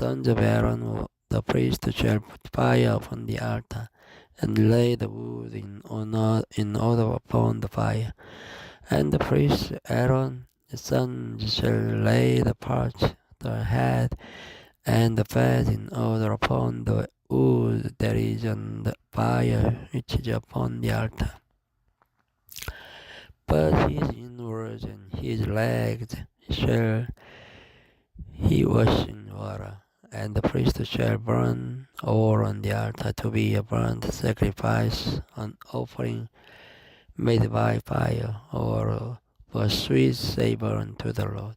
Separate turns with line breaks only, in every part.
sons of Aaron, the priest, shall put fire upon the altar, and lay the wood in order upon the fire. And the priest Aaron, the sons, shall lay the parts, the head, and the fat in order upon the wood that is on the fire which is upon the altar. But his inwards and his legs shall he wash in water, and the priest shall burn all on the altar to be a burnt sacrifice, an offering made by fire, or a sweet savor unto the Lord.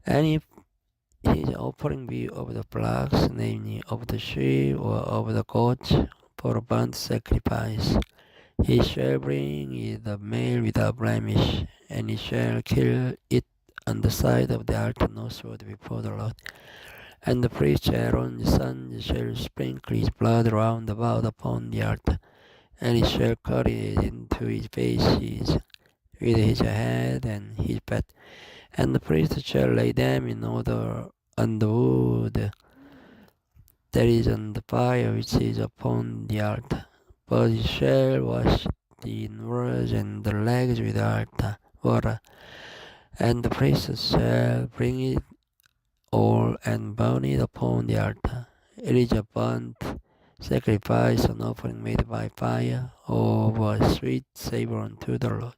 And if his offering be of the flocks, namely of the sheep or of the goats, for a burnt sacrifice, he shall bring it the male without blemish, and he shall kill it on the side of the altar northward before the Lord. And the priest Aaron's son shall sprinkle his blood round about upon the altar, and he shall cut it into his pieces with his head and his fat. And the priest shall lay them in order on the wood that is on the fire which is upon the altar. But he shall wash the inwards and the legs with altar water, and the priest shall bring it all and burn it upon the altar. It is a burnt sacrifice, an offering made by fire, of a sweet savor unto the Lord.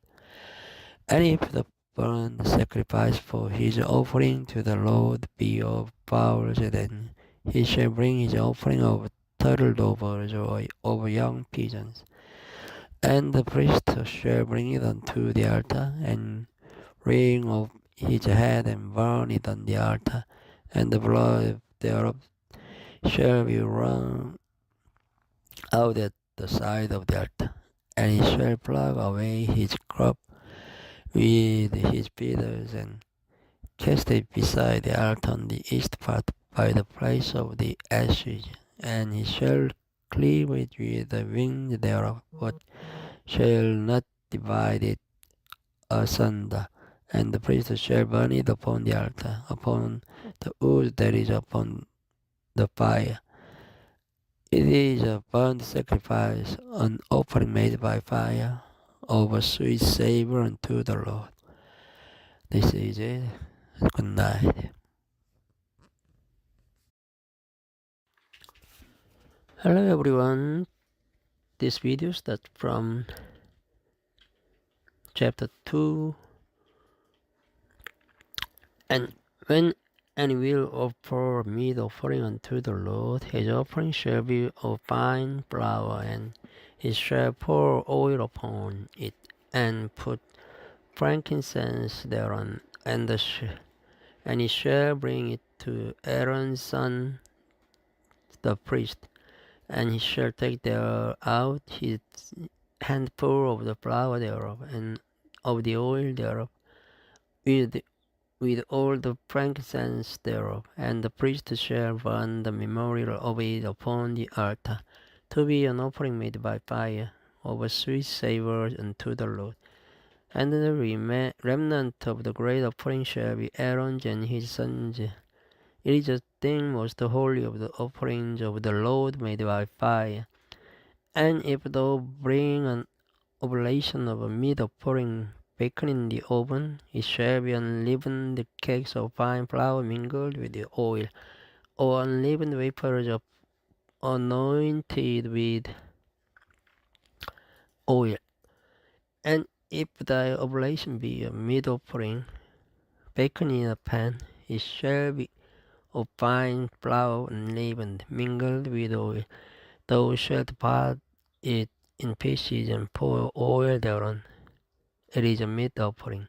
And if the burnt sacrifice for his offering to the Lord be of fowls, then he shall bring his offering of turtle doves or of young pigeons. And the priest shall bring it unto the altar, and wring off his head, and burn it on the altar, and the blood thereof shall be wrung out at the side of the altar. And he shall pluck away his crop with his feathers, and cast it beside the altar on the east part by the place of the ashes. And he shall cleave it with the wings thereof, but shall not divide it asunder. And the priest shall burn it upon the altar, upon the wood that is upon the fire. It is a burnt sacrifice, an offering made by fire, of a sweet savor unto the Lord. This is it. Good night. Hello everyone. This video starts from chapter 2. And when any will offer meat offering unto the Lord, his offering shall be of fine flour, and he shall pour oil upon it, and put frankincense thereon, and he shall bring it to Aaron's son the priest, and he shall take out his handful of the flour thereof, and of the oil thereof, with all the frankincense thereof, and the priest shall burn the memorial of it upon the altar, to be an offering made by fire, of a sweet savor unto the Lord. And the remnant of the great offering shall be Aaron's and his sons. It is a thing most holy of the offerings of the Lord made by fire. And if thou bring an oblation of a meat offering baken in the oven, it shall be unleavened cakes of fine flour mingled with the oil, or unleavened wafers of anointed with oil. And if thy oblation be a meat offering baken in a pan, it shall be of fine flour unleavened, mingled with oil. Thou shalt part it in pieces and pour oil thereon. It is a meat offering.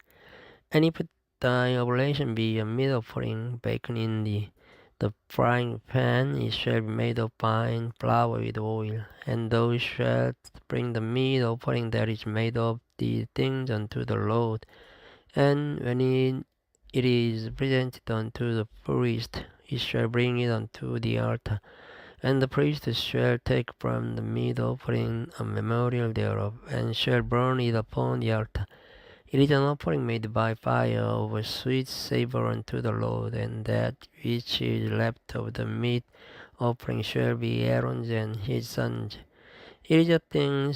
And if thy oblation be a meat offering baken in the frying pan, it shall be made of fine flour with oil. And thou shalt bring the meat offering that is made of these things unto the Lord. And when it is presented unto the priest, he shall bring it unto the altar. And the priest shall take from the meat offering a memorial thereof, and shall burn it upon the altar. It is an offering made by fire of a sweet savor unto the Lord, and that which is left of the meat offering shall be Aaron's and his sons. It is a thing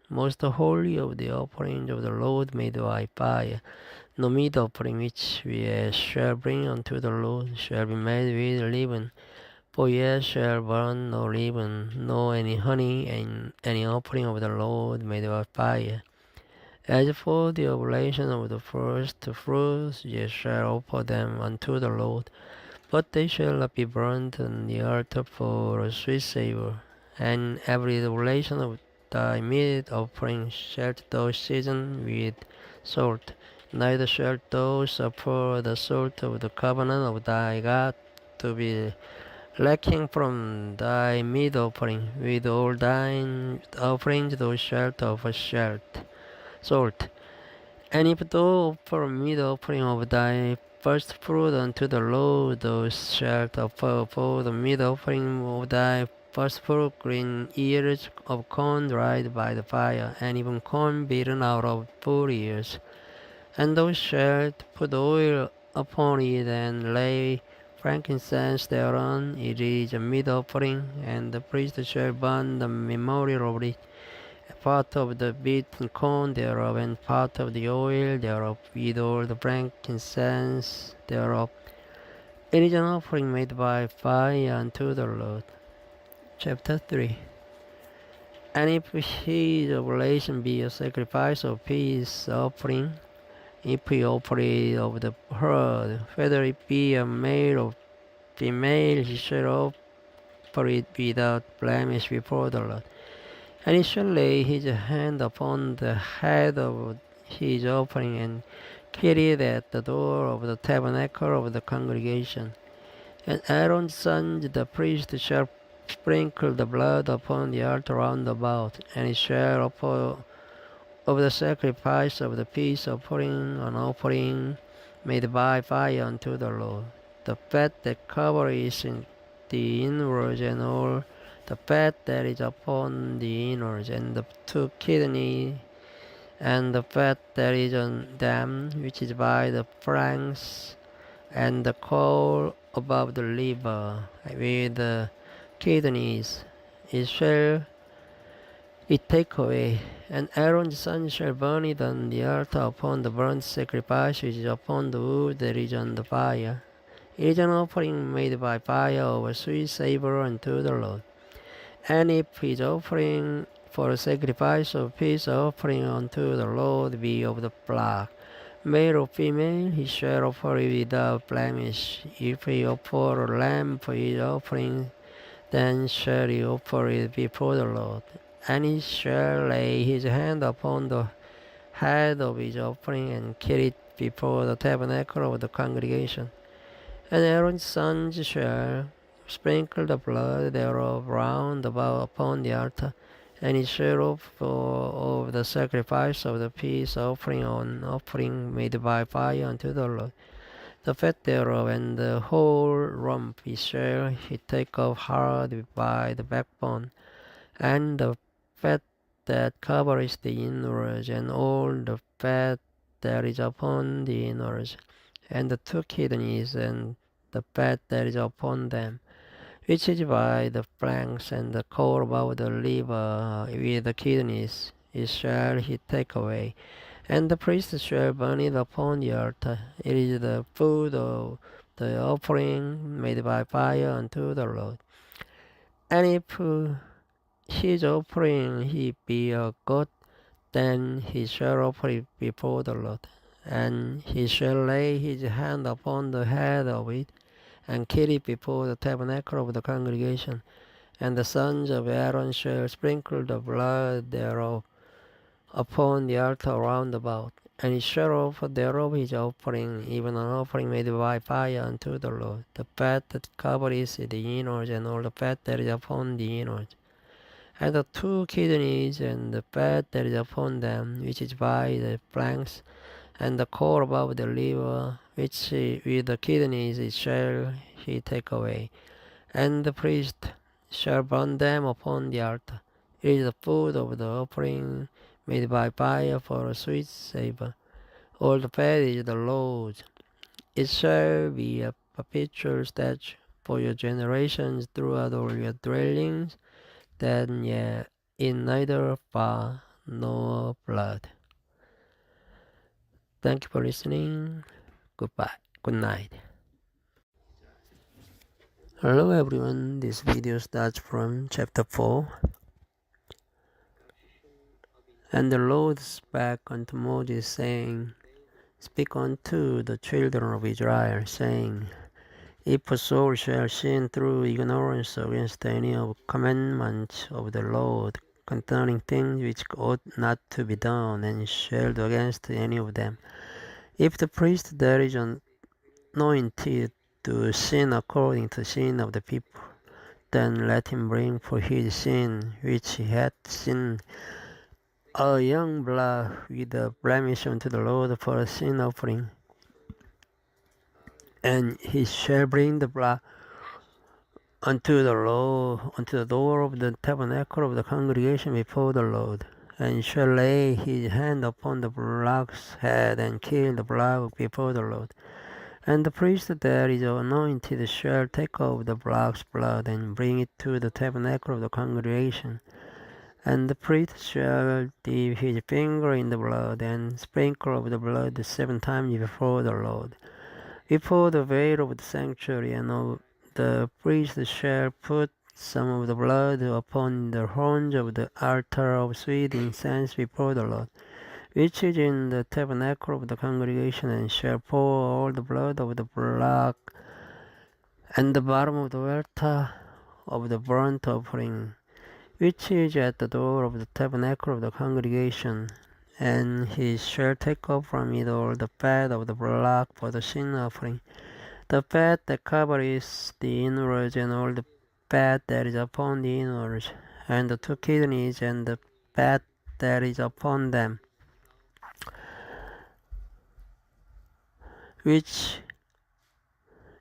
most holy of the offering of the Lord made by fire. No meat offering which we shall bring unto the Lord shall be made with leaven, for ye shall burn no leaven, nor any honey, and any offering of the Lord made by fire. As for the oblation of the first fruits, ye shall offer them unto the Lord, but they shall not be burnt on the altar for a sweet savour. And every oblation of thy meat offering shalt thou season with salt, neither shalt thou suffer the salt of the covenant of thy God to be lacking from thy meat offering. With all thine offerings thou shalt offer salt. And if thou offer meat offering of thy first fruit unto the Lord, thou shalt offer for the meat offering of thy first fruit green ears of corn dried by the fire, and even corn beaten out of full ears. And thou shalt put oil upon it, and lay frankincense thereon. It is a meat offering, and the priest shall burn the memorial of it, part of the beaten corn thereof, and part of the oil thereof, with all the frankincense thereof. It is an offering made by fire unto the Lord. Chapter 3. And if his oblation be a sacrifice of peace offering, if he offer it of the herd, whether it be a male or female, he shall offer it without blemish before the Lord. And he shall lay his hand upon the head of his offering, and kill it at the door of the tabernacle of the congregation. And Aaron's sons, the priest, shall sprinkle the blood upon the altar round about, and he shall offer of the sacrifice of the peace offering an offering made by fire unto the Lord. The fat that covers the inwards, and all the fat that is upon the innards, and the two kidneys, and the fat that is on them, which is by the flanks, and the caul above the liver, with the kidneys, it shall it take away. And Aaron's son shall burn it on the altar upon the burnt sacrifice which is upon the wood that is on the fire. It is an offering made by fire of a sweet savour unto the Lord. And if his offering for a sacrifice of peace offering unto the Lord be of the flock, male or female, he shall offer it without blemish. If he offer a lamb for his offering, then shall he offer it before the Lord. And he shall lay his hand upon the head of his offering, and kill it before the tabernacle of the congregation. And Aaron's sons shall sprinkle the blood thereof round about upon the altar, and he shall offer of the sacrifice of the peace offering an offering made by fire unto the Lord. The fat thereof and the whole rump he shall he take off hard by the backbone, and the fat that covers the innards, and all the fat that is upon the innards, and the two kidneys, and the fat that is upon them, which is by the flanks, and the caul above the liver, with the kidneys, it shall he take away. And the priest shall burn it upon the altar. It is the food of the offering made by fire unto the Lord. And if his offering he be a goat, then he shall offer it before the Lord. And he shall lay his hand upon the head of it, and kill it before the tabernacle of the congregation. And the sons of Aaron shall sprinkle the blood thereof upon the altar round about. And he shall offer thereof his offering, even an offering made by fire unto the Lord. The fat that covers the innards, and all the fat that is upon the innards, and the two kidneys, and the fat that is upon them, which is by the flanks, and the caul above the liver, which with the kidneys it shall he take away. And the priest shall burn them upon the altar. It is the food of the offering made by fire for a sweet savour. All the fat is the Lord's. It shall be a perpetual statute for your generations throughout all your dwellings, that ye eat neither fat nor blood. Thank you for listening. Goodbye. Good night. Hello everyone. This video starts from chapter 4. And the Lord spake unto Moses, saying, Speak unto the children of Israel, saying, If a soul shall sin through ignorance against any of the commandments of the Lord concerning things which ought not to be done, and shall do against any of them, if the priest that is anointed to sin according to the sin of the people, then let him bring for his sin which he hath sinned a young blood with a blemish unto the Lord for a sin offering. And he shall bring the blood unto the Lord, unto the door of the tabernacle of the congregation before the Lord, and shall lay his hand upon the block's head, and kill the block before the Lord. And the priest that is anointed shall take of the block's blood, and bring it to the tabernacle of the congregation. And the priest shall dip his finger in the blood, and sprinkle of the blood 7 times before the Lord, before the veil of the sanctuary. And the priest shall put some of the blood upon the horns of the altar of sweet incense before the Lord, which is in the tabernacle of the congregation, and shall pour all the blood of the block and the bottom of the altar of the burnt offering, which is at the door of the tabernacle of the congregation. And he shall take up from it all the fat of the block for the sin offering, the fat that covers the inwards, and all the fat that is upon the inwards, and the 2 kidneys, and the fat that is upon them, which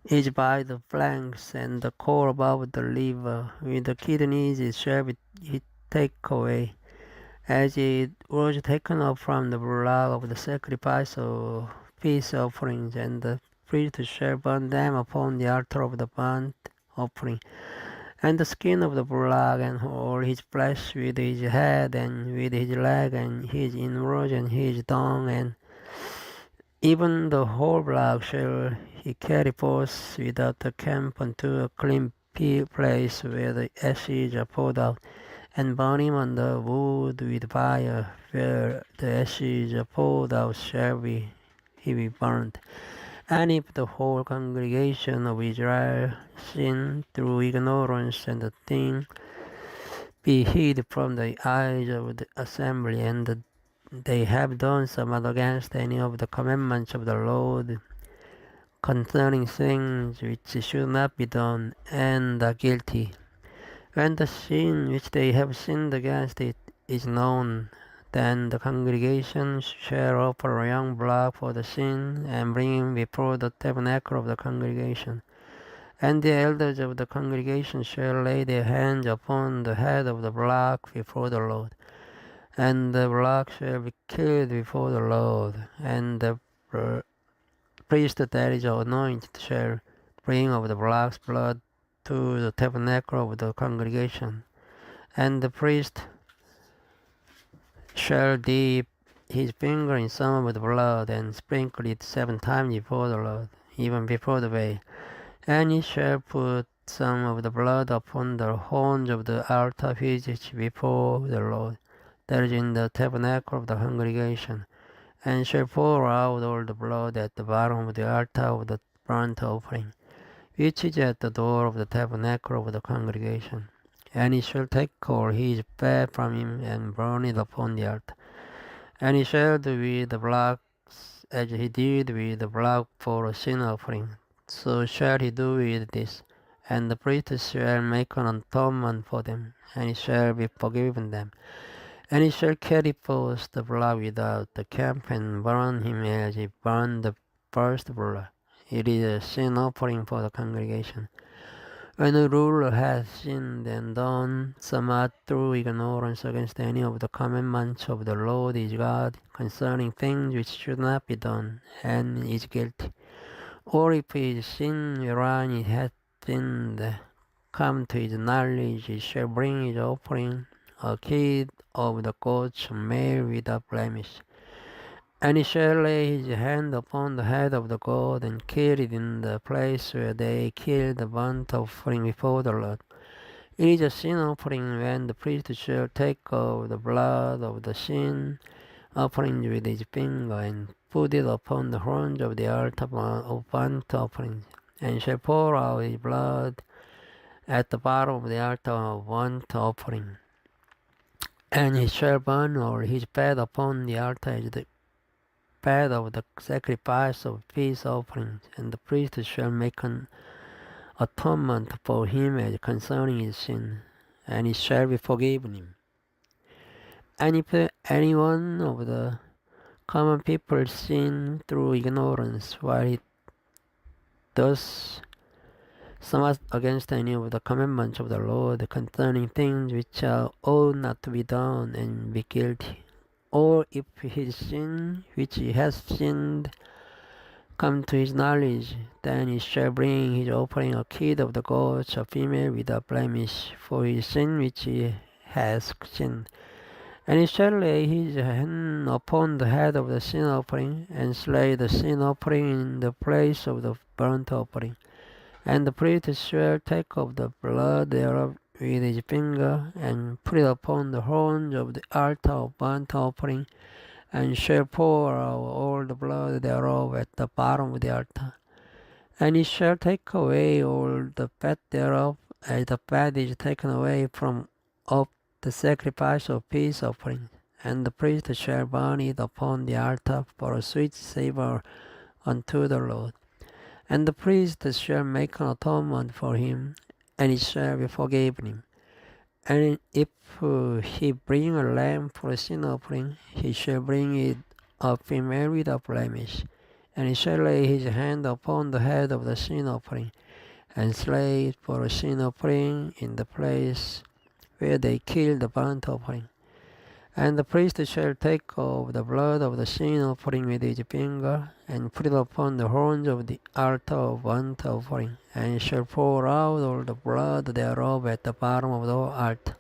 is by the flanks, and the core above the liver. With the kidneys it shall be take away, as it was taken up from the blood of the sacrifice of peace offerings. And the priest shall burn them upon the altar of the burnt offering. And the skin of the blood, and all his flesh, with his head, and with his leg, and his inwards, and his dung, and even the whole block shall he carry forth without the camp unto a clean place where the ashes are poured out, and burn him on the wood with fire. Where the ashes are poured out shall he be burned. And if the whole congregation of Israel sin through ignorance, and the thing be hid from the eyes of the assembly, and they have done somewhat against any of the commandments of the Lord concerning things which should not be done, and are guilty, when the sin which they have sinned against it is known, then the congregation shall offer a young blood for the sin, and bring him before the tabernacle of the congregation. And the elders of the congregation shall lay their hands upon the head of the block before the Lord, and the block shall be killed before the Lord. And the priest that is anointed shall bring of the block's blood to the tabernacle of the congregation. And the priest shall dip his finger in some of the blood, and sprinkle it 7 times before the Lord, even before the veil. And he shall put some of the blood upon the horns of the altar which is before the Lord, that is in the tabernacle of the congregation, and shall pour out all the blood at the bottom of the altar of the burnt offering, which is at the door of the tabernacle of the congregation. And he shall take all his fat from him, and burn it upon the altar. And he shall do with the blood as he did with the blood for a sin offering, so shall he do with this. And the priest shall make an atonement for them, and he shall be forgiven them. And he shall carry forth the blood without the camp, and burn him as he burned the first blood. It is a sin offering for the congregation. When a ruler has sinned and done somewhat through ignorance against any of the commandments of the Lord his God concerning things which should not be done, and is guilty, or if his sin wherein he hath sinned come to his knowledge, he shall bring his offering, a kid of the goats, male without blemish. And he shall lay his hand upon the head of the goat, and kill it in the place where they kill the burnt offering before the Lord. It is a sin offering when the priest shall take of the blood of the sin offering with his finger, and put it upon the horns of the altar of burnt offerings, and shall pour out his blood at the bottom of the altar of burnt offering. And he shall burn all his fat upon the altar as the fat of the sacrifice of peace offerings, and the priest shall make an atonement for him as concerning his sin, and it shall be forgiven him. And if any one of the common people sin through ignorance while he does somewhat against any of the commandments of the Lord concerning things which ought not to be done, and be guilty, or if his sin which he has sinned come to his knowledge, then he shall bring his offering, a kid of the goats, a female without blemish, for his sin which he has sinned. And he shall lay his hand upon the head of the sin offering, and slay the sin offering in the place of the burnt offering. And the priest shall take of the blood thereof with his finger, and put it upon the horns of the altar of burnt offering, and shall pour out all the blood thereof at the bottom of the altar. And he shall take away all the fat thereof, as the fat is taken away from off the sacrifice of peace offering. And the priest shall burn it upon the altar for a sweet savour unto the Lord. And the priest shall make an atonement for him, and it shall be forgiven him. And if he bring a lamb for a sin offering, he shall bring it a female without blemish. And he shall lay his hand upon the head of the sin offering, and slay it for a sin offering in the place where they kill the burnt offering. And the priest shall take of the blood of the sin offering with his finger, and put it upon the horns of the altar of burnt offering, and shall pour out all the blood thereof at the bottom of the altar.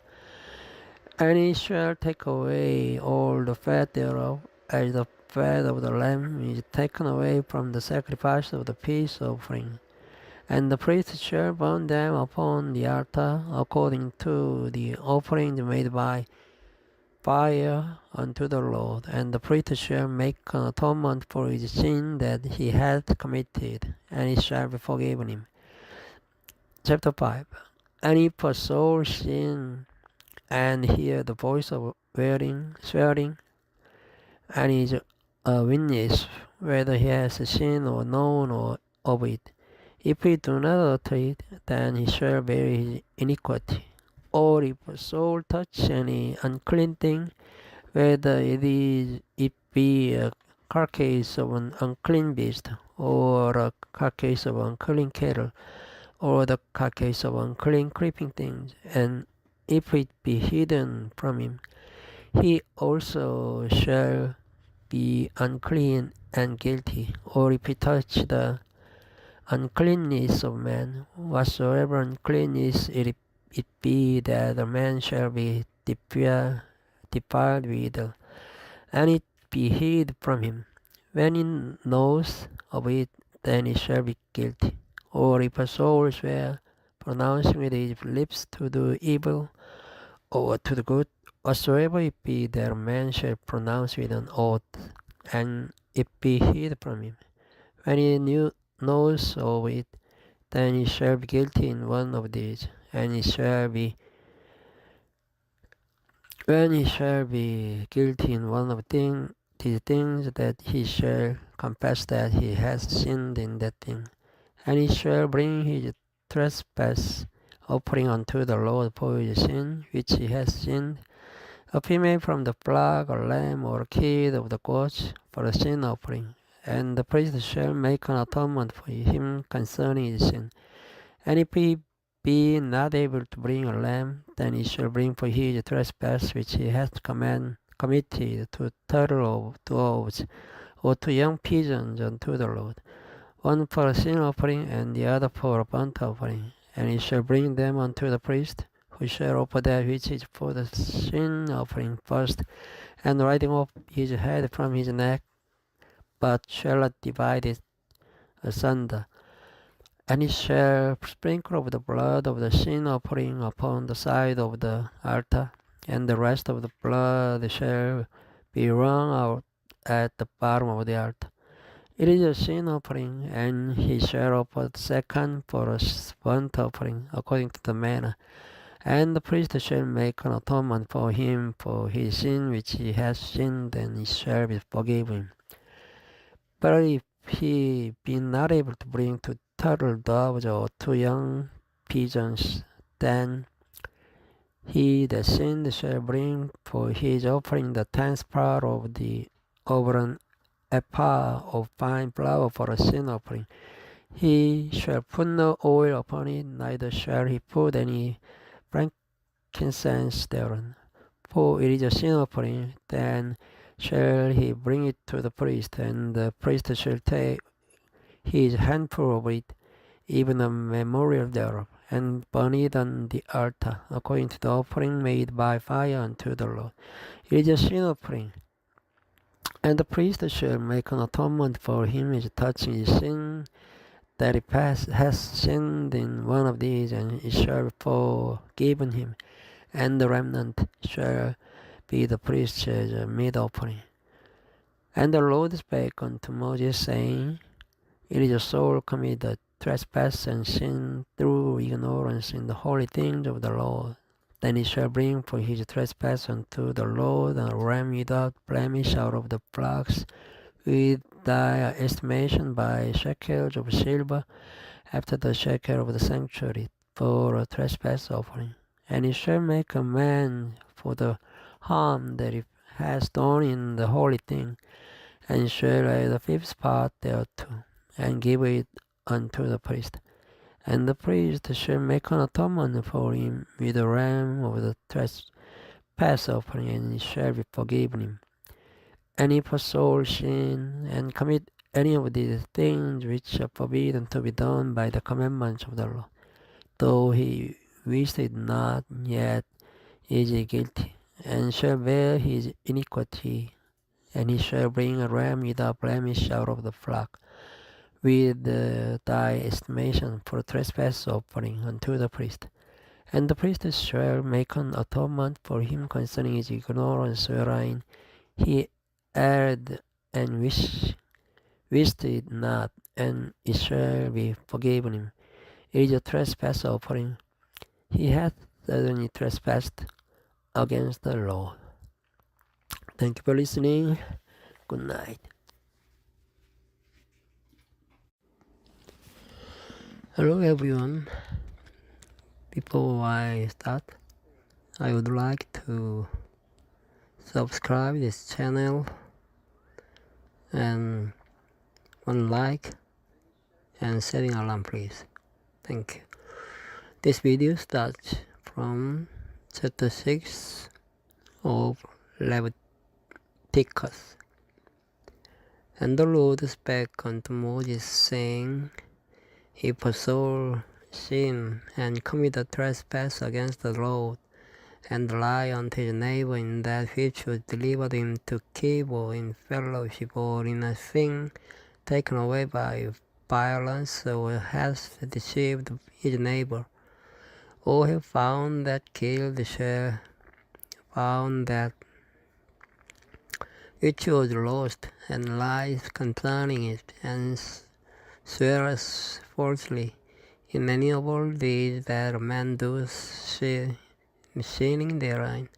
And he shall take away all the fat thereof, as the fat of the lamb is taken away from the sacrifice of the peace offering. And the priest shall burn them upon the altar, according to the offerings made by fire unto the Lord. And the priest shall make an atonement for his sin that he hath committed, and it shall be forgiven him. Chapter 5. And if a soul sin, and hear the voice of swearing, and is a witness whether he has sinned or known of it, if he do not utter it, then he shall bear his iniquity. Or if a soul touch any unclean thing, whether it be a carcass of an unclean beast, or a carcass of unclean cattle, or the carcass of unclean creeping things, and if it be hidden from him, he also shall be unclean and guilty. Or if he touch the uncleanness of man, whatsoever uncleanness it be, that the man shall be defiled with, and it be hid from him. When he knows of it, then he shall be guilty. Or if a soul swear, pronouncing with his lips to do evil, or to the good, whatsoever it be, that a man shall pronounce with an oath, and it be hid from him. When he knows of it, then he shall be guilty in one of these, and he shall be guilty in one of these things, that he shall confess that he has sinned in that thing. And he shall bring his trespass offering unto the Lord for his sin which he has sinned, a female from the flock, a lamb, or a kid of the goats, for a sin offering. And the priest shall make an atonement for him concerning his sin. And if he be not able to bring a lamb, then he shall bring for his trespass which he hath committed 2 turtle doves, or 2 young pigeons unto the Lord, one for a sin offering, and the other for a burnt offering. And he shall bring them unto the priest, who shall offer that which is for the sin offering first, and writing off his head from his neck, but shall not divide it asunder. And he shall sprinkle of the blood of the sin offering upon the side of the altar, and the rest of the blood shall be wrung out at the bottom of the altar. It is a sin offering, and he shall offer the second for a burnt offering, according to the manner. And the priest shall make an atonement for him for his sin which he has sinned, and he shall be forgiven. But if he be not able to bring 2 turtle doves or 2 young pigeons, then he that sinned shall bring for his offering the 10th part of an ephah of fine flour for a sin offering. He shall put no oil upon it, neither shall he put any frankincense thereon, for it is a sin offering. Then shall he bring it to the priest, and the priest shall take his handful of it, even a memorial thereof, and burn it on the altar, according to the offering made by fire unto the Lord. It is a sin offering. And the priest shall make an atonement for him as touching his sin, that he has sinned in one of these, and it shall be forgiven him, and the remnant shall be the priest's as a meat offering. And the Lord spake unto Moses, saying, It is a soul committed trespass and sin through ignorance in the holy things of the Lord. Then he shall bring for his trespass unto the Lord a ram without blemish out of the flocks, with thy estimation by shekels of silver, after the shekel of the sanctuary, for a trespass offering. And he shall make amends for the harm that he has done in the holy thing, and shall add the 5th part thereto, and give it unto the priest. And the priest shall make an atonement for him with a ram of the trespass offering, and it shall be forgiven him. And if a soul sin and commit any of these things which are forbidden to be done by the commandments of the Lord, though he wished it not, yet is he guilty, and shall bear his iniquity, and he shall bring a ram without blemish out of the flock, with thy estimation for trespass offering unto the priest. And the priest shall make an atonement for him concerning his ignorance wherein he erred and wished it not, and it shall be forgiven him. It is a trespass offering. He hath certainly trespassed against the Lord. Thank you for listening. Good night. Hello everyone. Before I start, I would like to subscribe this channel and one like and setting alarm, please. Thank you. This video starts from chapter 6 of Leviticus. And the Lord spake unto Moses, saying, If a soul sin and commit a trespass against the Lord, and lie unto his neighbor in that which was delivered him to keep, or in fellowship, or in a thing taken away by violence, or has deceived his neighbor, or have found that killed, shall found that which was lost, and lies concerning it, and swears falsely in any of all these that a man does sinning therein,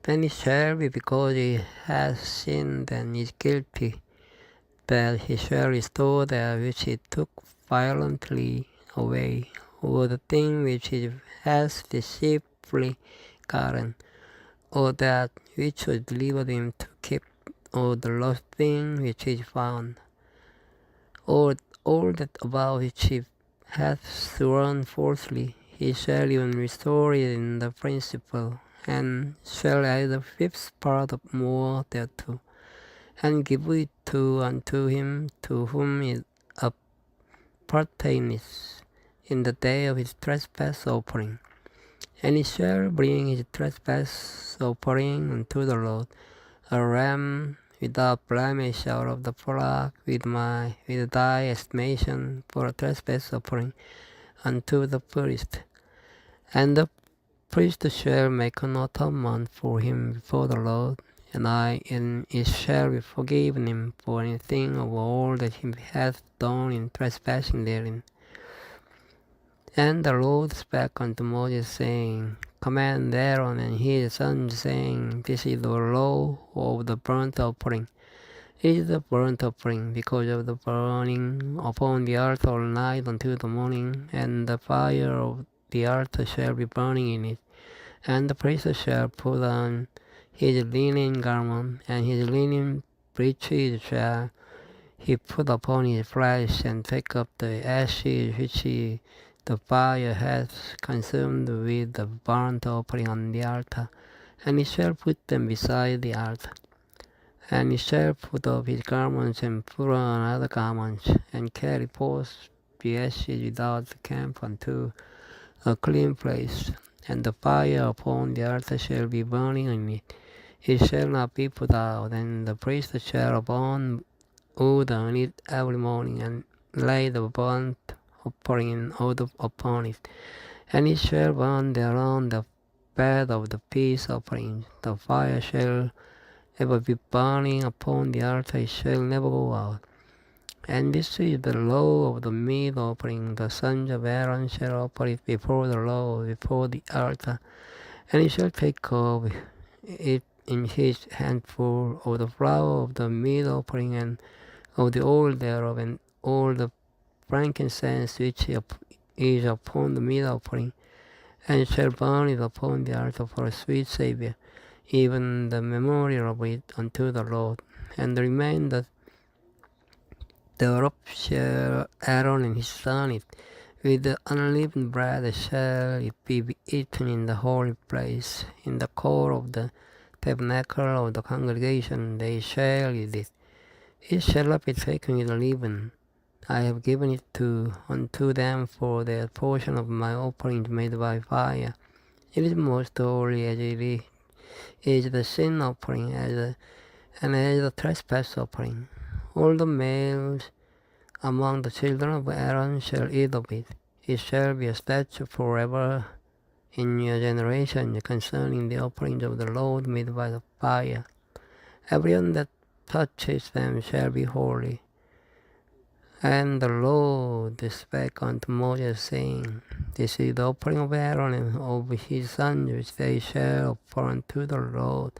then it shall be because he has sinned and is guilty, that he shall restore that which he took violently away, or the thing which he has deceitfully gotten, or that which was delivered him to keep, or the lost thing which is found, or all that about which he hath sworn falsely. he shall even restore it in the principle, and shall add the fifth part of more thereto, and give it unto him to whom it appertaineth in the day of his trespass offering. And he shall bring his trespass offering unto the Lord, a ram without blemish out of the flock, with thy estimation for a trespass offering unto the priest. And the priest shall make an atonement for him before the Lord, and it shall be forgiven him for anything of all that he hath done in trespassing therein. And the Lord spake unto Moses, saying, Command Aaron and his sons, saying, This is the law of the burnt offering. It is the burnt offering, because of the burning upon the altar all night until the morning, and the fire of the altar shall be burning in it. And the priest shall put on his linen garment, and his linen breeches shall he put upon his flesh, and take up the ashes which the fire hath consumed with the burnt offering on the altar, and he shall put them beside the altar. And he shall put off his garments, and put on other garments, and carry forth the ashes without the camp unto a clean place. And the fire upon the altar shall be burning in it. It shall not be put out. And the priest shall burn wood on it every morning, and lay the burnt offering in order upon it. And it shall burn thereon the fat of the peace offering. The fire shall ever be burning upon the altar, it shall never go out. And this is the law of the meat offering. The sons of Aaron shall offer it before the Lord, before the altar. And he shall take of it in his handful of the flour of the meat offering, and of the oil thereof, and all the frankincense which is upon the meat offering, and shall burn it upon the altar for a sweet savour, even the memorial of it unto the Lord. And the remainder thereof shall Aaron and his son eat. With the unleavened bread shall it be eaten in the holy place, in the court of the tabernacle of the congregation they shall eat it. It shall not be taken with leaven. I have given it unto them for their portion of my offerings made by fire. It is most holy, as it is the sin offering, and as the trespass offering. All the males among the children of Aaron shall eat of it. It shall be a statute forever in your generation concerning the offerings of the Lord made by the fire. Everyone that touches them shall be holy. And the Lord spake unto Moses, saying, This is the offering of Aaron and of his sons, which they shall offer unto the Lord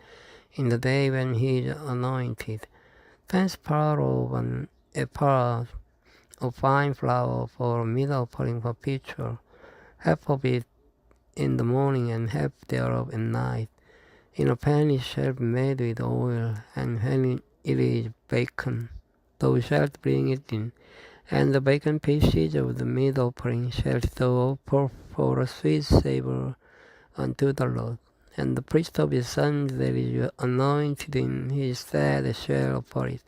in the day when he is anointed. 10th part of an ephah of fine flour for a meat offering perpetual, half of it in the morning, and half thereof at night. In a pan it shall be made with oil, and when it is baken, thou shalt bring it in. And the bacon pieces of the meat offering shalt thou offer for a sweet savour unto the Lord. And the priest of his sons that is anointed in his stead shall offer it.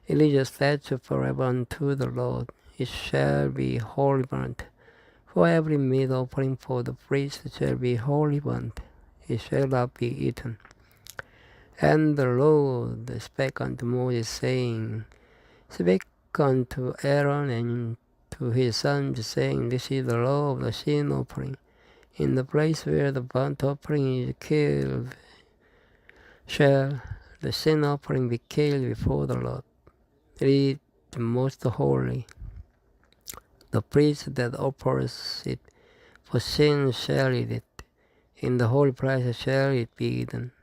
It is a statute forever unto the Lord. It shall be wholly burnt. For every meat offering for the priest shall be wholly burnt. It shall not be eaten. And the Lord spake unto Moses, saying, Speak unto Aaron and to his sons, saying, This is the law of the sin offering. In the place where the burnt offering is killed, shall the sin offering be killed before the Lord. It is the most holy. The priest that offers it for sin shall eat it. In the holy place shall it be eaten,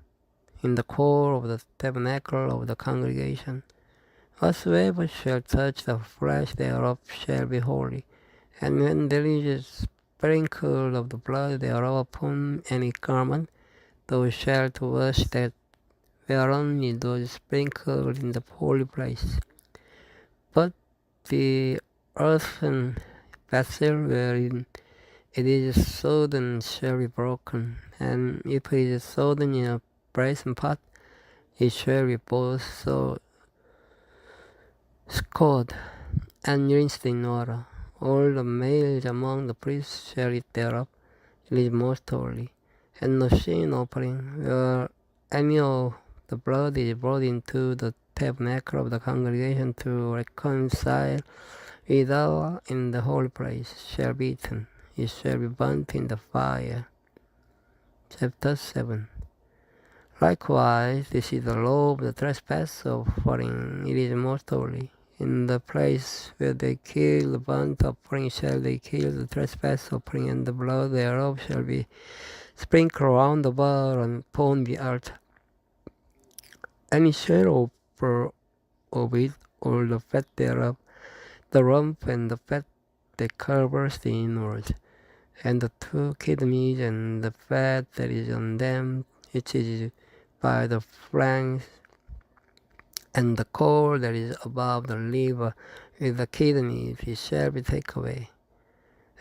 in the court of the tabernacle of the congregation. Whatsoever shall touch the flesh thereof shall be holy. And when there is a sprinkle of the blood thereof upon any garment, thou shalt wash that whereon it was sprinkled in the holy place. But the earthen vessel wherein it is sodden shall be broken, and if it is sodden in a brazen pot, it shall be both so scalded and rinsed in water. All the males among the priests shall eat thereof, it is most holy. And no sin offering, where any of the blood is brought into the tabernacle of the congregation to reconcile with Allah in the holy place, shall be eaten. It shall be burnt in the fire. Chapter 7. Likewise, this is the law of the trespass offering. It is most holy. In the place where they kill the burnt offering shall they kill the trespass offering, and the blood thereof shall be sprinkled round about and upon the altar. And he shall offer of it all the fat thereof, the rump and the fat that covers the inwards, and the 2 kidneys and the fat that is on them, which is by the flanks, and the core that is above the liver with the kidneys, it shall be taken away.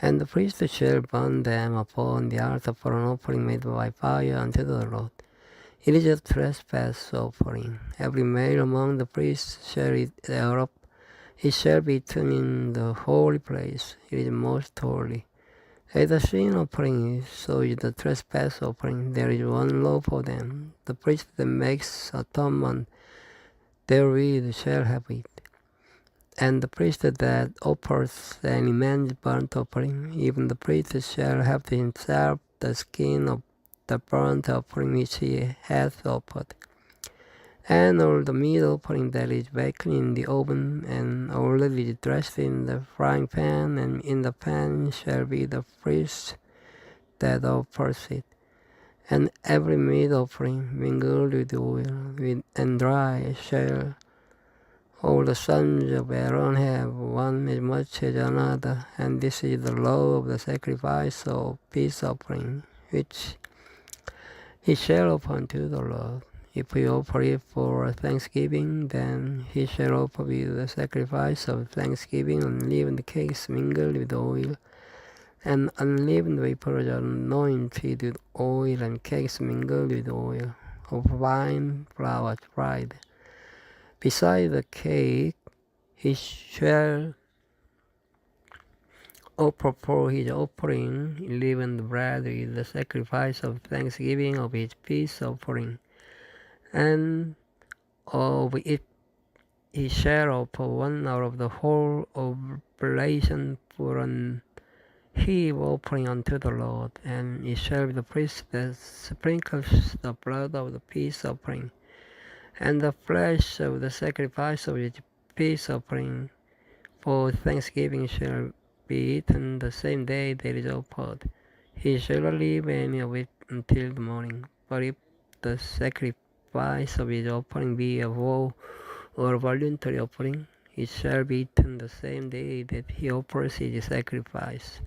And the priest shall burn them upon the altar for an offering made by fire unto the Lord. It is a trespass offering. Every male among the priests shall eat thereof. It shall be eaten in the holy place. It is most holy. As the sin offering, so is the trespass offering. There is one law for them. The priest that makes atonement therewith shall have it. And the priest that offers any man's burnt offering, even the priest shall have to himself the skin of the burnt offering which he hath offered. And all the meat offering that is baked in the oven, and all that is dressed in the frying pan, and in the pan shall be the priest that offers it. And every meat offering mingled with oil and dry shall all the sons of Aaron have one as much as another, and this is the law of the sacrifice of peace offering, which he shall offer unto the Lord. If he offer it for thanksgiving, then he shall offer with the sacrifice of thanksgiving unleavened cakes mingled with oil, and unleavened wafers anointed with oil, and cakes mingled with oil, of fine flour fried. Beside the cake, he shall offer for his offering leavened bread with the sacrifice of thanksgiving of his peace offering, and of it he shall offer 1 hour of the whole oblation for an heave offering unto the Lord, and it shall be the priest that sprinkles the blood of the peace offering, and the flesh of the sacrifice of his peace offering for thanksgiving shall be eaten the same day that it is offered. He shall not leave any of it until the morning. But if the sacrifice of his offering be a vow or voluntary offering, it shall be eaten the same day that he offers his sacrifice.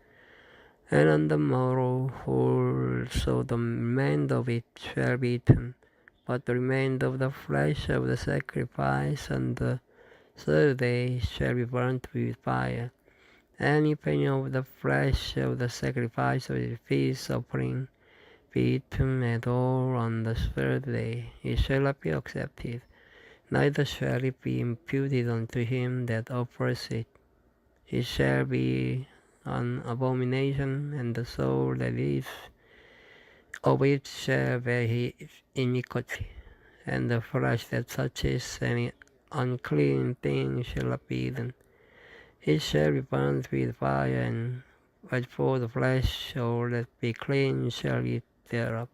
And on the morrow also the remainder of it shall be eaten, but the remainder of the flesh of the sacrifice on the 3rd day shall be burnt with fire. And if any of the flesh of the sacrifice of the peace offering be eaten at all on the 3rd day, it shall not be accepted, neither shall it be imputed unto him that offers it. It shall be an abomination, and the soul that is of it shall bear his iniquity, and the flesh that touches any unclean thing shall not be eaten. It shall be burnt with fire, and as for the flesh, all that be clean shall eat thereof.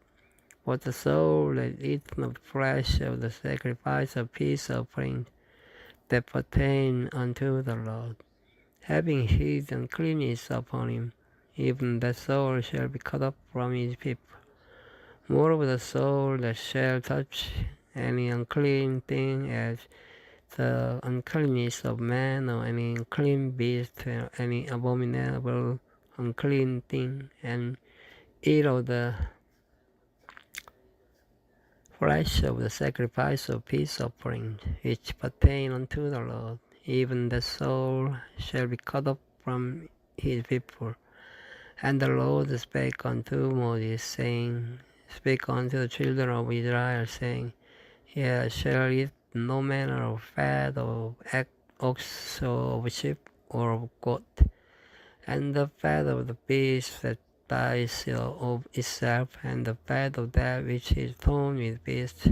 But the soul that eateth of the flesh of the sacrifice of peace offerings that pertain unto the Lord, having his uncleanness upon him, even that soul shall be cut off from his people. Moreover, the soul that shall touch any unclean thing, as the uncleanness of man, or any unclean beast, or any abominable unclean thing, and eat of the flesh of the sacrifice of peace offerings, which pertain unto the Lord, even the soul shall be cut off from his people. And the Lord spake unto Moses, saying, Speak unto the children of Israel, saying, Ye shall eat no manner of fat of ox or of sheep or of goat, and the fat of the beast that dies of itself, and the fat of that which is torn with beasts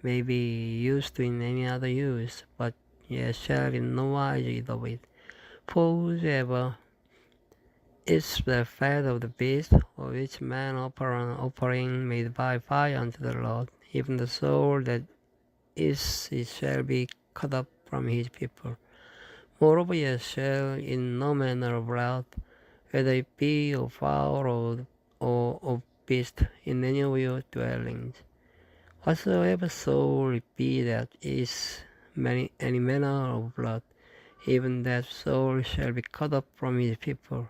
may be used in any other use, but ye shall in no wise eat of it. For whosoever eats the fat of the beast, or which man offer an offering made by fire unto the Lord, even the soul that is, it shall be cut up from his people. Moreover, ye shall in no manner of blood, whether it be of fowl or of beast, in any of your dwellings. Whatsoever soul it be that is any manner of blood, even that soul shall be cut up from his people.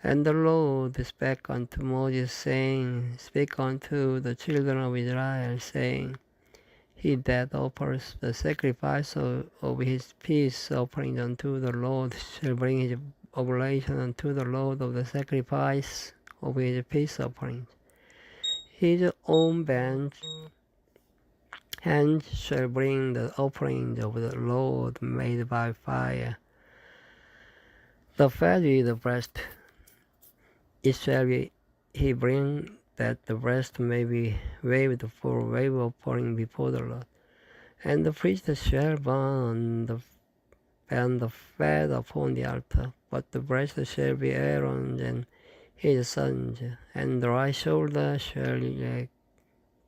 And the Lord spake unto Moses, saying, Speak unto the children of Israel, saying, He that offers the sacrifice of his peace offering unto the Lord shall bring his oblation unto the Lord of the sacrifice of his peace offerings. His own hand shall bring the offerings of the Lord made by fire. The fat with the breast, it shall be he bring, that the breast may be waved for wave offering before the Lord. And the priest shall burn the fat upon the altar, but the breast shall be Aaron's and his sons, and the right shoulder shall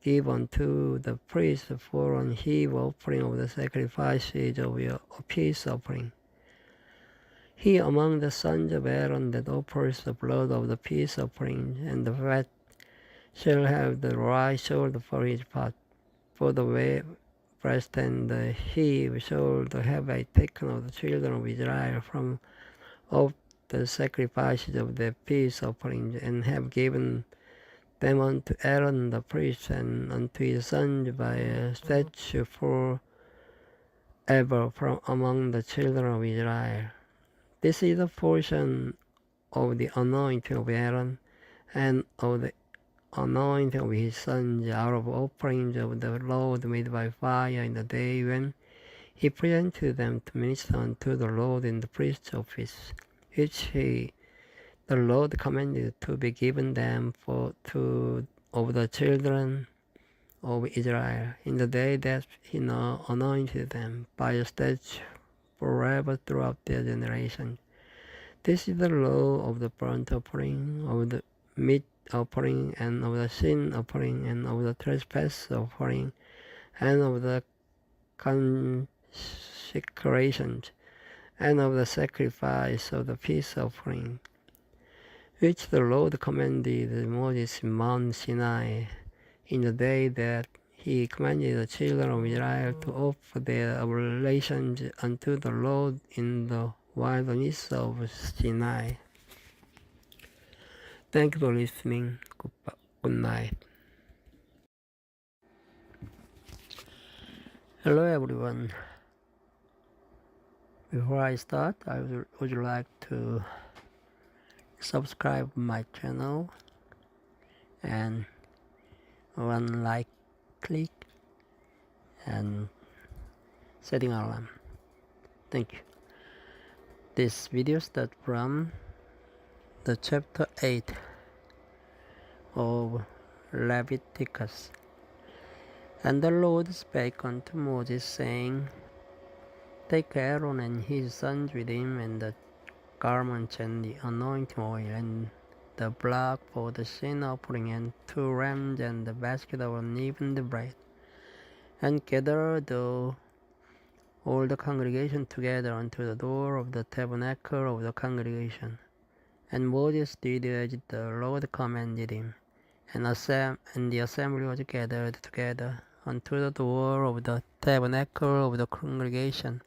give unto the priest for an heave offering of the sacrifices of your peace offering. He among the sons of Aaron that offers the blood of the peace offering, and the fat shall have the right shoulder for his part, for the breast and the heave shoulder have I taken of the children of Israel from of the sacrifices of the peace offerings, and have given them unto Aaron the priest and unto his sons by a statute for ever from among the children of Israel. This is the portion of the anointing of Aaron and of the anointing of his sons out of offerings of the Lord made by fire in the day when he presented them to minister unto the Lord in the priest's office, which the Lord commanded to be given them of the children of Israel in the day that he anointed them by a statute forever throughout their generations. This is the law of the burnt offering, of the meat offering, and of the sin offering, and of the trespass offering, and of the consecrations, and of the sacrifice of the peace offering, which the Lord commanded Moses in Mount Sinai in the day that he commanded the children of Israel to offer their oblations unto the Lord in the wilderness of Sinai. Thank you for listening. Good night. Hello everyone. Before I start, I would like to subscribe my channel and one like click and setting alarm. Thank you. This video starts from the chapter 8 of Leviticus. And the Lord spake unto Moses, saying, Take Aaron and his sons with him, and the garments and the anointing oil, and the blood for the sin offering, and 2 rams, and the basket of unleavened bread, and gather all the congregation together unto the door of the tabernacle of the congregation. And Moses did as the Lord commanded him, and the assembly was gathered together unto the door of the tabernacle of the congregation.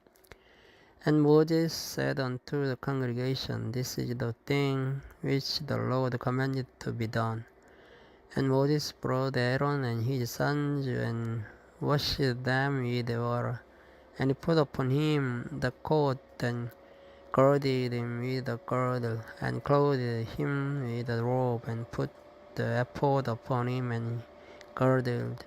And Moses said unto the congregation, This is the thing which the Lord commanded to be done. And Moses brought Aaron and his sons, and washed them with water, and he put upon him the coat, and girded him with a girdle, and clothed him with a robe, and put the ephod upon him, and girdled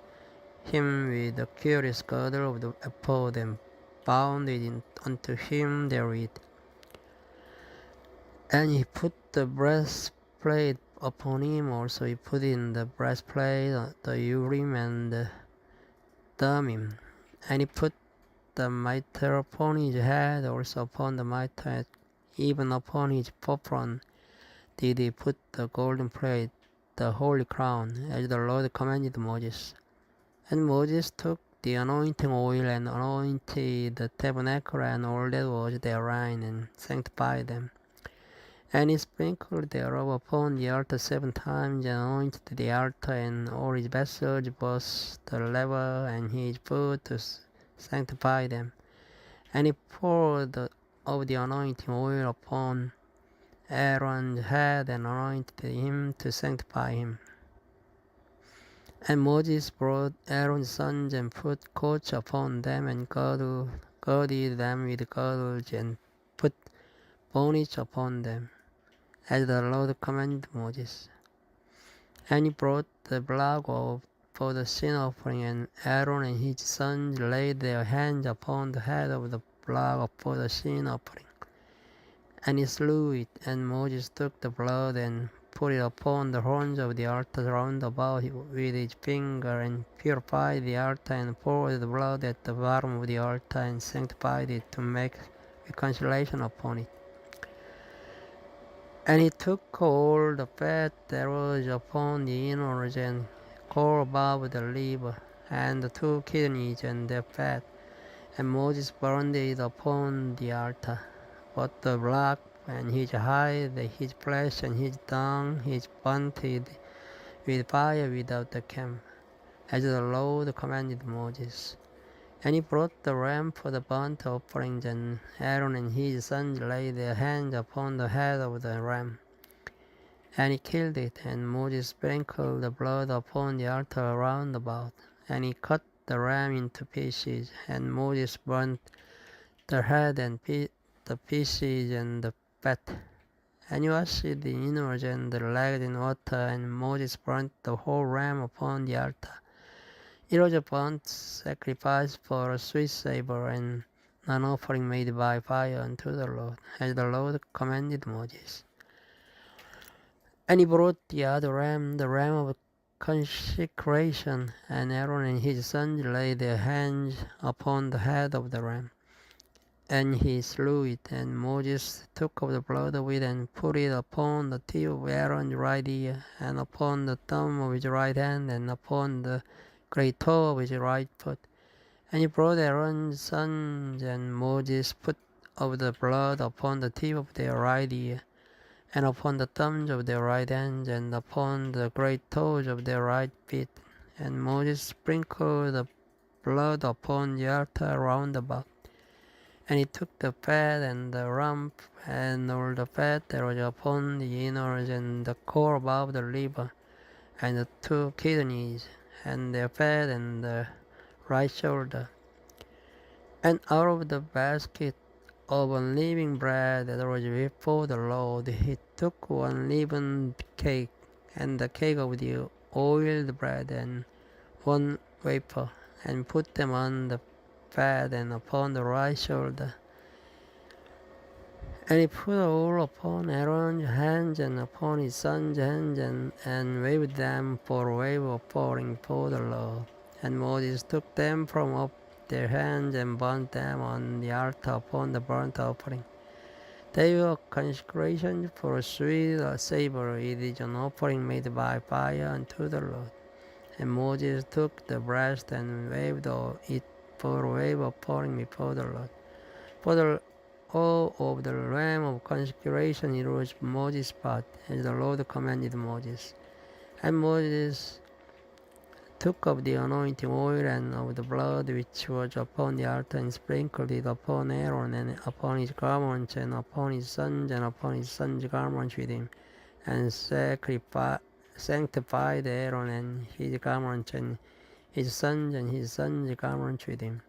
him with the curious girdle of the ephod, and bound it unto him therewith. And he put the breastplate upon him also. He put in the breastplate the Urim and the Thummim. And he put the mitre upon his head, also upon the mitre, even upon his popron did he put the golden plate, the holy crown, as the Lord commanded Moses. And Moses took the anointing oil and anointed the tabernacle and all that was therein, and sanctified them. And he sprinkled thereof upon the altar 7 times, and anointed the altar and all his vessels, both the laver and his food, to sanctify them. And he poured of the anointing oil upon Aaron's head, and anointed him to sanctify him. And Moses brought Aaron's sons, and put coats upon them, and girded them with girdles, and put bonnets upon them, as the Lord commanded Moses. And he brought the blood for the sin offering, and Aaron and his sons laid their hands upon the head of the blood for the sin offering. And he slew it, and Moses took the blood and put it upon the horns of the altar round about with his finger, and purified the altar, and poured the blood at the bottom of the altar, and sanctified it to make reconciliation upon it. And he took all the fat that was upon the innards, and core above the liver, and the 2 kidneys and their fat, and Moses burned it upon the altar. But the blood and his hide, his flesh and his dung, he burnt with fire without the camp, as the Lord commanded Moses. And he brought the ram for the burnt offerings, and Aaron and his sons laid their hands upon the head of the ram. And he killed it, and Moses sprinkled the blood upon the altar round about. And he cut the ram into pieces, and Moses burnt the head and the pieces and the fat. And he washed the innards and the legs in water, and Moses burnt the whole ram upon the altar. It was a burnt sacrifice for a sweet savor, and an offering made by fire unto the Lord, as the Lord commanded Moses. And he brought the other ram, the ram of consecration, and Aaron and his sons laid their hands upon the head of the ram. And he slew it, and Moses took of the blood of it, and put it upon the tip of Aaron's right ear, and upon the thumb of his right hand, and upon the great toe of his right foot. And he brought Aaron's sons, and Moses put of the blood upon the tip of their right ear, and upon the thumbs of their right hands, and upon the great toes of their right feet. And Moses sprinkled the blood upon the altar round about. And he took the fat and the rump, and all the fat that was upon the innards, and the core above the liver, and the 2 kidneys, and their fat, and the right shoulder. And out of the basket of unleavened bread that was before the Lord, he took 1 leavened cake, and the cake of the oiled bread, and 1 wafer, and put them on the fat and upon the right shoulder. And he put all upon Aaron's hands, and upon his sons' hands, and waved them for a wave offering for the Lord. And Moses took them from off their hands, and burnt them on the altar upon the burnt offering. They were consecration for a sweet savor. It is an offering made by fire unto the Lord. And Moses took the breast, and waved it for a wave offering before the Lord. For the all of the ram of consecration, it was Moses' part, as the Lord commanded Moses. And Moses took of the anointing oil and of the blood which was upon the altar, and sprinkled it upon Aaron, and upon his garments, and upon his sons, and upon his sons' garments with him, and sanctified Aaron and his garments, and his sons' garments with him.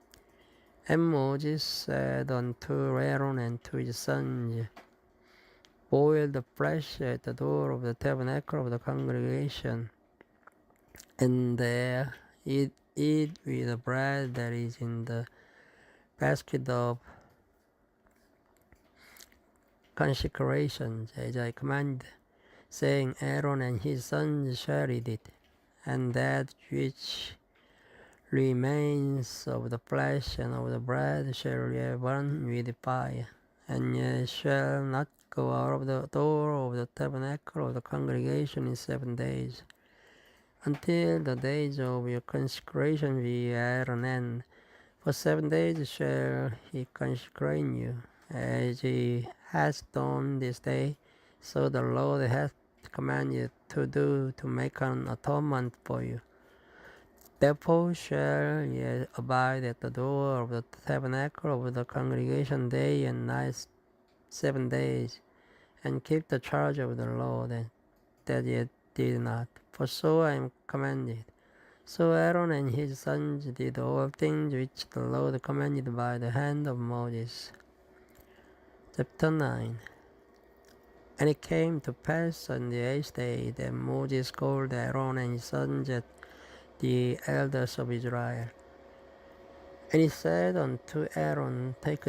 And Moses said unto Aaron and to his sons, boil the flesh at the door of the tabernacle of the congregation, and there eat with the bread that is in the basket of consecration, as I command, saying, Aaron and his sons shall eat it, and that which remains of the flesh and of the bread shall ye burn with the fire, and ye shall not go out of the door of the tabernacle of the congregation in 7 days, until the days of your consecration be at an end. For 7 days shall he consecrate you, as he has done this day, so the Lord hath commanded to do, to make an atonement for you. Therefore shall ye abide at the door of the tabernacle of the congregation day and night 7 days, and keep the charge of the Lord, that ye did not, for so I am commanded. So Aaron and his sons did all things which the Lord commanded by the hand of Moses. Chapter 9. And it came to pass on the 8th day that Moses called Aaron and his sons, the elders of Israel. And he said unto Aaron, take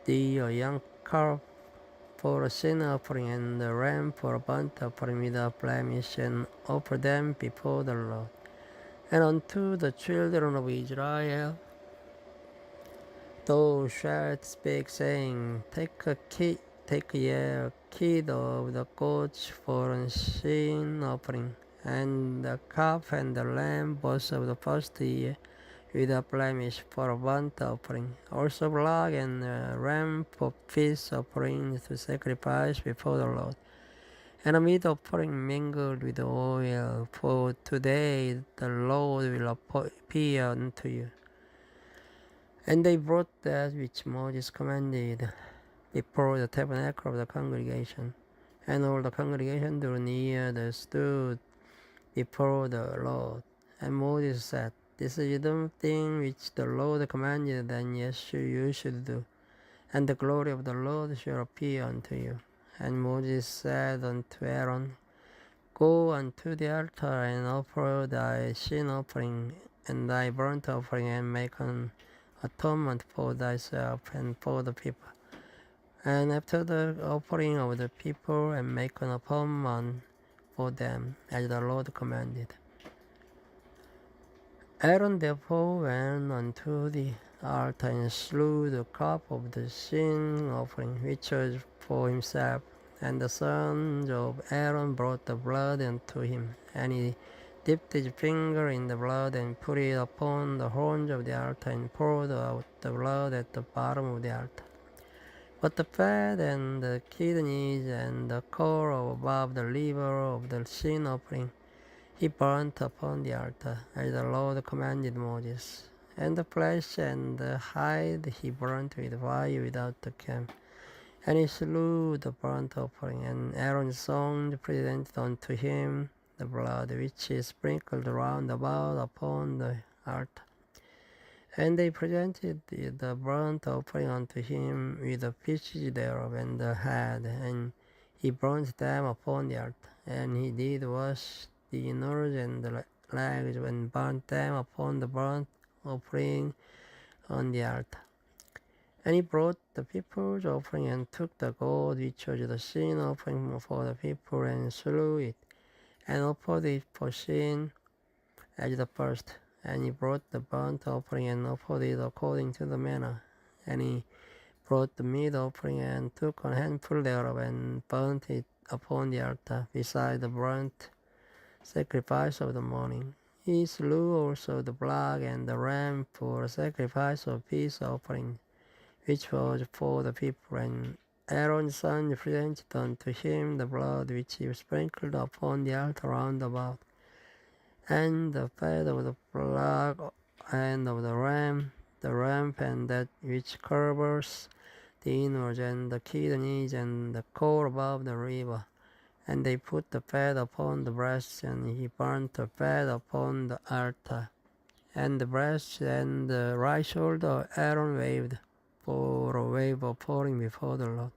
thee a young calf for a sin offering, and a ram for a burnt offering without blemish, and offer them before the Lord. And unto the children of Israel thou shalt speak, saying, take ye a kid of the goats for a sin offering, and the calf and the lamb both of the first year, without blemish, for a burnt offering. Also blood and a ram for peace offering to sacrifice before the Lord. And a meat offering mingled with oil, for today the Lord will appear unto you. And they brought that which Moses commanded before the tabernacle of the congregation. And all the congregation drew near and stood before the Lord. And Moses said, this is the thing which the Lord commanded, and yes, you should do. And the glory of the Lord shall appear unto you. And Moses said unto Aaron, go unto the altar, and offer thy sin offering and thy burnt offering, and make an atonement for thyself and for the people. And after the offering of the people, and make an atonement for them, as the Lord commanded. Aaron therefore went unto the altar, and slew the calf of the sin offering, which was for himself. And the sons of Aaron brought the blood unto him, and he dipped his finger in the blood, and put it upon the horns of the altar, and poured out the blood at the bottom of the altar. But the fat and the kidneys and the core above the liver of the sin offering he burnt upon the altar, as the Lord commanded Moses. And the flesh and the hide he burnt with fire without the camp. And he slew the burnt offering, and Aaron's sons presented unto him the blood which is sprinkled round about upon the altar. And they presented the burnt offering unto him with the pieces thereof and the head, and he burnt them upon the altar. And he did wash the innards and the legs, and burnt them upon the burnt offering on the altar. And he brought the people's offering, and took the goat which was the sin offering for the people, and slew it, and offered it for sin as the first. And he brought the burnt offering, and offered it according to the manner. And he brought the meat offering, and took a handful thereof, and burnt it upon the altar, beside the burnt sacrifice of the morning. He slew also the blood and the ram for a sacrifice of peace offering, which was for the people. And Aaron's son presented unto him the blood which he sprinkled upon the altar round about, and the fat of the blood and of the ram and that which covers the innards, and the kidneys and the core above the liver. And they put the fat upon the breast, and he burnt the fat upon the altar. and the breast and the right shoulder. Aaron waved for a wave of pouring before the Lord,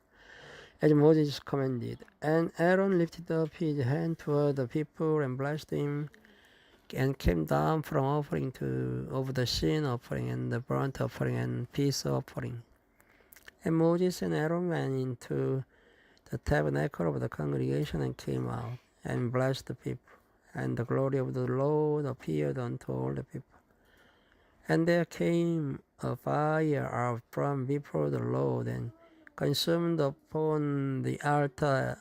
as Moses commanded. And Aaron lifted up his hand toward the people and blessed him, and came down from offering over the sin offering and the burnt offering and peace offering. And Moses and Aaron went into the tabernacle of the congregation and came out and blessed the people. And the glory of the Lord appeared unto all the people. And there came a fire out from before the Lord and consumed upon the altar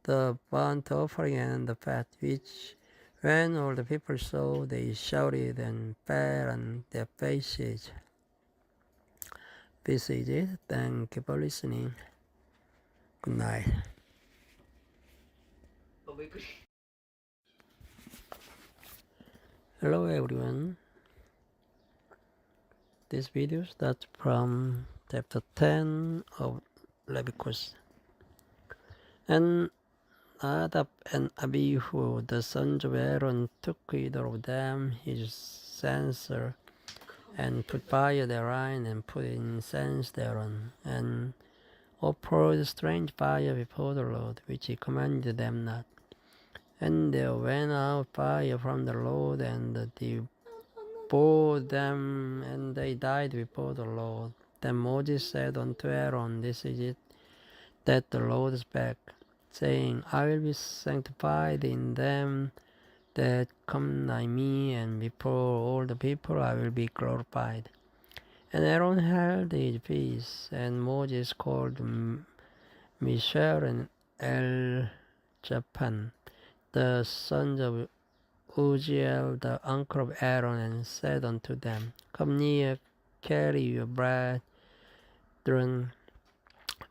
the burnt offering and the fat, which when all the people saw, they shouted and fell on their faces. This is it. Thank you for listening. Good night. Hello everyone. This video starts from chapter 10 of Leviticus. And Nadab and Abihu, the sons of Aaron, took either of them his censer, and put fire therein, and put incense thereon, and offered strange fire before the Lord, which he commanded them not. And there went out fire from the Lord, and devoured them, and they died before the Lord. Then Moses said unto Aaron, This is it that the Lord spake, saying, I will be sanctified in them that come nigh me, and before all the people I will be glorified. And Aaron held his peace, and Moses called Mishael and Eljapan, the sons of Uzziel, the uncle of Aaron, and said unto them, Come near, carry your brethren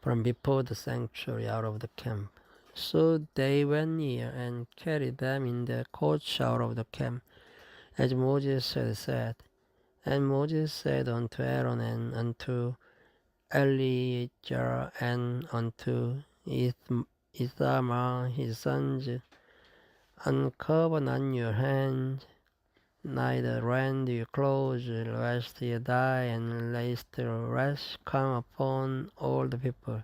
from before the sanctuary out of the camp. So they went near and carried them in the coach out of the camp, as Moses had said. And Moses said unto Aaron and unto Eleazar and unto Ithamar his sons, Uncover not your hands, neither rend your clothes, lest ye die, and lest the wrath come upon all the people.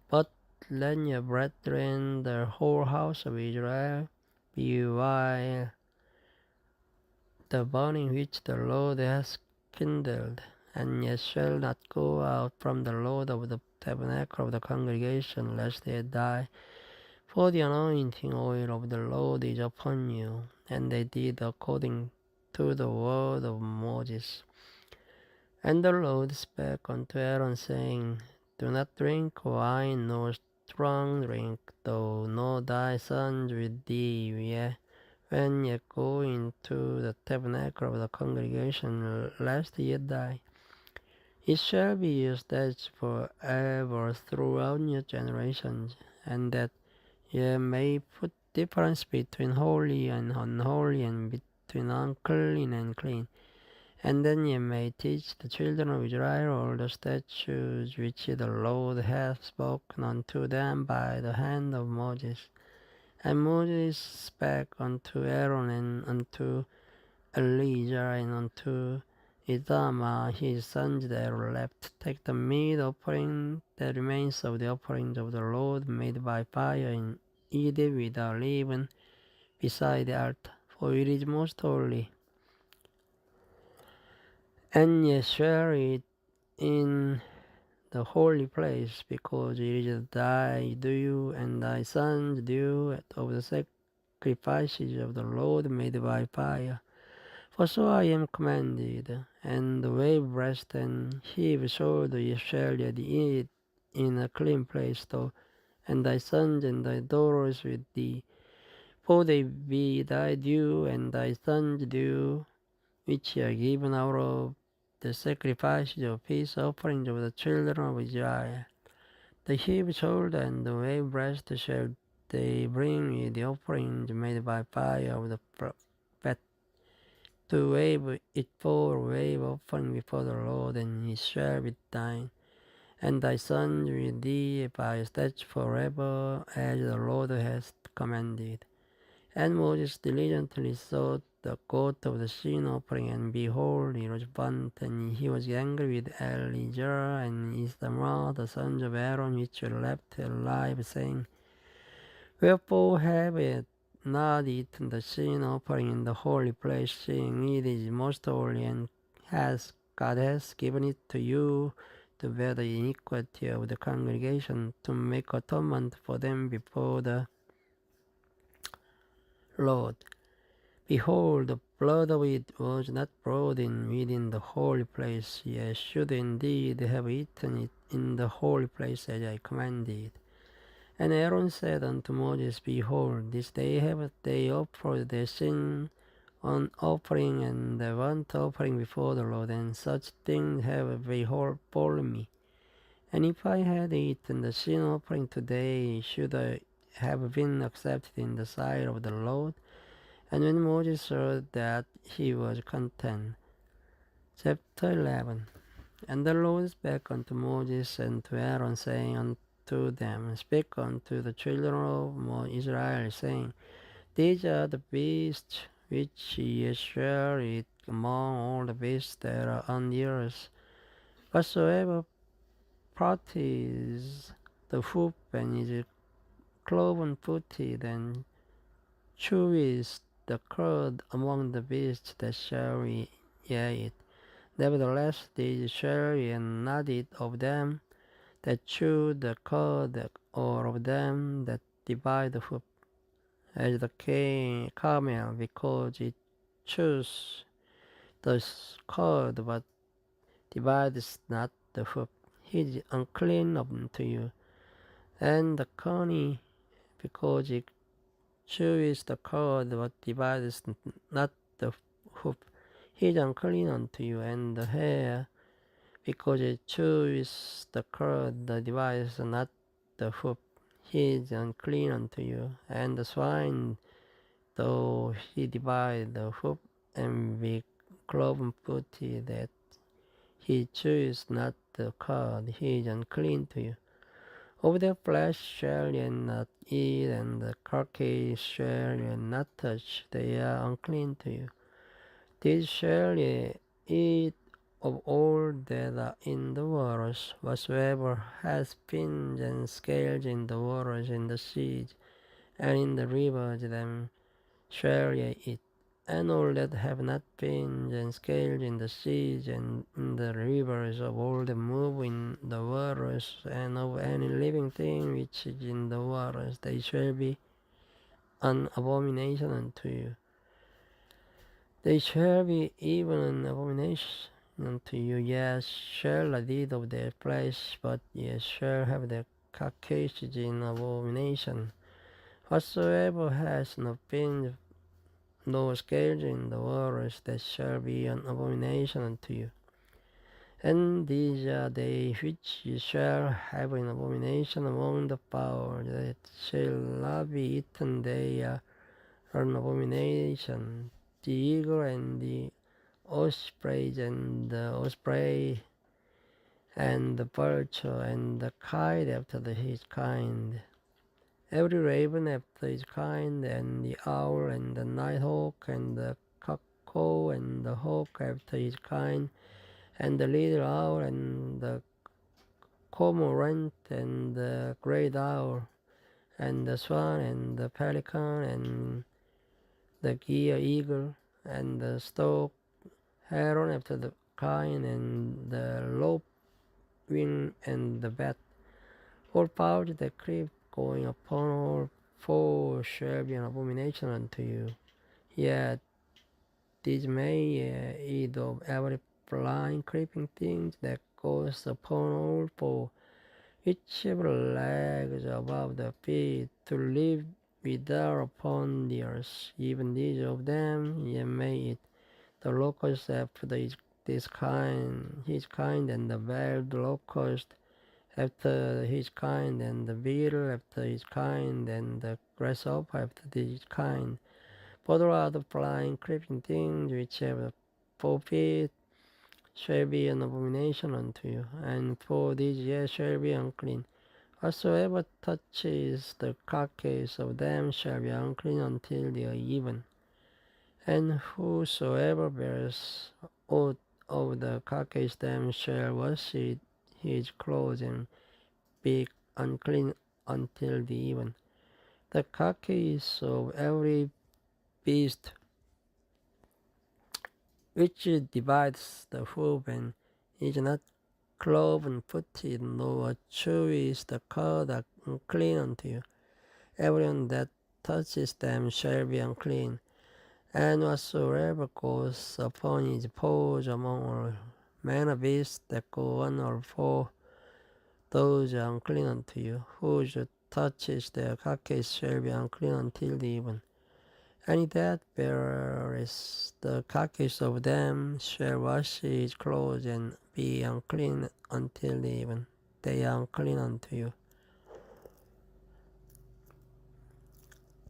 But let your brethren, the whole house of Israel, beware the burning which the Lord has kindled, and ye shall not go out from the Lord of the tabernacle of the congregation, lest ye die. For the anointing oil of the Lord is upon you. And they did according to the word of Moses. And the Lord spake unto Aaron, saying, Do not drink wine nor strong drink, though nor thy sons with thee, yea, when ye go into the tabernacle of the congregation, lest ye die. It shall be your statute forever throughout your generations, and that ye may put difference between holy and unholy, and between unclean and clean. And then ye may teach the children of Israel all the statutes which the Lord hath spoken unto them by the hand of Moses. And Moses spake unto Aaron and unto Eleazar and unto Ithamar his sons that were left, Take the meat offering that remains of the offerings of the Lord made by fire, and eat it without leaven beside the altar, for it is most holy. And ye shall eat in the holy place, because it is thy due and thy son's due of the sacrifices of the Lord made by fire. For so I am commanded. And the wave breast and heave shoulder ye shall yet eat in a clean place, though, and thy sons and thy daughters with thee. For they be thy due and thy son's due, which ye are given out of the sacrifices of peace offerings of the children of Israel. The heave shoulder and the wave breast shall they bring with the offerings made by fire of the fat, to wave it for a wave offering before the Lord, and it shall be thine, and thy sons with thee by statute forever, as the Lord hath commanded. And Moses diligently sought the goat of the sin offering, and behold, it was burnt, and he was angry with Elijah and Ithamar, the sons of Aaron, which were left alive, saying, Wherefore have ye not eaten the sin offering in the holy place, seeing it is most holy, and God has given it to you to bear the iniquity of the congregation, to make atonement for them before the Lord. Behold, the blood of it was not brought in within the holy place, ye should indeed have eaten it in the holy place as I commanded. And Aaron said unto Moses, Behold, this day have they offered their sin on offering and the burnt offering before the Lord, and such things have befallen me. And if I had eaten the sin offering today, should I have been accepted in the sight of the Lord? And when Moses saw that, he was content. Chapter 11. And the Lord spake unto Moses and to Aaron, saying unto them, Speak unto the children of Israel, saying, These are the beasts which ye shall eat among all the beasts that are on the earth. Whatsoever parties the hoof and is cloven-footed, and cheweth the cud among the beasts that shall ye eat. Nevertheless, these shall ye not eat of them that chew the cud, or of them that divide the hoof, as the camel, because it chews the cud, but divides not the hoof. He is unclean unto you. And the coney, because it chews the cud, but divides not the hoof. He is unclean unto you. And the hare, because it chews the cud, that divides not the hoof, he is unclean unto you. And the swine, though he divide the hoof, and be cloven-footed, that he chews not the cud, he is unclean to you. Of their flesh shall ye not eat, and the carcass shall ye not touch, they are unclean to you. These shall ye eat of all that are in the waters, whatsoever has fins and scales in the waters, in the seas, and in the rivers, them shall ye eat. And all that have not fins and scales in the seas and in the rivers, of all that move in the waters, and of any living thing which is in the waters, they shall be an abomination unto you. They shall be even an abomination unto you. Yes, shall not eat of their flesh, but ye shall have their carcasses in abomination. Whatsoever has no fins, no scales in the waters, that shall be an abomination unto you. And these are they which ye shall have an abomination among the fowl, that shall not be eaten, they are an abomination. The eagle and the osprey and the osprey and the vulture and the kite after his kind. Every raven after his kind, and the owl and the nighthawk and the cuckoo and the hawk after his kind, and the little owl and the cormorant and the great owl, and the swan and the pelican and the gier eagle, and the stork, heron after the kind, and the lopewing and the bat. All fowls that creep going upon all four shall be an abomination unto you. Yet these may ye eat of every flying, creeping thing that goes upon all four, whichever legs above the feet, to live without upon the earth. Even these of them ye may eat. The locust after his kind, and the wild locust after his kind, and the beetle after his kind, and the grasshopper after his kind. For all other flying, creeping things which have 4 feet shall be an abomination unto you, and for these ye shall be unclean. Whatsoever touches the carcass of them shall be unclean until the even. And whosoever bears aught of the carcass them shall wash his clothes and be unclean until the even. The carcass of every beast which divides the hoof and is not cloven-footed, nor chews the cud unclean unto you. Everyone that touches them shall be unclean. And whatsoever goes upon his paws among all manner of beasts that go on all four, those are unclean unto you. Whoso touches their carcass shall be unclean until the even. Any that bears the carcass of them shall wash his clothes and be unclean until the even. They are unclean unto you.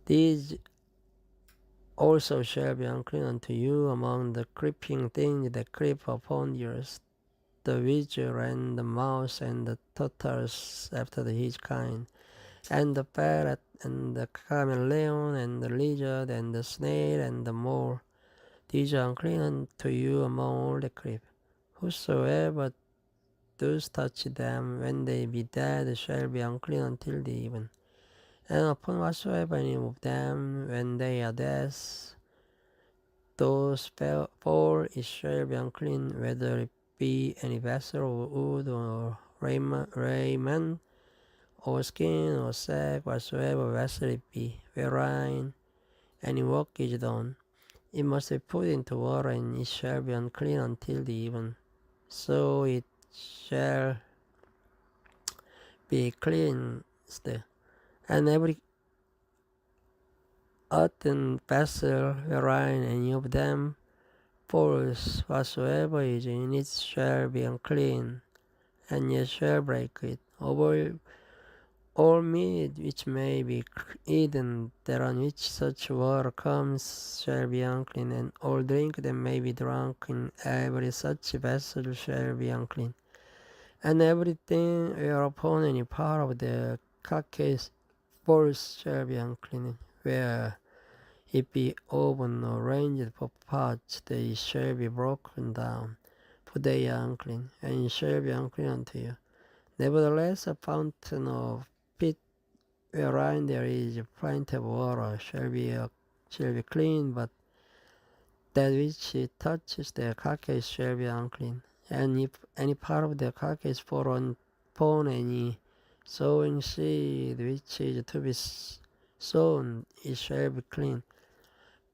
These also shall be unclean unto you among the creeping things that creep upon the earth, the weasel and the mouse and the tortoise after his kind, and the parrot and the chameleon and the lizard and the snail and the mole. These are unclean unto you among all that creep. Whosoever does touch them when they be dead shall be unclean until the even. And upon whatsoever any of them when they are dead, those fall it shall be unclean, whether it be any vessel of wood or raiment, or skin or sack, whatsoever vessel it be, wherein any work is done. It must be put into water, and it shall be unclean until the even. So it shall be cleansed. And every earthen vessel wherein any of them falls, whatsoever is in it shall be unclean, and ye shall break it. All meat which may be eaten, that on which such water comes, shall be unclean, and all drink that may be drunk in every such vessel shall be unclean. And everything whereupon any part of the carcass falls shall be unclean, where it be open or ranged for parts, they shall be broken down, for they are unclean, and it shall be unclean unto you. Nevertheless, a fountain of pit wherein there is plenty of water shall be clean, but that which it touches the carcass shall be unclean. And if any part of the carcass fall upon any sowing seed which is to be sown, it shall be clean.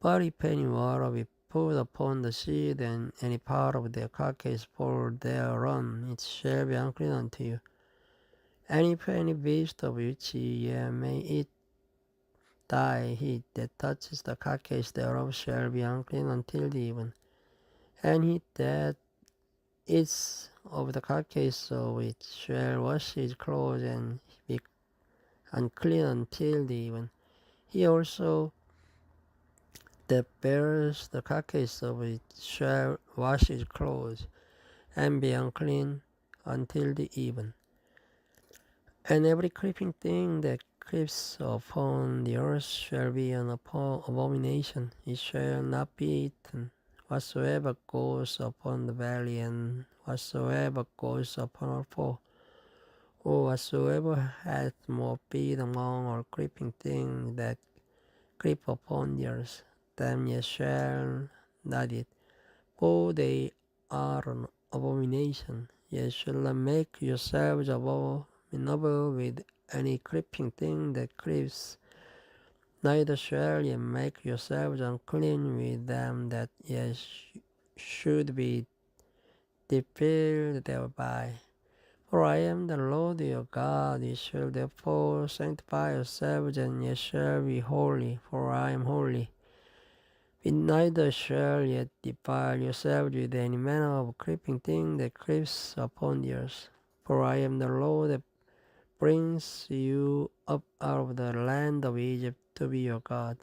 But if any water be put upon the seed, and any part of the carcass fall thereon, it shall be unclean unto you. And if any beast of which ye may eat die, he that touches the carcass thereof shall be unclean until the even. And he that eats of the carcass of it shall wash his clothes and be unclean until the even. He also that bears the carcass of it shall wash his clothes and be unclean until the even. And every creeping thing that creeps upon the earth shall be an abomination. It shall not be eaten. Whatsoever goes upon the belly, and whatsoever goes upon all four, or whatsoever hath more feet among all creeping things that creep upon the earth, them ye shall not eat, for they are an abomination. Ye shall not make yourselves abominable with any creeping thing that creeps, neither shall ye make yourselves unclean with them, that ye should be defiled thereby. For I am the Lord your God. Ye shall therefore sanctify yourselves, and ye shall be holy, for I am holy. Neither shall ye defile yourselves with any manner of creeping thing that creeps upon the earth. For I am the Lord that brings you up out of the land of Egypt to be your God.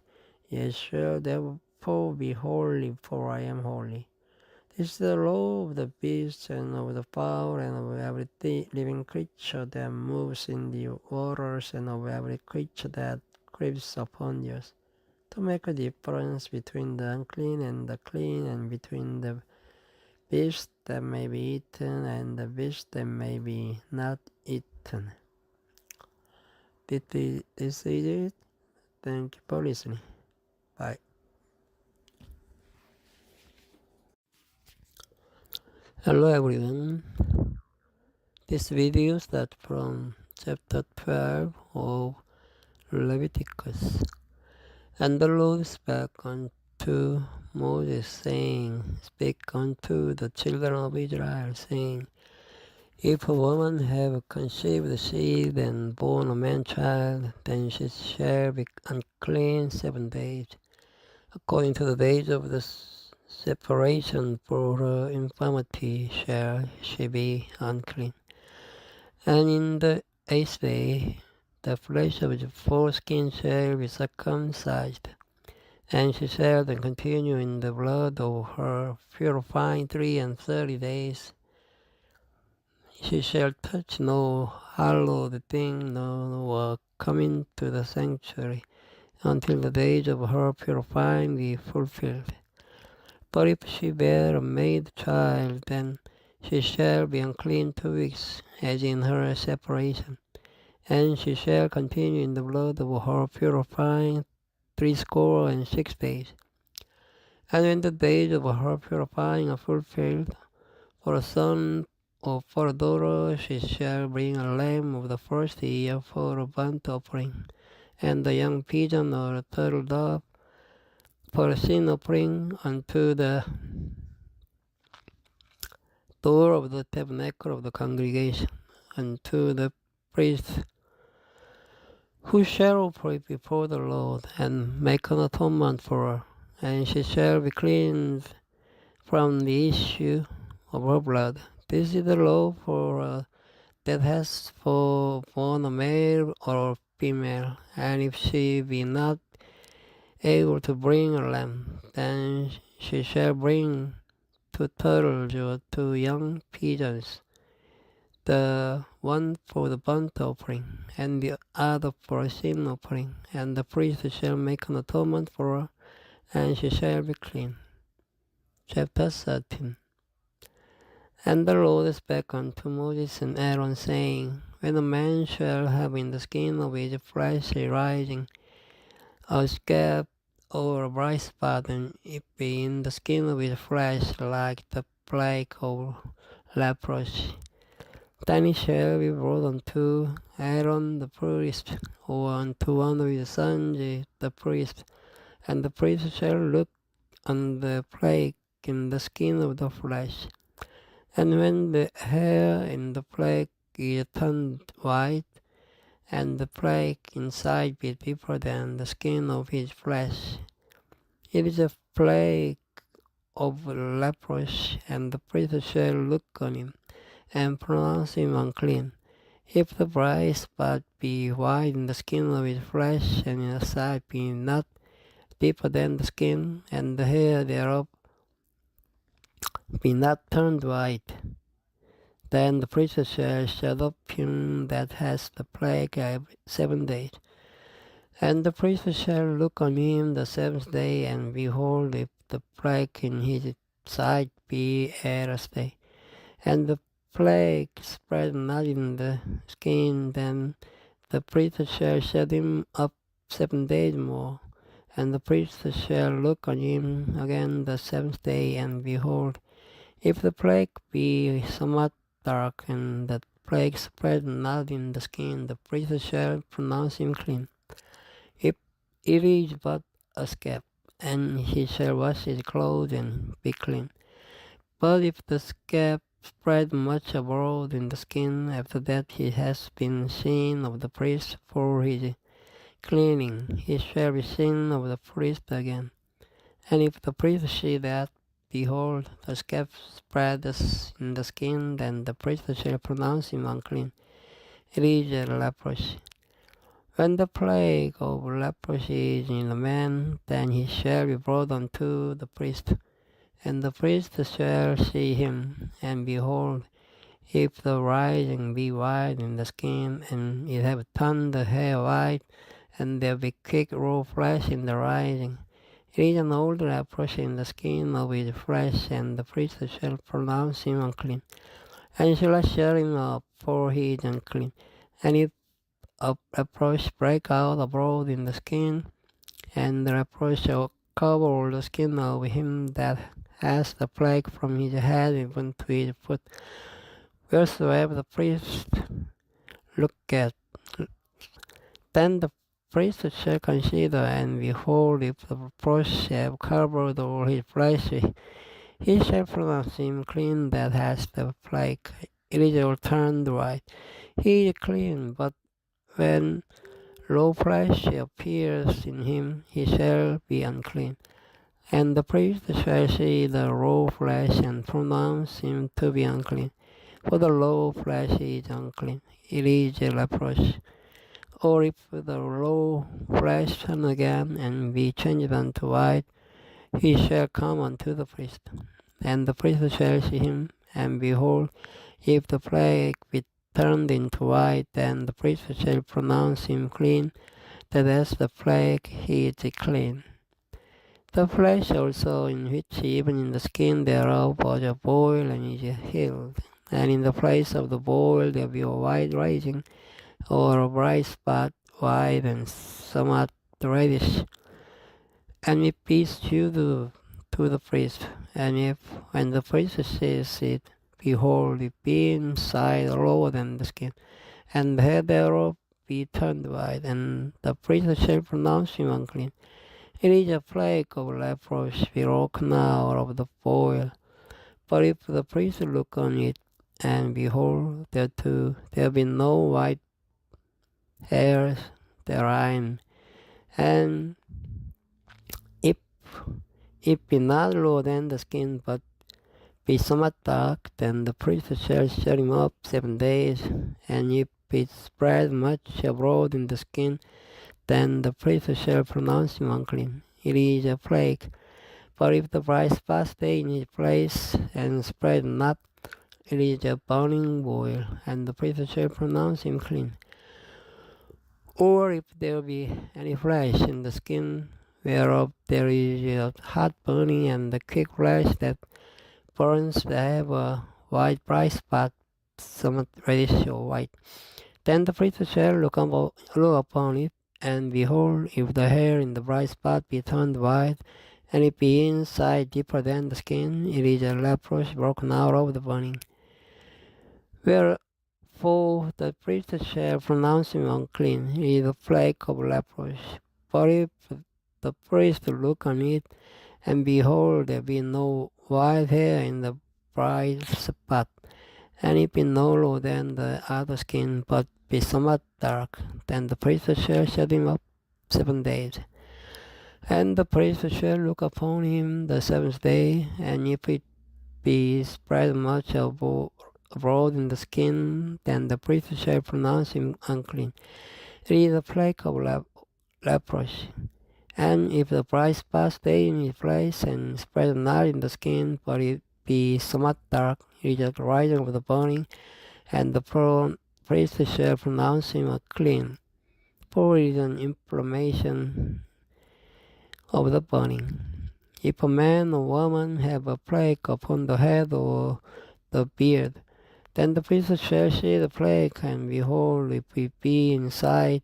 Ye shall therefore be holy, for I am holy. This is the law of the beast and of the fowl and of every living creature that moves in the waters and of every creature that creeps upon the earth, to make a difference between the unclean and the clean, and between the beast that may be eaten and the beast that may be not eaten. This is it. Thank you for listening. Bye. Hello everyone. This video starts from chapter 12 of Leviticus. And the Lord spake unto Moses, saying, Speak unto the children of Israel, saying, If a woman have conceived seed and born a man child, then she shall be unclean 7 days. According to the days of the separation for her infirmity shall she be unclean. And in the 8th day the flesh of the foreskin shall be circumcised, and she shall then continue in the blood of her purifying 33 days. She shall touch no hallowed thing, nor come into the sanctuary, until the days of her purifying be fulfilled. But if she bear a maid child, then she shall be unclean 2 weeks, as in her separation, and she shall continue in the blood of her purifying 66 days. And when the days of her purifying are fulfilled, for a son or for a daughter she shall bring a lamb of the first year for a burnt offering, and a young pigeon or a turtle dove for a sin offering unto the door of the tabernacle of the congregation, unto the priest, who shall offer it before the Lord, and make an atonement for her, and she shall be cleansed from the issue of her blood. This is the law for that has born a male or female, and if she be not able to bring a lamb, then she shall bring 2 turtles or 2 young pigeons, the one for the burnt offering, and the other for a sin offering, and the priest shall make an atonement for her, and she shall be clean. Chapter 13. And the Lord spake unto Moses and Aaron, saying, When a man shall have in the skin of his flesh a rising, a scab or a bright spot, and it be in the skin of his flesh like the plague of leprosy, then he shall be brought unto Aaron the priest, or unto one of his sons the priest, and the priest shall look on the plague in the skin of the flesh. And when the hair in the plague is turned white, and the plague inside be deeper than the skin of his flesh, it is a plague of leprosy, and the priest shall look on him, and pronounce him unclean. If the bright spot be white in the skin of his flesh, and in the side be not deeper than the skin, and the hair thereof be not turned white, then the priest shall shut up him that has the plague 7 days. And the priest shall look on him the 7th day, and behold, if the plague in his side be at a stay, and the plague spread not in the skin, then the priest shall shut him up 7 days more. And the priest shall look on him again the 7th day, and behold, if the plague be somewhat dark, and the plague spread not in the skin, the priest shall pronounce him clean. If it is but a scab, and he shall wash his clothes and be clean. But if the scab spread much abroad in the skin, after that he has been seen of the priest for his cleaning, he shall be seen of the priest again. And if the priest see that, behold, the scab spreads in the skin, then the priest shall pronounce him unclean. It is a leprosy. When the plague of leprosy is in a man, then he shall be brought unto the priest, And the priest shall see him, and behold, if the rising be white in the skin, and it have turned the hair white, and there be quick raw flesh in the rising, it is an old leprosy in the skin of his flesh, and the priest shall pronounce him unclean, and shall shut him up, for he is unclean. And if a leprosy break out abroad in the skin, and the leprosy shall cover all the skin of him that has the plague from his head even to his foot, wheresoever the priest look at, then the priest shall consider, and behold, if the leprosy have covered all his flesh, he shall pronounce him clean that has the plague. It is all turned white. He is clean, but when raw flesh appears in him, he shall be unclean. And the priest shall see the raw flesh and pronounce him to be unclean. For the raw flesh is unclean. It is a leprosy. Or if the raw flesh turn again and be changed unto white, he shall come unto the priest. And the priest shall see him, and behold, if the plague be turned into white, then the priest shall pronounce him clean, that as the plague he is clean. The flesh also, in which even in the skin thereof was a boil, and is healed. And in the place of the boil there be a white rising, or a bright spot, white and somewhat reddish. And it be shewed to the priest. And if, when the priest sees it, behold, it be inside lower than the skin, and the hair thereof be turned white, and the priest shall pronounce him unclean. It is a plague of leprosy broken out of the boil. But if the priest look on it, and behold, there be no white hairs therein, and if it be not lower than the skin, but be somewhat dark, then the priest shall shut him up 7 days. And if it spread much abroad in the skin, then the priest shall pronounce him unclean. It is a plague. But if the bright spot stay in his place and spread not, it is a burning boil, and the priest shall pronounce him clean. Or if there be any flesh in the skin, whereof there is a hot burning, and the quick flesh that burns, they have a white bright spot, somewhat reddish or white, then the priest shall look upon it, and behold, if the hair in the bright spot be turned white, and it be inside deeper than the skin, it is a leprosy broken out of the burning. Wherefore the priest shall pronounce him unclean. It is a plague of leprosy. But if the priest look on it, and behold, there be no white hair in the bright spot, and it be no lower than the other skin, but be somewhat dark, then the priest shall shut him up 7 days. And the priest shall look upon him the 7th day, and if it be spread much abroad in the skin, then the priest shall pronounce him unclean. It is a plague of leprosy. And if the bright spot stay in his place and spread not in the skin, but it be somewhat dark, it is a rising of the burning, and the priest shall pronounce him clean, for it is an inflammation of the burning. If a man or woman have a plague upon the head or the beard, then the priest shall see the plague, and behold, if it be inside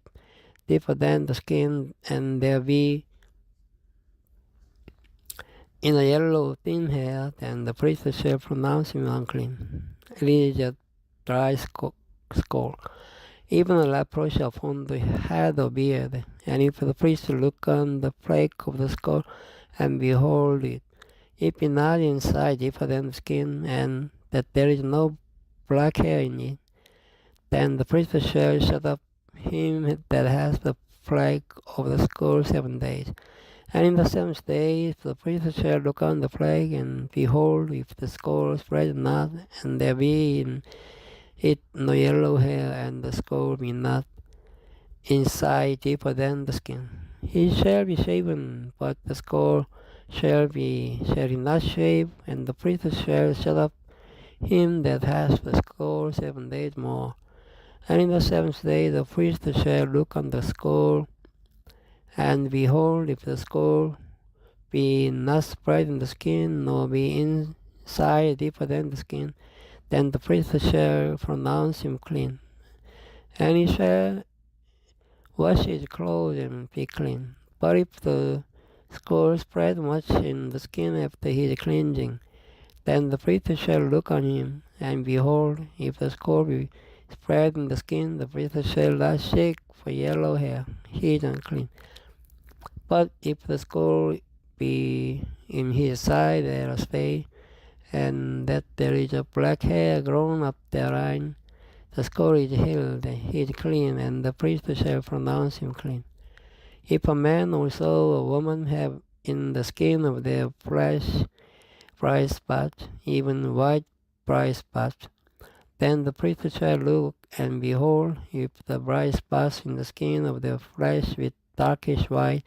deeper than the skin, and there be in a yellow thin hair, then the priest shall pronounce him unclean. It is a dry skull, even a leprosy upon the head or beard. And if the priest look on the plague of the skull, and behold it, it be not inside deeper than the skin, and that there is no black hair in it, then the priest shall shut up him that has the plague of the skull 7 days. And in the 7th day the priest shall look on the plague, and behold, if the skull spread not, and there be in it no yellow hair, and the skull be not inside deeper than the skin, he shall be shaven, but the skull shall he not shave, and the priest shall shut up him that hath the scroll 7 days more. And in the 7th day the priest shall look on the scroll, and behold, if the scroll be not spread in the skin, nor be inside deeper than the skin, then the priest shall pronounce him clean. And he shall wash his clothes and be clean. But if the scroll spread much in the skin after his cleansing, then the priest shall look on him, and behold, if the scroll be spread in the skin, the priest shall not shake for yellow hair, he is unclean. But if the scroll be in his side there a stay, and that there is a black hair grown up therein, the scroll is healed, he is clean, and the priest shall pronounce him clean. If a man or so a woman have in the skin of their flesh bright spots, even white bright spots, then the priest shall look, and behold, if the bright spots in the skin of their flesh with darkish white,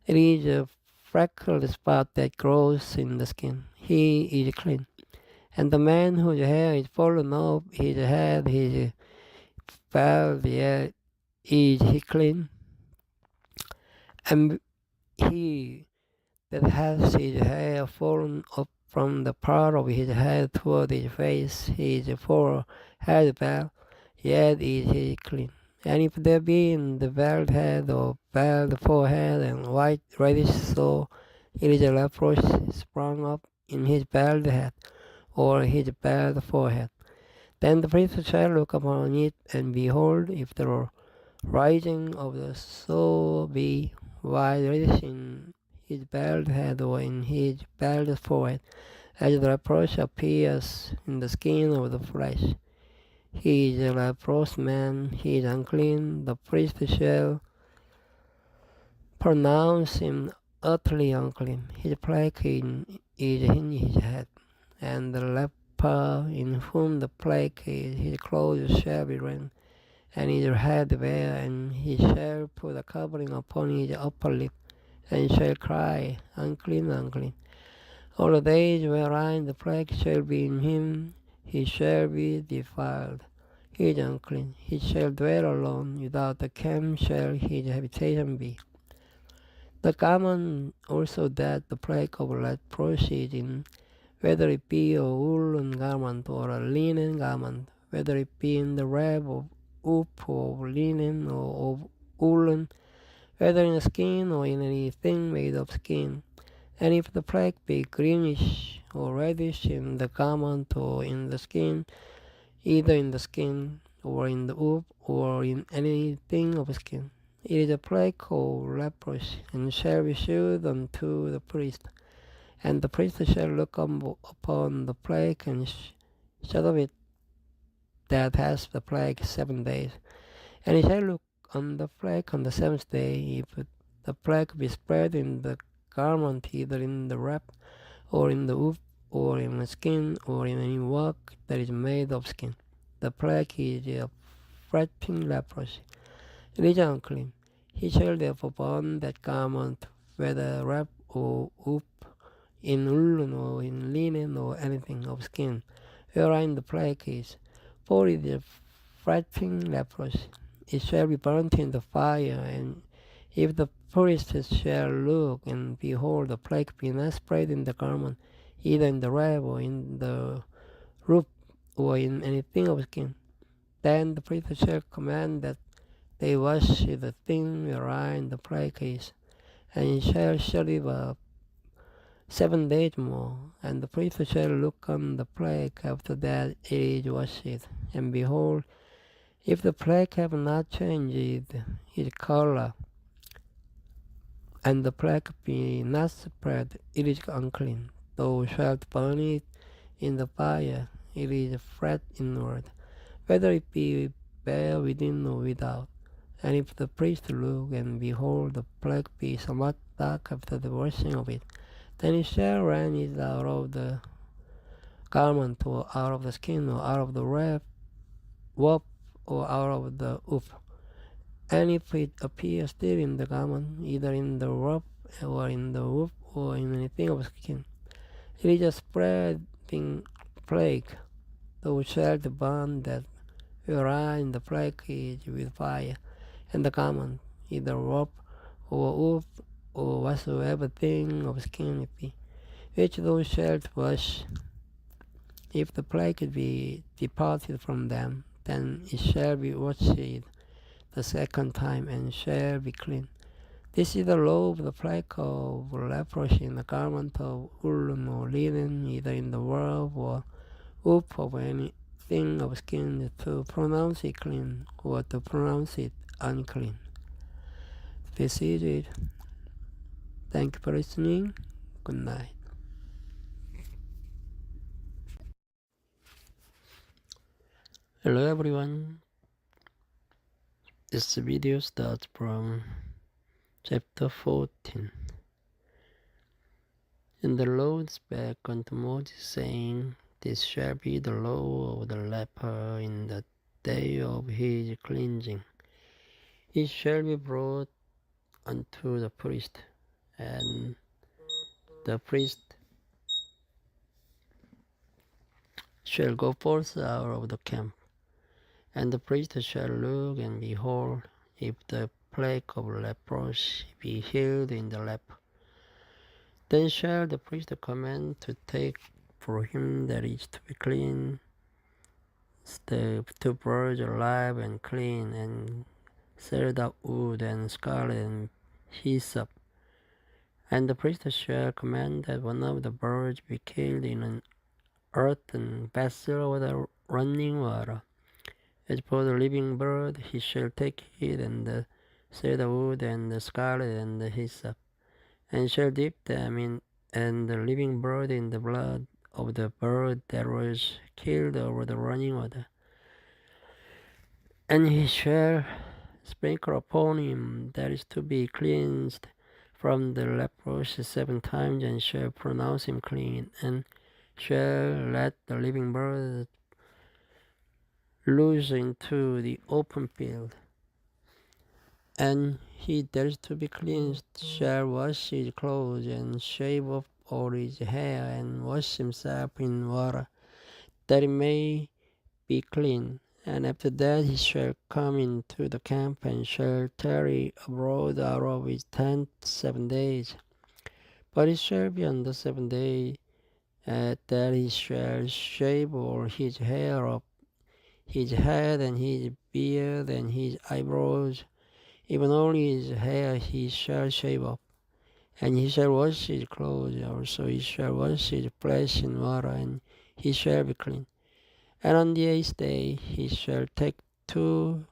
it is a freckled spot that grows in the skin, he is clean. And the man whose hair is fallen off his head, his bald, yet is he clean. And he that has his hair fallen off from the part of his head toward his face, his forehead bald, yet is he clean. And if there be in the bald head or bald forehead and white reddish sore, it is a leprosy sprung up in his bald head or his bald forehead. Then the priest shall look upon it, and behold, if the rising of the sore be white reddish in his bald head or in his bald forehead, as the leprosy appears in the skin of the flesh, he is a leprous man, he is unclean. The priest shall pronounce him utterly unclean. His plague is in his head, and the leper in whom the plague is, his clothes shall be rent, and his head bare, and he shall put a covering upon his upper lip, and shall cry, Unclean, unclean. All the days wherein the plague shall be in him, he shall be defiled. He is unclean. He shall dwell alone. Without the camp shall his habitation be. The garment also that the plague of leprosy is in, whether it be a woolen garment or a linen garment, whether it be in the web of wool or of linen or of woolen, whether in a skin or in anything made of skin. And if the plague be greenish or reddish in the garment or in the skin, either in the skin or in the wool or in anything of skin, it is a plague of leprosy, and shall be shewed unto the priest. And the priest shall look upon the plague, and shut up it that has the plague 7 days. And he shall look on the plague on the 7th day. If the plague be spread in the garment, either in the wrap, or in the wool, or in the skin, or in any work that is made of skin, the plague is a fretting leprosy. It is unclean. He shall therefore burn that garment, whether wrap or wool, in woolen or in linen or anything of skin, wherein the plague is, for it is a fretting leprosy. It shall be burnt in the fire, and if the priest shall look, and behold, the plague be not spread in the garment, either in the wrap or in the roof or in anything of skin, then the priest shall command that they wash the thing wherein the plague is, and he shall shut it up 7 days more. And the priest shall look on the plague after that it is washed, and behold, if the plague have not changed its color, and the plague be not spread, it is unclean. Thou shalt burn it in the fire, it is fret inward, whether it be bare within or without. And if the priest look, and behold, the plague be somewhat dark after the washing of it, then he shall rend it out of the garment, or out of the skin, or out of the warp, or out of the woof. And if it appear still in the garment, either in the warp or in the woof or in anything of skin. It is a spreading plague. Thou shalt burn that wherein in the plague is with fire, and the garment, either rope or wool, or whatsoever thing of skin it be, which thou shalt wash. If the plague be departed from them, then it shall be washed the second time, and shall be clean. This is the law of the plague of leprosy in the garment of woolen or linen, either in the robe or woof of anything of skin, to pronounce it clean or to pronounce it unclean. This is it. Thank you for listening. Good night. Hello everyone. This video starts from chapter 14. And the Lord spake unto Moses, saying, This shall be the law of the leper in the day of his cleansing. It shall be brought unto the priest, and the priest shall go forth out of the camp. And the priest shall look, and behold, if the plague of leprosy be healed in the leper, then shall the priest command to take for him that is to be clean the two birds alive and clean, and set up wood and scarlet and hyssop. And the priest shall command that one of the birds be killed in an earthen vessel with a running water. As for the living bird, he shall take it, and the cedar wood, and the scarlet, and the hyssop, and shall dip them in, and the living bird in the blood of the bird that was killed over the running water. And he shall sprinkle upon him that is to be cleansed from the leprosy 7 times, and shall pronounce him clean, and shall let the living bird loose into the open field. And he that is to be cleansed shall wash his clothes, and shave off all his hair, and wash himself in water, that he may be clean. And after that he shall come into the camp, and shall tarry abroad out of his tent 7 days. But it shall be on the 7th day that he shall shave all his hair off his head, and his beard, and his eyebrows, even all his hair he shall shave off. And he shall wash his clothes also, he shall wash his flesh in water, and he shall be clean. And on the 8th day he shall take 2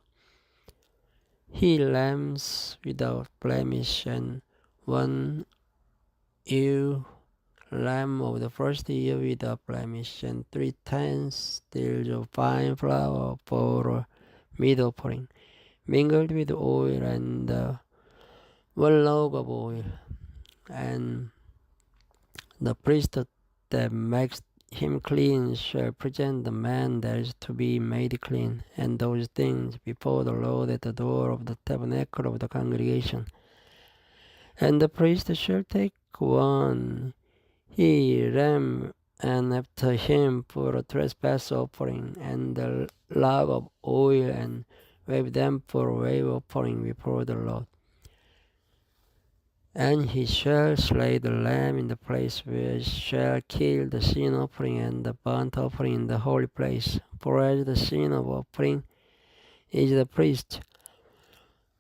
he-lambs without blemish, and 1 ewe lamb of the first year without blemish, and 3 tenths of fine flour for meat offering, mingled with oil, and 1 log of oil. And the priest that makes him clean shall present the man that is to be made clean, and those things before the Lord at the door of the tabernacle of the congregation. And the priest shall take 1 he-lamb, and after him for a trespass offering, and the log of oil, and wave them for a wave offering before the Lord. And he shall slay the lamb in the place where he shall kill the sin offering and the burnt offering in the holy place. For as the sin of offering is the priest,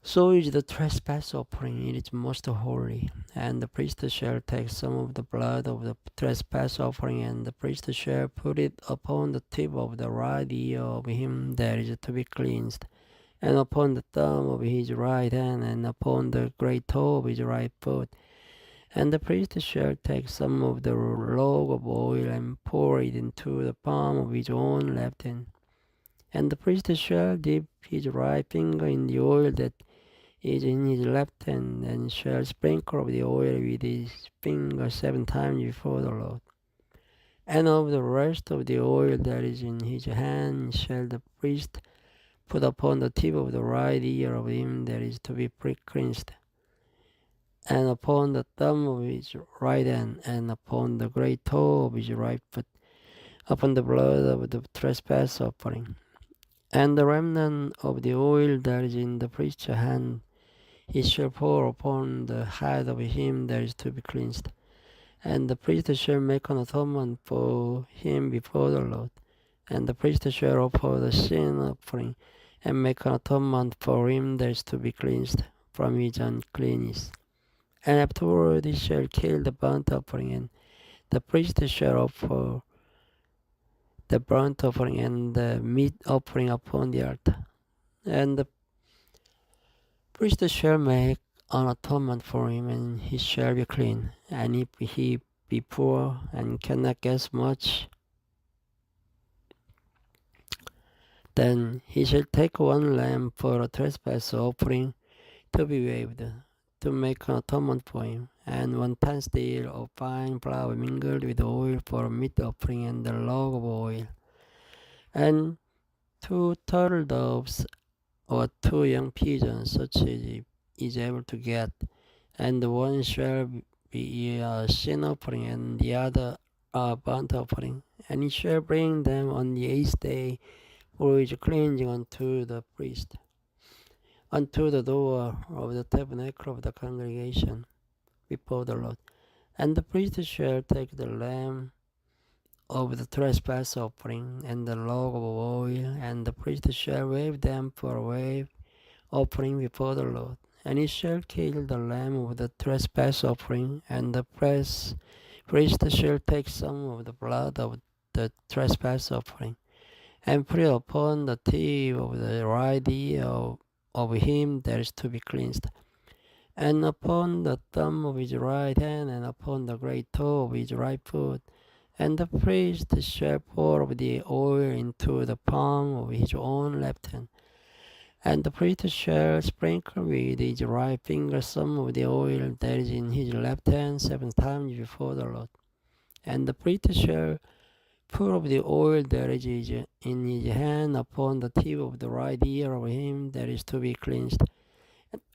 so is the trespass offering, it is most holy. And the priest shall take some of the blood of the trespass offering, and the priest shall put it upon the tip of the right ear of him that is to be cleansed, and upon the thumb of his right hand, and upon the great toe of his right foot. And the priest shall take some of the log of oil, and pour it into the palm of his own left hand. And the priest shall dip his right finger in the oil that is in his left hand, and shall sprinkle the oil with his finger 7 times before the Lord. And of the rest of the oil that is in his hand shall the priest put upon the tip of the right ear of him that is to be cleansed. and upon the thumb of his right hand, and upon the great toe of his right foot, upon the blood of the trespass offering. And the remnant of the oil that is in the priest's hand, he shall pour upon the head of him that is to be cleansed. And the priest shall make an atonement for him before the Lord. And the priest shall offer the sin offering, and make an atonement for him that is to be cleansed from his uncleanness. And afterward he shall kill the burnt offering, and the priest shall offer the burnt offering and the meat offering upon the altar. And the priest shall make an atonement for him, and he shall be clean. And if he be poor and cannot get much, then he shall take one lamb for a trespass offering to be waved, to make an atonement for him, and 1 tansdale of fine flour mingled with oil for a meat offering, and a log of oil, and 2 turtle doves or 2 young pigeons, such as he is able to get, and the one shall be a sin offering, and the other a burnt offering. And he shall bring them on the 8th day for his cleansing unto the priest, unto the door of the tabernacle of the congregation before the Lord. And the priest shall take the lamb of the trespass offering and the log of oil, and the priest shall wave them for a wave offering before the Lord. And he shall kill the lamb of the trespass offering, and the priest shall take some of the blood of the trespass offering, and put it upon the tip of the right ear of him that is to be cleansed, and upon the thumb of his right hand, and upon the great toe of his right foot. And the priest shall pour of the oil into the palm of his own left hand. And the priest shall sprinkle with his right finger some of the oil that is in his left hand 7 times before the Lord. And the priest shall pour of the oil that is in his hand upon the tip of the right ear of him that is to be cleansed,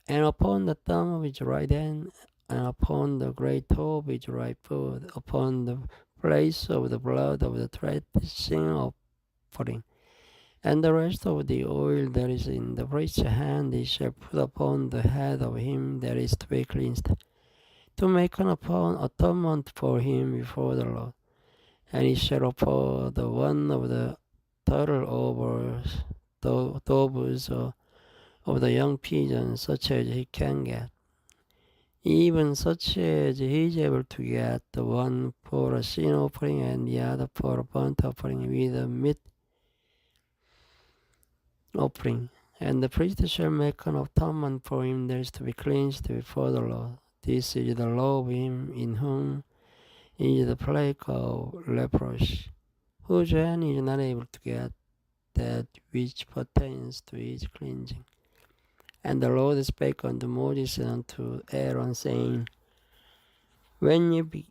and upon the thumb of his right hand, and upon the great toe of his right foot, upon the place of the blood of the threshing offering. And the rest of the oil that is in the priest's hand he shall put upon the head of him that is to be cleansed, to make an atonement for him before the Lord. And he shall offer the one of the turtle doves of the young pigeons, such as he can get, even such as he is able to get, the one for a sin offering and the other for a burnt offering with a meat offering. And the priest shall make an atonement for him that is to be cleansed before the Lord. This is the law of him in whom is the plague of leprosy, whose hand is not able to get that which pertains to his cleansing. And the Lord spake unto Moses and unto Aaron, saying, When ye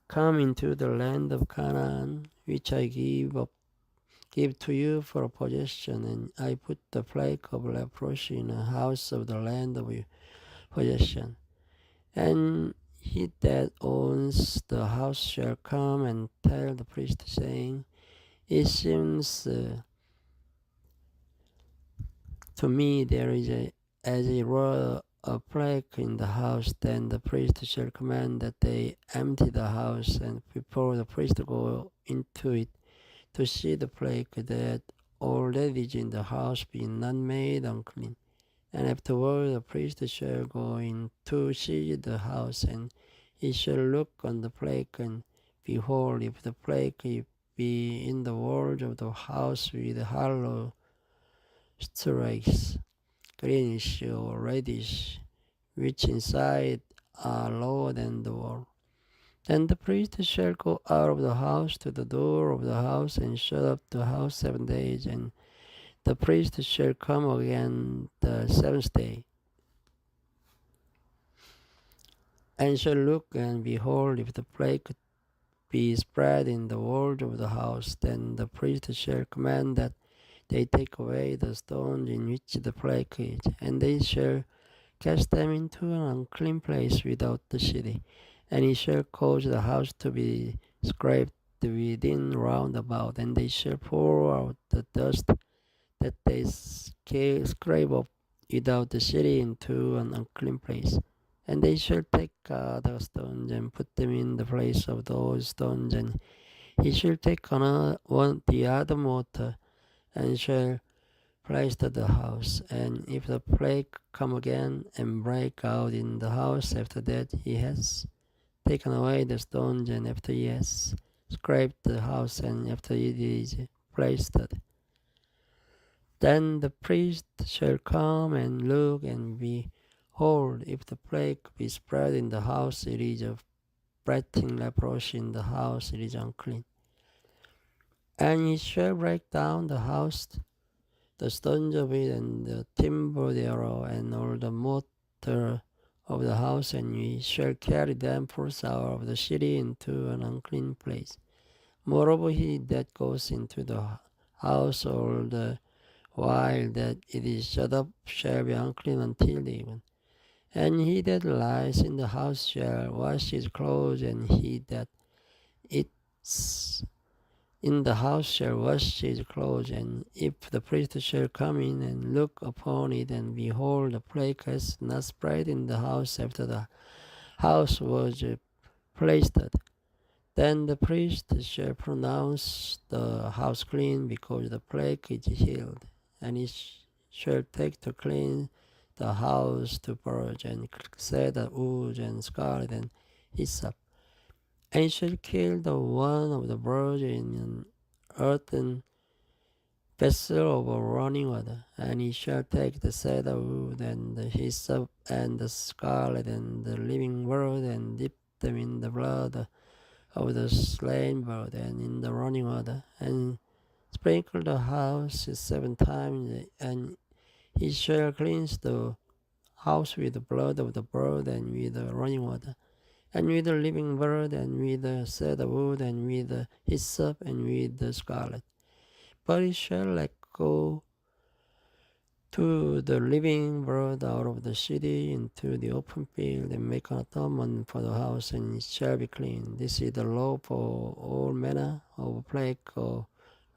come into the land of Canaan, which I give to you for a possession, and I put the plague of leprosy in the house of the land of your possession, and he that owns the house shall come and tell the priest, saying, It seems to me there is as it were a plague in the house. Then the priest shall command that they empty the house, and before the priest go into it to see the plague, that all that is in the house be not made unclean. And afterward the priest shall go in to see the house, and he shall look on the plague, and behold, if the plague be in the walls of the house with hollow streaks, greenish or reddish, which inside are lower than the wall, then the priest shall go out of the house to the door of the house, and shut up the house 7 days, and the priest shall come again the 7th day, and shall look, and behold, if the plague be spread in the walls of the house, then the priest shall command that they take away the stones in which the plague is, and they shall cast them into an unclean place without the city, and he shall cause the house to be scraped within round about, and they shall pour out the dust that they scrape up without the city into an unclean place. And they shall take the stones and put them in the place of those stones, and he shall take the other mortar and shall plaster the house. And if the plague come again and break out in the house after that he has taken away the stones, and after he has scraped the house, and after it is plastered, then the priest shall come and look, and behold, if the plague be spread in the house, it is a spreading leprosy in the house, it is unclean. And he shall break down the house, the stones of it, and the timber thereof, and all the mortar of the house, and ye shall carry them forth out of the city into an unclean place. Moreover, he that goes into the house all the while that it is shut up shall be unclean until even. And he that lies in the house shall wash his clothes, and he that eats in the house shall wash his clothes. And if the priest shall come in and look upon it, and behold, the plague has not spread in the house after the house was plastered, then the priest shall pronounce the house clean, because the plague is healed. And he shall take to clean the house to purge, and cedar wood, and scarlet, and hyssop. And he shall kill the one of the birds in an earthen vessel over running water. And he shall take the cedar wood, and the hyssop, and the scarlet, and the living bird, and dip them in the blood of the slain bird, and in the running water, and sprinkle the house 7 times, and he shall cleanse the house with the blood of the bird, and with the running water, and with the living bird, and with the cedar wood, and with the hyssop, and with the scarlet. But he shall let go to the living bird out of the city into the open field, and make an atonement for the house, and it shall be clean. This is the law for all manner of plague of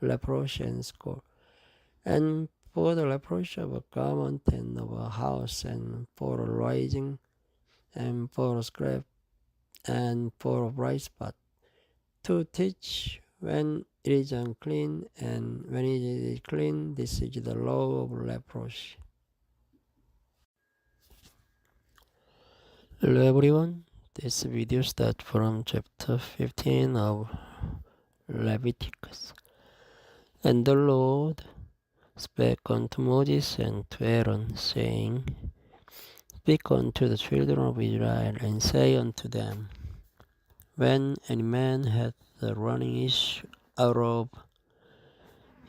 leprosy and scourge, and for the leprosy of a garment, and of a house, and for a rising, and for a scrape, and for a bright spot, to teach when it is unclean, and when it is clean. This is the law of leprosy. Hello everyone, this video starts from chapter 15 of Leviticus. And the Lord spake unto Moses and to Aaron, saying, Speak unto the children of Israel, and say unto them, When any man hath a running issue out of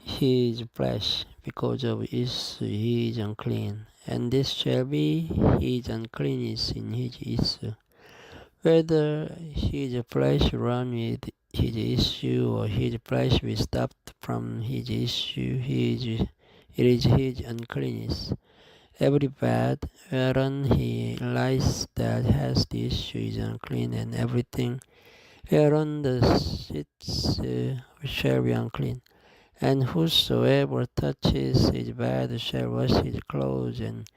his flesh, because of issue he is unclean, and this shall be his uncleanness in his issue. Whether his flesh run with his issue, or his flesh be stopped from his issue, it is his uncleanness. Every bed whereon he lies that has the issue is unclean, and everything whereon the sits shall be unclean. And whosoever touches his bed shall wash his clothes, and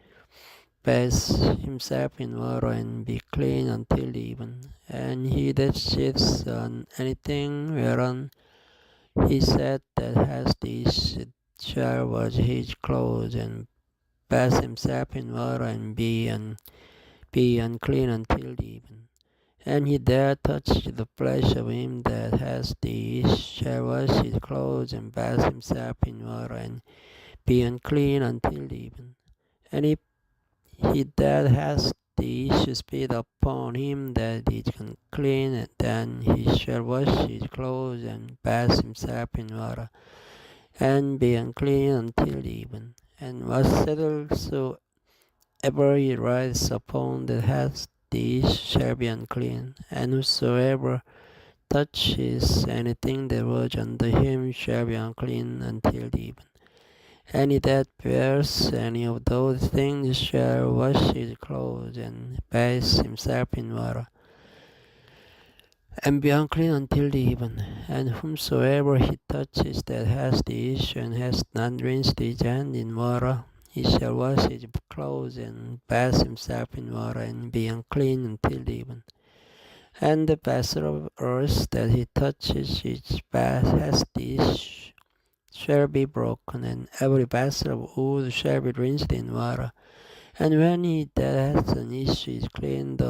bathe himself in water, and be clean until even. And he that sits on anything whereon he sat that has the issue shall wash his clothes, and bathe himself in water, and be unclean until even. And he that touch the flesh of him that has the issue shall wash his clothes, and bathe himself in water, and be unclean until even. And if he that has the issue spit upon him that is unclean, then he shall wash his clothes, and bathe himself in water, and be unclean until even. And whatsoever he rides upon that has the issue shall be unclean. And whosoever touches anything that was under him shall be unclean until even. Any that bears any of those things shall wash his clothes and bathe himself in water, and be unclean until the even. And whomsoever he touches that has the issue and has not rinsed his hand in water, he shall wash his clothes and bathe himself in water, and be unclean until the even. And the vessel of earth that he touches, each bath has the issue, shall be broken, and every vessel of wood shall be rinsed in water. And when he that hath an issue is cleansed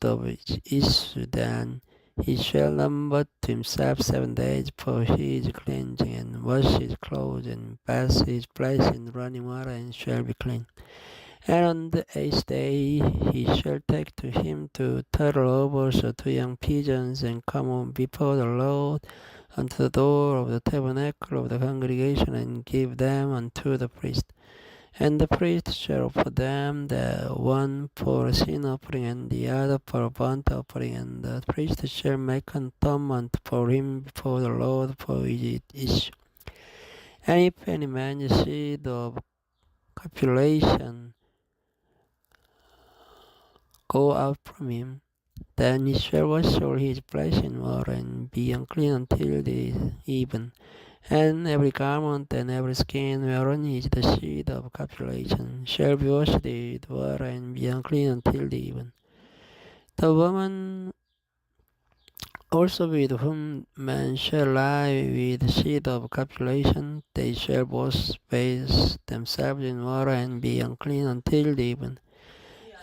of its issue, then he shall number to himself 7 days for his cleansing, and wash his clothes, and bathe his flesh in running water, and shall be clean. And on the 8th day he shall take to him 2 turtle-doves or 2 young pigeons, and come on before the Lord unto the door of the tabernacle of the congregation, and give them unto the priest. And the priest shall offer them, the one for a sin offering, and the other for a burnt offering. And the priest shall make an atonement for him before the Lord for his issue. And if any man seed of copulation go out from him, then he shall wash all his flesh in water, and be unclean until the even. And every garment and every skin whereon is the seed of copulation shall be washed with water, and be unclean until the even. The woman also with whom man shall lie with the seed of copulation, they shall both bathe themselves in water, and be unclean until the even.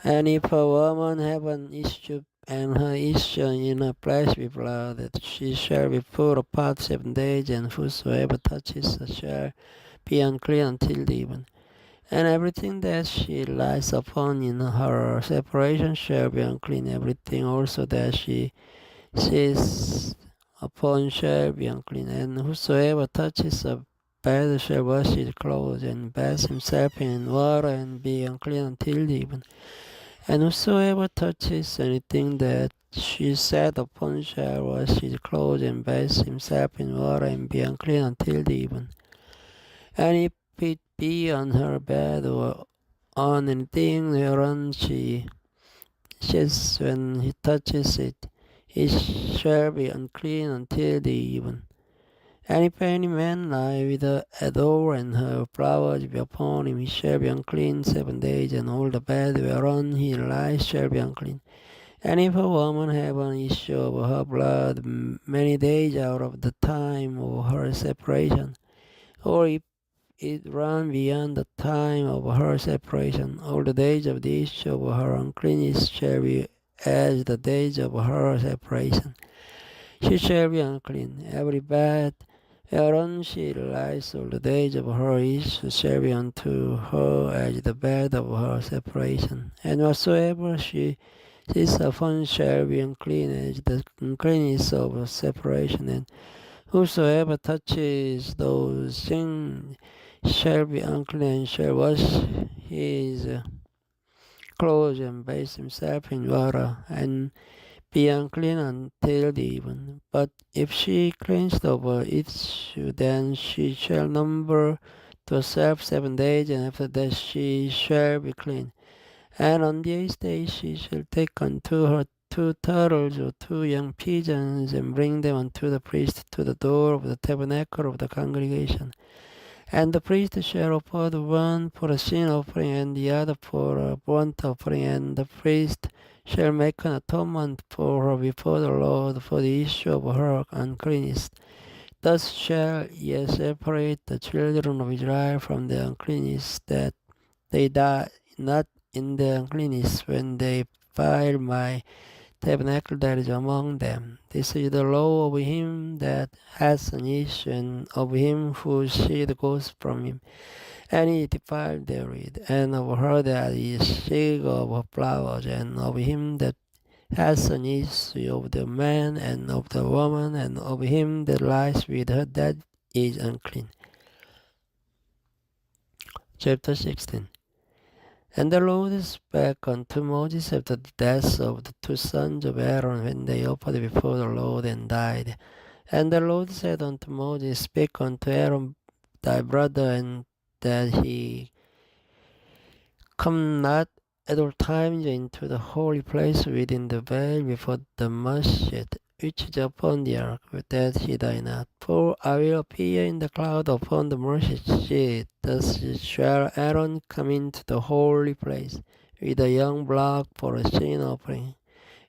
And if a woman have an issue, and her issue in her flesh be blood, that she shall be put apart 7 days, and whosoever touches her shall be unclean until the even. And everything that she lies upon in her separation shall be unclean. Everything also that she sits upon shall be unclean. And whosoever touches a bed shall wash his clothes, and bathe himself in water, and be unclean until the even. And whosoever touches anything that she sat upon shall wash his clothes, and bathe himself in water, and be unclean until the even. And if it be on her bed, or on anything whereon she sits, when he touches it, he shall be unclean until the even. And if any man lie with her at all, and her flowers be upon him, he shall be unclean 7 days, and all the bed whereon he lies shall be unclean. And if a woman have an issue of her blood many days out of the time of her separation, or if it run beyond the time of her separation, all the days of the issue of her uncleanness shall be as the days of her separation. She shall be unclean. Every bed whereon she lies, all the days of her issue shall be unto her as the bed of her separation. And whatsoever she sits upon shall be unclean as the uncleanness of separation. And whosoever touches those things shall be unclean, and shall wash his clothes, and bathe himself in water, and be unclean until the even. But if she cleansed over issue, then she shall number to herself 7 days, and after that she shall be clean. And on the 8th day she shall take unto her 2 turtles or 2 young pigeons, and bring them unto the priest to the door of the tabernacle of the congregation. And the priest shall offer the one for a sin offering, and the other for a burnt offering. And the priest shall make an atonement for her before the Lord for the issue of her uncleanness. Thus shall ye separate the children of Israel from the uncleanness, that they die not in the uncleanness when they defile my tabernacle that is among them. This is the law of him that has an issue, and of him whose seed goes from him, and he defiled therewith, and of her that is sick of her flowers, and of him that has an issue, of the man and of the woman, and of him that lies with her that is unclean. Chapter 16. And the Lord spake unto Moses after the death of the 2 sons of Aaron, when they offered before the Lord and died. And the Lord said unto Moses, Speak unto Aaron thy brother, and that he come not at all times into the holy place within the veil before the masjid, which is upon the ark, that he die not. For I will appear in the cloud upon the mercy seat. Thus shall Aaron come into the holy place with a young block for a sin offering,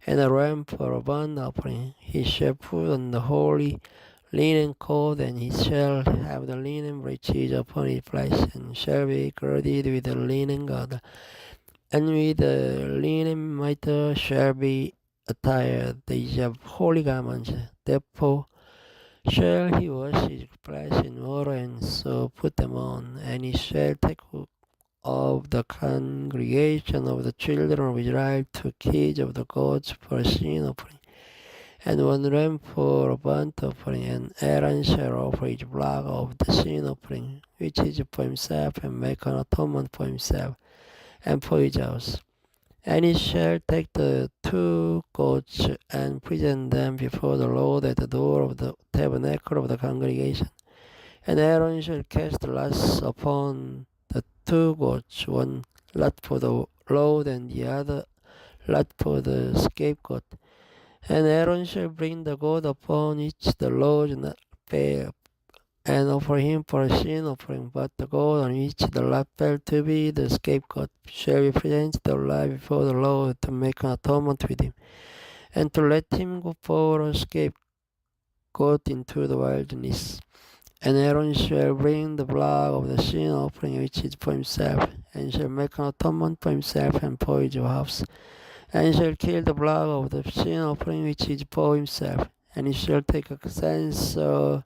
and a ram for a burnt offering. He shall put on the holy linen coat, and he shall have the linen breeches upon his flesh, and shall be girded with the linen girdle, and with the linen mitre shall be attired. These are holy garments. Therefore shall he wash his flesh in water, and so put them on. And he shall take of the congregation of the children of Israel 2 kids of the goats for a sin offering, and 1 ram for a burnt offering. And Aaron shall offer each block of the sin offering, which is for himself, and make an atonement for himself and for his house. And he shall take the 2 goats and present them before the Lord at the door of the tabernacle of the congregation. And Aaron shall cast lots upon the 2 goats, one lot for the Lord, and the other lot for the scapegoat. And Aaron shall bring the goat upon which the Lord not fail, and offer him for a sin offering. But the goat on which the lot fell to be the scapegoat shall be presented alive before the Lord to make an atonement with him, and to let him go for a scapegoat into the wilderness. And Aaron shall bring the blood of the sin offering which is for himself, and shall make an atonement for himself and for his house, and shall kill the blood of the sin offering which is for himself. And he shall take a censer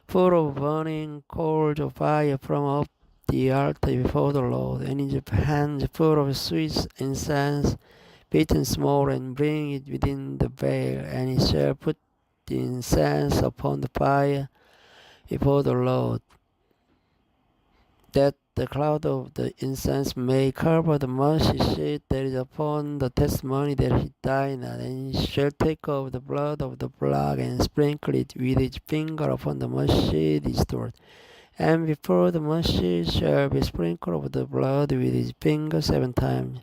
full of burning coals of fire from up the altar before the Lord, and his hands full of sweet incense beaten small, and bring it within the veil. And he shall put the incense upon the fire before the Lord, that the cloud of the incense may cover the mercy seat that is upon the testimony that he died not. And he shall take of the blood of the block, and sprinkle it with his finger upon the mercy eastward. And before the mercy shall be sprinkled of the blood with his finger 7 times.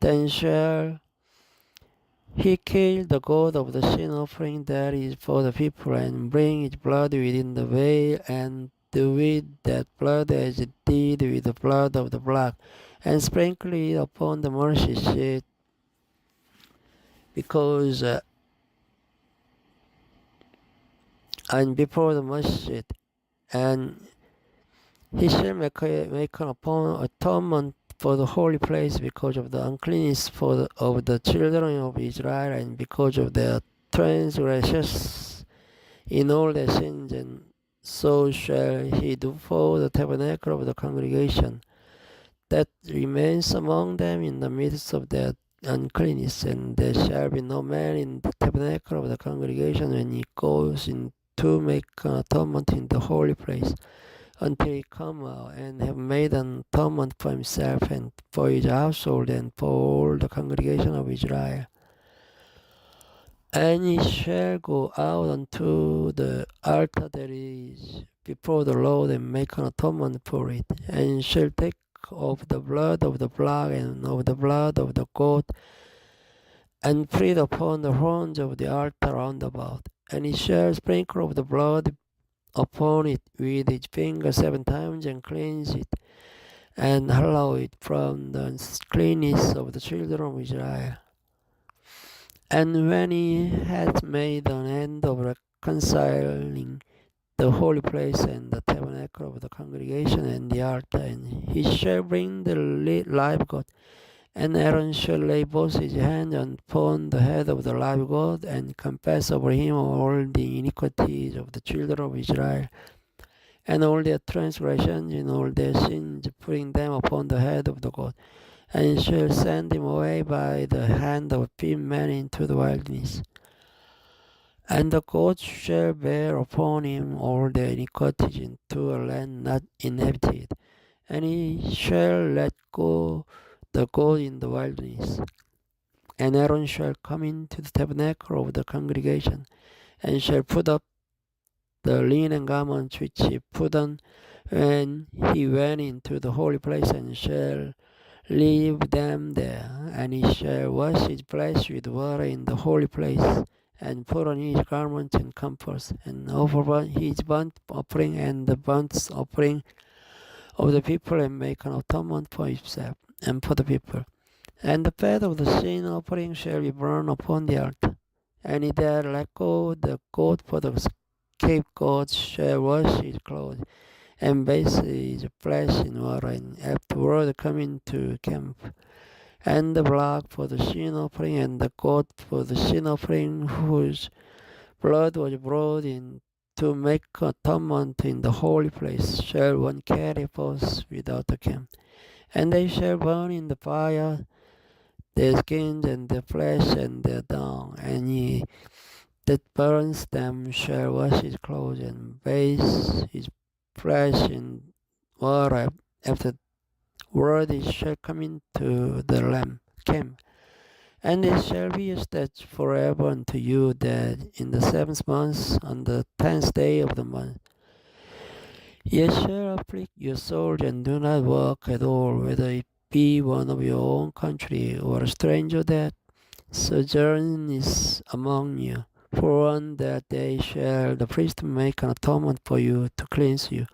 Then shall he kill the goat of the sin offering that is for the people, and bring its blood within the veil, and do with that blood as it did with the blood of the block, and sprinkle it upon the mercy seat, because and before the mercy seat. And he shall make an atonement for the holy place because of the uncleanness of the children of Israel, and because of their transgressions in all their sins. And so shall he do for the tabernacle of the congregation that remains among them in the midst of their uncleanness. And there shall be no man in the tabernacle of the congregation when he goes in to make an atonement in the holy place, until he come out and have made an atonement for himself and for his household and for all the congregation of Israel. And he shall go out unto the altar that is before the Lord, and make an atonement for it, and shall take of the blood of the block and of the blood of the goat, and put it upon the horns of the altar round about. And he shall sprinkle of the blood upon it with his finger 7 times, and cleanse it, and hallow it from the uncleanness of the children of Israel. And when he hath made an end of reconciling the holy place and the tabernacle of the congregation and the altar, and he shall bring the live goat, and Aaron shall lay both his hands upon the head of the live goat, and confess over him all the iniquities of the children of Israel, and all their transgressions and all their sins, putting them upon the head of the goat, and shall send him away by the hand of 3 men into the wilderness. And the goat shall bear upon him all their iniquities into a land not inhabited, and he shall let go the goat in the wilderness. And Aaron shall come into the tabernacle of the congregation, and shall put up the linen garments which he put on when he went into the holy place, and shall leave them there. And he shall wash his flesh with water in the holy place, and put on his garments and comforts, and offer his burnt offering and the burnt offering of the people, and make an atonement for himself and for the people. And the fat of the sin offering shall be burned upon the altar. And he that let go the goat for the scapegoat shall wash his clothes, and bathe his flesh in water, and afterward come into camp. And the blood for the sin offering, and the goat for the sin offering, whose blood was brought in to make atonement in the holy place, shall one carry forth without the camp. And they shall burn in the fire their skins and their flesh and their dung, and he that burns them shall wash his clothes, and bathe his flesh in water. Afterward he shall come into the camp. And it shall be a statute forever unto you, that in the 7th month, on the 10th day of the month, ye shall afflict your soul, and do not work at all, whether it be one of your own country, or a stranger that sojourns among you. For on that day shall the priest make an atonement for you, to cleanse you,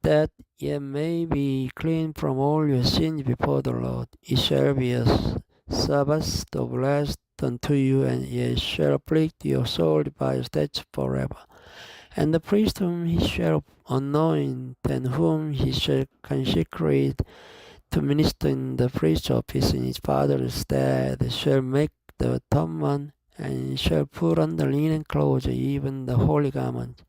that ye may be clean from all your sins before the Lord. It shall be a Sabbath of rest unto you, and ye shall afflict your soul by a statute forever. And the priest whom he shall anoint, and whom he shall consecrate to minister in the priest's office in his father's stead, shall make the atonement, and shall put on the linen clothes, even the holy garment.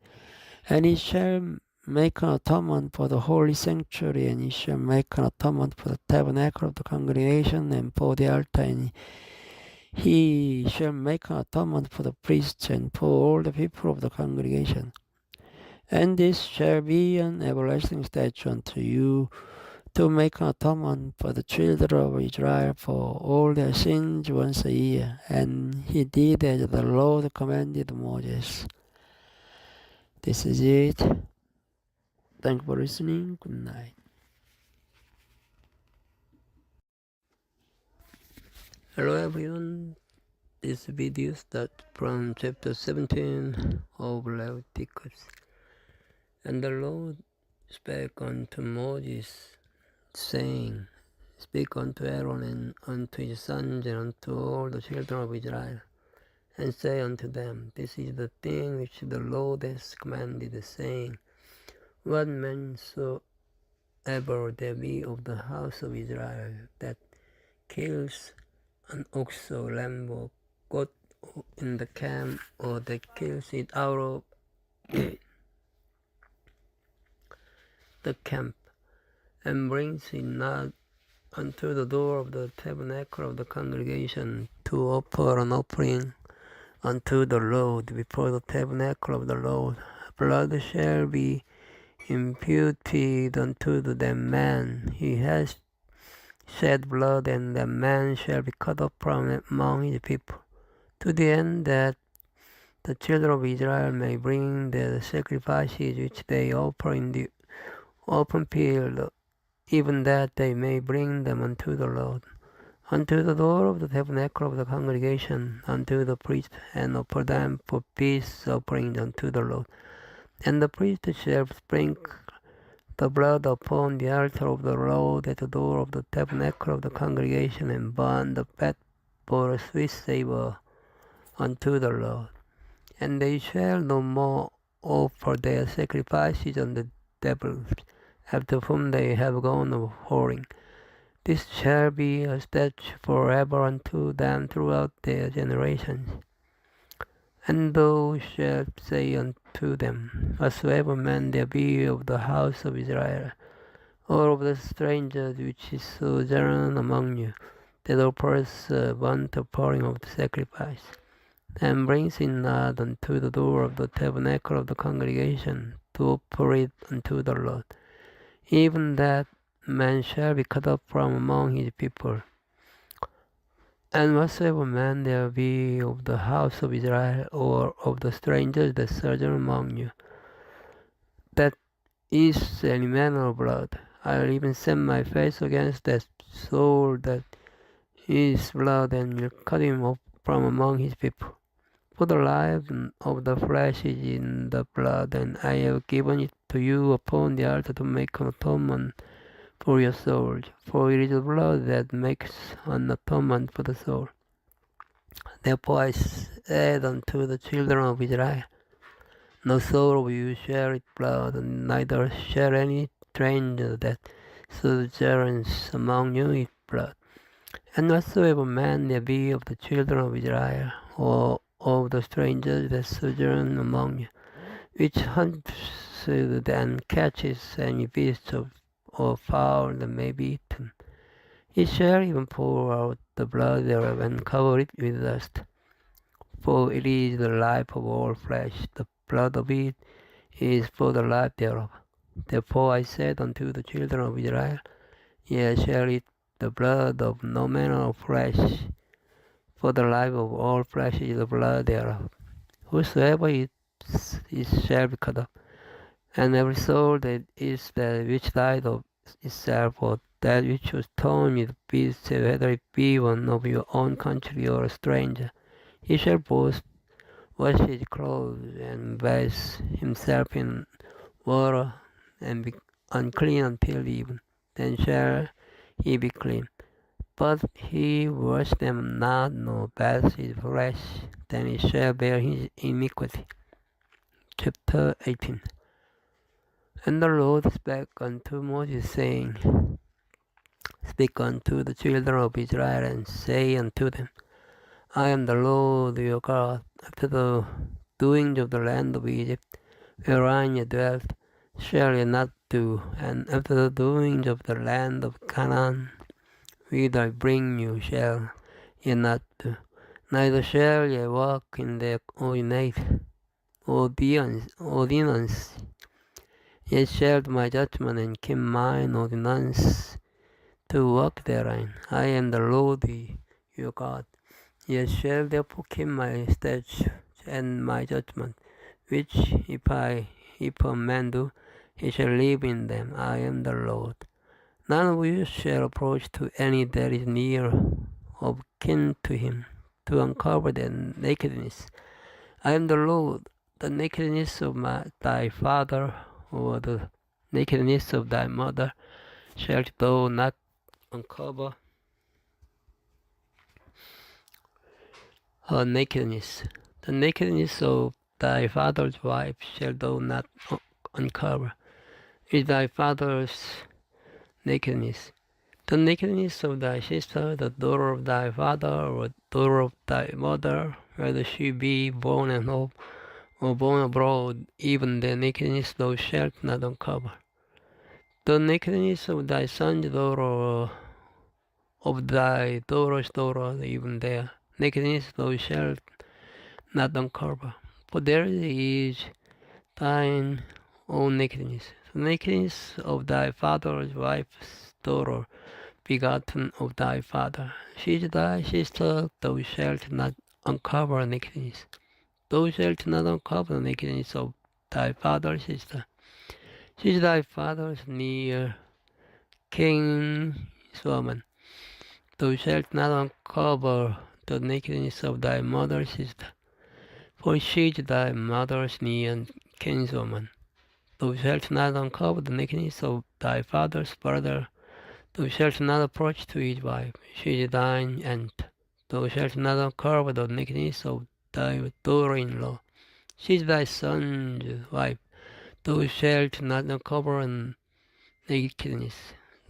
And he shall make an atonement for the holy sanctuary, and he shall make an atonement for the tabernacle of the congregation, and for the altar, and he shall make an atonement for the priests, and for all the people of the congregation. And this shall be an everlasting statute unto you, to make an atonement for the children of Israel for all their sins once a year. And he did as the Lord commanded Moses. This is it. Thank you for listening. Good night. Hello everyone. This video starts from chapter 17 of Leviticus. And the Lord spake unto Moses, saying, Speak unto Aaron and unto his sons and unto all the children of Israel, and say unto them, This is the thing which the Lord has commanded, saying, What man soever there be of the house of Israel that kills an ox or lamb or goat in the camp, or that kills it out of the camp, and brings it not unto the door of the tabernacle of the congregation, to offer an offering unto the Lord before the tabernacle of the Lord, blood shall be imputed unto the man. He has shed blood, and the man shall be cut off from among his people, to the end that the children of Israel may bring the sacrifices which they offer in the open field, even that they may bring them unto the Lord, unto the door of the tabernacle of the congregation, unto the priest, and offer them for peace offerings unto the Lord. And the priest shall sprinkle the blood upon the altar of the Lord at the door of the tabernacle of the congregation, and burn the fat for a sweet savour unto the Lord. And they shall no more offer their sacrifices on the devils, after whom they have gone a whoring. This shall be a statute forever unto them throughout their generations. And thou shalt say unto them, Whatsoever man there be of the house of Israel, or of the strangers which is sojourn among you, that offers a burnt offering of the sacrifice, and brings it not unto the door of the tabernacle of the congregation, to offer it unto the Lord, even that man shall be cut off from among his people. And whatsoever man there be of the house of Israel, or of the strangers that sojourn among you, is any manner of blood. I'll even set my face against that soul that is blood, and will cut him off from among his people. For the life of the flesh is in the blood, and I have given it to you upon the altar to make an atonement for your souls. For it is the blood that makes an atonement for the soul. Therefore I said unto the children of Israel, no soul of you shall eat blood, and neither shall any stranger that sojourns among you eat blood. And whatsoever man there be of the children of Israel, or of the strangers that sojourn among you, which hunts and catches any beast or fowl that may be eaten, he shall even pour out the blood thereof, and cover it with dust. For it is the life of all flesh, the blood of it is for the life thereof. Therefore I said unto the children of Israel, ye shall eat the blood of no manner of flesh, for the life of all flesh is the blood thereof. Whosoever eats it shall be cut off. And every soul that is that which died of itself, or that which was torn with beasts, whether it be one of your own country or a stranger, he shall both wash his clothes and bathe himself in water, and be unclean until even. Then shall he be clean. But he wash them not, nor bathe his flesh, then he shall bear his iniquity. Chapter 18. And the Lord spake unto Moses, saying, Speak unto the children of Israel, and say unto them, I am the Lord your God. After the doings of the land of Egypt, wherein ye dwelt, shall ye not do, and after the doings of the land of Canaan, whither I bring you, shall ye not do. Neither shall ye walk in their ordinance. Ye shall do my judgment, and keep mine ordinance to walk therein. I am the Lord your God. Ye shall therefore keep my statutes and my judgment, which if a man do, he shall live in them. I am the Lord. None of you shall approach to any that is near of kin to him, to uncover their nakedness. I am the Lord. The nakedness of thy father, or the nakedness of thy mother, shalt thou not uncover her nakedness. The nakedness of thy father's wife shalt thou not uncover, is thy father's nakedness. The nakedness of thy sister, the daughter of thy father, or daughter of thy mother, whether she be born at home or born abroad, even the nakedness thou shalt not uncover. The nakedness of thy son's daughter, or of thy daughter's daughter, even their nakedness thou shalt not uncover. For there is thine own nakedness. The nakedness of thy father's wife's daughter, begotten of thy father. She is thy sister, thou shalt not uncover nakedness. Thou shalt not uncover the nakedness of thy father's sister. She is thy father's near kinswoman. Thou shalt not uncover the nakedness of thy mother's sister, for she is thy mother's near kinswoman. Thou shalt not uncover the nakedness of thy father's brother. Thou shalt not approach to his wife. She is thine aunt. Thou shalt not uncover the nakedness of thy daughter-in-law. She is thy son's wife. Thou shalt not uncover nakedness.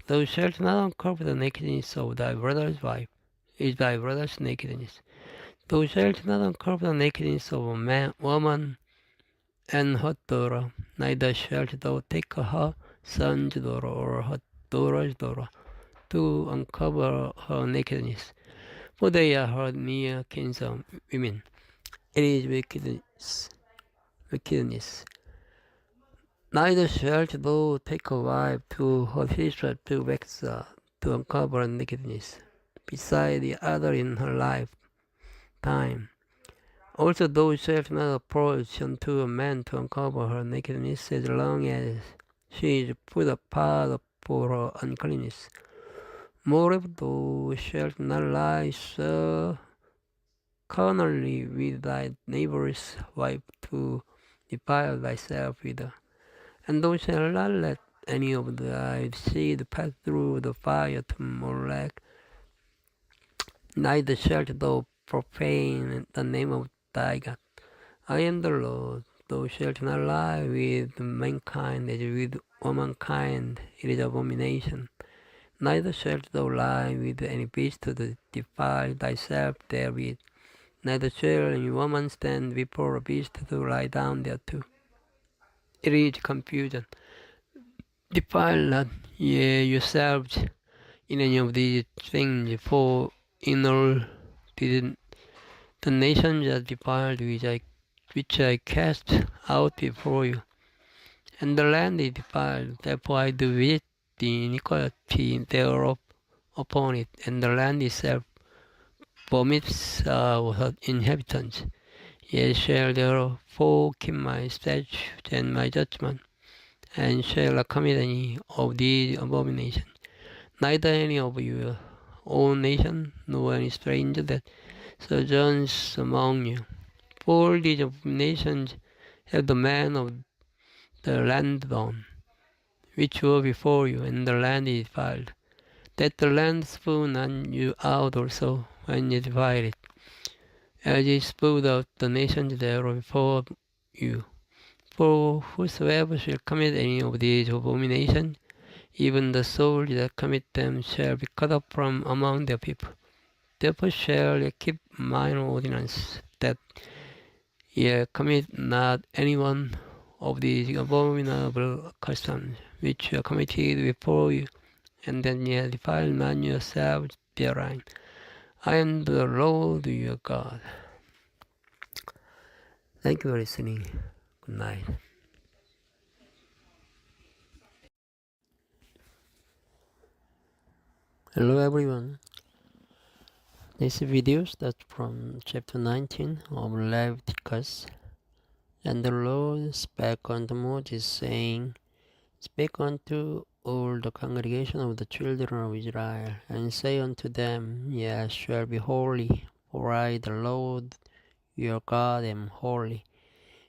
Thou shalt not uncover the nakedness of thy brother's wife. Is thy brother's nakedness. Thou shalt not uncover the nakedness of a woman and her daughter. Neither shalt thou take her son's daughter or her daughter's daughter to uncover her nakedness, for they are her near kinswomen. It is wickedness. Neither shalt thou take a wife to her sister to vex her, to uncover her nakedness, beside the other in her lifetime. Also thou shalt not approach unto a man to uncover her nakedness, as long as She is put apart for her uncleanness. Moreover, thou shalt not lie so carnally with thy neighbor's wife to defile thyself with her. And thou shalt not let any of thy seed pass through the fire to Molech. Neither shalt thou profane the name of thy God. I am the Lord. Thou shalt not lie with mankind as with womankind. It is abomination. Neither shalt thou lie with any beast to defile thyself therewith. Neither shall any woman stand before a beast to lie down thereto. It is confusion. Defile not ye yourselves in any of these things, for in all the nations are defiled which I cast out before you, and the land is defiled. Therefore I do visit the iniquity thereof upon it, and the land itself vomits her inhabitants. Ye shall therefore keep my statutes and my judgment, and shall not commit any of these abominations. Neither any of your own nation, nor any stranger that sojourns among you. For these abominations have the men of the land done, which were before you, and the land is defiled, that the land spew not you out also when you divide it, as it spewed out the nations thereof before you. For whosoever shall commit any of these abominations, even the soul that commit them shall be cut off from among their people. Therefore shall ye keep mine ordinance, that ye commit not any one of these abominable customs which are committed before you, and then ye defile not yourselves therein. I am the Lord your God. Thank you for listening. Good night. Hello everyone. This video starts from chapter 19 of Leviticus. And the Lord spake unto Moses, saying, Speak unto all the congregation of the children of Israel, and say unto them, Ye shall be holy, for I, the Lord your God, am holy.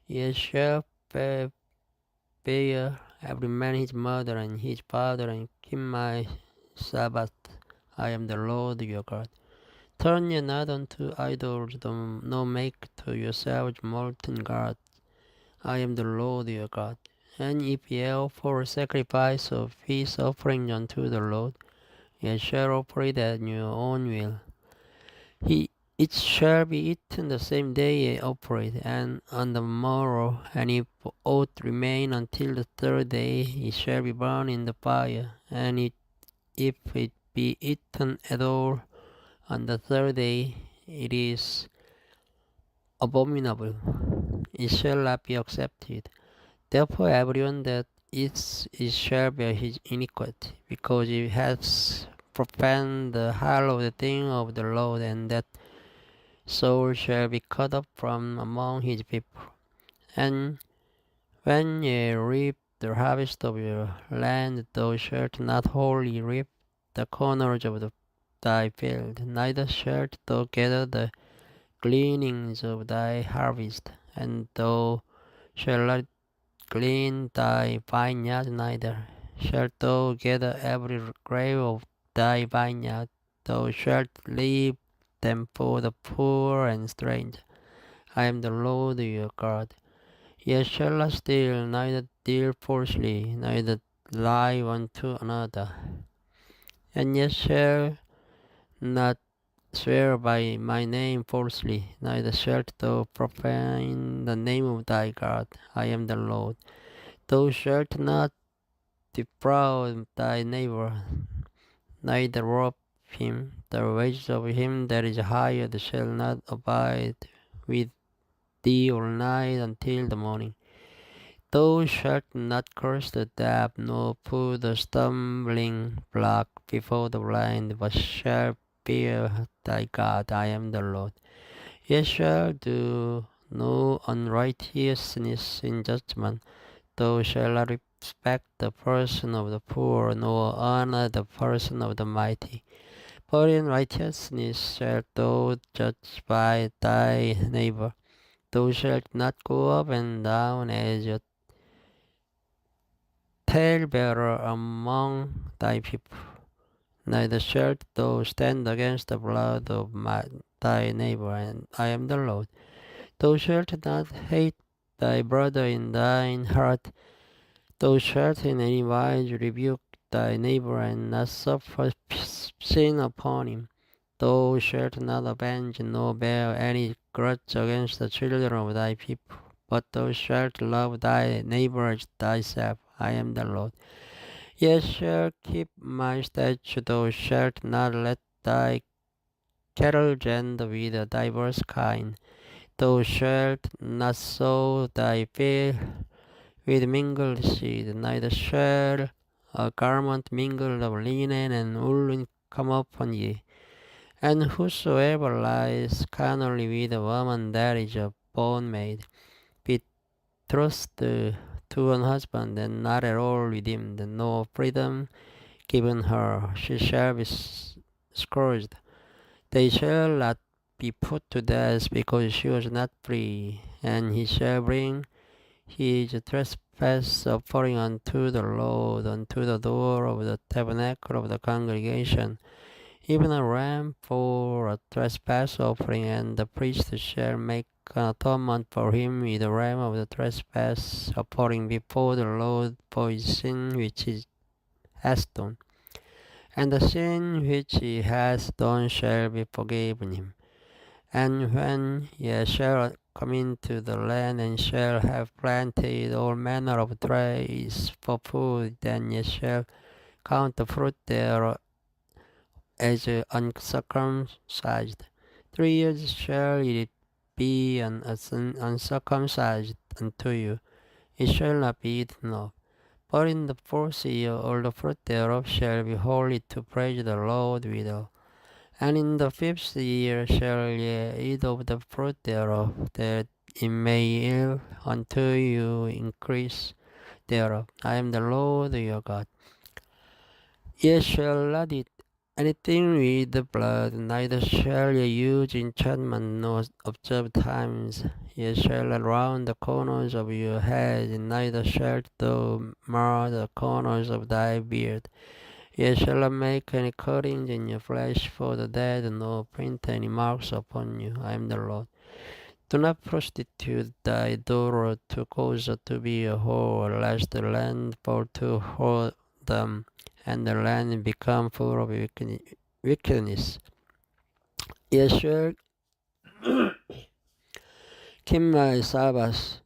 Ye shall bear every man his mother and his father, and keep my Sabbath. I am the Lord your God. Turn ye not unto idols, nor make to yourselves molten gods. I am the Lord your God. And if ye offer a sacrifice of peace offering unto the Lord, ye shall offer it at your own will. It shall be eaten the same day ye offer it, and on the morrow, and if aught remain until the third day, it shall be burned in the fire. And if it be eaten at all on the third day, it is abominable. It shall not be accepted. Therefore everyone that eats it shall bear his iniquity, because he has profaned the hallowed thing of the Lord, and that soul shall be cut off from among his people. And when ye reap the harvest of your land, thou shalt not wholly reap the corners of thy field, neither shalt thou gather the gleanings of thy harvest, and thou shalt not glean thy vineyard, neither shalt thou gather every grape of thy vineyard. Thou shalt leave them for the poor and stranger. I am the Lord your God. Ye shall not steal, neither deal falsely, neither lie one to another. And ye shall not swear by my name falsely, neither shalt thou profane the name of thy God. I am the Lord. Thou shalt not defraud thy neighbor, neither rob him. The wages of him that is hired shall not abide with thee all night until the morning. Thou shalt not curse the deaf, nor put a stumbling block before the blind, but shalt fear thy God. I am the Lord. Ye shall do no unrighteousness in judgment. Thou shalt not respect the person of the poor, nor honor the person of the mighty. But in righteousness shalt thou judge by thy neighbor. Thou shalt not go up and down as a talebearer among thy people. Neither shalt thou stand against the blood of thy neighbor, and I am the Lord. Thou shalt not hate thy brother in thine heart. Thou shalt in any wise rebuke thy neighbor, and not suffer sin upon him. Thou shalt not avenge nor bear any grudge against the children of thy people, but thou shalt love thy neighbor as thyself. I am the Lord. Ye shall keep my statute. Thou shalt not let thy cattle gender with a diverse kind. Thou shalt not sow thy field with mingled seed, neither shall a garment mingled of linen and wool come upon ye. And whosoever lies carnally with a woman that is a bondmaid, betrothed to an husband, and not at all redeemed, no freedom given her, she shall be scourged. They shall not be put to death because she was not free, and he shall bring his trespass offering unto the Lord, unto the door of the tabernacle of the congregation, even a ram for a trespass offering, and the priest shall make an atonement for him with the ram of the trespass offering before the Lord for his sin which he has done. And the sin which he has done shall be forgiven him. And when ye shall come into the land, and shall have planted all manner of trees for food, then ye shall count the fruit thereof as uncircumcised. 3 years shall it be uncircumcised unto you. It shall not be eaten of. But in the 4th year all the fruit thereof shall be holy to praise the Lord withal. And in the 5th year shall ye eat of the fruit thereof, that it may yield unto you increase thereof. I am the Lord your God. Ye shall not eat anything with the blood, neither shall ye use enchantment nor observe times. Ye shall not round the corners of your head, neither shalt thou mar the corners of thy beard. Ye shall not make any cuttings in your flesh for the dead, nor print any marks upon you. I am the Lord. Do not prostitute thy daughter to cause her to be a whore, lest the land fall to whoredom, and the land become full of wickedness. Ye shall keep my Sabbaths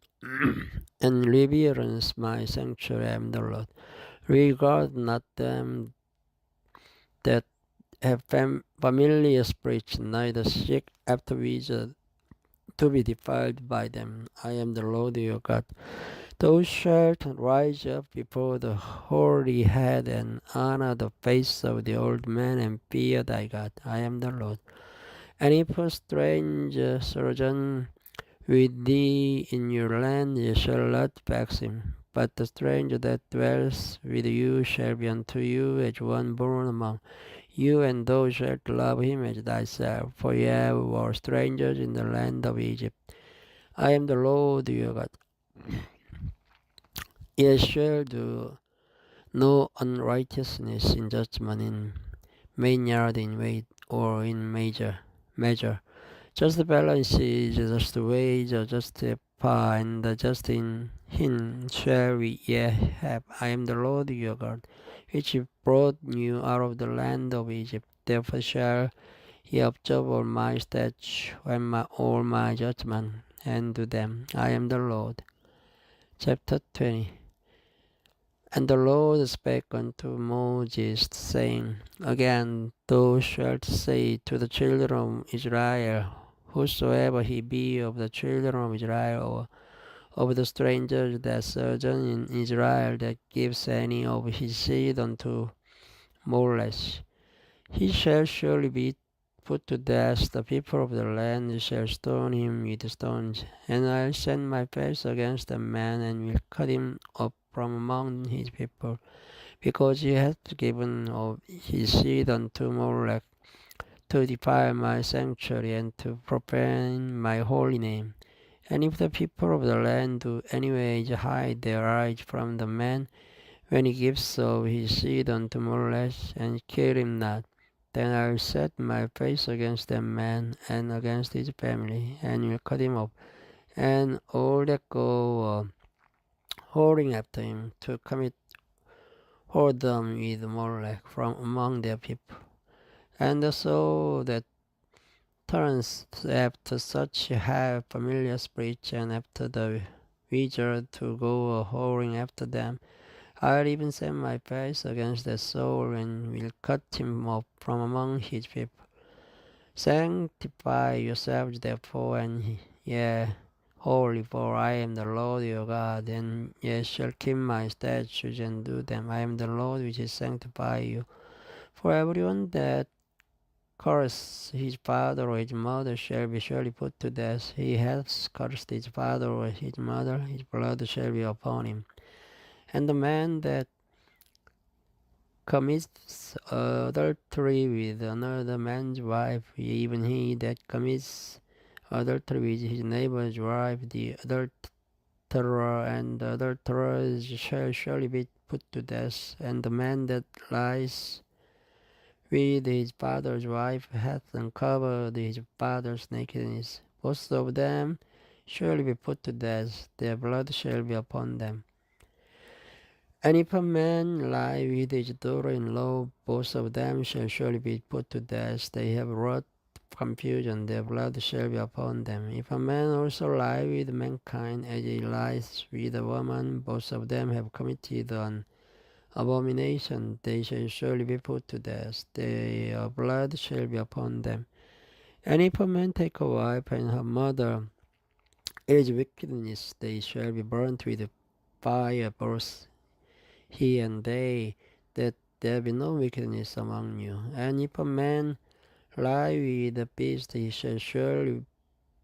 and reverence my sanctuary. I am the Lord. Regard not them that have familiar spirits, neither seek after wizards to be defiled by them. I am the Lord your God. Thou shalt rise up before the hoary head, and honor the face of the old man, and fear thy God. I am the Lord. And if a stranger sojourn with thee in your land, ye shall not vex him. But the stranger that dwells with you shall be unto you as one born among you, and thou shalt love him as thyself, for ye were strangers in the land of Egypt. I am the Lord your God. Ye shall do no unrighteousness in judgment, in vineyard, in weight, or in measure. Just balance is just wage, just par, and just in him shall ye have. I am the Lord your God, which brought you out of the land of Egypt. Therefore shall ye observe all my statutes and all my judgments, and do them. I am the Lord. Chapter 20. And the Lord spake unto Moses, saying, Again thou shalt say to the children of Israel, whosoever he be of the children of Israel, or of the strangers that sojourn in Israel, that gives any of his seed unto Molech, he shall surely be put to death. The people of the land shall stone him with stones. And I'll send my face against the man, and will cut him off from among his people, because he hath given of his seed unto Molech, to defile my sanctuary, and to profane my holy name. And if the people of the land do anyways hide their eyes from the man, when he gives of his seed unto Molech, and kill him not, then I'll set my face against that man, and against his family, and will cut him off, and all that go whoring after him, to commit whoredom with Molech from among their people. And the soul that turns after such have familiar spirits, and after the wizard to go whoring after them, I'll even set my face against that soul, and will cut him off from among his people. Sanctify yourselves therefore, and ye holy, for I am the Lord your God, and ye shall keep my statutes and do them. I am the Lord which is sanctify you. For everyone that curses his father or his mother shall be surely put to death. He hath cursed his father or his mother, his blood shall be upon him. And the man that commits adultery with another man's wife, even he that commits adultery with his neighbor's wife, the adulterer and the adulterers shall surely be put to death. And the man that lies with his father's wife hath uncovered his father's nakedness. Both of them shall be put to death, their blood shall be upon them. And if a man lie with his daughter-in-law, both of them shall surely be put to death. They have wrought confusion, their blood shall be upon them. If a man also lie with mankind, as he lies with a woman, both of them have committed an abomination. They shall surely be put to death. Their blood shall be upon them. And if a man take a wife and her mother, it is wickedness. They shall be burnt with fire, both he and they, that there be no wickedness among you. And if a man lie with a beast, he shall surely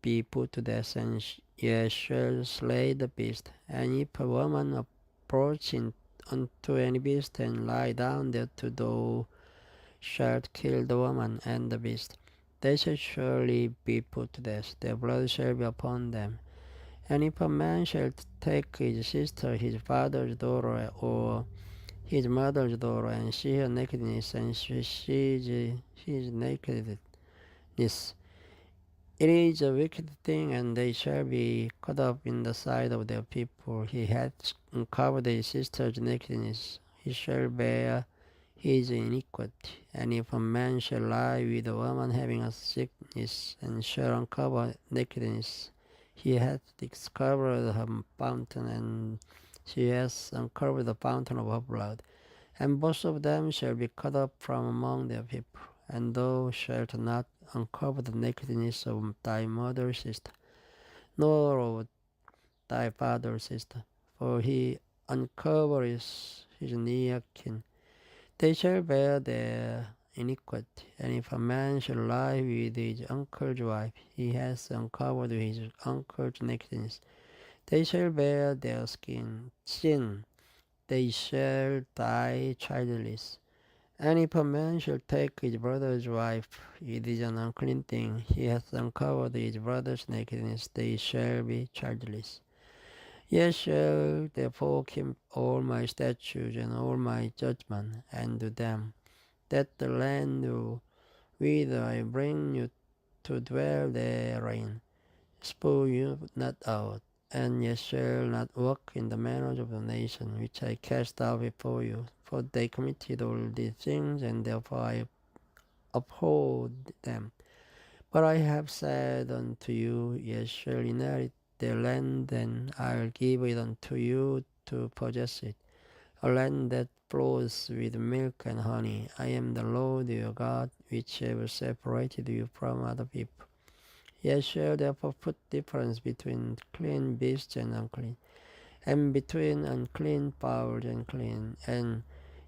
be put to death, and ye shall slay the beast. And if a woman approach unto any beast, and lie down thereto, thou shalt kill the woman and the beast. They shall surely be put to death, their blood shall be upon them. And if a man shall take his sister, his father's daughter, or his mother's daughter, and see her nakedness, and she sees his nakedness, it is a wicked thing, and they shall be cut off in the sight of their people. He hath uncovered his sister's nakedness, he shall bear his iniquity. And if a man shall lie with a woman having a sickness, and shall uncover nakedness, he hath discovered her fountain, and she has uncovered the fountain of her blood. And both of them shall be cut off from among their people. And thou shalt not uncover the nakedness of thy mother's sister, nor of thy father's sister, for he uncovers his near kin. They shall bear their iniquity. And if a man shall lie with his uncle's wife, he has uncovered his uncle's nakedness. They shall bear their sin. They shall die childless. And if a man shall take his brother's wife, it is an unclean thing. He hath uncovered his brother's nakedness. They shall be childless. Ye shall therefore keep all my statutes and all my judgments, and do them, that the land whither I bring you to dwell therein spoil you not out. And ye shall not walk in the manners of the nation which I cast out before you, for they committed all these things, and therefore I uphold them. But I have said unto you, ye shall inherit their land, and I'll give it unto you to possess it, a land that flows with milk and honey. I am the Lord your God, which have separated you from other people. Ye shall therefore put difference between clean beasts and unclean, and between unclean fowls and clean. And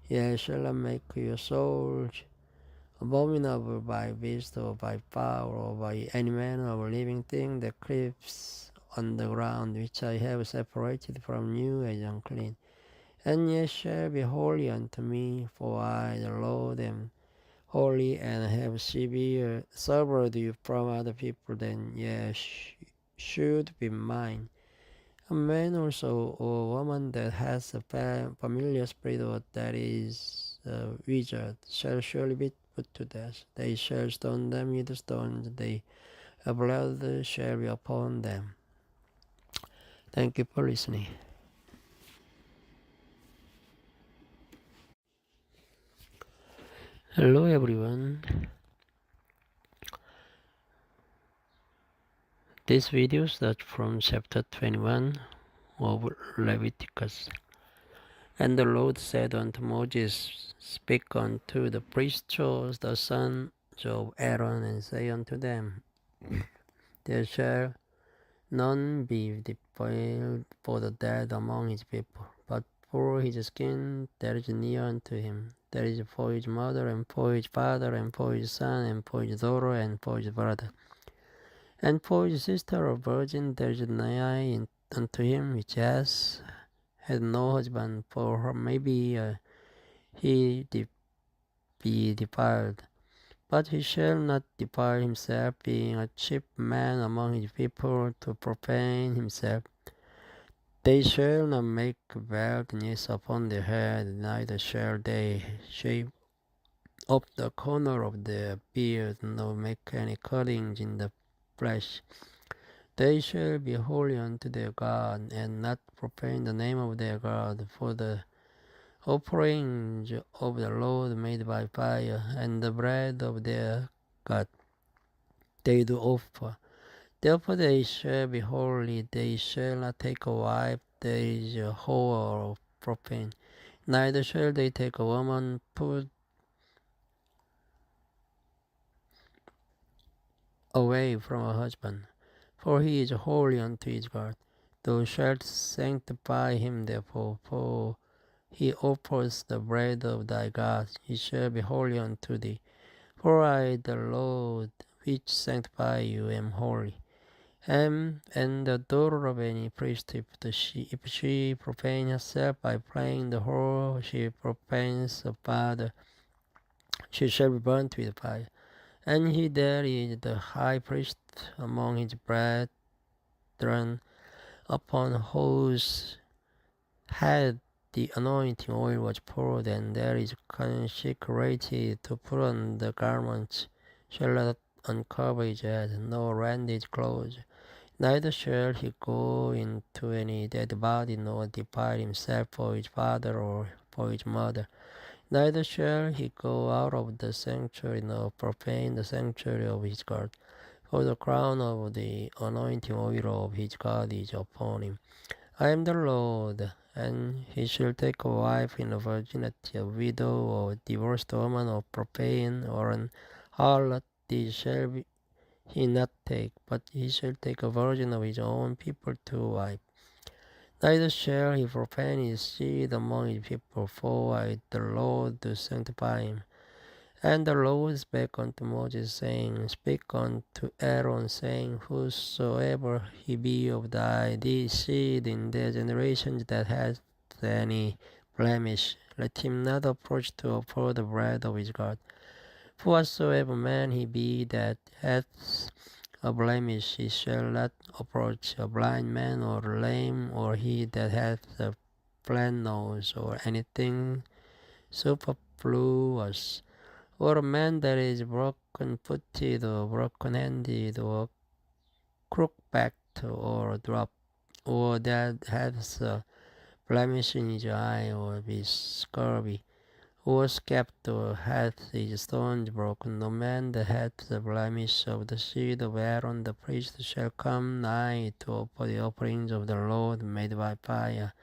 ye shall not make your souls abominable by beast, or by fowl, or by any manner of living thing that creeps on the ground, which I have separated from you as unclean. And ye shall be holy unto me, for I, the Lord, am holy, and have severed you from other people, then ye should be mine. A man also or woman that has a familiar spirit or that is a wizard shall surely be put to death. They shall stone them with stones, blood shall be upon them. Thank you for listening. Hello everyone. This video starts from chapter 21 of Leviticus. And the Lord said unto Moses, Speak unto the priests, the sons of Aaron, and say unto them, There shall none be defiled for the dead among his people, but for his skin that is near unto him, that is for his mother, and for his father, and for his son, and for his daughter, and for his brother, and for his sister or virgin that is nigh unto him, which had no husband, for her maybe he be defiled. But he shall not defile himself, being a chief man among his people, to profane himself. They shall not make baldness upon their head, neither shall they shave off the corner of their beard, nor make any cuttings in the flesh. They shall be holy unto their God, and not profane the name of their God, for the offerings of the Lord made by fire, and the bread of their God they do offer. Therefore they shall be holy, they shall not take a wife that is a whore or profane, neither shall they take a woman put away from her husband, for he is holy unto his God. Thou shalt sanctify him therefore, for he offers the bread of thy God. He shall be holy unto thee. For I, the Lord, which sanctify you, am holy. And the daughter of any priest, if she profane herself by playing the whore, she profanes the father, she shall be burnt with fire. And he that is the high priest among his brethren, upon whose head the anointing oil was poured, and that is consecrated to put on the garments, shall not uncover his head, nor rend his clothes. Neither shall he go into any dead body, nor defile himself for his father or for his mother. Neither shall he go out of the sanctuary, nor profane the sanctuary of his God. For the crown of the anointing oil of his God is upon him. I am the Lord. And he shall take a wife in a virginity, a widow, or divorced woman, or profane, or an harlot. These shall he not take, but he shall take a virgin of his own people to wife. Neither shall he profane his seed among his people, for I, the Lord, do sanctify him. And the Lord spake unto Moses, saying, Speak unto Aaron, saying, Whosoever he be of thy seed in their generations that hath any blemish, let him not approach to offer the bread of his God. For whatsoever man he be that hath a blemish, he shall not approach. A blind man, or lame, or he that hath a flat nose, or anything superfluous, or a man that is broken-footed, or broken-handed, or crook-backed, or drop, or that hath a blemish in his eye, or be scurvy, or scabbed, or hath his stones broken. No man that hath the blemish of the seed of Aaron the priest shall come nigh to offer the offerings of the Lord made by fire.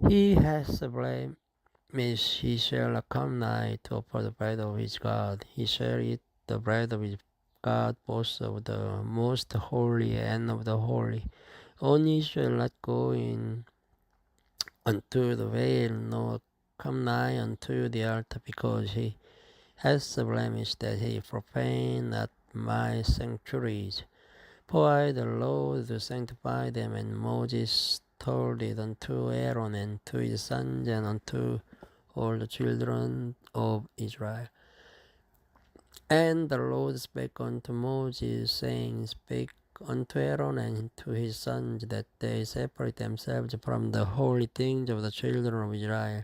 He has a blemish, he shall not come nigh to offer the bread of his God. He shall eat the bread of his God, both of the most holy and of the holy. Only he shall not go in unto the veil, nor come nigh unto the altar, because he has a blemish, that he profane not my sanctuaries. For I, the Lord, do sanctify them. And Moses told it unto Aaron and to his sons and unto all the children of Israel. And the Lord spake unto Moses, saying, Speak unto Aaron and to his sons, that they separate themselves from the holy things of the children of Israel,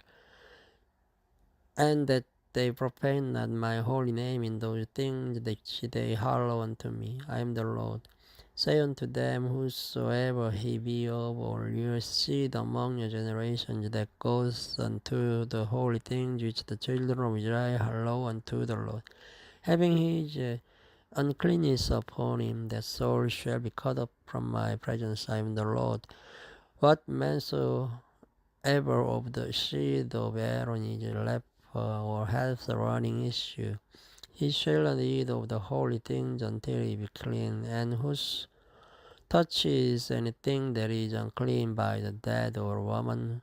and that they profane not my holy name in those things which they hallow unto me. I am the Lord. Say unto them, whosoever he be of all your seed among your generations, that goes unto the holy things which the children of Israel hallow unto the Lord, having his uncleanness upon him, that soul shall be cut off from my presence. I am the Lord. What man soever of the seed of Aaron is left or hath a running issue, he shall not eat of the holy things until he be clean. And whose touches anything that is unclean by the dead or woman,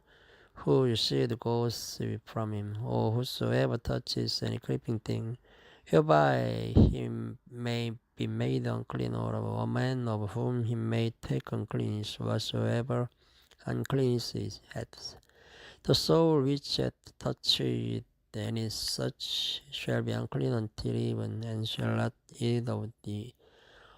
whose seed goes from him, or whosoever touches any creeping thing, hereby he may be made unclean, or a man of whom he may take uncleanness, whatsoever uncleanness is hath. The soul which hath touched any such shall be unclean until even, and shall not eat of the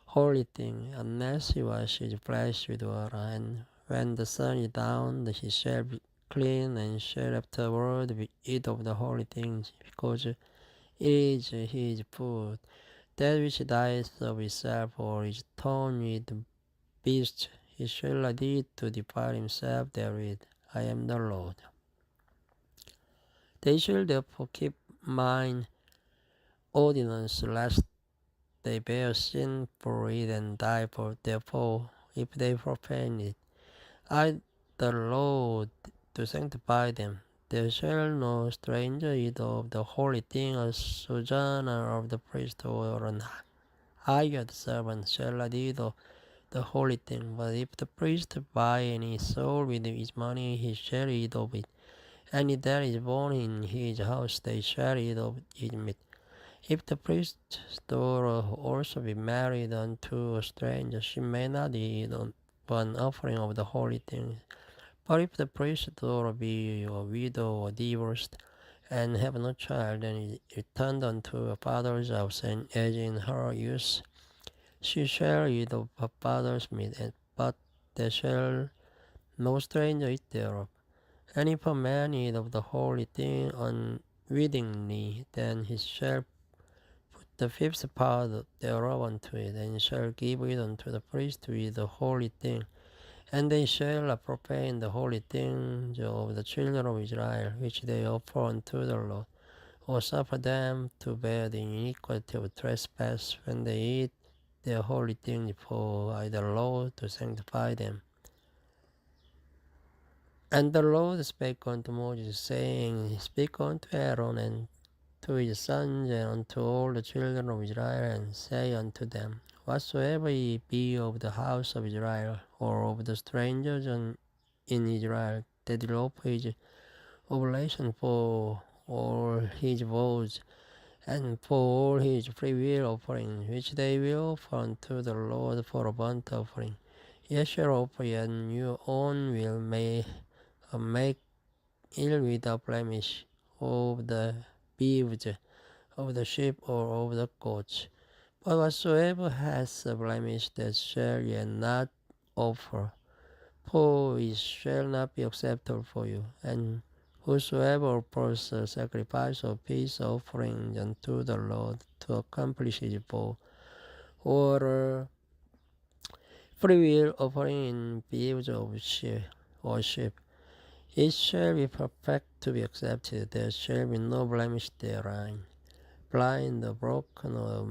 holy thing, unless he wash his flesh with water. And when the sun is down, he shall be clean, and shall afterward eat of the holy things, because it is his food. That which dieth of itself, or is torn with beasts, he shall not eat to defile himself therewith. I am the Lord. They shall therefore keep mine ordinance, lest they bear sin for it and die for therefore, if they profane it. I, the Lord, to sanctify them. There shall no stranger eat of the holy thing, a sojourner of the priest, or an hired servant shall not eat of the holy thing. But if the priest buy any soul with his money, he shall eat of it. And if there is born in his house, they shall eat of his meat. If the priest's daughter also be married unto a stranger, she may not eat one offering of the holy things. But if the priest's daughter be a widow or divorced, and have no child, and is returned unto her father's house, and as in her youth, she shall eat of her father's meat, but there shall no stranger eat thereof. And if a man eat of the holy thing unwittingly, then he shall put the fifth part thereof unto it, and shall give it unto the priest with the holy thing. And they shall profane the holy things of the children of Israel, which they offer unto the Lord, or suffer them to bear the iniquity of trespass when they eat their holy things, for I the Lord to sanctify them. And the Lord spake unto Moses, saying, Speak unto Aaron and to his sons and unto all the children of Israel, and say unto them, Whatsoever ye be of the house of Israel, or of the strangers in Israel, that will offer his oblation for all his vows, and for all his freewill offerings, which they will offer unto the Lord for a burnt offering, ye shall offer in your own will make ill without blemish of the beeves, of the sheep, or of the goats. But whatsoever has a blemish, that shall ye not offer, for it shall not be acceptable for you. And whosoever offers a sacrifice of peace offering unto the Lord to accomplish his vow, or a freewill offering in beeves of sheep, it shall be perfect to be accepted. There shall be no blemish therein. Blind or broken or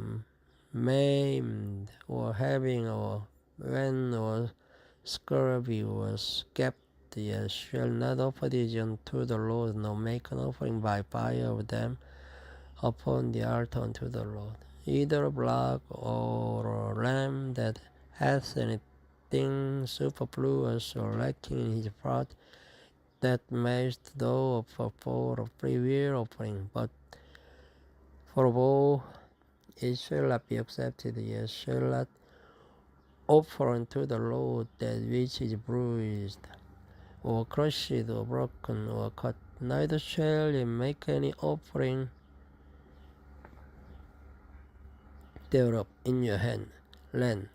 maimed or having or wen or scurvy or scabbed, ye shall not offer these unto the Lord, nor make an offering by fire of them upon the altar unto the Lord. Either a block or a lamb that hath anything superfluous or lacking in his part, that mayst thou offer for a freewill offering, but for a vow it shall not be accepted. Ye shall not offer unto the Lord that which is bruised, or crushed, or broken, or cut. Neither shall ye make any offering thereof in your land.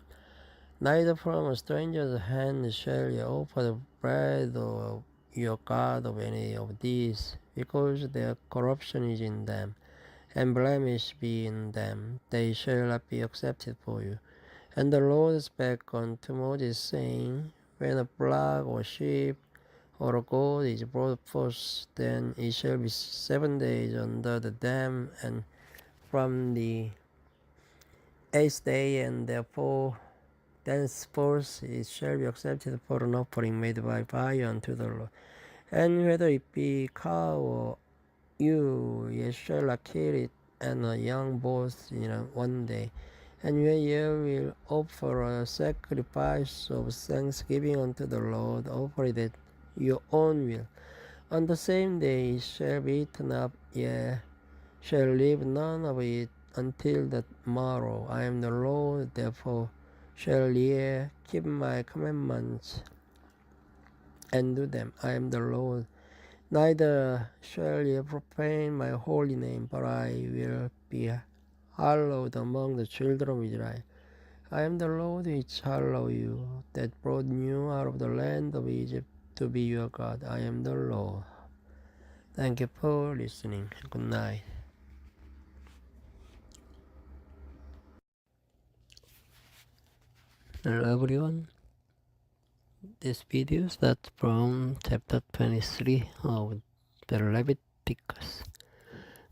Neither from a stranger's hand shall ye offer the bread of your God of any of these, because their corruption is in them, and blemish be in them. They shall not be accepted for you. And the Lord spake unto Moses, saying, When a flock or sheep or a goat is brought forth, then it shall be 7 days under the dam, and from the 8th day, and therefore thenceforth it shall be accepted for an offering made by fire unto the Lord. And whether it be cow or ewe, ye shall not kill it, and a young both in 1 day. And when ye will offer a sacrifice of thanksgiving unto the Lord, offer it at your own will. On the same day it shall be eaten up, ye shall leave none of it until the morrow. I am the Lord, therefore shall ye keep my commandments and do them. I am the Lord. Neither shall ye profane my holy name, but I will be hallowed among the children of Israel. I am the Lord which hallow you, that brought you out of the land of Egypt to be your God. I am the Lord. Thank you for listening. Good night. Hello everyone. This video starts from chapter 23 of the Leviticus.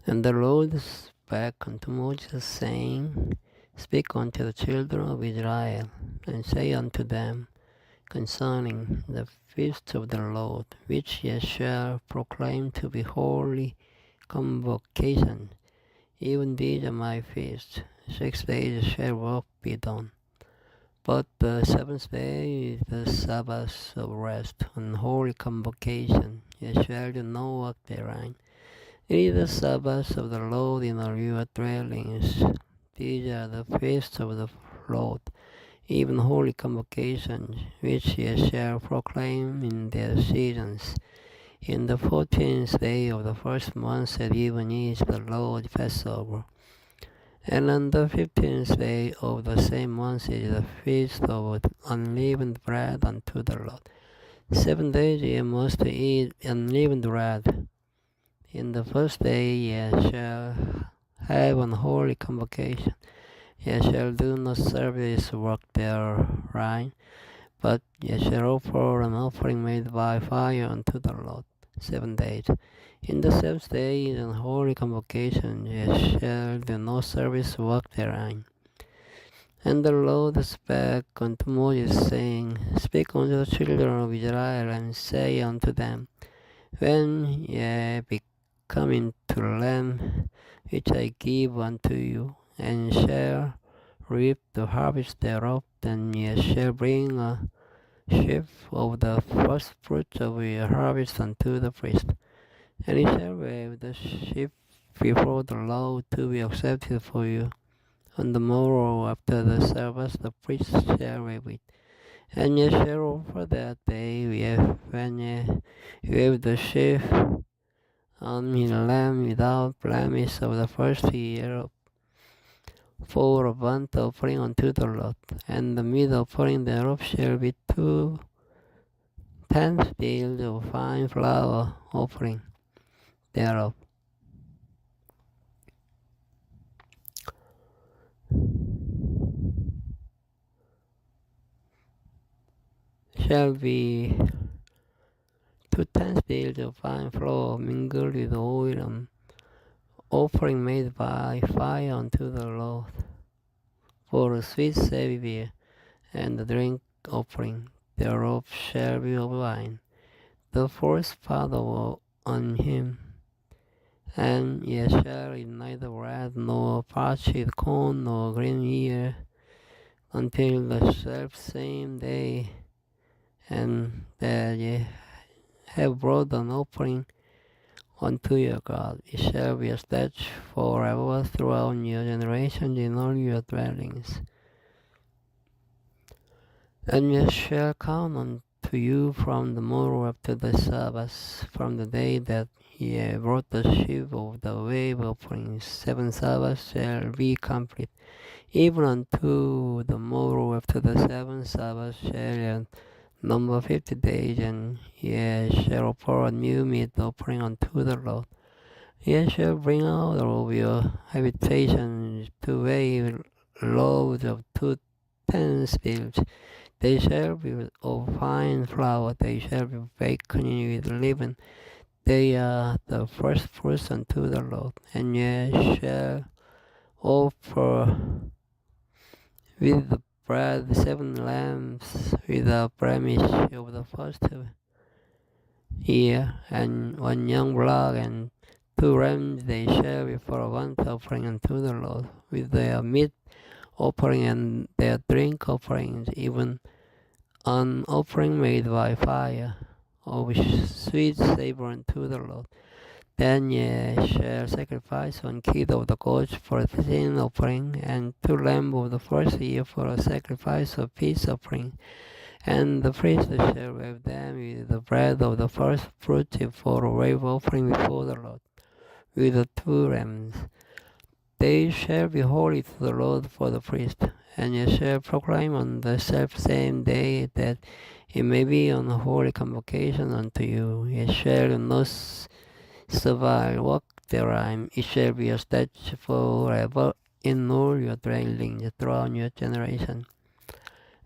And the Lord spake unto Moses, saying, Speak unto the children of Israel, and say unto them concerning the feast of the Lord, which ye shall proclaim to be holy convocation. Even these are my feasts. 6 days shall work be done. But the 7th day is the Sabbath of rest, and holy convocation. Ye shall do no work therein. It is the Sabbath of the Lord in all your dwellings. These are the feasts of the Lord, even holy convocations, which ye shall proclaim in their seasons. In the 14th day of the first month at even is the Lord's Passover. And on the 15th day of the same month is the feast of unleavened bread unto the Lord. 7 days ye must eat unleavened bread. In the first day ye shall have an holy convocation. Ye shall do no service work therein, but ye shall offer an offering made by fire unto the Lord. 7 days. In the 7th day is an holy convocation. Ye shall do no service work therein. And the Lord spake unto Moses, saying, Speak unto the children of Israel, and say unto them, When ye be come into the land which I give unto you, and shall reap the harvest thereof, then ye shall bring a sheaf of the first fruits of your harvest unto the priest. And he shall wave the sheaf before the Lord to be accepted for you. On the morrow after the Sabbath the priest shall wave it. And ye shall offer that day, when ye wave the sheaf, on his lamb without blemish of the first year, for a burnt offering unto the Lord. And the meat offering thereof shall be 2 tenths of fine flour offering thereof. Shall be 2 tenths of fine flour mingled with oil, and offering made by fire unto the Lord, for a sweet savour. And the drink offering thereof shall be of wine, the first part of on him. And ye shall eat neither bread, nor parched corn, nor green ear, until the selfsame day, and that ye have brought an offering unto your God. It shall be a statute forever throughout your generations in all your dwellings. And ye shall count to you from the morrow after the Sabbath, from the day that ye brought the sheep of the wave offering. 7 Sabbaths shall be complete. Even unto the morrow after the 7th Sabbath shall ye number 50 days, and ye shall offer a new meat offering unto the Lord. Ye shall bring out of your habitation 2 weigh loaves of 2 tenths bills. They shall be of fine flour, they shall be baked with leaven. They are the first fruits unto the Lord. And ye shall offer with the bread 7 lambs without blemish of the first year, and 1 young bull, and 2 rams. They shall be for a burnt offering unto the Lord, with their meat offering and their drink offerings, even an offering made by fire of sweet savor unto the Lord. Then ye shall sacrifice 1 kid of the goats for a sin offering, and 2 lambs of the first year for a sacrifice of peace offering. And the priest shall wave them with the bread of the first fruits for a wave offering before the Lord, with the 2 rams. They shall be holy to the Lord for the priest. And ye shall proclaim on the selfsame day that it may be an holy convocation unto you. Ye shall not servile work therein. It shall be a statute forever in all your dwellings throughout your generation.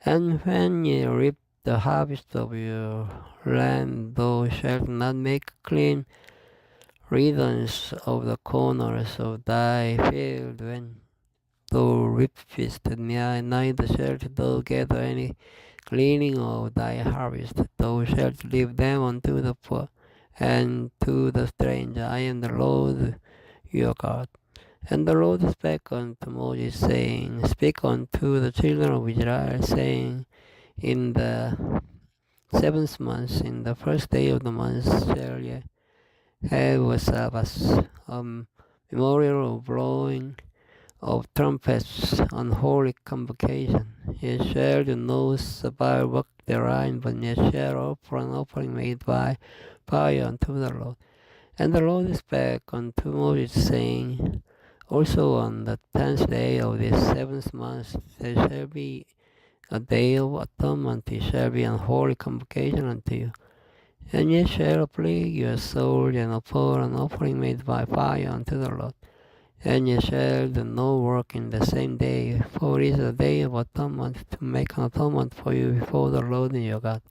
And when ye reap the harvest of your land, thou shalt not make clean riddance of the corners of thy field when thou reapest, neither shalt thou gather any gleaning of thy harvest. Thou shalt leave them unto the poor and to the stranger. I am the Lord your God. And the Lord spake unto Moses, saying, Speak unto the children of Israel, saying, In the 7th month, in the first day of the month, shall ye have a Sabbath, a memorial of blowing of trumpets, an holy convocation. Ye shall do no servile work therein, but ye shall offer an offering made by fire unto the Lord. And the Lord spake unto Moses, saying, Also on the 10th day of this 7th month there shall be a day of atonement. It shall be an holy convocation unto you. And ye shall afflict your soul, and offer an offering made by fire unto the Lord. And ye shall do no work in the same day, for it is a day of atonement, to make an atonement for you before the Lord your God.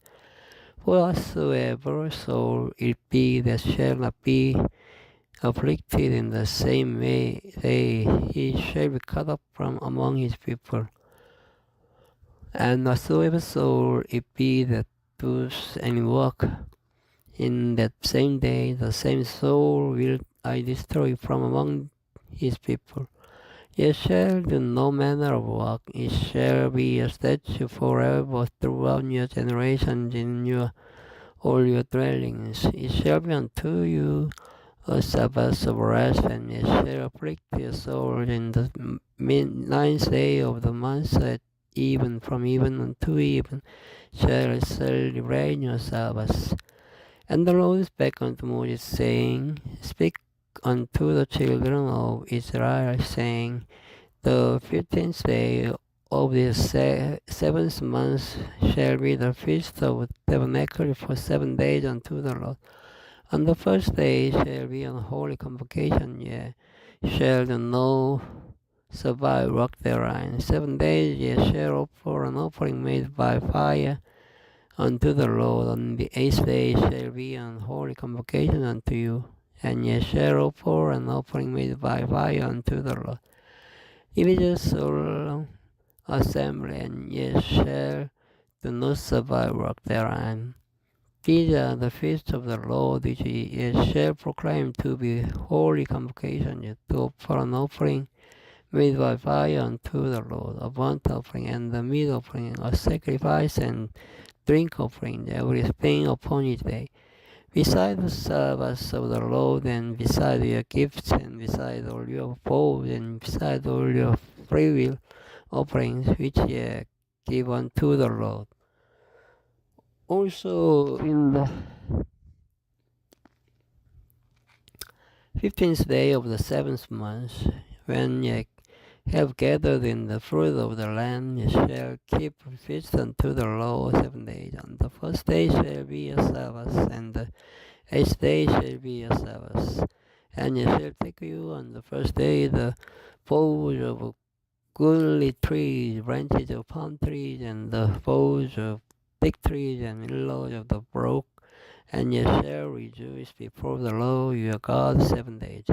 For whatsoever soul it be that shall not be afflicted in the same way, he shall be cut off from among his people. And whatsoever soul it be that does any work in that same day, the same soul will I destroy from among his people. Ye shall do no manner of work. It shall be a statute forever throughout your generations in all your dwellings. It shall be unto you a Sabbath of rest, and ye shall afflict your soul in the 9th day of the month at even, from even unto even, shall celebrate your Sabbath. And the Lord spake unto Moses, saying, Speak unto the children of Israel, saying, The 15th day of the 7th month shall be the feast of tabernacle for 7 days unto the Lord. On the first day shall be an holy convocation. Ye shall do no servile work therein. 7 days ye shall offer an offering made by fire unto the Lord. On the 8th day shall be an holy convocation unto you, and ye shall offer an offering made by fire unto the Lord. It is a solemn assembly, and ye shall do no servile work therein. These are the feasts of the Lord, which ye shall proclaim to be holy convocation, yet to offer an offering made by fire unto the Lord, a burnt offering and the meat offering, a sacrifice and drink offering, everything upon each day. Beside the Sabbath of the Lord, and beside your gifts, and beside all your vows, and beside all your freewill offerings, which ye give unto the Lord. Also, in the 15th day of the 7th month, when ye have gathered in the fruit of the land, ye shall keep feast unto the Lord 7 days. On the first day shall be a Sabbath, and the 8th day shall be a Sabbath. And ye shall take you on the first day the boughs of goodly trees, branches of palm trees, and the boughs of thick trees, and willows of the brook, and ye shall rejoice before the Lord your God 7 days.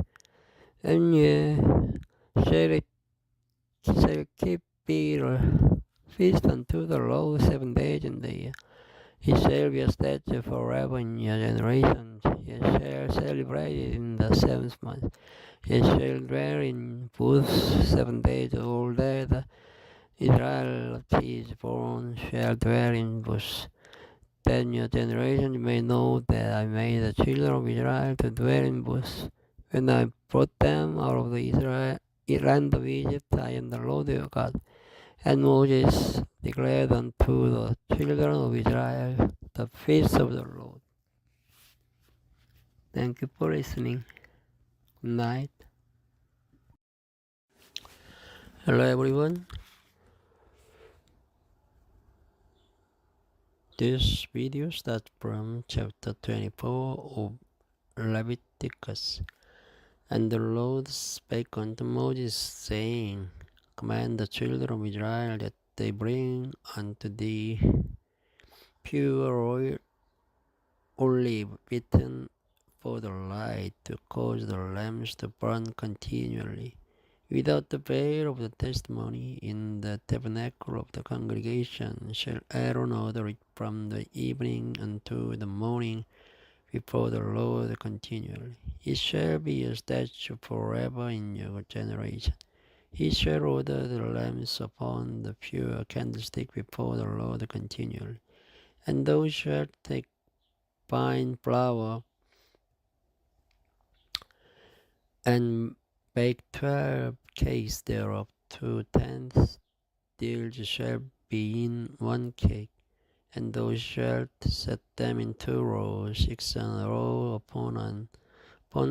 And ye shall keep a feast unto the Lord 7 days in the year. It shall be a statute forever in your generations. Ye shall celebrate it in the 7th month. Ye shall dwell in booths 7 days. All day the Israel that is born shall dwell in booths. Then your generations may know that I made the children of Israel to dwell in booths. When I brought them out of the land of Egypt, I am the Lord your God. And Moses declared unto the children of Israel the feast of the Lord. Thank you for listening. Good night. Hello everyone. This video starts from chapter 24 of Leviticus. And the Lord spake unto Moses, saying, Command the children of Israel that they bring unto thee pure olive beaten for the light, to cause the lamps to burn continually. Without the veil of the testimony in the tabernacle of the congregation shall Aaron order it from the evening unto the morning before the Lord continually. It shall be a statute forever in your generation. He shall order the lamps upon the pure candlestick before the Lord continually. And thou shalt take fine flour and bake 12 cakes thereof. 2/10 deals shall be in 1 cake. And thou shalt set them in 2 rows, 6 in a row upon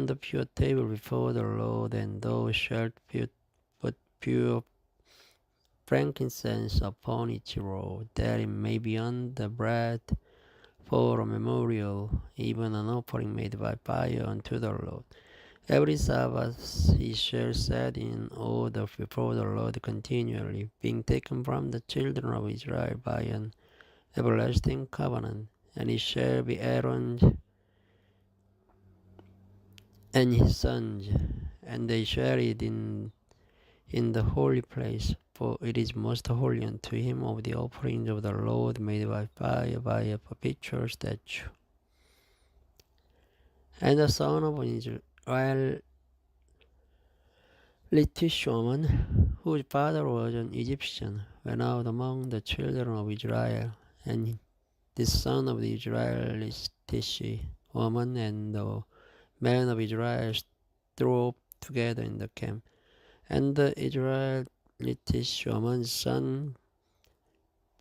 the pure table before the Lord. And thou shalt put pure frankincense upon each row, that it may be on the bread for a memorial, even an offering made by fire unto the Lord. Every Sabbath he shall set in order before the Lord continually, being taken from the children of Israel by an everlasting covenant. And it shall be Aaron's and his sons, and they shall eat in the holy place, for it is most holy unto him of the offerings of the Lord made by fire, by a perpetual statute. And the son of an Israelitish woman, whose father was an Egyptian, went out among the children of Israel, and this son of the Israelitish woman and the men of Israel strove together in the camp. And the Israelitish woman's son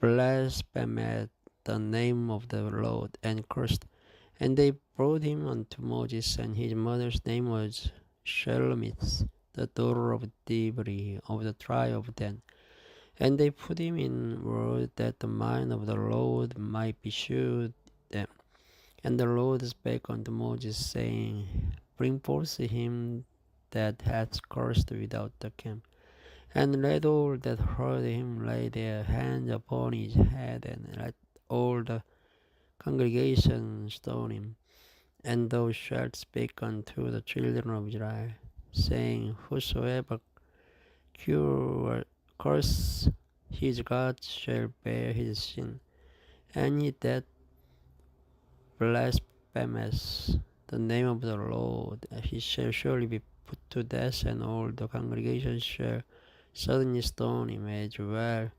blasphemed the name of the Lord and cursed. And they brought him unto Moses, and his mother's name was Shelomith, the daughter of Dibri, of the tribe of Dan. And they put him in word that the mind of the Lord might be shewed them. And the Lord spake unto Moses, saying, Bring forth him that hath cursed without the camp, and let all that heard him lay their hands upon his head, and let all the congregation stone him. And thou shalt speak unto the children of Israel, saying, Whosoever curse his God shall bear his sin, and he that blasphemeth the name of the Lord, he shall surely be put to death, and all the congregation shall suddenly stone him, as well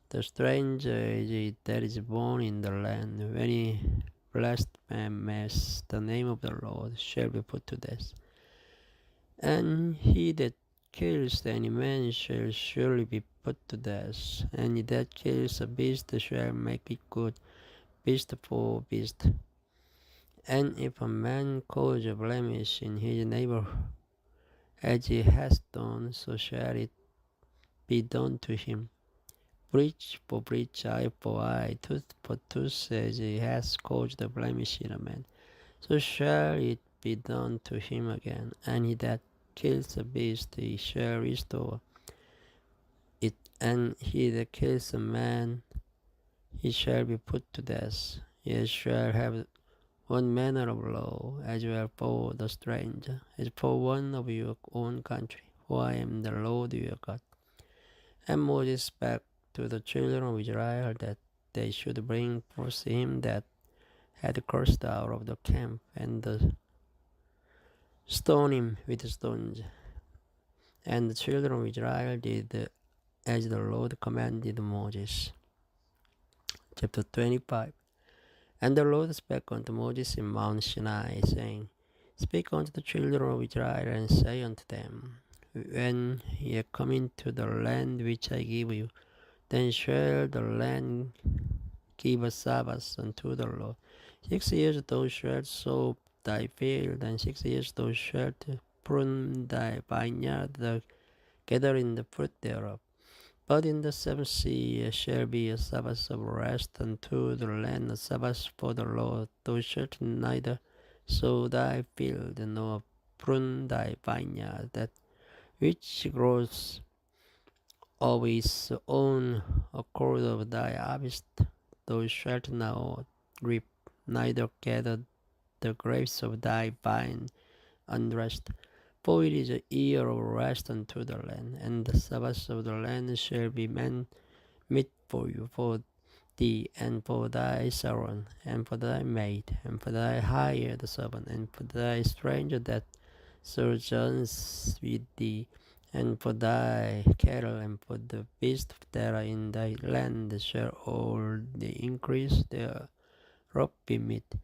the stranger as that is born in the land. When he blasphemeth the name of the Lord, shall be put to death. And he that kills any man shall surely be put to death, and he that kills a beast shall make it good. beast for beast. And if a man cause a blemish in his neighbor, as he has done, so shall it be done to him. Breach for breach, eye for eye, tooth for tooth, as he has caused a blemish in a man, so shall it be done to him again. And he that kills a beast, he shall restore it, and he that kills a man, he shall be put to death. Ye shall have one manner of law, as well for the stranger, as for one of your own country, for I am the Lord your God. And Moses spake to the children of Israel that they should bring forth him that had cursed out of the camp, and stone him with stones. And the children of Israel did as the Lord commanded Moses. Chapter 25. And the Lord spake unto Moses in Mount Sinai, saying, Speak unto the children of Israel, and say unto them, When ye come into the land which I give you, then shall the land give a Sabbath unto the Lord. 6 years thou shalt sow thy field, and 6 years thou shalt prune thy vineyard, gather in the fruit thereof. But in the 7th year shall be a Sabbath of rest unto the land, a Sabbath for the Lord. Thou shalt neither sow thy field, nor prune thy vineyard, that which grows of its own accord of thy harvest. Thou shalt not reap, neither gather the grapes of thy vine unrest. For it is a year of rest unto the land, and the Sabbath of the land shall be meat for you, for thee, and for thy servant, and for thy maid, and for thy hired servant, and for thy stranger that sojourns with thee, and for thy cattle, and for the beasts that are in thy land, shall all the increase thereof be meat.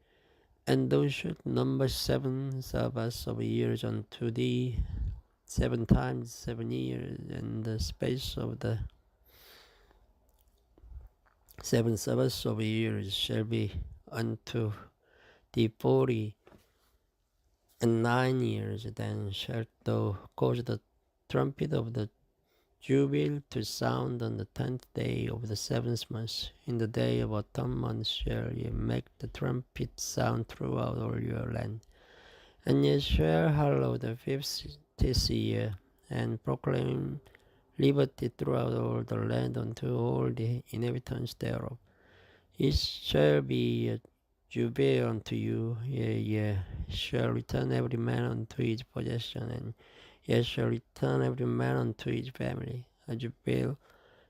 And thou shalt number 7 Sabbaths of years unto thee, 7 times 7 years, and the space of the 7 Sabbaths of years shall be unto thee 49 years. Then shalt thou cause the trumpet of the Jubilee to sound on the 10th day of the 7th month. In the day of atonement shall ye make the trumpet sound throughout all your land. And ye shall hallow the 50th year, and proclaim liberty throughout all the land unto all the inhabitants thereof. It shall be a jubilee unto you. Ye shall return every man unto his possession, and ye shall return every man unto his family. A jubilee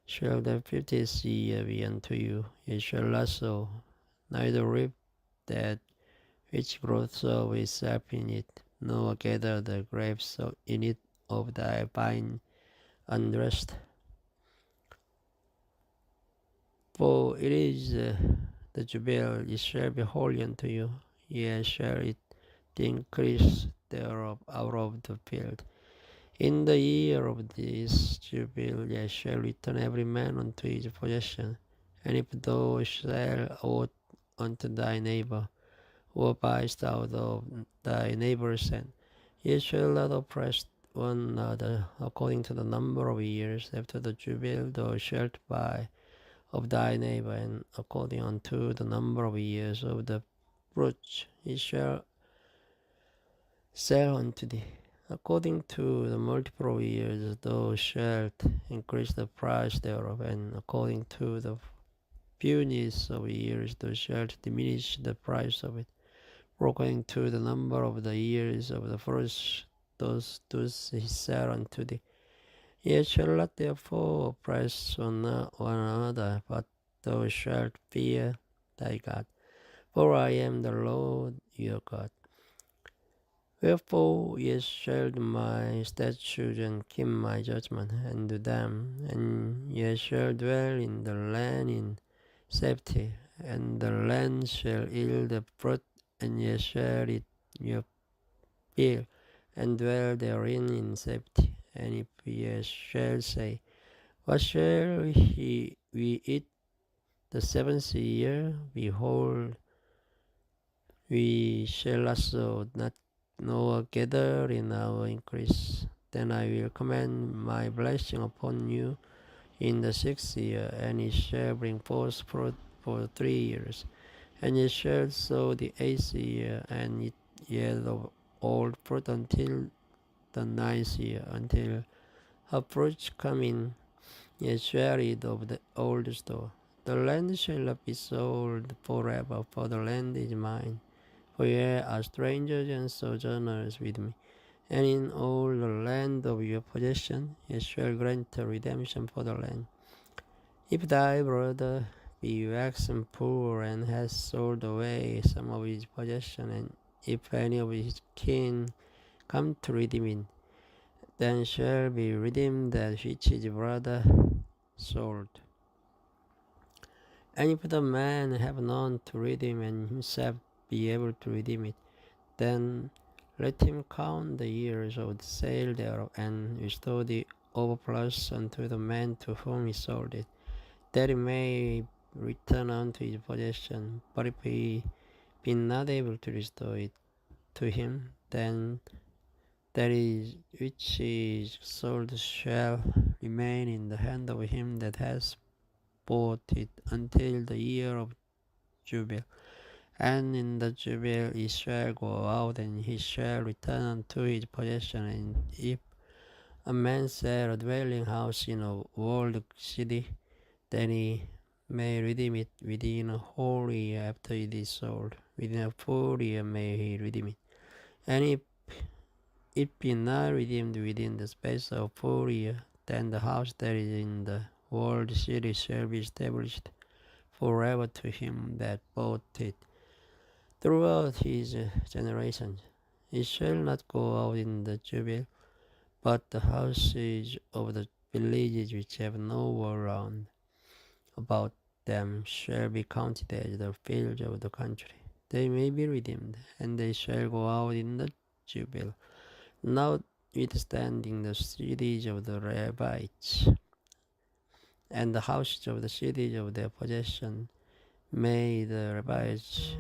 shall the 50th year be unto you. Ye shall not sow, neither reap that which groweth of itself in it, nor gather the grapes in it of thy vine unrest. For it is the jubilee, it shall be holy unto you. Ye shall eat the increase thereof out of the field. In the year of this jubilee ye shall return every man unto his possession. And if thou sell aught unto thy neighbor, or buyest out of thy neighbor's hand, ye shall not oppress one another. According to the number of years after the jubilee thou shalt buy of thy neighbor, and according unto the number of years of the fruit he shall sell unto thee. According to the multiple of years thou shalt increase the price thereof, and according to the fewness of years thou shalt diminish the price of it. For according to the number of the years of the first those he sell unto thee. Ye shall not therefore oppress one another, but thou shalt fear thy God. For I am the Lord your God. Wherefore ye shall do my statutes and keep my judgment, and do them, and ye shall dwell in the land in safety, and the land shall yield the fruit, and ye shall eat your fill, and dwell therein in safety. And if ye shall say, What shall we eat? the 7th year, behold, we shall also not nor gather in our increase. Then I will command my blessing upon you in the 6th year, and it shall bring forth fruit for 3 years. And it shall sow the 8th year, and it yield of old fruit until the 9th year, until her fruits come in, yet shall eat of the old store. The land shall not be sold forever, for the land is mine. For ye are strangers and sojourners with me, and in all the land of your possession ye shall grant a redemption for the land. If thy brother be waxen poor and has sold away some of his possession, and if any of his kin come to redeem it, then shall be redeemed that which his brother sold. And if the man have none to redeem, and himself be able to redeem it, then let him count the years of the sale thereof, and restore the overplus unto the man to whom he sold it, that he may return unto his possession. But if he be not able to restore it to him, then that is which is sold shall remain in the hand of him that has bought it until the year of Jubilee. And in the Jubilee he shall go out, and he shall return unto his possession. And if a man sell a dwelling house in a walled city, then he may redeem it within a whole year after it is sold. Within a full year may he redeem it. And if it be not redeemed within the space of a full year, then the house that is in the walled city shall be established forever to him that bought it throughout his generations. It shall not go out in the Jubilee, but the houses of the villages which have no wall round about them shall be counted as the fields of the country. They may be redeemed, and they shall go out in the Jubilee, notwithstanding the cities of the Levites and the houses of the cities of their possession. May the Levites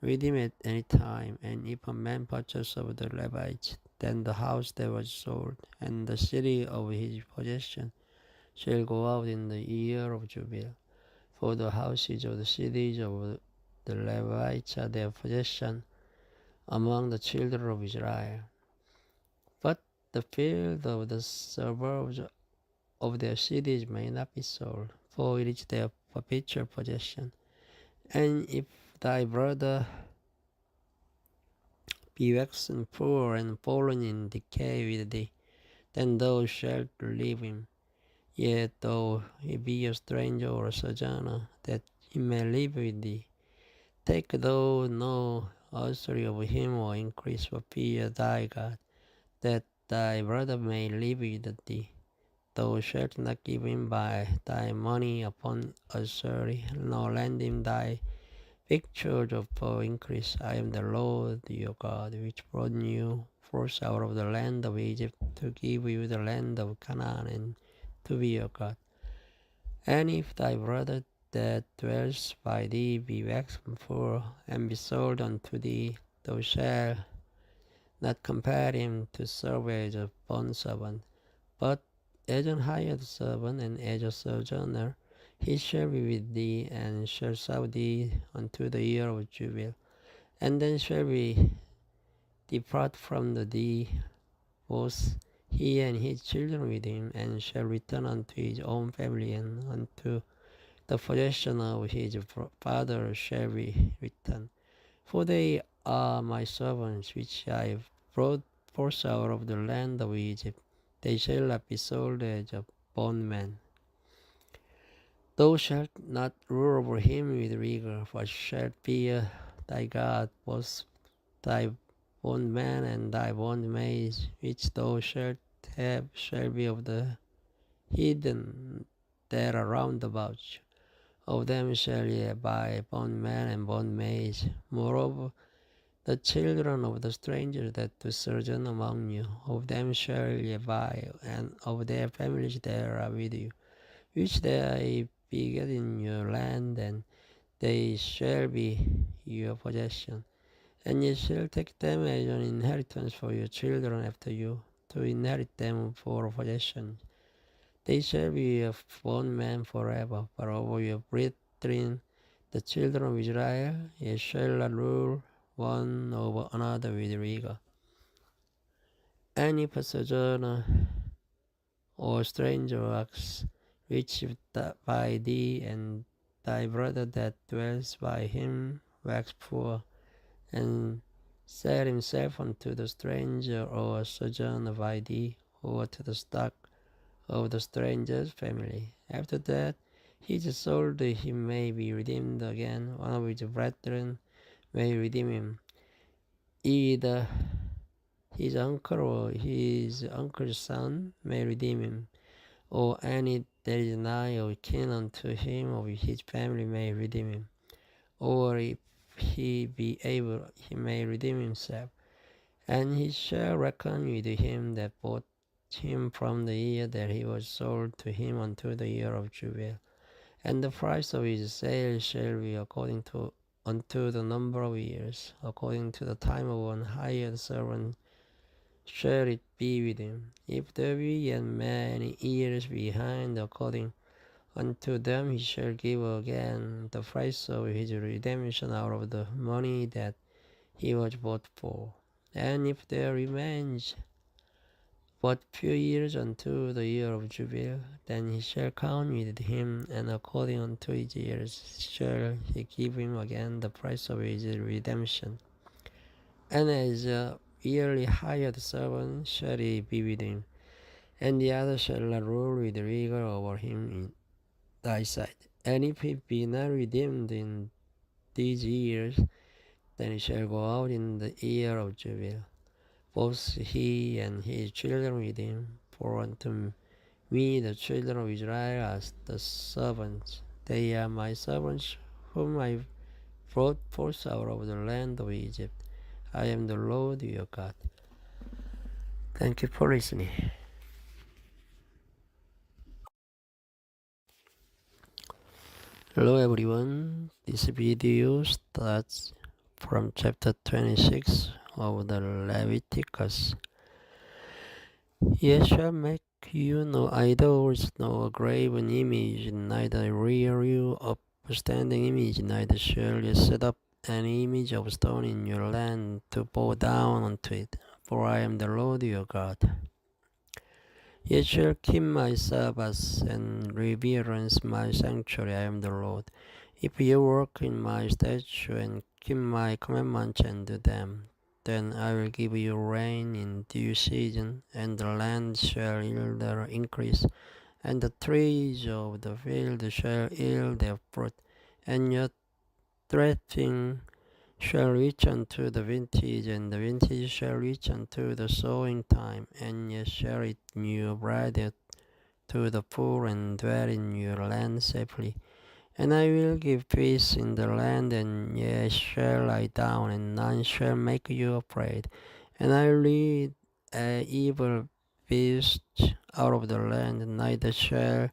redeem at any time. And if a man purchase of the Levites, then the house that was sold and the city of his possession shall go out in the year of Jubilee. For the houses of the cities of the Levites are their possession among the children of Israel. But the field of the suburbs of their cities may not be sold, for it is their perpetual possession. And if thy brother be waxen poor and fallen in decay with thee, then thou shalt relieve him, yet though he be a stranger or a sojourner, that he may live with thee. Take thou no usury of him or increase for fear thy God, that thy brother may live with thee. Thou shalt not give him by thy money upon usury, nor lend him thy victuals for increase. I am the Lord your God, which brought you forth out of the land of Egypt, to give you the land of Canaan, and to be your God. And if thy brother that dwells by thee be waxen poor, and be sold unto thee, thou shalt not compel him to serve as a bondservant, but as an hired servant, and as a sojourner, he shall be with thee, and shall serve thee unto the year of Jubilee. And then shall we depart from thee, both he and his children with him, and shall return unto his own family, and unto the possession of his father shall we return. For they are my servants, which I have brought forth out of the land of Egypt. They shall not be sold as a bondman. Thou shalt not rule over him with rigor, but shalt fear thy God. Both thy bondman and thy bondmaid, which thou shalt have, shall be of the heathen that are round about you. Of them shall ye buy bondmen and bondmaids. Moreover, the children of the strangers that do sojourn among you, of them shall ye buy, and of their families that are with you, which they beget in your land, and they shall be your possession. And ye shall take them as an inheritance for your children after you, to inherit them for a possession. They shall be a bondman forever, but over your brethren, the children of Israel, ye shall not rule one over another with rigor. Any sojourner or stranger ox which by thee, and thy brother that dwells by him wax poor, and sell himself unto the stranger or sojourner by thee, or to the stock of the stranger's family. After that he is sold, he may be redeemed again. One of his brethren may redeem him, either his uncle or his uncle's son may redeem him, or any that is nigh or kin unto him of his family may redeem him, or if he be able, he may redeem himself. And he shall reckon with him that bought him from the year that he was sold to him unto the year of jubilee. And the price of his sale shall be according to unto the number of years, according to the time of an hired servant shall it be with him. If there be yet many years behind, according unto them he shall give again the price of his redemption out of the money that he was bought for. And if there remains but few years unto the year of jubilee, then he shall count with him, and according unto his years shall he give him again the price of his redemption. And as a yearly hired servant shall he be with him, and the other shall not rule with rigor over him in thy sight. And if he be not redeemed in these years, then he shall go out in the year of jubilee, both he and his children with him. For unto me the children of Israel are the servants. They are my servants, whom I brought forth out of the land of Egypt. I am the Lord your God. Thank you for listening. Hello everyone, this video starts from chapter 26 of the Leviticus. Ye shall make you no idols, no graven image, neither rear you up a standing image, neither shall ye set up an image of stone in your land to bow down unto it, for I am the Lord your God. Ye shall keep my Sabbaths and reverence my sanctuary. I am the Lord. If ye walk in my statutes and keep my commandments and do them, then I will give you rain in due season, and the land shall yield their increase, and the trees of the field shall yield their fruit, and your threshing shall reach unto the vintage, and the vintage shall reach unto the sowing time, and ye shall eat your bread to the poor, and dwell in your land safely. And I will give peace in the land, and ye shall lie down, and none shall make you afraid. And I will lead evil beasts out of the land, neither shall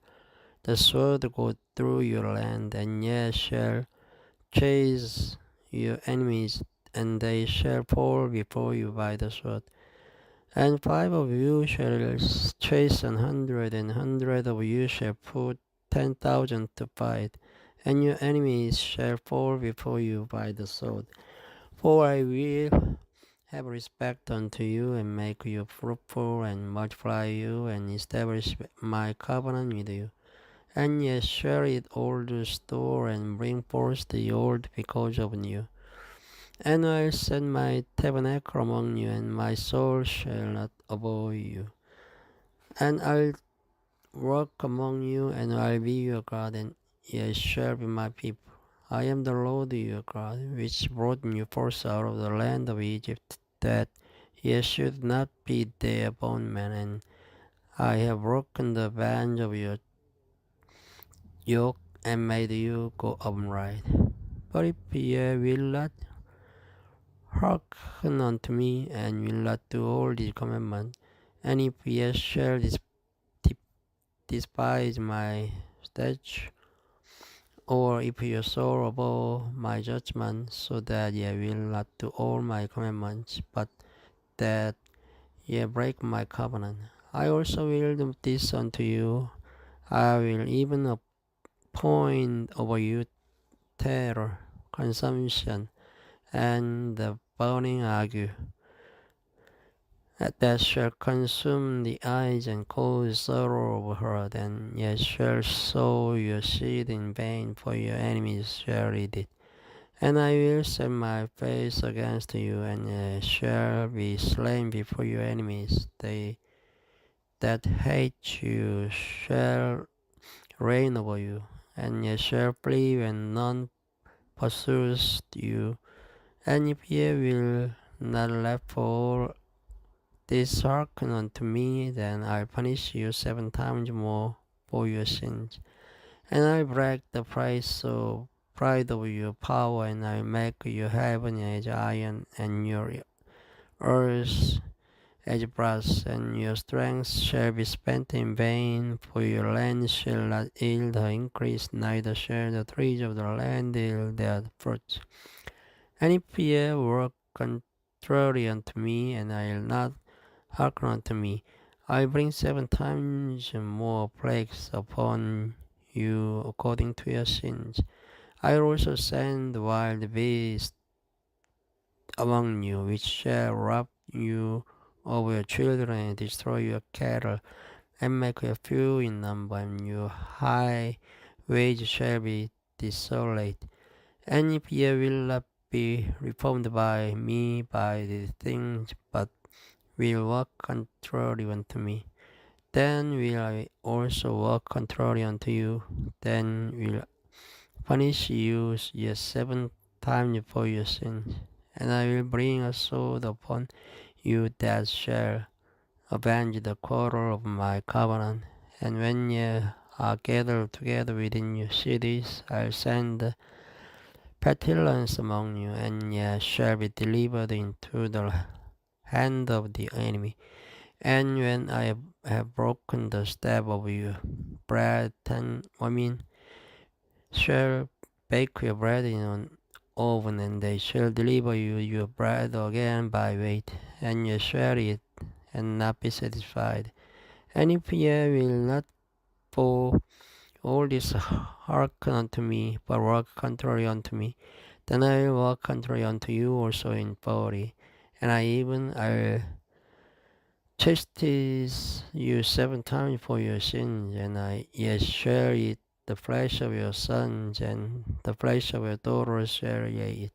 the sword go through your land, and ye shall chase your enemies, and they shall fall before you by the sword. And 5 of you shall chase 100, and 100 of you shall put 10,000 to fight, and your enemies shall fall before you by the sword. For I will have respect unto you, and make you fruitful, and multiply you, and establish my covenant with you. And ye shall eat old store, and bring forth the old because of you. And I'll set my tabernacle among you, and my soul shall not abhor you. And I'll walk among you, and I'll be your God, and ye shall be my people. I am the Lord your God, which brought you forth out of the land of Egypt, that ye should not be their bondmen. And I have broken the bands of your yoke, and made you go upright. But if ye will not hearken unto me, and will not do all these commandments, and if ye shall despise my statutes, or if you soar above my judgment, so that ye will not do all my commandments, but that ye break my covenant. I also will do this unto you. I will even appoint over you terror, consumption, and the burning ague, that shall consume the eyes and cause sorrow of heart, and ye shall sow your seed in vain, for your enemies shall eat it. And I will set my face against you, and ye shall be slain before your enemies. They that hate you shall reign over you, and ye shall flee when none pursues you. And if ye will not let for this hearken unto me, then I'll punish you 7 times more for your sins. And I'll break the pride of your power, and I'll make your heaven as iron, and your earth as brass, and your strength shall be spent in vain, for your land shall not yield her increase, neither shall the trees of the land yield their fruits. And if ye work contrary unto me, and I'll not hearken unto me, I'll bring 7 times more plagues upon you according to your sins. I'll also send wild beasts among you, which shall rob you of your children, and destroy your cattle, and make you few in number, and your highways shall be desolate. And if ye will not be reformed by me by these things, but will walk contrary unto me, then will I also walk contrary unto you. Then will punish you yet 7 times for your sins. And I will bring a sword upon you that shall avenge the quarrel of my covenant. And when ye are gathered together within your cities, I'll send pestilence among you, and ye shall be delivered into the hand of the enemy. And when I have broken the staff of your bread, and women shall bake your bread in an oven, and they shall deliver you your bread again by weight, and ye shall eat and not be satisfied. And if ye will not for all this hearken unto me, but walk contrary unto me, then I will walk contrary unto you also in body, and I'll chastise you 7 times for your sins, and ye shall eat the flesh of your sons, and the flesh of your daughters shall ye eat.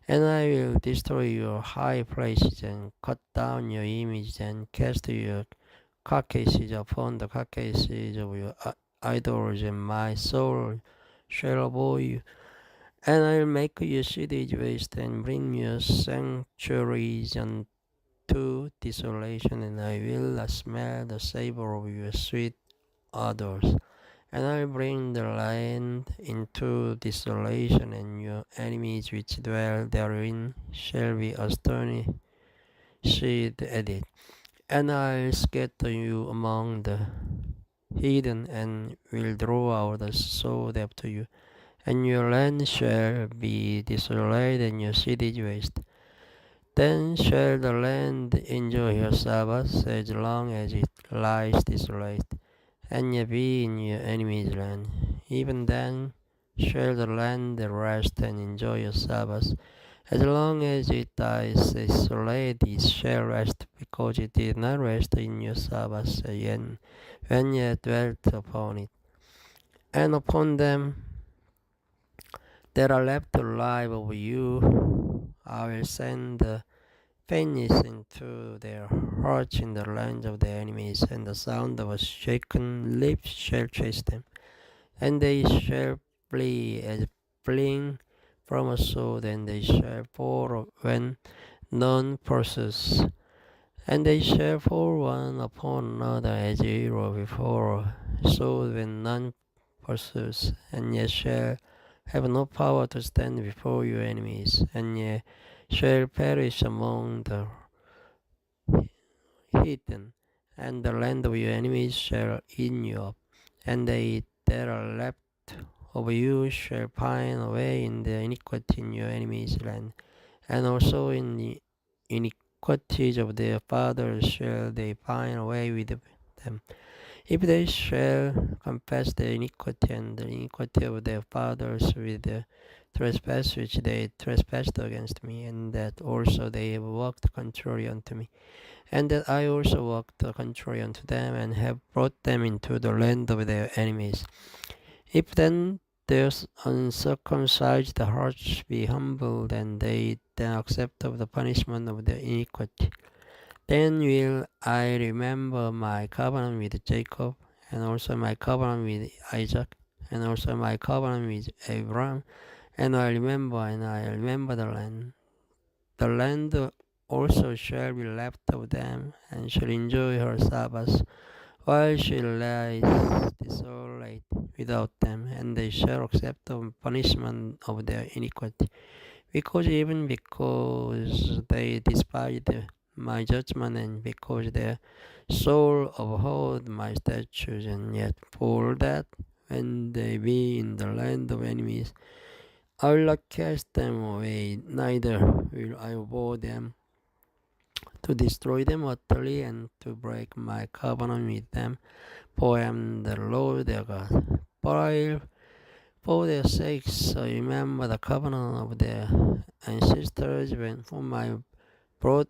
And I will destroy your high places, and cut down your images, and cast your carcasses upon the carcasses of your idols, and my soul shall abhor you. And I will make your cities waste, and bring your sanctuaries unto desolation, and I will not smell the savor of your sweet odors. And I will bring the land into desolation, and your enemies which dwell therein shall be astonished at it. And I'll scatter you among the heathen, and will draw out the sword after you. And your land shall be desolate, and your cities waste. Then shall the land enjoy her Sabbath as long as it lies desolate, and ye be in your enemy's land. Even then shall the land rest and enjoy your Sabbath. As long as it lies desolate, it shall rest, because it did not rest in your Sabbath when ye dwelt upon it. And upon them that are left alive of you, I will send the faintness into their hearts in the land of their enemies, and the sound of a shaken lip shall chase them. And they shall flee as fleeing from a sword, and they shall fall when none pursues. And they shall fall one upon another as arrow before a sword when none pursues. And ye shall have no power to stand before your enemies, and ye shall perish among the heathen, and the land of your enemies shall eat you up, and they that are left of you shall pine away in the iniquity in your enemy's land, and also in the iniquities of their fathers shall they pine away with them. If they shall confess the iniquity and the iniquity of their fathers with the trespass which they trespassed against me, and that also they have walked contrary unto me, and that I also walked contrary unto them, and have brought them into the land of their enemies. If then their uncircumcised hearts be humbled, and they then accept of the punishment of their iniquity, then will I remember my covenant with Jacob, and also my covenant with Isaac, and also my covenant with Abraham, and I remember the land. The land also shall be left of them, and shall enjoy her Sabbaths, while she lies desolate without them, and they shall accept the punishment of their iniquity, because they despised my judgment, and because their soul abhorred my statutes, and yet for that, when they be in the land of enemies, I will not cast them away, neither will I abhor them, to destroy them utterly, and to break my covenant with them, for I am the Lord their God. But I, for their sakes, I remember the covenant of their ancestors, whom I brought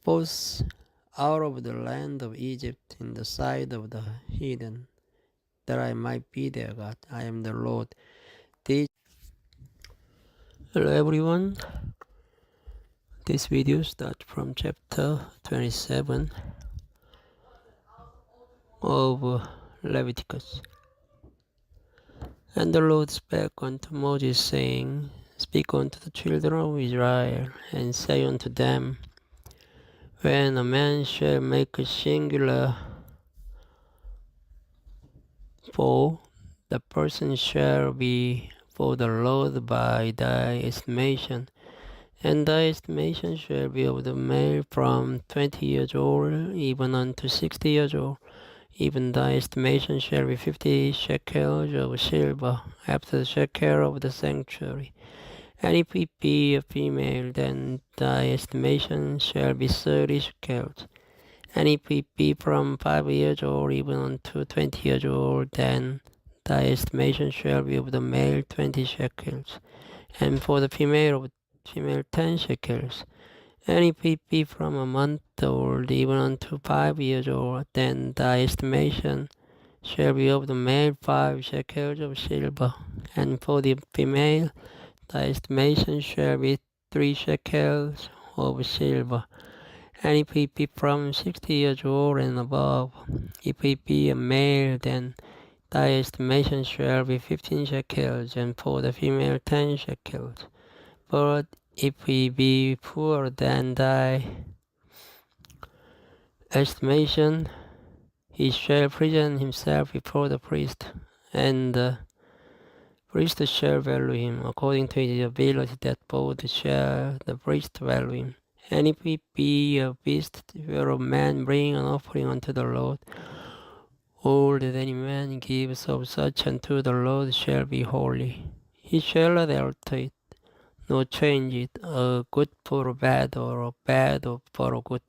forth out of the land of Egypt in the sight of the heathen, that I might be their God. I am the Lord. Hello everyone. This video starts from chapter 27 of Leviticus. And the Lord spake unto Moses, saying, Speak unto the children of Israel, and say unto them, When a man shall make a singular vow, the person shall be for the Lord by thy estimation, and thy estimation shall be of the male from 20 years old even unto 60 years old. Even thy estimation shall be 50 shekels of silver, after the shekel of the sanctuary. And if it be a female, then thy estimation shall be 30 shekels. And if it be from 5 years old even unto 20 years old, then thy estimation shall be of the male 20 shekels, and for the female 10 shekels. And if it be from a month old even unto 5 years old, then thy estimation shall be of the male 5 shekels of silver, and for the female thy estimation shall be 3 shekels of silver. And if it be from 60 years old and above, if it be a male, then thy estimation shall be 15 shekels, and for the female 10 shekels. But if he be poor, then thy estimation, he shall present himself before the priest, and the priest shall value him according to his ability, that both shall the priest value him. And if it be a beast whereof man bring an offering unto the Lord, all that any man gives of such unto the Lord shall be holy. He shall not alter it, nor change it, a good for a bad, or a bad for a good.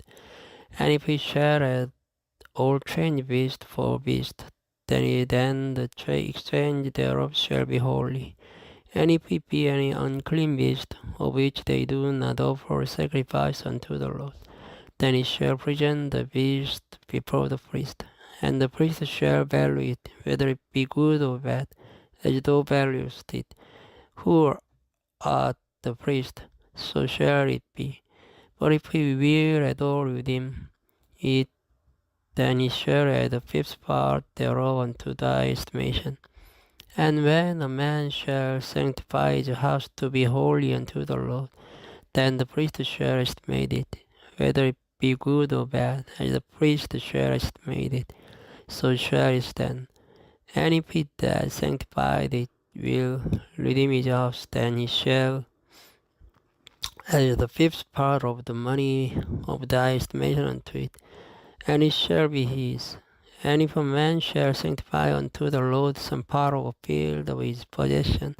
And if he shall add all change beast for beast, then the exchange thereof shall be holy. And if it be any unclean beast, of which they do not offer sacrifice unto the Lord, then he shall present the beast before the priest, and the priest shall value it, whether it be good or bad, as thou valuest it. Who art the priest, so shall it be. But if he will at all redeem it, then he shall add a fifth part thereof unto thy estimation. And when a man shall sanctify his house to be holy unto the Lord, then the priest shall estimate it, whether it be good or bad, as the priest shall estimate it, so shall it stand. And if he that sanctified it will redeem his house, then he shall add the fifth part of the money of thy estimation unto it, and it shall be his. And if a man shall sanctify unto the Lord some part of a field of his possession,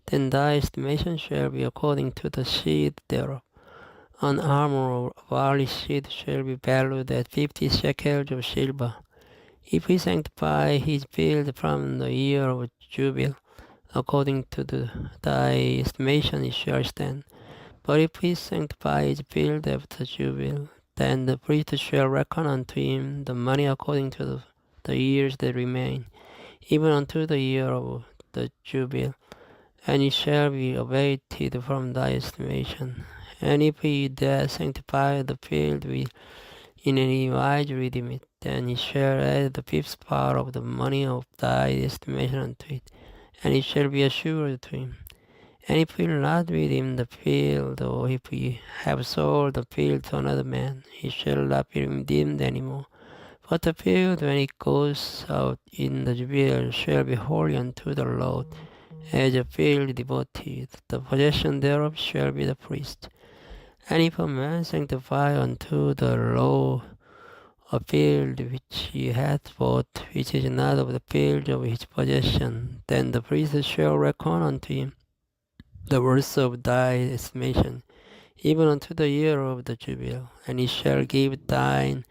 then thy estimation shall be according to the seed thereof. An armor of barley seed shall be valued at 50 shekels of silver. If he sanctify his field from the year of Jubilee, according to thy estimation it shall stand. But if he sanctify his field after Jubilee, then the priest shall reckon unto him the money according to the years that remain, even unto the year of the Jubilee, and it shall be abated from thy estimation. And if he that sanctify the field will in any wise redeem it, then he shall add the fifth part of the money of thy estimation unto it, and it shall be assured to him. And if he will not redeem the field, or if he have sold the field to another man, he shall not be redeemed any more. But the field, when it goes out in the Jubilee, shall be holy unto the Lord, as a field devoted. The possession thereof shall be the priest. And if a man sanctify unto the Lord a field which he hath bought, which is not of the field of his possession, then the priest shall reckon unto him the worth of thy estimation, even unto the year of the Jubilee, and he shall give thine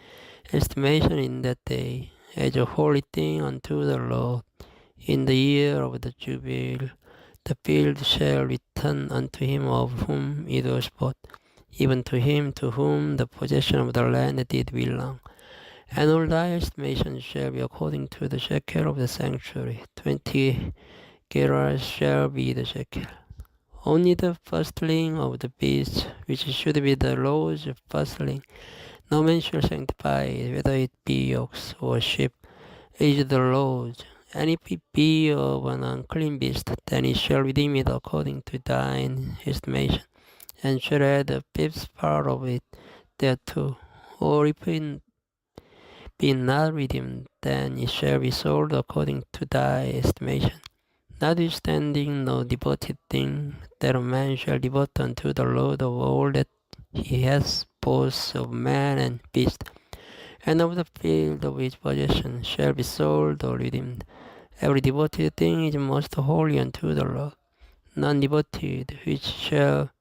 estimation in that day, as a holy thing unto the Lord. In the year of the Jubilee, the field shall return unto him of whom it was bought, even to him to whom the possession of the land did belong. And all thy estimation shall be according to the shekel of the sanctuary. 20 gerahs shall be the shekel. Only the firstling of the beast, which should be the Lord's firstling, no man shall sanctify, whether it be ox or sheep, is the Lord's. And if it be of an unclean beast, then it shall redeem it according to thine estimation, and shall add the fifth part of it thereto. Or if it be not redeemed, then it shall be sold according to thy estimation. Notwithstanding no devoted thing that a man shall devote unto the Lord of all that he has, both of man and beast, and of the field of his possession, shall be sold or redeemed. Every devoted thing is most holy unto the Lord. None devoted which shall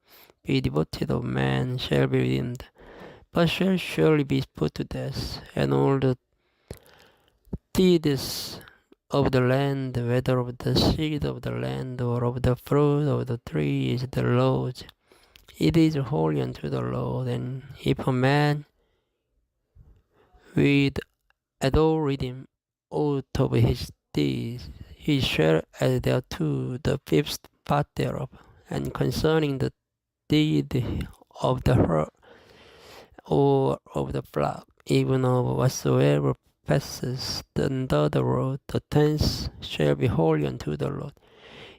be devoted of man shall be redeemed, but shall surely be put to death. And all the deeds of the land, whether of the seed of the land or of the fruit of the tree, is the Lord's. It is holy unto the Lord. And if a man with at all redeem out of his deeds, he shall add thereto the fifth part thereof. And concerning the deed of the herd or of the flock, even of whatsoever passes under the road, the tenth shall be holy unto the Lord.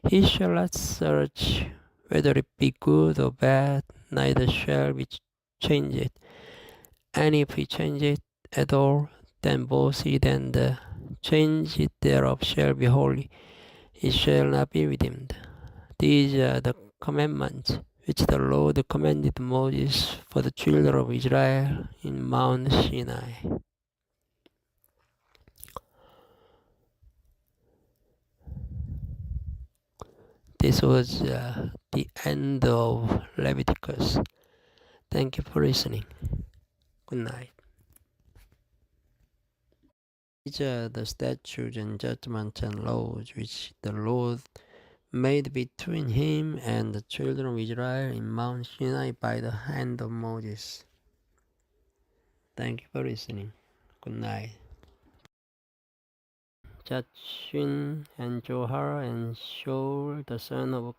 He shall not search whether it be good or bad, neither shall we change it. And if he change it at all, then both it and the change it thereof shall be holy. It shall not be redeemed. These are the commandments which the Lord commanded Moses for the children of Israel in Mount Sinai. This was the end of Leviticus. Thank you for listening. Good night. These are the statutes and judgments and laws which the Lord made between him and the children of Israel in Mount Sinai by the hand of Moses. Thank you for listening. Good night. Jachin and Johar and Shaul, the son of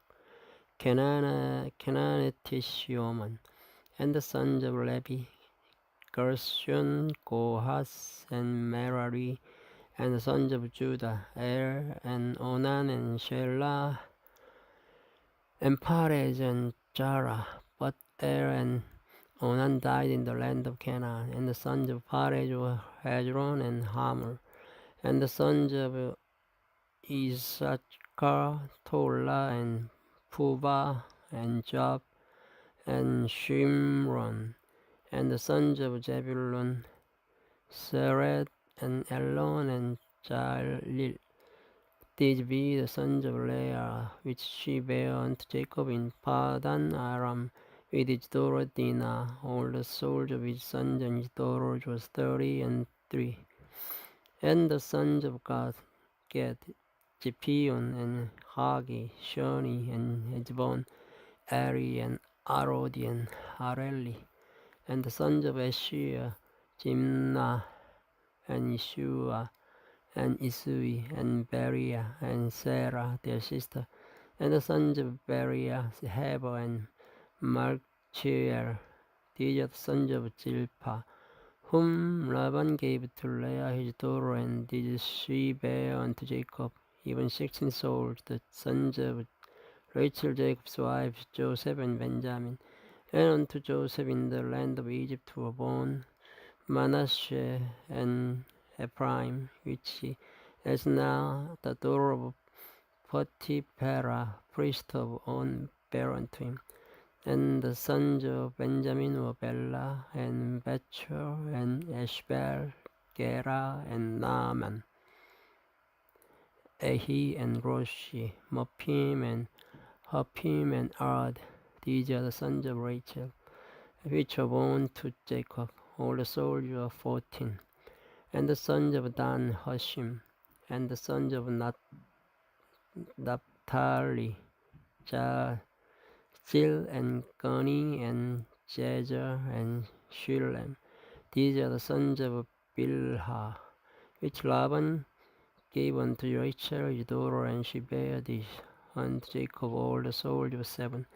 Canaanitish woman, and the sons of Levi, Gershon, Kohath, and Merari, and the sons of Judah, and Onan, and Shelah, and Perez, and Zara. But and Onan died in the land of Canaan, and the sons of Perez were Hezron and Hamor, and the sons of Issachar, Tola, and Puva, and Job, and Shimron, and the sons of Zebulun, Sered, and Elon and Jalil. These be the sons of Leah, which she bare unto Jacob in Padan Aram, with his daughter Dinah. All the souls of his sons and his daughters was 30 and 3. And the sons of God, Gad, Jepion and Hagi, Shoni and Hezbon, Ari and Arodi and Areli. And the sons of Asher, Jimnah and Yeshua and Isui and Beriah and Sarah their sister. And the sons of Beriah, Heber and Malchiel. These are the sons of Zilpah, whom Laban gave to Leah his daughter, and these she bare unto Jacob, even 16 souls, the sons of Rachel Jacob's wives, Joseph and Benjamin. And unto Joseph in the land of Egypt were born Manasseh and Ephraim, which is now the daughter of Potiphera, priest of On, bare unto him. And the sons of Benjamin were Bela and Betcher and Eshbel, Gera and Naaman, Ehi and Roshi, Mopim and Hopim and Ard. These are the sons of Rachel, which were born to Jacob. All the souls were 14. And the sons of Dan, Hushim. And the sons of Naphtali, Zil and Guni and Jezer and Shillem. These are the sons of Bilhah, which Laban gave unto Rachel his daughter, and she bare these unto Jacob. All the souls were 7.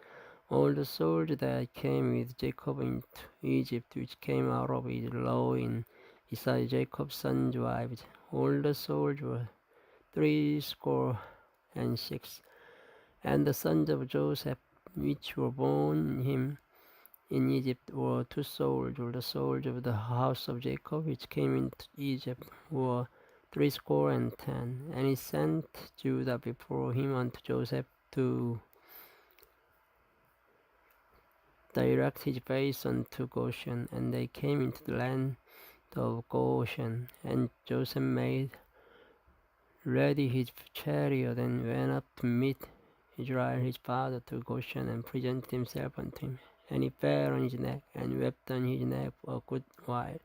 All the souls that came with Jacob into Egypt, which came out of his loin, besides Jacob's sons' wives, all the souls were 66. And the sons of Joseph, which were born him in Egypt, were 2 souls. All the souls of the house of Jacob, which came into Egypt, were 70. And he sent Judah before him unto Joseph to direct his face unto Goshen. And they came into the land of Goshen. And Joseph made ready his chariot and went up to meet Israel his father to Goshen, and presented himself unto him. And he fell on his neck and wept on his neck a good while.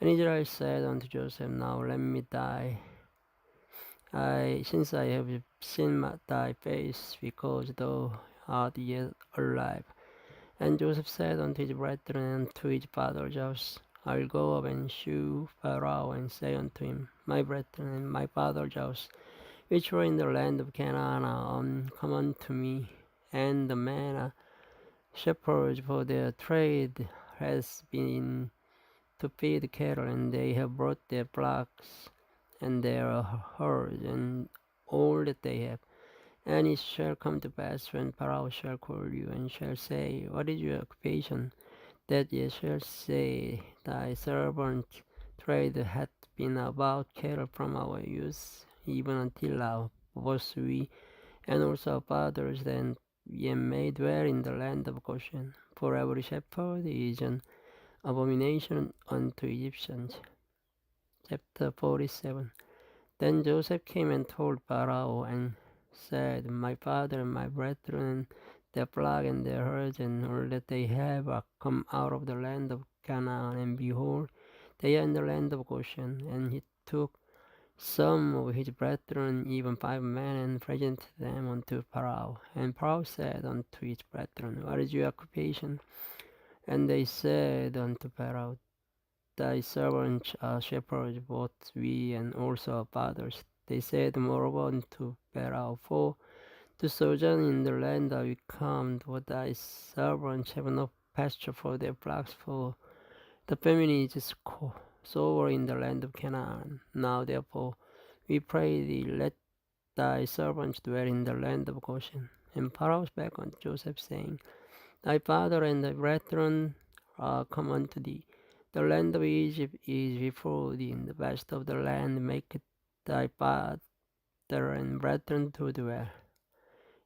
And Israel said unto Joseph, Now let me die, since I have seen thy face, because thou art yet alive. And Joseph said unto his brethren and to his father's house, I'll go up and shew Pharaoh, and say unto him, My brethren and my father's house, which were in the land of Canaan, come unto me. And the men shepherds, for their trade has been to feed cattle, and they have brought their flocks and their herds and all that they have. And it shall come to pass, when Pharaoh shall call you, and shall say, What is your occupation? That ye shall say, Thy servant trade hath been about cattle from our youth, even until now, both we and also our fathers, then ye may dwell in the land of Goshen. For every shepherd is an abomination unto Egyptians. Chapter 47. Then Joseph came and told Pharaoh, and said, My father and my brethren, their flock and their herds, and all that they have, are come out of the land of Canaan, and behold, they are in the land of Goshen. And he took some of his brethren, even 5 men, and presented them unto Pharaoh. And Pharaoh said unto his brethren, What is your occupation? And they said unto Pharaoh, Thy servants are shepherds, both we and also our fathers. They said moreover unto Pharaoh, For to sojourn in the land are we come, for thy servants have no pasture for their flocks, for the famine is sore in the land of Canaan. Now therefore, we pray thee, let thy servants dwell in the land of Goshen. And Pharaoh spake unto Joseph, saying, Thy father and thy brethren are come unto thee. The land of Egypt is before thee, and the best of the land maketh thy father and brethren to dwell.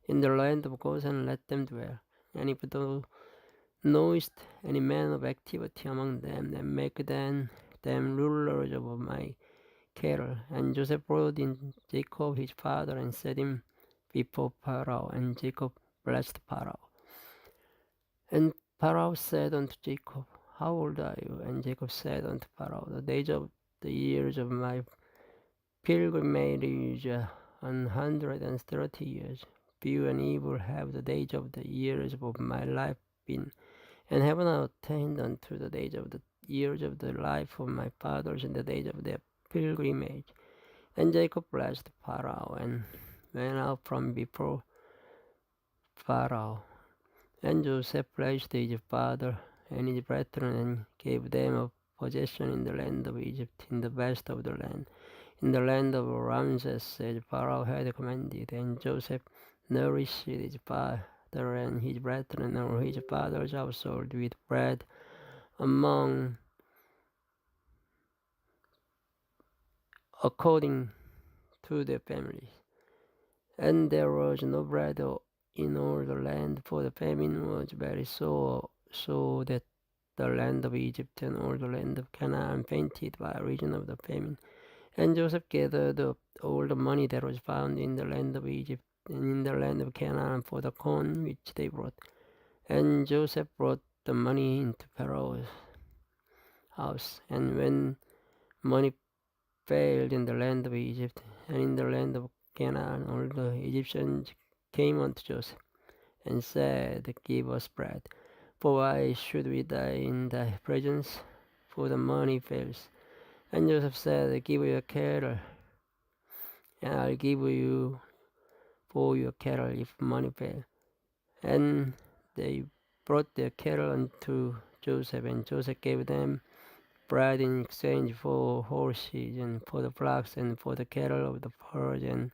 In the land of Goshen let them dwell. And if thou knowest any man of activity among them, then make them rulers over my cattle. And Joseph brought in Jacob his father and set him before Pharaoh, and Jacob blessed Pharaoh. And Pharaoh said unto Jacob, How old are you? And Jacob said unto Pharaoh, The days of the years of my pilgrimage is 130 years. Few and evil have the days of the years of my life been, and have not attained unto the days of the years of the life of my fathers in the days of their pilgrimage. And Jacob blessed Pharaoh, and went out from before Pharaoh. And Joseph blessed his father and his brethren, and gave them a possession in the land of Egypt, in the best of the land, in the land of Ramses, as Pharaoh had commanded. And Joseph nourished his father and his brethren and his father's household with bread among according to their families. And there was no bread in all the land, for the famine was very sore, so that the land of Egypt and all the land of Canaan fainted by reason of the famine. And Joseph gathered up all the money that was found in the land of Egypt and in the land of Canaan for the corn which they brought. And Joseph brought the money into Pharaoh's house. And when money failed in the land of Egypt and in the land of Canaan, all the Egyptians came unto Joseph and said, Give us bread, for why should we die in thy presence? For the money fails. And Joseph said, Give your cattle, and I'll give you for your cattle if money fail. And they brought their cattle unto Joseph, and Joseph gave them bread in exchange for horses, and for the flocks, and for the cattle of the herd, and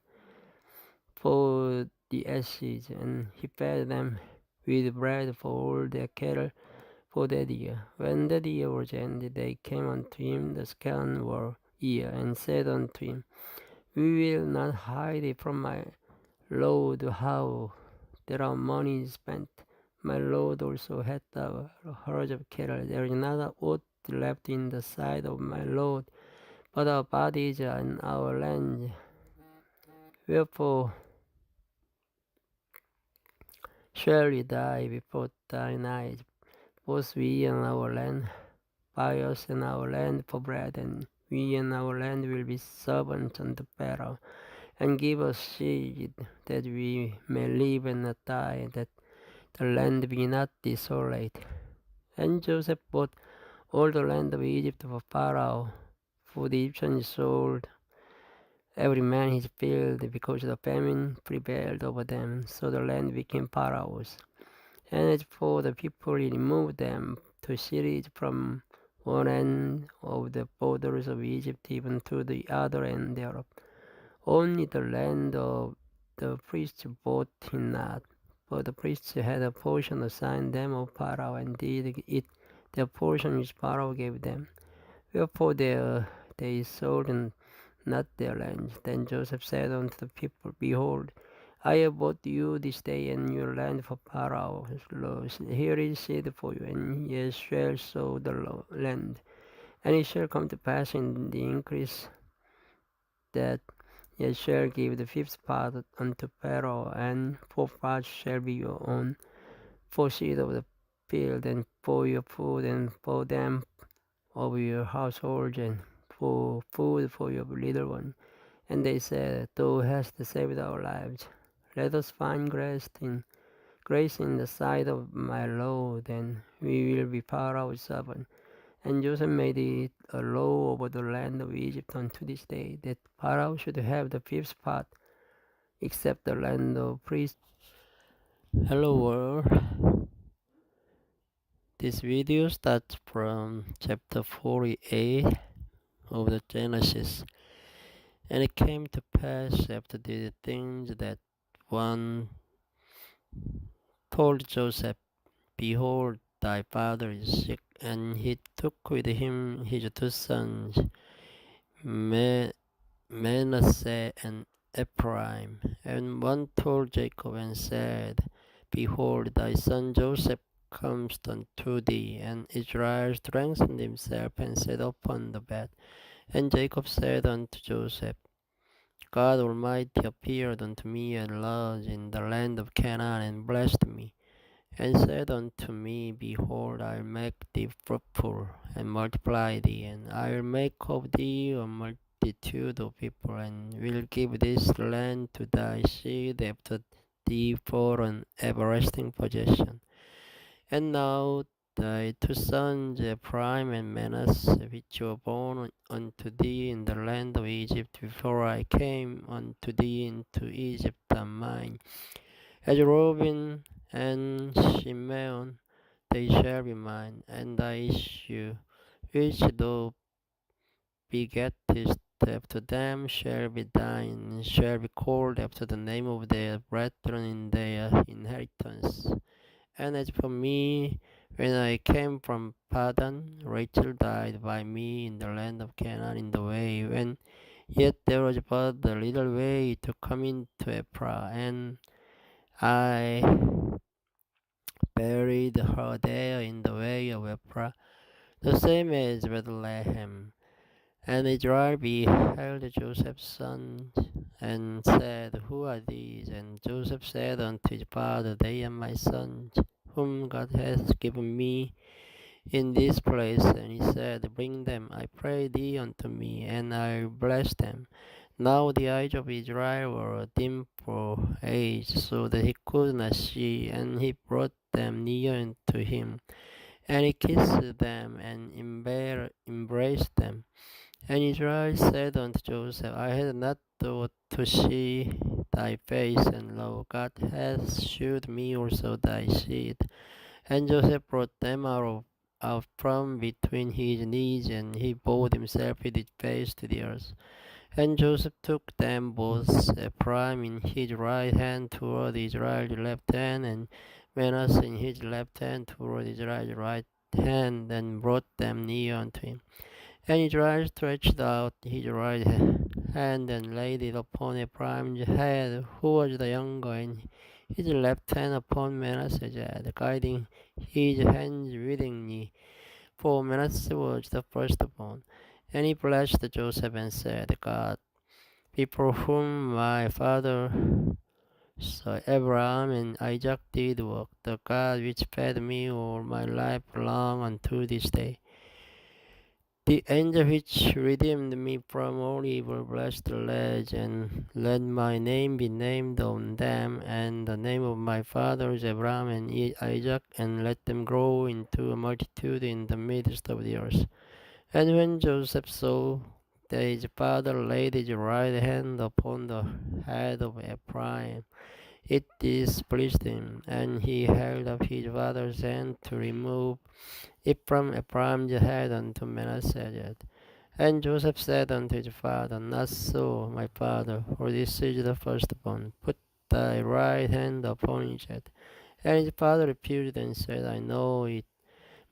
for the asses. And he fed them with bread for all their cattle for that year. When that year was ended, they came unto him the second year, and said unto him, We will not hide it from my Lord how that our money is spent. My Lord also hath a herd of cattle. There is not a oat left in the sight of my Lord, but our bodies are in our land. Wherefore shall we die before thine eyes, both we and our land? Buy us in our land for bread, and we and our land will be servants unto Pharaoh. And give us seed, that we may live and not die, that the land be not desolate. And Joseph bought all the land of Egypt for Pharaoh, for the Egyptians sold every man his field, because the famine prevailed over them. So the land became Pharaoh's. And as for the people, he removed them to cities from one end of the borders of Egypt even to the other end thereof. Only the land of the priests bought him not, for the priests had a portion assigned them of Pharaoh, and did eat their portion which Pharaoh gave them. Wherefore they sold not their land. Then Joseph said unto the people, Behold, I have bought you this day and your land for Pharaoh. Here is seed for you, and ye shall sow the land. And it shall come to pass in the increase that ye shall give the fifth part unto Pharaoh, and 4 parts shall be your own, for seed of the field, and for your food, and for them of your household, and for food for your little one. And they said, Thou hast saved our lives. Let us find grace in the sight of my Lord, and we will be Pharaoh's servant. And Joseph made it a law over the land of Egypt unto this day, that Pharaoh should have the fifth part, except the land of priests. Hello world. This video starts from chapter 48 of the Genesis. And it came to pass after these things that one told Joseph, Behold, thy father is sick. And he took with him his 2 sons, Manasseh and Ephraim. And one told Jacob and said, Behold, thy son Joseph comes unto thee. And Israel strengthened himself and sat upon the bed. And Jacob said unto Joseph, God Almighty appeared unto me at Luz in the land of Canaan, and blessed me, and said unto me, Behold, I'll make thee fruitful, and multiply thee, and I'll make of thee a multitude of people, and will give this land to thy seed after thee for an everlasting possession. And now thy two sons, Ephraim and Manasseh, which were born unto thee in the land of Egypt before I came unto thee into Egypt, are mine. As Reuben and Simeon, they shall be mine, and thy issue, which thou begettest after them, shall be thine, and shall be called after the name of their brethren in their inheritance. And as for me, when I came from Padan, Rachel died by me in the land of Canaan in the way, when yet there was but a little way to come into Ephra, and I buried her there in the way of Ephra, the same as Bethlehem. And Israel beheld Joseph's sons, and said, Who are these? And Joseph said unto his father, They are my sons, whom God hath given me in this place. And he said, Bring them, I pray thee, unto me, and I'll bless them. Now the eyes of Israel were dim for age, so that he could not see, and he brought them near unto him, and he kissed them, and embraced them. And Israel said unto Joseph, I had not thought to see thy face, and lo, God hath shewed me also thy seed. And Joseph brought them out from between his knees, and he bowed himself with his face to the earth. And Joseph took them both, Ephraim in his right hand toward Israel's left hand, and Manasseh in his left hand toward Israel's right hand, and brought them near unto him. And Israel stretched out his right hand and laid it upon Ephraim's head, who was the younger, and his left hand upon Manasseh's head, guiding his hands willingly, for Manasseh was the firstborn. And he blessed Joseph and said, God, before whom my father Abraham and Isaac did walk, the God which fed me all my life long unto this day. The angel which redeemed me from all evil, bless the lads, and let my name be named on them, and the name of my fathers Abraham and Isaac, and let them grow into a multitude in the midst of the earth. And when Joseph saw that his father laid his right hand upon the head of Ephraim, it displeased him, and he held up his father's hand to remove it from Ephraim's head unto Manasseh's head. And Joseph said unto his father, Not so, my father, for this is the firstborn. Put thy right hand upon his head. And his father refused and said, I know it,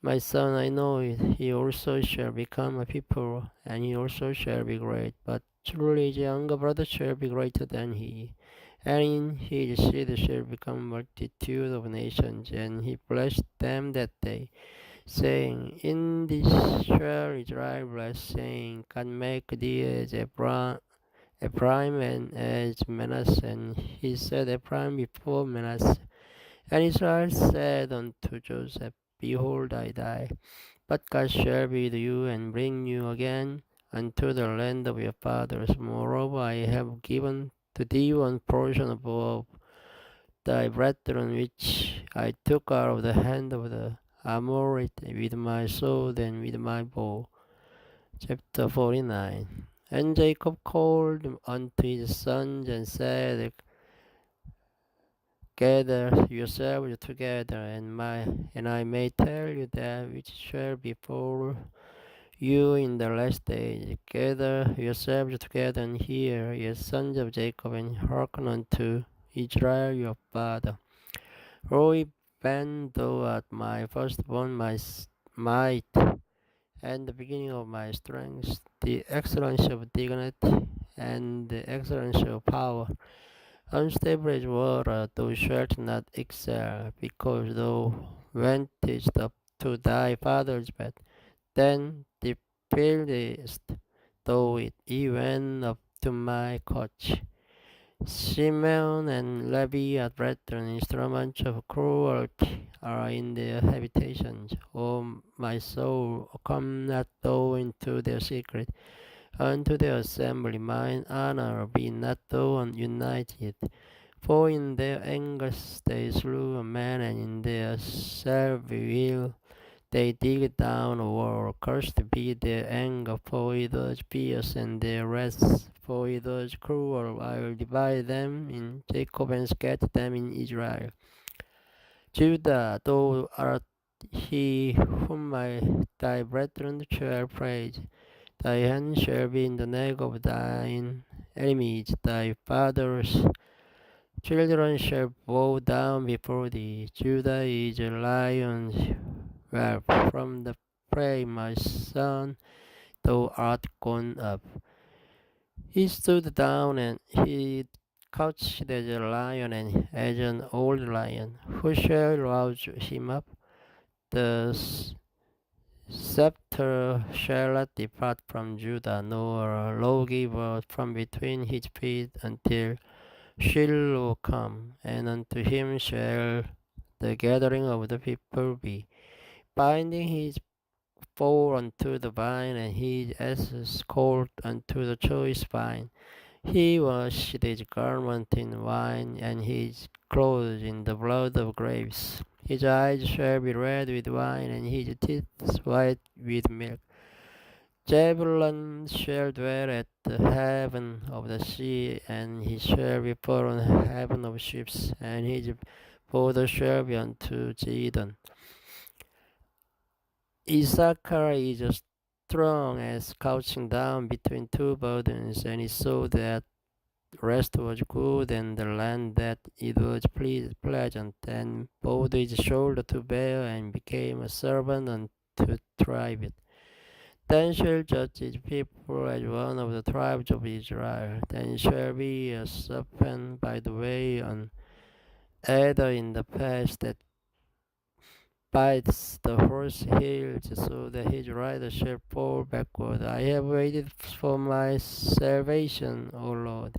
my son, I know it. He also shall become a people, and he also shall be great. But truly his younger brother shall be greater than he. And in his seed shall become a multitude of nations. And he blessed them that day, saying, In this shall Israel bless, saying, God make thee as Ephraim and as Manasseh. And he said Ephraim before Manasseh. And Israel said unto Joseph, Behold, I die, but God shall be with you, and bring you again unto the land of your fathers. Moreover, I have given to thee one portion above thy brethren, which I took out of the hand of the Amorite with my sword and with my bow. Chapter 49. And Jacob called unto his sons and said, Gather yourselves together, and I may tell you that which shall befall you in the last days. Gather yourselves together and hear, ye sons of Jacob, and hearken unto Israel your father. For even thou art my firstborn, my might, and the beginning of my strength, the excellency of dignity, and the excellency of power, unstable as water, thou shalt not excel, because thou wentest up to thy father's bed, then defilest do it. He went up to my couch. Simeon and Levi are brethren, instruments of cruelty are in their habitations. O my soul, come not thou into their secret, unto their assembly. Mine honor be not thou united. For in their anger they slew a man, and in their self-will they dig down a wall. Cursed be their anger, for it was fierce, and their wrath, for it was cruel. I will divide them in Jacob and scatter them in Israel. Judah, thou art he whom thy brethren shall praise. Thy hand shall be in the neck of thine enemies. Thy father's children shall bow down before thee. Judah is a lion's whelp. From the prey, my son, thou art gone up. He stood down and he couched as a lion and as an old lion. Who shall rouse him up? The scepter shall not depart from Judah, nor a lawgiver from between his feet until Shiloh come, and unto him shall the gathering of the people be, binding his foal unto the vine, and his ass's colt unto the choice vine. He washed his garment in wine, and his clothes in the blood of grapes. His eyes shall be red with wine, and his teeth white with milk. Zebulun shall dwell at the haven of the sea, and he shall be put on the haven of ships, and his border shall be unto Zidon. Issachar is as strong as crouching down between two burdens, and he saw that rest was good, and the land that it was pleasant, and bowed his shoulder to bear, and became a servant unto tribe it. Then shall judge his people as one of the tribes of Israel. Then shall be a serpent by the way, an adder in the path that bites the horse heels, so that his rider shall fall backward. I have waited for my salvation, O Lord.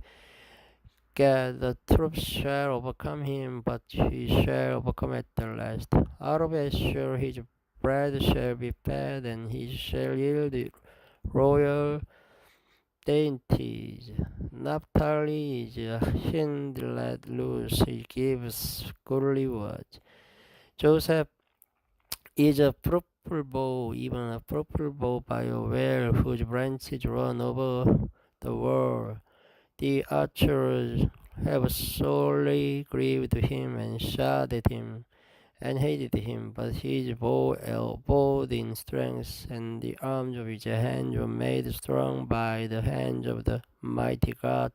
God, the troops shall overcome him, but he shall overcome at the last. Out of Asher his bread shall be fed, and he shall yield royal dainties. Naphtali is a hind let loose, he gives goodly words. Joseph is a purple bow, even a purple bow by a well whose branches run over the world. The archers have sorely grieved him and shot at him and hated him, but his bow abode in strength, and the arms of his hands were made strong by the hands of the mighty God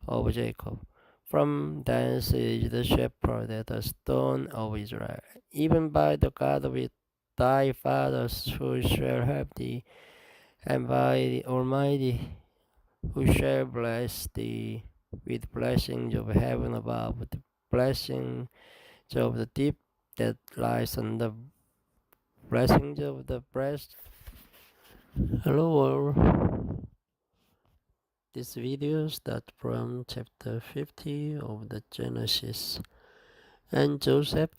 of Jacob. From thence is the shepherd at the stone of Israel, even by the God of thy fathers, who shall help thee, and by the Almighty, who shall bless thee with blessings of heaven above, the blessings of the deep that lies on the blessings of the breast. Hello all. This video starts from chapter 50 of the Genesis. And Joseph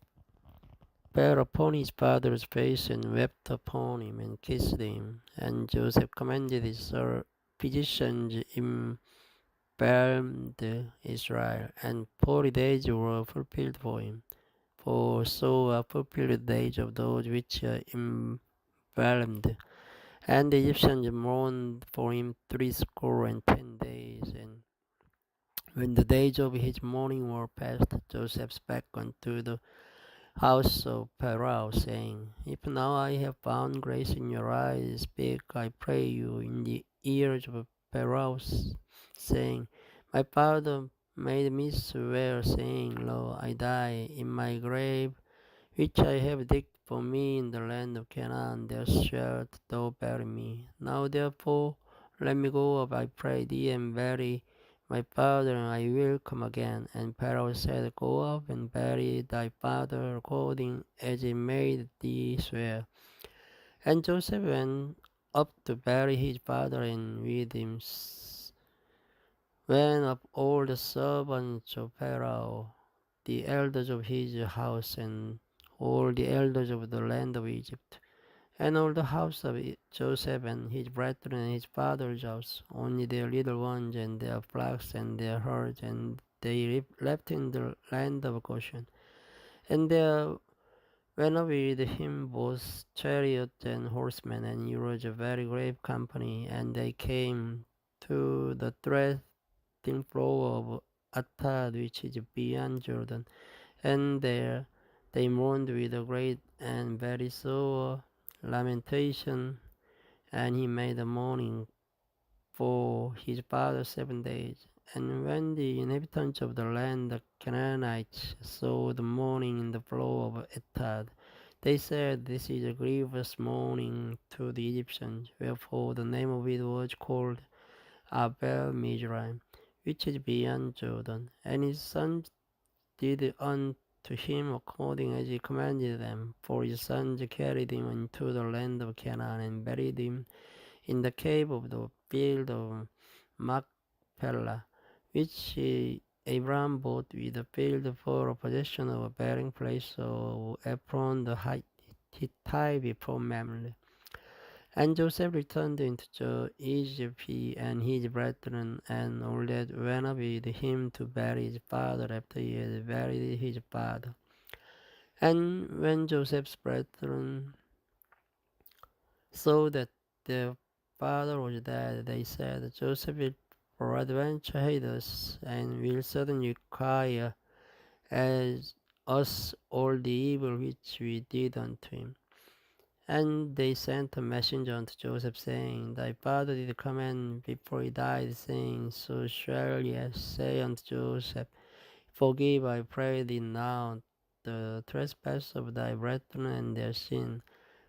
fell upon his father's face and wept upon him and kissed him. And Joseph commanded his physicians embalmed Israel, and 40 days were fulfilled for him. For so are fulfilled the days of those which are embalmed. And the Egyptians mourned for him 70 days. And when the days of his mourning were past, Joseph spake unto the house of Pharaoh, saying, If now I have found grace in your eyes, speak, I pray you, in the ears of Pharaoh, saying, My father made me swear, saying, Lo, I die in my grave, which I have digged for me in the land of Canaan, there shalt thou bury me. Now therefore let me go up, I pray thee, and bury my father, and I will come again. And Pharaoh said, Go up and bury thy father, according as he made thee swear. And Joseph went up to bury his father, and with him went up all the servants of Pharaoh, the elders of his house, and all the elders of the land of Egypt, and all the house of Joseph and his brethren and his father's house, only their little ones and their flocks and their herds, and they left in the land of Goshen. And there went up with him both chariots and horsemen, and he was a very great company, and they came to the threshing floor of Atad, which is beyond Jordan, and there they mourned with a great and very sore lamentation, and he made a mourning for his father 7 days. And when the inhabitants of the land, the Canaanites, saw the mourning in the floor of Atad, they said, "This is a grievous mourning to the Egyptians." Wherefore the name of it was called Abel Mizraim, which is beyond Jordan. And his sons did unto him according as he commanded them. For his sons carried him into the land of Canaan, and buried him in the cave of the field of Machpelah, which Abraham bought with the field for a possession of a burying place of Ephron the Hittite before Mamre. And Joseph returned into Egypt, he and his brethren, and all that went up with him to bury his father after he had buried his father. And when Joseph's brethren saw that their father was dead, they said, "Joseph will peradventure hate us, and will certainly require as us all the evil which we did unto him." And they sent a messenger unto Joseph, saying, "Thy father did command before he died, saying, So shall ye say unto Joseph, Forgive, I pray thee now, the trespass of thy brethren and their sin,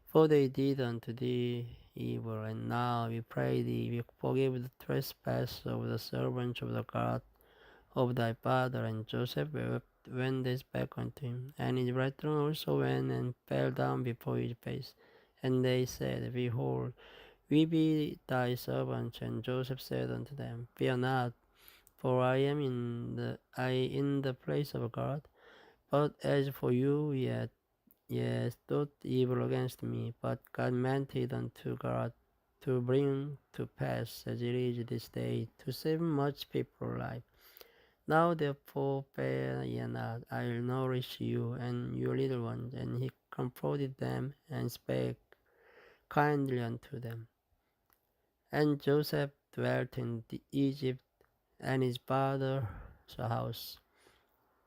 for they did unto thee evil. And now we pray thee, forgive the trespass of the servants of the God of thy father." And Joseph wept when they spake unto him. And his brethren also went and fell down before his face. And they said, "Behold, we be thy servants." And Joseph said unto them, "Fear not, for I am in the place of God. But as for you, ye thought evil against me, but God meant it unto God to bring to pass, as it is this day, to save much people alive. Now therefore fear ye not, I will nourish you and your little ones." And he comforted them and spake kindly unto them. And Joseph dwelt in Egypt and his father's house.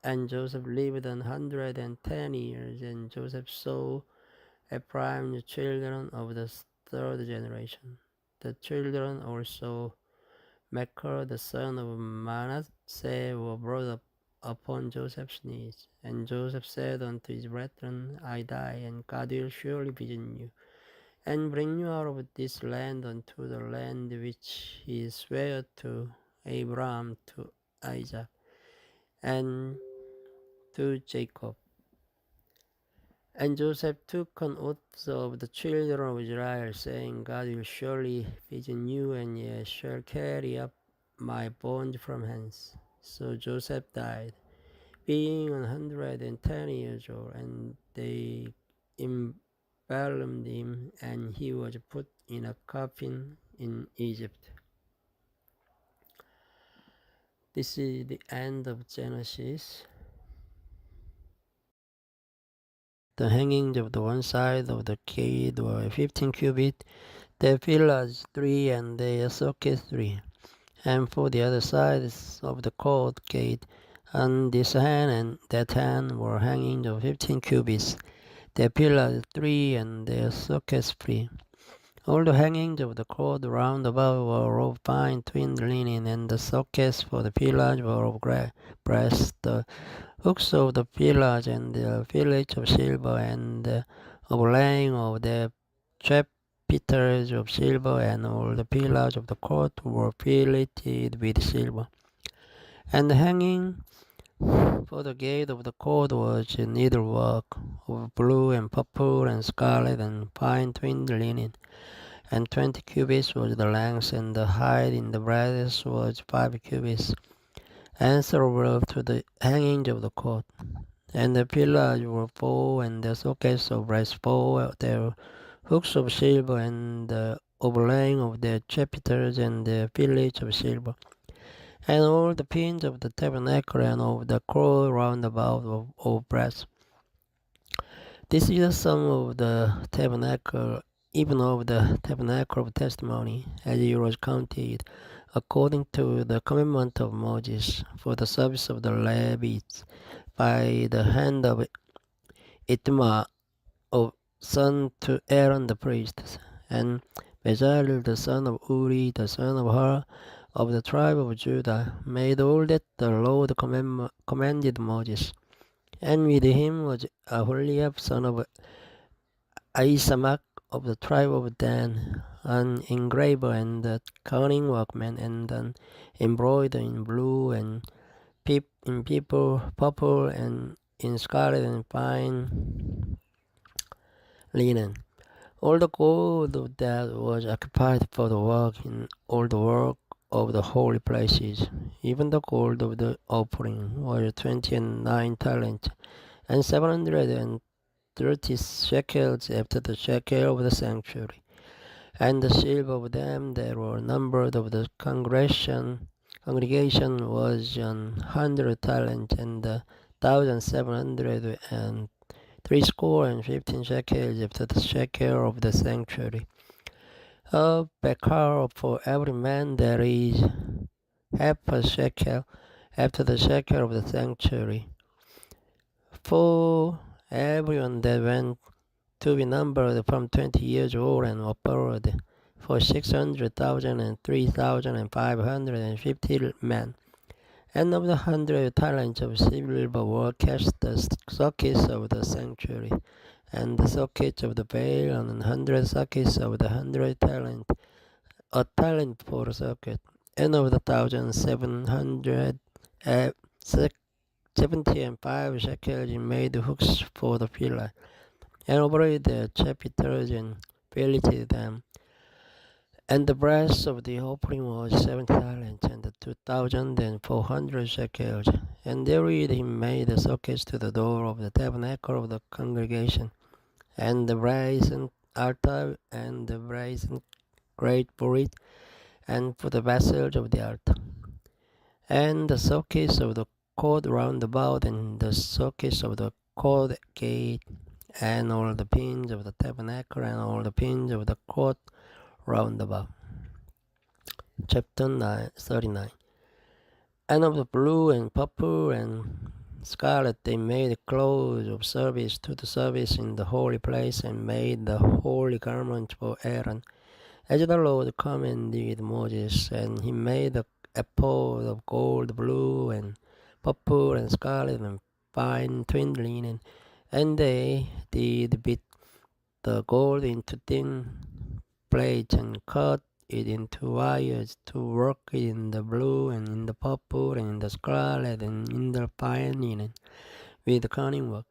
And Joseph lived 110 years. And Joseph saw Ephraim, the children of the third generation. The children also Makir, the son of Manasseh, were brought up upon Joseph's knees. And Joseph said unto his brethren, I die, and God will surely visit you, and bring you out of this land unto the land which he sware to Abraham, to Isaac, and to Jacob. And Joseph took an oath of the children of Israel, saying, God will surely visit you, and ye shall carry up my bones from hence. So Joseph died, being 110 years old, and they embalmed him, and he was put in a coffin in Egypt. This is the end of Genesis. The hangings of the one side of the gate were 15 cubits, the pillars 3, and the sockets 3. And for the other sides of the court gate, on this hand and that hand, were hangings of 15 cubits, the pillars 3, and the sockets 3. All the hangings of the court round about were of fine twinned linen, and the sockets for the pillars were of brass. The hooks of the pillars and the fillets of silver, and the overlaying of the chapiters of silver, and all the pillars of the court were filleted with silver. And the hanging for the gate of the court was needlework of blue and purple and scarlet and fine twinned linen. and 20 cubits was the length, and the height in the breadth was 5 cubits, answerable to the hangings of the court. And the pillars were 4, and the sockets of brass 4, their hooks of silver, and the overlaying of their chapiters, and the fillets of silver, and all the pins of the tabernacle and of the court round about of brass. This is the sum of the tabernacle, even of the tabernacle of testimony, as it was counted, according to the commandment of Moses, for the service of the Levites, by the hand of Itmar, of son to Aaron the priest, and Bezalel the son of Uri, the son of Hur, of the tribe of Judah, made all that the Lord commanded Moses. And with him was Aholiab, son of Ahisamach, of the tribe of Dan, an engraver and a cunning workman, and an embroiderer in blue and in purple and in scarlet and fine linen. All the gold of that was occupied for the work in all the work of the holy places. Even the gold of the offering was 29 talents, and 730 shekels after the shekel of the sanctuary. And the silver of them that were numbered of the congregation was 100 talents, and 1,715 shekels after the shekel of the sanctuary. A bekar for every man there is half a shekel after the shekel of the sanctuary. For everyone that went to be numbered from 20 years old and upward, for 600,000 and 3,550 men. And of the 100 talents of silver were cast the sockets of the sanctuary, and the sockets of the veil, and 100 sockets of the 100 talent, a talent for a socket. And of the 1,775 shekels made hooks for the pillar, and over the chapiters and filleted them. And the brass of the offering was 70 talents, and 2,400 shekels. And therewith he made the sockets to the door of the tabernacle of the congregation, and the brazen altar, and the brazen grate for it, and for the vessels of the altar, and the sockets of the court round about, and the sockets of the court gate, and all the pins of the tabernacle, and all the pins of the court round about. Chapter 39. And of the blue and purple and scarlet they made clothes of service to the service in the holy place, and made the holy garment for Aaron, as the Lord commanded Moses. And he made the ephod of gold, blue and purple and scarlet and fine twined linen. And they did beat the gold into thin plates, and cut it into wires to work it in the blue and in the purple and in the scarlet and in the fine linen with cunning work.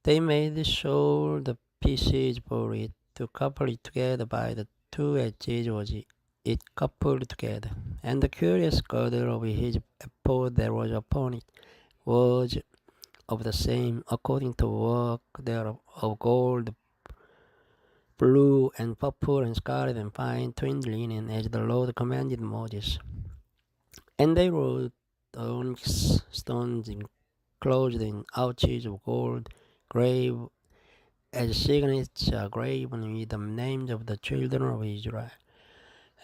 They made shoulder pieces for it, to couple it together by the two edges was it coupled together. And the curious girdle of his ephod that was upon it was of the same, according to work thereof, of gold, blue and purple and scarlet and fine twined linen, as the Lord commanded Moses. And they wrote onyx stones enclosed in ouches of gold, grave as signets are graven with the names of the children of Israel.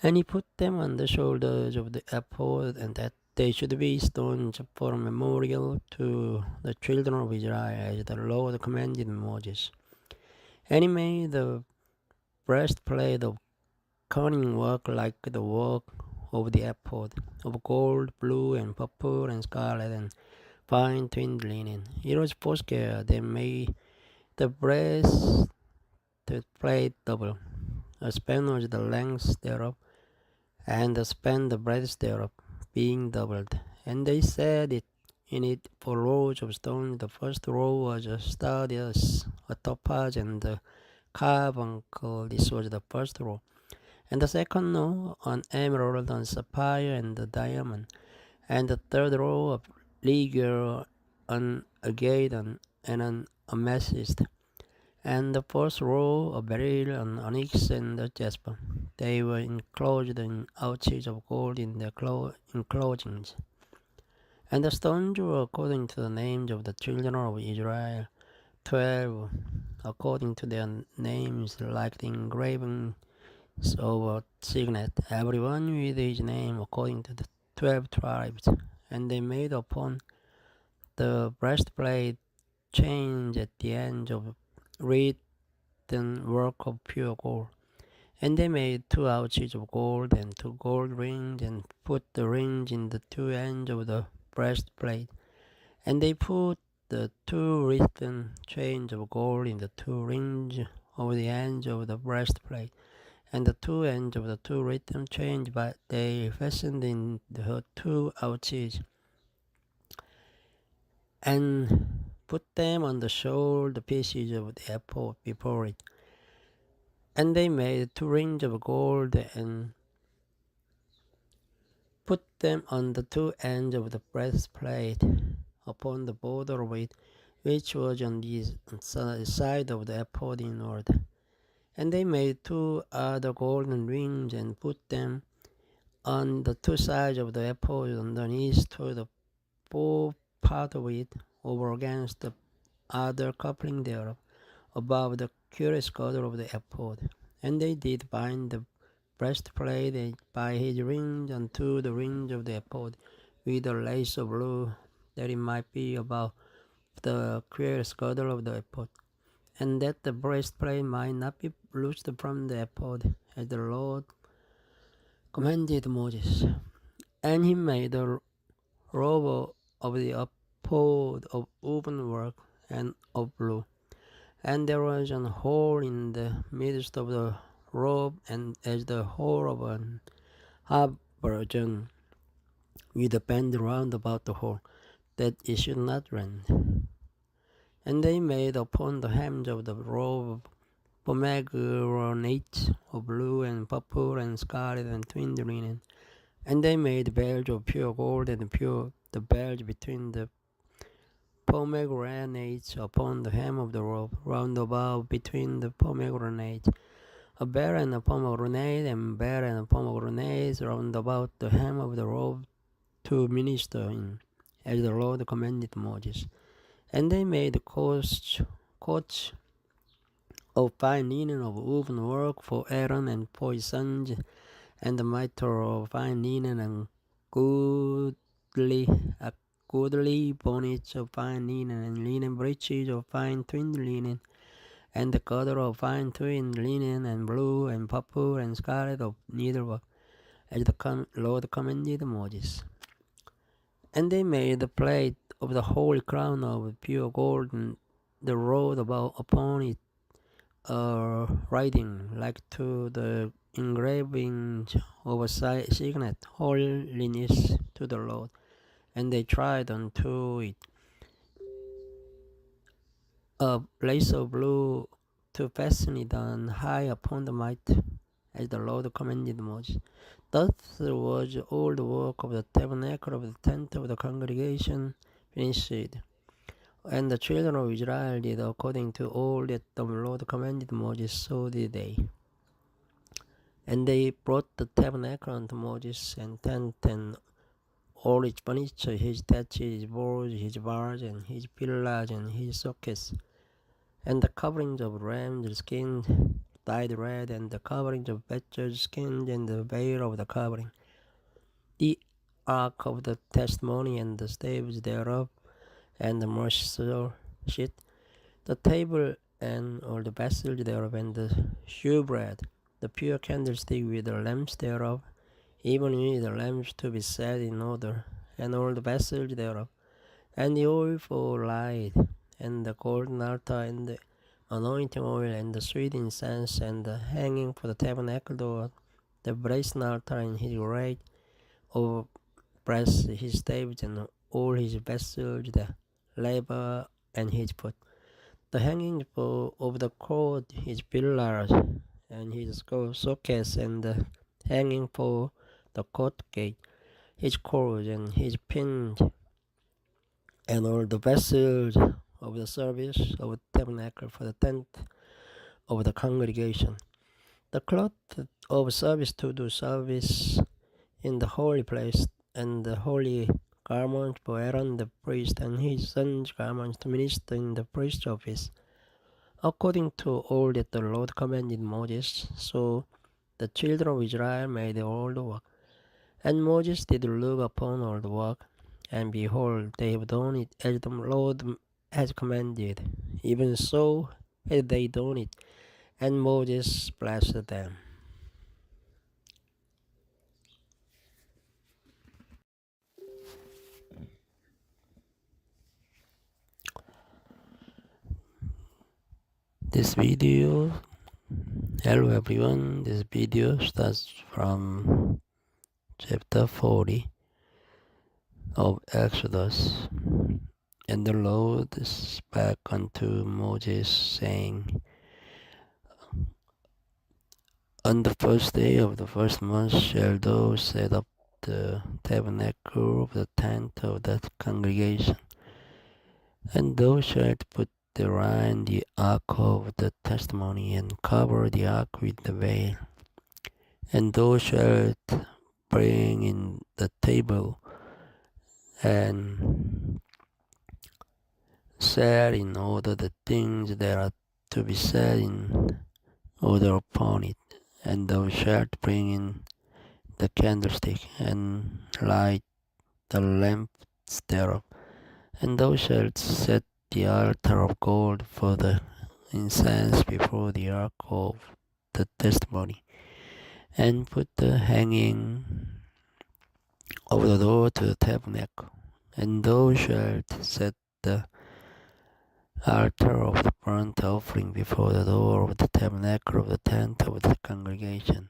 And he put them on the shoulders of the ephod, and that they should be stones for a memorial to the children of Israel, as the Lord commanded Moses. And he made the breastplate of cunning work like the work of the ephod, of gold, blue and purple and scarlet and fine twined linen. It was foursquare. They made the breastplate double. A span was the length thereof, and a span the breadth thereof, being doubled. And they set it in it 4 rows of stone. The first row was a sardius, a topaz, and a carbuncle. This was the first row. and the second row an emerald, and sapphire, and a diamond, and the third row of ligure, an agate, and an amethyst, and the fourth row a beryl, an onyx, and a jasper. They were enclosed in ouches of gold in their enclosings. And the stones were according to the names of the children of Israel, 12, according to their names, like the engravings of a signet, every one with his name according to the 12 tribes. And they made upon the breastplate chains at the end of written work of pure gold. And they made 2 ouches of gold and 2 gold rings, and put the rings in the 2 ends of the breastplate. And they put the 2 written chains of gold in the 2 rings of the ends of the breastplate, and the 2 ends of the 2 written chains, but they fastened in the 2 ouches, and put them on the shoulder pieces of the ephod before it. And they made 2 rings of gold, and put them on the 2 ends of the breastplate, upon the border of it, which was on the side of the ephod inward. And they made 2 other golden rings, and put them on the 2 sides of the ephod underneath to the fore part of it, over against the other coupling thereof, above the curious girdle of the ephod. And they did bind the breastplate by his rings unto the rings of the ephod, with a lace of blue, that it might be above the curious girdle of the ephod, and that the breastplate might not be loosed from the ephod, as the Lord commanded Moses. And he made a robe of the ephod of woven work and of blue. And there was an hole in the midst of the robe, and as the hole of an habergeon, with a band round about the hole, that it should not rend. And they made upon the hems of the robe pomegranates of blue and purple and scarlet and twinned linen. And they made bells of pure gold, and the bells between the pomegranates upon the hem of the robe, round about between the pomegranates. A bell and a pomegranate, and bell and a pomegranate round about the hem of the robe, to minister in, as the Lord commanded Moses. And they made coats of fine linen of woven work for Aaron and for his sons, and the mitre of fine linen, and goodly bonnets of fine linen, and linen breeches of fine twinned linen, and the girdle of fine twinned linen, and blue and purple and scarlet of needlework, as the Lord commanded Moses. And they made the plate of the holy crown of pure gold, and the wrote about upon it writing like to the engraving of a signet, holiness to the Lord. And they tried unto it a lace of blue, to fasten it on high upon the mitre, as the Lord commanded Moses. Thus was all the work of the tabernacle of the tent of the congregation finished. And the children of Israel did according to all that the Lord commanded Moses, so did they. And they brought the tabernacle unto Moses, and tent, and all its furniture, his thatches, his boards, his bars, and his pillars, and his sockets, and the coverings of ram's skins dyed red, and the coverings of badger's skins, and the veil of the covering, the ark of the testimony, and the staves thereof, and the mercy seat, the table, and all the vessels thereof, and the shewbread, the pure candlestick with the lamps thereof, even with the lamps to be set in order, and all the vessels thereof, and the oil for light, and the golden altar, and the anointing oil, and the sweet incense, and the hanging for the tabernacle door, the brazen altar, and his rake of brass, his staves, and all his vessels, the laver, and his foot, the hanging of the cord, his pillars, and his showcase and the hanging for the court gate, his cords and his pins, and all the vessels of the service of the tabernacle for the tent of the congregation. The cloth of service to do service in the holy place, and the holy garments for Aaron the priest, and his son's garments to minister in the priest's office, according to all that the Lord commanded Moses. So the children of Israel made all the work. And Moses did look upon all the work, and behold, they have done it as the Lord has commanded. Even so had they done it, and Moses blessed them. This video, hello everyone, this video starts from chapter 40 of Exodus. And the Lord spake unto Moses, saying, On the first day of the first month shalt thou set up the tabernacle of the tent of the congregation, and thou shalt put therein the ark of the testimony, and cover the ark with the veil. And thou shalt bring in the table, and set in order the things that are to be set in order upon it. And thou shalt bring in the candlestick, and light the lamps thereof. And thou shalt set the altar of gold for the incense before the ark of the testimony, and put the hanging of the door to the tabernacle. And thou shalt set the altar of the burnt offering before the door of the tabernacle of the tent of the congregation.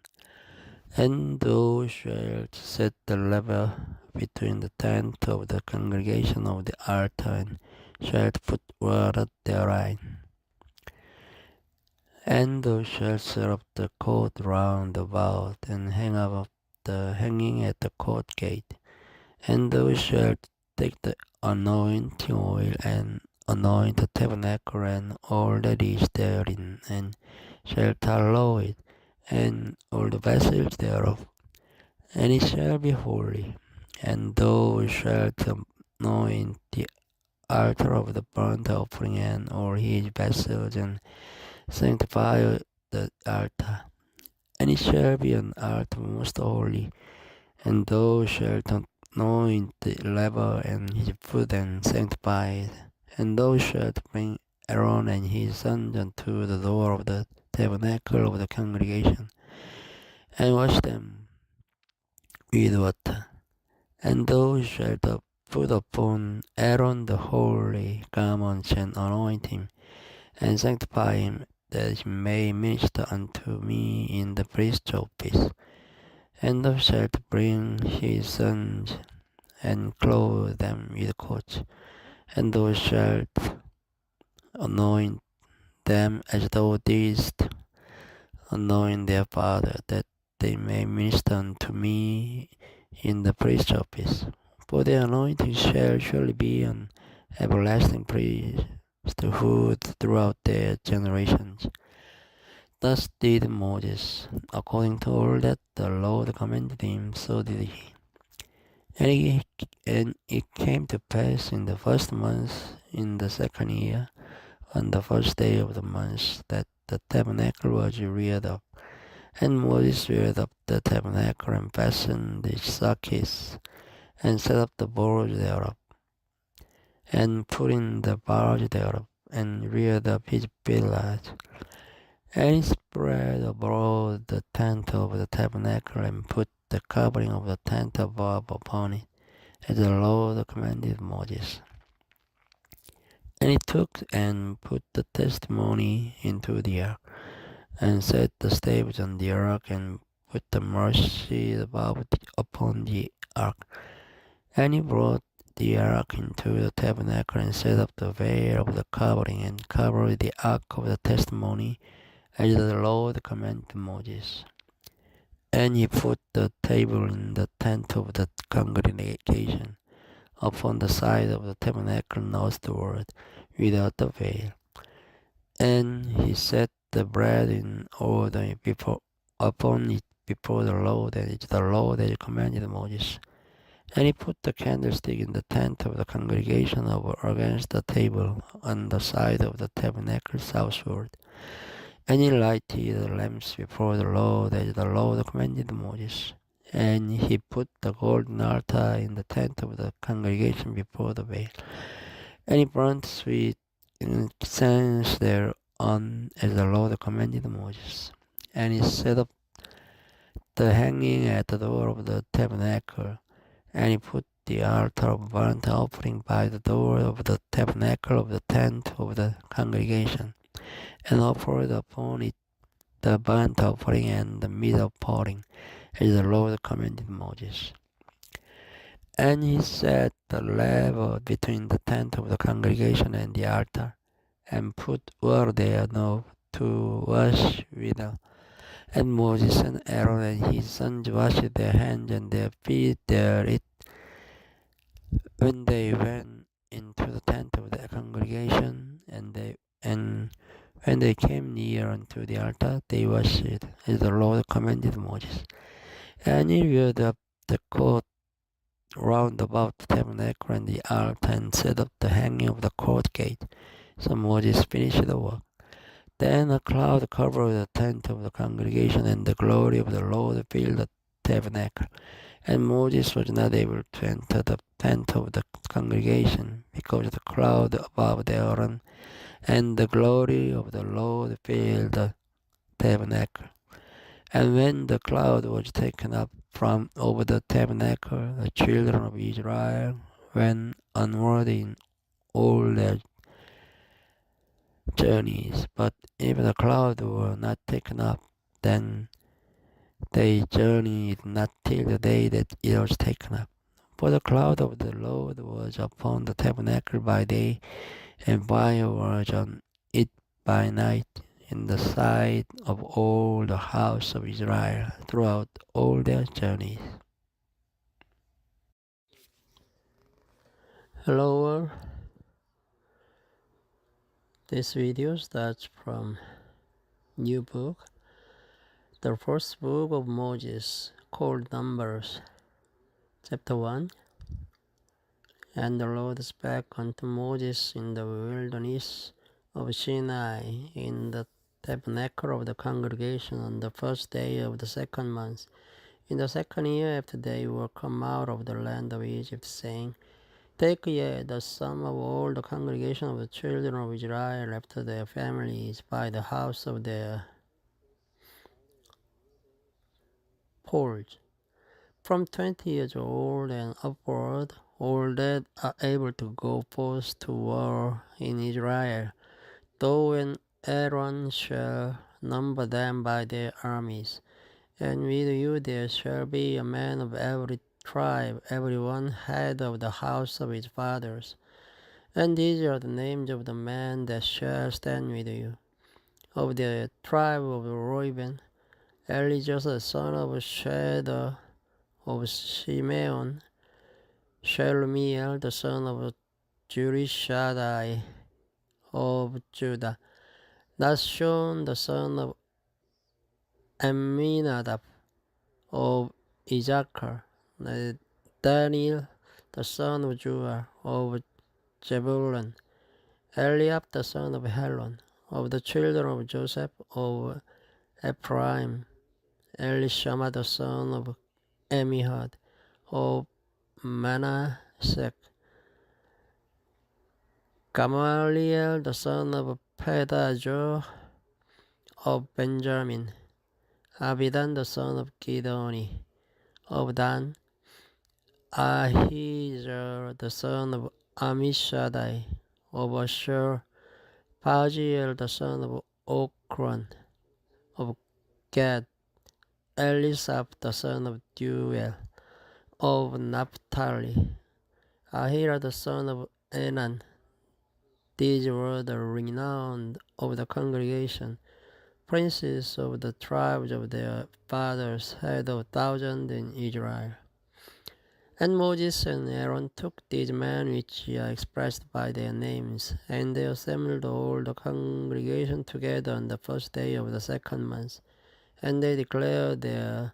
And thou shalt set the laver between the tent of the congregation of the altar, and shalt put water therein. And thou shalt set up the court round about, and hang up the hanging at the court gate. And thou shalt take the anointing oil, and anoint the tabernacle and all that is therein, and shalt hallow it, and all the vessels thereof, and it shall be holy. And thou shalt anoint the altar of the burnt offering and all his vessels, and sanctify the altar, and it shall be an altar most holy. And thou shalt anoint the laver and his foot, and sanctify it. And thou shalt bring Aaron and his sons unto the door of the tabernacle of the congregation, and wash them with water. And thou shalt put upon Aaron the holy garments, and anoint him, and sanctify him, that he may minister unto me in the priest's office. And thou shalt bring his sons, and clothe them with coats, and thou shalt anoint them as thou didst anoint their father, that they may minister unto me in the priest's office. For the anointing shall surely be an everlasting priesthood throughout their generations. Thus did Moses, according to all that the Lord commanded him, so did he. And it came to pass in the first month, in the second year, on the first day of the month, that the tabernacle was reared up. And Moses reared up the tabernacle, and fastened its sockets, and set up the boards thereof, and put in the bars thereof, and reared up his pillars. And he spread abroad the tent of the tabernacle, and put the covering of the tent above upon it, as the Lord commanded Moses. And he took and put the testimony into the ark, and set the staves on the ark, and put the mercy above upon the ark. And he brought the ark into the tabernacle, and set up the veil of the covering, and covered the ark of the testimony, as the Lord commanded Moses. And he put the table in the tent of the congregation, upon the side of the tabernacle northward, without the veil. And he set the bread in order upon it before the Lord, as the Lord had commanded Moses. And he put the candlestick in the tent of the congregation over against the table on the side of the tabernacle southward. And he lighted the lamps before the Lord, as the Lord commanded Moses. And he put the golden altar in the tent of the congregation before the veil. And he burnt sweet incense thereon, as the Lord commanded Moses. And he set up the hanging at the door of the tabernacle. And he put the altar of burnt offering by the door of the tabernacle of the tent of the congregation, and offered upon it the burnt offering and the meat offering, as the Lord commanded Moses. And he set the laver between the tent of the congregation and the altar, and put water thereof to wash withal. And Moses and Aaron and his sons washed their hands and their feet therein when they went into the tent of the congregation, and when they came near unto the altar, they washed, as the Lord commanded Moses. And he reared up the court round about the tabernacle and the altar, and set up the hanging of the court gate. So Moses finished the work. Then a cloud covered the tent of the congregation, and the glory of the Lord filled the tabernacle. And Moses was not able to enter the tent of the congregation, because of the cloud above thereon, and the glory of the Lord filled the tabernacle. And when the cloud was taken up from over the tabernacle, the children of Israel went onward in all their journeys. But if the cloud were not taken up, then they journeyed not till the day that it was taken up. For the cloud of the Lord was upon the tabernacle by day, and fire was on it by night, in the sight of all the house of Israel throughout all their journeys. Hello, this video starts from new book, the first book of Moses, called Numbers, chapter 1. And the Lord spake unto Moses in the wilderness of Sinai, in the tabernacle of the congregation, on the first day of the second month, in the second year after they were come out of the land of Egypt, saying, Take ye the sum of all the congregation of the children of Israel after their families, by the house of their polls, from 20 years old and upward, all that are able to go forth to war in Israel, though and Aaron shall number them by their armies. And with you there shall be a man of every tribe, every one head of the house of his fathers. And these are the names of the men that shall stand with you. Of the tribe of Reuben, Elijah the son of Shedar of Simeon, Shelumiel the son of Jurishadai of Judah, Nashon the son of Amminadab of Issachar, Daniel the son of Juah of Zebulun, Eliab the son of Helon, of the children of Joseph of Ephraim, Elishama the son of Amihud of Manasseh, Gamaliel the son of Pedahzur of Benjamin, Abidan the son of Gidoni of Dan, Ahijah the son of Amishadai of Asher, Pagiel the son of Okran of Gad, Elisaph the son of Duel of Naphtali, Ahira the son of Enan. These were the renowned of the congregation, princes of the tribes of their fathers had 1,000 in Israel. And Moses and Aaron took these men which are expressed by their names, and they assembled all the congregation together on the first day of the second month, and they declared their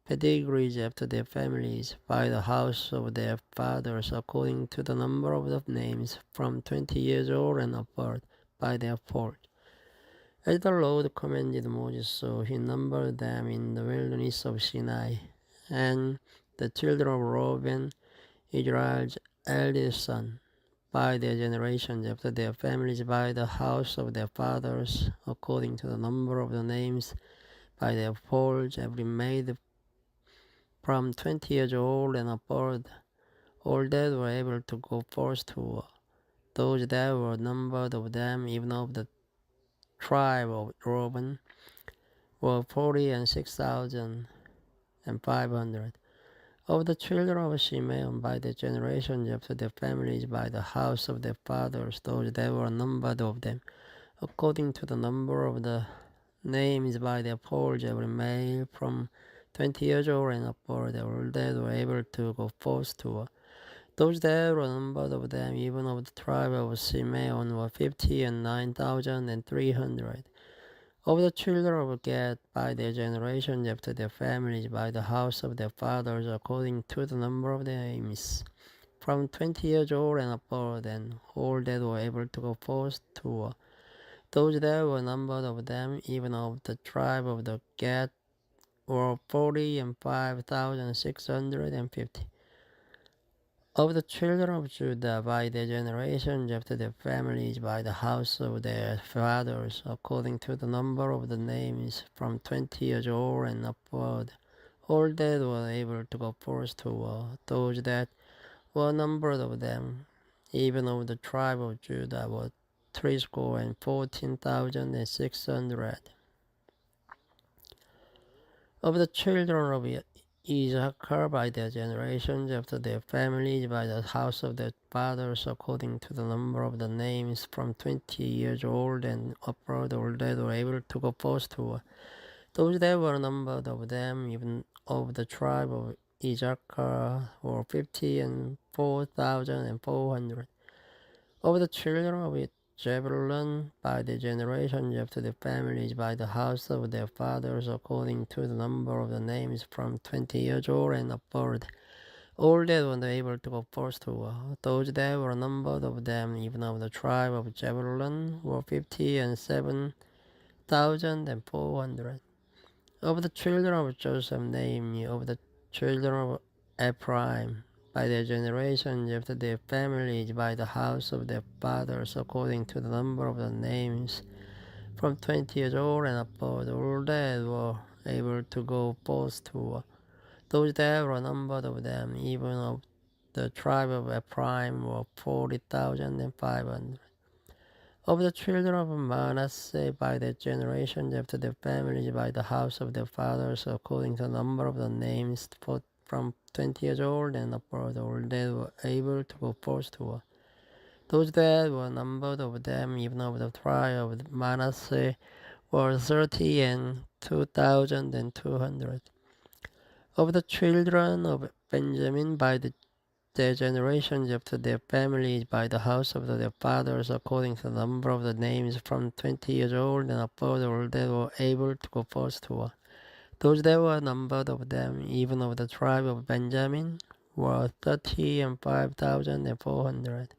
pedigrees after their families by the house of their fathers according to the number of the names from 20 years old and upward by their fault. As the Lord commanded Moses, so he numbered them in the wilderness of Sinai. And the children of Reuben, Israel's eldest son, by their generations after their families by the house of their fathers, according to the number of the names by their folds, every male from 20 years old and upward, all that were able to go forth to war. Those that were numbered of them, even of the tribe of Reuben, were 46,500. Of the children of Simeon by their generations after their families by the house of their fathers, those that were numbered of them, according to the number of the names by their folds, every male from 20 years old and upward, all that were able to go forth to war. Those that were numbered of them, even of the tribe of Simeon, were 59,300. Of the children of Gad by their generations after their families by the house of their fathers, according to the number of their names, from 20 years old and upward, and all that were able to go forth to war. Those that were numbered of them, even of the tribe of the Gad, were 45,650. Of the children of Judah by their generations after their families by the house of their fathers, according to the number of the names, from 20 years old and upward, all that were able to go forth to war. Those that were numbered of them, even of the tribe of Judah, were 314,600. Of the children of Issachar by their generations after their families by the house of their fathers, according to the number of the names, from 20 years old and upward, all that were able to go forth to war. Those that were numbered of them, even of the tribe of Issachar, were 54,400. Of the children of Zebulun by their generations after their families by the house of their fathers, according to the number of the names, from 20 years old and upward, all that were able to go forth to war. Those that were numbered of them, even of the tribe of Zebulun, were 57,400. Of the children of Joseph, namely, of the children of Ephraim, by their generations after their families by the house of their fathers, according to the number of the names, from 20 years old and upward, all that were able to go forth to war. Those that were numbered of them, even of the tribe of Ephraim, were 40,500. Of the children of Manasseh by their generations after their families by the house of their fathers, according to the number of the names, from 20 years old and upward, all that were able to go forth to war. Those that were numbered of them, even of the tribe of Manasseh, were 32,200. Of the children of Benjamin by their generations after their families by the house of their fathers, according to the number of the names, from 20 years old and upward, all that were able to go forth to war. Those that were numbered of them, even of the tribe of Benjamin, were 35,400.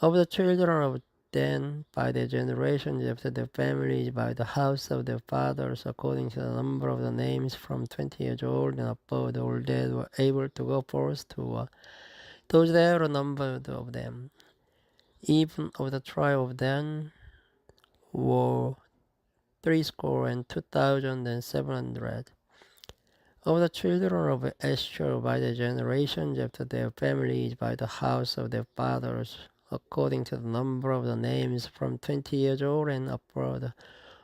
Of the children of Dan, by their generations after their families, by the house of their fathers, according to the number of the names, from 20 years old and upward, all that were able to go forth to war. Those that were numbered of them, even of the tribe of Dan, were 32,700. Of the children of Espero by their generations after their families by the house of their fathers, according to the number of the names, from 20 years old and upward,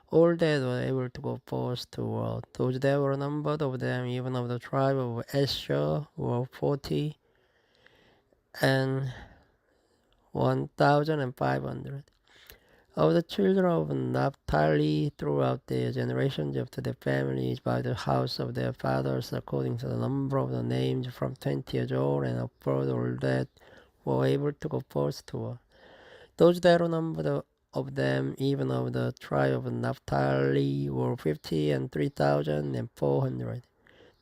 all that were able to go forth to war. Those that were numbered of them, even of the tribe of Asher, were 40,500. Of the children of Naphtali throughout their generations after their families by the house of their fathers, according to the number of the names from 20 years old and upward, all that were able to go forth to war. Those that were numbered of them, even of the tribe of Naphtali, were 50 and 3,400.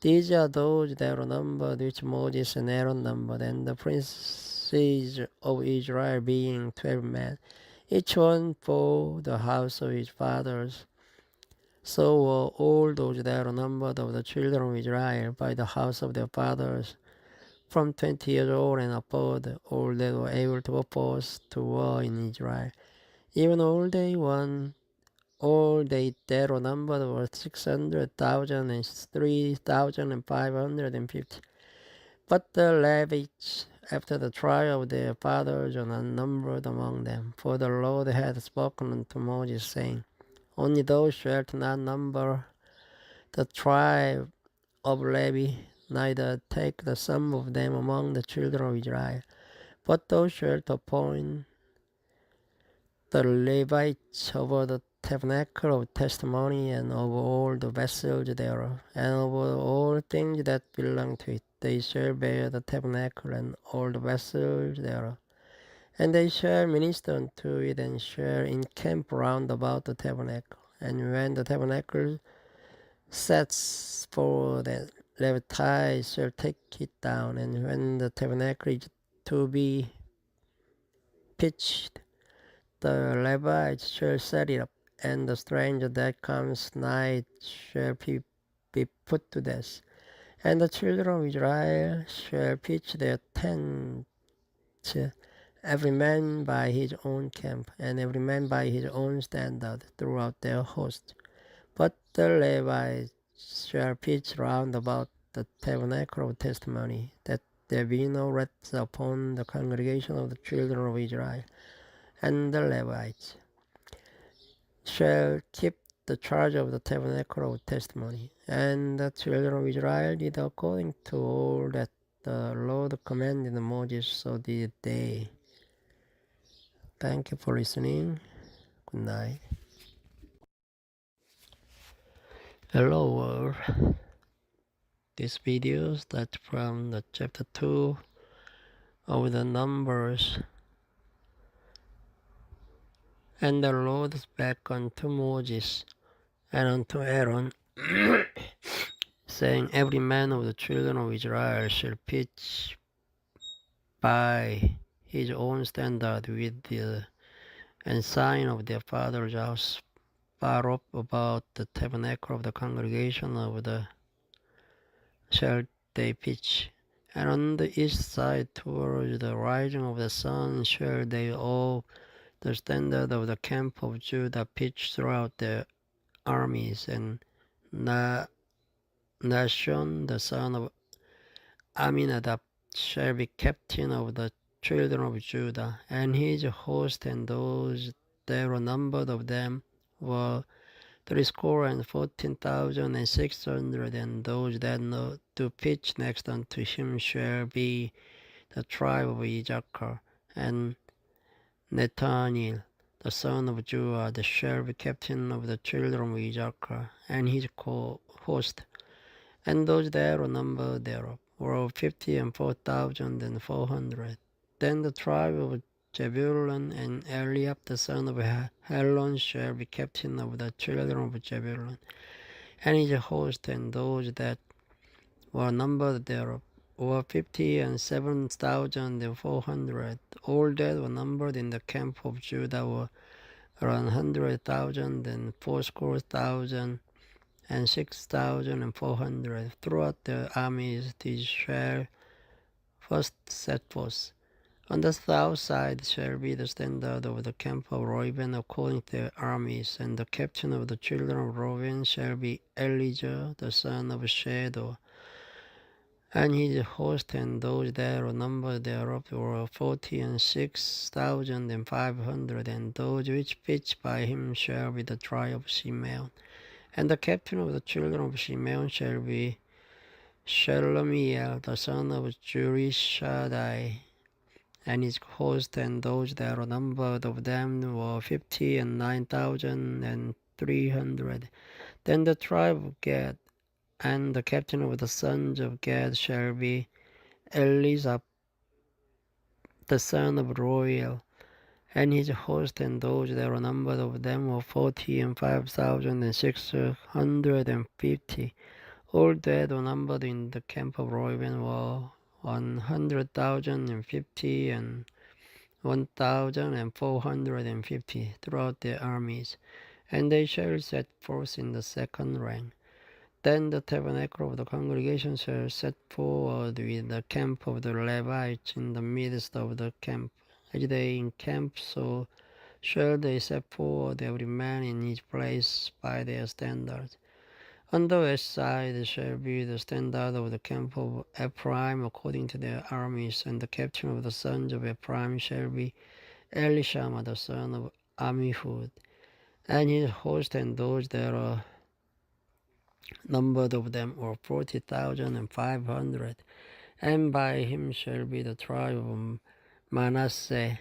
These are those that were numbered which Moses and Aaron numbered, and the princes of Israel being 12 men, each one for the house of his fathers. So were all those that were numbered of the children of Israel by the house of their fathers, from 20 years old and upward, all that were able to go forth to war in Israel. Even all they that were numbered were 600,000 and 3,550. But the Levites, after the trial of their fathers, are not numbered among them. For the Lord had spoken unto Moses, saying, Only thou shalt not number the tribe of Levi, neither take the sum of them among the children of Israel. But thou shalt appoint the Levites over the tabernacle of testimony, and over all the vessels thereof, and over all things that belong to it. They shall bear the tabernacle and all the vessels thereof. And they shall minister unto it, and shall encamp round about the tabernacle. And when the tabernacle sets for the Levites shall take it down, and when the tabernacle is to be pitched, the Levites shall set it up, and the stranger that comes nigh shall be put to death. And the children of Israel shall pitch their tents, every man by his own camp, and every man by his own standard, throughout their host. But the Levites shall pitch round about the tabernacle of testimony, that there be no rest upon the congregation of the children of Israel. And the Levites shall keep the charge of the tabernacle of testimony. And the children of Israel did according to all that the Lord commanded Moses, so did they. Thank you for listening. Good night. Hello world. This video starts from the chapter 2 of the Numbers. And the Lord spake unto Moses and unto Aaron, saying, Every man of the children of Israel shall pitch by his own standard with the ensign of their father's house far up about the tabernacle of the congregation of the shall they pitch. And on the east side towards the rising of the sun shall they all the standard of the camp of Judah pitch throughout their armies. And Nashon the son of Aminadab shall be captain of the children of Judah, and his host, and those that were numbered of them were 314,600, and those that know to pitch next unto him shall be the tribe of Issachar, and Nathaniel the son of Judah shall be captain of the children of Issachar, and his host, and those that were numbered thereof were 54,400. Then the tribe of Zebulun, and Eliab the son of Helon shall be captain of the children of Zebulun, and his host, and those that were numbered thereof were 57,400. All that were numbered in the camp of Judah were 100,000 and 80,000 and 6,400. Throughout the armies these shall first set forth. On the south side shall be the standard of the camp of Reuben according to their armies, and the captain of the children of Reuben shall be Elijah the son of Shedor, and his host, and those that were numbered thereof were 46,500, and those which pitched by him shall be the tribe of Simeon. And the captain of the children of Simeon shall be Shelomiel the son of Zurishaddai, and his host and those that were numbered of them were 50 and 9,300. Then the tribe of Gad, and the captain of the sons of Gad shall be Eliasaph, the son of Roel, and his host and those that were numbered of them were 40 and 5,650. All that were numbered in the camp of Reuben were 100,050 and 1,450 throughout their armies, and they shall set forth in the second rank. Then the tabernacle of the congregation shall set forward with the camp of the Levites in the midst of the camp. As they encamp, so shall they set forward every man in his place by their standards. On the west side shall be the standard of the camp of Ephraim according to their armies, and the captain of the sons of Ephraim shall be Elishama the son of Ammihud, and his host and those that are numbered of them were 40,500, and by him shall be the tribe of Manasseh,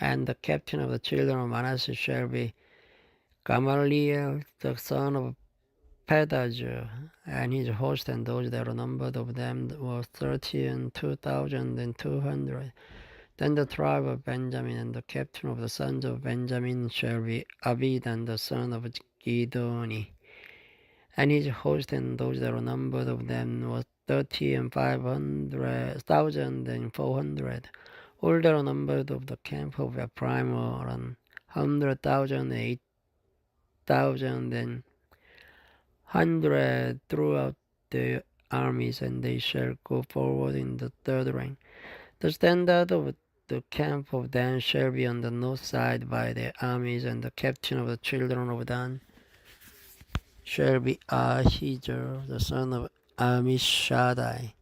and the captain of the children of Manasseh shall be Gamaliel the son of Pedazur, and his host and those that were numbered of them were 32,200. Then the tribe of Benjamin, and the captain of the sons of Benjamin shall be Abidan the son of Gidoni, and his host and those that were numbered of them were 30 and 500,400. All that were numbered of the camp of Ephraim were 100,000, 8,000, and 100 throughout the armies, and they shall go forward in the third rank. The standard of the camp of Dan shall be on the north side by their armies, and the captain of the children of Dan shall be Ahijah, the son of Amishadai,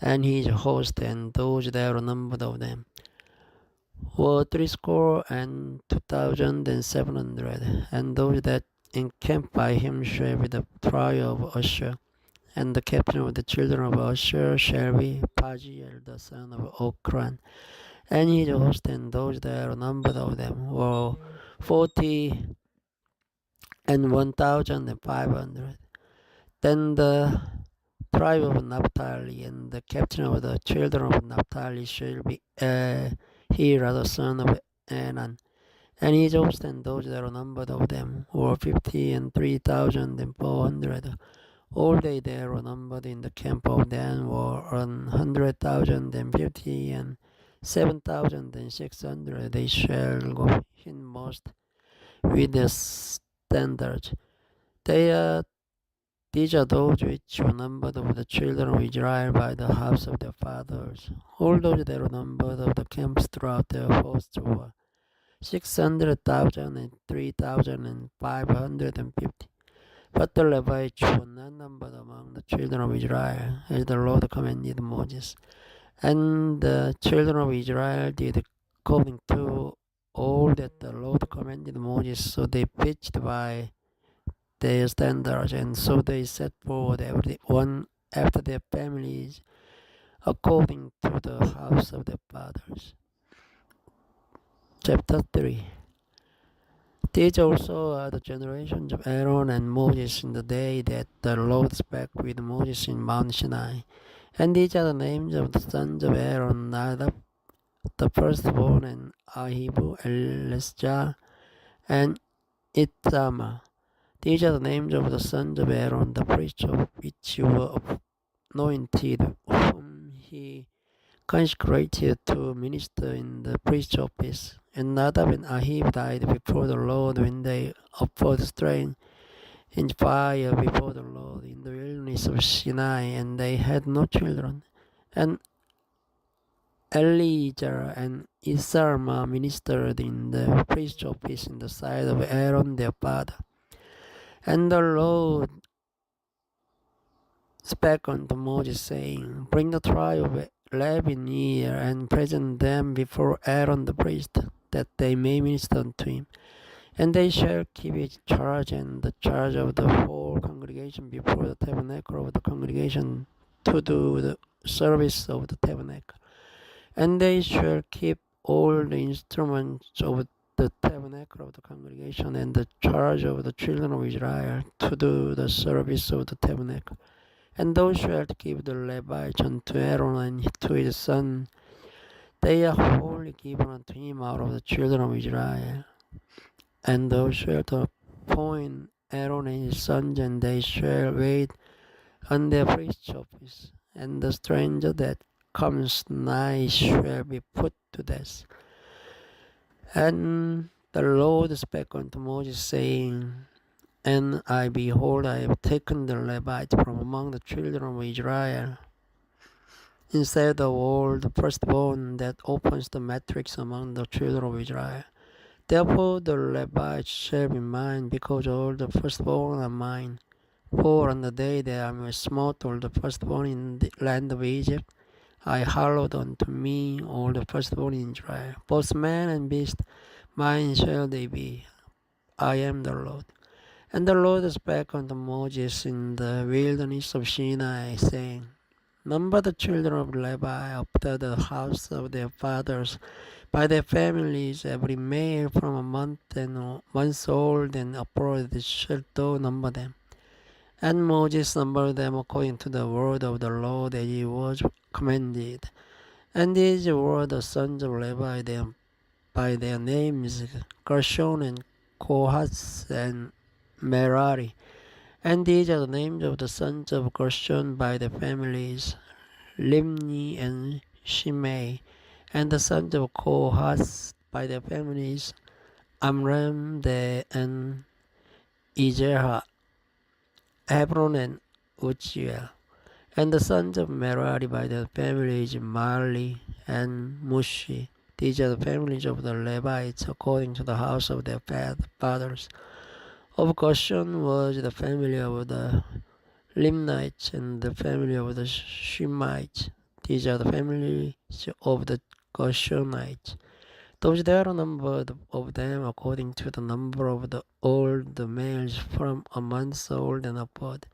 and his host, and those that were numbered of them were 3,2,700, and those that encamped by him shall be the tribe of Asher, and the captain of the children of Asher shall be Pagiel, the son of Okran, and his host, and those that were numbered of them were 40 and 1,500. Then the tribe of Naphtali, and the captain of the children of Naphtali shall be Hira, the son of Enan, and his host, and those that were numbered of them were 50 and 3,400. All they that were numbered in the camp of Dan were 100,050 and 7,600. They shall go hinmost with their standards. These are those which were numbered of the children of Israel by the house of their fathers. All those that were numbered of the camps throughout their hosts were 600,000 and 3,550. But the Levites were not numbered among the children of Israel, as the Lord commanded Moses. And the children of Israel did according to all that the Lord commanded Moses, so they pitched by their standards, and so they set forward every one after their families, according to the house of their fathers. Chapter 3. These also are the generations of Aaron and Moses in the day that the Lord spake with Moses in Mount Sinai. And these are the names of the sons of Aaron: Nadab, the firstborn, and Ahibu, Eleazar, and Ithamar. These are the names of the sons of Aaron, the priests, of which were anointed, whom he consecrated to minister in the priest's office. And Nadab and Ahibu died before the Lord when they offered strength in fire before the Lord in the wilderness of Sinai, and they had no children. And Eleazar and Ithamar ministered in the priest's office in the sight of Aaron their father. And the Lord spake unto Moses, saying, Bring the tribe of Levi near, and present them before Aaron the priest, that they may minister unto him. And they shall keep his charge and the charge of the whole congregation before the tabernacle of the congregation, to do the service of the tabernacle. And they shall keep all the instruments of the tabernacle of the congregation and the charge of the children of Israel to do the service of the tabernacle. And thou shalt give the Levites unto Aaron and to his son. They are wholly given unto him out of the children of Israel. And thou shalt appoint Aaron and his sons, and they shall wait on their priest's office. And the stranger that comes nigh shall be put to death. And the Lord spake unto Moses, saying, And I, behold, I have taken the Levite from among the children of Israel, instead of all the firstborn that opens the matrix among the children of Israel. Therefore the Levites shall be mine, because all the firstborn are mine. For on the day that I will smote all the firstborn in the land of Egypt, I hallowed unto me all the firstborn in Israel. Both man and beast, mine shall they be. I am the Lord. And the Lord spake unto Moses in the wilderness of Sinai, saying, Number the children of Levi after the house of their fathers, by their families, every male from a month old and upward shalt thou number them. And Moses numbered them according to the word of the Lord as he was commanded. And these were the sons of Levi by their names, Gershon and Kohath and Merari. And these are the names of the sons of Gershon by their families, Limni and Shimei. And the sons of Kohath by their families, Amram and Izerha, Hebron and Uziel. And the sons of Merari by their families, Mali and Mushi. These are the families of the Levites according to the house of their fathers. Of Gershon was the family of the Limnites and the family of the Shemites. These are the families of the Gershonites. Those that are numbered of them according to the number of all the males from a month old and upward.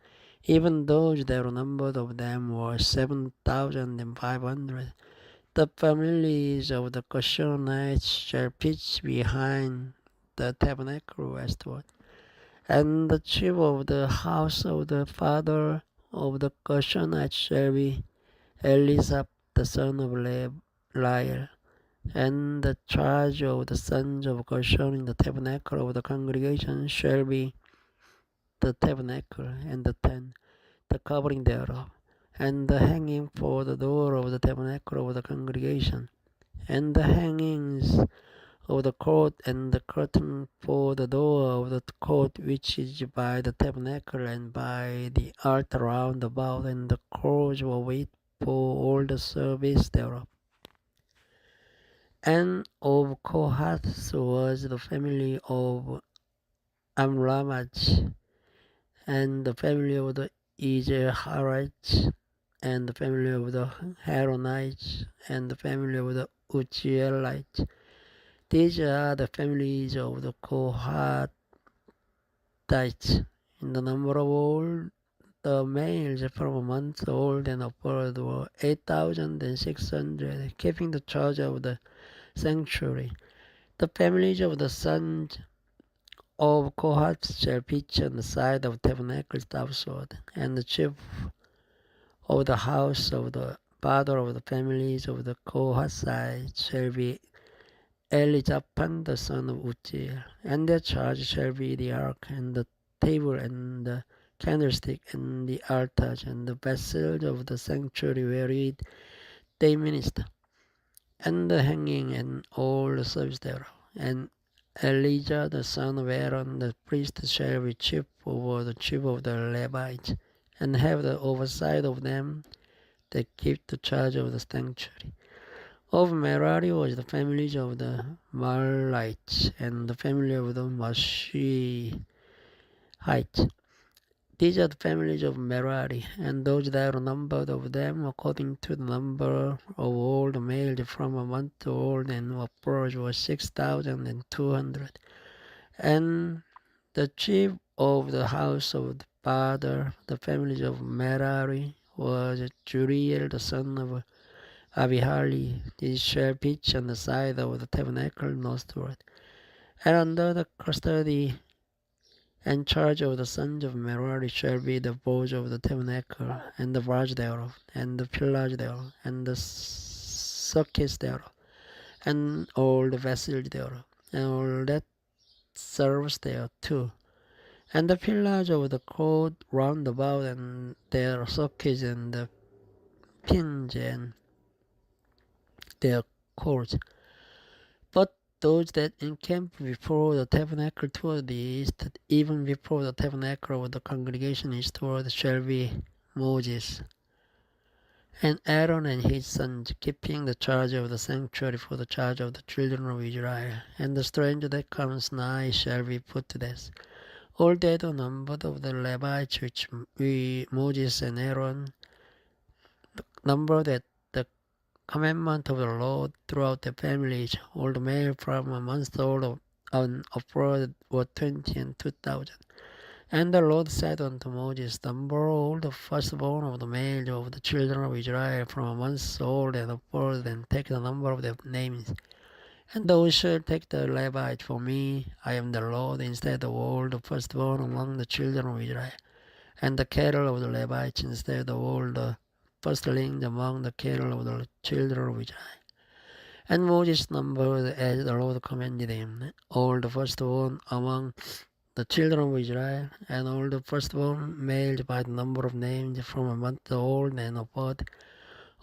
Even those that were numbered of them were 7,500. The families of the Gershonites shall pitch behind the tabernacle westward. And the chief of the house of the father of the Gershonites shall be Elisab the son of Lael. And the charge of the sons of Gershon in the tabernacle of the congregation shall be the tabernacle and the tent, the covering thereof, and the hanging for the door of the tabernacle of the congregation, and the hangings of the court, and the curtain for the door of the court which is by the tabernacle and by the altar round about, and the cords of it for all the service thereof. And of Kohath was the family of Amramaj, and the family of the Izharites, and the family of the Haronites, and the family of the Uzielites. These are the families of the Kohathites. In the number of all the males from a month old and upward were 8,600, keeping the charge of the sanctuary. The families of the sons of Kohath shall pitch on the side of the tabernacle southward, and the chief of the house of the father of the families of the Kohathites shall be Elizaphan the son of Uziel, and their charge shall be the ark, and the table, and the candlestick, and the altars, and the vessels of the sanctuary wherein they minister, and the hanging, and all the service thereof. And Elijah the son of Aaron the priest shall be chief over the chief of the Levites, and have the oversight of them that keep the charge of the sanctuary. Of Merari was the families of the Marlites, and the family of the Mashihites. These are the families of Merari, and those that are numbered of them according to the number of all the males from a month old and upwards was 6,200. And the chief of the house of the father, the families of Merari, was Juriel the son of Abihali, they shall pitch on the side of the tabernacle northward, and under the custody and charge of the sons of Merari shall be the boughs of the tabernacle, and the bars thereof, and the pillars thereof, and the sockets thereof, and all the vessels thereof, and all that serves there too. And the pillars of the court round about, and their sockets, and the pins, and their cords. But those that encamp before the tabernacle toward the east, even before the tabernacle of the congregation is toward, shall be Moses, and Aaron and his sons, keeping the charge of the sanctuary for the charge of the children of Israel. And the stranger that comes nigh shall be put to death. All that are numbered of the Levites, which Moses and Aaron numbered at the commandment of the Lord throughout the families, all the male from a month old and upward were 20 and 2,000. And the Lord said unto Moses, number all the firstborn of the males of the children of Israel from a month old and upward, and take the number of their names. And thou shalt take the Levite for me, I am the Lord, instead of all the firstborn among the children of Israel, and the cattle of the Levites instead of all the firstlings among the cattle of the children of Israel. And Moses numbered as the Lord commanded him, all the firstborn among the children of Israel, and all the firstborn males by the number of names from a month old and upward.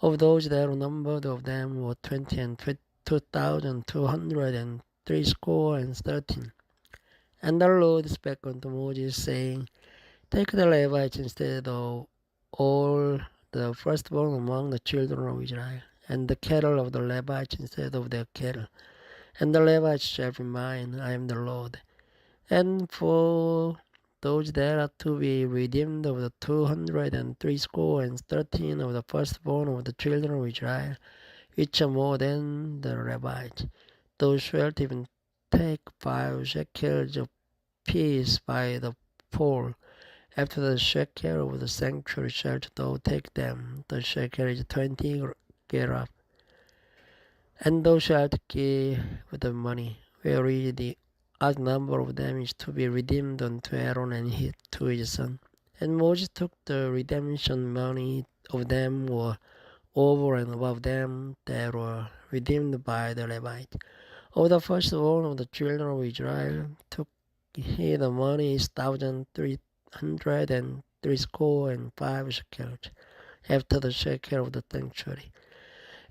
Of those that were numbered of them were 20 and 2,213. And the Lord spake unto Moses, saying, take the Levites instead of all the firstborn among the children of Israel, and the cattle of the Levites instead of their cattle. And the Levites shall be mine, I am the Lord. And for those that are to be redeemed of the 213 of the firstborn of the children of Israel, which are more than the Levites, thou shalt even take 5 shekels of peace by the poll. After the shekel of the sanctuary shalt thou take them. The shekel is 20 gerah. And thou shalt give the money, wherein the odd number of them is to be redeemed unto Aaron and to his son. And Moses took the redemption money of them were over and above them that were redeemed by the Levite. Of the firstborn of the children of Israel took he the money 1,365 shekels, after the shekel of the sanctuary.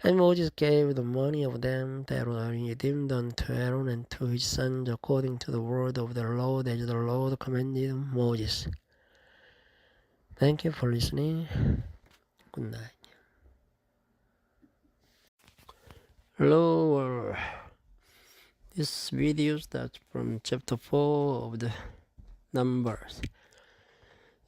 And Moses gave the money of them that were redeemed unto Aaron and to his sons according to the word of the Lord, as the Lord commanded Moses. Thank you for listening. Good night. Hello. This video starts from chapter 4 of the Numbers.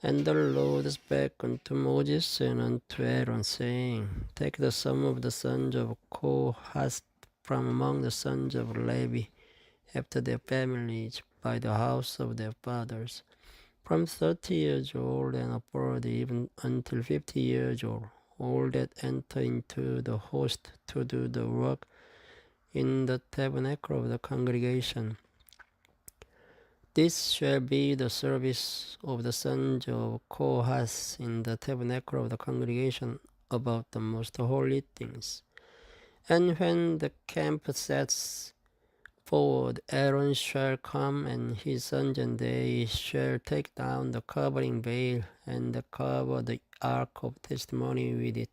And the Lord spake unto Moses and unto Aaron, saying, take the sum of the sons of Kohath from among the sons of Levi, after their families, by the house of their fathers, from 30 years old and upward, even until 50 years old, all that enter into the host to do the work in the tabernacle of the congregation. This shall be the service of the sons of Kohath in the tabernacle of the congregation about the most holy things. And when the camp sets forward, Aaron shall come and his sons, and they shall take down the covering veil and cover the ark of testimony with it,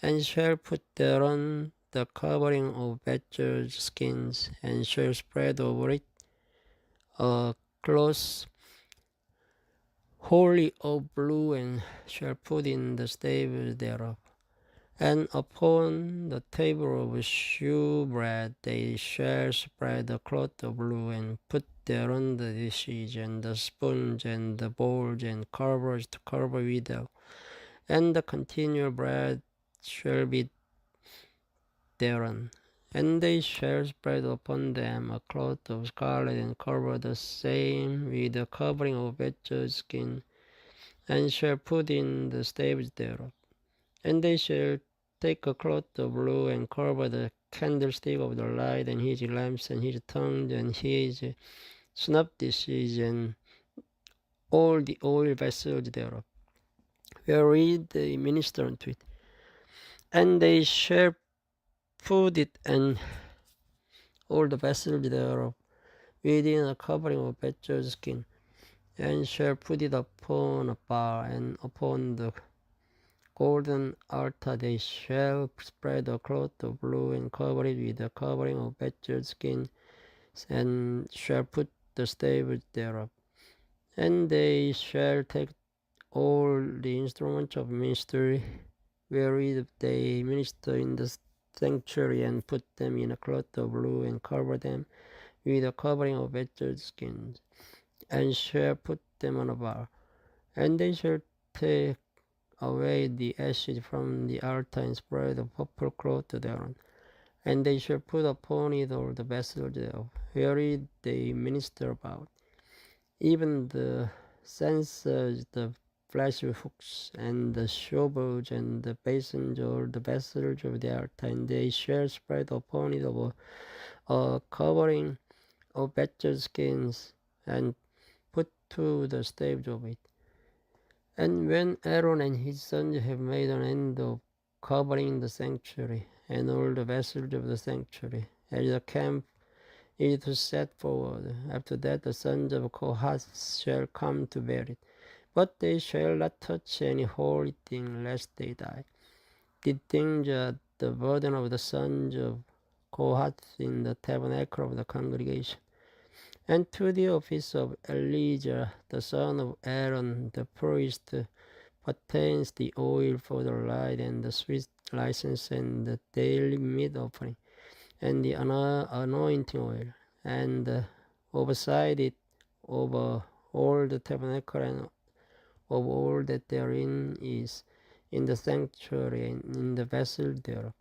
and shall put thereon the covering of badger skins, and shall spread over it a cloth wholly of blue, and shall put in the staves thereof. And upon the table of shewbread they shall spread a cloth of blue, and put thereon the dishes, and the spoons, and the bowls, and covers to cover withal. And the continual bread shall be thereon. And they shall spread upon them a cloth of scarlet, and cover the same with a covering of badger skin, and shall put in the staves thereof. And they shall take a cloth of blue and cover the candlestick of the light and his lamps and his tongue and his snuff dishes and all the oil vessels thereof, wherein they minister unto it. And they shall put it and all the vessels thereof within a covering of badger's skin, and shall put it upon a bar, and upon the golden altar they shall spread a cloth of blue and cover it with a covering of badger's skin, and shall put the staves thereof. And they shall take all the instruments of ministry wherewith they minister in the sanctuary, and put them in a cloth of blue, and cover them with a covering of badger's skins, and shall put them on a bar. And they shall take away the ashes from the altar, and spread a purple cloth thereon. And they shall put upon it all the vessels thereof, wherein they minister about, even the censers, the flesh hooks, and the shovels, and the basins, or the vessels of the altar. And they shall spread upon it a covering of badger skins, and put to the staves of it. And when Aaron and his sons have made an end of covering the sanctuary, and all the vessels of the sanctuary, as the camp is to set forward, after that the sons of Kohath shall come to bear it. But they shall not touch any holy thing, lest they die. The things are the burden of the sons of Kohath in the tabernacle of the congregation. And to the office of Elijah, the son of Aaron, the priest, pertains the oil for the light, and the sweet license, and the daily meat offering, and the anointing oil, and oversight it over all the tabernacle, and of all that therein is, in the sanctuary, and in the vessel thereof.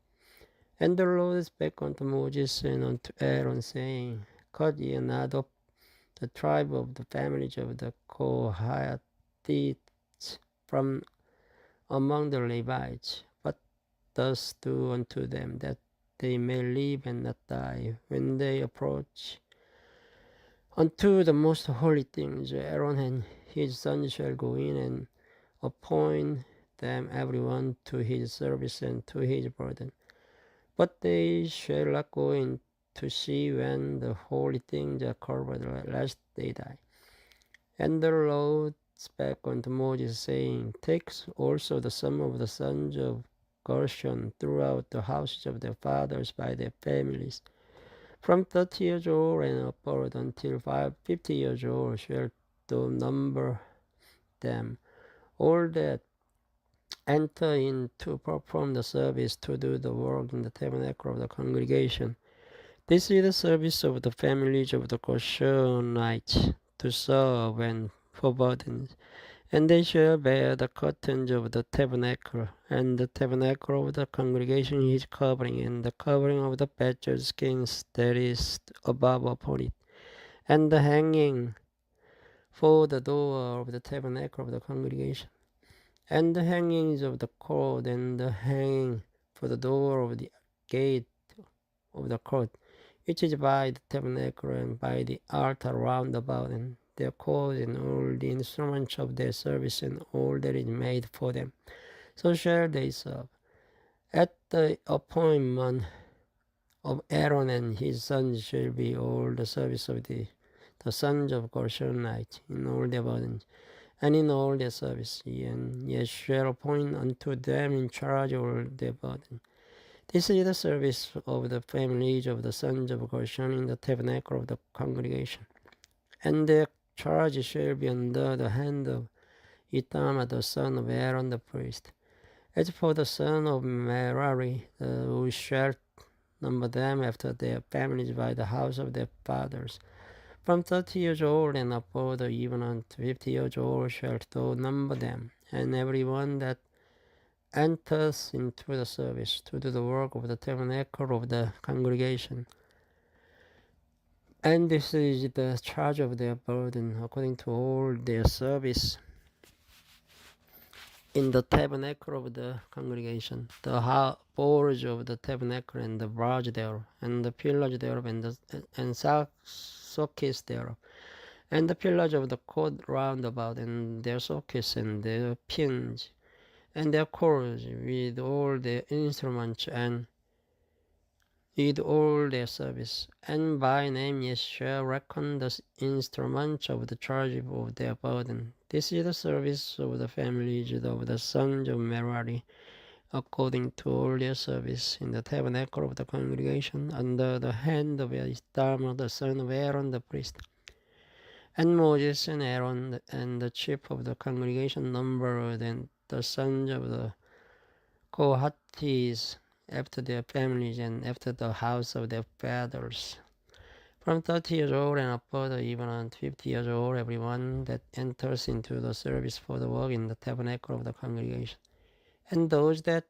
And the Lord spake unto Moses and unto Aaron, saying, Cut ye not off the tribe of the families of the Kohathites from among the Levites, but thus do unto them, that they may live and not die. When they approach unto the most holy things, Aaron and his sons shall go in, and appoint them every one to his service and to his burden. But they shall not go in to see when the holy things are covered, lest they die. And the Lord spake unto Moses, saying, Take also the sum of the sons of Gershon throughout the houses of their fathers by their families, from 30 years old and upward until 50 years old shalt thou number them, all that enter in to perform the service, to do the work in the tabernacle of the congregation. This is the service of the families of the Gershonites, to serve and for burdens. And they shall bear the curtains of the tabernacle, and the tabernacle of the congregation his covering, and the covering of the badger skins that is above upon it, and the hanging for the door of the tabernacle of the congregation, and the hangings of the cord, and the hanging for the door of the gate of the court, which is by the tabernacle and by the altar round about, and their cords, and all the instruments of their service, and all that is made for them. So shall they serve. At the appointment of Aaron and his sons shall be all the service of the sons of Gershonites, in all their burdens, and in all their service, and ye shall appoint unto them in charge of all their burden. This is the service of the families of the sons of Gershon in the tabernacle of the congregation. And their charge shall be under the hand of Ithamar the son of Aaron the priest. As for the son of Merari, who shall number them after their families by the house of their fathers, from 30 years old and upward, even unto 50 years old, shalt thou number them, and every one that enters into the service to do the work of the tabernacle of the congregation. And this is the charge of their burden, according to all their service. in the tabernacle of the congregation, the boards of the tabernacle and the bars thereof, and the pillars thereof, and sockets thereof, and the pillars of the court round about, and their sockets, and their pins, and their cords, with all their instruments, and with all their service. And by name ye shall reckon the instruments of the charge of their burden. This is the service of the families of the sons of Merari, according to all their service in the tabernacle of the congregation, under the hand of Esta, the son of Aaron the priest. And Moses and Aaron and the chief of the congregation numbered and the sons of the Kohathis after their families and after the house of their fathers. From 30 years old and upward, even unto 50 years old, everyone that enters into the service for the work in the tabernacle of the congregation. And those that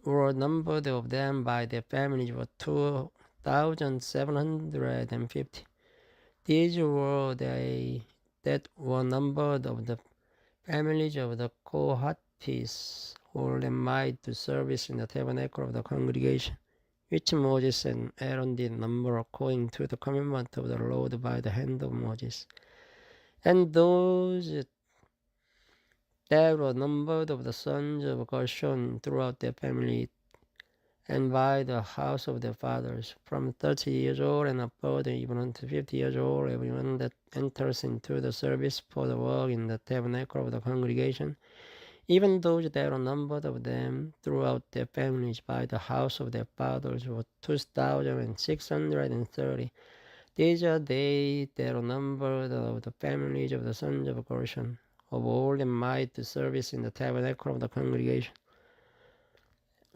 were numbered of them by their families were 2,750. These were they that were numbered of the families of the Kohathis, all them might do service in the tabernacle of the congregation, which Moses and Aaron did number according to the commandment of the Lord by the hand of Moses. And those that were numbered of the sons of Gershon throughout their family, and by the house of their fathers, from 30 years old and upward, even unto 50 years old, everyone that enters into the service for the work in the tabernacle of the congregation, even those that are numbered of them throughout their families by the house of their fathers, were 2,630. These are they that are numbered of the families of the sons of Gershon, of all them might do service in the tabernacle of the congregation,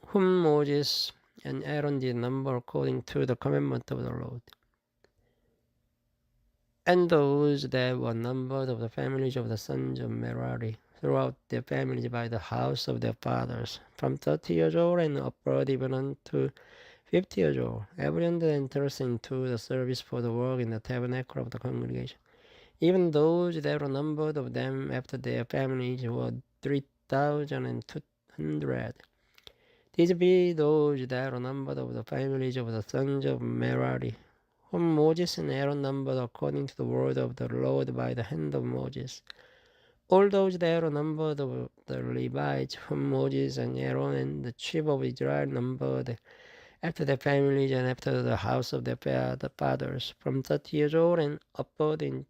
whom Moses and Aaron did number according to the commandment of the Lord. And those that were numbered of the families of the sons of Merari throughout their families by the house of their fathers, from 30 years old and upward, even unto 50 years old, everyone that enters into the service for the work in the tabernacle of the congregation, even those that were numbered of them after their families were 3,200. These be those that are numbered of the families of the sons of Merari, whom Moses and Aaron numbered according to the word of the Lord by the hand of Moses. All those that are numbered of the Levites, whom Moses and Aaron and the chief of Israel numbered after their families and after the house of their fathers, from 30 years old and upward even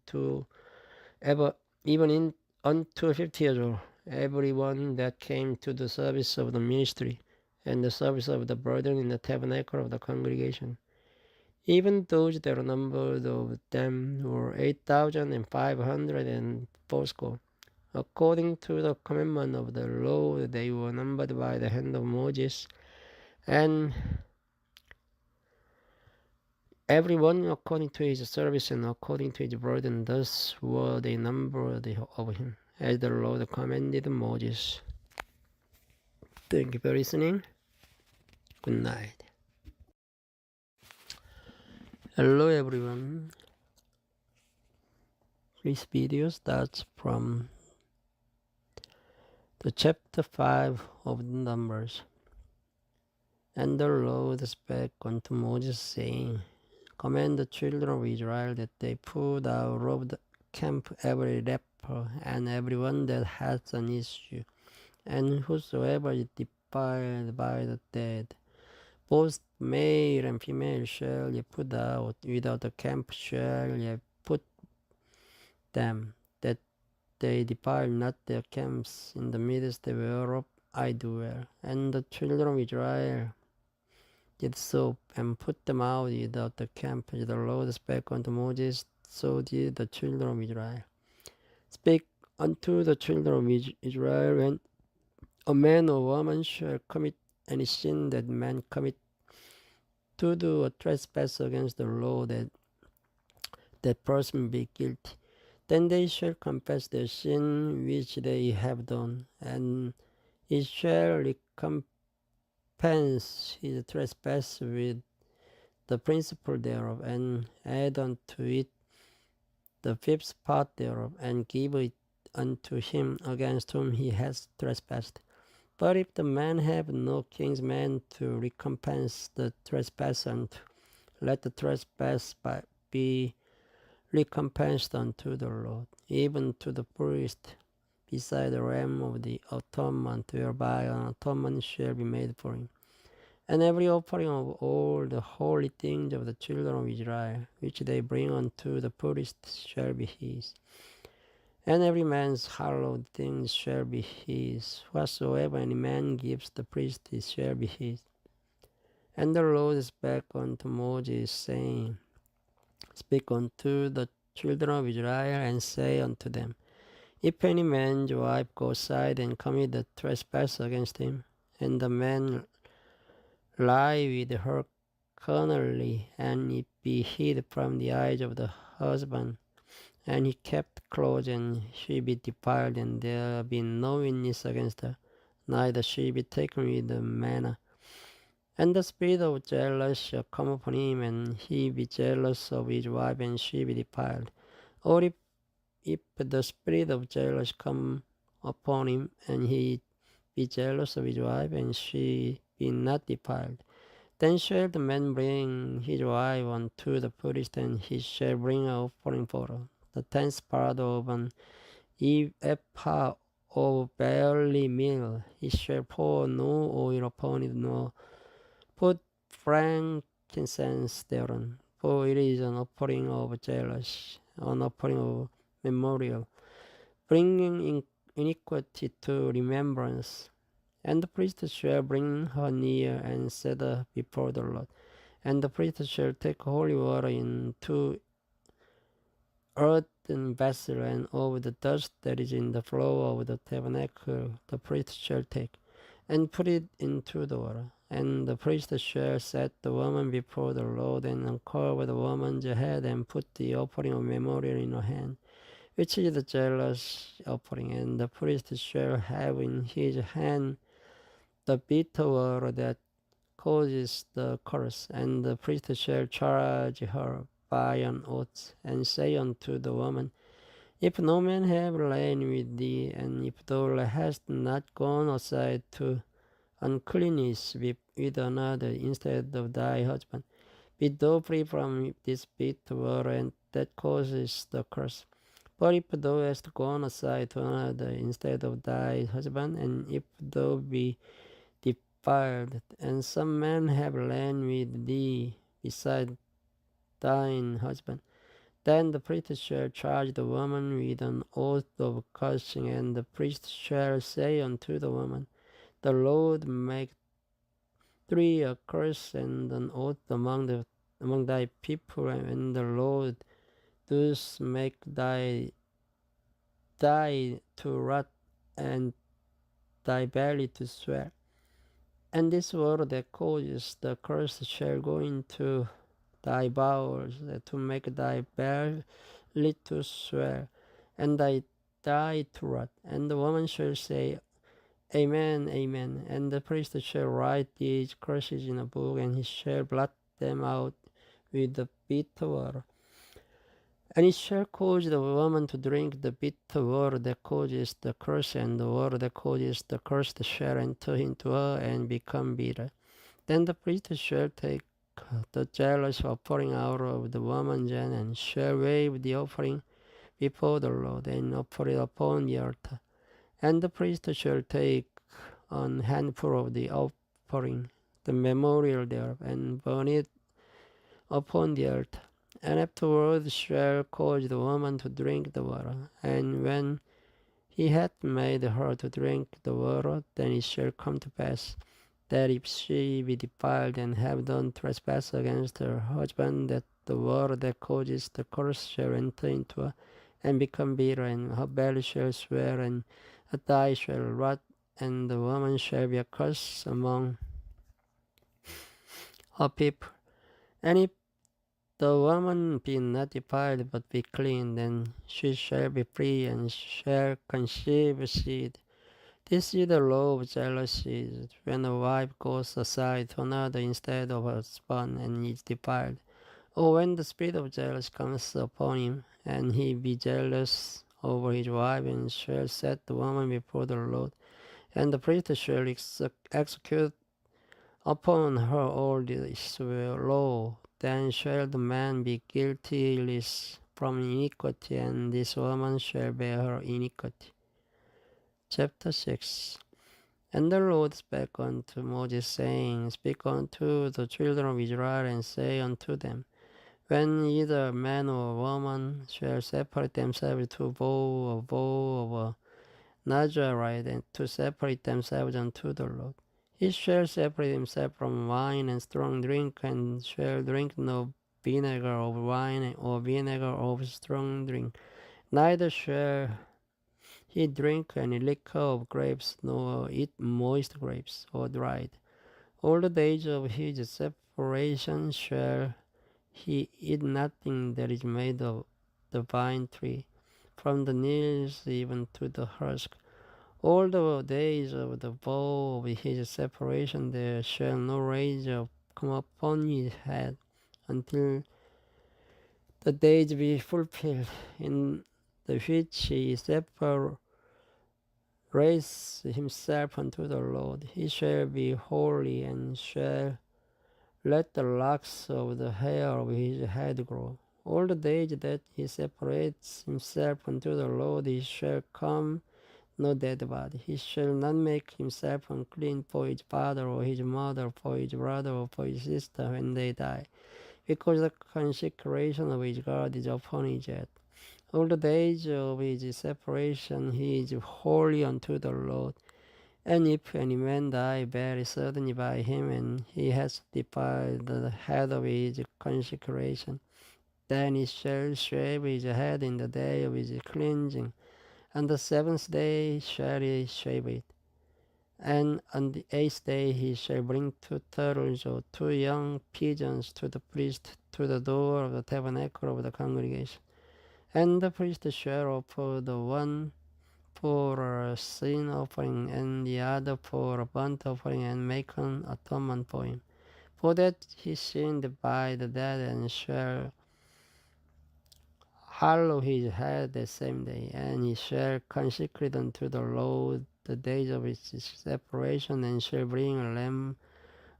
unto 50 years old, everyone that came to the service of the ministry and the service of the burden in the tabernacle of the congregation. Even those that are numbered of them were 8,540. According to the commandment of the Lord, they were numbered by the hand of Moses, and everyone according to his service and according to his burden. Thus were they numbered of him, as the Lord commanded Moses. Thank you for listening. Good night. Hello everyone. This video starts from the chapter 5 of the Numbers. And the Lord spake unto Moses, saying, Command the children of Israel that they put out of the camp every leper, and everyone that hath an issue, and whosoever is defiled by the dead. Both male and female shall ye put out, without the camp shall ye put them, that they defile not their camps in the midst whereof I dwell. And the children of Israel did so, and put them out without the camp, as the Lord spake unto Moses, so did the children of Israel. Speak unto the children of Israel, when a man or woman shall commit any sin that man commit, to do a trespass against the law, that person be guilty. Then they shall confess their sin which they have done, and he shall recompense his trespass with the principal thereof, and add unto it the fifth part thereof, and give it unto him against whom he has trespassed. But if the man have no kinsman to recompense the trespasser, let the trespass be recompensed unto the Lord, even to the priest, beside the ram of the atonement, whereby an atonement shall be made for him. And every offering of all the holy things of the children of Israel, which they bring unto the priest, shall be his. And every man's hallowed things shall be his. Whatsoever any man gives the priest, it shall be his. And the Lord spake unto Moses, saying, Speak unto the children of Israel, and say unto them, If any man's wife go aside and commit a trespass against him, and the man lie with her carnally, and it be hid from the eyes of the husband, and he kept close, and she be defiled, and there be no witness against her, neither she be taken with the manner. And the spirit of jealousy shall come upon him, and he be jealous of his wife, and she be defiled. Or if the spirit of jealousy come upon him, and he be jealous of his wife, and she be not defiled, then shall the man bring his wife unto the priest, and he shall bring an offering for her, the 10th part of an ephah of barley meal. He shall pour no oil upon it, nor put frankincense thereon, for it is an offering of jealousy, an offering of memorial, bringing iniquity to remembrance. And the priest shall bring her near and set her before the Lord. And the priest shall take holy water in 2 earthen vessels, and of the dust that is in the floor of the tabernacle the priest shall take, and put it into the water. And the priest shall set the woman before the Lord, and uncover the woman's head, and put the offering of memorial in her hand, which is the jealous offering. And the priest shall have in his hand the bitter water that causes the curse. And the priest shall charge her by an oath, and say unto the woman, If no man have lain with thee, and if thou hast not gone aside to uncleanness with another instead of thy husband, be thou free from this bitter water, and that causes the curse. But if thou hast gone aside to another instead of thy husband, and if thou be defiled, and some man have lain with thee beside thine husband, then the priest shall charge the woman with an oath of cursing, and the priest shall say unto the woman, The Lord make thee a curse and an oath among thy people, and the Lord does make thy thigh to rot, and thy belly to swell. And this water that causes the curse shall go into thy bowels, to make thy belly to swell, and thy thigh to rot. And the woman shall say, Amen, amen. And the priest shall write these curses in a book, and he shall blot them out with the bitter water. And it shall cause the woman to drink the bitter water that causes the curse, and the water that causes the curse shall enter into her and become bitter. Then the priest shall take the jealous offering out of the woman's hand, and shall wave the offering before the Lord, and offer it upon the altar. And the priest shall take an handful of the offering, the memorial thereof, and burn it upon the altar. And afterward shall cause the woman to drink the water. And when he hath made her to drink the water, then it shall come to pass, that if she be defiled and have done trespass against her husband, that the water that causes the curse shall enter into her, and become bitter, and her belly shall swell, and her thigh shall rot, and the woman shall be accursed among her people. And if the woman be not defiled, but be clean, then she shall be free, and shall conceive seed. This is the law of jealousy, when a wife goes aside to another instead of her husband, and is defiled. Or when the spirit of jealousy comes upon him, and he be jealous over his wife, and shall set the woman before the Lord. And the priest shall execute upon her all this law. Then shall the man be guiltless from iniquity, and this woman shall bear her iniquity. Chapter 6. And the Lord spake unto Moses, saying, Speak unto the children of Israel, and say unto them, When either man or woman shall separate themselves to vow of a Nazarite, and to separate themselves unto the Lord, he shall separate himself from wine and strong drink, and shall drink no vinegar of wine or vinegar of strong drink. Neither shall he drink any liquor of grapes, nor eat moist grapes or dried. All the days of his separation shall he eat nothing that is made of the vine tree, from the knees even to the husk. All the days of the vow of his separation there shall no razor come upon his head, until the days be fulfilled, in the which he separates himself unto the Lord. He shall be holy, and shall let the locks of the hair of his head grow. All the days that he separates himself unto the Lord, he shall come no dead body. He shall not make himself unclean for his father or his mother, for his brother or for his sister when they die, because the consecration of his God is upon his head. All the days of his separation he is holy unto the Lord. And if any man die very suddenly by him, and he has defiled the head of his consecration, then he shall shave his head in the day of his cleansing. On the seventh day shall he shave it. And on the eighth day he shall bring 2 turtles or 2 young pigeons to the priest to the door of the tabernacle of the congregation. And the priest shall offer the one for a sin offering, and the other for a burnt offering, and make an atonement for him, for that he sinned by the dead, and shall hallow his head the same day. And he shall consecrate unto the Lord the days of his separation, and shall bring a lamb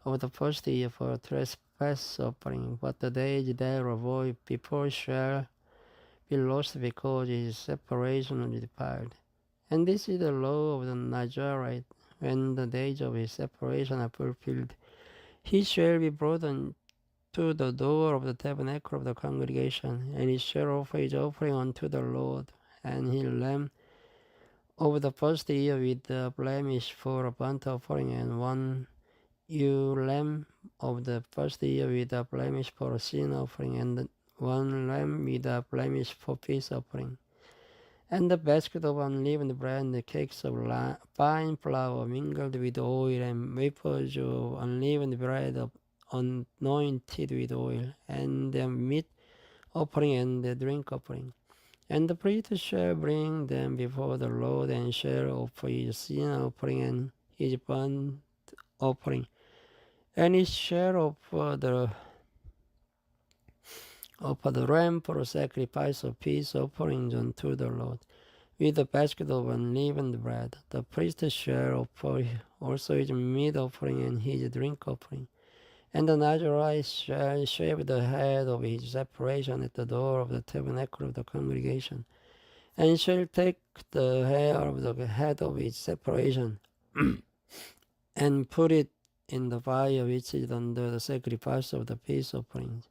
of the first year for a trespass offering. But the days thereof before shall be lost, because his separation was defiled. And this is the law of the Nazarite. When the days of his separation are fulfilled, he shall be brought unto the door of the tabernacle of the congregation, and he shall offer his offering unto the Lord, and his lamb of the first year with the blemish for a burnt offering, and 1 ewe lamb of the first year with a blemish for a sin offering, and 1 lamb with a blemish for peace offering. And the basket of unleavened bread, and the cakes of fine flour mingled with oil, and wafers of unleavened bread anointed with oil, and the meat offering and the drink offering. And the priest shall bring them before the Lord, and shall offer his sin offering and his burnt offering. And he shall offer the ram for a sacrifice of peace offerings unto the Lord, with a basket of unleavened bread. The priest shall offer also his meat offering and his drink offering. And the Nazarite shall shave the head of his separation at the door of the tabernacle of the congregation, and shall take the hair of the head of his separation, and put it in the fire which is under the sacrifice of the peace offerings.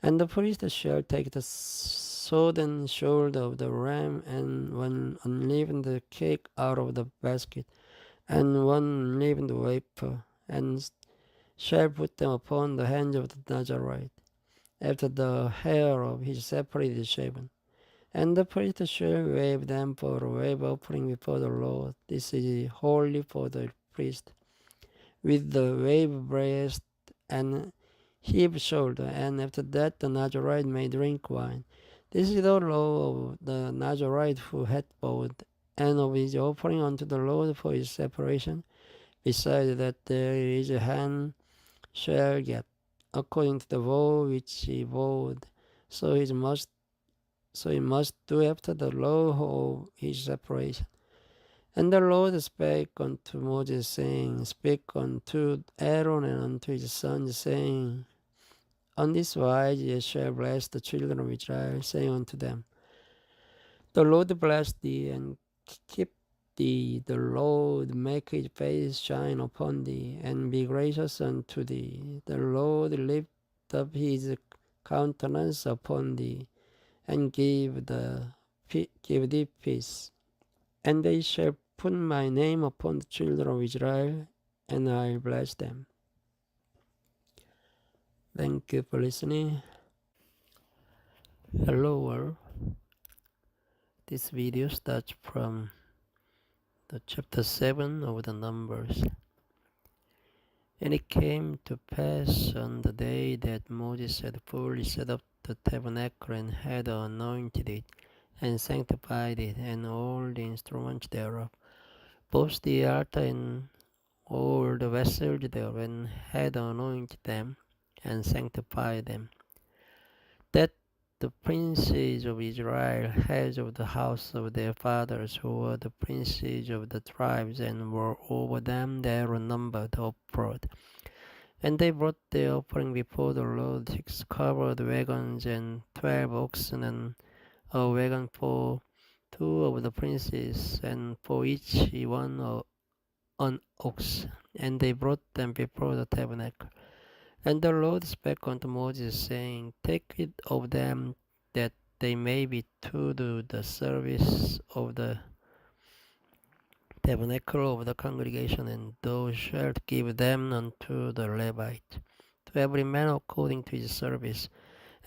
And the priest shall take the sodden shoulder of the ram, and 1 unleavened cake out of the basket, and 1 unleavened wafer, and shall put them upon the hands of the Nazarite, after the hair of his separate is shaven. And the priest shall wave them for a wave offering before the Lord. This is holy for the priest, with the wave breast and heave shoulder, and after that the Nazarite may drink wine. This is the law of the Nazarite who hath vowed, and of his offering unto the Lord for his separation, besides that there is a hand shall get, according to the vow which he vowed, so he must so he must do after the law of his separation. And the Lord spake unto Moses, saying, Speak unto Aaron and unto his sons, saying, On this wise ye shall bless the children of Israel, saying unto them, The Lord bless thee and keep thee. The Lord make his face shine upon thee, and be gracious unto thee. The Lord lift up his countenance upon thee, and give thee peace. And they shall put my name upon the children of Israel, and I'll bless them. Thank you for listening. Hello world. This video starts from the chapter 7 of the Numbers. And it came to pass on the day that Moses had fully set up the tabernacle and had anointed it, and sanctified it, and all the instruments thereof, both the altar and all the vessels thereof, and had anointed them, and sanctified them, that the princes of Israel, heads of the house of their fathers, who were the princes of the tribes, and were over them, they were numbered abroad. And they brought their offering before the Lord, 6 covered wagons, and 12 oxen, and a wagon for 2 of the princes, and for each one an ox. And they brought them before the tabernacle. And the Lord spake unto Moses, saying, Take it of them, that they may be to do the service of the tabernacle of the congregation, and thou shalt give them unto the Levite, to every man according to his service.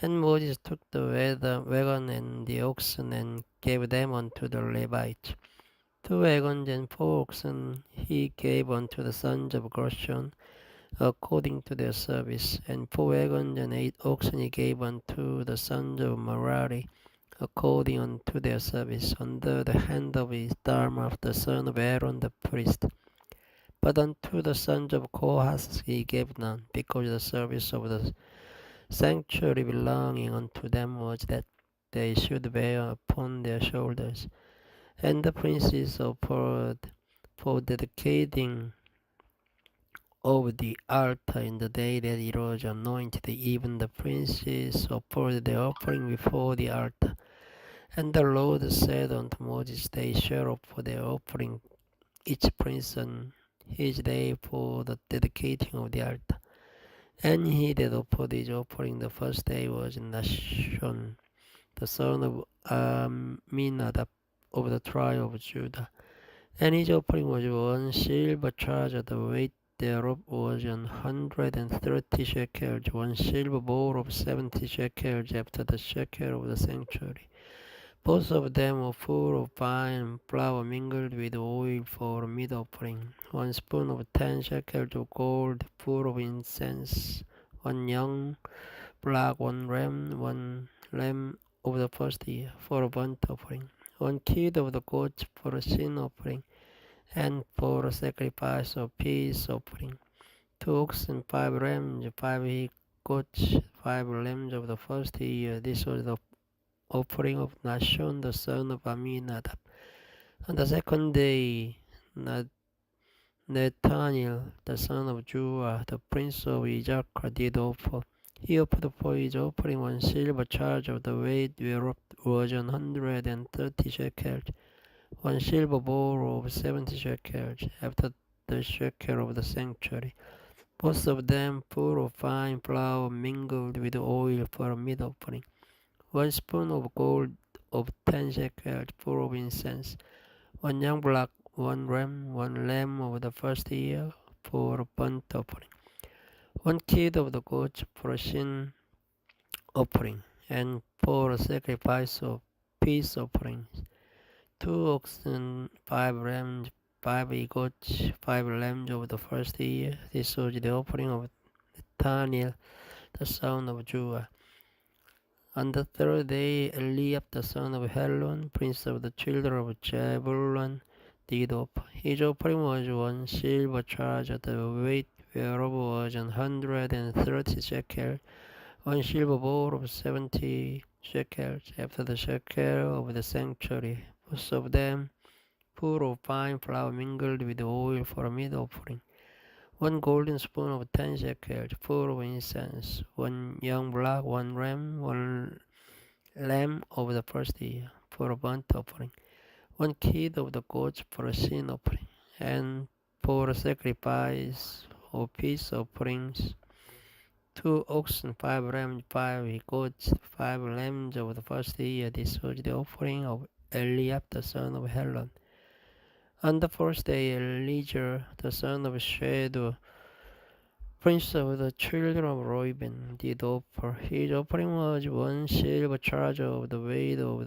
And Moses took the wagon and the oxen, and gave them unto the Levite. 2 wagons and 4 oxen he gave unto the sons of Gershon, according to their service, and 4 wagons and 8 oxen he gave unto the sons of Merari, according unto their service, under the hand of Ithamar the son of Aaron the priest. But unto the sons of Kohath he gave none, because the service of the sanctuary belonging unto them was that they should bear upon their shoulders. And the princes offered for dedicating of the altar in the day that it was anointed, even the princes offered their offering before the altar. And the Lord said unto Moses, They shall offer their offering, each prince on his day, for the dedicating of the altar. And he that offered his offering the first day was Nashon, the son of Aminadab, of the tribe of Judah. And his offering was 1 silver charger, the weight thereof was 130 shekels, 1 silver bowl of 70 shekels, after the shekel of the sanctuary. Both of them were full of fine flour mingled with oil for a meat offering. 1 spoon of 10 shekels of gold, full of incense. 1 young black, 1 ram, 1 lamb of the first year, for a burnt offering. 1 kid of the goats for a sin offering, and for a sacrifice of peace offering. 2 oxen, 5 rams, 5 he goats, 5 lambs of the first year. This was the offering of Nashon, the son of Aminadab. On the second day, Nathaniel, the son of Juah, the prince of Issachar, did offer. He offered for his offering 1 silver charger, the weight whereof was 130 shekels, 1 silver bowl of 70 shekels, after the shekel of the sanctuary. Both of them full of fine flour mingled with oil for a meat offering. 1 spoon of gold of 10 shekels, full of incense. 1 young black, 1 ram, 1 lamb of the first year, for a burnt offering. 1 kid of the goats for a sin offering, and for a sacrifice of peace offerings. 2 oxen, 5 rams, 5 goats, 5 lambs of the first year. This was the offering of Nathaniel, the son of Juah. On the third day, Eliab, the son of Helon, prince of the children of Zebulun, did offer. His offering was 1 silver charger, the weight whereof was 130 shekels, 1 silver bowl of 70 shekels. After the shekel of the sanctuary, both of them full of fine flour mingled with oil for a meat offering. 1 golden spoon of 10 shekels, full of incense. 1 young block, 1 ram, 1 lamb of the first year, for a burnt offering. 1 kid of the goats for a sin offering, and for a sacrifice of peace offerings. 2 oxen, 5 rams, 5 goats, 5 lambs of the first year. This was the offering of Eliab the son of Helon. On the first day, Elijah the son of Shedeur, prince of the children of Reuben, did offer. His offering was 1 silver charger of the weight of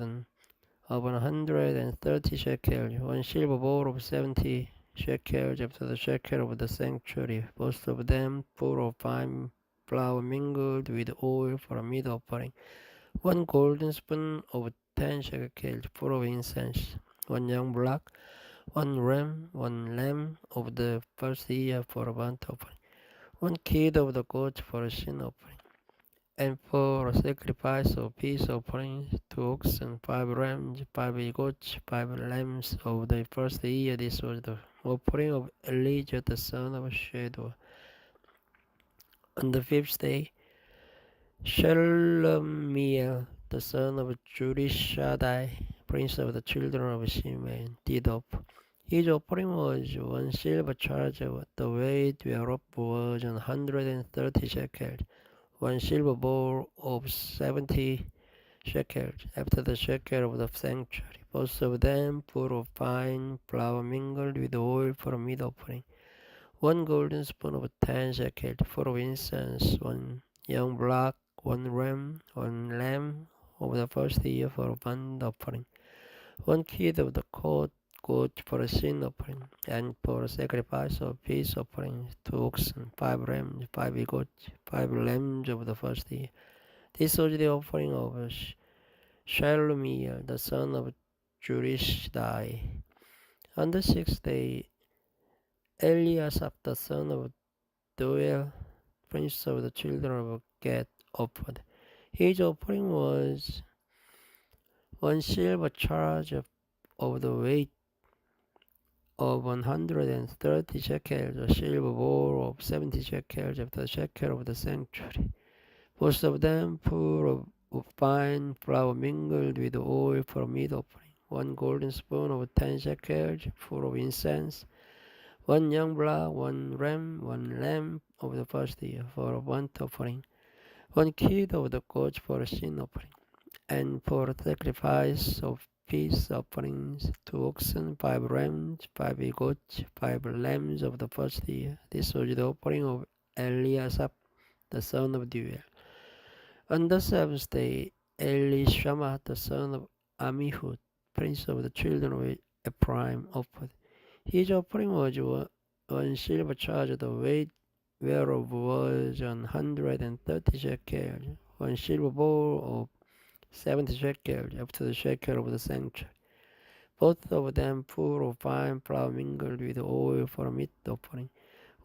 130 shekels, 1 silver bowl of 70 shekels after the shekel of the sanctuary, both of them full of fine flour mingled with oil for a meat offering. 1 golden spoon of 10 shekels full of incense. 1 young block, 1 ram, 1 lamb of the first year for a burnt offering. 1 kid of the goats for a sin offering. And for a sacrifice of peace offerings, 2 oxen, 5 rams, 5 goats, 5 lambs of the first year. This was the offering of Elijah the son of Shedeur. On the 5th day, Shelomiel the son of Zurishaddai, prince of the children of Simeon, did offer. His offering was 1 silver charger, the weight whereof was 130 shekels, 1 silver bowl of 70 shekels, after the shekel of the sanctuary, both of them full of fine flour mingled with oil for a meat offering. 1 golden spoon of 10 shekels full of incense, 1 young block, 1 ram, 1 lamb of the first year for a burnt offering. 1 kid of the goat for a sin offering, and for a sacrifice of peace offerings, 2 oxen, 5 rams, 5 goats, 5 lambs of the first year. This was the offering of Shelomiel the son of Zurishaddai. On the 6th day, Eliasaph the son of Deuel, prince of the children of Gad, offered. His offering was 1 silver charge of the weight of 130 shekels, a silver bowl of 70 shekels after the shekel of the sanctuary, both of them full of fine flour mingled with oil for a meat offering. 1 golden spoon of 10 shekels full of incense. 1 young block, 1 ram, 1 lamb of the first year for a burnt offering. 1 kid of the goats for a sin offering. And for a sacrifice of peace offerings, 2 oxen, 5 rams, 5 goats, 5 lambs of the first year. This was the offering of Eliasaph the son of Deuel. On the 7th day, Elishama the son of Ammihud, prince of the children of Ephraim, offered. His offering was 1 silver charge, the weight whereof was 130 shekels, 1 silver bowl of 70 shekels after the shekel of the sanctuary, both of them full of fine flour mingled with oil for a meat offering.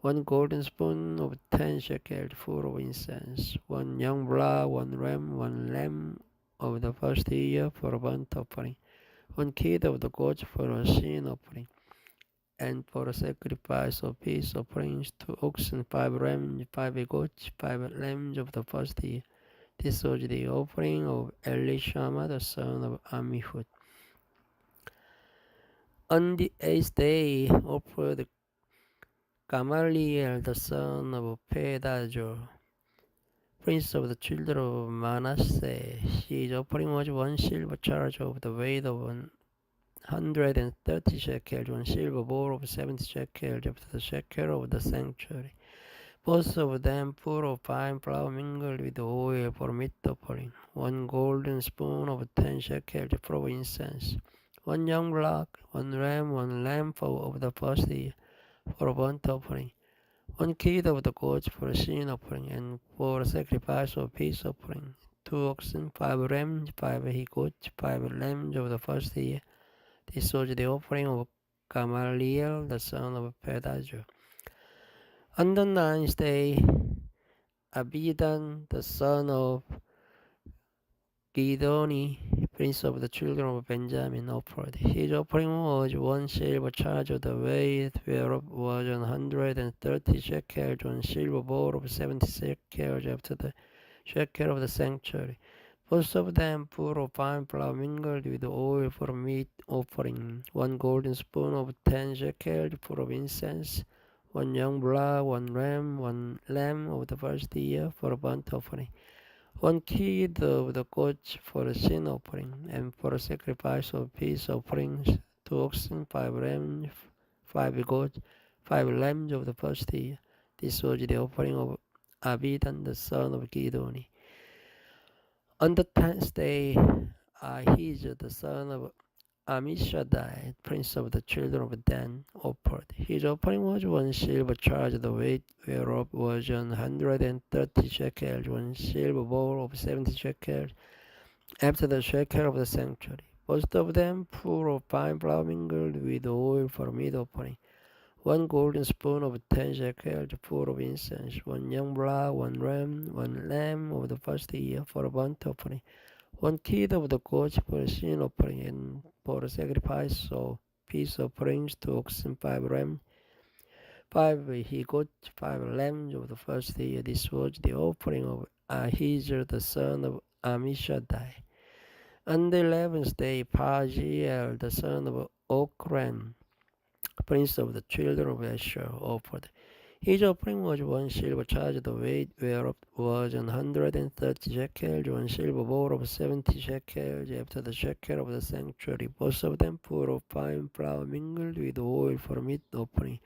1 golden spoon of 10 shekels full of incense. 1 young block, 1 ram, 1 lamb of the first year for a burnt offering. 1 kid of the goats for a sin offering. And for a sacrifice of peace offerings, 2 oxen, 5 rams, 5 goats, 5 lambs of the first year. This was the offering of Elishama the son of Ammihud. On the 8th day, offered Gamaliel the son of Pedazur, prince of the children of Manasseh. His offering was 1 silver charge of the weight of 130 shekels, 1 silver bowl of 70 shekels after the shekel of the sanctuary, both of them full of fine flour mingled with oil for meat offering. 1 golden spoon of 10 shekels full of incense. 1 young block, 1 ram, 1 lamb of the first year for a burnt offering. 1 kid of the goats for a sin offering, and for a sacrifice of peace offering. 2 oxen, 5 rams, 5 goats, 5 lambs of the first year. This was the offering of Gamaliel the son of Pedazur. On the 9th day, Abidan the son of Gideon, prince of the children of Benjamin, offered. His offering was 1 silver charge, the weight whereof was 130 shekels, 1 silver bowl of 70 shekels after the shekel of the sanctuary. Both of them full of fine flour mingled with oil for a meat offering, 1 golden spoon of 10 shekels full of incense, 1 young blood, 1 ram, 1 lamb of the first year for a burnt offering, 1 kid of the goats for a sin offering, and for a sacrifice of peace offerings, 2 oxen, 5 rams, 5 goats, 5 lambs of the first year. This was the offering of Abidan the son of Gideon. On the 10th day, Ahijah the son of Ammishaddai, prince of the children of Dan, offered. His offering was 1 silver charge, the weight whereof was 130 shekels, 1 silver bowl of 70 shekels, after the shekel of the sanctuary. Both of them full of fine flour mingled with oil for meat offering, 1 golden spoon of 10 shekels full of incense, 1 young blood, 1 ram, 1 lamb of the first year for a burnt offering, 1 kid of the goats for a sin offering, and for a sacrifice of peace offerings, 2 oxen, 5 rams, 5 he goats, 5 lambs of the first year. This was the offering of Ahijah the son of Ammishaddai. On the 11th day, Pagiel the son of Okran, prince of the children of Asher, offered. His offering was 1 silver charge, the weight whereof was 130 shekels, 1 silver bowl of 70 shekels, after the shekel of the sanctuary, both of them full of fine flour mingled with oil for meat offering,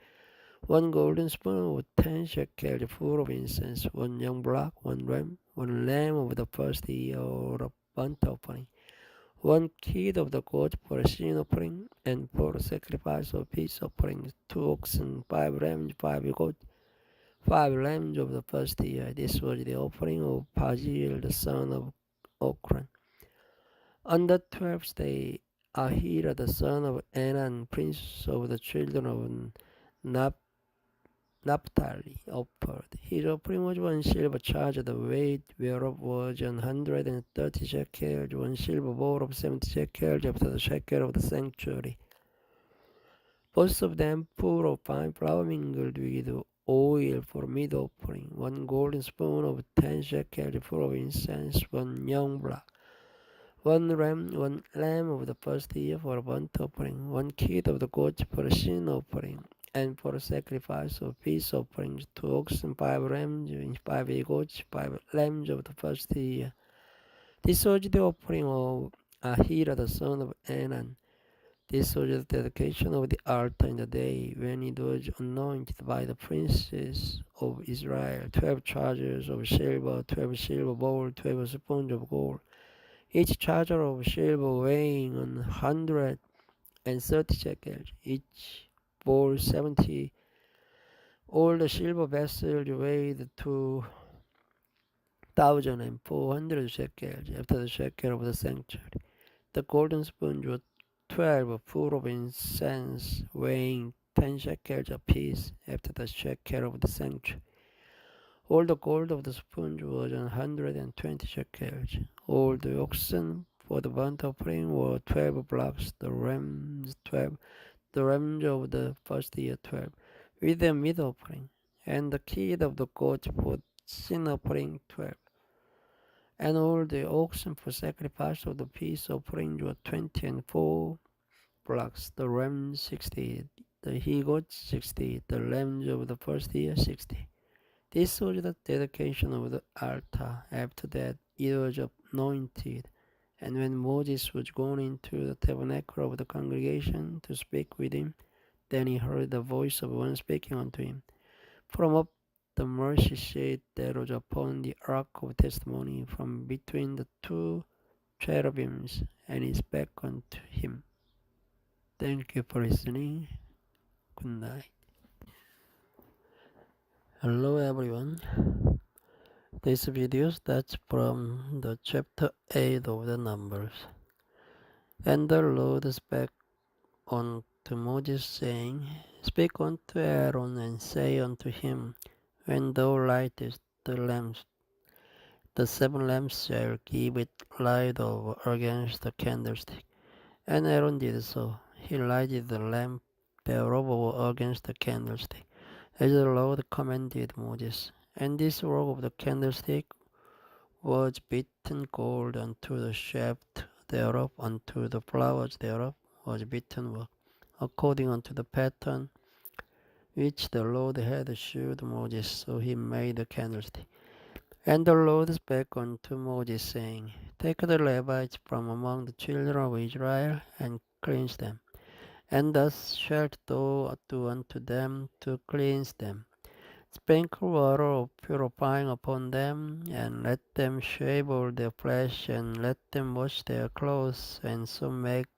1 golden spoon of 10 shekels full of incense, 1 young blood, 1 ram, 1 lamb of the first year of burnt offering, 1 kid of the goat for a sin offering, and for a sacrifice of peace offerings, 2 oxen, 5 rams, 5 goats, 5 lambs of the first year. This was the offering of Pagiel the son of Okran. On the 12th day, Ahira the son of Enan, prince of the children of Naphtali, offered. His offering was 1 silver charge, the weight whereof was 130 shekels, 1 silver bowl of 70 shekels, after the shekel of the sanctuary. Both of them full of fine flour mingled with oil for meat offering, 1 golden spoon of 10 shekels full of incense, 1 young blood, 1 ram, 1 lamb of the first year for a burnt offering, 1 kid of the goats for a sin offering, and for a sacrifice of peace offerings, 2 oxen, 5 rams, 5 goats, 5 lambs of the first year. This was the offering of Ahira the son of Enan. This was the dedication of the altar in the day when it was anointed by the princes of Israel, 12 chargers of silver, 12 silver bowls, 12 spoons of gold, each charger of silver weighing 130 shekels, each bowl 70. All the silver vessels weighed 2,400 shekels, after the shekel of the sanctuary. The golden spoons were 12 full of incense, weighing 10 shekels apiece, after the shekel of the sanctuary. All the gold of the spoons was 120 shekels. All the oxen for the burnt offering were 12 blocks, the rams 12, the rams of the first year 12, with the meat offering, and the kid of the goat for sin offering 12. And all the oxen for sacrifice of the peace offering were 20 and 4 blocks, the rams 60, the he goats 60, the lambs of the first year 60. This was the dedication of the altar. After that it was anointed. And when Moses was gone into the tabernacle of the congregation to speak with him, then he heard the voice of one speaking unto him from up the mercy seat that was upon the ark of testimony, from between the 2 cherubims, and he spake unto him. Thank you for listening. Good night. Hello everyone. This video starts from the chapter 8 of the Numbers. And the Lord spake unto Moses, saying, Speak unto Aaron, and say unto him, When thou lightest the lamps, The 7 lamps shall give it light over against the candlestick. And Aaron did so. He lighted the lamp thereof against the candlestick, as the Lord commanded Moses. And this work of the candlestick was beaten gold unto the shaft thereof, unto the flowers thereof was beaten work, according unto the pattern which the Lord had shewed Moses. So he made the candlestick. And the Lord spake unto Moses, saying, Take the Levites from among the children of Israel, and cleanse them. And thus shalt thou do unto them to cleanse them. Sprinkle water of purifying upon them, and let them shave all their flesh, and let them wash their clothes, and so make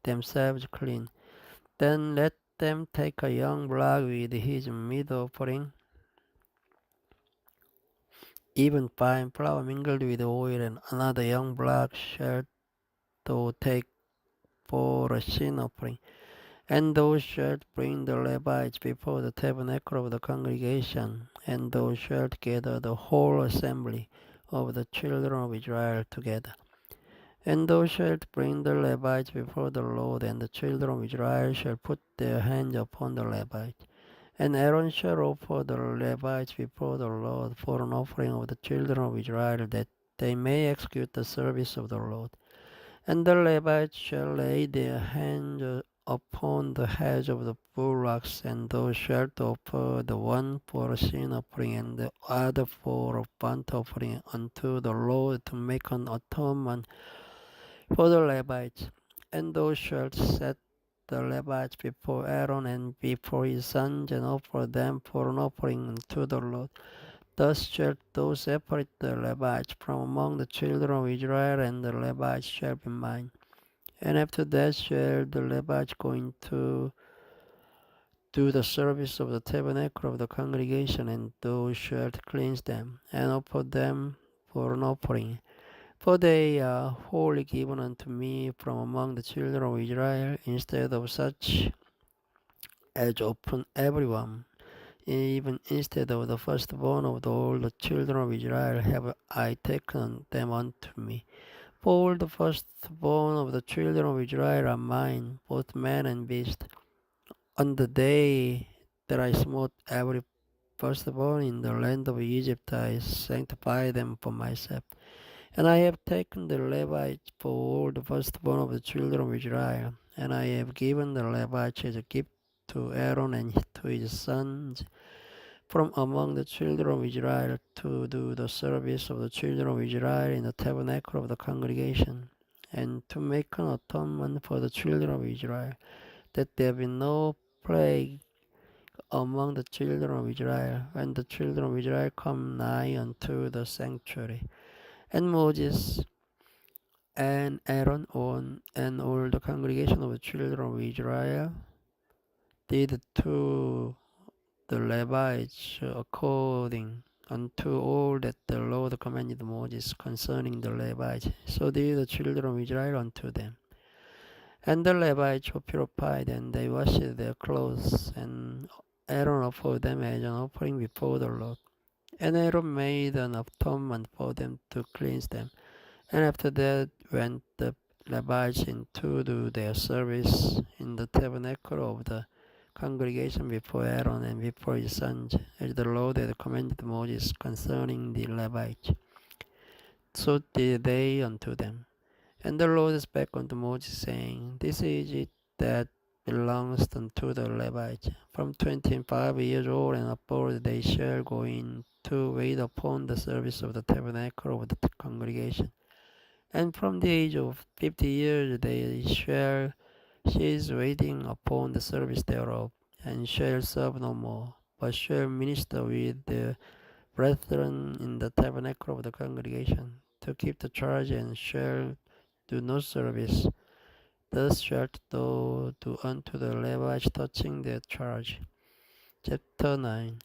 themselves clean. Then let them take a young blood with his meat offering, even fine flour mingled with oil, and another young blood shalt thou take for a sin offering. And thou shalt bring the Levites before the tabernacle of the congregation, and thou shalt gather the whole assembly of the children of Israel together. And thou shalt bring the Levites before the Lord, and the children of Israel shall put their hands upon the Levites. And Aaron shall offer the Levites before the Lord for an offering of the children of Israel, that they may execute the service of the Lord. And the Levites shall lay their hands upon the heads of the bullocks, and thou shalt offer the one for a sin offering, and the other for a burnt offering unto the Lord, to make an atonement for the Levites. And thou shalt set the Levites before Aaron and before his sons, and offer them for an offering unto the Lord. Thus shalt thou separate the Levites from among the children of Israel, and the Levites shall be mine. And after that shall the Levites go into do the service of the tabernacle of the congregation, and thou shalt cleanse them, and offer them for an offering. For they are wholly given unto me from among the children of Israel, instead of such as often every one. Even instead of the firstborn of all the children of Israel have I taken them unto me. For all the firstborn of the children of Israel are mine, both man and beast. On the day that I smote every firstborn in the land of Egypt, I sanctified them for myself. And I have taken the Levites for all the firstborn of the children of Israel, and I have given the Levites as a gift to Aaron and to his sons from among the children of Israel, to do the service of the children of Israel in the tabernacle of the congregation, and to make an atonement for the children of Israel, that there be no plague among the children of Israel, when the children of Israel come nigh unto the sanctuary. And Moses and Aaron and all the congregation of the children of Israel did to the Levites according unto all that the Lord commanded Moses concerning the Levites. So did the children of Israel unto them. And the Levites were purified, and they washed their clothes, and Aaron offered them as an offering before the Lord. And Aaron made an atonement for them to cleanse them. And after that went the Levites in to do their service in the tabernacle of the congregation before Aaron and before his sons, as the Lord had commanded Moses concerning the Levites. So did they unto them. And the Lord spake unto Moses, saying, This is it that belongs unto the Levites. From 25 years old and upward they shall go in to wait upon the service of the tabernacle of the congregation. And from the age of 50 years they shall cease waiting upon the service thereof, and shall serve no more, but shall minister with their brethren in the tabernacle of the congregation, to keep the charge, and shall do no service. Thus shalt thou do unto the Levites touching their charge. Chapter 9.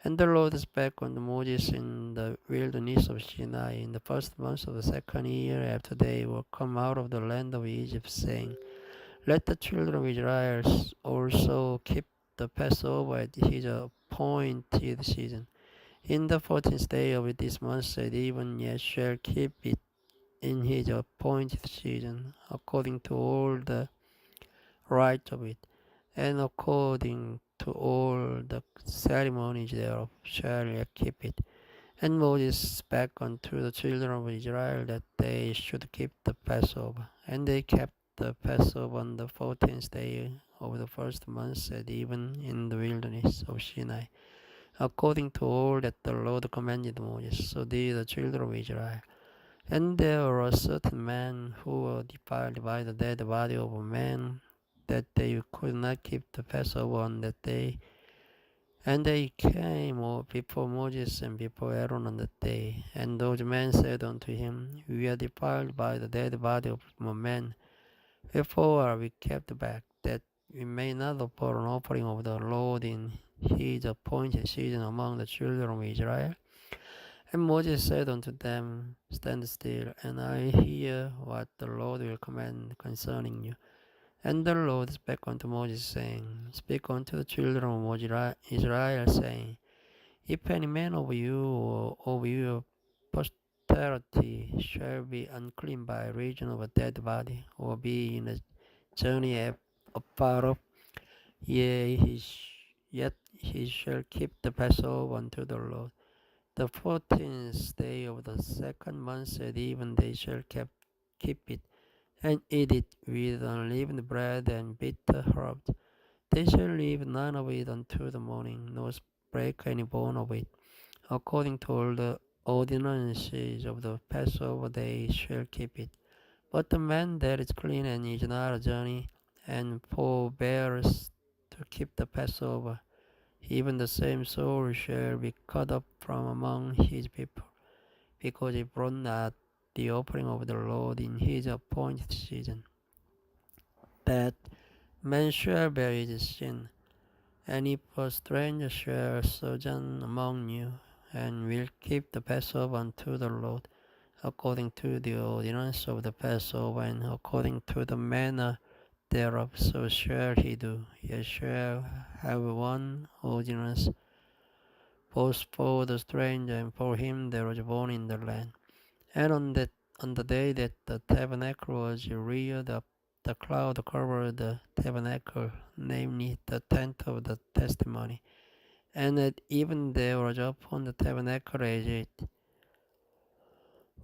And the Lord spake unto Moses in the wilderness of Sinai in the first month of the second year after they were come out of the land of Egypt, saying, Let the children of Israel also keep the Passover at his appointed season. In the 14th day of this month, said even yet shall keep it in his appointed season, according to all the rites of it, and according to all the ceremonies thereof shall ye keep it. And Moses spake unto the children of Israel that they should keep the Passover. And they kept the Passover on the 14th day of the first month at even in the wilderness of Sinai, according to all that the Lord commanded Moses. So did the children of Israel. And there were certain men who were defiled by the dead body of a man, that they could not keep the Passover on that day. And they came before Moses and before Aaron on that day. And those men said unto him, We are defiled by the dead body of a man. Wherefore are we kept back, that we may not offer an offering of the Lord in his appointed season among the children of Israel? And Moses said unto them, Stand still, and I hear what the Lord will command concerning you. And the Lord spake unto Moses, saying, Speak unto the children of Israel, saying, If any man of you or of your posterity shall be unclean by reason of a dead body, or be in a journey afar off, yet he shall keep the Passover unto the Lord. The 14th day of the second month at even they shall keep it, and eat it with unleavened bread and bitter herbs. They shall leave none of it until the morning, nor break any bone of it. According to all the ordinances of the Passover, they shall keep it. But the man that is clean and is not a journey, and forbears to keep the Passover, even the same soul shall be cut off from among his people, because he brought not the offering of the Lord in his appointed season. That man shall bear his sin. And if a stranger shall sojourn among you, and will keep the Passover unto the Lord, according to the ordinance of the Passover, and according to the manner thereof, so shall he do. Ye shall have one ordinance, both for the stranger and for him that was born in the land. And on the day that the tabernacle was reared up, the cloud covered the tabernacle, namely the tent of the testimony. And at even there was upon the tabernacle as it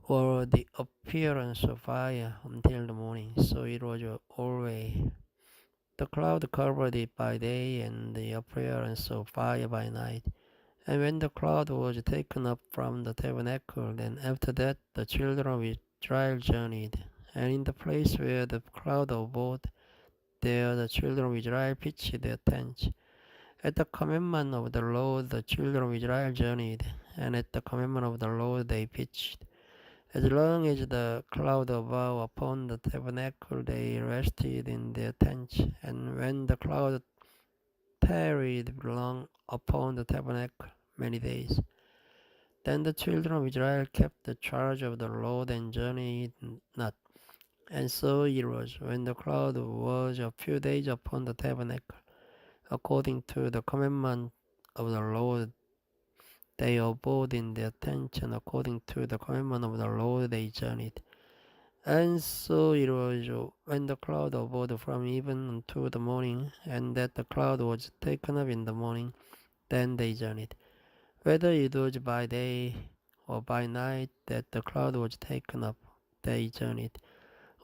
or the appearance of fire until the morning. So it was always. The cloud covered it by day, and the appearance of fire by night. And when the cloud was taken up from the tabernacle, then after that the children of Israel journeyed. And in the place where the cloud abode, there the children of Israel pitched their tents. At the commandment of the Lord the children of Israel journeyed, and at the commandment of the Lord they pitched. As long as the cloud abode upon the tabernacle, they rested in their tents. And when the cloud tarried long upon the tabernacle many days, then the children of Israel kept the charge of the Lord and journeyed not. And so it was, when the cloud was a few days upon the tabernacle, according to the commandment of the Lord, they abode in their tents, and according to the commandment of the Lord they journeyed. And so it was, when the cloud abode from even unto the morning, and that the cloud was taken up in the morning, then they journeyed. Whether it was by day or by night that the cloud was taken up, they journeyed.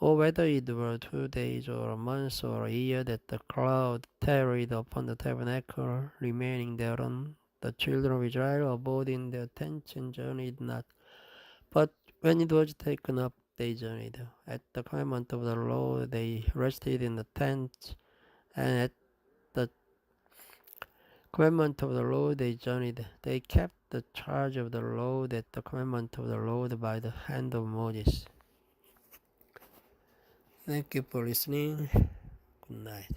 Or whether it were 2 days or a month or a year that the cloud tarried upon the tabernacle, remaining thereon, the children of Israel abode in their tents and journeyed not. But when it was taken up, they journeyed. At the commandment of the Lord, they rested in the tents, and at the commandment of the Lord, they journeyed. They kept the charge of the Lord at the commandment of the Lord by the hand of Moses. Thank you for listening. Good night.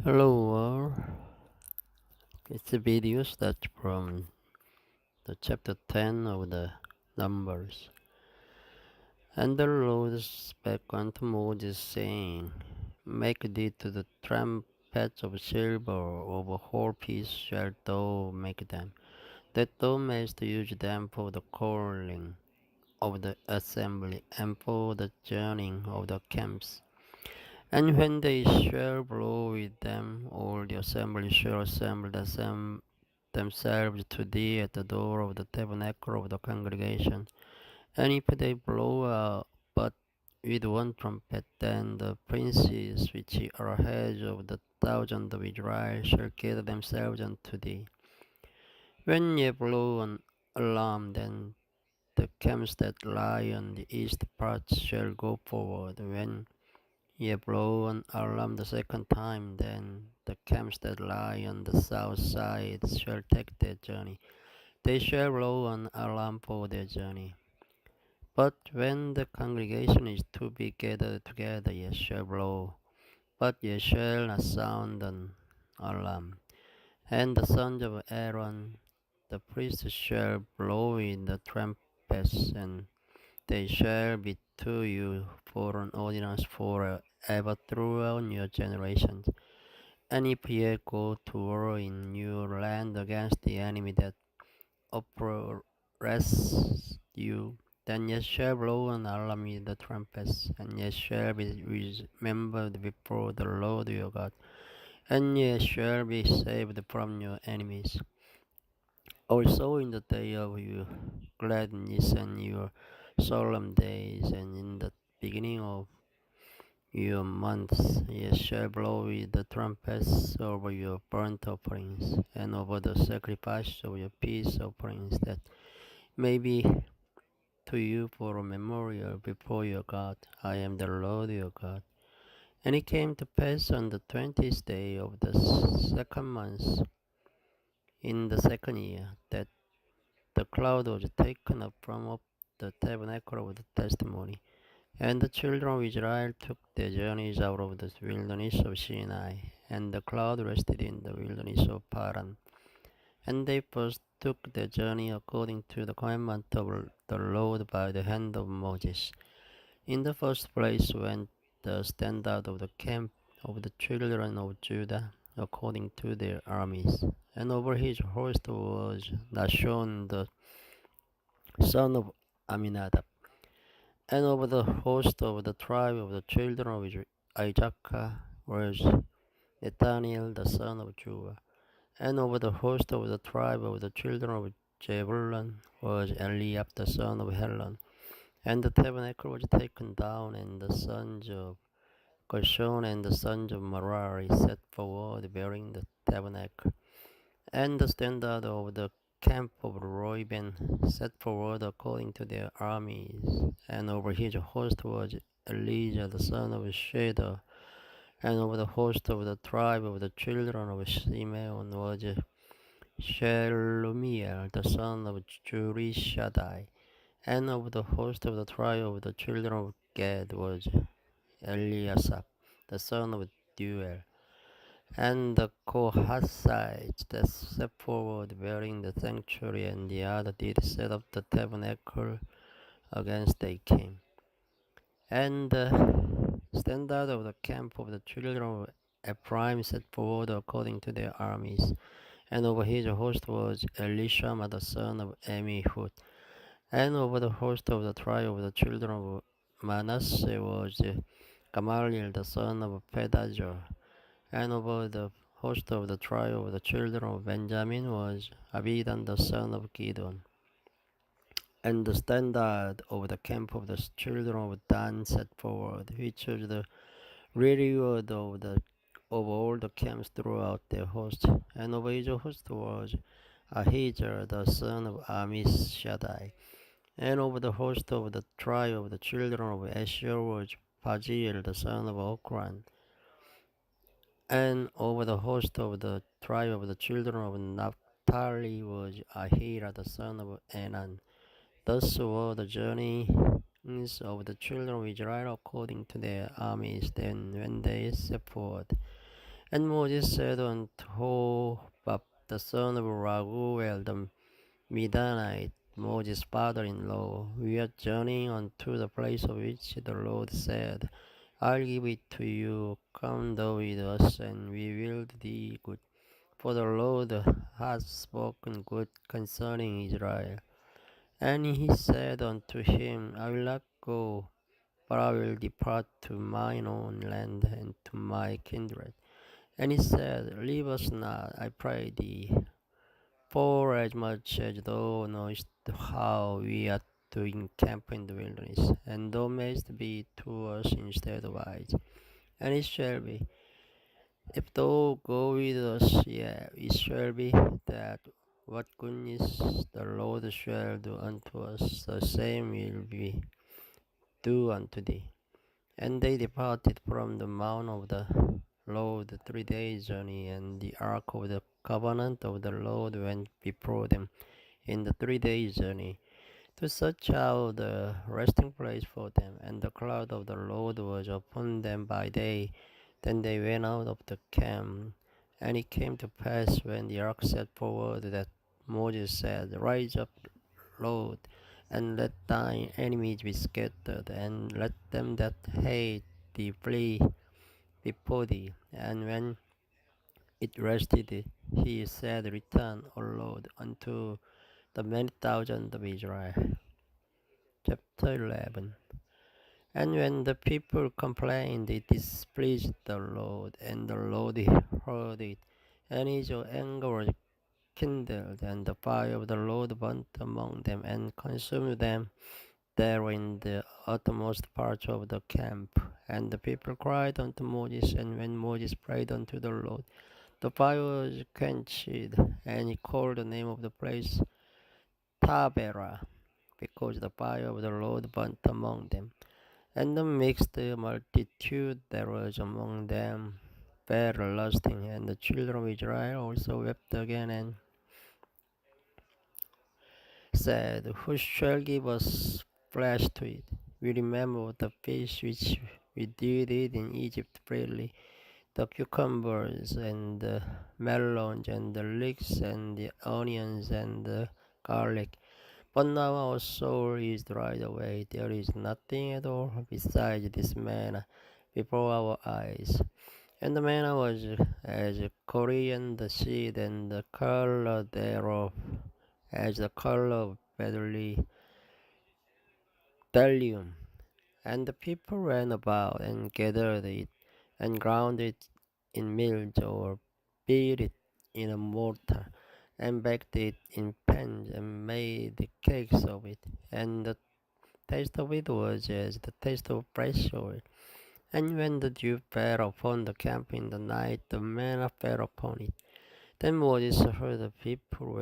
Hello all. It's a video that's from the chapter 10 of the Numbers. And the Lord spake unto Moses, saying, Make thee to the trumpets of silver, of a whole piece shalt thou make them, that thou mayst use them for the calling of the assembly, and for the journeying of the camps. And when they shall blow with them, all the assembly shall assemble themselves to thee at the door of the tabernacle of the congregation. And if they blow but with one trumpet, then the princes which are heads of the thousand of Israel shall gather themselves unto thee. When ye blow an alarm, then the camps that lie on the east part shall go forward. When ye blow an alarm the second time, then the camps that lie on the south side shall take their journey. They shall blow an alarm for their journey. But when the congregation is to be gathered together, ye shall blow, but ye shall not sound an alarm. And the sons of Aaron, the priests, shall blow in the trumpets, and they shall be to you for an ordinance forever throughout your generations. And if ye go to war in your land against the enemy that oppresses you, then ye shall blow an alarm with the trumpets, and ye shall be remembered before the Lord your God, and ye shall be saved from your enemies. Also in the day of your gladness and your solemn days, and in the beginning of your months, ye shall blow with the trumpets over your burnt offerings, and over the sacrifice of your peace offerings, that may be to you for a memorial before your God. I am the Lord your God. And it came to pass on the 20th day of the second month, in the second year, that the cloud was taken up from up the tabernacle of the testimony. And the children of Israel took their journeys out of the wilderness of Sinai, and the cloud rested in the wilderness of Paran. And they first took their journey according to the commandment of the Lord by the hand of Moses. In the first place went the standard of the camp of the children of Judah according to their armies. And over his host was Nashon the son of Aminadab. And over the host of the tribe of the children of Issachar was Nathaniel the son of Judah. And over the host of the tribe of the children of Zebulun was Eliab the son of Helon. And the tabernacle was taken down, and the sons of Gershon and the sons of Merari set forward bearing the tabernacle. And the standard of the camp of Reuben set forward according to their armies. And over his host was Elijah the son of Shedar. And over the host of the tribe of the children of Simeon was Shelumiel the son of Zurishaddai. And over the host of the tribe of the children of Gad was Eliasaph the son of Duel. And the Kohathites that set forward bearing the sanctuary, and the other did set up the tabernacle against they came. And the standard of the camp of the children of Ephraim set forward according to their armies. And over his host was Elishama the son of Amihud. And over the host of the tribe of the children of Manasseh was Gamaliel the son of Pedazur. And over the host of the tribe of the children of Benjamin was Abidan the son of Gideon. And the standard of the camp of the children of Dan set forward, which was the reward of all the camps throughout their host. And over his host was Ahijah the son of Ammishaddai. And over the host of the tribe of the children of Asher was Pagiel the son of Okran. And over the host of the tribe of the children of Naphtali was Ahira the son of Enan. Thus were the journeys of the children of Israel according to their armies, then when they set forward. And Moses said unto Hobab the son of Raguel the Midianite, Moses' father-in-law, we are journeying unto the place of which the Lord said, I'll give it to you. Come thou with us, and we will do good. For the Lord hath spoken good concerning Israel. And he said unto him, I will not go, but I will depart to mine own land and to my kindred. And he said, Leave us not, I pray thee, for as much as thou knowest how we are to encamp in the wilderness, and thou mayst be to us instead of eyes. And it shall be, if thou go with us, yea, it shall be that what goodness the Lord shall do unto us, the same will we do unto thee. And they departed from the mount of the Lord 3 days' journey, and the ark of the covenant of the Lord went before them in the 3 days' journey, to search out the resting place for them. And the cloud of the Lord was upon them by day. Then they went out of the camp. And it came to pass, when the ark set forward, that Moses said, Rise up, Lord, and let thine enemies be scattered, and let them that hate thee flee before thee. And when it rested, he said, Return, O Lord, unto the many thousands of Israel. Chapter 11. And when the people complained, it displeased the Lord, and the Lord heard it, and his anger was kindled, and the fire of the Lord burnt among them, and consumed them there in the uttermost parts of the camp. And the people cried unto Moses, and when Moses prayed unto the Lord, the fire was quenched, and he called the name of the place Taberah, because the fire of the Lord burnt among them. And the mixed multitude that was among them fell lusting, and the children of Israel also wept again, and said, Who shall give us flesh to eat? We remember the fish which we did eat in Egypt freely, the cucumbers and the melons and the leeks and the onions and the garlic. But now our soul is dried away. There is nothing at all besides this manna before our eyes. And the manna was as coriander seed, and the color thereof as the color of bdellium. And the people ran about and gathered it, and ground it in mills, or beat it in a mortar, and baked it in pans, and made cakes of it. And the taste of it was as the taste of fresh oil. And when the dew fell upon the camp in the night, the manna fell upon it. Then Moses heard the people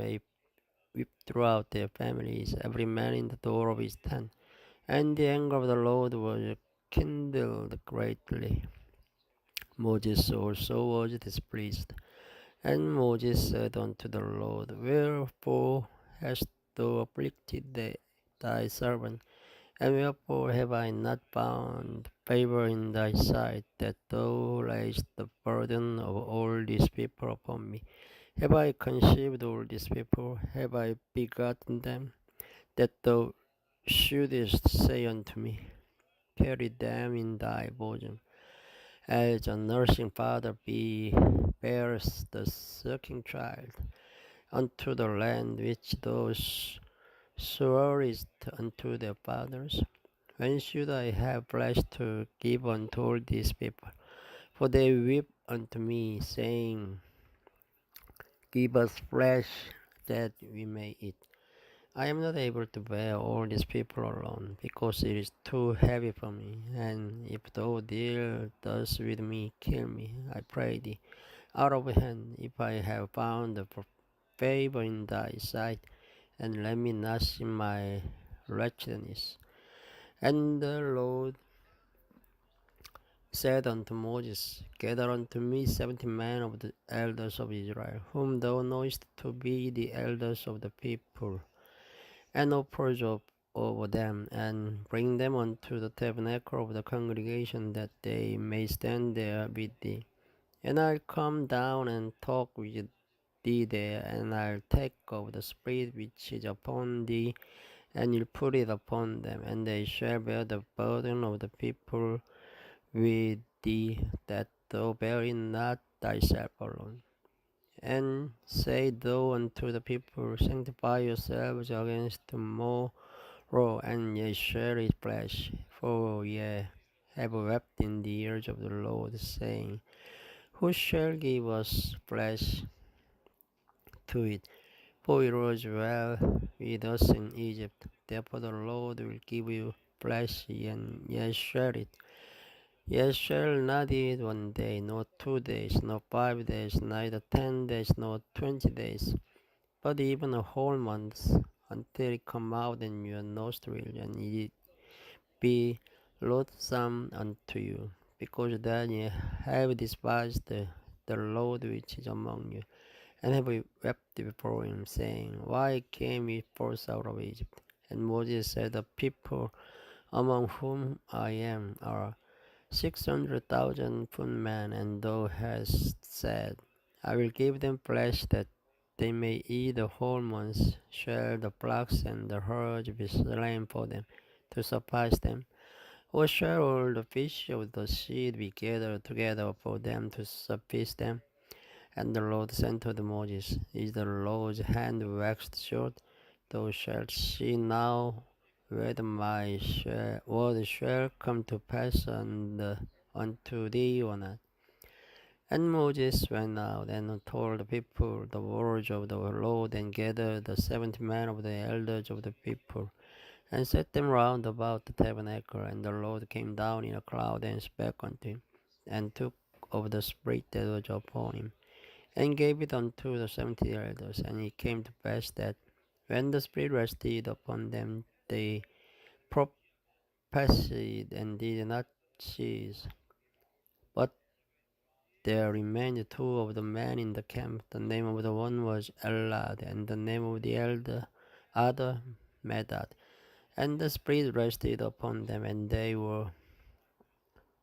weep throughout their families, every man in the door of his tent. And the anger of the Lord was kindled greatly. Moses also was displeased. And Moses said unto the Lord, Wherefore hast thou afflicted thy servant? And wherefore have I not found favor in thy sight, that thou layest the burden of all these people upon me? Have I conceived all these people? Have I begotten them? That thou shouldest say unto me, Carry them in thy bosom, as a nursing father bears the sucking child, unto the land which thou swarest unto their fathers. When should I have flesh to give unto all these people? For they weep unto me, saying, Give us flesh that we may eat. I am not able to bear all these people alone, because it is too heavy for me. And if thou deal thus with me, kill me, I pray thee, out of hand, if I have found favor in thy sight, and let me not see my wretchedness. And the Lord said unto Moses, Gather unto me 70 men of the elders of Israel, whom thou knowest to be the elders of the people, and approach over them, and bring them unto the tabernacle of the congregation, that they may stand there with thee. And I'll come down and talk with thee there, and I'll take of the Spirit which is upon thee, and you'll put it upon them, and they shall bear the burden of the people with thee, that thou bury not thyself alone. And say thou unto the people, sanctify yourselves against tomorrow, and ye shall eat flesh. For ye have wept in the ears of the Lord, saying, who shall give us flesh to eat? For it was well with us in Egypt. Therefore the Lord will give you flesh, and ye shall eat. Ye shall not eat 1 day, nor 2 days, nor 5 days, neither 10 days, nor 20 days, but even a whole month, until it come out in your nostril, and it be loathsome unto you, because then ye have despised the Lord which is among you, and have wept before him, saying, why came we forth out of Egypt? And Moses said, the people among whom I am are 600,000 footmen, and thou hast said, I will give them flesh that they may eat the whole month. Shall the flocks and the herds be slain for them, to suffice them? Or shall all the fish of the sea be gathered together for them to suffice them? And the Lord said to Moses, is the Lord's hand waxed short? Thou shalt see now whether my word shall come to pass unto thee or not. And Moses went out and told the people the words of the Lord, and gathered the 70 men of the elders of the people, and set them round about the tabernacle. And the Lord came down in a cloud, and spake unto him, and took of the Spirit that was upon him, and gave it unto the 70 elders. And it came to pass that, when the Spirit rested upon them, they prophesied and did not cease. But there remained 2 of the men in the camp. The name of the one was Elad, and the name of the other Medad. And the Spirit rested upon them, and they were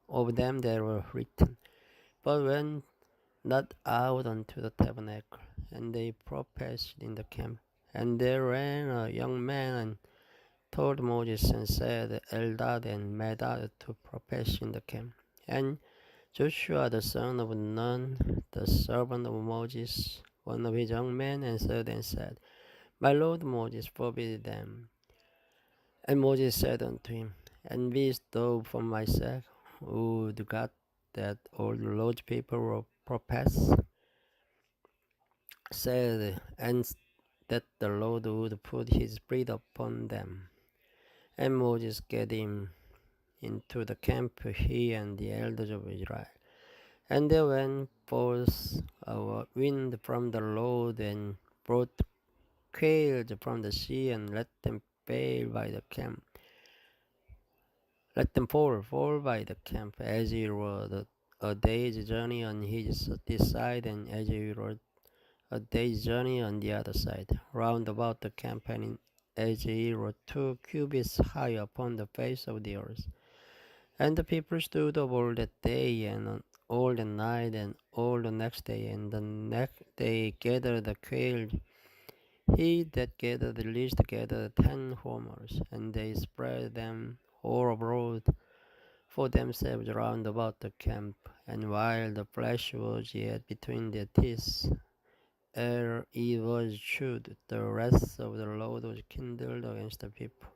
of them that were written, but went not out unto the tabernacle. And they prophesied in the camp. And there ran a young man, and told Moses, and said, Eldad and Medad to prophesy in the camp. And Joshua the son of Nun, the servant of Moses, one of his young men, answered and said, my lord Moses forbid them. And Moses said unto him, and beest thou for my sake? Would God that all the Lord's people were prophets? Said, and that the Lord would put his spirit upon them. And Moses get him into the camp, he and the elders of Israel. And there went forth a wind from the Lord, and brought quails from the sea, and let them fall by the camp. Let them fall by the camp, as it were a day's journey on this side, and as it were a day's journey on the other side, round about the camp, and as it were 2 cubits high upon the face of the earth. And the people stood up all that day, and all the night, and all the next day, and the next day gathered the quail. He that gathered the least gathered 10 homers, and they spread them all abroad for themselves round about the camp. And while the flesh was yet between their teeth, ere it was chewed, the wrath of the Lord was kindled against the people.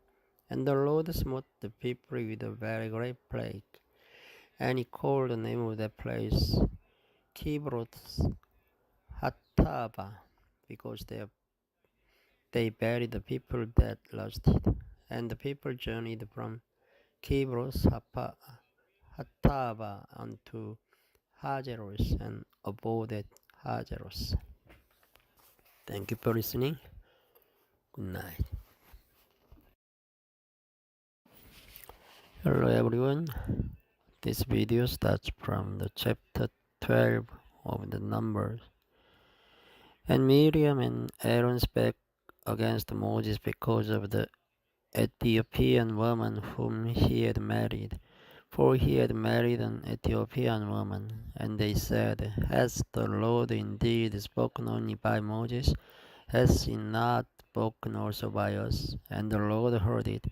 And the Lord smote the people with a very great plague. And he called the name of that place Kibroth Hattava, because they buried the people that lusted. And the people journeyed from Kibroth Hattava unto Hazeros, and abode at Hazeros. Thank you for listening. Good night. Hello everyone. This video starts from the chapter 12 of the Numbers. And Miriam and Aaron spake against Moses because of the Ethiopian woman whom he had married, for he had married an Ethiopian woman. And they said, has the Lord indeed spoken only by Moses? Has he not spoken also by us? And the Lord heard it.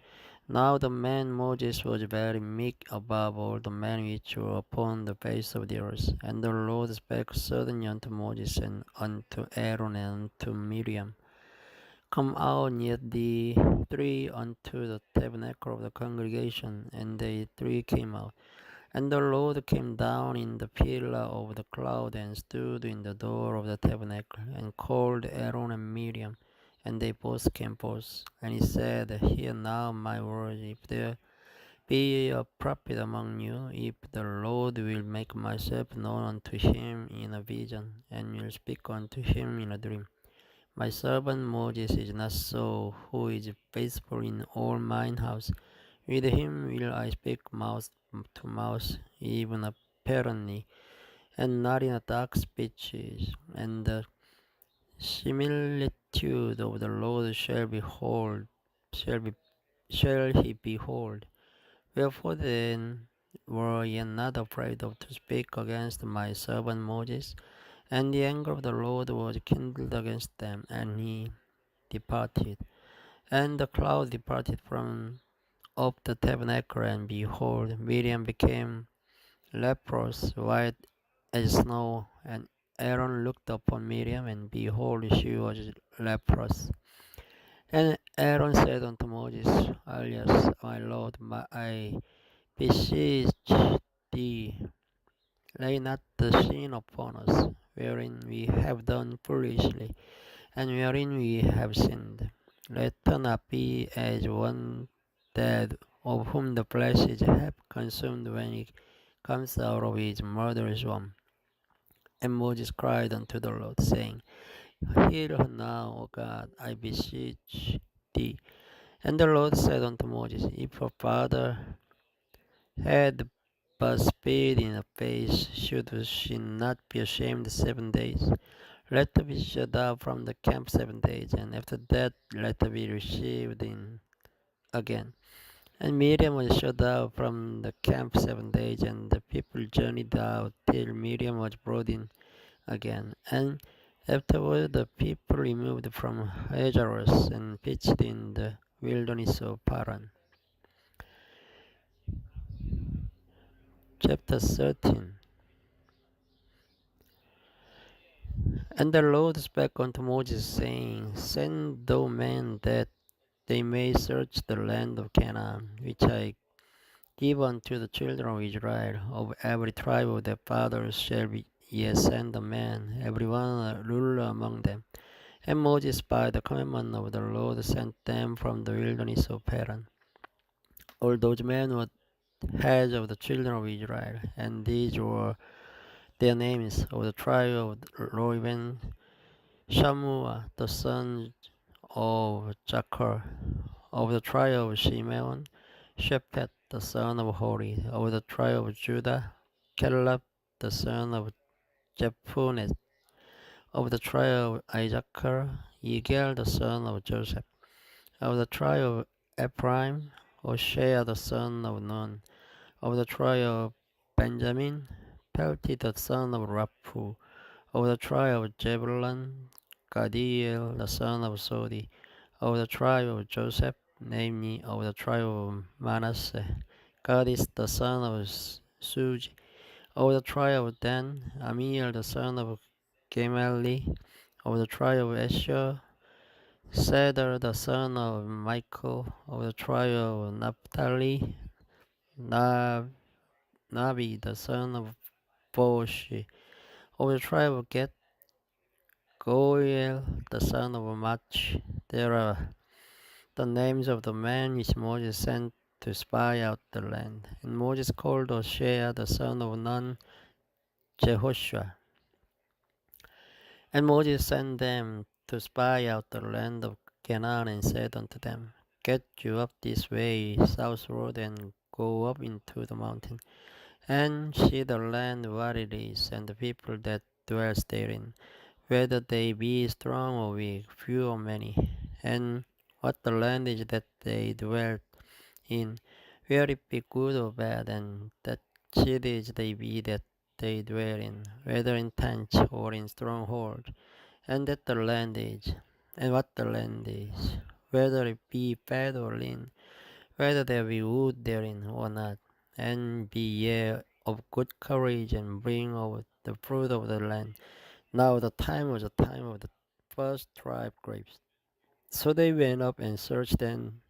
Now the man Moses was very meek above all the men which were upon the face of the earth. And the Lord spake suddenly unto Moses and unto Aaron and unto Miriam, Come out near the three unto the tabernacle of the congregation. And they three came out. And the Lord came down in the pillar of the cloud and stood in the door of the tabernacle and called Aaron and Miriam. And they both came forth. And he said, Hear now my words. If there be a prophet among you, if the Lord will make myself known unto him in a vision, and will speak unto him in a dream. My servant Moses is not so, who is faithful in all mine house. With him will I speak mouth to mouth, even apparently, and not in a dark speeches. And the similitude of the Lord shall he behold. Wherefore then were ye not afraid of to speak against my servant Moses? And the anger of the Lord was kindled against them, and he departed. And the cloud departed from off the tabernacle, and behold, Miriam became leprous, white as snow. And Aaron looked upon Miriam, and behold, she was leprous. And Aaron said unto Moses, Alias, my Lord, I beseech thee, lay not the sin upon us, wherein we have done foolishly, and wherein we have sinned. Let her not be as one dead, of whom the flesh is half consumed when he comes out of his mother's womb. And Moses cried unto the Lord, saying, Hear her now, O God, I beseech thee. And the Lord said unto Moses, If her father had but spit in her face, should she not be ashamed 7 days? Let her be shut out from the camp 7 days, and after that let her be received in again. And Miriam was shut out from the camp 7 days, and the people journeyed out till Miriam was brought in again. And afterward the people removed from Hazaros and pitched in the wilderness of Paran. Chapter 13. And the Lord spake unto Moses, saying, Send thou men that they may search the land of Canaan, which I give unto the children of Israel. Of every tribe of their fathers shall ye send a man, every one a ruler among them. And Moses by the commandment of the Lord sent them from the wilderness of Paran. All those men were heads of the children of Israel, and these were their names: of the tribe of Reuben, Shammua the son of Jacob; of the tribe of Simeon, Shephet the son of Hori; of the tribe of Judah, Caleb the son of Jephunneh; of the tribe of Issachar, Yigal the son of Joseph; of the tribe of Ephraim, Hoshea the son of Nun; of the tribe of Benjamin, Pelti the son of Raphu; of the tribe of Zebulun, Gadiel the son of Sodi; of the tribe of Joseph, namely of the tribe of Manasseh, Gadis the son of Suji; of the tribe of Dan, Amiel the son of Gemali; of the tribe of Asher, Seder the son of Michael; of the tribe of Naphtali, Nabi the son of Boshi; of the tribe of Gad, Goel the son of Mach. There are the names of the men which Moses sent to spy out the land. And Moses called Hoshea the son of Nun, Jehoshua. And Moses sent them to spy out the land of Canaan, and said unto them, Get you up this way southward, and go up into the mountain, and see the land what it is, and the people that dwells therein, whether they be strong or weak, few or many, and what the land is that they dwell in, whether it be good or bad, and that cities they be that they dwell in, whether in tents or in stronghold, and that the land is, and what the land is, whether it be fat or lean, whether there be wood therein or not. And be ye of good courage, and bring over the fruit of the land. Now the time was the time of the first ripe grapes. So they went up and searched then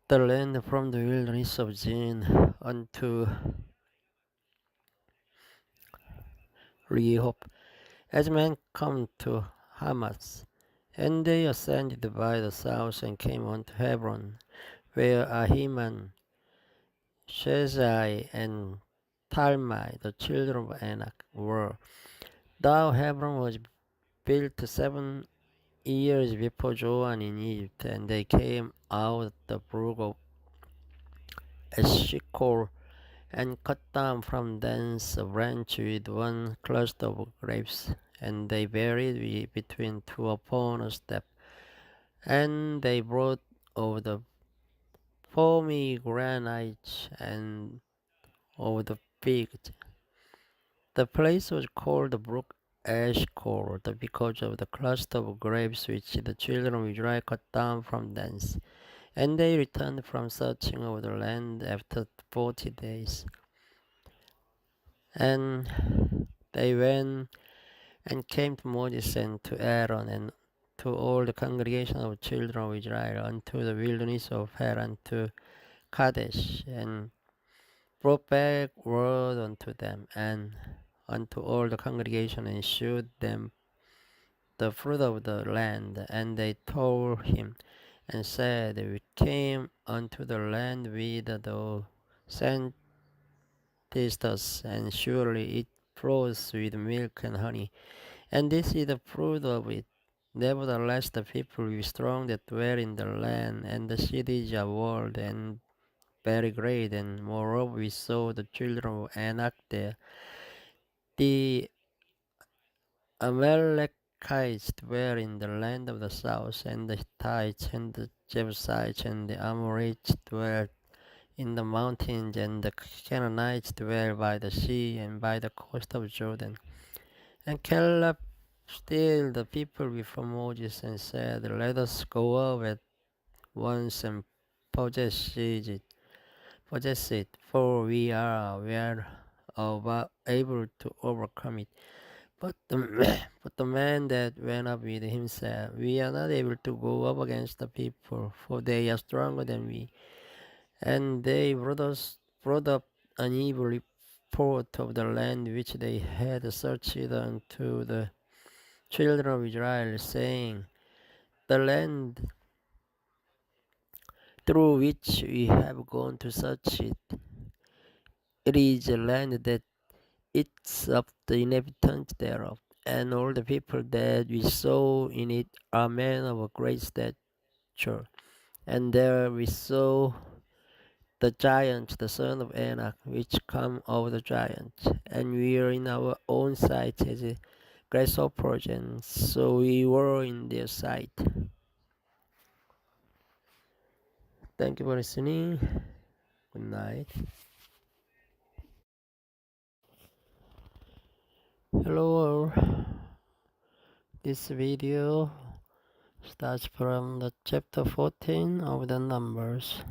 the land from the wilderness of Zin unto Rehob, as men come to Hamath. And they ascended by the south and came unto Hebron, where Ahiman, Shezai, and Talmai, the children of Anak, were. Now Hebron was built 7 years before Joan in Egypt, and they came out the brook of Eshcol, and cut down from thence a branch with one cluster of grapes, and they buried it between two upon a step. And they brought of the pomegranates and of the figs. The place was called the brook Eshcol, because of the cluster of grapes which the children of Israel cut down from thence. And they returned from searching over the land after 40 days. And they went and came to Moses and to Aaron and to all the congregation of children of Israel unto the wilderness of Haran to Kadesh, and brought back word unto them and unto all the congregation, and shewed them the fruit of the land. And they told him and said, We came unto the land whither thou sentest us, and surely it flows with milk and honey, and this is the fruit of it. Nevertheless, the people be strong that dwell in the land, and the cities are walled and very great. And moreover, we saw the children of Anak there. The Amalekites dwell in the land of the south, and the Hittites, and the Jebusites, and the Amorites dwell in the mountains, and the Canaanites dwell by the sea and by the coast of Jordan. And Caleb stilled the people before Moses and said, Let us go up at once and possess it, for we are able to overcome it. But but the man that went up with him said, We are not able to go up against the people, for they are stronger than we. And they brought up an evil report of the land which they had searched unto the children of Israel, saying, The land through which we have gone to search it, it is a land that eats up the inhabitants thereof, and all the people that we saw in it are men of a great stature. And there we saw the giants, the son of Anak, which come of the giants, and we are in our own sight as grasshoppers, and so we were in their sight. Thank you for listening. Good night. Hello all. This video starts from the chapter 14 of the Numbers.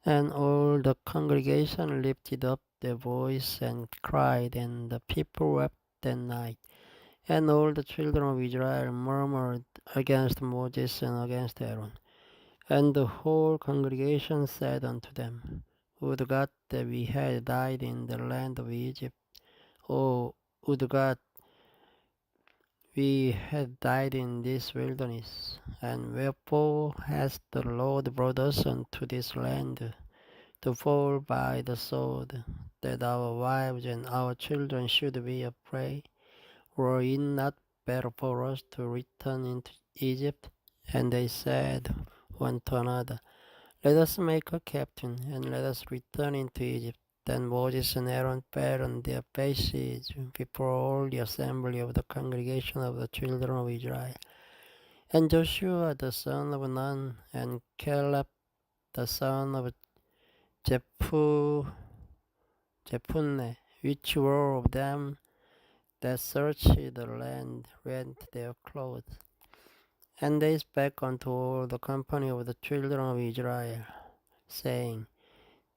And all the congregation lifted up their voice and cried, and the people wept that night. And all the children of Israel murmured against Moses and against Aaron. And the whole congregation said unto them, Would God that we had died in the land of Egypt! Oh, would God we had died in this wilderness! And wherefore has the Lord brought us unto this land, to fall by the sword, that our wives and our children should be a prey? Were it not better for us to return into Egypt? And they said one to another, Let us make a captain, and let us return into Egypt. Then Moses and Aaron fell on their faces before all the assembly of the congregation of the children of Israel. And Joshua the son of Nun, and Caleb the son of Jephunneh, which were of them that searched the land, rent their clothes, And they spake unto all the company of the children of Israel, saying,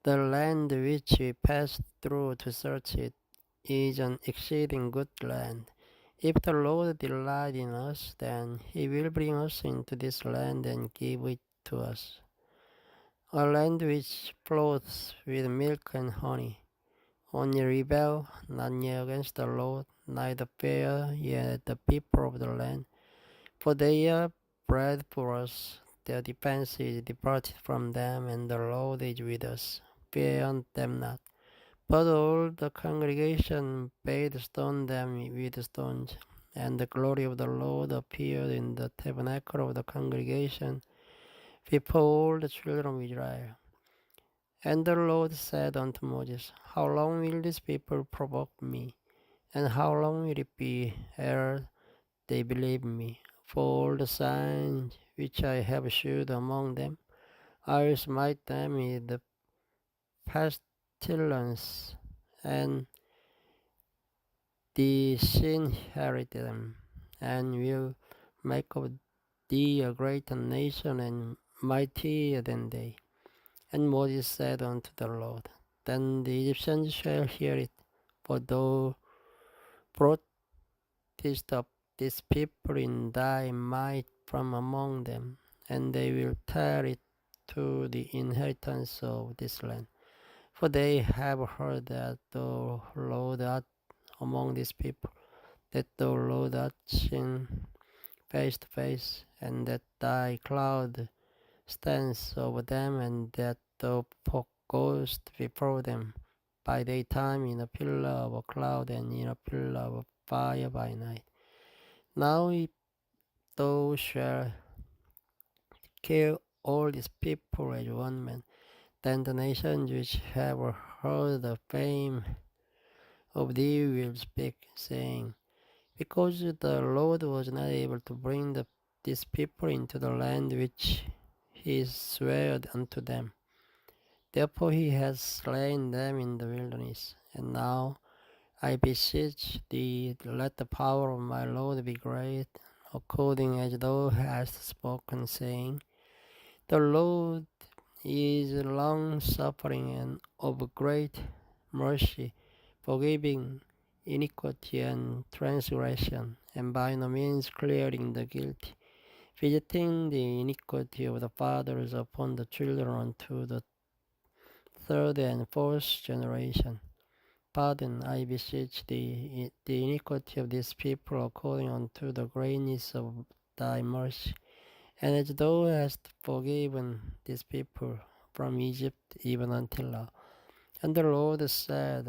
The land which we passed through to search it is an exceeding good land. If the Lord delight in us, then he will bring us into this land and give it to us, a land which flows with milk and honey. Only rebel not ye against the Lord, neither fear ye the people of the land, for they are bread for us. Their defense is departed from them, and the Lord is with us. Fear them not. But all the congregation bade stone them with stones, and the glory of the Lord appeared in the tabernacle of the congregation before all the children of Israel. And the Lord said unto Moses, How long will this people provoke me? And how long will it be ere they believe me? For all the signs which I have shewed among them, I will smite them with the pestilence, and disinherit them, and will make of thee a greater nation and mightier than they. And Moses said unto the Lord, Then the Egyptians shall hear it, for thou broughtest up this people in thy might from among them, and they will tear it to the inheritance of this land. For they have heard that thou, Lord, art among these people, that thou, Lord, art seen face to face, and that thy cloud stands over them, and that thou goest before them by daytime in a pillar of a cloud, and in a pillar of fire by night. Now if thou shalt kill all these people as one man, then the nations which have heard the fame of thee will speak, saying, Because the Lord was not able to bring these people into the land which he sware unto them. Therefore he has slain them in the wilderness. And now I beseech thee, let the power of my Lord be great, according as thou hast spoken, saying, The Lord is long-suffering and of great mercy, forgiving iniquity and transgression, and by no means clearing the guilty, visiting the iniquity of the fathers upon the children unto the third and fourth generation. Pardon, I beseech thee, the iniquity of this people according unto the greatness of thy mercy, and as thou hast forgiven this people from Egypt even until now. And the Lord said,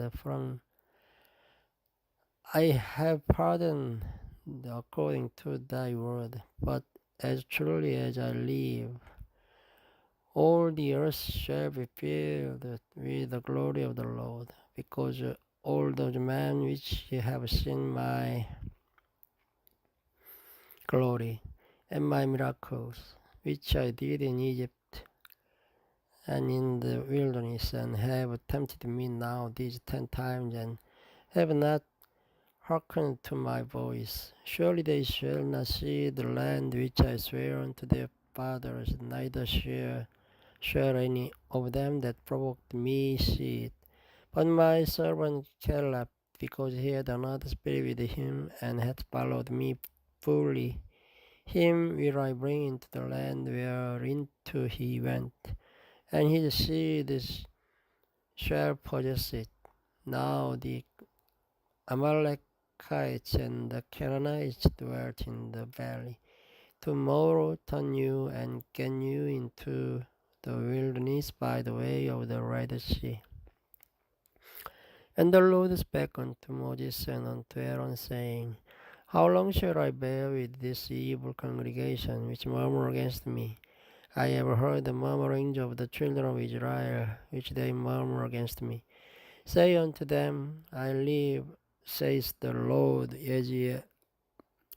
I have pardoned according to thy word, but as truly as I live, all the earth shall be filled with the glory of the Lord, because all those men which have seen my glory and my miracles, which I did in Egypt and in the wilderness, and have tempted me now these 10 times, and have not hearkened to my voice. Surely they shall not see the land which I swear unto their fathers, neither shall any of them that provoked me see it. But my servant Caleb, because he had another spirit with him, and hath followed me fully, him will I bring into the land whereinto he went, and his seed shall possess it. Now the Amalekites and the Canaanites dwelt in the valley. Tomorrow turn you and get you into the wilderness by the way of the Red Sea. And the Lord spake unto Moses and unto Aaron, saying, How long shall I bear with this evil congregation which murmur against me? I have heard the murmurings of the children of Israel, which they murmur against me. Say unto them, I live, says the Lord, as ye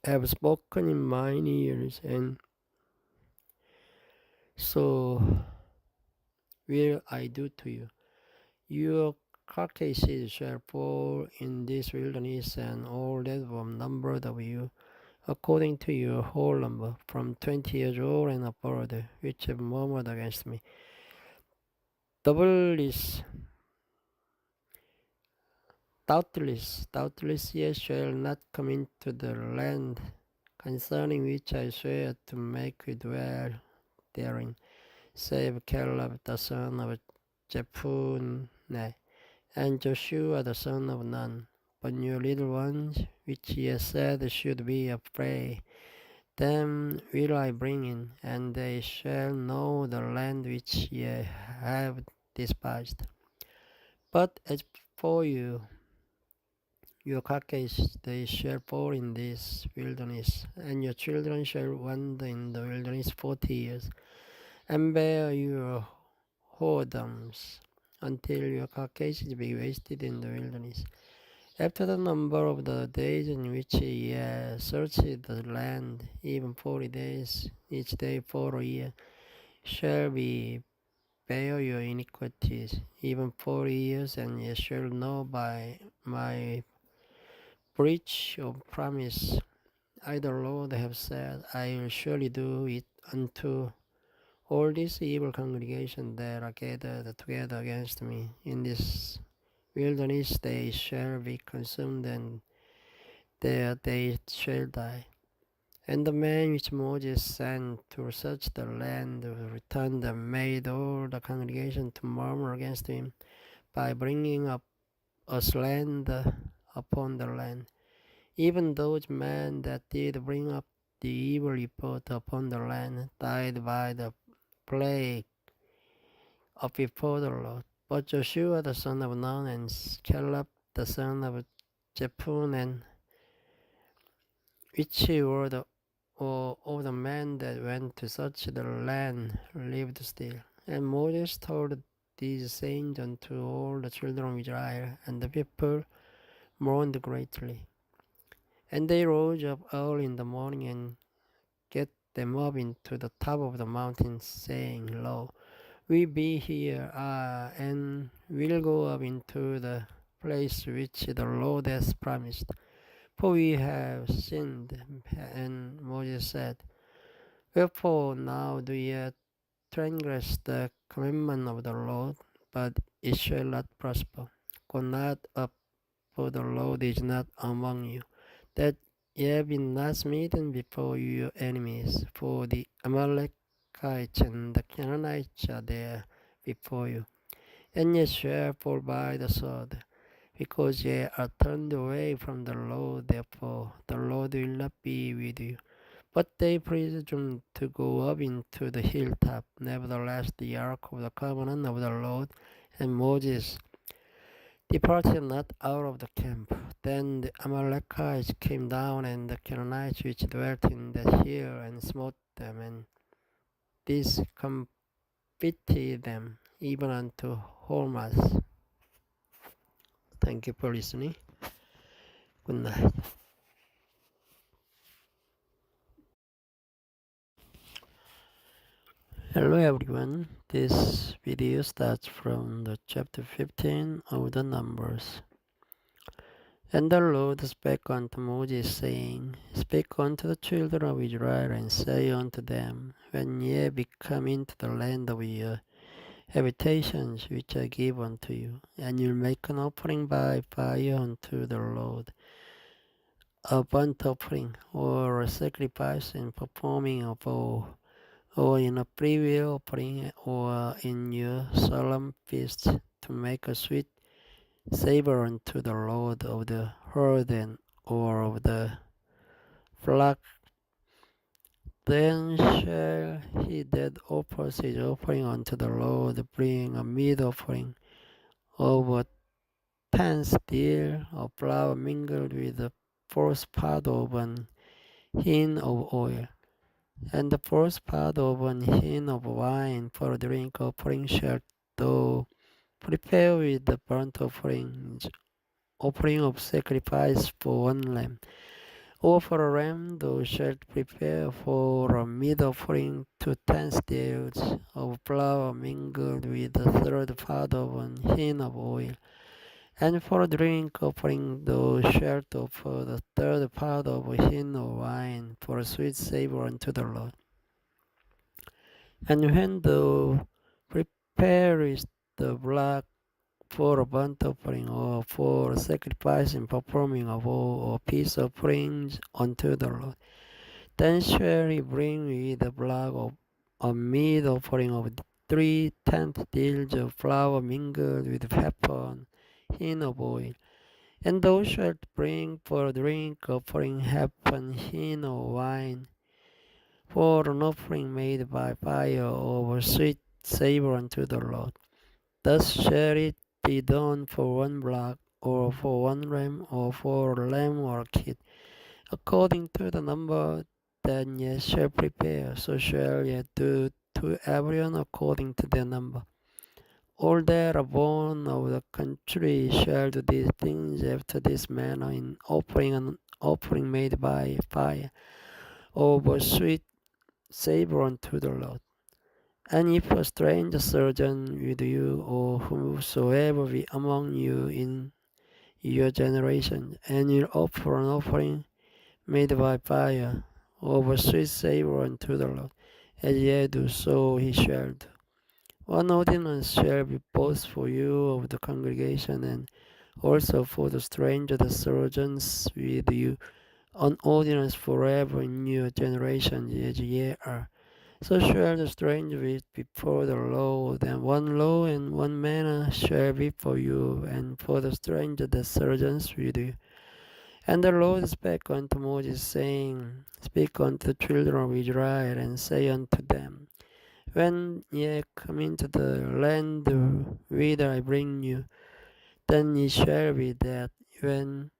have spoken in mine ears, and so will I do to you. Your carcasses shall fall in this wilderness, and all that were numbered of you according to your whole number, from 20 years old and upward, which have murmured against me. Doubtless ye shall not come into the land concerning which I swear to make you dwell therein, save Caleb the son of Jephunneh, and Joshua the son of Nun. But your little ones, which ye said should be a prey, them will I bring in, and they shall know the land which ye have despised. But as for you, your carcass they shall fall in this wilderness, and your children shall wander in the wilderness 40 years, and bear your whoredoms, until your carcasses be wasted in the wilderness. After the number of the days in which ye searched the land, even 40 days, each day for a year, shall be bear your iniquities, even 40 years, and ye shall know by my breach of promise. I the Lord have said, I will surely do it unto all this evil congregation that are gathered together against me. In this wilderness they shall be consumed, and there they shall die. And the man which Moses sent to search the land returned and made all the congregation to murmur against him by bringing up a slander upon the land. Even those men that did bring up the evil report upon the land died by the plague of before the Lord. But Joshua the son of Nun and Caleb the son of Jephunneh, which were of the men that went to search the land, lived still. And Moses told these sayings unto all the children of Israel, and the people mourned greatly. And they rose up early in the morning and get them up into the top of the mountain, saying, Lo, we be here, and will go up into the place which the Lord has promised. For we have sinned. And Moses said, Wherefore now do ye transgress the commandment of the Lord? But it shall not prosper. Go not up, for the Lord is not among you, that ye be not smitten before your enemies. For the Amalekites and the Canaanites are there before you, and ye shall fall by the sword, because ye are turned away from the Lord. Therefore the Lord will not be with you. But they presumed to go up into the hilltop. Nevertheless the ark of the covenant of the Lord and Moses departed not out of the camp. Then the Amalekites came down, and the Canaanites which dwelt in that hill, and smote them, and discomfited them, even unto Hormaz. Thank you for listening. Good night. Hello everyone. This video starts from the chapter 15 of the Numbers. And the Lord spake unto Moses, saying, Speak unto the children of Israel, and say unto them, When ye be come into the land of your habitations, which I give unto you, and you make an offering by fire unto the Lord, a burnt offering, or a sacrifice in performing a vow, or in a freewill offering, or in your solemn feast, to make a sweet savor unto the Lord of the herd or of the flock, then shall he that offers his offering unto the Lord bring a meat offering of a tenth deal of flour mingled with the fourth part of an hin of oil, and the fourth part of an hin of wine for a drink offering shalt thou prepare with the burnt offering of sacrifice for one lamb. Or for a ram thou shalt prepare for a meat offering 2 tenth deals of flour mingled with the third part of an hin of oil, And for drink offering thou shalt offer the third part of hin or wine for a sweet savour unto the Lord. And when thou preparest the blood for a burnt offering or for sacrificing, performing of vow or peace offerings unto the Lord, then shall he bring with the blood of a meat offering of 3/10 deals of flour mingled with pepper and hin of oil. And thou shalt bring for a drink offering half an hin of wine, for an offering made by fire of a sweet savour unto the Lord. Thus shall it be done for one block, or for one ram, or for a lamb or a kid, according to the number that ye shall prepare. So shall ye do to everyone according to their number. All that are born of the country shall do these things after this manner in offering an offering made by fire, of a sweet savour unto the Lord. And if a stranger sojourn with you, or whosoever be among you in your generation, and will offer an offering made by fire, of a sweet savour unto the Lord, as ye do, so he shall do. One ordinance shall be both for you of the congregation, and also for the stranger that sojourns with you, an ordinance forever in your generation, as ye are. So shall the stranger be before the Lord, and one law and one manner shall be for you, and for the stranger that sojourns with you. And the Lord spake unto Moses, saying, Speak unto the children of Israel, and say unto them, When ye come into the land whither I bring you, then it shall be that when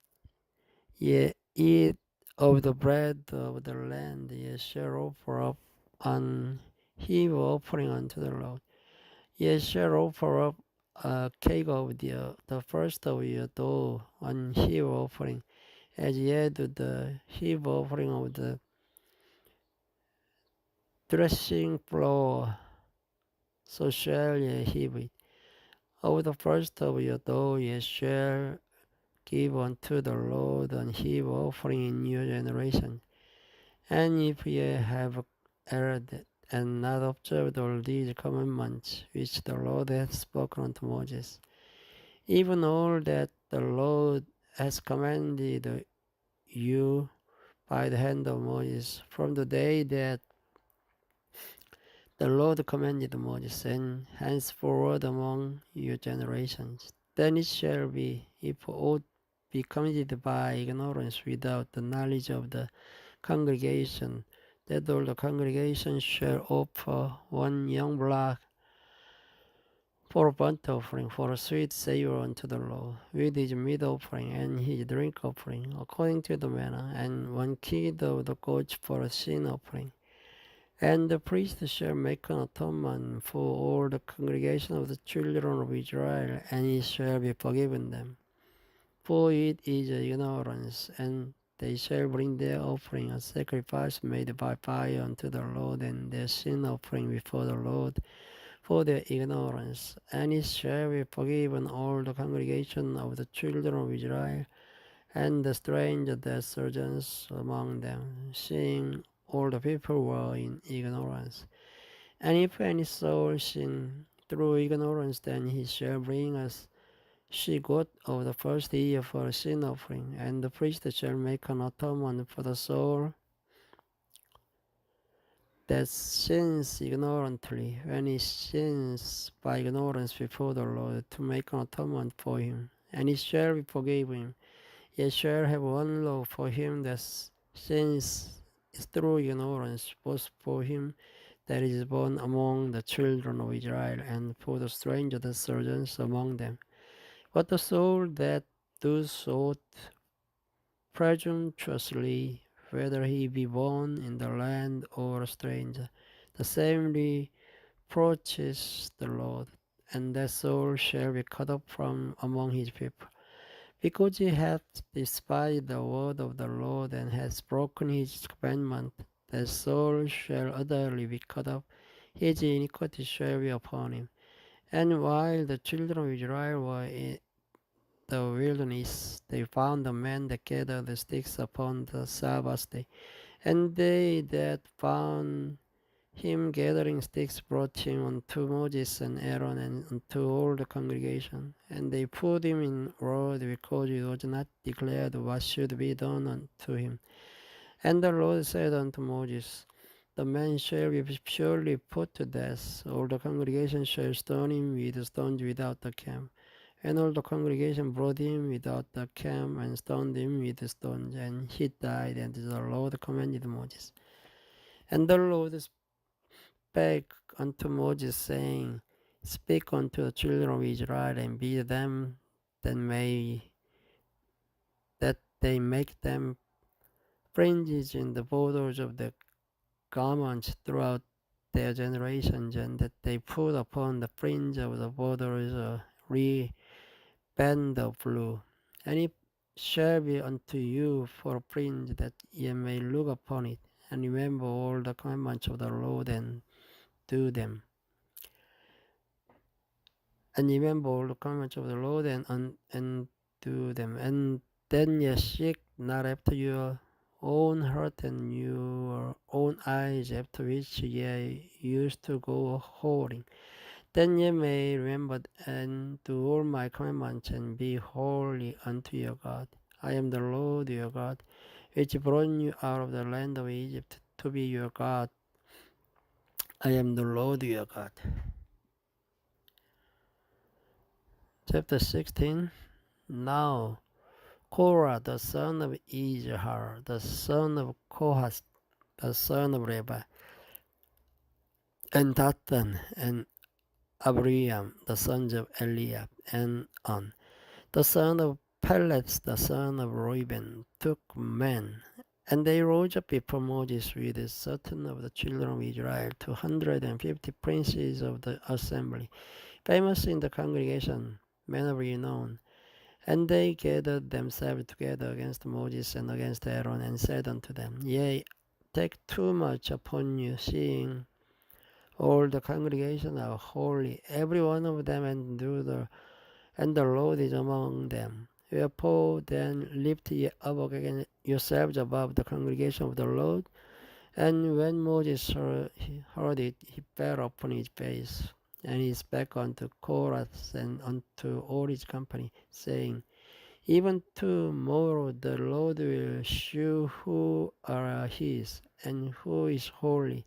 ye eat of the bread of the land, ye shall offer up an heave offering unto the Lord. Ye shall offer up a cake of the first of your dough, an heave offering, as ye do the heave offering of the threshing floor, so shall ye heave it. Of the first of your dough ye shall give unto the Lord an heave offering in your generation. And if ye have erred and not observed all these commandments which the Lord hath spoken unto Moses, even all that the Lord has commanded you by the hand of Moses, from the day that the Lord commanded Moses, and henceforward among your generations. Then it shall be, if aught be committed by ignorance without the knowledge of the congregation, that all the congregation shall offer one young block for a burnt offering, for a sweet savour unto the Lord, with his meat offering and his drink offering, according to the manner, and one kid of the goats for a sin offering. And the priest shall make an atonement for all the congregation of the children of Israel, and it shall be forgiven them. For it is ignorance, and they shall bring their offering, a sacrifice made by fire unto the Lord, and their sin offering before the Lord, for their ignorance. And it shall be forgiven all the congregation of the children of Israel, and the stranger that sojourns among them, seeing all the people were in ignorance. And if any soul sin through ignorance, then he shall bring us she-goat of the first year for a sin offering, and the priest shall make an atonement for the soul that sins ignorantly, when he sins by ignorance before the Lord, to make an atonement for him, and he shall be forgiven. Ye shall have one law for him that sins through ignorance, both for him that is born among the children of Israel, and for the stranger that sojourns among them. But the soul that does aught presumptuously, whether he be born in the land or a stranger, the same reproaches the Lord, and that soul shall be cut off from among his people. Because he hath despised the word of the Lord, and hath broken his commandment, that soul shall utterly be cut off, his iniquity shall be upon him. And while the children of Israel were
the wilderness, they found a man that gathered the sticks upon the Sabbath day. And they that found him gathering sticks brought him unto Moses and Aaron and unto all the congregation. And they put him in road because it was not declared what should be done unto him. And the Lord said unto Moses, the man shall be surely put to death. All the congregation shall stone him with stones without the camp. And all the congregation brought him without the camp and stoned him with stones. And he died, and the Lord commanded Moses. And the Lord spake unto Moses, saying, Speak unto the children of Israel, and bid them that they make them fringes in the borders of the garments throughout their generations, and that they put upon the fringe of the borders a band of blue. And it shall be unto you for a fringe, that ye may look upon it, and remember all the commandments of the Lord, and do them. And remember all the commandments of the Lord, and do them. And then ye seek not after your own heart and your own eyes, after which ye used to go whoring. Then ye may remember and do all my commandments, and be holy unto your God. I am the Lord your God, which brought you out of the land of Egypt to be your God. I am the Lord your God. Chapter 16. Now Korah the son of Izhar, the son of Kohath, the son of Levi, and Dathan, and Abiram, the sons of Eliab, and On, the son of Pelet, the son of Reuben, took men, and they rose up before Moses with certain of the children of Israel, 250 princes of the assembly, famous in the congregation, men of renown. And they gathered themselves together against Moses and against Aaron, and said unto them, Yea, take too much upon you, seeing all the congregation are holy, every one of them, and the Lord is among them. Wherefore then lift ye up again yourselves above the congregation of the Lord. And when Moses heard it, he fell upon his face, and he spake unto Korah and unto all his company, saying, Even tomorrow the Lord will shew who are his, and who is holy,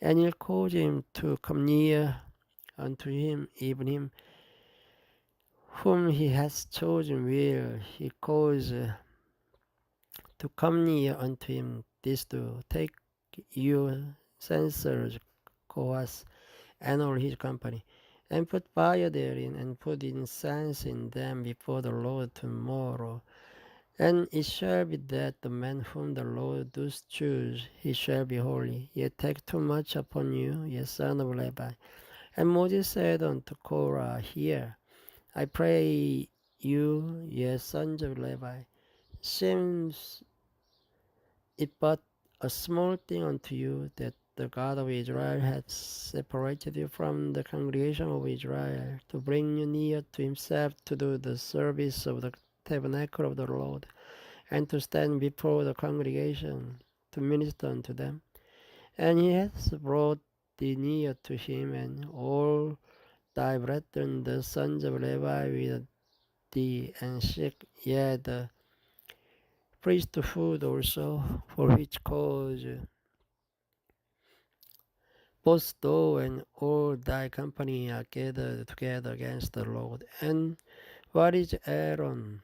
and he'll cause him to come near unto him, even him whom he has chosen will he cause to come near unto him. This do take you censers, Kohath, and all his company, and put fire therein, and put incense in them before the Lord tomorrow. And it shall be that the man whom the Lord doth choose, he shall be holy. Ye take too much upon you, ye son of Levi. And Moses said unto Korah, Hear, I pray you, ye sons of Levi, seems it but a small thing unto you that the God of Israel hath separated you from the congregation of Israel, to bring you near to himself, to do the service of the tabernacle of the Lord, and to stand before the congregation, to minister unto them. And he hath brought thee near to him, and all thy brethren, the sons of Levi, with thee, and seek ye the priesthood also, for which cause both thou and all thy company are gathered together against the Lord. And what is Aaron,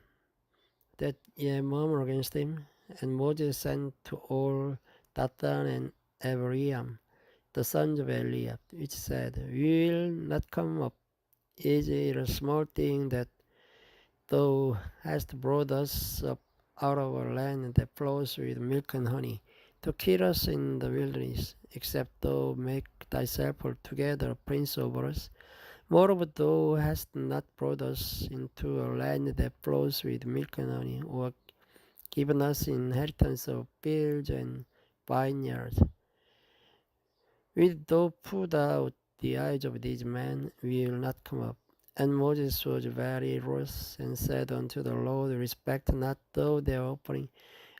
that ye murmur against him? And Moses sent to all Dathan and Abiram, the sons of Eliab, which said, We will not come up. Is it a small thing that thou hast brought us up out of a land that flows with milk and honey, to kill us in the wilderness, except thou make thyself altogether a prince over us? Moreover, thou hast not brought us into a land that flows with milk and honey, or given us inheritance of fields and vineyards. Wilt thou put out the eyes of these men? We will not come up. And Moses was very wroth, and said unto the Lord, Respect not thou their offering.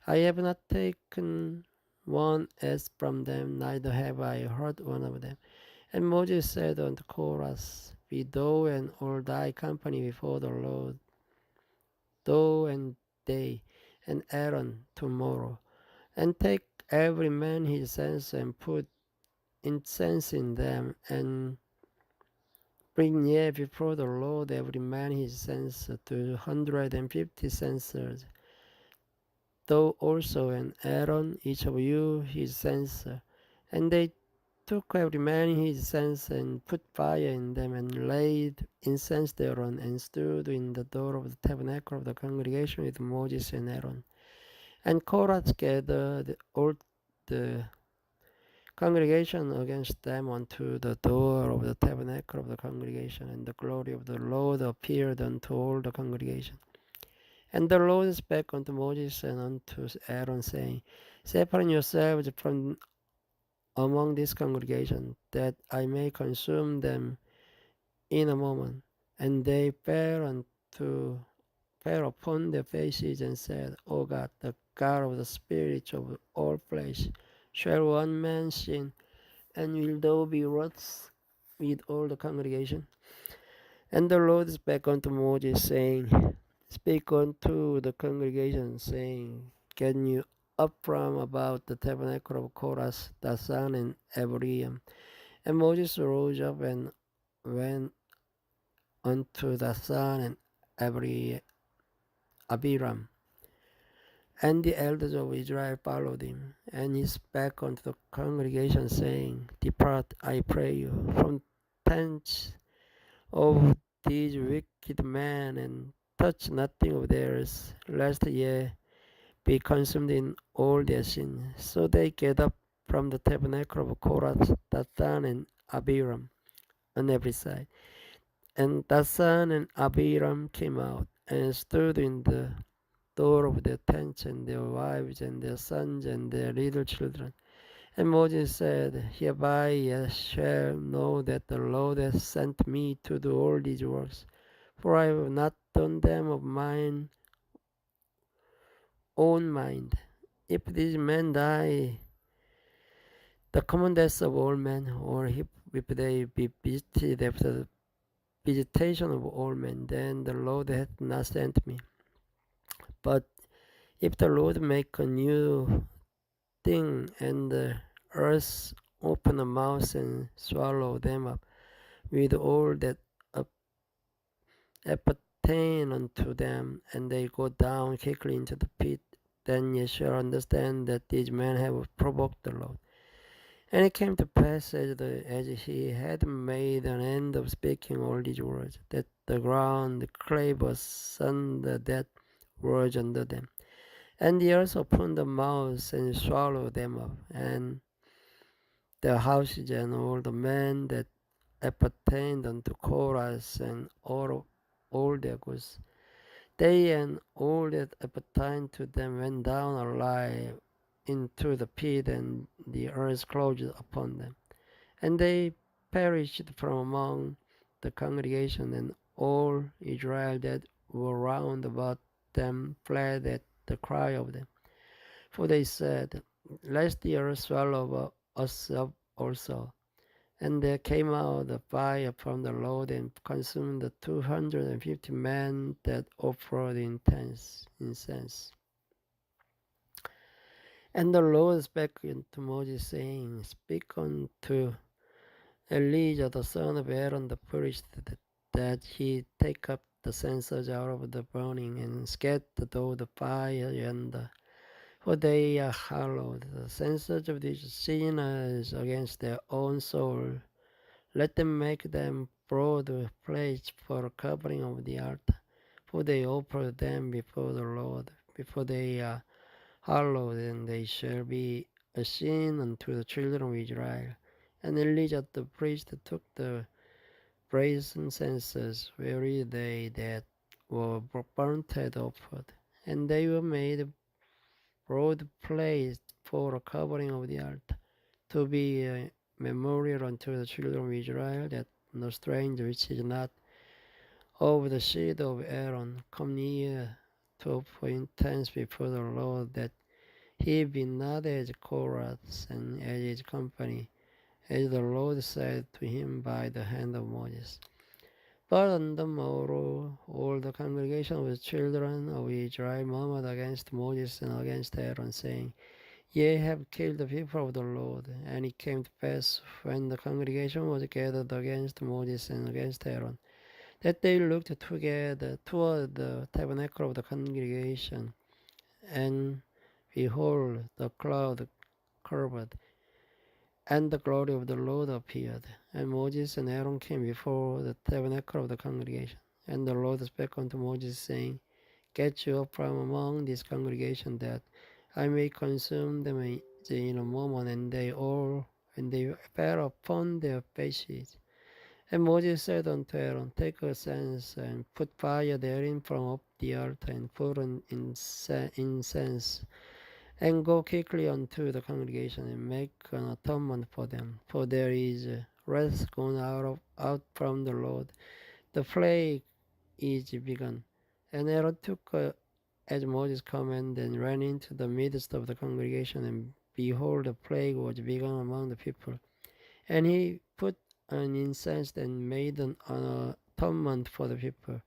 I have not taken one as from them, neither have I hurt one of them. And Moses said unto Korah, Be thou and all thy company before the Lord, thou and they, and Aaron tomorrow. And take every man his censer, and put incense in them, and bring ye before the Lord every man his censer, 250 censers. Thou also and Aaron, each of you his censer. And they took every man his censer, and put fire in them, and laid incense thereon, and stood in the door of the tabernacle of the congregation with Moses and Aaron. And Korah gathered all the congregation against them unto the door of the tabernacle of the congregation, and the glory of the Lord appeared unto all the congregation. And the Lord spake unto Moses and unto Aaron, saying, Separate yourselves from among this congregation, that I may consume them in a moment. And they fell upon their faces, and said, O God, the God of the spirits of all flesh, shall one man sin, and will thou be wroth with all the congregation? And the Lord spake unto Moses, saying, Speak unto the congregation, saying, Get you up from about the tabernacle of Korah, Dathan, and Abiram. And Moses rose up and went unto Dathan and Abiram. And the elders of Israel followed him. And he spake unto the congregation, saying, Depart, I pray you, from tents of these wicked men, and touch nothing of theirs, lest ye be consumed in all their sin. So they get up from the tabernacle of Korah, Dathan, and Abiram on every side. And Dathan and Abiram came out, and stood in the door of their tents, and their wives, and their sons, and their little children. And Moses said, Hereby ye shall know that the Lord hath sent me to do all these works, for I have not done them of mine own mind. If these men die the common death of all men, or if they be visited after the visitation of all men, then the Lord hath not sent me. But if the Lord make a new thing, and the earth open a mouth and swallow them up, with all that appertain unto them, and they go down quickly into the pit, then ye shall understand that these men have provoked the Lord. And it came to pass, as he had made an end of speaking all these words, that the ground clave asunder that words under them. And the earth opened the mouth and swallowed them up, and their houses and all the men that appertained unto Korah, and all their goods. They and all that appertained to them went down alive into the pit, and the earth closed upon them. And they perished from among the congregation, and all Israel that were round about them fled at the cry of them. For they said, Lest the earth swallow us up also. And there came out a fire from the Lord, and consumed the 250 men that offered incense. And the Lord spake unto Moses, saying, Speak unto Elijah the son of Aaron the priest, that he take up the censers out of the burning, and scatter the fire yonder. For they are hallowed, the censers of these sinners against their own soul. Let them make them broad plates for a covering of the altar, for they offer them before the Lord, before they are hallowed, and they shall be a sin unto the children of Israel. And Elijah the priest took the brazen censers, wherein they that were burnt had offered, and they were made broad plates for a covering of the altar, to be a memorial unto the children of Israel, that no stranger which is not of the seed of Aaron, come near to offer incense before the Lord, that he be not as Korah's and as his company, as the Lord said to him by the hand of Moses. But on the morrow, all the congregation of the children of Israel murmured against Moses and against Aaron, saying, Ye have killed the people of the Lord. And it came to pass, when the congregation was gathered against Moses and against Aaron, that they looked together toward the tabernacle of the congregation, and behold, the cloud covered, and the glory of the Lord appeared. And Moses and Aaron came before the tabernacle of the congregation. And the Lord spake unto Moses, saying, Get you up from among this congregation, that I may consume them in a moment. And they fell upon their faces. And Moses said unto Aaron, Take a censer, and put fire therein from up the altar, and put an incense, and go quickly unto the congregation, and make an atonement for them. For there is wrath gone out from the Lord. The plague is begun. And Aaron took as Moses commanded, and ran into the midst of the congregation, and behold, the plague was begun among the people. And he put an incense and made an atonement for the people.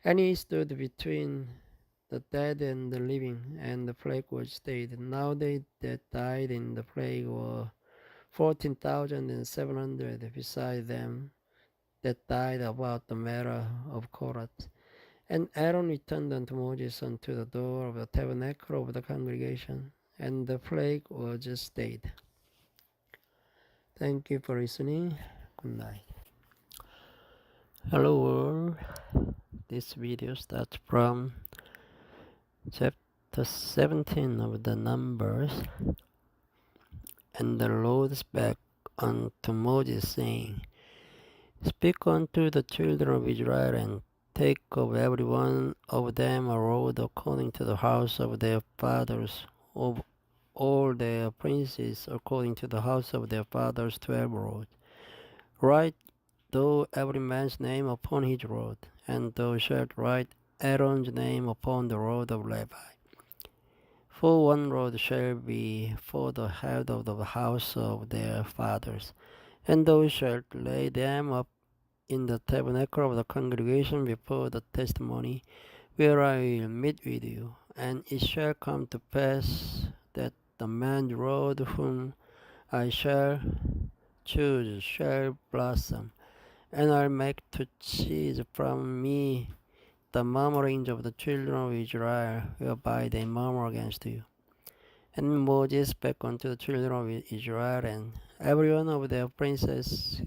And he stood between the dead and the living, and the plague was stayed. Now they that died in the plague were 14,700, beside them that died about the matter of Korah. And Aaron returned unto Moses unto the door of the tabernacle of the congregation, and the plague was stayed. Thank you for listening. Good night. Hello world. This video starts from chapter 17 of the Numbers. And the Lord spake unto Moses, saying, Speak unto the children of Israel, and take of every one of them a road according to the house of their fathers, of all their princes according to the house of their fathers 12 roads. Write thou every man's name upon his road, and thou shalt write Aaron's name upon the road of Levi. For one road shall be for the head of the house of their fathers, and thou shalt lay them up in the tabernacle of the congregation before the testimony, where I will meet with you. And it shall come to pass that the man's road whom I shall choose shall blossom, and I'll make to cease from me the murmurings of the children of Israel, whereby they murmur against you. And Moses spake unto the children of Israel, and every one of their princes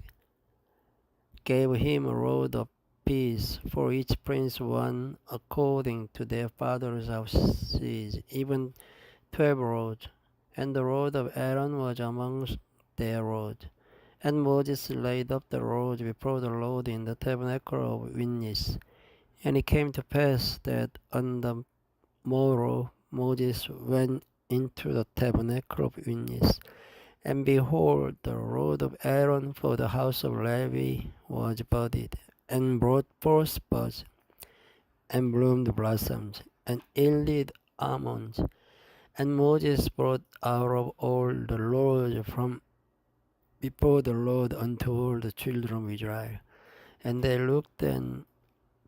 gave him a road of peace, for each prince one according to their fathers' houses, even 12 roads. And the road of Aaron was amongst their roads. And Moses laid up the road before the Lord in the tabernacle of witness. And it came to pass that on the morrow Moses went into the tabernacle of witness, and behold, the road of Aaron for the house of Levi was budded, and brought forth buds, and bloomed blossoms, and yielded almonds. And Moses brought out of all the Lord from before the Lord unto all the children of Israel. And they looked and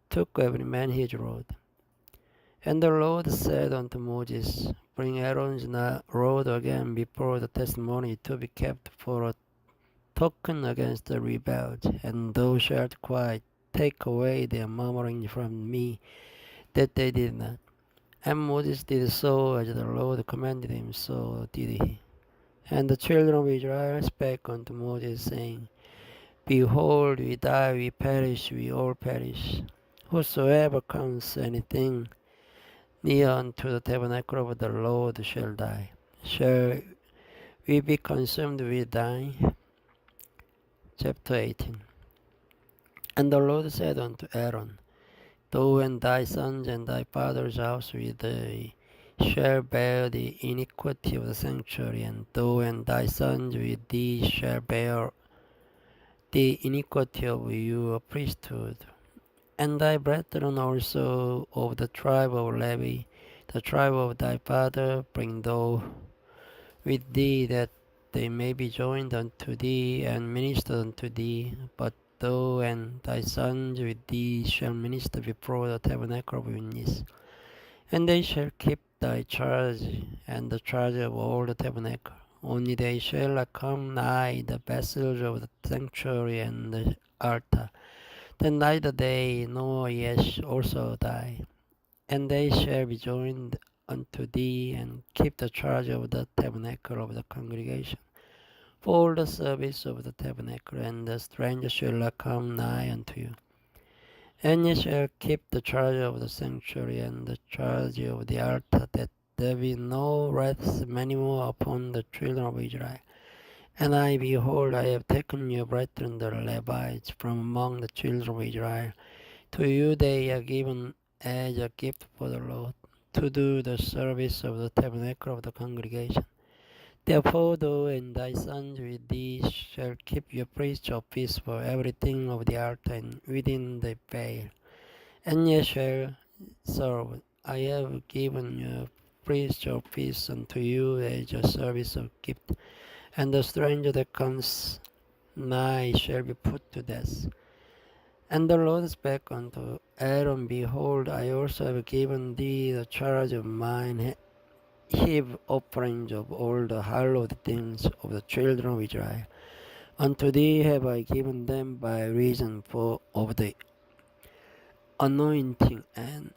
took every man his rod. And the Lord said unto Moses, Bring Aaron's rod again before the testimony to be kept for a token against the rebels, and thou shalt quite take away their murmuring from me, that they did not. And Moses did so as the Lord commanded him, so did he. And the children of Israel spake unto Moses, saying, Behold, we die, we perish, we all perish. Whosoever comes anything near unto the tabernacle of the Lord shall die. Shall we be consumed with dying? Chapter 18. And the Lord said unto Aaron, Thou and thy sons and thy father's house with thee shall bear the iniquity of the sanctuary, and thou and thy sons with thee shall bear the iniquity of your priesthood. And thy brethren also of the tribe of Levi, the tribe of thy father, bring thou with thee, that they may be joined unto thee and minister unto thee. But thou and thy sons with thee shall minister before the tabernacle of witness. And they shall keep thy charge and the charge of all the tabernacle. Only they shall not come nigh the vessels of the sanctuary and the altar. Then neither they nor yes also die. And they shall be joined unto thee, and keep the charge of the tabernacle of the congregation, for all the service of the tabernacle, and the stranger shall not come nigh unto you. And ye shall keep the charge of the sanctuary and the charge of the altar, that there be no wrath any more upon the children of Israel. And I, behold, I have taken your brethren the Levites from among the children of Israel. To you they are given as a gift for the Lord, to do the service of the tabernacle of the congregation. Therefore thou and thy sons with thee shall keep your priest's office for everything of the altar and within the veil. And ye shall serve. I have given your priest's office unto you as a service of gift. And the stranger that comes nigh shall be put to death. And the Lord spake unto Aaron, behold, I also have given thee the charge of mine heave offerings of all the hallowed things of the children of Israel. Unto thee have I given them by reason of the anointing, and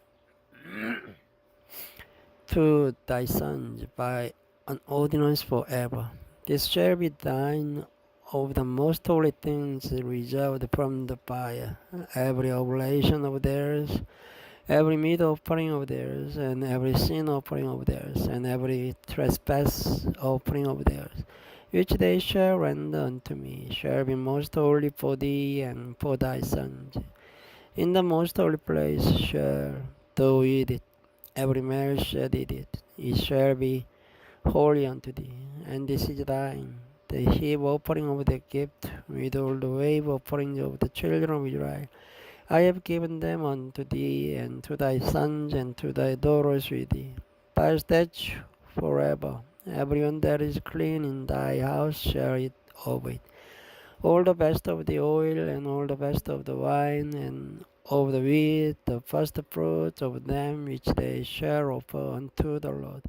to thy sons by an ordinance forever. This shall be thine of the most holy things reserved from the fire, every oblation of theirs, every meat offering of theirs, and every sin offering of theirs, and every trespass offering of theirs, which they shall render unto me, shall be most holy for thee and for thy sons. In the most holy place shall thou eat it, every male shall eat it, it shall be holy unto thee, and this is thine, the heave offering of the gift, with all the wave offerings of the children of Israel. I have given them unto thee, and to thy sons, and to thy daughters with thee, by statute forever. Everyone that is clean in thy house shall eat of it. All the best of the oil, and all the best of the wine, and of the wheat, the first fruits of them which they shall offer unto the Lord,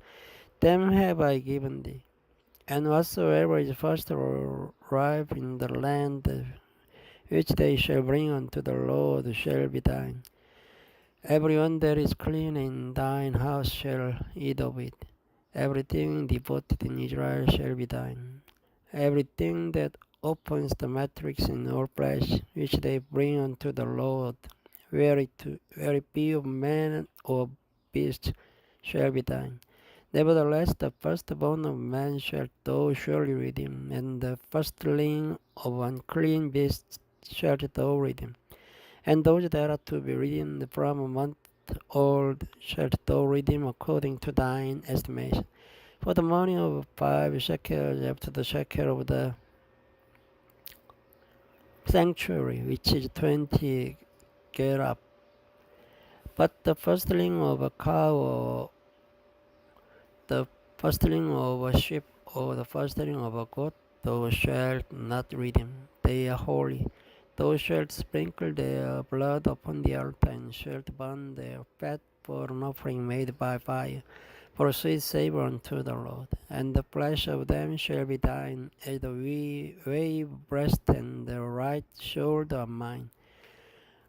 them have I given thee. And whatsoever is first ripe in the land, which they shall bring unto the Lord, shall be thine. Everyone that is clean in thine house shall eat of it. Everything devoted in Israel shall be thine. Everything that opens the matrix in all flesh, which they bring unto the Lord, where it be of man or beast, shall be thine. Nevertheless, the firstborn of man shalt thou surely redeem, and the firstling of unclean beasts shalt thou redeem. And those that are to be redeemed from a month old shalt thou redeem according to thine estimation. For the money of 5 shekels after the shekel of the sanctuary, which is 20 gerah. But the firstling of a cow, or the firstling of a sheep, or the firstling of a goat, thou shalt not redeem. They are holy. Thou shalt sprinkle their blood upon the altar, and shalt burn their fat for an offering made by fire, for a sweet savour unto the Lord. And the flesh of them shall be thine, as the wave breast and the right shoulder of mine.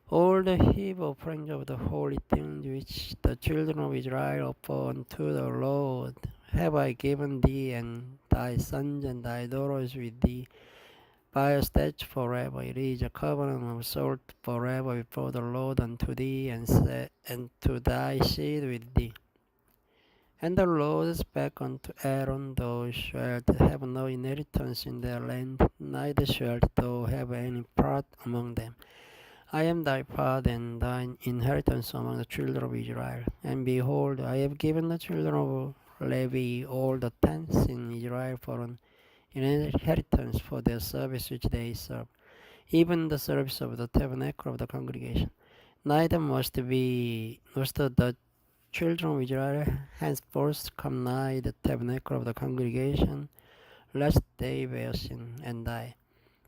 All the heave offerings of the holy things which the children of Israel offer unto the Lord have I given thee, and thy sons and thy daughters with thee, by a statute forever. It is a covenant of salt forever before the Lord unto thee, and to thy seed with thee. And the Lord spake unto Aaron, thou shalt have no inheritance in their land, neither shalt thou have any part among them. I am thy father, and thine inheritance among the children of Israel. And behold, I have given the children of Levi all the tents in Israel for an inheritance for their service which they serve, even the service of the tabernacle of the congregation. Neither must the children of Israel henceforth come nigh the tabernacle of the congregation, lest they bear sin and die.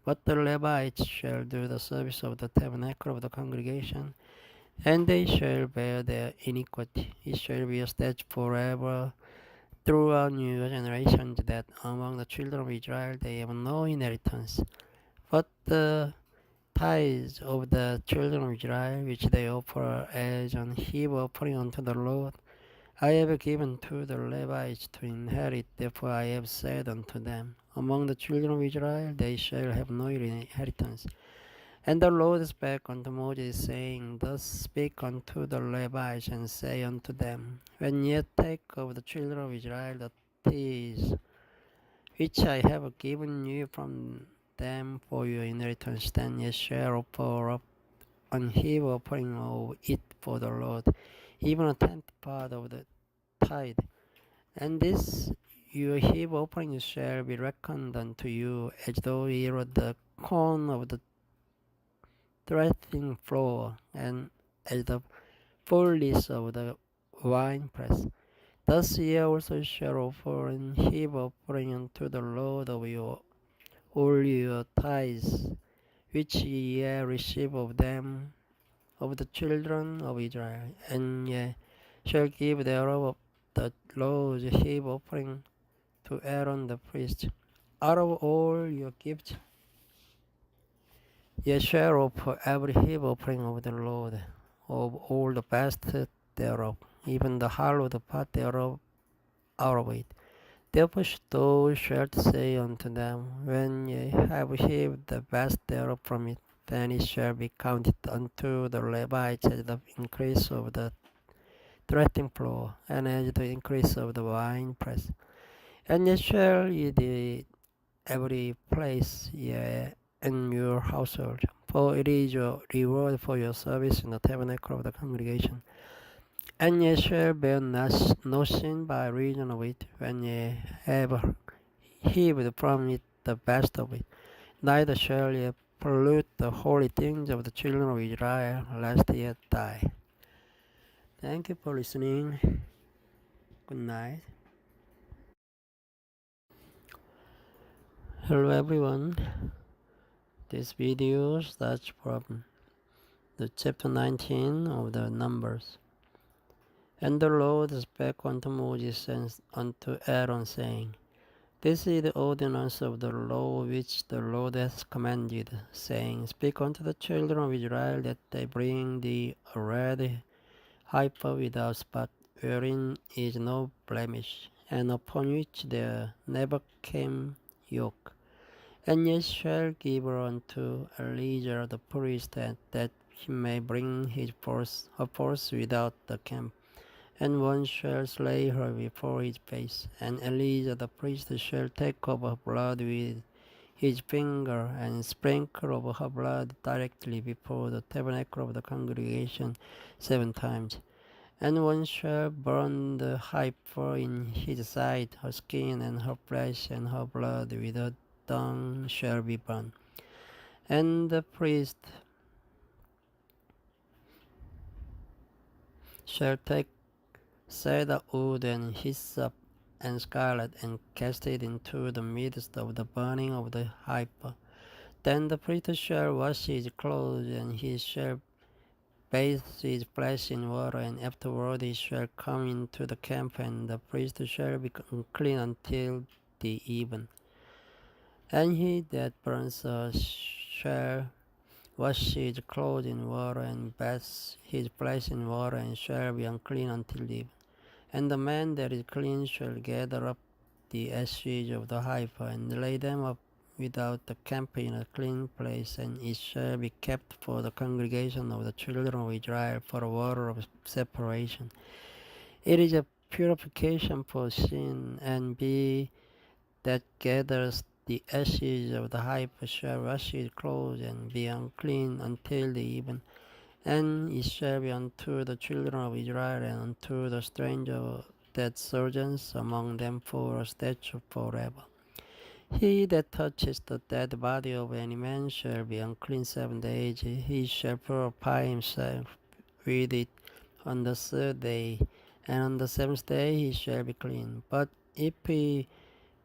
But the Levites shall do the service of the tabernacle of the congregation, and they shall bear their iniquity. It shall be a statute forever throughout new generations that among the children of Israel they have no inheritance. But the tithes of the children of Israel, which they offer as an heave offering unto the Lord, I have given to the Levites to inherit. Therefore I have said unto them, among the children of Israel they shall have no inheritance. And the Lord spake unto Moses, saying, Thus speak unto the Levites, and say unto them, When ye take of the children of Israel the tithes which I have given you from them for your inheritance, then ye shall offer up an heave offering of it for the Lord, even a tenth part of the tithe. And this your heave offering shall be reckoned unto you as though ye were the corn of the threshing floor, and as the fullness of the winepress. Thus ye also shall offer an heave offering unto the Lord of all your tithes, which ye receive of them, of the children of Israel, and ye shall give thereof the Lord's heave offering to Aaron the priest. Out of all your gifts ye shall offer every heave offering of the Lord, of all the best thereof, even the hallowed part thereof out of it. Therefore thou shalt say unto them, When ye have heaved the best thereof from it, then it shall be counted unto the Levites as the increase of the threshing floor, and as the increase of the winepress. And ye shall eat it every place ye in your household, for it is your reward for your service in the tabernacle of the congregation. And ye shall bear no sin by reason of it, when ye have heaved from it the best of it. Neither shall ye pollute the holy things of the children of Israel, lest ye die. Thank you for listening. Good night. Hello everyone. This video starts from the chapter 19 of the Numbers. And the Lord spake unto Moses and unto Aaron, saying, This is the ordinance of the law which the Lord hath commanded, saying, Speak unto the children of Israel that they bring thee a red heifer without spot, wherein is no blemish, and upon which there never came yoke. And ye shall give her unto Eleazar the priest, that he may bring her forth without the camp. And one shall slay her before his face, and Eleazar the priest shall take of her blood with his finger, and sprinkle over her blood directly before the tabernacle of the congregation 7 times. And one shall burn the heifer in his sight, her skin and her flesh and her blood with her dung shall be burned. And the priest shall take cedar wood and hyssop and scarlet, and cast it into the midst of the burning of the heifer. Then the priest shall wash his clothes, and he shall bathe his flesh in water, and afterward he shall come into the camp, and the priest shall be unclean until the even. And he that burns shall wash his clothes in water, and bathe his flesh in water, and shall be unclean until the even. And the man that is clean shall gather up the ashes of the heifer, and lay them up without the camp in a clean place, and it shall be kept for the congregation of the children of Israel for a water of separation. It is a purification for sin, and he that gathers the ashes of the heifer shall wash his clothes, and be unclean until the even. And it shall be unto the children of Israel, and unto the stranger that sojourns among them for a statute forever. He that touches the dead body of any man shall be unclean 7 days. He shall purify himself with it on the third day, and on the seventh day he shall be clean. But if he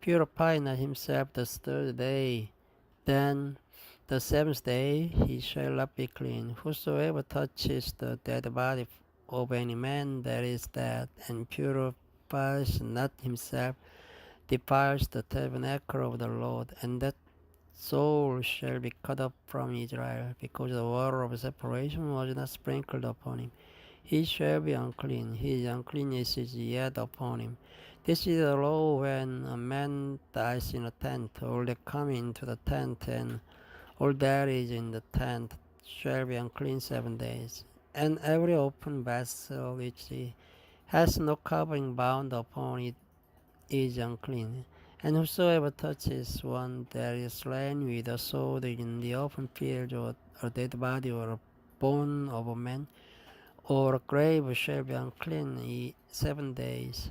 purify not himself the third day, then the seventh day he shall not be clean. Whosoever touches the dead body of any man that is dead, and purifies not himself, defiles the tabernacle of the Lord, and that soul shall be cut off from Israel, because the water of separation was not sprinkled upon him. He shall be unclean, his uncleanness is yet upon him. This is the law when a man dies in a tent. All that come into the tent and all that is in the tent shall be unclean 7 days. And every open vessel which has no covering bound upon it is unclean. And whosoever touches one that is slain with a sword in the open field, or a dead body, or a bone of a man, or a grave, shall be unclean 7 days.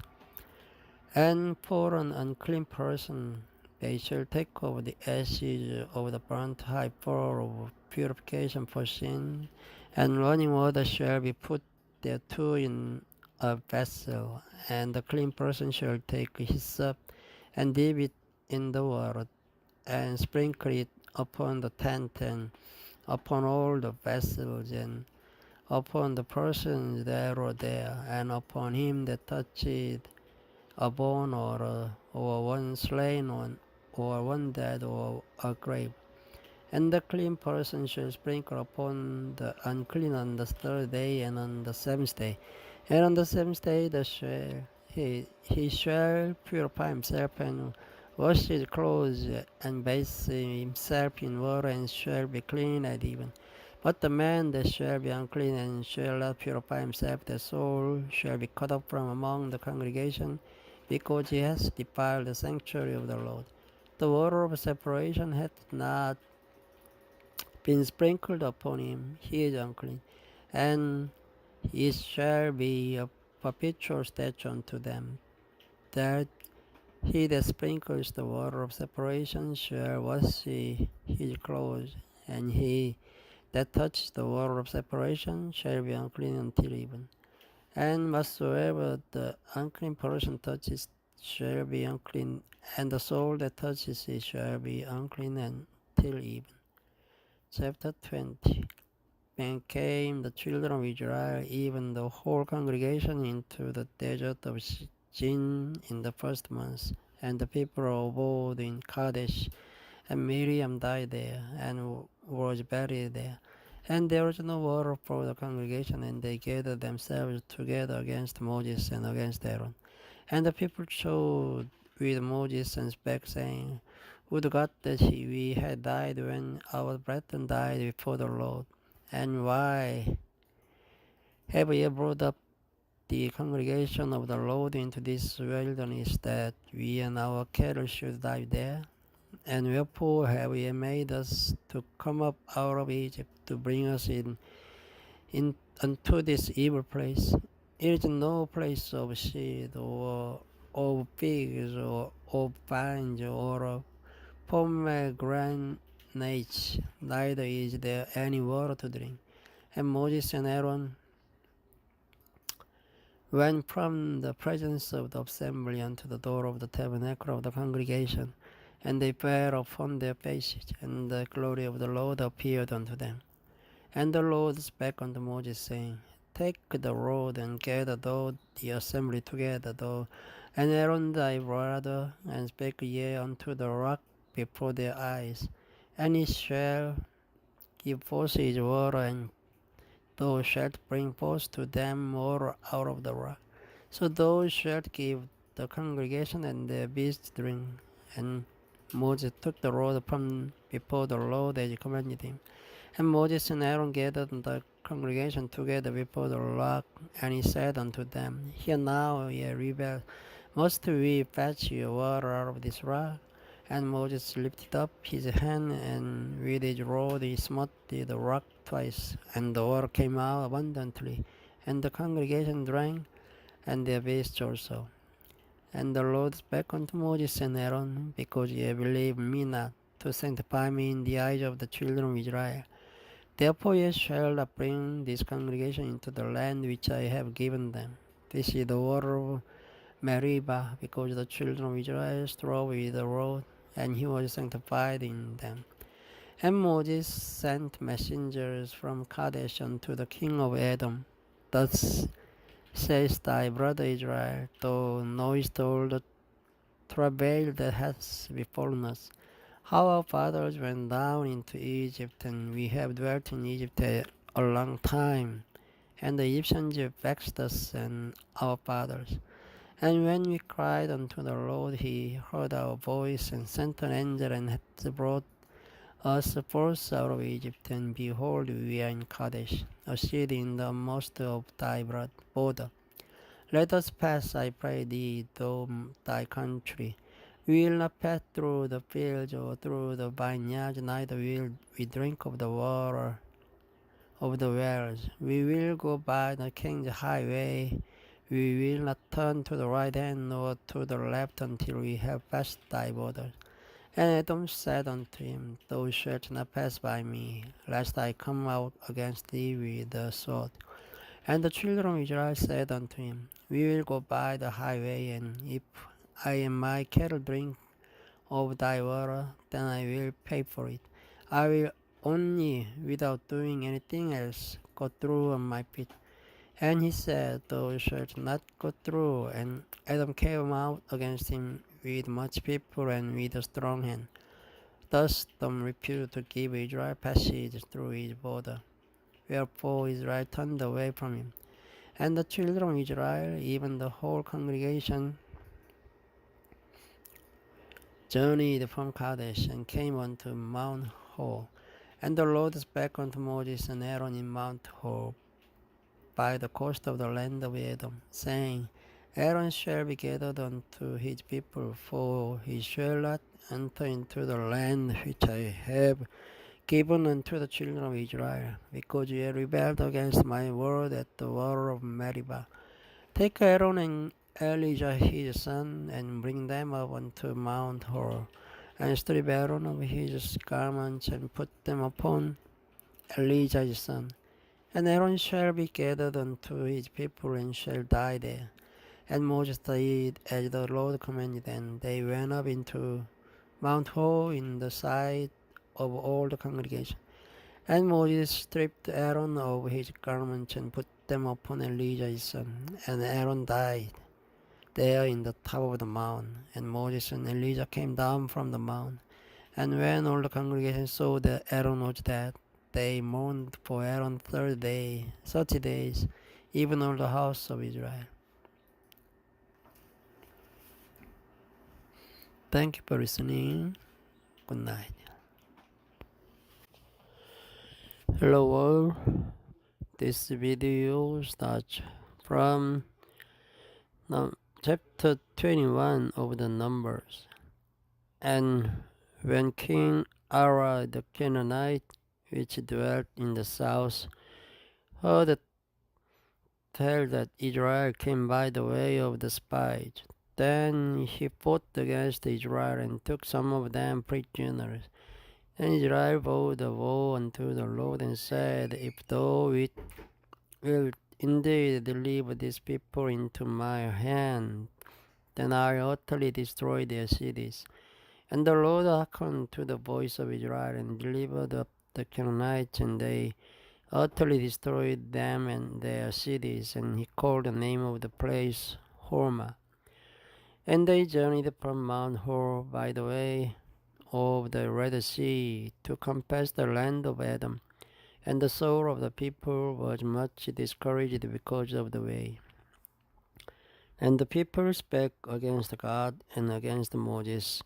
And for an unclean person, they shall take of the ashes of the burnt heifer of purification for sin, and running water shall be put thereto in a vessel, and the clean person shall take hyssop and dip it in the water, and sprinkle it upon the tent, and upon all the vessels, and upon the persons that were there, and upon him that touched a bone, or one slain one, or one dead, or a grave. And the clean person shall sprinkle upon the unclean on the third day, and on the seventh day. And on the seventh day he shall purify himself, and wash his clothes, and bathe himself in water, and shall be clean at even. But the man that shall be unclean, and shall not purify himself, the soul shall be cut off from among the congregation, because he has defiled the sanctuary of the Lord. The water of separation hath not been sprinkled upon him, he is unclean, and it shall be a perpetual statute unto them, that he that sprinkles the water of separation shall wash his clothes, and he that touches the water of separation shall be unclean until even. And whatsoever the unclean person touches shall be unclean, and the soul that touches it shall be unclean until even. Chapter 20. Then came the children of Israel, even the whole congregation, into the desert of Zin in the first month, and the people abode in Kadesh, and Miriam died there, and was buried there. And there was no water for the congregation, and they gathered themselves together against Moses and against Aaron. And the people showed with Moses and spake, saying, Would God that we had died when our brethren died before the Lord. And why have ye brought up the congregation of the Lord into this wilderness, that we and our cattle should die there? And wherefore have ye made us to come up out of Egypt, to bring us in unto this evil place? It is no place of seed, or of figs, or of vines, or of pomegranates, neither is there any water to drink. And Moses and Aaron went from the presence of the assembly unto the door of the tabernacle of the congregation, and they fell upon their faces, and the glory of the Lord appeared unto them. And the Lord spake unto Moses, saying, Take the rod, and gather thou the assembly together, thou and Aaron thy brother, and speak ye unto the rock before their eyes, and it shall give forth his water, and thou shalt bring forth to them water out of the rock. So thou shalt give the congregation and their beasts drink. And Moses took the rod from before the Lord as he commanded him. And Moses and Aaron gathered the congregation together before the rock, and he said unto them, Hear now, ye rebel, must we fetch you water out of this rock? And Moses lifted up his hand, and with his rod he smote the rock twice, and the water came out abundantly, and the congregation drank, and their beasts also. And the Lord spake unto Moses and Aaron, Because ye believed me not, to sanctify me in the eyes of the children of Israel. Therefore ye shall not bring this congregation into the land which I have given them. This is the water of Meribah, because the children of Israel strove with the road, and he was sanctified in them. And Moses sent messengers from Kadesh unto the king of Edom. Thus says thy brother Israel, thou knowest all the travail that hath befallen us, how our fathers went down into Egypt, and we have dwelt in Egypt a long time. And the Egyptians vexed us and our fathers. And when we cried unto the Lord, he heard our voice, and sent an angel, and hath brought us forth out of Egypt. And behold, we are in Kadesh, a city in the most of thy border. Let us pass, I pray thee, through thy country. We will not pass through the fields or through the vineyards, neither will we drink of the water of the wells. We will go by the king's highway. We will not turn to the right hand nor to the left until we have passed thy borders. And Edom said unto him, Thou shalt not pass by me, lest I come out against thee with the sword. And the children of Israel said unto him, We will go by the highway, and if I and my cattle drink of thy water, then I will pay for it. I will only, without doing anything else, go through on my feet. And he said, Thou shalt not go through. And Edom came out against him with much people and with a strong hand. Thus Edom refused to give Israel passage through his border. Wherefore Israel turned away from him. And the children of Israel, even the whole congregation, journeyed from Kadesh, and came unto Mount Hor. And the Lord spake unto Moses and Aaron in Mount Hor by the coast of the land of Edom, saying, Aaron shall be gathered unto his people, for he shall not enter into the land which I have given unto the children of Israel, because ye rebelled against my word at the water of Meribah. Take Aaron and Elijah his son, and bring them up unto Mount Hor, and strip Aaron of his garments, and put them upon Elijah his son. And Aaron shall be gathered unto his people, and shall die there. And Moses did as the Lord commanded, and they went up into Mount Hor in the sight of all the congregation. And Moses stripped Aaron of his garments, and put them upon Elijah his son. And Aaron died there in the top of the mountain. And Moses and Elijah came down from the mountain. And when all the congregation saw that Aaron was dead, they mourned for Aaron 30 days, even all the house of Israel. Thank you for listening. Good night. Hello all. This video starts from chapter 21 of the Numbers. And when King Ara the Canaanite, which dwelt in the south, heard tell that Israel came by the way of the spies, then he fought against Israel, and took some of them prisoners. And Israel vowed a vow unto the Lord, and said, If thou wilt indeed deliver these people into my hand, then I'll utterly destroy their cities. And the Lord hearkened to the voice of Israel, and delivered up the Canaanites, and they utterly destroyed them and their cities. And he called the name of the place Hormah. And they journeyed from Mount Hor by the way of the Red Sea, to compass the land of Edom. And the soul of the people was much discouraged because of the way. And the people spake against God and against Moses,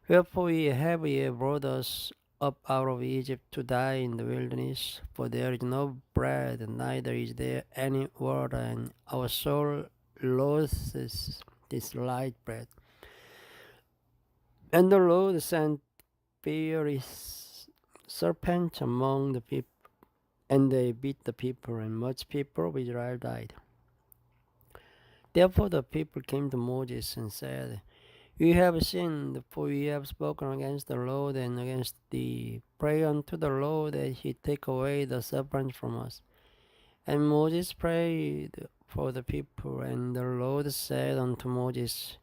Wherefore have ye brought us up out of Egypt to die in the wilderness? For there is no bread, neither is there any water, and our soul loathes this light bread. And the Lord sent fiery serpents among the people, and they beat the people, and much people of Israel died. Therefore the people came to Moses and said, We have sinned, for we have spoken against the Lord and against thee. Pray unto the Lord that he take away the serpent from us. And Moses prayed for the people, and the Lord said unto Moses,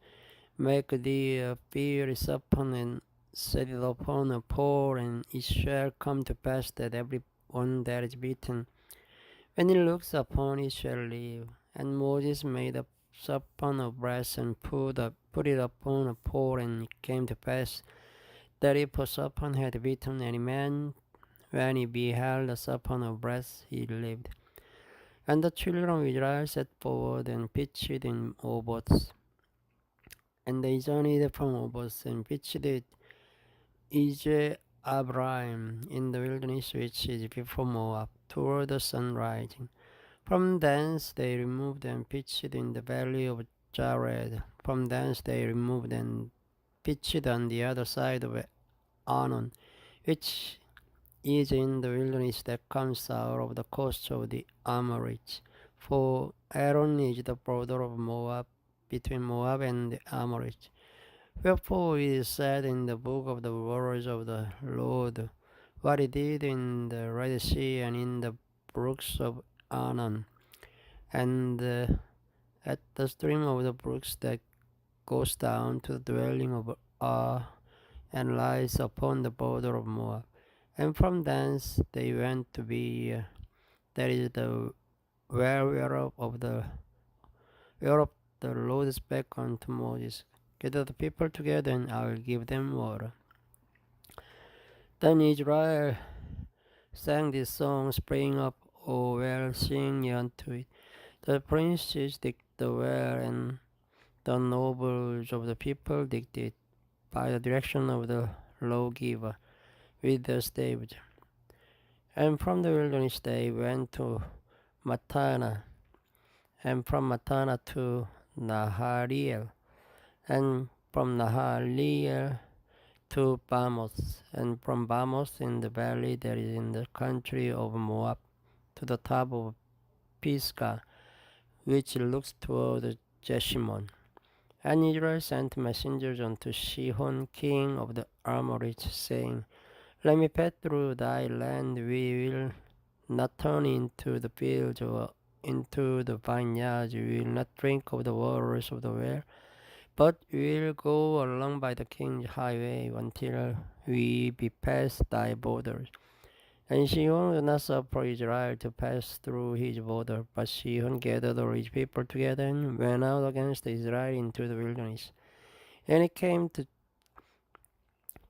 Make thee a fiery serpent, and set it upon a pole, and it shall come to pass that every one that is bitten, when he looks upon it, shall live. And Moses made a serpent of brass, and put it upon a pole, and it came to pass that if a serpent had bitten any man, when he beheld the serpent of brass, he lived. And the children of Israel set forward and pitched in Oboth. And they journeyed from Oboth and pitched it Abraham in the wilderness which is before Moab, toward the sunrising. From thence they removed and pitched in the valley of Jared. From thence they removed and pitched on the other side of Arnon, which is in the wilderness that comes out of the coast of the Amorites. For Aaron is the border of Moab, between Moab and the Amorites. Wherefore it is said in the book of the words of the Lord, what he did in the Red Sea and in the brooks of Arnon, and at the stream of the brooks that goes down to the dwelling of Ar, and lies upon the border of Moab. And from thence they went to be, that is the whereof the Lord spake unto Moses, Gather the people together, and I will give them water. Then Israel sang this song, Spring up, O well, sing ye unto it. The princes digged the well, and the nobles of the people digged it, by the direction of the lawgiver, with their staves. And from the wilderness they went to Matana, and from Matana to Nahariel, and from Nahariel to Bamoth, and from Bamoth in the valley that is in the country of Moab, to the top of Pisgah, which looks toward Jeshimon. And Israel sent messengers unto Sihon, king of the Amorites, saying, Let me pass through thy land, we will not turn into the fields or into the vineyards, we will not drink of the waters of the well, but we will go along by the king's highway until we be past thy borders. And Sihon would not suffer Israel to pass through his border, but Sihon gathered all his people together and went out against Israel into the wilderness. And he came to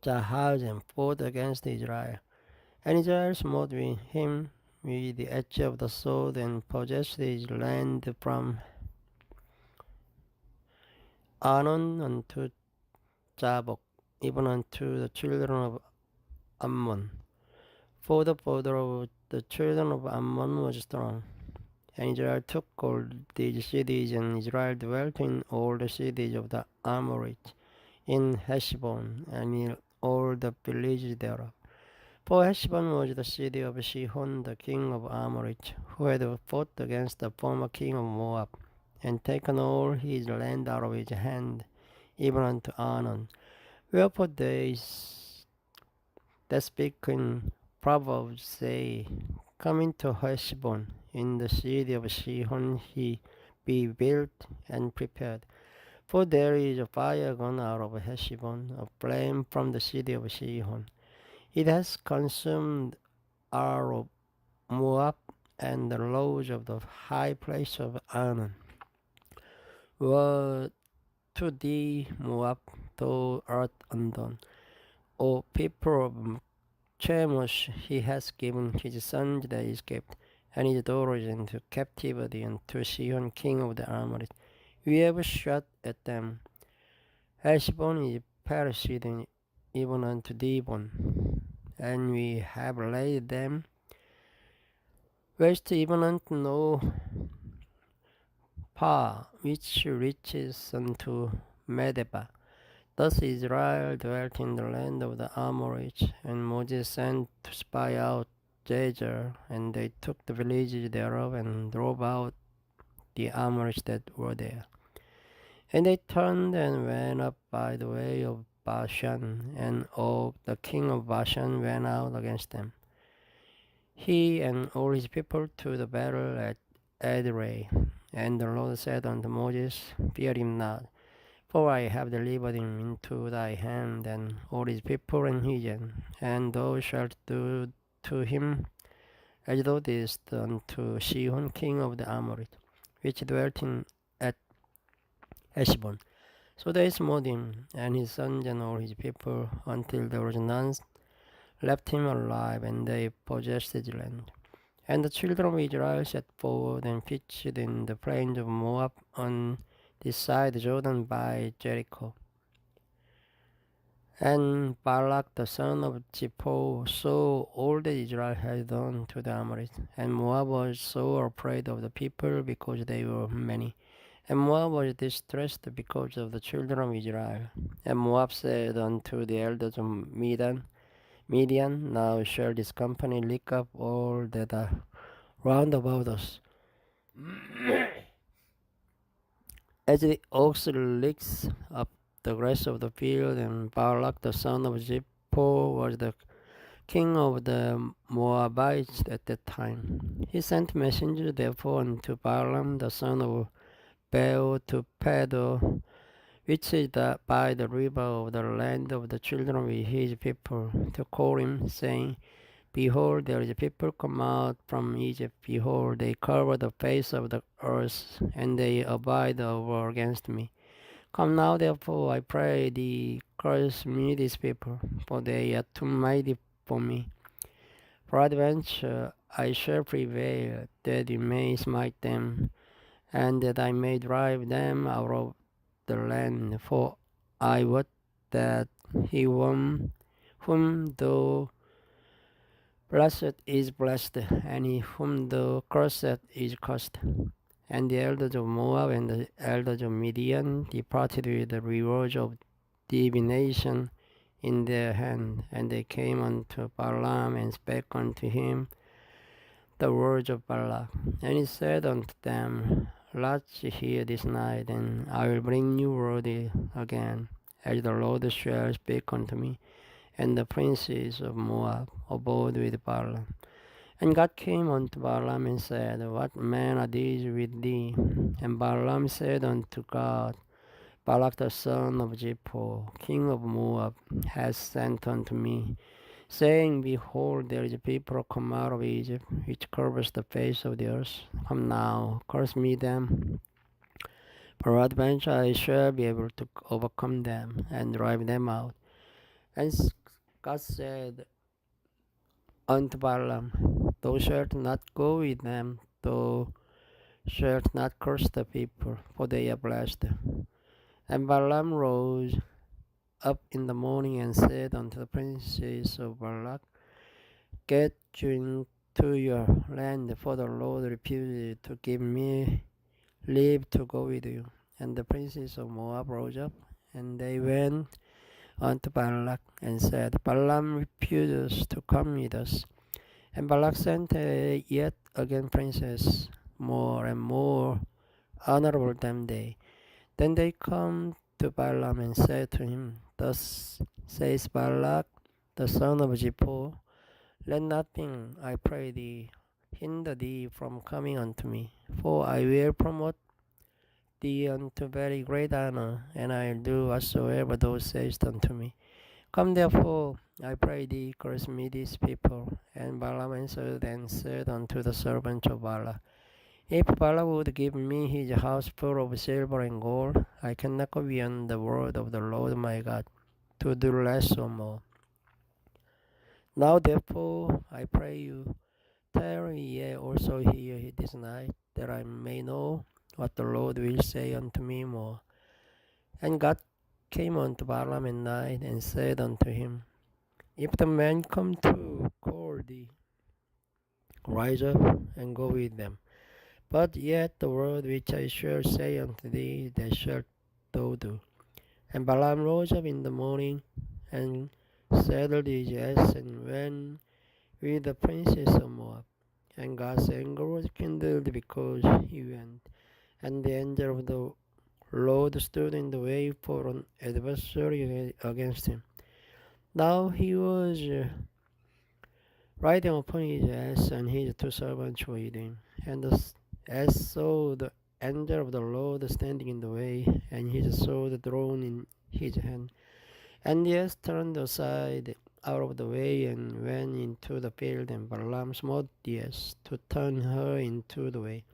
Jahaz and fought against Israel. And Israel smote him with the edge of the sword, and possessed his land from Arnon unto Jabbok, even unto the children of Ammon. For the border of the children of Ammon was strong. And Israel took all these cities, and Israel dwelt in all the cities of the Amorites, in Heshbon, and in all the villages thereof. For Heshbon was the city of Sihon, the king of Amorites, who had fought against the former king of Moab, and taken all his land out of his hand, even unto Arnon. Wherefore they that speak in Proverbs say, Come into Heshbon, in the city of Sihon he be built and prepared. For there is a fire gone out of Heshbon, a flame from the city of Sihon. It has consumed Ar of Moab, and the lodge of the high place of Arnon. Woe to thee, Moab, thou art undone. O people of Chemosh, he has given his sons that escaped, and his daughters into captivity unto Sihon, king of the Amorites. We have shot at them. Heshbon is perished even unto Dibon, and we have laid them waste even unto no which reaches unto Medeba. Thus Israel dwelt in the land of the Amorites, and Moses sent to spy out Jazer, and they took the villages thereof, and drove out the Amorites that were there. And they turned and went up by the way of Bashan, and Og, the king of Bashan, went out against them, he and all his people, to the battle at Edrei. And the Lord said unto Moses, Fear him not, for I have delivered him into thy hand, and all his people and his, and thou shalt do to him as thou didst unto Sihon king of the Amorites, which dwelt in at Heshbon. So they smote him, and his sons and all his people, until there was none left him alive, and they possessed his land. And the children of Israel set forward and pitched in the plains of Moab on this side Jordan by Jericho. And Balak the son of Zippor saw all that Israel had done to the Amorites, and Moab was so afraid of the people because they were many. And Moab was distressed because of the children of Israel. And Moab said unto the elders of Midian, Now shall this company lick up all that are round about us, as the ox licks up the grass of the field. And Balak the son of Zippor was the king of the Moabites at that time. He sent messengers therefore unto Balaam the son of Beor to Pedo, which is by the river of the land of the children of his people, to call him, saying, Behold, there is a people come out from Egypt. Behold, they cover the face of the earth, and they abide over against me. Come now, therefore, I pray thee, curse me these people, for they are too mighty for me. Peradventure I shall prevail, that you may smite them, and that I may drive them out of the land. For I wot that he whom thou blessed is blessed, and he whom thou cursed is cursed. And the elders of Moab and the elders of Midian departed with the rewards of divination in their hand. And they came unto Balaam and spake unto him the words of Balak. And he said unto them, Lodge here this night, and I will bring you word again, as the Lord shall speak unto me. And the princes of Moab abode with Balaam. And God came unto Balaam and said, What men are these with thee? And Balaam said unto God, Balak the son of Zippor, king of Moab, has sent unto me, saying, Behold, there is a people come out of Egypt, which covers the face of the earth. Come now, curse me them. Peradventure I shall be able to overcome them, and drive them out. And God said unto Balaam, Thou shalt not go with them, thou shalt not curse the people, for they are blessed. And Balaam rose up in the morning and said unto the princes of Balak, Get you into your land, for the Lord refused to give me leave to go with you. And the princes of Moab rose up, and they went unto Balak, and said, Balaam refuses to come with us. And Balak sent yet again princes, more and more honorable than they. Then they come to Balaam and said to him, Thus says Balak, the son of Zippor, Let nothing, I pray thee, hinder thee from coming unto me, for I will promote thee unto very great honor, and I will do whatsoever thou sayest unto me. Come therefore, I pray thee, curse me these people. And Balaam answered and said unto the servants of Balak, If Balak would give me his house full of silver and gold, I cannot go beyond the word of the Lord my God, to do less or more. Now therefore, I pray you, tarry ye also here this night, that I may know what the Lord will say unto me more. And God came unto Balaam at night, and said unto him, If the men come to call thee, rise up and go with them. But yet the word which I shall say unto thee, that shalt thou do. And Balaam rose up in the morning, and saddled his ass, and went with the princes of Moab. And God's anger was kindled because he went. And the angel of the Lord stood in the way for an adversary against him. Now he was riding upon his ass, and his two servants with him. And the ass saw the angel of the Lord standing in the way, and his sword drawn in his hand. And the ass turned aside out of the way and went into the field, and Balaam smote the ass to turn her into the way.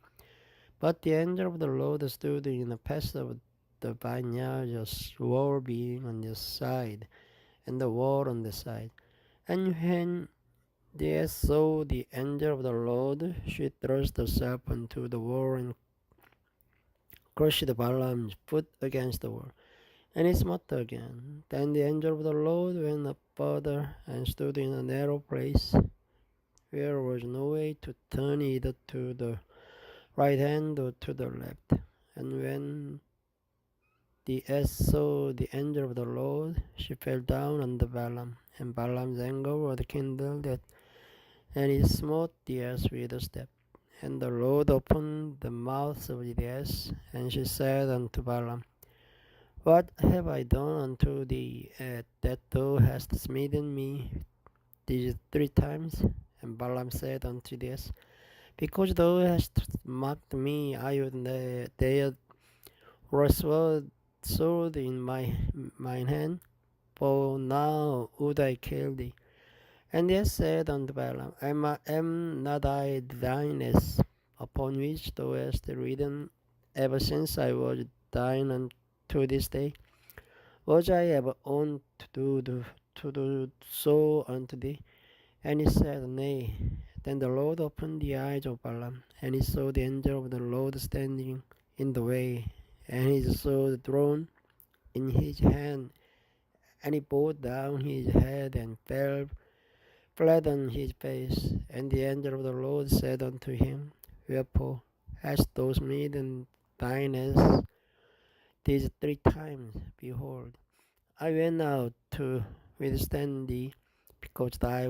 But the angel of the Lord stood in the path of the vineyard, the wall being on the side, and the wall on the side. And when the ass saw the angel of the Lord, she thrust herself into the wall and crushed Balaam's foot against the wall. And he smote her again. Then the angel of the Lord went up further and stood in a narrow place where there was no way to turn either to the right hand or to the left. And when the ass saw the angel of the Lord, she fell down under Balaam, and Balaam's anger was kindled, and he smote the ass with a staff. And the Lord opened the mouth of the ass, and she said unto Balaam, What have I done unto thee, that thou hast smitten me these 3 times? And Balaam said unto the ass, Because thou hast mocked me, I would there were sword in mine hand, for now would I kill thee. And the ass said unto Balaam, Am not I thine ass, upon which thou hast ridden ever since I was thine unto this day? Was I ever owned to do so unto thee? And he said, Nay. Then the Lord opened the eyes of Balaam, and he saw the angel of the Lord standing in the way, and his sword drawn in his hand, and he bowed down his head and fell flat on his face. And the angel of the Lord said unto him, Wherefore hast thou smitten thine ass these 3 times? Behold, I went out to withstand thee, because thy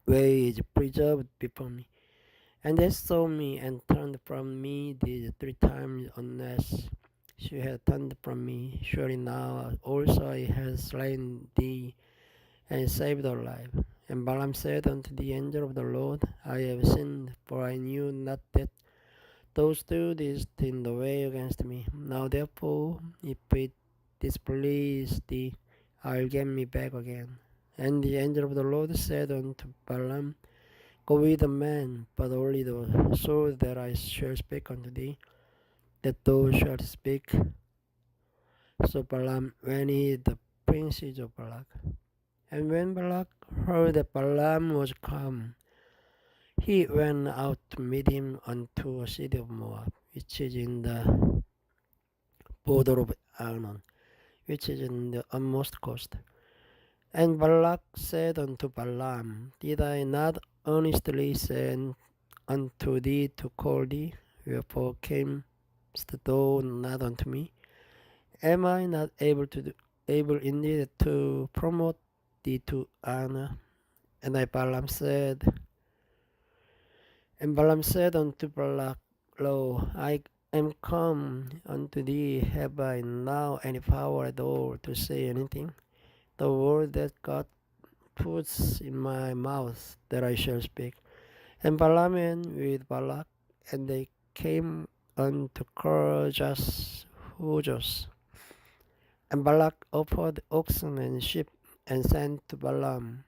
way is preserved before me. And they saw me and turned from me these 3 times, unless she had turned from me. Surely now also I have slain thee and saved thy life. And Balaam said unto the angel of the Lord, I have sinned, for I knew not that thou stoodest in the way against me. Now therefore, if it displease thee, I'll get me back again. And the angel of the Lord said unto Balaam, Go with the man, but only the sword that I shall speak unto thee, that thou shalt speak. So Balaam went with the princes of Balak. And when Balak heard that Balaam was come, he went out to meet him unto a city of Moab, which is in the border of Arnon, which is in the utmost coast. And Balak said unto Balaam, Did I not earnestly send unto thee to call thee? Wherefore camest thou not unto me? Am I not able indeed to promote thee to honor? And Balaam said unto Balak, Lo, I am come unto thee. Have I now any power at all to say anything? The word that God puts in my mouth, that I shall speak. And Balaam went with Balak, and they came unto Korah's Hujos. And Balak offered oxen and sheep, and sent to Balaam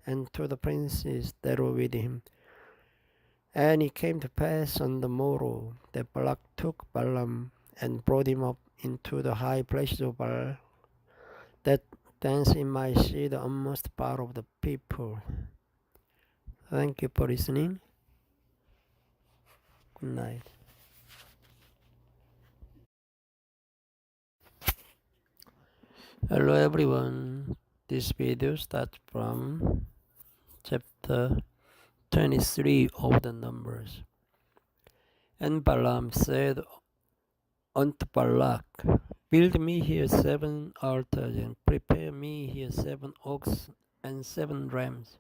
and to the princes that were with him. And it came to pass on the morrow that Balak took Balaam and brought him up into the high places of Baal, that thence he might see the utmost part of the people. Thank you for listening. Good night.
Hello everyone, this video starts from chapter 23 of the Numbers. And Balaam said unto Balak, Build me here 7 altars, and prepare me here 7 oxen and 7 rams.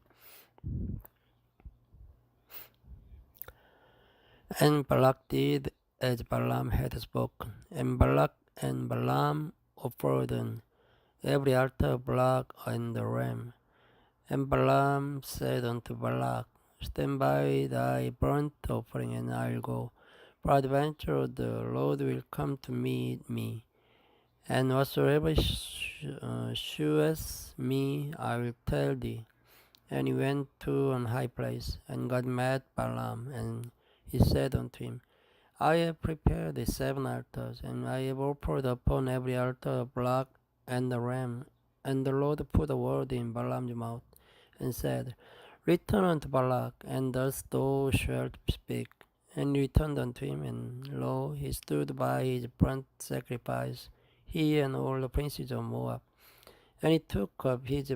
And Balak did
as Balaam had spoken. And Balak and Balaam offered on every altar a block and the ram. And Balaam said unto Balak, Stand by thy burnt offering, and I'll go. Peradventure the Lord will come to meet me, and whatsoever sheweth me I will tell thee. And he went to an high place, and God met Balaam, and he said unto him, I have prepared the 7 altars, and I have offered upon every altar a block and a ram. And the Lord put a word in Balaam's mouth, and said, Return unto Balak, and thus thou shalt speak. And he returned unto him, and lo, he stood by his burnt sacrifice, he and all the princes of Moab. And he took up his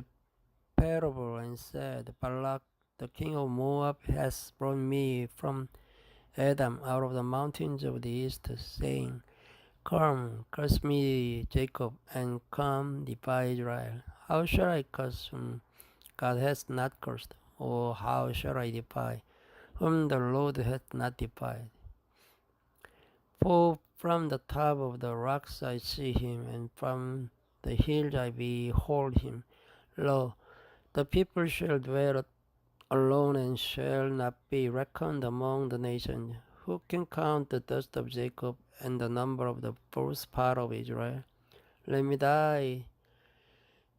parable, and said, Balak, the king of Moab, has brought me from Edom out of the mountains of the east, saying, Come, curse me, Jacob, and come, defy Israel. How shall I curse whom God hath not cursed? Or how shall I defy whom the Lord hath not defied? For from the top of the rocks I see him, and from the hills I behold him. Lo, the people shall dwell alone, and shall not be reckoned among the nations. Who can count the dust of Jacob, and the number of the first part of Israel? Let me die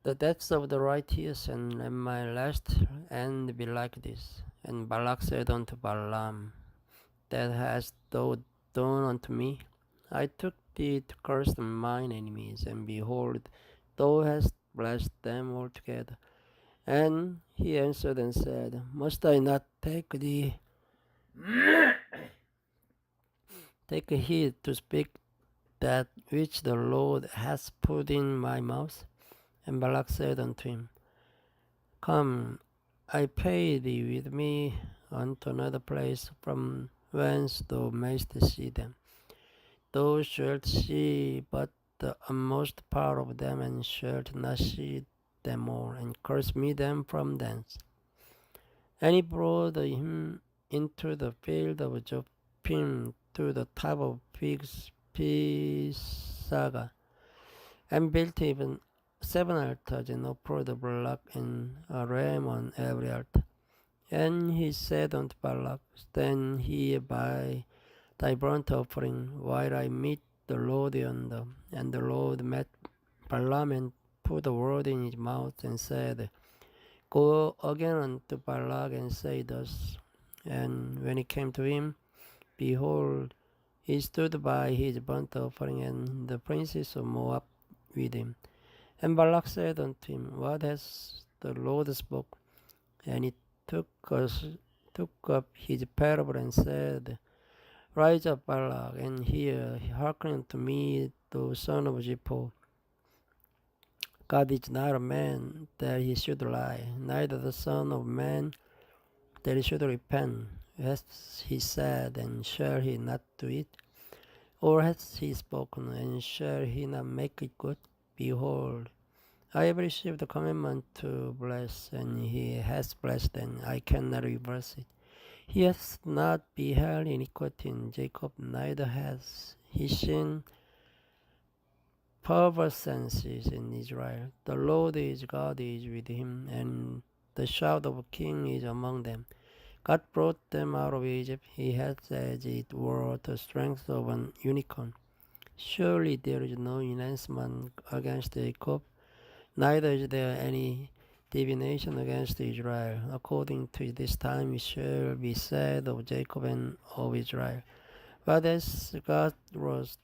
the deaths of the righteous, and let my last end be like this. And Balak said unto Balaam, That hast thou done unto me? I took thee to curse mine enemies, and behold, thou hast blessed them altogether. And he answered and said, Must I not take heed to speak that which the Lord hath put in my mouth? And Balak said unto him, Come, I pray thee with me unto another place from whence thou mayst see them. Thou shalt see but the utmost part of them, and shalt not see them all, and curse me them from thence. And he brought him into the field of Jophim to the top of Pisgah, and built even 7 altars, and offered a block and a ram on every altar. And he said unto Balak, Stand here by thy burnt offering, while I meet the Lord yonder. And the Lord met Balaam, and put a word in his mouth, and said, Go again unto Balak, and say thus. And when he came to him, behold, he stood by his burnt offering, and the princes of Moab with him. And Balak said unto him, What has the Lord spoken? And he took up his parable, and said, Rise up, Balak, and hear, hearken unto me, thou son of Zippor. God is not a man that he should lie, neither the son of man that he should repent. Hath he said, and shall he not do it? Or hath he spoken, and shall he not make it good? Behold, I have received the commandment to bless, and he hath blessed, and I cannot reverse it. He hath not beheld iniquity in Jacob, neither hath he seen perverseness in Israel. The Lord his God is with him, and the shout of a king is among them. God brought them out of Egypt. He hath as it were the strength of an unicorn. Surely there is no enhancement against Jacob, neither is there any divination against Israel. According to this time it shall be said of Jacob and of Israel. But as God was,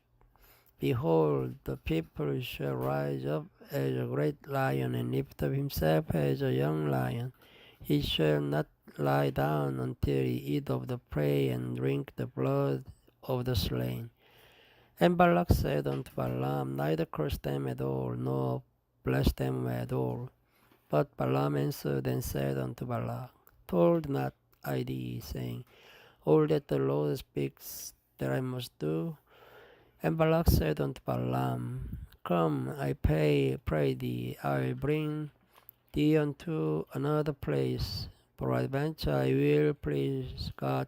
behold, the people shall rise up as a great lion, and lift up himself as a young lion. He shall not lie down until he eat of the prey, and drink the blood of the slain. And Balak said unto Balaam, Neither curse them at all, nor bless them at all. But Balaam answered and said unto Balak, Told not I thee, saying, All that the Lord speaks that I must do? And Balak said unto Balaam, Come, I pray thee, I will bring thee unto another place. Peradventure I will please God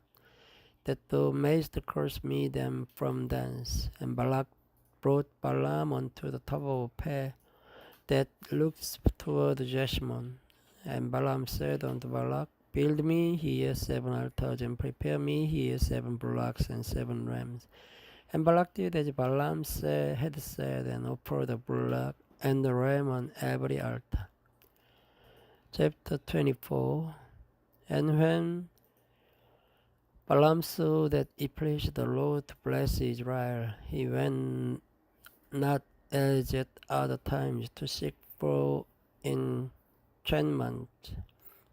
that thou mayst curse me them from thence. And Balak brought Balaam unto the top of a peak that looks toward Jeshimon. And Balaam said unto Balak, Build me here 7 altars, and prepare me here 7 bullocks and 7 rams. And Balak did as Balaam had said, and offered the bullock and the ram on every altar. Chapter 24. And when Balaam saw that it pleased the Lord to bless Israel, he went not as at other times to seek for enchantment,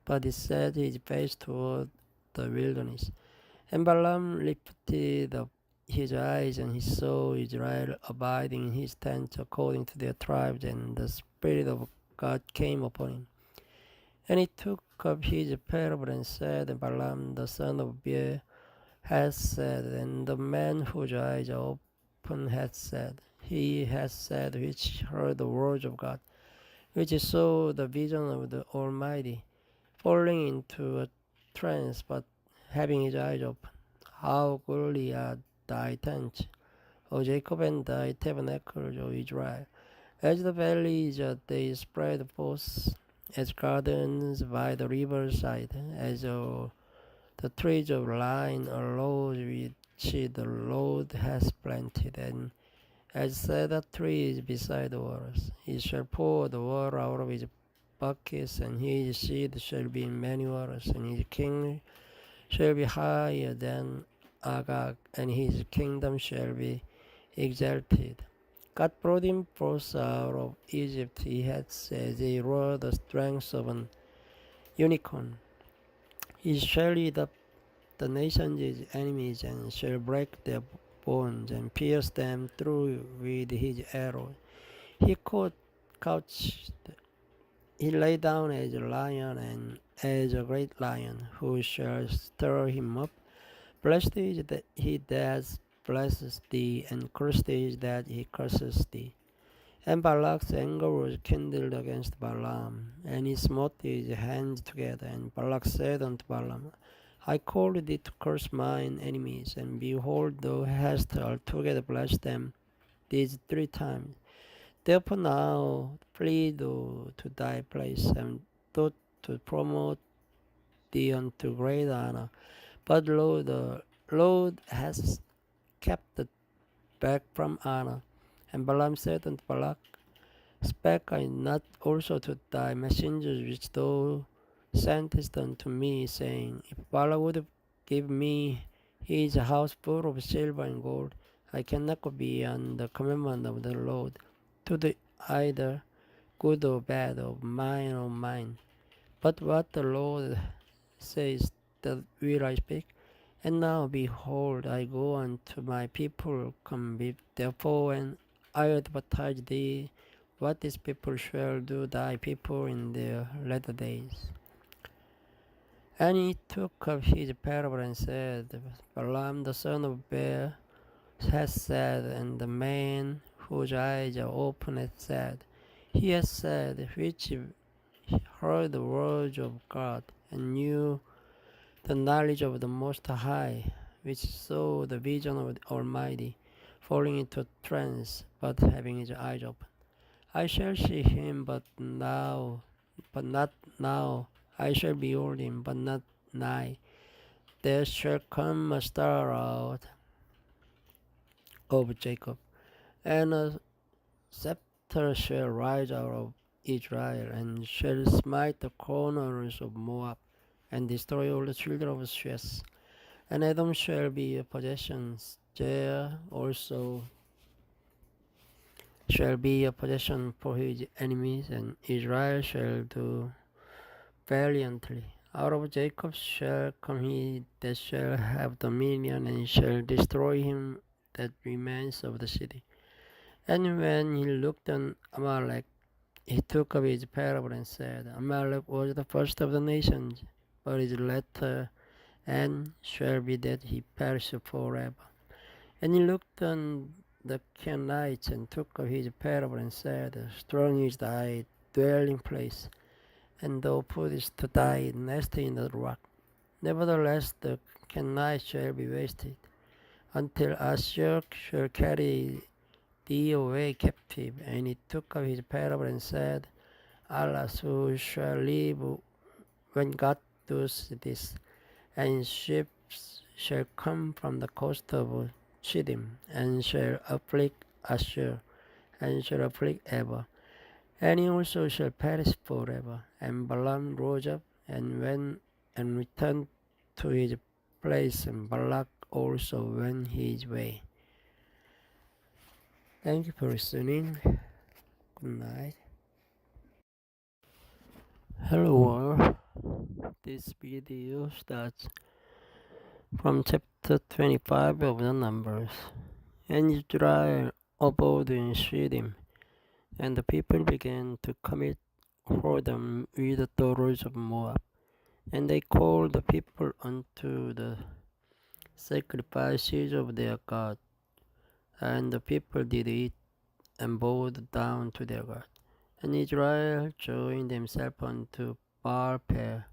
but he set his face toward the wilderness. And Balaam lifted up his eyes, and he saw Israel abiding in his tents according to their tribes, and the Spirit of God came upon him. And he took up his parable and said, Balaam the son of Beor has said, and the man whose eyes are open has said, he has said, which heard the words of God, which saw the vision of the Almighty, falling into a trance, but having his eyes open. How goodly are thy tents, O Jacob, and thy tabernacles, O Israel. As the valleys they spread forth, as gardens by the riverside, as the trees of lion arose which the Lord has planted, and as cedar trees beside the waters. He shall pour the water out of his buckets, and his seed shall be in many waters, and his king shall be higher than Agag, and his kingdom shall be exalted. God brought him forth out of Egypt. He had said, they roar the strength of an unicorn. He shall eat up the nations his enemies, and shall break their bones, and pierce them through with his arrow. He couched, he lay down as a lion, and as a great lion, who shall stir him up? Blessed is he that blesses thee, and cursed is that he curses thee. And Balak's anger was kindled against Balaam, and he smote his hands together. And Balak said unto Balaam, I called thee to curse mine enemies, and behold, thou hast altogether blessed them these 3 times. Therefore now flee thou to thy place, and thought to promote thee unto great honor. But lo, the Lord has kept it back from honor. And Balaam said unto Balak, Spake I not also to thy messengers which thou sentest unto me, saying, If Balak would give me his house full of silver and gold, I cannot go beyond the commandment of the Lord, to do either good or bad, of mine. But what the Lord says, that will I speak. And now, behold, I go unto my people, come therefore, and I advertise thee what this people shall do thy people in their latter days. And he took up his parable and said, Balaam the son of Beor has said, and the man whose eyes are open hath said, he has said, which heard the words of God, and knew the knowledge of the Most High, which saw the vision of the Almighty, falling into a trance, but having his eyes open. I shall see him, but not now. I shall behold him, but not nigh. There shall come a star out of Jacob, and a scepter shall rise out of Israel, and shall smite the corners of Moab, and destroy all the children of Sheth. And Edom shall be a possession, there also shall be a possession for his enemies, and Israel shall do valiantly. Out of Jacob shall come he that shall have dominion, and shall destroy him that remains of the city. And when he looked on Amalek, he took up his parable and said, Amalek was the first of the nations, but his latter end shall be that he perish forever. And he looked on the Canaanites, and took up his parable and said, Strong is thy dwelling place, and thou puttest thy nest in the rock. Nevertheless, the night shall be wasted, until Ashur shall carry thee away captive. And he took up his parable and said, Alas, who shall live when God does this? And ships shall come from the coast of Chittim, and shall afflict Ashur, and shall afflict Eber. And he also shall perish forever. And Balaam rose up and went and returned to his place, and Balak also went his way. Thank you for listening. Good night. Hello world. This video starts from chapter 25 of the Numbers. And Israel abode in Shittim, and the people began to commit whoredom with the daughters of Moab. And they called the people unto the sacrifices of their God, and the people did eat and bowed down to their God. And Israel joined himself unto Baal-peor,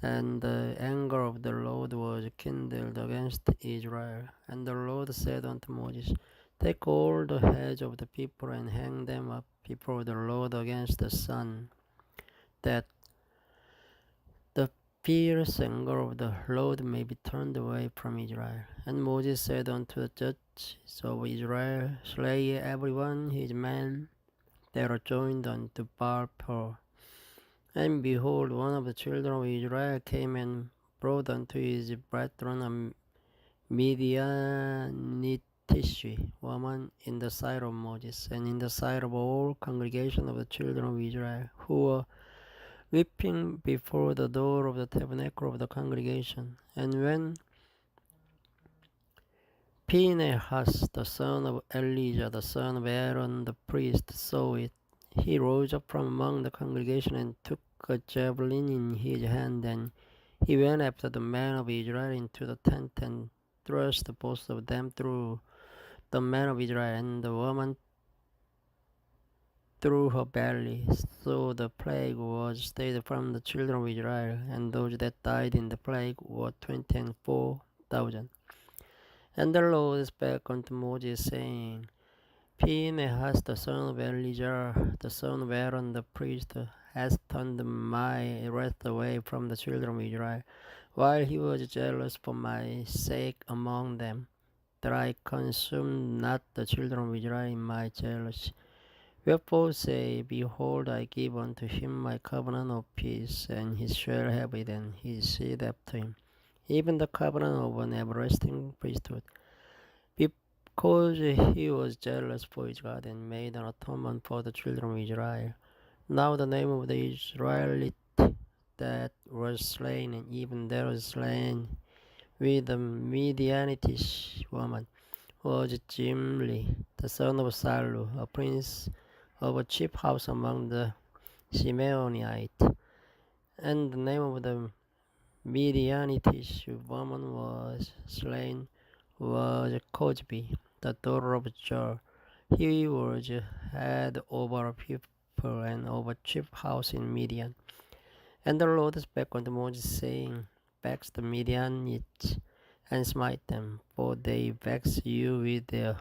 and the anger of the Lord was kindled against Israel. And the Lord said unto Moses, Take all the heads of the people and hang them up before the Lord against the sun, that the fierce anger of the Lord may be turned away from Israel. And Moses said unto the judges of Israel, Slay ye every one his man that are joined unto Baal-peor. And behold, one of the children of Israel came and brought unto his brethren a Midianitish woman in the sight of Moses, and in the sight of all congregation of the children of Israel, who were weeping before the door of the tabernacle of the congregation. And when Phinehas, the son of Elijah, the son of Aaron the priest, saw it, he rose up from among the congregation and took a javelin in his hand, and he went after the men of Israel into the tent, and thrust both of them through the men of Israel, and the woman through her belly. So the plague was stayed from the children of Israel, and those that died in the plague were 24,000. And the Lord spake unto Moses, saying, Phinehas, the son of Elijah, the son of Aaron the priest, has turned my wrath away from the children of Israel, while he was jealous for my sake among them, that I consumed not the children of Israel in my jealousy. Wherefore say, Behold, I give unto him my covenant of peace, and he shall have it, and his seed after him, even the covenant of an everlasting priesthood. Because he was jealous for his God, and made an atonement for the children of Israel. Now the name of the Israelite that was slain, and even there was slain with the Midianitish woman, was Jimli, the son of Salu, a prince of a chief house among the Simeonites. And the name of the Midianitish woman was slain was Cosby, the daughter of Jor. He was head over a people and over chief house in Midian. And the Lord spake unto Moses, saying, Vex the Midianites, and smite them, for they vex you with their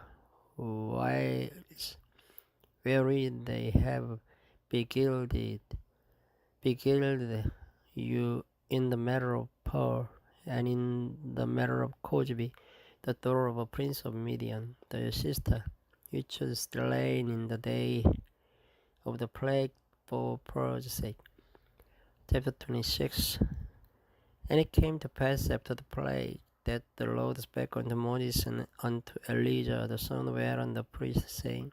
wiles, wherein they have beguiled you in the matter of Peor, and in the matter of Cosby, the daughter of a prince of Midian, the sister, which was slain in the day of the plague for Peor's sake. Chapter 26. And it came to pass after the plague that the Lord spake unto Moses and unto Elijah the son of Aaron the priest, saying,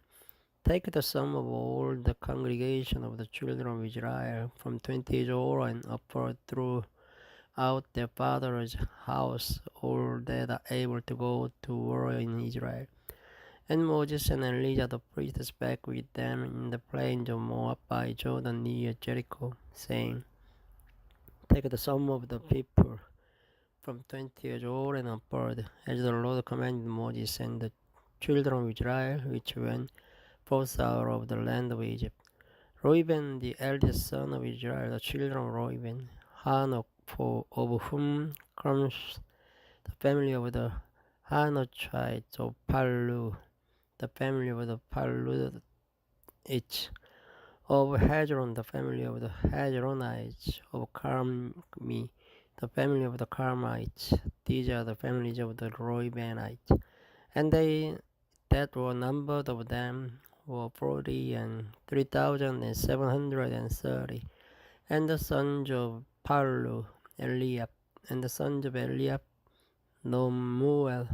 Take the sum of all the congregation of the children of Israel, from 20 years old and upward, throughout their father's house, all that are able to go to war in Israel. And Moses and Elijah the priest spake with them in the plains of Moab by Jordan near Jericho, saying, Take the sum of the people from 20 years old and upward, as the Lord commanded Moses, and the children of Israel, which went forth out of the land of Egypt. Reuben, the eldest son of Israel, the children of Reuben, Hanok, of whom comes the family of the Hanochites of Palu, the family of the Paluites, of Hezron, the family of the Hezronites, of Carmi, the family of the Carmites. These are the families of the Reubenites. And they that were numbered of them were 43,730. And the sons of Palu, Eliab, and the sons of Eliab, Nomuel,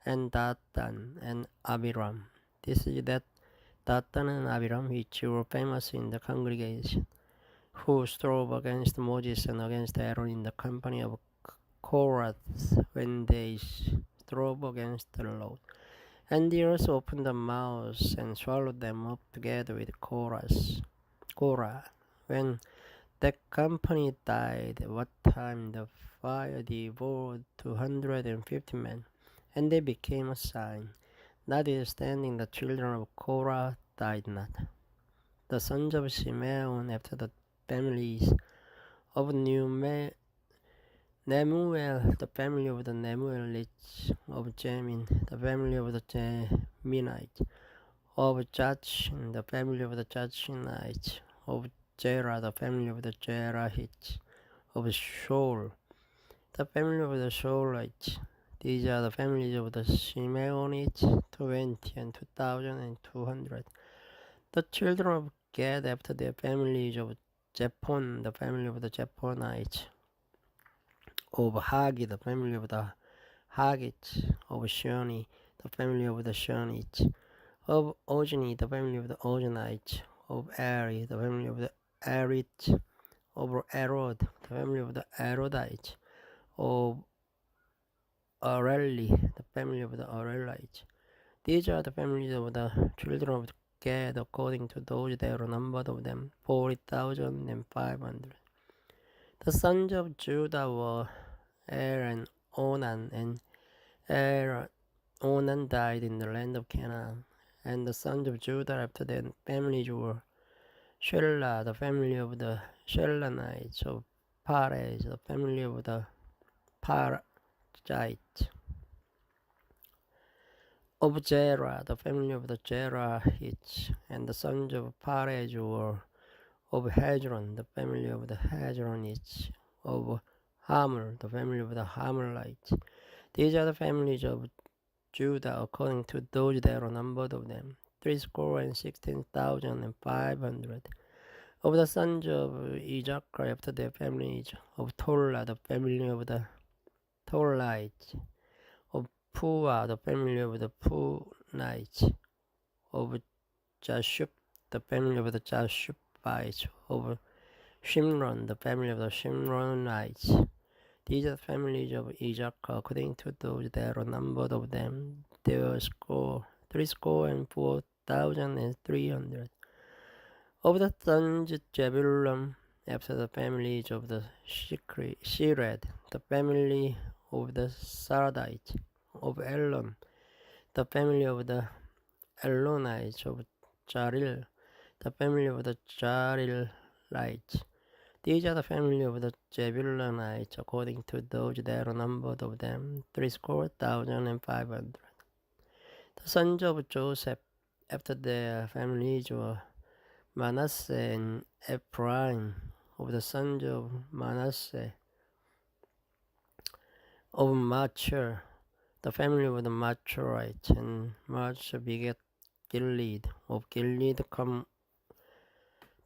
and Datan, and Abiram. This is that Datan and Abiram which were famous in the congregation, who strove against Moses and against Aaron in the company of Korath when they strove against the Lord. And the earth opened the mouths and swallowed them up together with Korah. When that company died, at what time the fire devoured 250 men, and they became a sign. Notwithstanding, the children of Korah died not. The sons of Simeon after the families of Nemuel, the family of the Nemuelites, of Jamin, the family of the Jaminites, of Jachin, the family of the Jachinites, of Jerah, the family of the Jerahites, of Shaul, the family of the Shaulites. These are the families of the Simeonites, 20 and 2,200. The children of Gad after their families of Jephon, the family of the Jephonites, of Hagi, the family of the Hagites, of Shoni, the family of the Shonites, of Ojni, the family of the Ojnites, of Ari, the family of the Arites, of Arod, the family of the Arodites, of Areli, the family of the Arelites. These are the families of the children of Gad according to those that were numbered of them, 40,500. The sons of Judah were Er and Onan, and Onan died in the land of Canaan. And the sons of Judah after their families were Shelah, the family of the Shelanites, of Perez, the family of the Perizzites, of Jerah, the family of the Jerahites. And the sons of Perez were of Hezron, the family of the Hezronites, of Hamul, the family of the Hamulites. These are the families of Judah according to those that are numbered of them, 316,500. Of the sons of Issachar after their families, of Tola, the family of the Tolites, of Puah, the family of the Punites, of Jashub, the family of the Jashubites, of Shimron, the family of the Shimronites. These are the families of Issachar according to those that are numbered of them, there were 304,300. Of the sons of Zebulun after the families of the Shired, the family of the Saradites, of Elon, the family of the Elonites, of Jaril, the family of the Jarilites. These are the family of the Zebulunites according to those that are numbered of them, 304,500. The sons of Joseph after their families were Manasseh and Ephraim. Of the sons of Manasseh, of Machir, the family of the Machirites, and Machir begat Gilead. Of Gilead come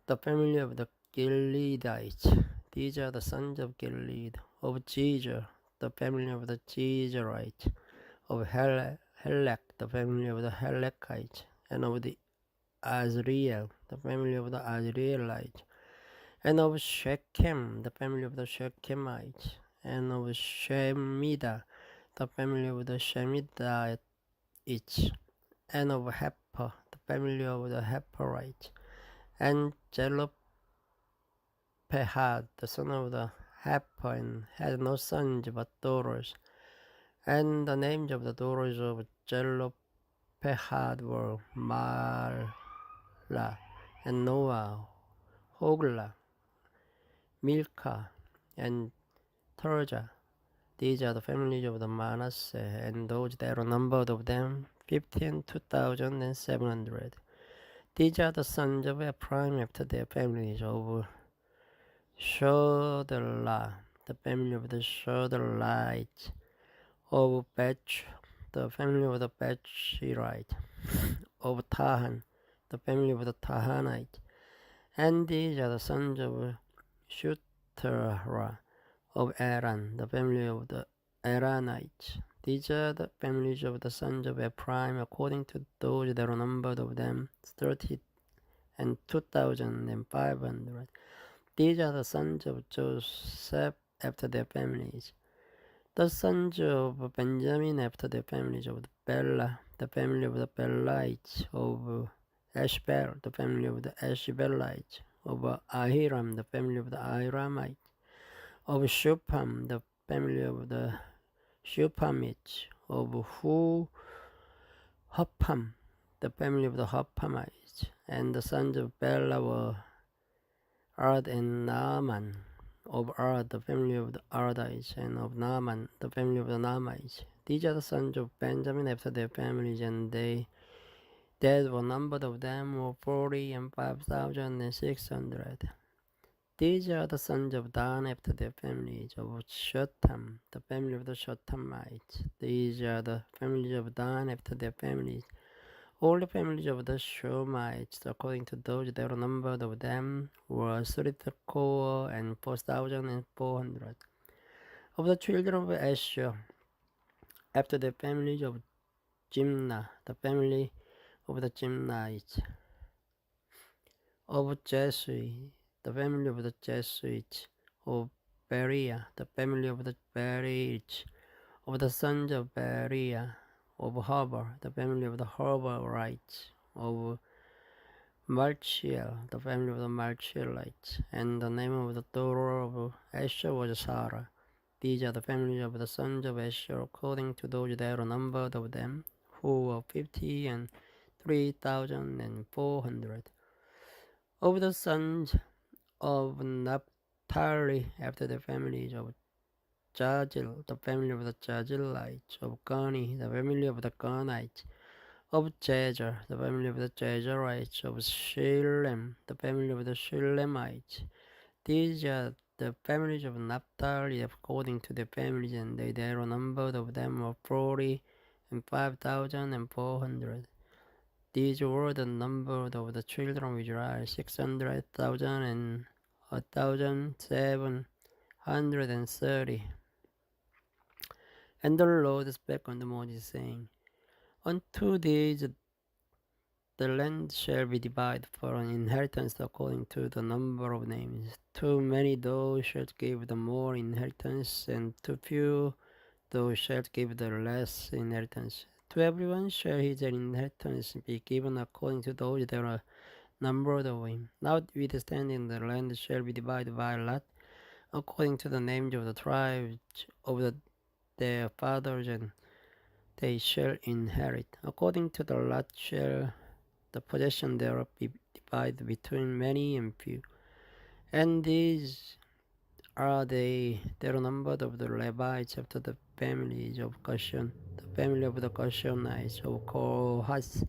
the family of the Gileadites. These are the sons of Gilead. Of Jezer, the family of the Jezerites. Of Helek, the family of the Helekites. And of the Azriel, the family of the Azrielites. And of Shechem, the family of the Shechemites. And of Shemida, the family of the Shemidites. And of Hepher, the family of the Heperites. And Zelophehad, the son of the Hepher, and had no sons but daughters. And the names of the daughters of Zelophehad were Mahlah, and Noah, Hoglah, Milcah, and Turja. These are the families of the Manasseh, and those that are numbered of them, 2,700. These are the sons of Ephraim after their families of Shodelah, the family of the Shodelites, of Bech, the family of the Bechirite, of Tahan, the family of the Tahanites. And these are the sons of Shuterah, of Aran, the family of the Aranites. These are the families of the sons of Ephraim, according to those that are numbered of them, 32,500. These are the sons of Joseph after their families. The sons of Benjamin after their families of Bela, the family of the Belites, of Ashbel, the family of the Ashbelites, of Ahiram, the family of the Ahiramites, of Shupam, the family of the Shupamites, of Huppam, the family of the Huppamites, and the sons of Bela were Ard and Naaman, of Ard, the family of the Ardites, and of Naaman, the family of the Naamites. These are the sons of Benjamin after their families, and they that were numbered of them were 45,600. These are the sons of Dan after their families, of Shotam, the family of the Shotamites. These are the families of Dan after their families. All the families of the Shomites, according to those that were numbered of them, were 34,400. Of the children of Asher, after the families of Jimnah, the family of the Jimnites, of Jesui, the family of the Jesuits, of Berea, the family of the Berites, of the sons of Berea, of Harbor, the family of the Harborites, of Malchiel, the family of the Malchielites, and the name of the daughter of Asher was Sarah. These are the families of the sons of Asher, according to those that are numbered of them, who were 53,400. Of the sons of Naphtali, after the families of Jazil, the family of the Jazilites, of Gani, the family of the Ganites, of Jezer, the family of the Jezerites, of Shilem, the family of the Shilemites. These are the families of Naphtali according to their families, and they that are numbered of them were 45,400. These were the number of the children of Israel, 600,000 and 1,730. And the Lord spake unto Moses, saying, Unto these the land shall be divided for an inheritance according to the number of names. To many thou shalt give the more inheritance, and to few thou shalt give the less inheritance. To everyone shall his inheritance be given according to those that are numbered of him. Notwithstanding the land shall be divided by lot, according to the names of the tribes of their fathers, and they shall inherit. According to the lot shall the possession thereof be divided between many and few. And these are they that are numbered of the Levites after the families of Gershon, the family of the Gershonites, of Kohath,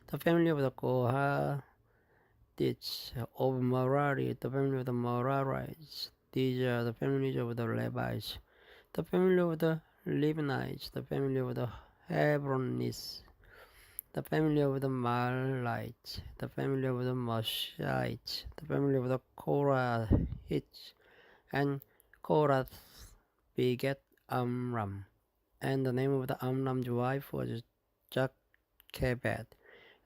the family of the Kohathites, of Merari, the family of the Merarites. These are the families of the Levites, the family of the Libanites, the family of the Hebronites, the family of the Malites, the family of the Moshites, the family of the Korahites, and Korath begat Amram, and the name of the Amram's wife was Jochebed,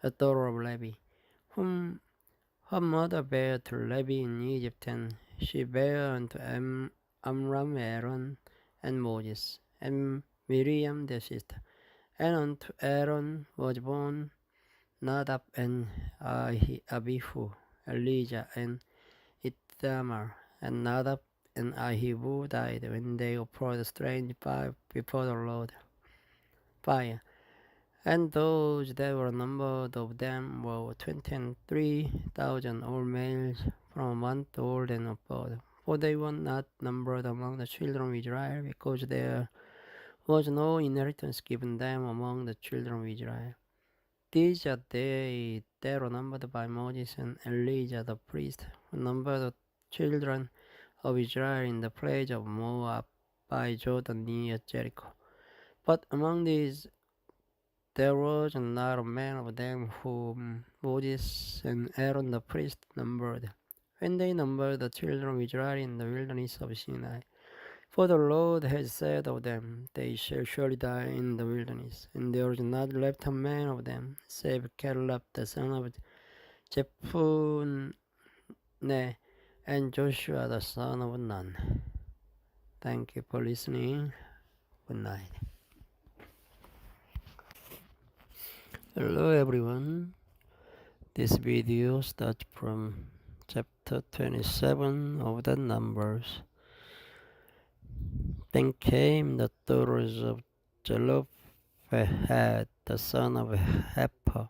a daughter of Levi, whom her mother bare to Levi in Egypt, and she bare unto Amram Aaron and Moses, and Miriam their sister. And unto Aaron was born Nadab and Abihu, Elijah and Ithamar. And Nadab and Abihu died when they offered strange fire before the Lord. Fire. And those that were numbered of them were 23,000, all males from a month old and above. for they were not numbered among the children of Israel, because there was no inheritance given them among the children of Israel. These are they that were numbered by Moses and Elijah the priest, who numbered the children of Israel in the plains of Moab by Jordan near Jericho. But among these there was not a man of them whom Moses and Aaron the priest numbered, when they numbered the children of Israel in the wilderness of Sinai. For the Lord has said of them, they shall surely die in the wilderness, and there is not left a man of them, save Caleb the son of Jephunneh, and Joshua the son of Nun. Thank you for listening. Good night. Hello everyone. This video starts from chapter 27 of the Numbers. Then came the daughters of Zelophehad, the son of Hepher,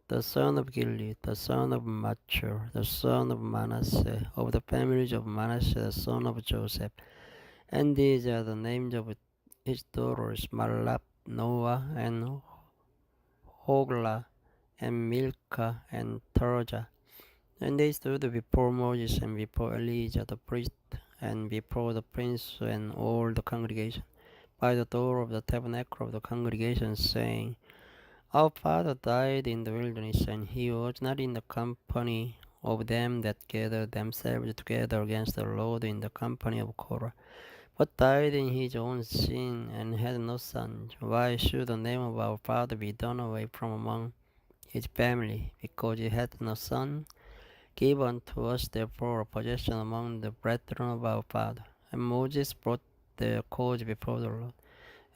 the son of Gilead, the son of Machir, the son of Manasseh, of the families of Manasseh, the son of Joseph. And these are the names of his daughters, Malab, Noah, and Hoglah, and Milcah, and Tirzah. And they stood before Moses and before Elijah the priest, and before the prince and all the congregation, by the door of the tabernacle of the congregation, saying, Our father died in the wilderness, and he was not in the company of them that gathered themselves together against the Lord in the company of Korah, but died in his own sin, and had no son. Why should the name of our father be done away from among his family, because he had no son? Give unto us therefore a possession among the brethren of our father. And Moses brought their cause before the Lord.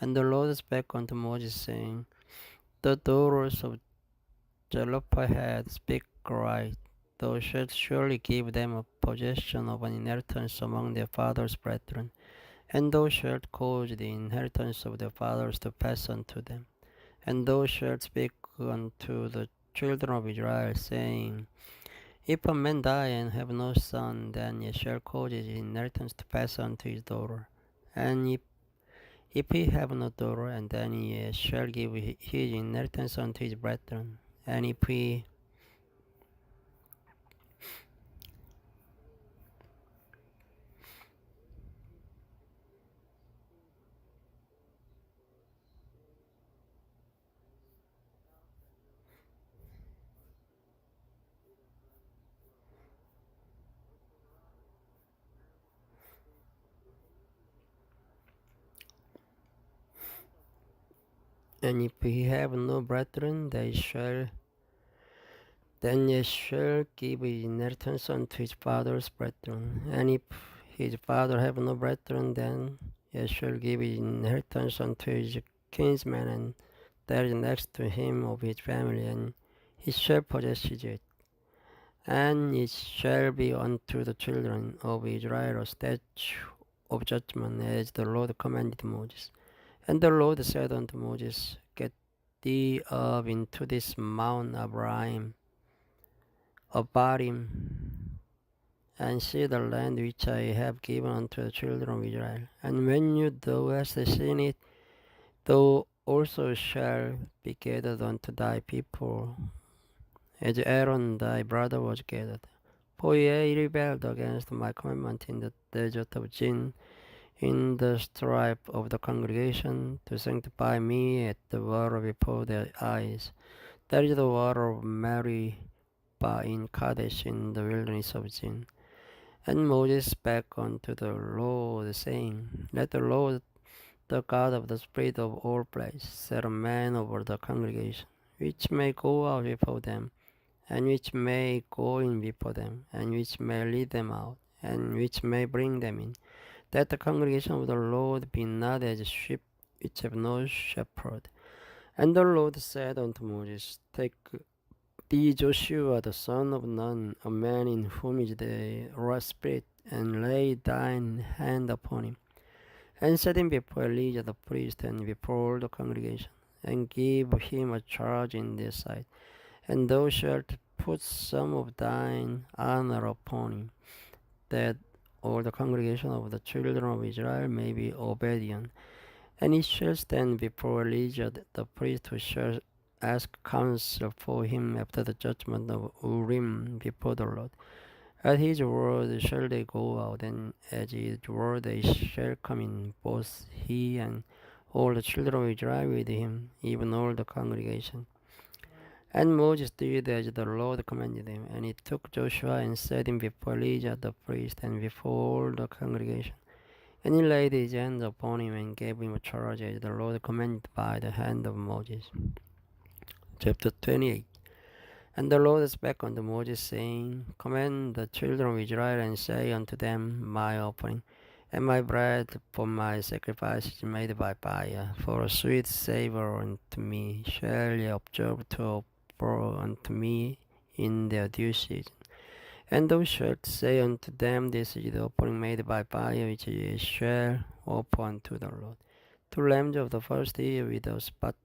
And the Lord spake unto Moses, saying, The daughters of Zelophehad speak right. Thou shalt surely give them a possession of an inheritance among their father's brethren, and thou shalt cause the inheritance of their fathers to pass unto them. And thou shalt speak unto the children of Israel, saying, If a man die and have no son, then ye shall cause his inheritance to pass unto his daughter. And if he have no daughter, and then ye shall give his inheritance unto his brethren. And if he have no brethren, then ye shall give his inheritance unto his father's brethren. And if his father have no brethren, then ye shall give his inheritance unto his kinsmen, and that is next to him of his family, and he shall possess it. And it shall be unto the children of Israel a statute of judgment, as the Lord commanded Moses. And the Lord said unto Moses, Get thee up into this Mount Abarim, and see the land which I have given unto the children of Israel. And when thou hast seen it, thou also shalt be gathered unto thy people, as Aaron thy brother was gathered. For ye rebelled against my commandment in the desert of Zin, in the strife of the congregation, to sanctify me at the water before their eyes. That is the water of Meribah in Kadesh in the wilderness of Zin. And Moses spake unto the Lord, saying, Let the Lord, the God of the spirit of all flesh, set a man over the congregation, which may go out before them, and which may go in before them, and which may lead them out, and which may bring them in, that the congregation of the Lord be not as sheep which have no shepherd. And the Lord said unto Moses, Take thee Joshua the son of Nun, a man in whom is the Holy Spirit, and lay thine hand upon him, and set him before Elijah the priest, and before all the congregation, and give him a charge in their sight. And thou shalt put some of thine honor upon him, that all the congregation of the children of Israel may be obedient. And he shall stand before Elijah the priest, who shall ask counsel for him after the judgment of Urim before the Lord. At his word shall they go out, and at his word they shall come in, both he and all the children of Israel with him, even all the congregation. And Moses did as the Lord commanded him, and he took Joshua and set him before Elijah the priest and before all the congregation. And he laid his hands upon him and gave him charge as the Lord commanded by the hand of Moses. Chapter 28. And the Lord spake unto Moses, saying, Command the children of Israel, and say unto them, My offering and my bread for my sacrifices made by fire, for a sweet savour unto me, shall ye observe to offer unto me in their due season. And thou shalt say unto them, This is the offering made by fire, which ye shall offer unto the Lord. 2 lambs of the first year without spot,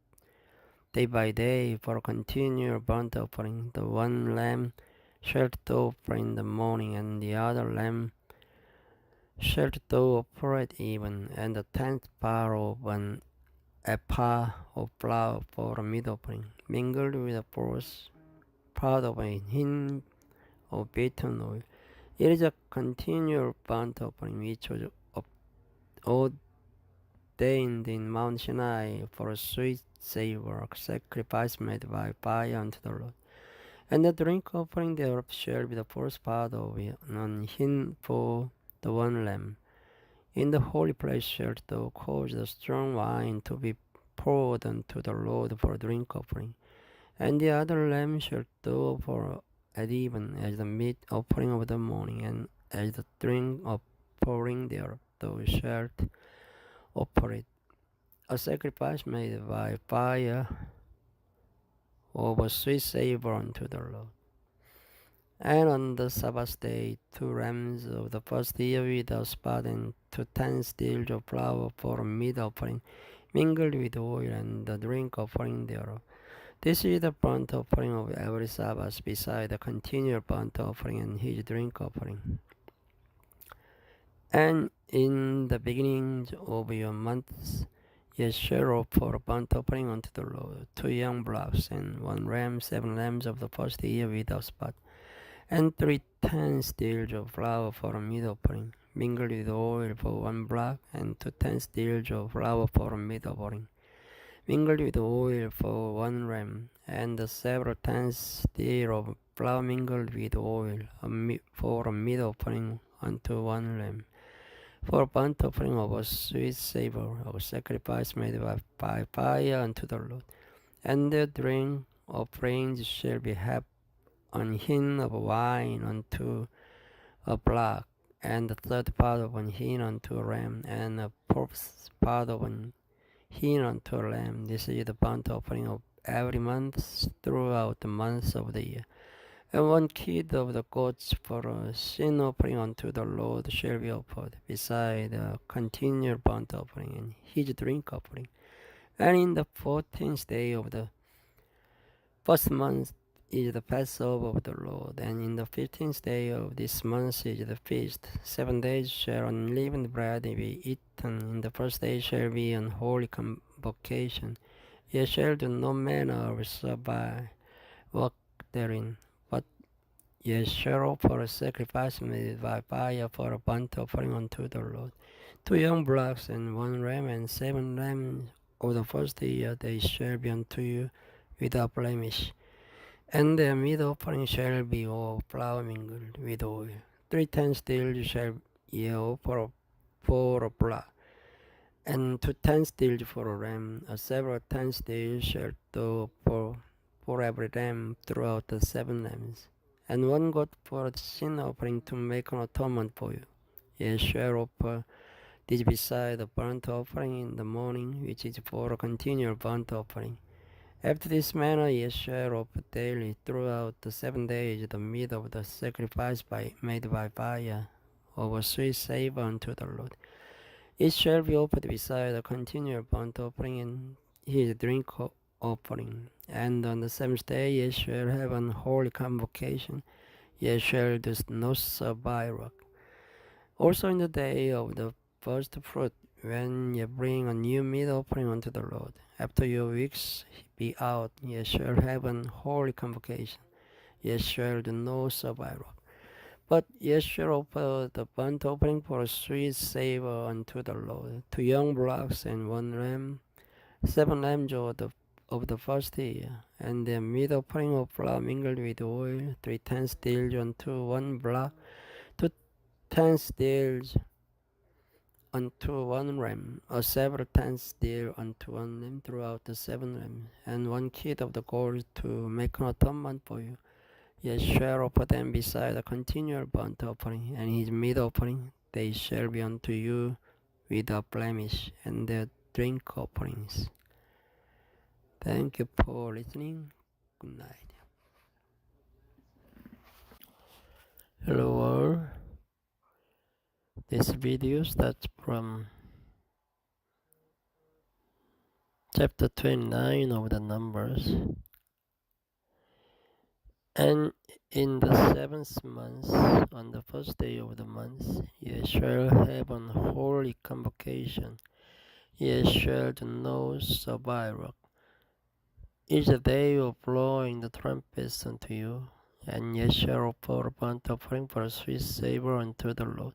day by day, for a continual burnt offering. The one lamb shalt thou offer in the morning, and the other lamb shalt thou offer at even, and the 10th part of an ephah of flour for a meat offering, mingled with a fourth part of a hin of beaten oil. It is a continual burnt offering which was ordained in Mount Sinai for a sweet savour, a sacrifice made by fire unto the Lord. And the drink offering thereof shall be the first part of an hin for the one lamb. In the holy place shalt thou cause the strong wine to be poured unto the Lord for a drink offering. And the other lamb shalt thou offer at even, as the meat offering of the morning, and as the drink offering thereof thou shalt offer it, a sacrifice made by fire of a sweet savour unto the Lord. And on the Sabbath day 2 rams of the first year without spot, and 2 tenths of flour for a meat offering, mingled with oil, and the drink offering thereof. This is the burnt offering of every Sabbath, beside the continual burnt offering and his drink offering. And in the beginning of your months, ye shall offer a burnt offering unto the Lord, 2 young bullocks, and 1 ram, 7 lambs of the first year without spot, and 3 tenths of flour for a meat offering, mingled with oil for 1 bullock, and 2 tenths of flour for a meat offering, mingled with oil for 1 ram, and the several tenths of flour mingled with oil for a meat offering unto 1 lamb, for a burnt offering of a sweet savour, of a sacrifice made by fire unto the Lord. And the drink offerings shall be half an hin of wine unto a bullock, and the 3rd part of an hin unto a ram, and a 4th part of an hin unto a lamb. This is the burnt offering of every month throughout the months of the year. And 1 kid of the goats for a sin offering unto the Lord shall be offered, beside the continual burnt offering and his drink offering. And in the 14th day of the first month is the Passover of the Lord, and in the 15th day of this month is the feast. 7 days shall unleavened bread be eaten. In the first day shall be an holy convocation. Ye shall do no manner of servile work therein, but ye shall offer a sacrifice made by fire for a burnt offering unto the Lord. 2 young bullocks and 1 ram, and 7 lambs of the first year, they shall be unto you without blemish. And their meat offering shall be of flour mingled with oil. 3 tenths shall ye offer for a bullock, and 2 tenths for a ram. A several tenths shall thou offer for every ram throughout the 7 lambs, and 1 goat for a sin offering to make an atonement for you. Ye shall offer this beside the burnt offering in the morning, which is for a continual burnt offering. After this manner ye shall offer daily throughout the 7 days the meat of the sacrifice made by fire, of a sweet savour unto the Lord. It shall be offered beside the continual burnt offering and his drink offering. And on the 7th day ye shall have an holy convocation. Ye shall do no servile work. Also in the day of the first fruit, when ye bring a new meat offering unto the Lord, after your weeks be out, ye shall have an holy convocation. Ye shall do no survival. But ye shall offer the burnt offering for a sweet savour unto the Lord, 2 young bullocks and 1 ram, 7 lambs of the first year, and the meat offering of flour mingled with oil, 3 tenths dill unto 1 block, 2 tenths dill unto 1 ram, or several tenths dill unto 1 lamb throughout the 7 lambs, and 1 kid of the gold to make an atonement for you. Ye shall offer them beside a continual burnt offering, and his meat offering. They shall be unto you without blemish, and their drink offerings. Thank you for listening. Good night. Hello all. This video starts from chapter 29 of the Numbers. And in the 7th month, on the first day of the month, ye shall have an holy convocation. Ye shall do no survival. Is the day of blowing the trumpets unto you, and ye shall offer a burnt offering for a sweet savour unto the Lord.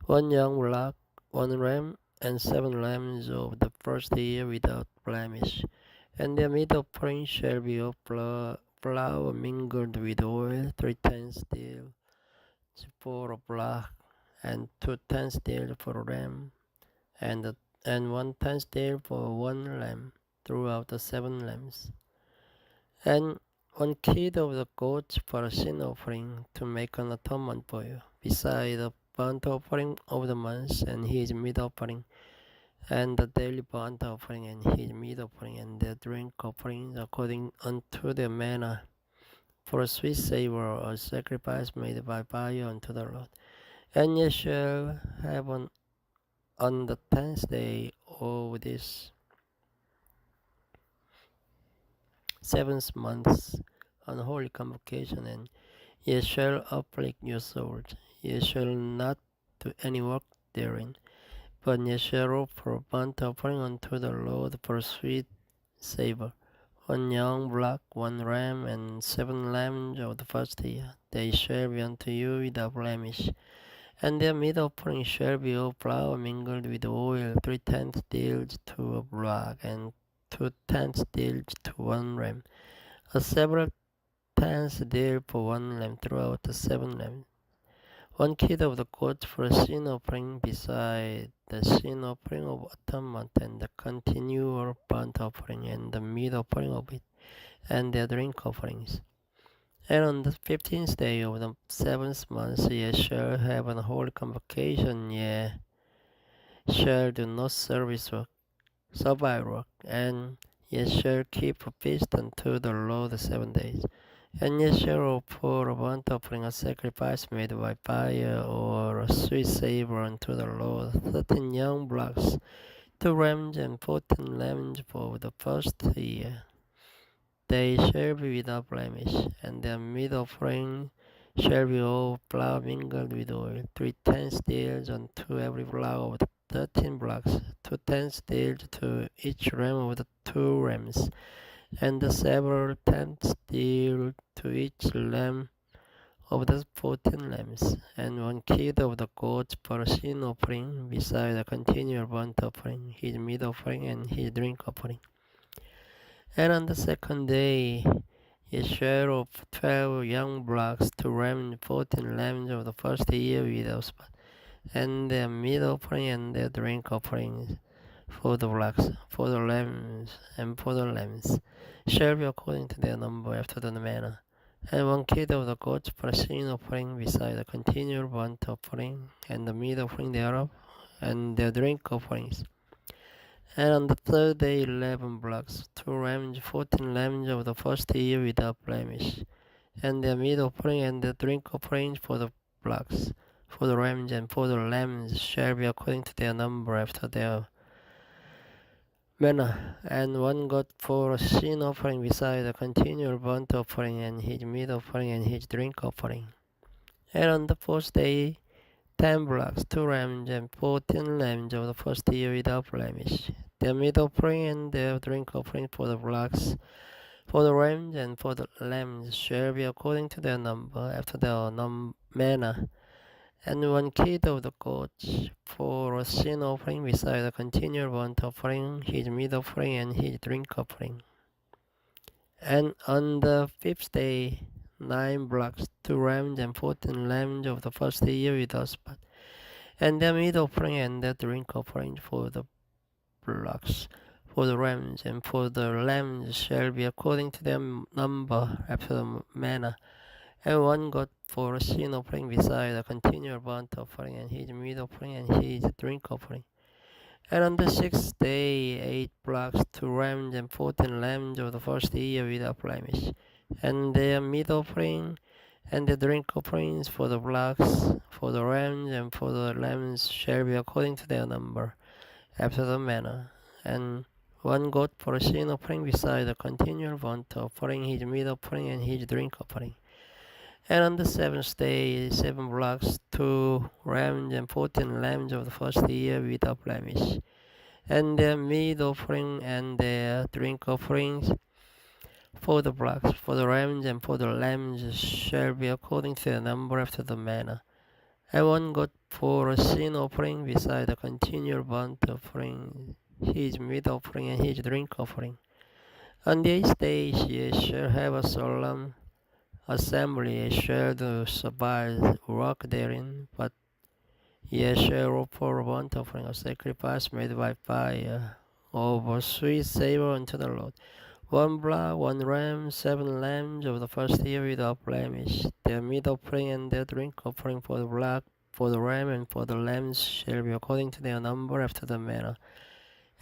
1 young bullock, 1 ram, and 7 lambs of the first year without blemish. And their meat offering shall be of flour mingled with oil, 3 tenths dill for a bullock, and 2 tenths dill for a ram, and 1 tenth dill for 1 lamb throughout the 7 lambs. And 1 kid of the goats for a sin offering to make an atonement for you, beside the burnt offering of the month and his meat offering, and the daily burnt offering and his meat offering, and their drink offerings according unto their manner, for a sweet savour, a sacrifice made by fire unto the Lord. And ye shall have on the 10th day of this 7th month an holy convocation, and ye shall afflict your souls. Ye shall not do any work therein, but ye shall offer a burnt offering unto the Lord for a sweet savour, 1 young bullock, 1 ram, and 7 lambs of the first year. They shall be unto you without blemish. And their meat offering shall be of flour mingled with oil, 3 tenths dill to a bullock, and 2 tenths dill to 1 ram, a several tenths dill for 1 lamb throughout the 7 lambs. 1 kid of the goats for a sin offering, beside the sin offering of atonement, and the continual burnt offering, and the meat offering of it, and their drink offerings. And on the 15th day of the 7th month ye shall have an holy convocation. Ye shall do no service work, and ye shall keep a feast unto the Lord 7 days. And ye shall offer a burnt offering, a sacrifice made by fire, or a sweet savour unto the Lord, 13 young bullocks, 2 rams, and 14 lambs for the first year. They shall be without blemish, and their meat offering shall be all flour mingled with oil, 3 tenths dill unto every block of the 13 blocks, 2 tenths dill to each ram of the 2 rams, and the several tenths dill to each lamb of the 14 lambs, and 1 kid of the goats for a sin offering, beside a continual burnt offering, his meat offering, and his drink offering. And on the 2nd day ye shall offer 12 young bullocks, 2 rams, 14 lambs of the first year without spot, and their meat offering and their drink offerings for the bullocks, for the lambs, and for the lambs shall be according to their number after the manner. And 1 kid of the goats for a sin offering, beside the continual burnt offering, and the meat offering thereof, and their drink offerings. And on the 3rd day 11 bullocks, 2 rams, 14 lambs of the first year without blemish, and their meat offering and their drink offerings for the bullocks, for the rams, and for the lambs shall be according to their number after their manner. And 1 goat for a sin offering, beside the continual burnt offering, and his meat offering, and his drink offering. And on the 4th day 10 blocks, 2 rams, and 14 lambs of the first year without blemish. Their meat offering and their drink offering for the blocks, for the rams, and for the lambs shall be according to their number, after their manner. And 1 kid of the goats for a sin offering, beside the continual burnt offering, his meat offering, and his drink offering. And on the 5th day, 9 blocks, 2 rams, and 14 lambs of the first year without spot, and their meat offering and their drink offering for the blocks, for the rams, and for the lambs shall be according to their number, after the manner. And 1 goat for a sin offering, beside a continual burnt offering, and his meat offering, and his drink offering. And on the 6th day, 8 blocks, 2 rams, and 14 lambs of the first year without blemish, and their meat offering, and the drink offerings for the blocks, for the rams, and for the lambs shall be according to their number, after the manner. And 1 goat for a sin offering, beside a continual burnt offering, his meat offering, and his drink offering. And on the 7th day, 7 blocks, 2 rams, and 14 lambs of the first year without blemish, and their meat offering and their drink offerings for the blocks, for the rams, and for the lambs shall be according to their number, after the manner. And 1 goat for a sin offering, beside the continual burnt offering, his meat offering, and his drink offering. On the 8th day ye shall have a solemn assembly, ye shall do service work therein, but ye shall offer a burnt offering, a sacrifice made by fire, of a sweet savor unto the Lord. 1 block, 1 ram, 7 lambs of the first year without blemish. Their meat offering and their drink offering for the block, for the ram, and for the lambs shall be according to their number, after the manner.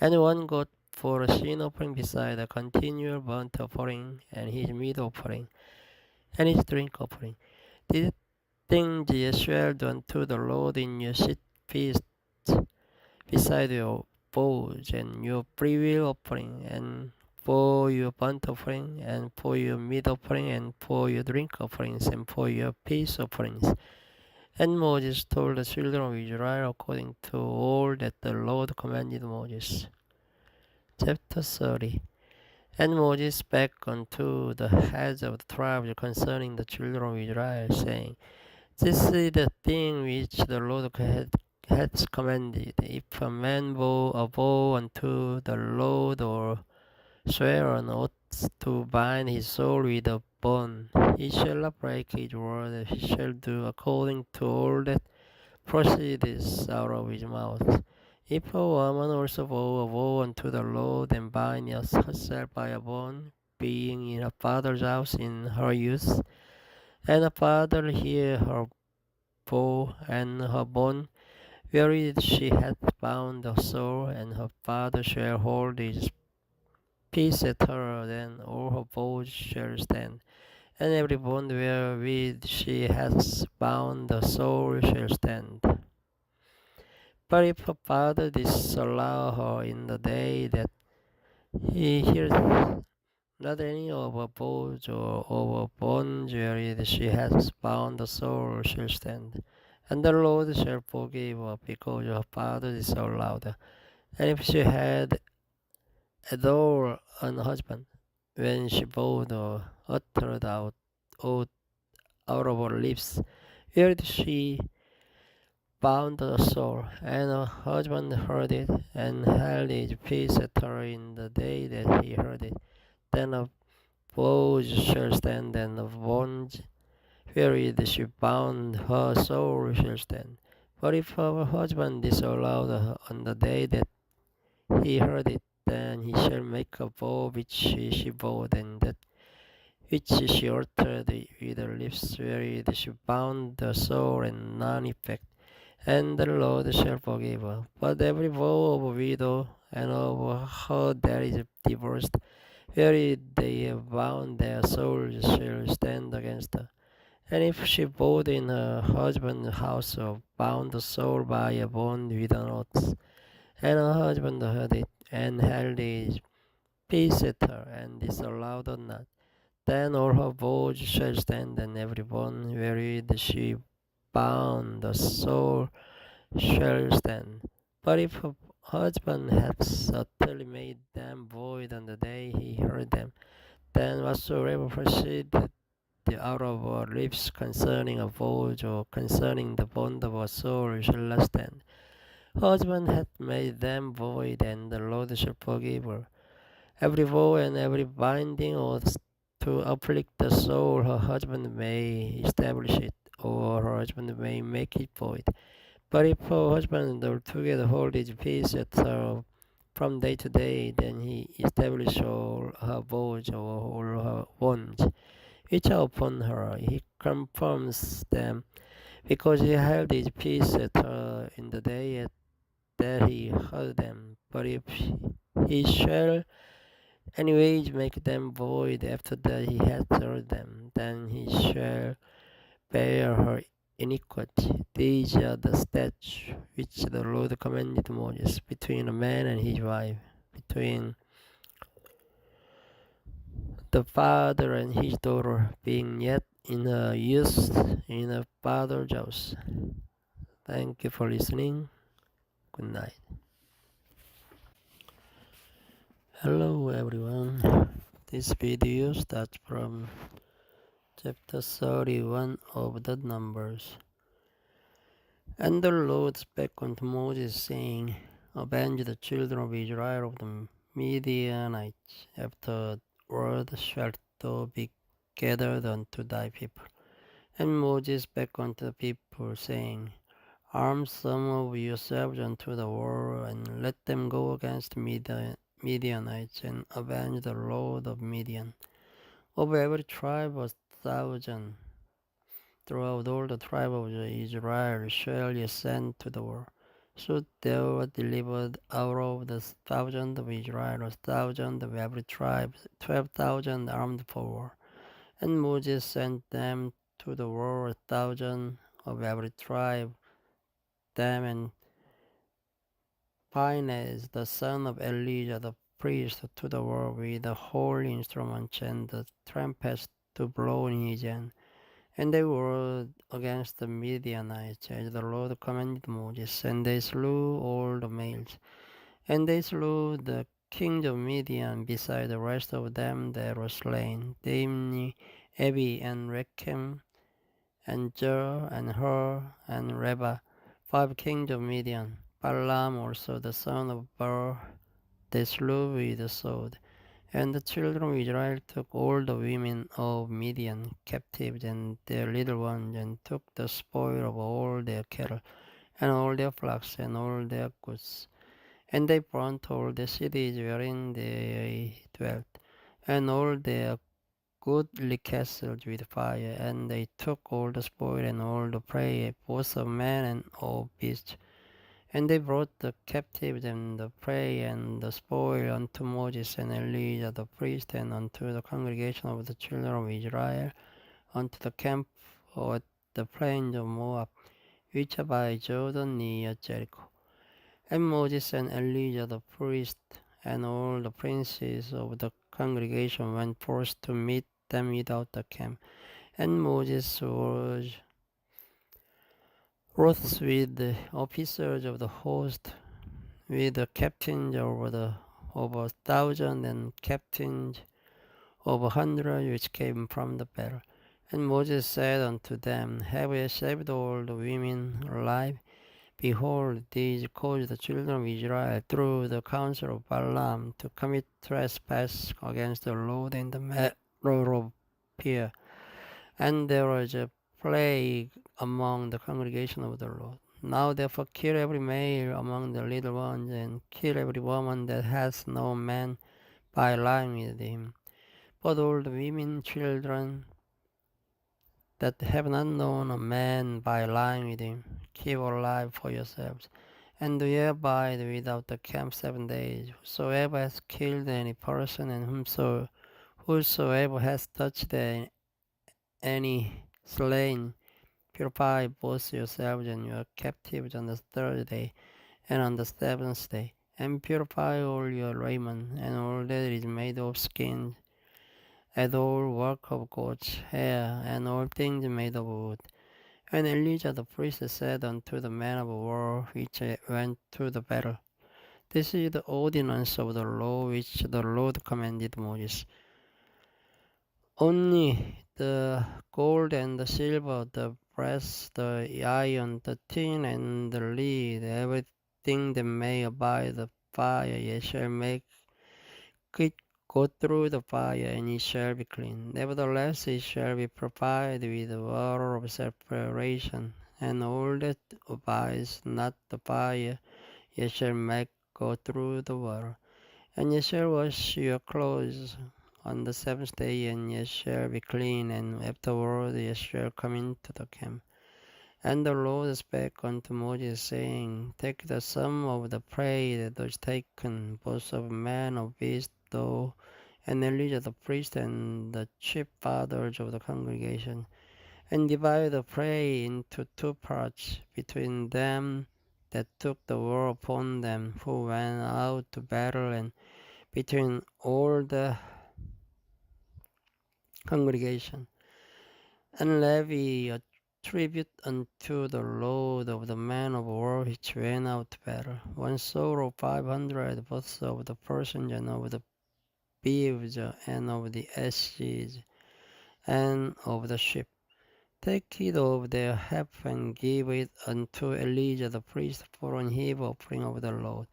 And 1 goat for a sin offering, beside a continual burnt offering, and his meat offering, and his drink offering. These things ye shall do unto the Lord in your feasts, beside your vows, and your freewill offering, and for your burnt offering, and for your meat offering, and for your drink offerings, and for your peace offerings. And Moses told the children of Israel according to all that the Lord commanded Moses. Chapter 30. And Moses spake unto the heads of the tribes concerning the children of Israel, saying, This is the thing which the Lord hath commanded. If a man vow a vow unto the Lord, or swear an oath to bind his soul with a bond, he shall not break his word. He shall do according to all that proceeds out of his mouth. If a woman also vow a vow unto the Lord, and bind herself by a bond, being in her father's house in her youth, and her father hear her vow and her bond, wherein she hath bound her soul, and her father shall hold his peace at her, then all her vows shall stand, and every bond wherewith she hath bound the soul shall stand. But if her father disallow her in the day that he heareth not any of her vows or of her bonds wherewith she hath bound the soul shall stand, and the Lord shall forgive her, because her father disallowed her. And if she had adore an husband, when she vowed or uttered out oath out of her lips, where she bound her soul, and her husband heard it, and held his peace at her in the day that he heard it, then her vows shall stand, and the bonds wherewith she bound her soul shall stand. But if her husband disallowed her on the day that he heard it, then he shall make a vow which she vowed, and that which she uttered with her lips, wherewith she bound the soul, and none effect, and the Lord shall forgive her. But every vow of a widow and of her that is divorced, wherewith they have bound their souls, shall stand against her. And if she vowed in her husband's house, or bound the soul by a bond with an oath, and her husband heard it, and held his peace at her, and disallowed her not, then all her vows shall stand, and every bond wherewith she bound, the soul shall stand. But if a husband hath subtly made them void on the day he heard them, then whatsoever proceeded out of our lips concerning a vow or concerning the bond of a soul shall not stand. Husband hath made them void, and the Lord shall forgive her. Every vow and every binding oath to afflict the soul, her husband may establish it, or her husband may make it void. But if her husband altogether hold his peace at her from day to day, then he establishes all her vows or all her bonds which are upon her. He confirms them, because he held his peace at her in the day that he heard them. But if he shall anyways make them void after that he hath heard them, then he shall bear her iniquity. These are the statutes which the Lord commanded Moses between a man and his wife, between the father and his daughter, being yet in her youth in her father's house. Thank you for listening. Good night. Hello everyone. This video starts from chapter 31 of the Numbers. And the Lord spake unto Moses, saying, Avenge the children of Israel of the Midianites. Afterward shalt thou be gathered unto thy people. And Moses spake unto the people, saying, Arm some of yourselves unto the war, and let them go against Midianites, and avenge the Lord of Midian. Of every tribe 1,000, throughout all the tribe of Israel shall ye send to the war. So there were delivered out of the 1,000 of Israel 1,000 of every tribe, 12,000 armed for war. And Moses sent them to the war 1,000 of every tribe, them and Phinehas, the son of Elijah the priest, to the war with the whole instruments and the trumpets to blow in his hand. And they warred against the Midianites, as the Lord commanded Moses, and they slew all the males. And they slew the kings of Midian, beside the rest of them that were slain, namely Ebi and Rechem, and Jer, and Hur, and Reba, 5 kings of Midian. Balaam also, the son of Beor, they slew with the sword. And the children of Israel took all the women of Midian captives and their little ones, and took the spoil of all their cattle, and all their flocks, and all their goods. And they burnt all the cities wherein they dwelt, and all their goodly castles with fire. And they took all the spoil and all the prey, both of man and of beast. And they brought the captives and the prey and the spoil unto Moses and Elijah the priest, and unto the congregation of the children of Israel, unto the camp at the plains of Moab, which are by Jordan near Jericho. And Moses and Elijah the priest, and all the princes of the congregation went forth to meet them without the camp. And Moses was wroth with the officers of the host, with the captains over 1,000 and captains of 100 which came from the battle. And Moses said unto them, Have ye saved all the women alive? Behold, these caused the children of Israel through the counsel of Balaam to commit trespass against the Lord in the matter of Peor. And there was a plague among the congregation of the Lord. Now therefore kill every male among the little ones, and kill every woman that has no man by lying with him. But all the women, children that have not known a man by lying with him, keep alive for yourselves. And do ye abide without the camp 7 days. Whosoever has killed any person, and whosoever has touched any slain, purify both yourselves and your captives on the 3rd day, and on the 7th day, and purify all your raiment, and all that is made of skins, and all work of goat's hair, and all things made of wood, And Elijah the priest said unto the men of war which went to the battle, This is the ordinance of the law which the Lord commanded Moses. Only the gold and the silver, the brass, the iron, the tin, and the lead, everything that may abide the fire, ye shall make it go through the fire, and it shall be clean. Nevertheless, it shall be purified with water of separation, and all that abides not the fire, ye shall make go through the water. And ye shall wash your clothes on the seventh day, and ye shall be clean, and afterward ye shall come into the camp. And the Lord spake unto Moses, saying, Take the sum of the prey that was taken, both of man of beast, thou and Elijah the priest, and the chief fathers of the congregation, and divide the prey into two parts between them that took the war upon them, who went out to battle, and between all the congregation, and levy a tribute unto the Lord of the men of war which went out to battle, 1 soul of 500, both of the persons and of the beeves and of the asses and of the sheep. Take it of their half and give it unto Elijah the priest for an heave offering of the Lord.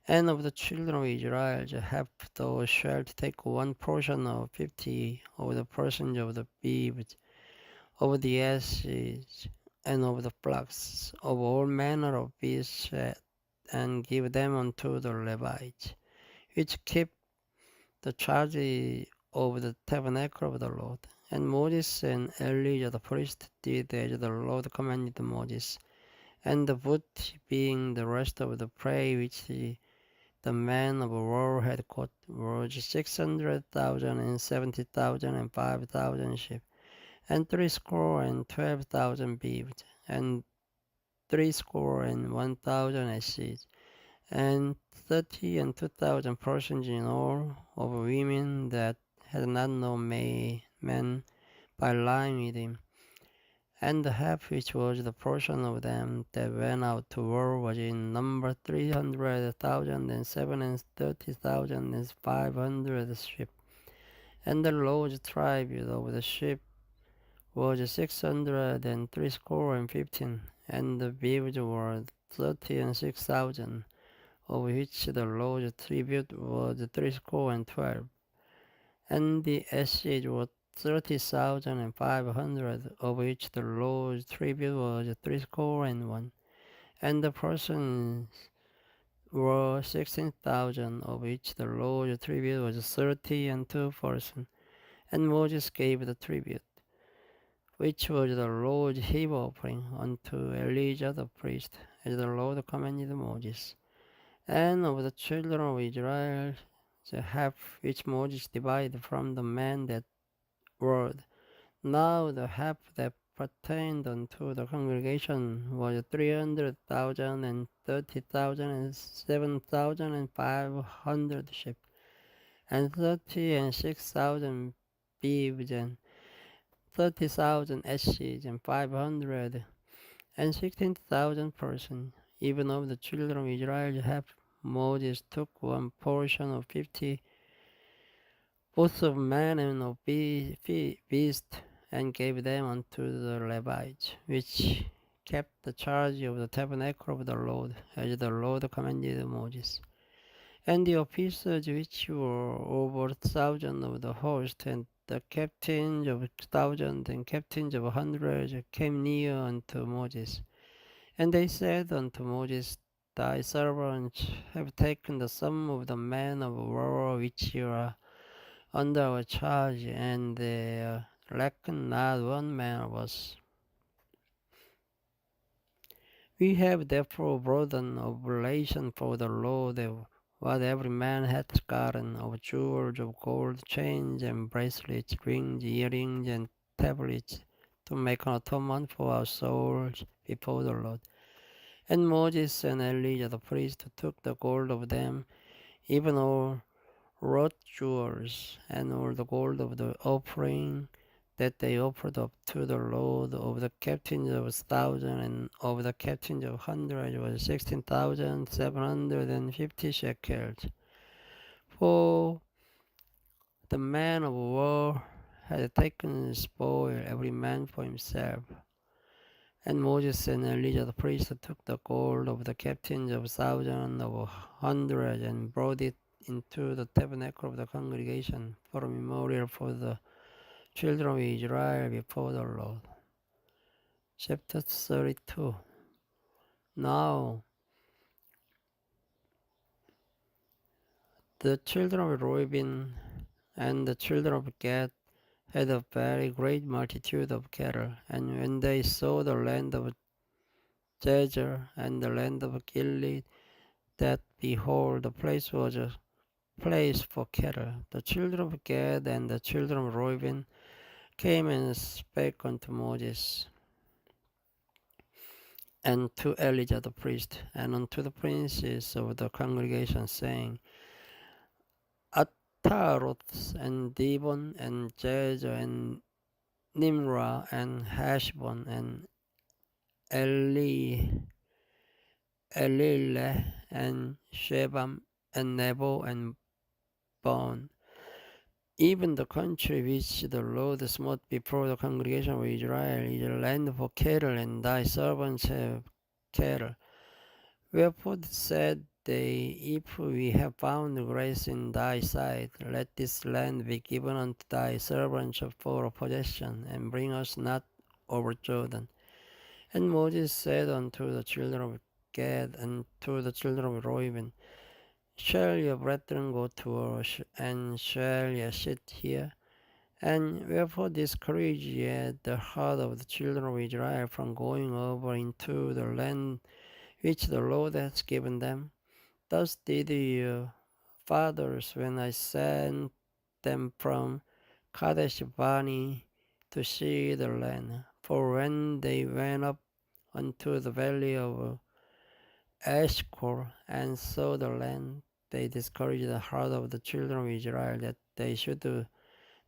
And of the children of Israel, half thou shalt take one portion of 50 of the persons of the beeves, of the asses, and of the flocks, of all manner of beasts, and give them unto the Levites, which keep the charge of the tabernacle of the Lord. And Moses and Elijah the priest did as the Lord commanded Moses. And the wood, being the rest of the prey which the man of war had caught, was 600,000 and 70,000 and 5,000 sheep, and 312,000 beeves, and 301,000 asses, and 30 and 2,000 persons in all, of women that had not no man by lying with him. And the half which was the portion of them that went out to war was in number 300,000 and 730,000 and 500 sheep. And the Lord's tribute of the sheep was 600 and 315, and the beeves were 30 and 6,000, of which the Lord's tribute was 312. And the asses were 30,500, of which the Lord's tribute was 301. And the persons were 16,000, of which the Lord's tribute was 30 and 2 persons. And Moses gave the tribute, which was the Lord's heave offering, unto Elijah the priest, as the Lord commanded Moses. And of the children of Israel, the half which Moses divided from the men that word. Now the half that pertained unto the congregation was 300,000 and 30,000 and 7,500 sheep, and 30 and 6,000 beeves, and 30,000 asses, and 500 and 16,000 persons. Even of the children of Israel half Moses took one portion of 50, both of man and of beast, and gave them unto the Levites, which kept the charge of the tabernacle of the Lord, as the Lord commanded Moses. And the officers which were over 1,000 of the host, and the captains of 1,000 and captains of 100 came near unto Moses. And they said unto Moses, Thy servants have taken the sum of the men of war which are under our charge, and there lacked not one man of us. We have therefore brought an oblation for the Lord, what every man hath gotten, of jewels, of gold, chains, and bracelets, rings, earrings, and tablets, to make an atonement for our souls before the Lord. And Moses and Elijah the priest took the gold of them, even all wrought jewels, and all the gold of the offering, that they offered up to the Lord of the captains of 1,000 and of the captains of 100 was 16,750 shekels. For the man of war had taken spoil every man for himself. And Moses and Elijah the priest took the gold of the captains of 1,000 of 100 and brought it into the tabernacle of the congregation for a memorial for the children of Israel before the Lord. Chapter 32. Now the children of Reuben and the children of Gad had a very great multitude of cattle, and when they saw the land of Jazer and the land of Gilead, that behold, the place was a place for cattle. The children of Gad and the children of Reuben came and spake unto Moses and to Elijah the priest, and unto the princes of the congregation, saying, Ataroth and Dibon and Jazer and Nimrah and Heshbon and Elileh and Shebam and Nebo and Bon, even the country which the Lord smote before the congregation of Israel is a land for cattle, and thy servants have cattle. Wherefore said they, If we have found grace in thy sight, let this land be given unto thy servants for a possession, and bring us not over Jordan. And Moses said unto the children of Gad and to the children of Reuben, Shall your brethren go to us, and shall ye sit here? And wherefore discourage ye the heart of the children of Israel from going over into the land which the Lord hath given them? Thus did your fathers when I sent them from Kadesh Barnea to see the land. For when they went up unto the valley of Eshcol and saw the land, they discouraged the heart of the children of Israel, that they should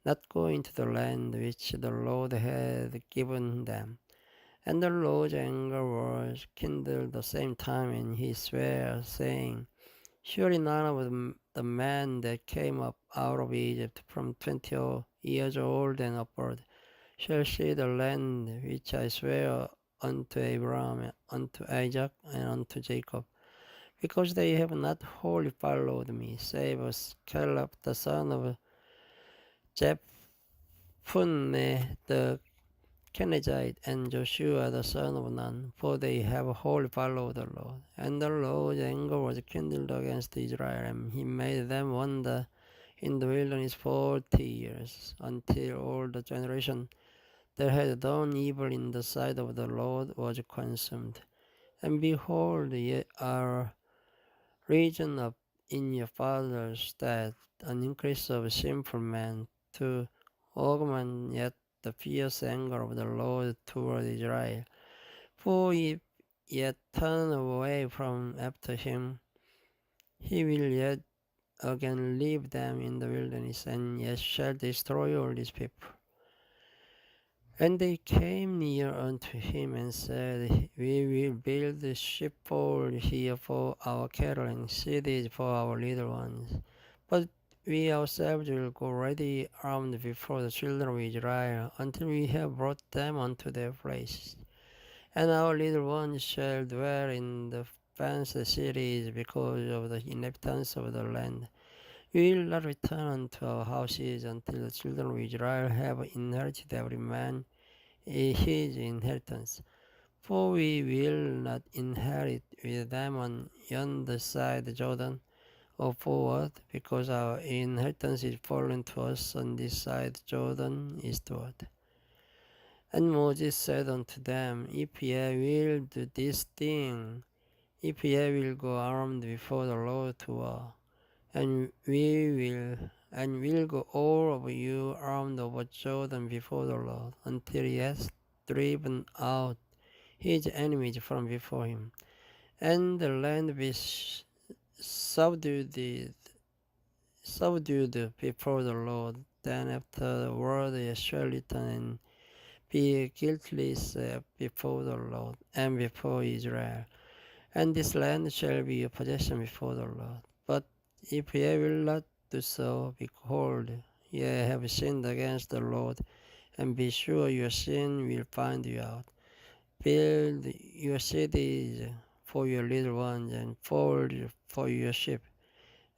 not go into the land which the Lord had given them. And the Lord's anger was kindled the same time, and he sware, saying, Surely none of the men that came up out of Egypt from 20 years old and upward shall see the land which I swear unto Abraham, unto Isaac, and unto Jacob, because they have not wholly followed me, save us Caleb the son of Jephunneh the Kenizzite, and Joshua the son of Nun, for they have wholly followed the Lord. And the Lord's anger was kindled against Israel, and he made them wander in the wilderness 40 years, until all the generation that had done evil in the sight of the Lord was consumed. And behold, ye are risen up in your fathers' stead an increase of sinful men, to augment yet the fierce anger of the Lord toward Israel. For if ye turn away from after him, he will yet again leave them in the wilderness, and yet shall destroy all his people. And they came near unto him and said, We will build a sheepfold here for our cattle and cities for our little ones. But we ourselves will go ready armed before the children of Israel until we have brought them unto their place. And our little ones shall dwell in the fenced cities because of the inhabitants of the land. We will not return unto our houses until the children of Israel have inherited every man his inheritance. For we will not inherit with them on yonder side Jordan or forward, because our inheritance is fallen to us on this side Jordan eastward. And Moses said unto them, If ye will do this thing, if ye will go armed before the Lord to war, and will go all of you armed over Jordan before the Lord, until he has driven out his enemies from before him, and the land be subdued before the Lord, then afterward ye shall return and be guiltless before the Lord and before Israel. And this land shall be your possession before the Lord. But if ye will not do so, behold, ye have sinned against the Lord, and be sure your sin will find you out. Build your cities for your little ones, and fold for your sheep,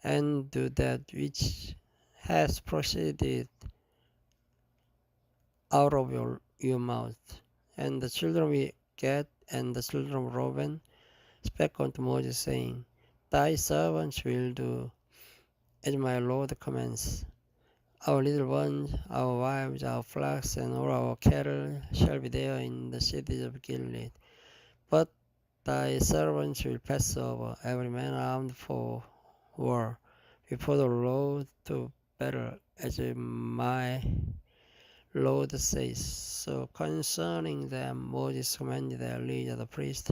and do that which has proceeded out of your mouth. And the children of Gad and the children of Reuben spake unto Moses, saying, Thy servants will do as my Lord commands. Our little ones, our wives, our flocks, and all our cattle shall be there in the cities of Gilead. But thy servants will pass over, every man armed for war, before the Lord to battle, as my Lord says. So concerning them Moses commanded their leader the priest,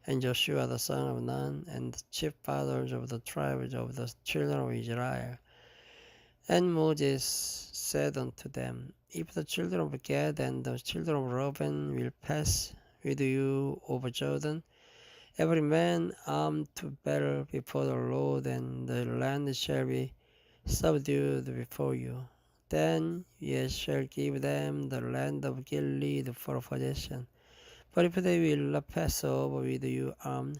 and Joshua the son of Nun, and the chief fathers of the tribes of the children of Israel. And Moses said unto them, If the children of Gad and the children of Reuben will pass with you over Jordan, every man armed to battle before the Lord, and the land shall be subdued before you, then ye shall give them the land of Gilead for possession. But if they will not pass over with you armed,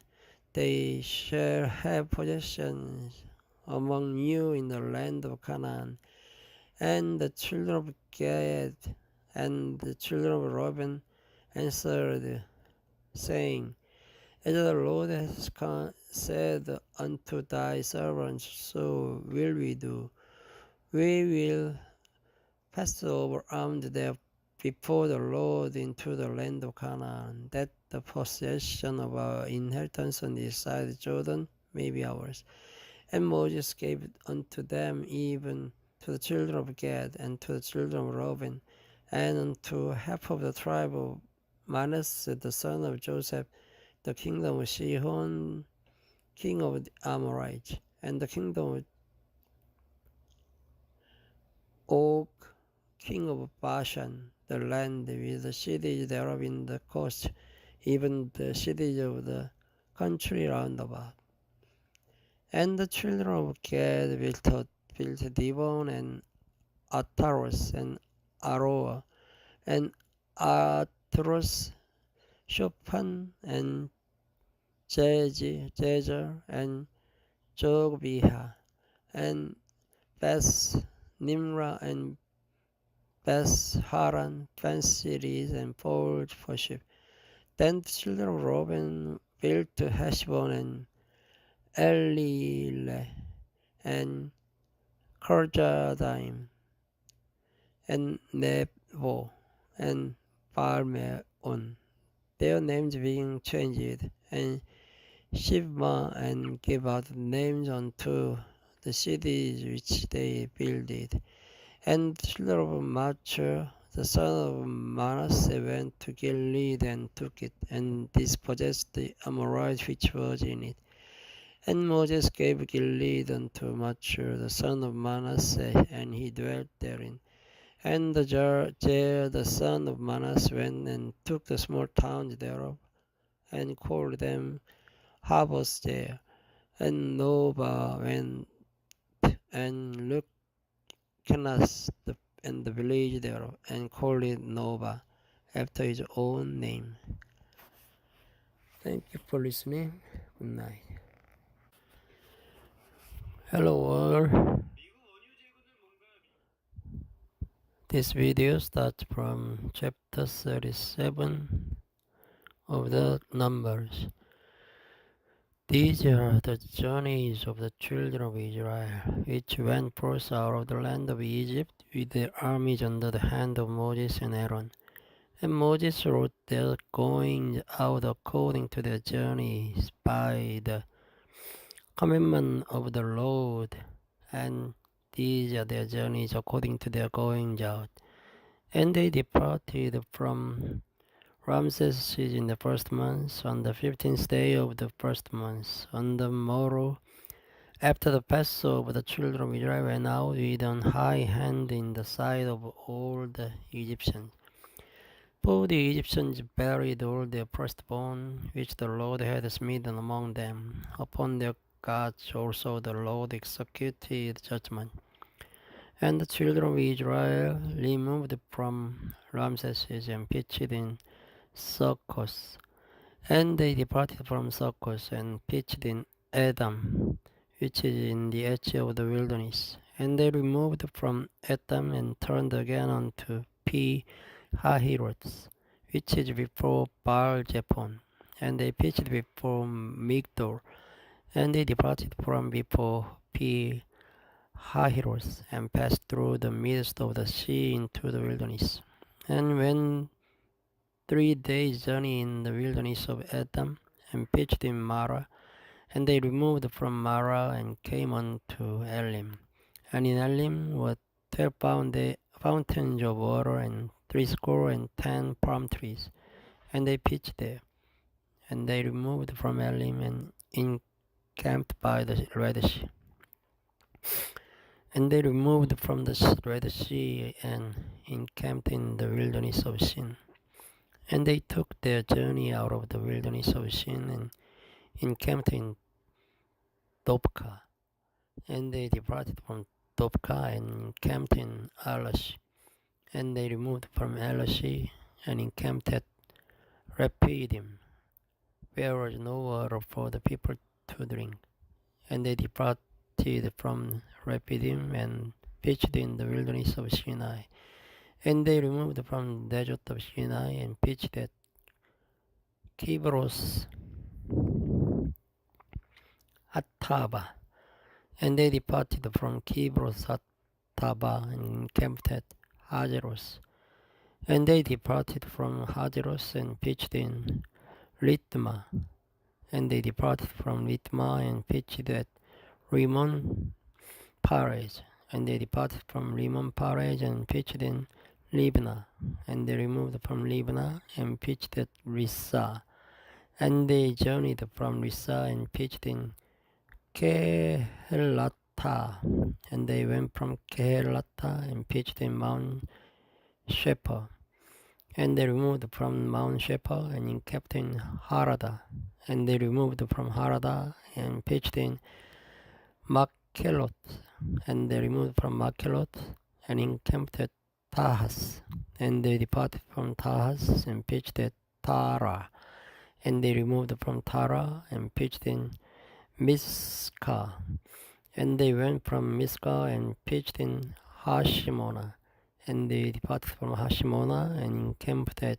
they shall have possessions among you in the land of Canaan. And the children of Gad and the children of Reuben answered, saying, As the Lord has said unto thy servants, so will we do. We will pass over armed there before the Lord into the land of Canaan, that the possession of our inheritance on this side Jordan may be ours. And Moses gave unto them, even to the children of Gad and to the children of Reuben, and unto half of the tribe of Manasseh the son of Joseph, the kingdom of Sihon, king of the Amorites, and the kingdom of Og, king of Bashan, the land with the cities thereof in the coast, even the cities of the country round about. And the children of Gad built Dibon and Ataros and Aroa, and Atros, Shophan, and Jezer, and Jogbiha, and Beth Nimrah, and Beth Haran, fenced cities, and fords for sheep. Then the children of Reuben built Heshbon, and Elile, and Kirjathaim, and Nebo, and Balmeon, their names being changed, and Shibma, and gave out names unto the cities which they builded. And the children of Machir, the son of Manasseh, went to Gilead and took it, and dispossessed the Amorites which was in it. And Moses gave Gilead unto Machir, the son of Manasseh, and he dwelt therein. And the Jair, the son of Manasseh, went and took the small towns thereof, and called them harbors there. And Noba went and looked Kenas, and the village thereof, and called it Noba, after his own name. Thank you for listening. Good night. Hello all. This video starts from chapter 37 of the Numbers. These are the journeys of the children of Israel, which went forth out of the land of Egypt with their armies under the hand of Moses and Aaron. And Moses wrote their going out according to their journeys by the commandment of the Lord, and these are their journeys according to their goings out. And they departed from Ramses in the first month, on the 15th day of the first month, on the morrow, After the Passover, the children of Israel went out with an high hand in the sight of all the Egyptians. For the Egyptians buried all their firstborn, which the Lord had smitten among them. Upon their gods also the Lord executed judgment. And the children of Israel removed from Ramses and pitched in Succoth. And they departed from Succoth and pitched in Edom, which is in the edge of the wilderness. And they removed from Edom and turned again unto Pi-hahiroth, which is before Baal-zephon. And they pitched before Migdol, and they departed from before Pi-hahiroth, and passed through the midst of the sea into the wilderness. And when 3 days' journey in the wilderness of Edom, and pitched in Marah, and they removed from Marah and came unto Elim. And in Elim were 12 fountains of water, and 70 palm trees. And they pitched there. And they removed from Elim and encamped by the Red Sea. And they removed from the Red Sea and encamped in the wilderness of Sin. And they took their journey out of the wilderness of Sin and encamped in Dopka. And they departed from Dopka and encamped in Alash. And they removed from Alash and encamped at Rephidim, where was no water for the people to drink. And they departed from Rephidim and pitched in the wilderness of Sinai. And they removed from the desert of Sinai and pitched at Kibros Hattava. And they departed from Kibros Hattava and encamped at Hazeros. And they departed from Hazeros and pitched in Ritma. And they departed from Ritma and pitched at Rimmon Perez. And they departed from Rimmon Perez and pitched in Libnah. And they removed from Libnah and pitched at Rissa. And they journeyed from Rissa and pitched in Kehelata. And they went from Kehelata and pitched in Mount Shepherd. And they removed from Mount Shepherd and encamped in Harada. And they removed from Harada and pitched in Makhelot. And they removed from Makhelot and encamped at Tahas. And they departed from Tahas and pitched at Tara. And they removed from Tara and pitched in Mizkah. And they went from Mizkah and pitched in Hashimona. And they departed from Hashimona and encamped at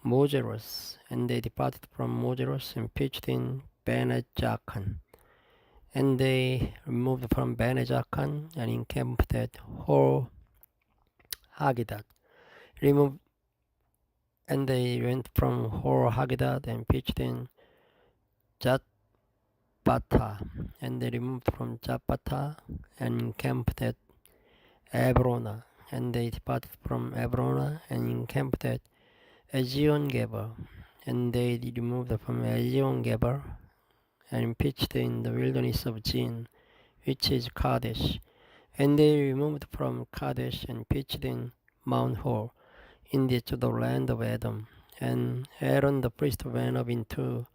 Mogeros. And they departed from Mogeros and pitched in Benejakan. And they removed from Benejakan and encamped at Hor Hagidat. And they went from Hor Hagidat and pitched in Jatbata. And they removed from Jatbata and encamped at Ebrona. And they departed from Ebrona and encamped at Ezion-Geber. And they removed from Ezion-Geber and pitched in the wilderness of Zin, which is Kadesh. And they removed from Kadesh and pitched in Mount Hor, in the land of Edom. And Aaron the priest went up into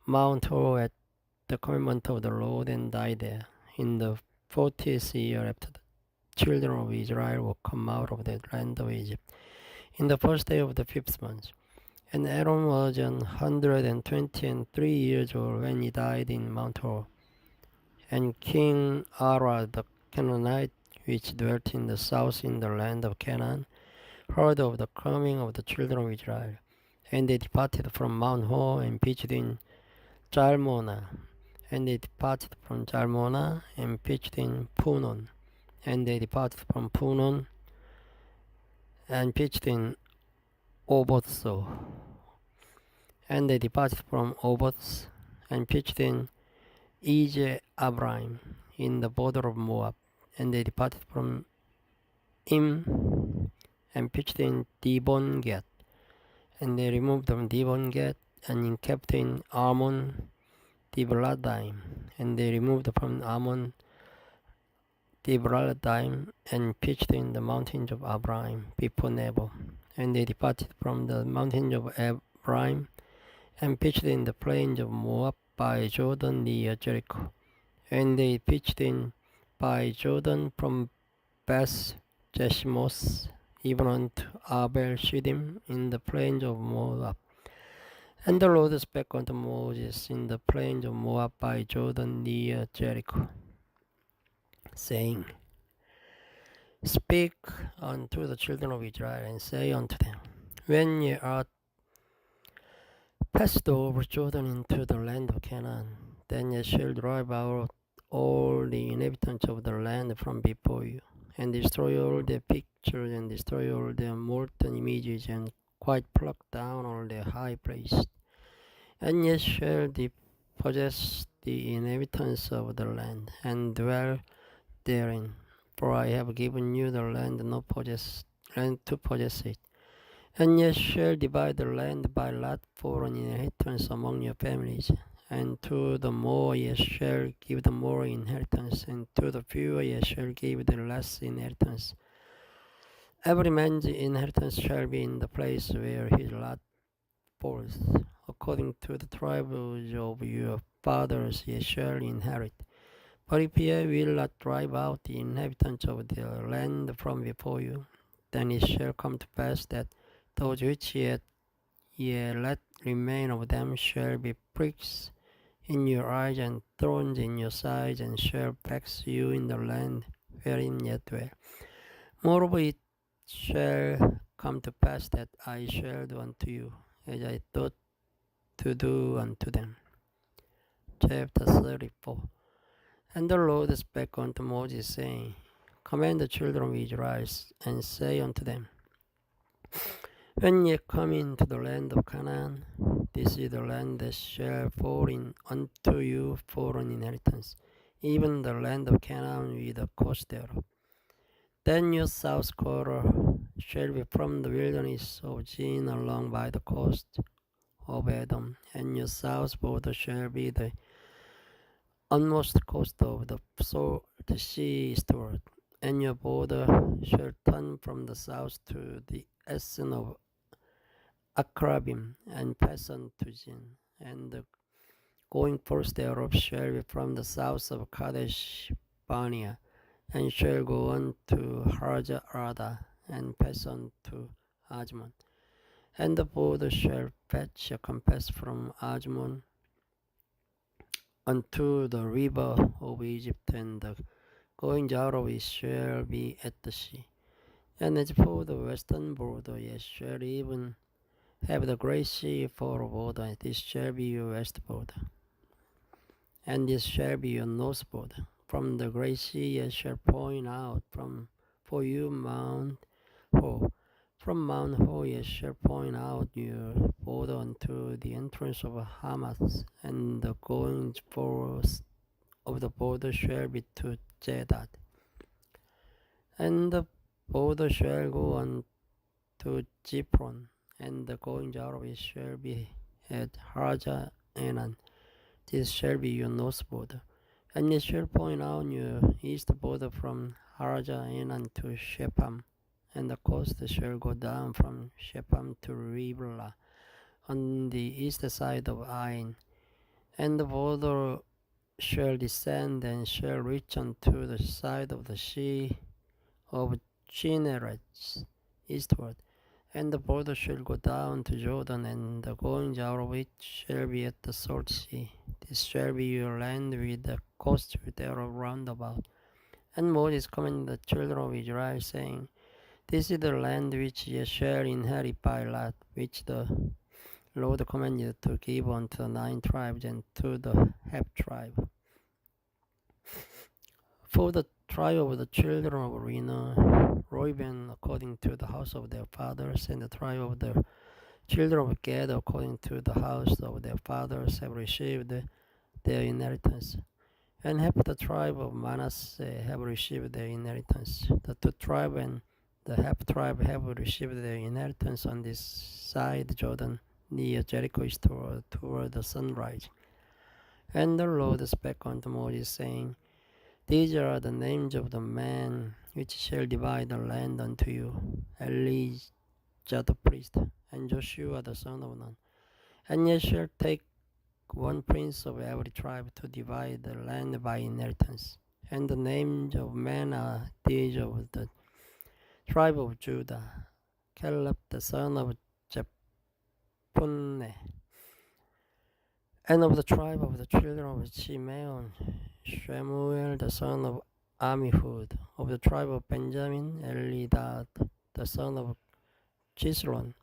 Mount Hor at the commandment of the Lord and died there, in the 40th year after the children of Israel were come out of the land of Egypt, in the first day of the 5th month. And Aaron was 123 years old when he died in Mount Hor. And King Arad the Canaanite, which dwelt in the south in the land of Canaan, heard of the coming of the children of Israel. And they departed from Mount Hor and pitched in Jalmona. And they departed from Jalmona and pitched in Punon. And they departed from Punon and pitched in Obotso. And they departed from Obots and pitched in Ije-Abrahim, in the border of Moab. And they departed from Im and pitched in Dibon-Gad. And they removed from Dibon-Gad and encamped in Ammon Dibladim. and they removed from Ammon Dibral and pitched in the mountains of Abraham before Nebo. And they departed from the mountains of Abraham and pitched in the plains of Moab by Jordan near Jericho. And they pitched in by Jordan from Beth Jeshimoth even unto Abel Shittim in the plains of Moab. And the Lord spake unto Moses in the plains of Moab by Jordan near Jericho, saying, Speak unto the children of Israel, and say unto them, When ye are passed over Jordan into the land of Canaan, then ye shall drive out all the inhabitants of the land from before you, and destroy all their pictures, and destroy all their molten images, and quite pluck down all their high places. And ye shall possess the inhabitants of the land, and dwell therein. For I have given you the land to possess it. And ye shall divide the land by lot for an inheritance among your families. And to the more ye shall give the more inheritance, and to the fewer ye shall give the less inheritance. Every man's inheritance shall be in the place where his lot falls. According to the tribes of your fathers ye shall inherit. But if ye will not drive out the inhabitants of the land from before you, then it shall come to pass that those which ye let remain of them shall be pricks in your eyes and thorns in your sides, and shall vex you in the land wherein ye dwell. Moreover, it shall come to pass that I shall do unto you as I thought to do unto them. Chapter 34. And the Lord spake unto Moses, saying, Command the children of Israel, and say unto them, When ye come into the land of Canaan, this is the land that shall fall in unto you for an inheritance, even the land of Canaan with the coast thereof. Then your south quarter shall be from the wilderness of Zin along by the coast of Edom, and your south border shall be the utmost coast of the sea eastward, and your border shall turn from the south to the ascent of Akrabim, and pass on to Zin, and the going forth thereof shall be from the south of Kadesh Barnea, and shall go on to Hajarada, and pass on to Ajmon. And the border shall fetch a compass from Ajmon unto the river of Egypt, and the going out of it shall be at the sea. And as for the western border, ye shall even have the great sea for a border. This shall be your west border, and this shall be your north border. From the great sea ye shall point out for you Mount Ho. From Mount Ho ye shall point out your border unto the entrance of Hamath, and the going forth of the border shall be to Zedad. And the border shall go on to Zipron, and the going out of it shall be at Haraja Enan. This shall be your north border. And ye shall point out your east border from Haraja Enan to Shepham, and the coast shall go down from Shepham to Riblah on the east side of Ain. And the border shall descend and shall reach unto the side of the sea of Chinnereth eastward. And the border shall go down to Jordan, and the goings out of it shall be at the salt sea. This shall be your land with the coast thereof round about. And Moses commanded the children of Israel, saying, This is the land which ye shall inherit by lot, which the Lord commanded to give unto the 9 tribes and to the half tribe. For the tribe of the children of Reuben according to the house of their fathers, and the tribe of the children of Gad according to the house of their fathers have received their inheritance. And half the tribe of Manasseh have received their inheritance. The 2 tribes and the half tribe have received their inheritance on this side Jordan, near Jericho toward the sunrise. And the Lord spake unto Moses, saying, These are the names of the men which shall divide the land unto you, Elijah the priest, and Joshua the son of Nun. And ye shall take one prince of every tribe to divide the land by inheritance. And the names of men are these of the tribe of Judah, Caleb the son of Jephunneh. And of the tribe of the children of Simeon, Shemuel the son of Ammihud. Of the tribe of Benjamin, Elidad the son of Chislon.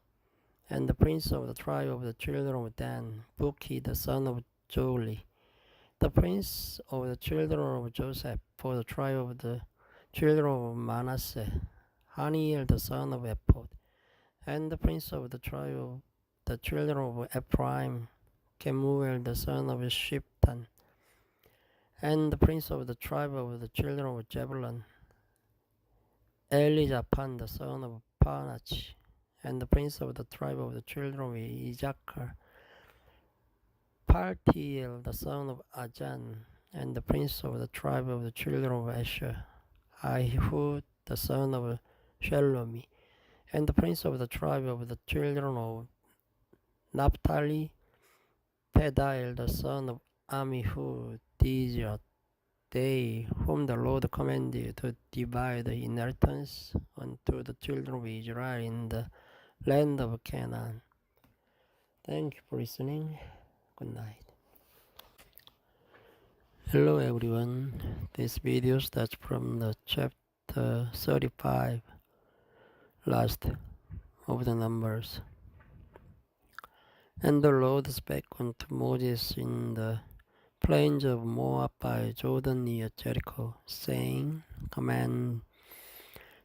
And the prince of the tribe of the children of Dan, Buki the son of Joli. The prince of the children of Joseph, for the tribe of the children of Manasseh, Haniel the son of Ephod. And the prince of the tribe of the children of Ephraim, Kemuel the son of Shiptan. And the prince of the tribe of the children of Zebulun, Elizaphan the son of Panach. And the prince of the tribe of the children of Issachar, Paltiel the son of Ajan. And the prince of the tribe of the children of Asher, Ahihud the son of Shelomi. And the prince of the tribe of the children of Naphtali, Pedael the son of Ammihud. These are they whom the Lord commanded to divide the inheritance unto the children of Israel in the land of Canaan. Thank you for listening. Good night. Hello everyone. This video starts from the chapter 35, last of the Numbers. And the Lord spake unto Moses in the plains of Moab by Jordan near Jericho, saying, Command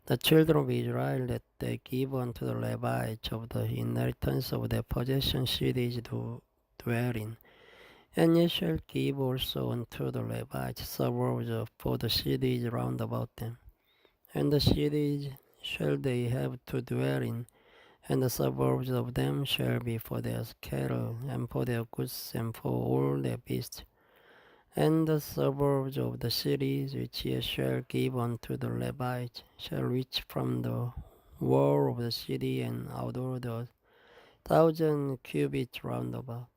the children of Israel that they give unto the Levites of the inheritance of their possession cities to dwell in. And ye shall give also unto the Levites suburbs for the cities round about them. And the cities shall they have to dwell in, and the suburbs of them shall be for their cattle, and for their goods, and for all their beasts. And the suburbs of the cities which ye shall give unto the Levites shall reach from the wall of the city and outward 1,000 cubits round about.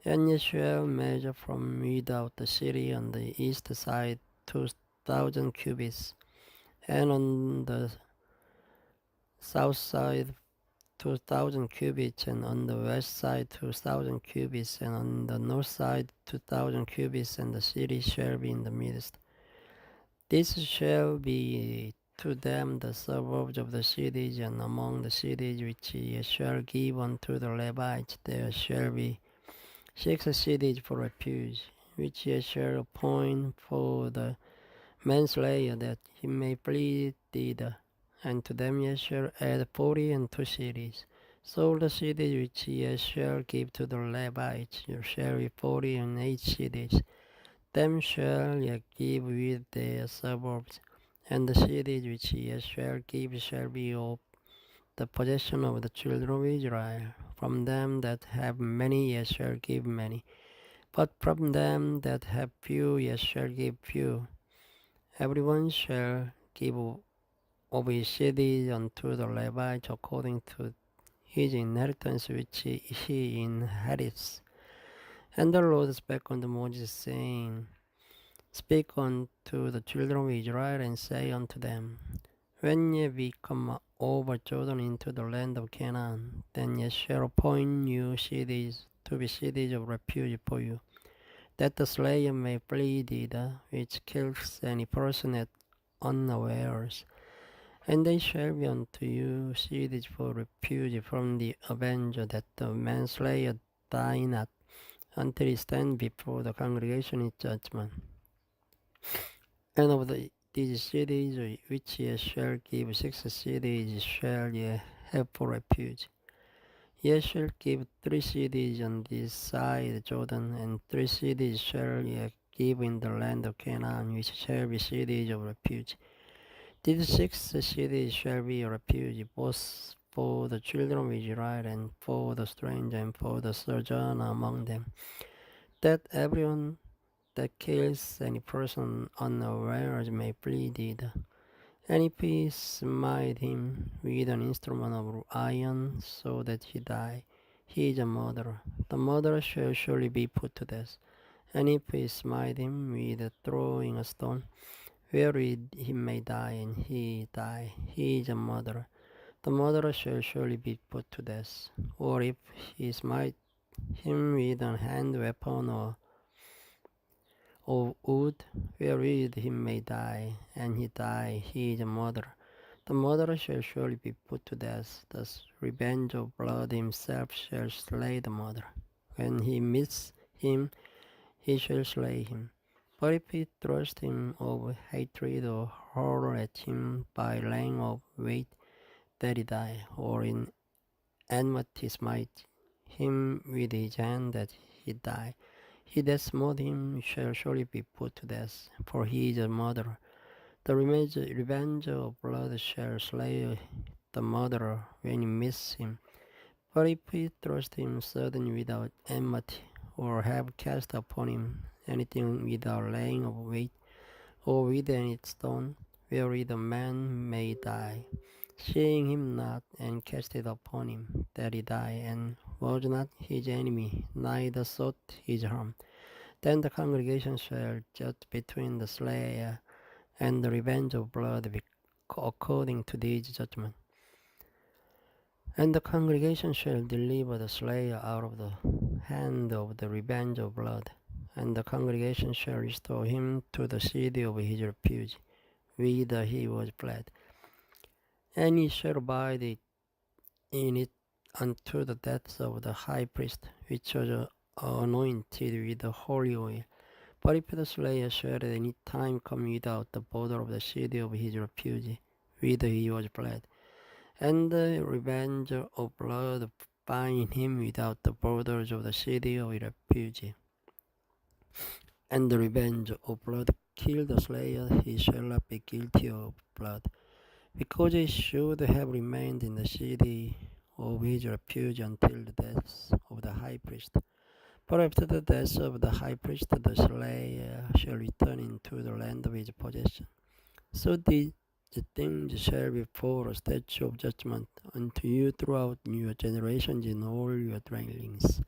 And ye shall measure from without the city on the east side 2,000 cubits, and on the south side 2,000 cubits, and on the west side 2,000 cubits, and on the north side 2,000 cubits, and the city shall be in the midst. This shall be to them the suburbs of the cities, and among the cities which ye shall give unto the Levites there shall be 6 cities for refuge, which ye shall appoint for the manslayer, that he may plead thither. And to them ye shall add 42 cities. So the cities which ye shall give to the Levites shall be 48 cities. Them shall ye give with their suburbs. And the cities which ye shall give shall be of the possession of the children of Israel. From them that have many ye shall give many, but from them that have few ye shall give few. Everyone shall give of his cities unto the Levites according to his inheritance which he inherits. And the Lord spake unto Moses, saying, Speak unto the children of Israel, and say unto them, When ye be come over Jordan into the land of Canaan, then ye shall appoint you cities to be cities of refuge for you, that the slayer may flee thither, which kills any person at unawares. And they shall be unto you cities for refuge from the avenger, that the manslayer die not, until he stand before the congregation in judgment. And of these cities which ye shall give 6 cities shall ye have for refuge. Ye shall give 3 cities on this side Jordan, and 3 cities shall ye give in the land of Canaan, which shall be cities of refuge. These 6 cities shall be a refuge, both for the children of Israel, and for the stranger, and for the sojourner among them. that everyone that kills any person unawares may plead it. And if he smite him with an instrument of iron so that he die, he is a murderer. The murderer shall surely be put to death. And if he smite him with throwing a stone, wherewith he may die, and he die, he is a murderer. The murderer shall surely be put to death. Or if he smite him with an hand weapon or wood, wherewith he may die, and he die, he is a murderer. The murderer shall surely be put to death. Thus revenge of blood himself shall slay the murderer. When he meets him, he shall slay him. But if he thrust him of hatred or horror at him by laying of weight, that he die, or in enmity smite him with his hand that he die, he that smote him shall surely be put to death, for he is a murderer. The revenge of blood shall slay the murderer when he meets him. But if he thrust him suddenly without enmity, or have cast upon him anything without laying of weight, or with any stone, wherewith a man may die, seeing him not, and cast it upon him, that he die, and was not his enemy, neither sought his harm, then the congregation shall judge between the slayer and the revenge of blood according to this judgment. And the congregation shall deliver the slayer out of the hand of the revenge of blood, and the congregation shall restore him to the city of his refuge, whither he was fled. And he shall abide in it unto the death of the high priest, which was anointed with the holy oil. But if the slayer shall at any time come without the border of the city of his refuge, whither he was fled, and the revenge of blood find him without the borders of the city of refuge, and the revenge of blood kill the slayer, he shall not be guilty of blood, because he should have remained in the city of his refuge until the death of the high priest. But after the death of the high priest, the slayer shall return into the land of his possession. So these things shall be for a statute of judgment unto you throughout your generations in all your dwellings.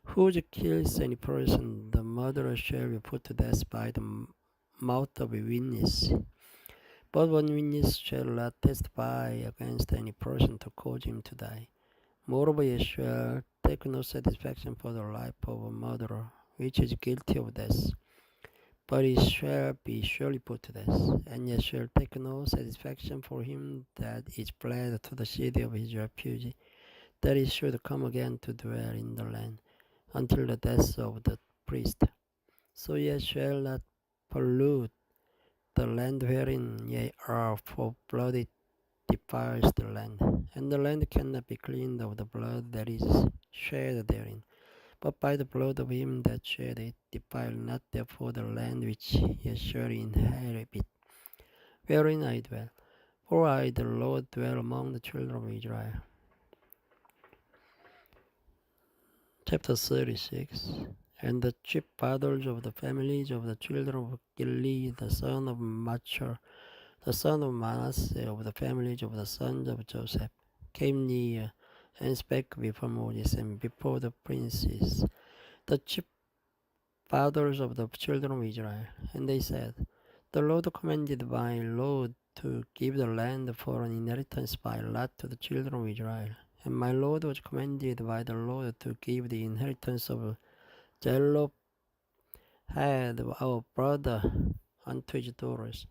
Whoso kills any person, the murderer shall be put to death by the mouth of a witness. But one witness shall not testify against any person to cause him to die. Moreover, ye shall take no satisfaction for the life of a murderer, which is guilty of death, but he shall be surely put to death. And ye shall take no satisfaction for him that is fled to the city of his refuge, that he should come again to dwell in the land, until the death of the priest. So ye shall not pollute the land wherein ye are, for blood it defiles the land, and the land cannot be cleaned of the blood that is shed therein, but by the blood of him that shed it. Defile not therefore the land which ye shall inherit, wherein I dwell. For I, the Lord, dwell among the children of Israel. Chapter 36. And the chief fathers of the families of the children of Gilead, the son of Machir, the son of Manasseh, of the families of the sons of Joseph, came near and spake before Moses and before the princes, the chief fathers of the children of Israel. And they said, The Lord commanded my Lord to give the land for an inheritance by lot to the children of Israel. And my Lord was commanded by the Lord to give the inheritance of Zelophehad, our brother, unto his daughters.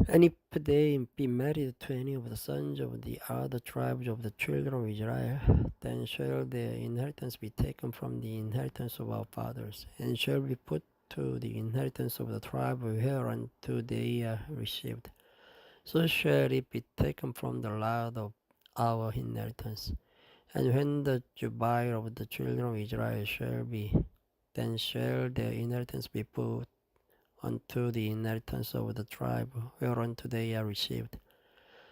And if they be married to any of the sons of the other tribes of the children of Israel, then shall their inheritance be taken from the inheritance of our fathers, and shall be put to the inheritance of the tribe whereunto they are received. So shall it be taken from the lot of our inheritance. And when the jubilee of the children of Israel shall be, then shall their inheritance be put unto the inheritance of the tribe whereunto they are received.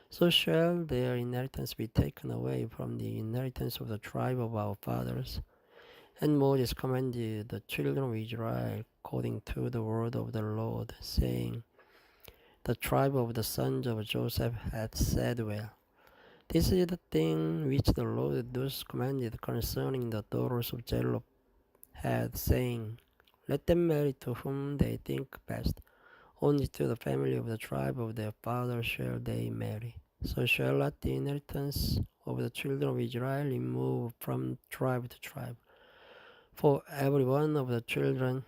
So shall their inheritance be taken away from the inheritance of the tribe of our fathers, And Moses commanded the children of Israel according to the word of the Lord, saying, The tribe of the sons of Joseph hath said well, This is the thing which the Lord thus commanded concerning the daughters of Zelophehad, saying, Let them marry to whom they think best, only to the family of the tribe of their father shall they marry. So shall not the inheritance of the children of Israel move from tribe to tribe. For every one of the children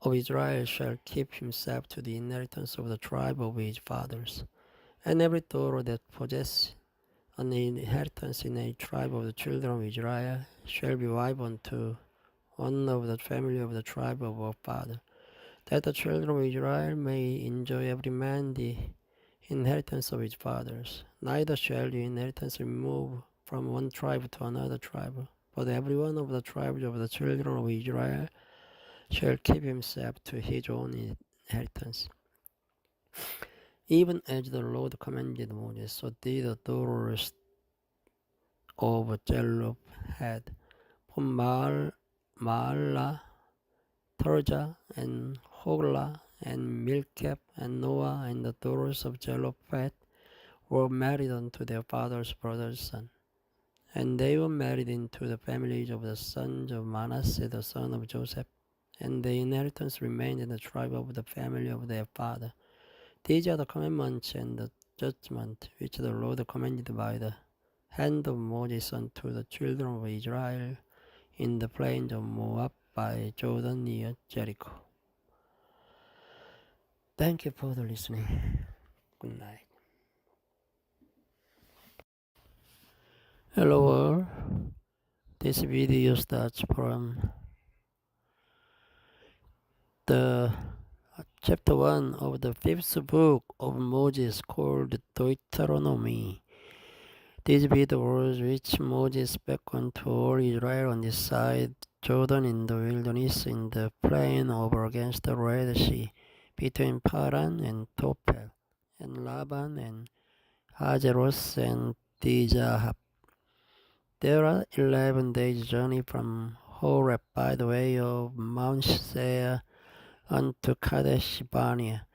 of Israel shall keep himself to the inheritance of the tribe of his fathers. And every daughter that possesses an inheritance in a tribe of the children of Israel shall be wife unto one of the family of the tribe of her father, that the children of Israel may enjoy every man the inheritance of his fathers. Neither shall the inheritance remove from one tribe to another tribe, but every one of the tribes of the children of Israel shall keep himself to his own inheritance. Even as the Lord commanded Moses, so did the daughters of Zelophehad, from Mahlah, Tirzah, and Hoglah, and Milcah, and Noah, and the daughters of Zelophehad were married unto their father's brother's son. And they were married into the families of the sons of Manasseh the son of Joseph, and the inheritance remained in the tribe of the family of their father. These are the commandments and the judgment which the Lord commanded by the hand of Moses unto the children of Israel in the plains of Moab by Jordan near Jericho. Thank you for the listening. Good night. Hello world. This video starts from the chapter 1 of the 5th book of Moses called Deuteronomy. These be the words which Moses spake unto all Israel on this side Jordan in the wilderness in the plain over against the Red Sea, between Paran and Tophel, and Laban and Hazeros and Dizahab. There are 11 days' journey from Horeb by the way of Mount Seir unto Kadesh Barnea.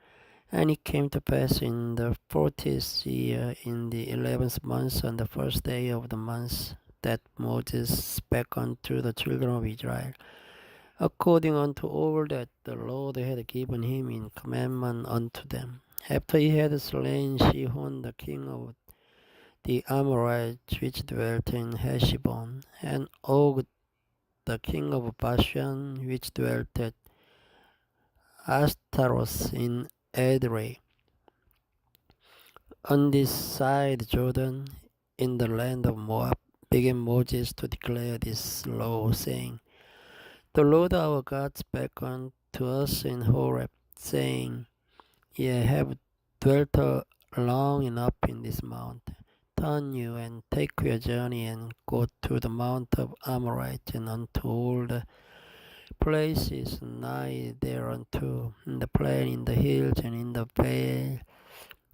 And it came to pass in the 40th year, in the 11th month, on the first day of the month, that Moses spake unto the children of Israel, according unto all that the Lord had given him in commandment unto them. After he had slain Sihon the king of the Amorites, which dwelt in Heshbon, and Og the king of Bashan, which dwelt at Ashtaroth in Edrei, on this side Jordan, in the land of Moab, began Moses to declare this law, saying, The Lord our God spake unto us in Horeb, saying, Ye have dwelt long enough in this mount. Turn you and take your journey and go to the mount of Amorites and unto all the places nigh thereunto, in the plain, in the hills, and in the vale,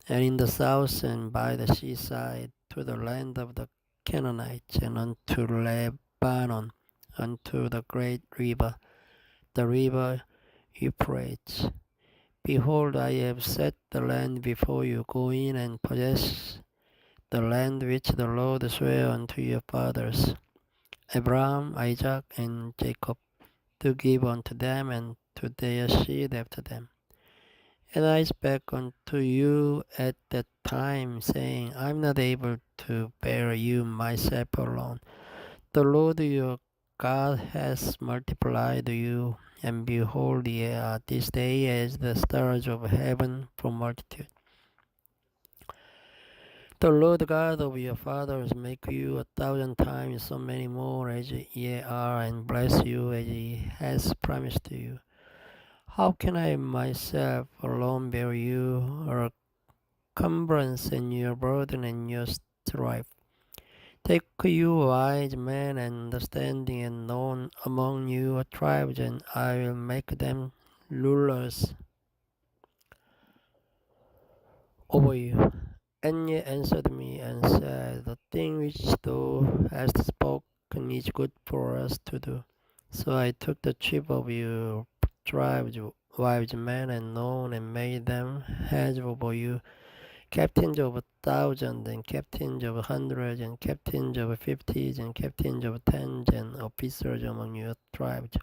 and in the south, and by the seaside, to the land of the Canaanites, and unto Lebanon, unto the great river, the river Euphrates. Behold, I have set the land before you. Go in and possess the land which the Lord sware unto your fathers, Abraham, Isaac, and Jacob, to give unto them and to their seed after them. And I spake unto you at that time, saying, I am not able to bear you myself alone. The Lord your God has multiplied you, and behold, ye are this day as the stars of heaven for multitude. The Lord God of your fathers make you 1,000 times so many more as ye are, and bless you as he has promised to you. How can I myself alone bear you, or cumbrance and your burden and your strife? Take you wise men and understanding and known among you tribes, and I will make them rulers over you. And ye answered me and said, The thing which thou hast spoken is good for us to do. So I took the chief of your tribes, wise men and known, and made them heads over you, captains of 1,000, and captains of 100, and captains of 50s, and captains of 10s, and officers among your tribes.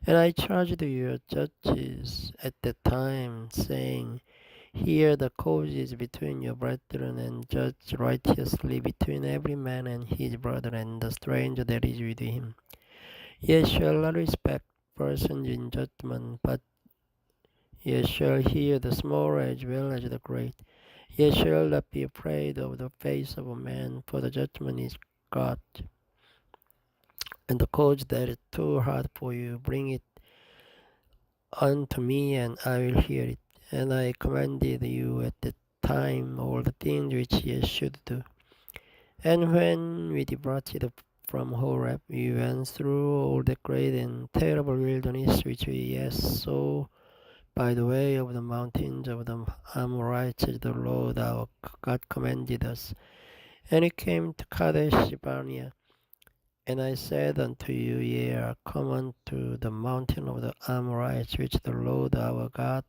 And I charged your judges at that time, saying, Hear the causes between your brethren, and judge righteously between every man and his brother, and the stranger that is with him. Ye shall not respect persons in judgment, but ye shall hear the small as well as the great. Ye shall not be afraid of the face of a man, for the judgment is God. And the cause that is too hard for you, bring it unto me, and I will hear it. And I commanded you at the time all the things which ye should do. And when we departed from Horeb, we went through all the great and terrible wilderness which we saw by the way of the mountains of the Amorites, as the Lord our God commanded us. And we came to Kadesh Barnea. And I said unto you, Ye are come unto the mountain of the Amorites, which the Lord our God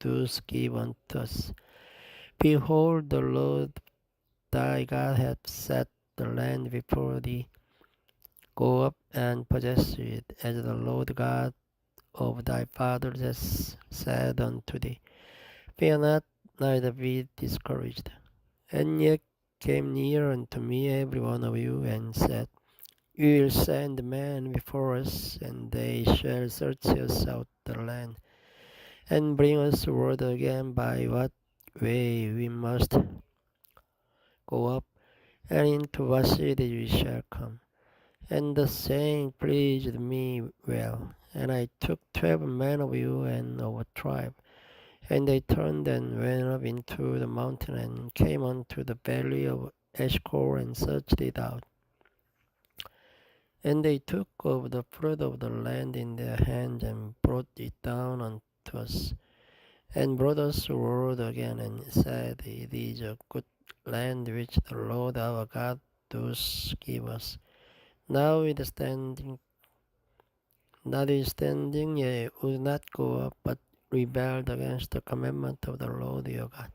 doth give unto us. Behold, the Lord thy God hath set the land before thee. Go up and possess it, as the Lord God of thy fathers has said unto thee. Fear not, neither be discouraged. And ye came near unto me, every one of you, and said, We will send men before us, and they shall search us out the land, and bring us word again by what way we must go up, and into what city we shall come. And the saying pleased me well. And I took 12 men of you and of a tribe, and they turned and went up into the mountain, and came unto the valley of Eshcol, and searched it out. And they took of the fruit of the land in their hands, and brought it down unto us, and brought us word again, and said, It is a good land which the Lord our God doth give us. Notwithstanding, ye would not go up, but rebelled against the commandment of the Lord your God.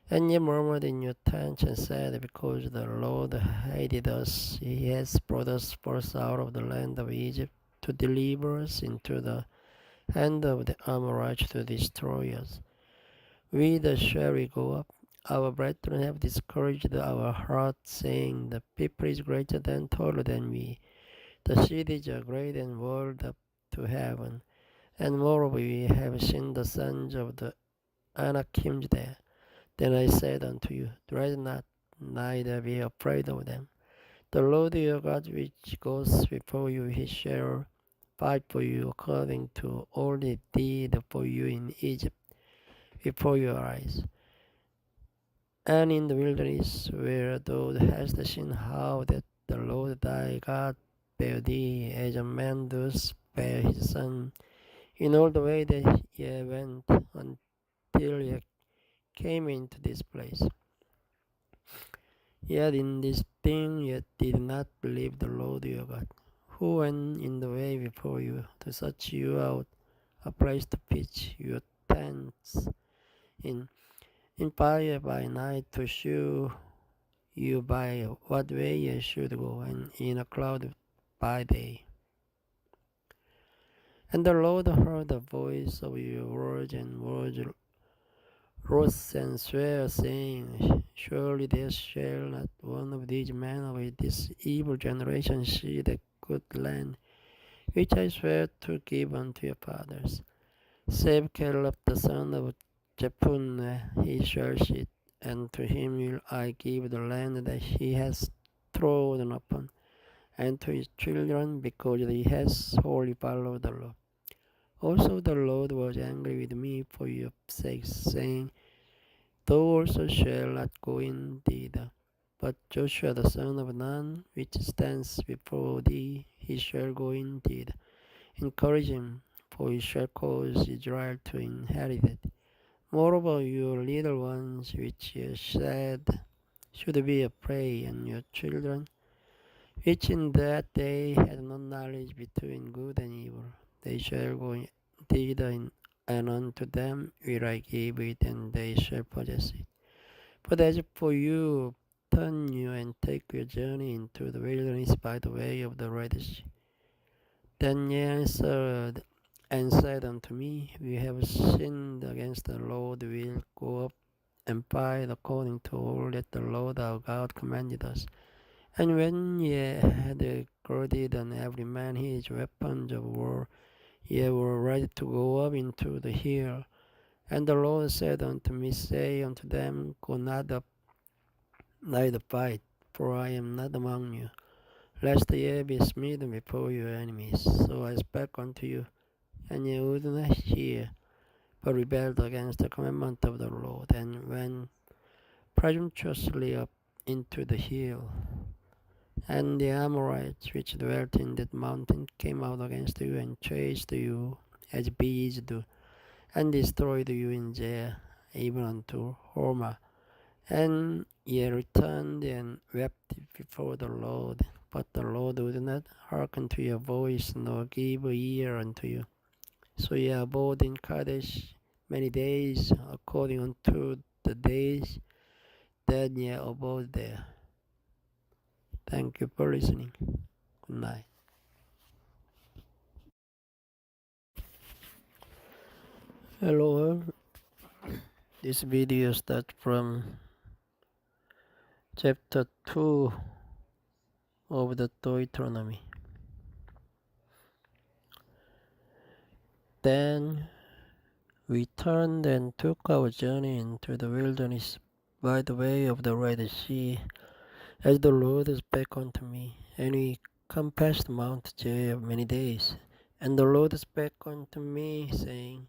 And ye murmured in your tents, and said, Because the Lord hated us, he has brought us forth out of the land of Egypt, to deliver us into the hand of the Amorites, to destroy us. Whither shall we go up? Our brethren have discouraged our hearts, saying, The people is greater than, taller than we. The cities are great and walled up to heaven. And moreover, we have seen the sons of the Anakim there. Then I said unto you, Dread not, neither be afraid of them. The Lord your God, which goes before you, he shall fight for you according to all he did for you in Egypt, before your eyes. And in the wilderness, where thou hast seen how that the Lord thy God bare thee, as a man does bear his son, in all the way that ye went, until ye came into this place. Yet in this thing ye did not believe the Lord your God, who went in the way before you, to search you out a place to pitch your tents in fire by night, to shew you by what way ye should go, and in a cloud by day. And the Lord heard the voice of your words, and words wrote and swear, saying, Surely there shall not one of these men of this evil generation see the good land which I swear to give unto your fathers. Save Caleb the son of Jephunneh, he shall see it, and to him will I give the land that he has trodden upon, and to his children, because he has wholly followed the Lord. Also the Lord was angry with me for your sakes, saying, Thou also shalt not go in thither. But Joshua the son of Nun, which stands before thee, he shall go in thither. Encourage him, for he shall cause Israel to inherit it. Moreover, your little ones, which you said should be a prey, and your children, which in that day had no knowledge between good and evil, they shall go thither, and unto them will I give it, and they shall possess it. But as for you, turn you and take your journey into the wilderness by the way of the Red Sea. Then ye answered and said unto me, We have sinned against the Lord. We will go up and fight according to all that the Lord our God commanded us. And when ye had girded on every man his weapons of war, ye were ready to go up into the hill. And the Lord said unto me, Say unto them, Go not up, neither fight, for I am not among you, lest ye be smitten before your enemies. So I spake unto you, and ye would not hear, but rebelled against the commandment of the Lord, and went presumptuously up into the hill. And the Amorites which dwelt in that mountain came out against you, and chased you as bees do, and destroyed you in Jair, even unto Hormah. And ye returned and wept before the Lord. But the Lord would not hearken to your voice, nor give ear unto you. So ye abode in Kadesh many days, according unto the days that ye abode there. Thank you for listening. Good night. Hello all. This video starts from chapter 2 of the Deuteronomy. Then we turned and took our journey into the wilderness by the way of the Red Sea, as the Lord spake unto me. And we compassed Mount Jair many days. And the Lord spake unto me, saying,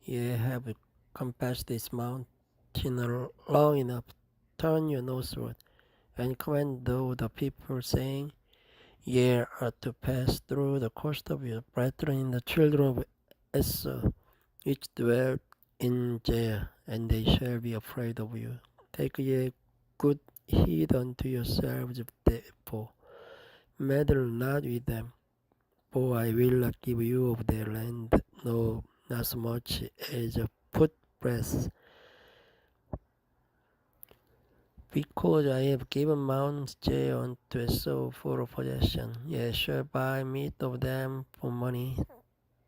Ye have compassed this mountain long enough. Turn you northward, and command thou the people, saying, Ye are to pass through the coast of your brethren, the children of Esau, which dwell in Jair, and they shall be afraid of you. Take ye good heed unto yourselves, therefore, meddle not with them, for I will not give you of their land, no, not so much as a footbreadth, because I have given Mount Jair unto Esau for a possession. Ye shall buy meat of them for money,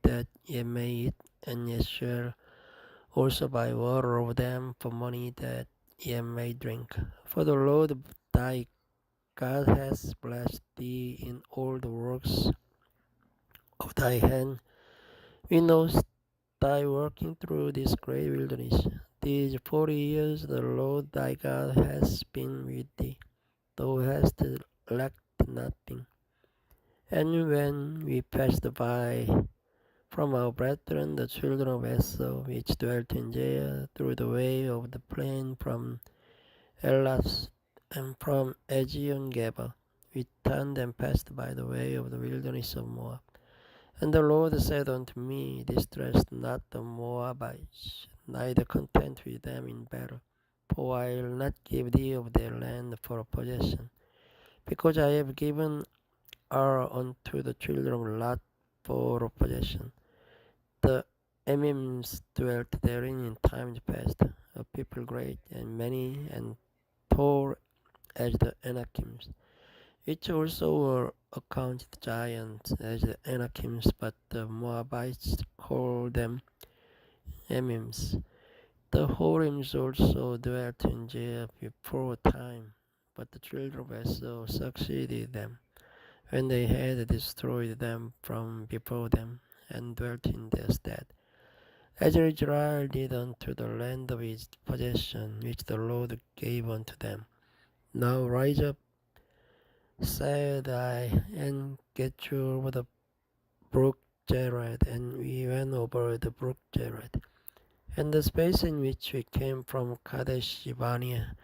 that ye may eat, and ye shall also buy water of them for money, that ye may drink. For the Lord thy God hath blessed thee in all the works of thy hand. We know thy working through this great wilderness. These 40 years the Lord thy God has been with thee. Thou hast lacked nothing. And when we passed by from our brethren, the children of Esau, which dwelt in Jair, through the way of the plain from Elas and from Ezion-Geber, we turned and passed by the way of the wilderness of Moab. And the Lord said unto me, Distress not the Moabites, neither contend with them in battle, for I will not give thee of their land for a possession, because I have given Ar unto the children of Lot for a possession. The Emims dwelt therein in times past, a people great and many, and tall as the Anakims, which also were accounted giants as the Anakims, but the Moabites called them Emims. The Horims also dwelt in Jair before time, but the children of Esau succeeded them, when they had destroyed them from before them, and dwelt in their stead, as Israel did unto the land of his possession, which the Lord gave unto them. Now rise up, said I, and get you over the brook Jared. And we went over the brook Jared, and the space in which we came from Kadesh Barnea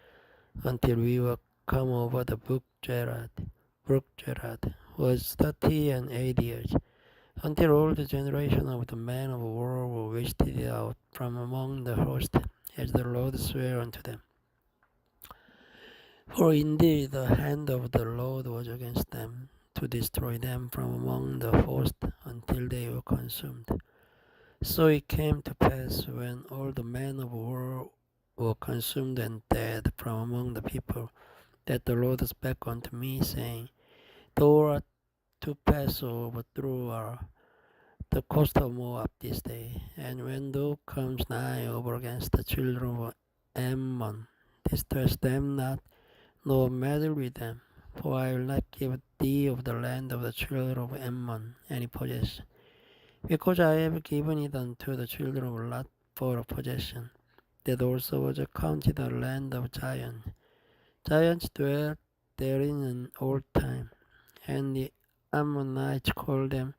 until we were come over the brook Jared was 30 and 8 years. until all the generation of the men of war were wasted out from among the host, as the Lord sware unto them. For indeed the hand of the Lord was against them, to destroy them from among the host until they were consumed. So it came to pass, when all the men of war were consumed and dead from among the people, that the Lord spake unto me, saying, Thou art to pass over through the coast of Moab this day, and when thou comest nigh over against the children of Ammon, distress them not, nor meddle with them, for I will not give thee of the land of the children of Ammon any possession, because I have given it unto the children of Lot for a possession. That also was accounted a land of giants. Giants dwelt therein in old time, and the Ammonites called them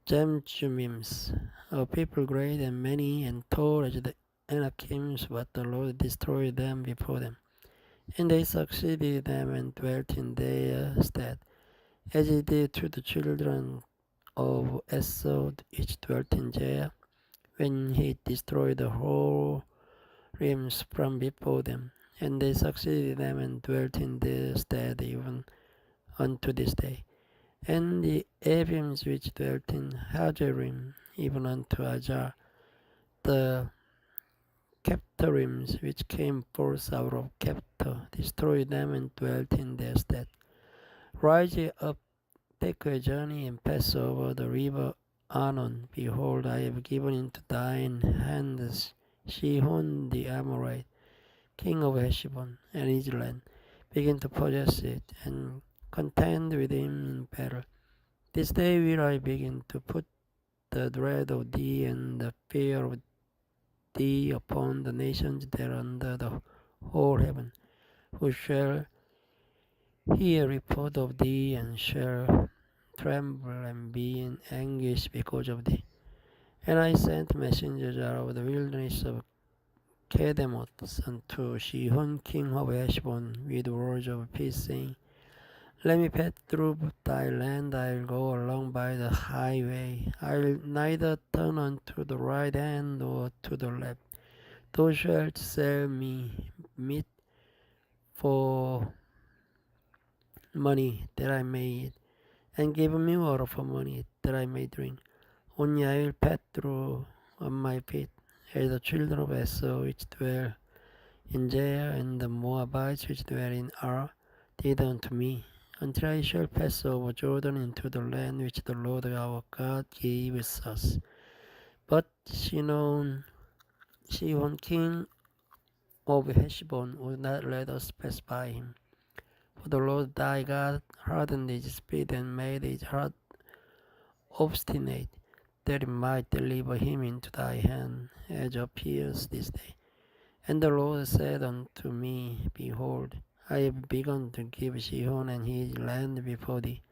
Zemjumims, a people great and many and tall as the Anakims, but the Lord destroyed them before them. And they succeeded them and dwelt in their stead, as he did to the children of Esau, which dwelt in Jair, when he destroyed the whole realms from before them. And they succeeded them and dwelt in their stead even unto this day. And the Ebims which dwelt in Hajerim, even unto Ajar, the Kephtorims which came forth out of Kephtor, destroyed them and dwelt in their stead. Rise ye up, take a journey, and pass over the river Arnon. Behold, I have given into thine hands Sihon the Amorite, king of Heshbon, and his land. Begin to possess it, and contend with him in battle. This day will I begin to put the dread of thee and the fear of thee upon the nations that are under the whole heaven, who shall hear report of thee, and shall tremble and be in anguish because of thee. And I sent messengers out of the wilderness of Kedemoth unto Sihon king of Heshbon with words of peace, saying, Let me pass through thy land, I will go along by the highway. I will neither turn unto the right hand nor to the left. Thou shalt sell me meat for money that I may eat, and give me water for money that I may drink. Only I will pass through on my feet, as the children of Esau which dwell in Jair, and the Moabites which dwell in Ar did unto me, until I shall pass over Jordan into the land which the Lord our God gives us. But Sihon king of Heshbon would not let us pass by him. For the Lord thy God hardened his spirit and made his heart obstinate, that it might deliver him into thy hand, as appears this day. And the Lord said unto me, Behold, I have begun to give Sihon and his land before thee.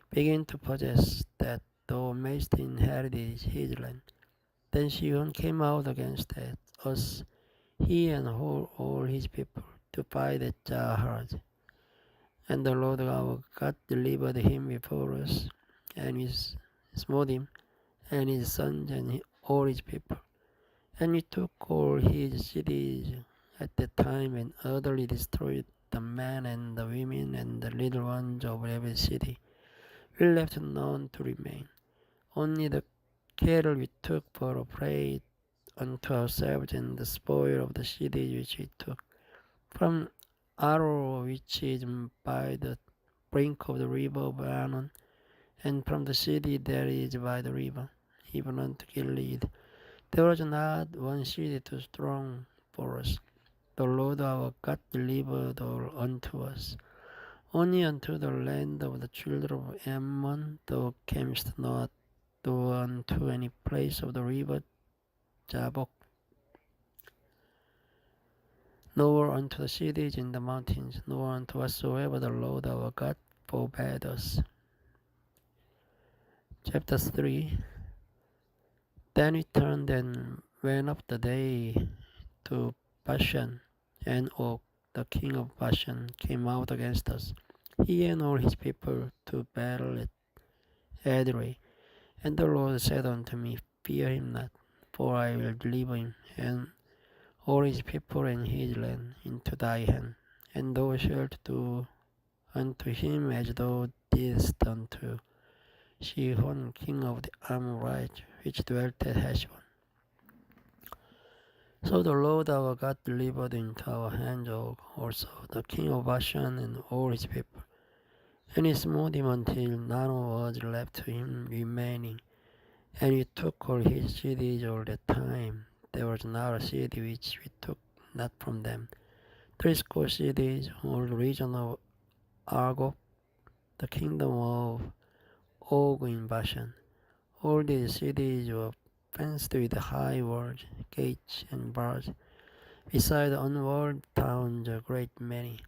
Begin to possess, that thou mayst inherit his land. Then Sihon came out against us, he and all his people, to fight at Jahaz. And the Lord our God delivered him before us, and we smote him, and his sons, and all his people. And we took all his cities at that time, and utterly destroyed the men and the women and the little ones of every city. We left none to remain. Only the cattle we took for a prey unto ourselves, and the spoil of the cities which we took. From Aro, which is by the brink of the river of Arnon, and from the city that is by the river, even unto Gilead, there was not one city too strong for us. The Lord our God delivered all unto us. Only unto the land of the children of Ammon thou camest not, thou unto any place of the river Jabbok, nor unto the cities in the mountains, nor unto whatsoever the Lord our God forbade us. Chapter 3. Then we turned and went up the day to Bashan, and Og, the king of Bashan, came out against us, he and all his people, to battle at Edrei. And the Lord said unto me, Fear him not, for I will deliver him, and all his people and his land into thy hand. And thou shalt do unto him as thou didst unto Sihon king of the Amorites, which dwelt at Heshbon. So the Lord our God delivered into our hands also the king of Bashan and all his people. And he smote him until none was left to him remaining. And we took all his cities all that time. There was not a city which we took not from them. 30 cities, all the region of Argob, the kingdom of Og in Bashan. All these cities were fenced with high walls, gates, and bars, beside the unwalled towns a great many.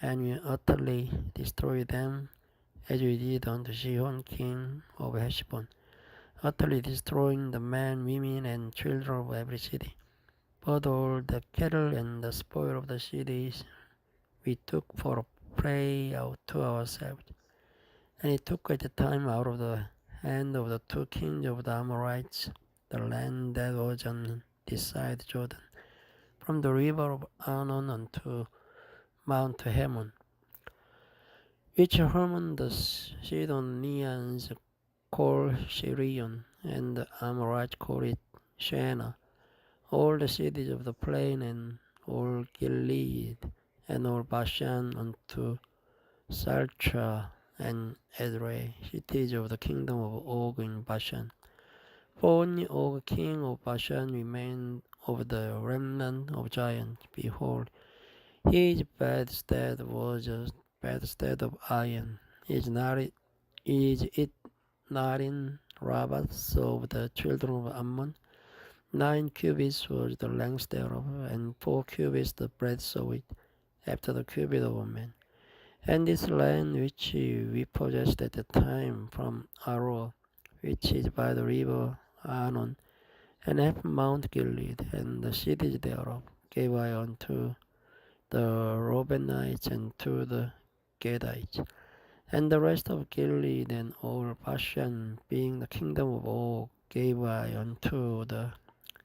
And we utterly destroyed them, as we did unto Sihon king of Heshbon, utterly destroying the men, women, and children of every city. But all the cattle and the spoil of the cities we took for a prey out to ourselves. And he took at the time out of the hand of the 2 kings of the Amorites the land that was on this side Jordan, from the river of Arnon unto Mount Hermon, which Hermon the Sidonians call Sirion, and the Amorites call it Shana. All the cities of the plain, and all Gilead, and all Bashan unto Saltra and Edrei, cities of the kingdom of Og in Bashan. For only Og king of Bashan remained of the remnant of giants. Behold, his bedstead was a bedstead of iron. Is it not in Rabbah of the children of Ammon? 9 cubits was the length thereof, and 4 cubits the breadth of it, after the cubit of a man. And this land which we possessed at the time from Aroer, which is by the river Arnon, and half Mount Gilead, and the cities thereof, gave I unto the Reubenites and to the Gadites. And the rest of Gilead and all Bashan, being the kingdom of Og, gave I unto the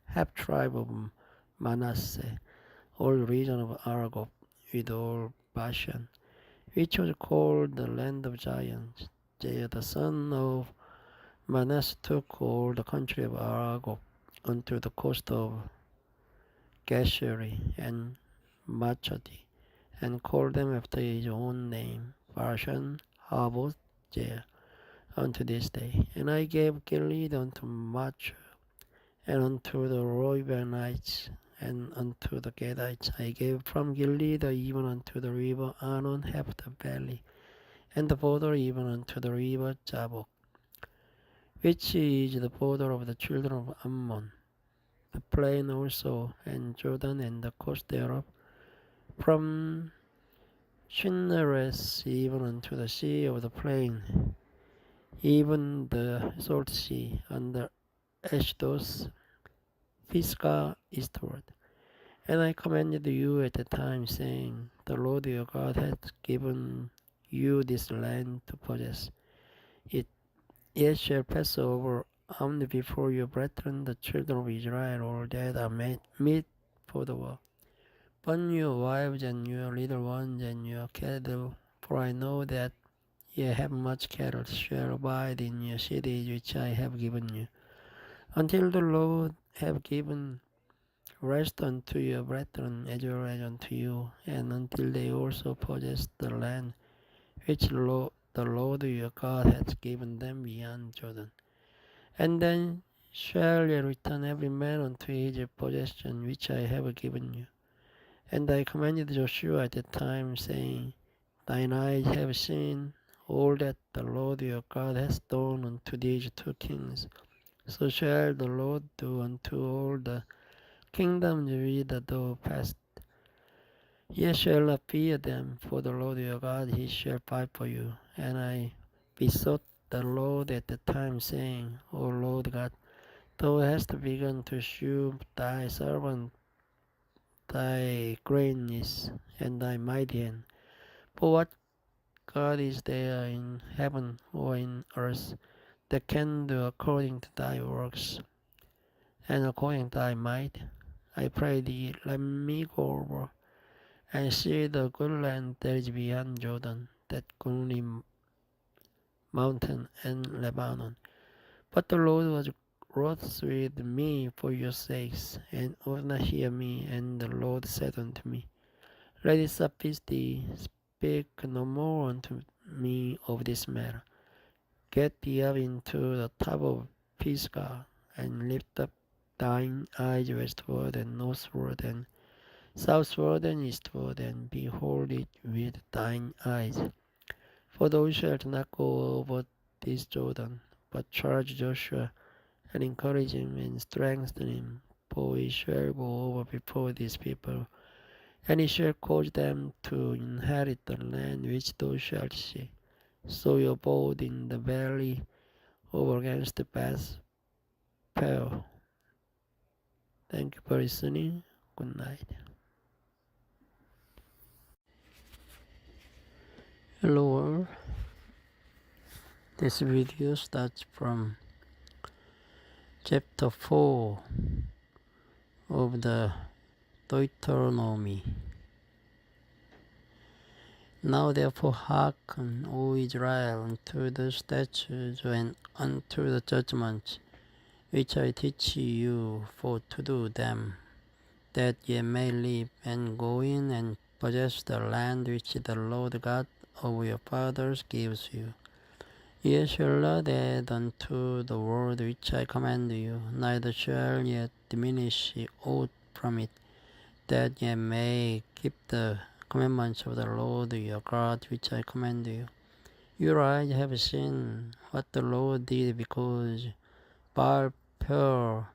half tribe of Manasseh, all region of Argob, with all Bashan, which was called the land of giants. Jair the son of Manasseh took all the country of Argob unto the coast of Geshuri and Machadi, and called them after his own name, Bashan, Havoth, Jair, unto this day. And I gave Gilead unto Machir, and unto the Reubenites, and unto the Gadites I gave from Gilead even unto the river Arnon half the valley, and the border even unto the river Jabbok, which is the border of the children of Ammon, the plain also, and Jordan, and the coast thereof, from Chinnereth even unto the sea of the plain, even the salt sea, under Ashdod, Pisgah eastward. And I commanded you at the time, saying, The Lord your God hath given you this land to possess it. Yet shall pass over only before your brethren, the children of Israel, all that are meet for the war. Burn your wives and your little ones and your cattle, for I know that ye have much cattle, shall abide in your cities which I have given you, until the Lord have given rest unto your brethren as well as unto you, and until they also possess the land which the Lord your God hath given them beyond Jordan. And then shall ye return every man unto his possession which I have given you. And I commanded Joshua at the time, saying, Thine eyes have seen all that the Lord your God hath done unto these 2 kings. So shall the Lord do unto all the kingdoms whither thou passest. Ye shall not fear them, for the Lord your God, he shall fight for you. And I besought the Lord at the time, saying, O Lord God, thou hast begun to shew thy servant thy greatness and thy mighty hand. For what God is there in heaven or in earth that can do according to thy works, and according to thy might. I pray thee, let me go over and see the good land that is beyond Jordan, that goodly mountain and Lebanon. But the Lord was wroth with me for your sakes, and would not hear me. And the Lord said unto me, Let it suffice thee, speak no more unto me of this matter. Get thee up into the top of Pisgah, and lift up thine eyes westward and northward and southward and eastward, and behold it with thine eyes. For thou shalt not go over this Jordan, but charge Joshua, and encourage him, and strengthen him, for he shall go over before these people, and he shall cause them to inherit the land which thou shalt see. So you abode in the valley over against the Spero. Thank you for listening. Good night. Hello world. This video starts from chapter 4 of the Deuteronomy. Now therefore hearken, O Israel, unto the statutes and unto the judgments which I teach you for to do them, that ye may live and go in and possess the land which the Lord God of your fathers gives you. Ye shall not add unto the word which I command you, neither shall ye diminish aught from it, that ye may keep the commandments of the Lord your God which I command you. Your eyes have seen what the Lord did, because Baal-peor,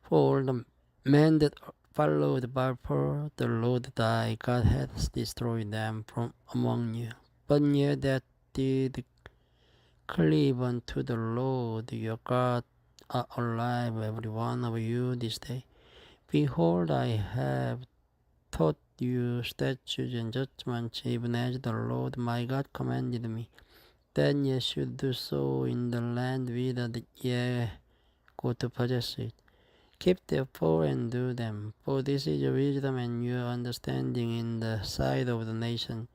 for all the men that followed Baal-peor, the Lord thy God hath destroyed them from among you. But ye that did cleave unto the Lord your God are alive, every one of you, this day. Behold, I have taught you statutes and judgments, even as the Lord my God commanded me, that ye should do so in the land whither ye go to possess it. Keep therefore and do them, for this is your wisdom and your understanding in the sight of the nation,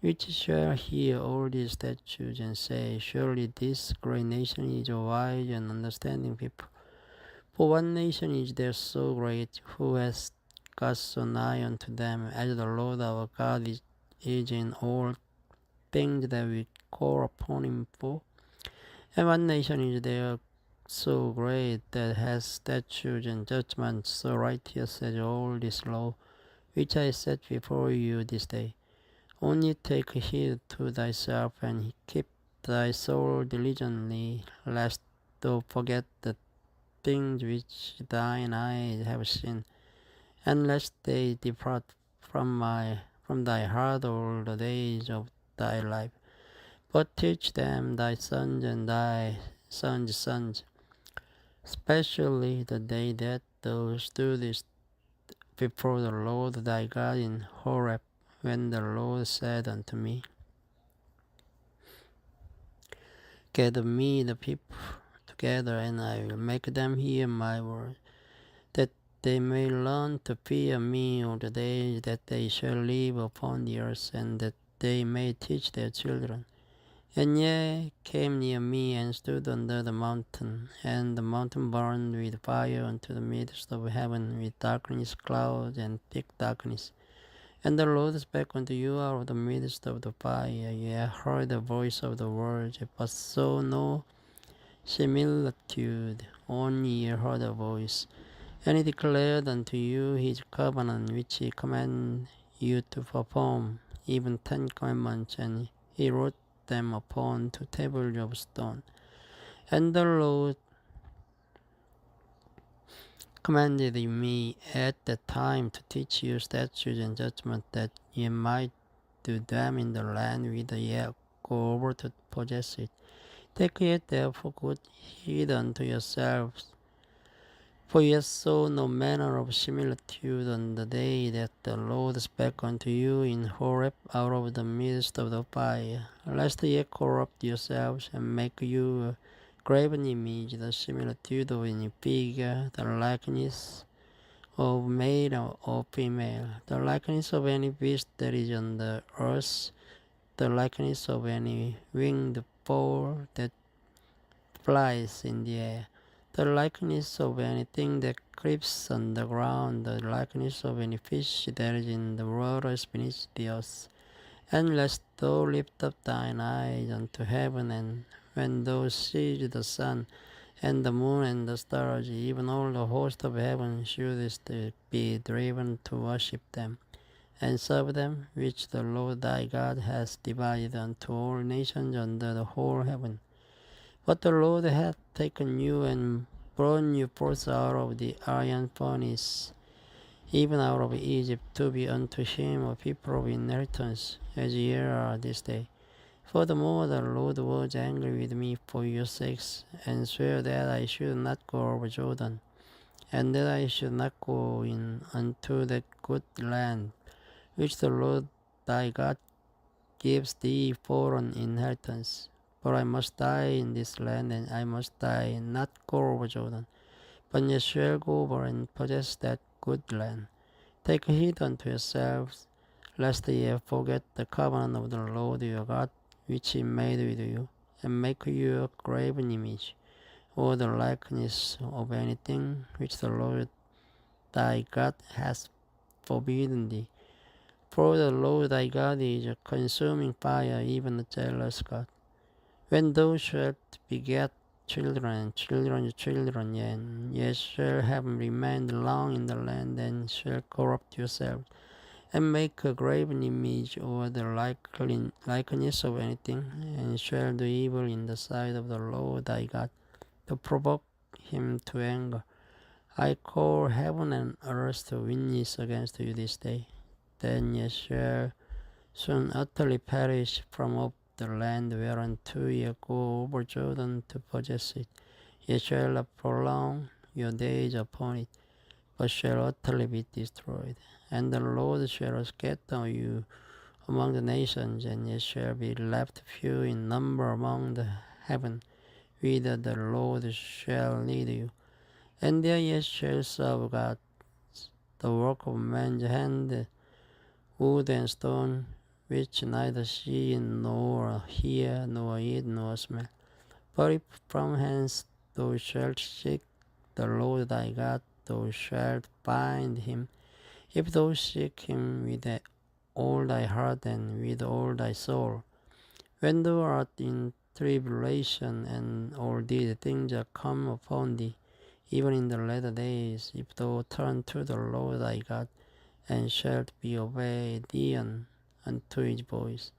which shall hear all these statutes and say, Surely this great nation is a wise and understanding people. For what nation is there so great, who has got so nigh unto them, as the Lord our God is in all things that we call upon him for? And what nation is there so great, that has statutes and judgments so righteous as all this law, which I set before you this day? Only take heed to thyself, and keep thy soul diligently, lest thou forget the things which thine eyes have seen, and lest they depart from thy heart all the days of thy life. But teach them thy sons and thy sons' sons, especially the day that thou stoodest before the Lord thy God in Horeb, when the Lord said unto me, Gather me the people together, and I will make them hear my word, that they may learn to fear me all the days that they shall live upon the earth, and that they may teach their children. And ye came near me and stood under the mountain, and the mountain burned with fire unto the midst of heaven, with darkness, clouds, and thick darkness. And the Lord spake unto you out of the midst of the fire. Ye heard the voice of the words, but saw no similitude, only ye heard a voice. And he declared unto you his covenant, which he commanded you to perform, even 10 commandments, and he wrote them upon 2 tables of stone. And the Lord commanded me at that time to teach you statutes and judgments, that ye might do them in the land whither ye go over to possess it. Take ye therefore good heed unto yourselves, for ye saw no manner of similitude on the day that the Lord spake unto you in Horeb out of the midst of the fire, lest ye corrupt yourselves and make you a graven image, the similitude of any figure, the likeness of male or female, the likeness of any beast that is on the earth, the likeness of any winged fowl that flies in the air, the likeness of anything that creeps on the ground, the likeness of any fish that is in the waters beneath the earth. And lest thou lift up thine eyes unto heaven, and when thou seest the sun, and the moon, and the stars, even all the host of heaven, shouldest be driven to worship them, and serve them, which the Lord thy God hath divided unto all nations under the whole heaven. But the Lord hath taken you, and brought you forth out of the iron furnace, even out of Egypt, to be unto him a people of inheritance, as ye are this day. Furthermore, the Lord was angry with me for your sakes, and sware that I should not go over Jordan, and that I should not go in unto that good land, which the Lord thy God gives thee for an inheritance. For I must die in this land, and I must die and not go over Jordan, but ye shall go over and possess that good land. Take heed unto yourselves, lest ye forget the covenant of the Lord your God, which he made with you, and make you a graven image, or the likeness of anything which the Lord thy God hath forbidden thee. For the Lord thy God is a consuming fire, even a jealous God. When thou shalt beget children, children's children, and ye shall have remained long in the land, and shall corrupt yourselves, and make a graven image or the likeness of anything, and shall do evil in the sight of the Lord thy God, to provoke him to anger. I call heaven and earth to witness against you this day. Then ye shall soon utterly perish from off the land whereunto ye go over Jordan to possess it. Ye shall not prolong your days upon it, but shall utterly be destroyed. And the Lord shall scatter you among the nations, and ye shall be left few in number among the heaven, whither the Lord shall lead you. And there ye shall serve God, the work of man's hand, wood and stone, which neither see nor hear nor eat nor smell. But if from hence thou shalt seek the Lord thy God, thou shalt find him, if thou seek him with all thy heart and with all thy soul. When thou art in tribulation, and all these things are come upon thee, even in the latter days, if thou turn to the Lord thy God, and shalt be obedient unto his voice.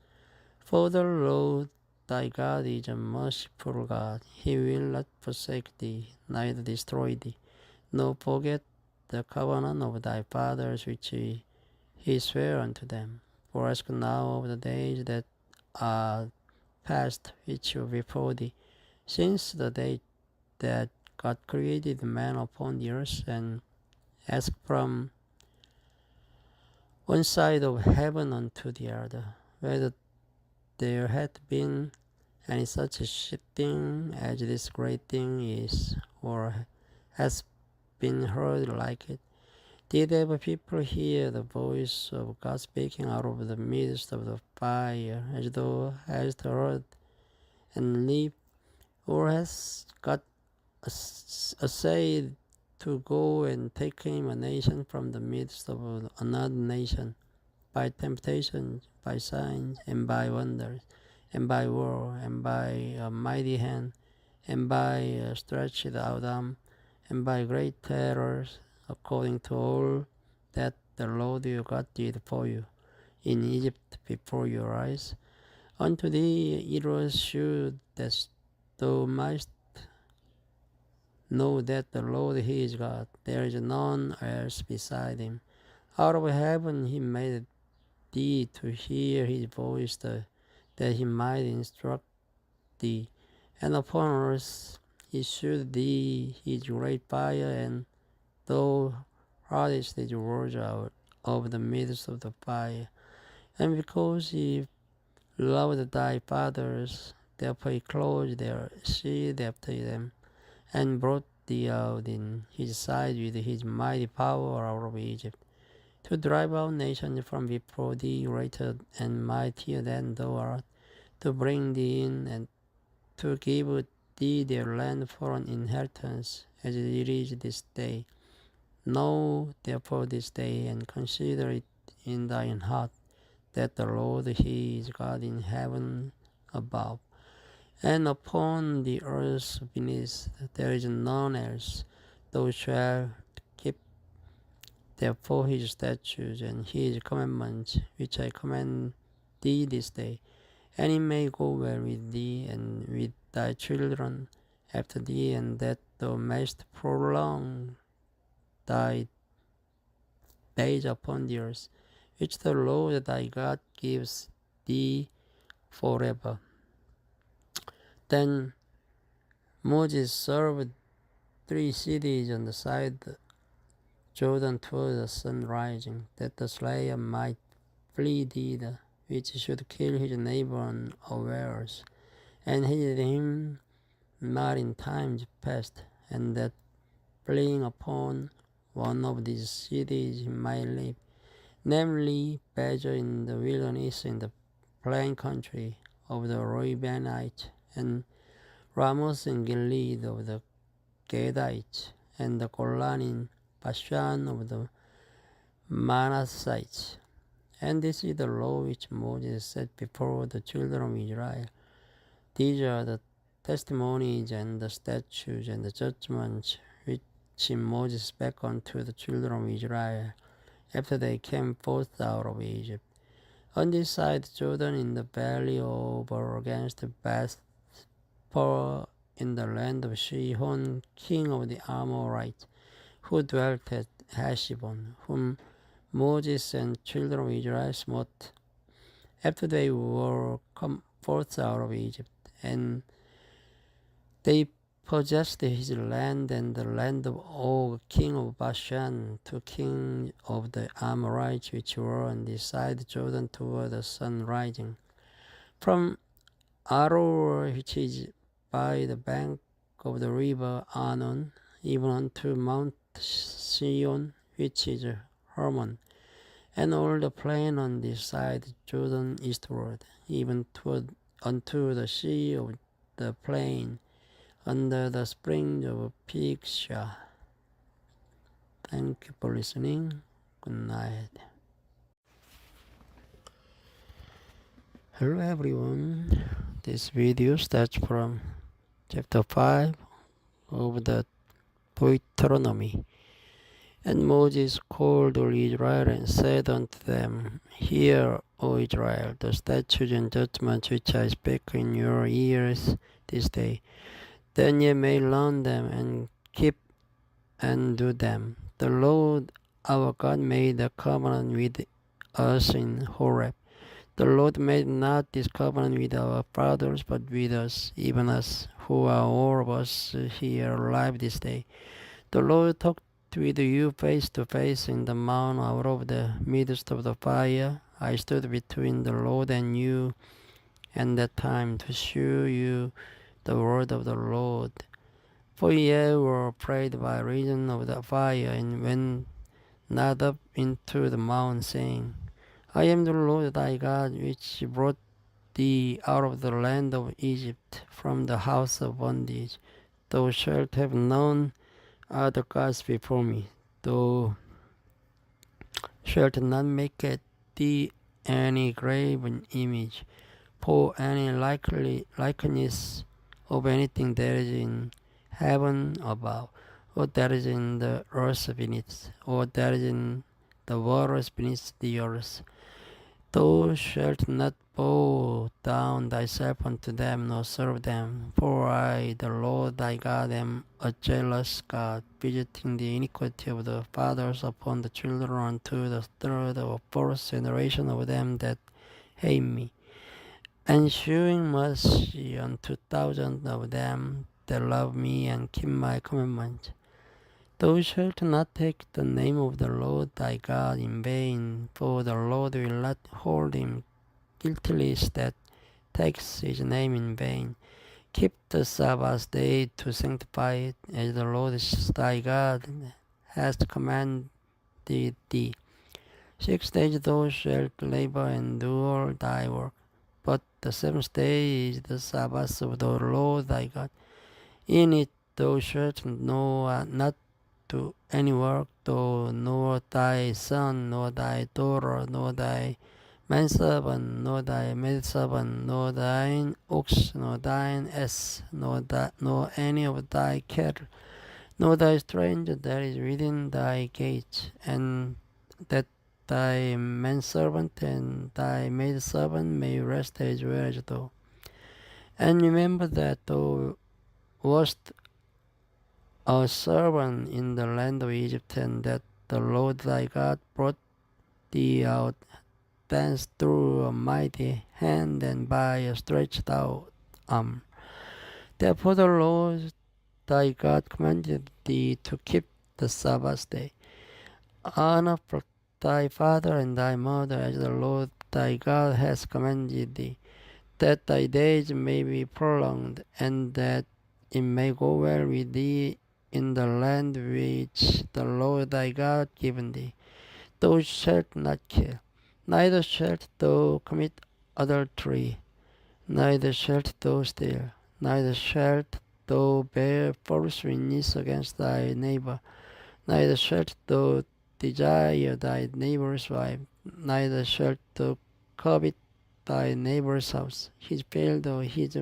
For the Lord thy God is a merciful God. He will not forsake thee, neither destroy thee, nor forget the covenant of thy fathers which he sware unto them. For ask now of the days that are past, which were before thee, since the day that God created man upon the earth, and ask from one side of heaven unto the other, whether there hath been any such a thing as this great thing is, or has been heard like it. Did ever people hear the voice of God speaking out of the midst of the fire, as thou hast heard and lived? Or has God essayed to go and take him a nation from the midst of another nation, by temptation, by signs, and by wonders, and by war, and by a mighty hand, and by a stretched out arm, and by great terrors, according to all that the Lord your God did for you in Egypt before your eyes? Unto thee it was shewed that thou mightst know that the Lord he is God, there is none else beside him. Out of heaven he made thee to hear his voice, that he might instruct thee. And upon earth he shewed thee his great fire, and thou heardest his words out of the midst of the fire. And because he loved thy fathers, Therefore he closed their seed after them, and brought thee out in his sight with his mighty power out of Egypt, to drive out nations from before thee, greater and mightier than thou art, to bring thee in, and to give thee their land for an inheritance, as it is this day. Know therefore this day, and consider it in thine heart, that the Lord he is God in heaven above, and upon the earth beneath there is none else. Thou shalt keep therefore his statutes and his commandments, which I command thee this day, and it may go well with thee and with thy children after thee, and that thou mayst prolong thy days upon the earth, which the Lord thy God gives thee forever. Then Moses served 3 cities on the side Jordan toward the sun rising, that the slayer might flee thither, which should kill his neighbor unawares, and hid him not in times past, and that fleeing upon one of these cities he might live, namely Bezor in the wilderness in the plain country of the Reubenites, and Ramoth in Gilead of the Gadites, and the Golan in Bashan of the Manassites. And this is the law which Moses set before the children of Israel. These are the testimonies and the statutes and the judgments which Moses spake unto the children of Israel after they came forth out of Egypt. On this side Jordan, in the valley over against Bethpeor, in the land of Sihon, king of the Amorites, who dwelt at Heshbon, whom Moses and children of Israel smote after they were come forth out of Egypt, and they possessed his land and the land of Og, king of Bashan, to king of the Amorites, which were on this side Jordan toward the sun rising, from Aroer, which is by the bank of the river Arnon, even unto Mount Sion, which is Hermon, and all the plain on this side Jordan eastward, even toward unto the sea of the plain, under the springs of Pisgah. Thank you for listening. Good night. Hello everyone. This video starts from chapter 5 of the Deuteronomy. And Moses called all Israel and said unto them, Hear, O Israel, the statutes and judgments which I speak in your ears this day, then ye may learn them and keep and do them. The Lord our God made a covenant with us in Horeb. The Lord made not this covenant with our fathers, but with us, even us, who are all of us here alive this day. The Lord talked with you face to face in the mount out of the midst of the fire. I stood between the Lord and you at that time to shew you the word of the Lord. For ye were afraid by reason of the fire, and went not up into the mount, saying, I am the Lord thy God, which brought thee out of the land of Egypt, from the house of bondage. Thou shalt have known other gods before me. Thou shalt not make at thee any graven image, for any likeness of anything that is in heaven above, or that is in the earth beneath, or that is in the waters beneath the earth. Thou shalt not bow down thyself unto them, nor serve them. For I, the Lord thy God, am a jealous God, visiting the iniquity of the fathers upon the children unto the third or fourth generation of them that hate me, and shewing mercy unto thousands of them that love me and keep my commandments. Thou shalt not take the name of the Lord thy God in vain, for the Lord will not hold him guiltless that takes his name in vain. Keep the Sabbath day to sanctify it, as the Lord thy God has commanded thee. 6 days thou shalt labor and do all thy work, but the seventh day is the Sabbath of the Lord thy God. In it thou shalt not do any work, thou nor thy son, nor thy daughter, nor thy manservant, nor thy maidservant, nor thine ox, nor thine ass, nor any of thy cattle, nor thy stranger that is within thy gates, and that thy manservant and thy maidservant may rest as well as thou. And remember that thou wast a servant in the land of Egypt, and that the Lord thy God brought thee out thence through a mighty hand and by a stretched out arm. Therefore the Lord thy God commanded thee to keep the Sabbath day. Honor thy father and thy mother, as the Lord thy God has commanded thee, that thy days may be prolonged, and that it may go well with thee in the land which the Lord thy God given thee. Thou shalt not kill, neither shalt thou commit adultery, neither shalt thou steal, neither shalt thou bear false witness against thy neighbor, neither shalt thou desire thy neighbor's wife, neither shalt thou covet thy neighbor's house, his field, or his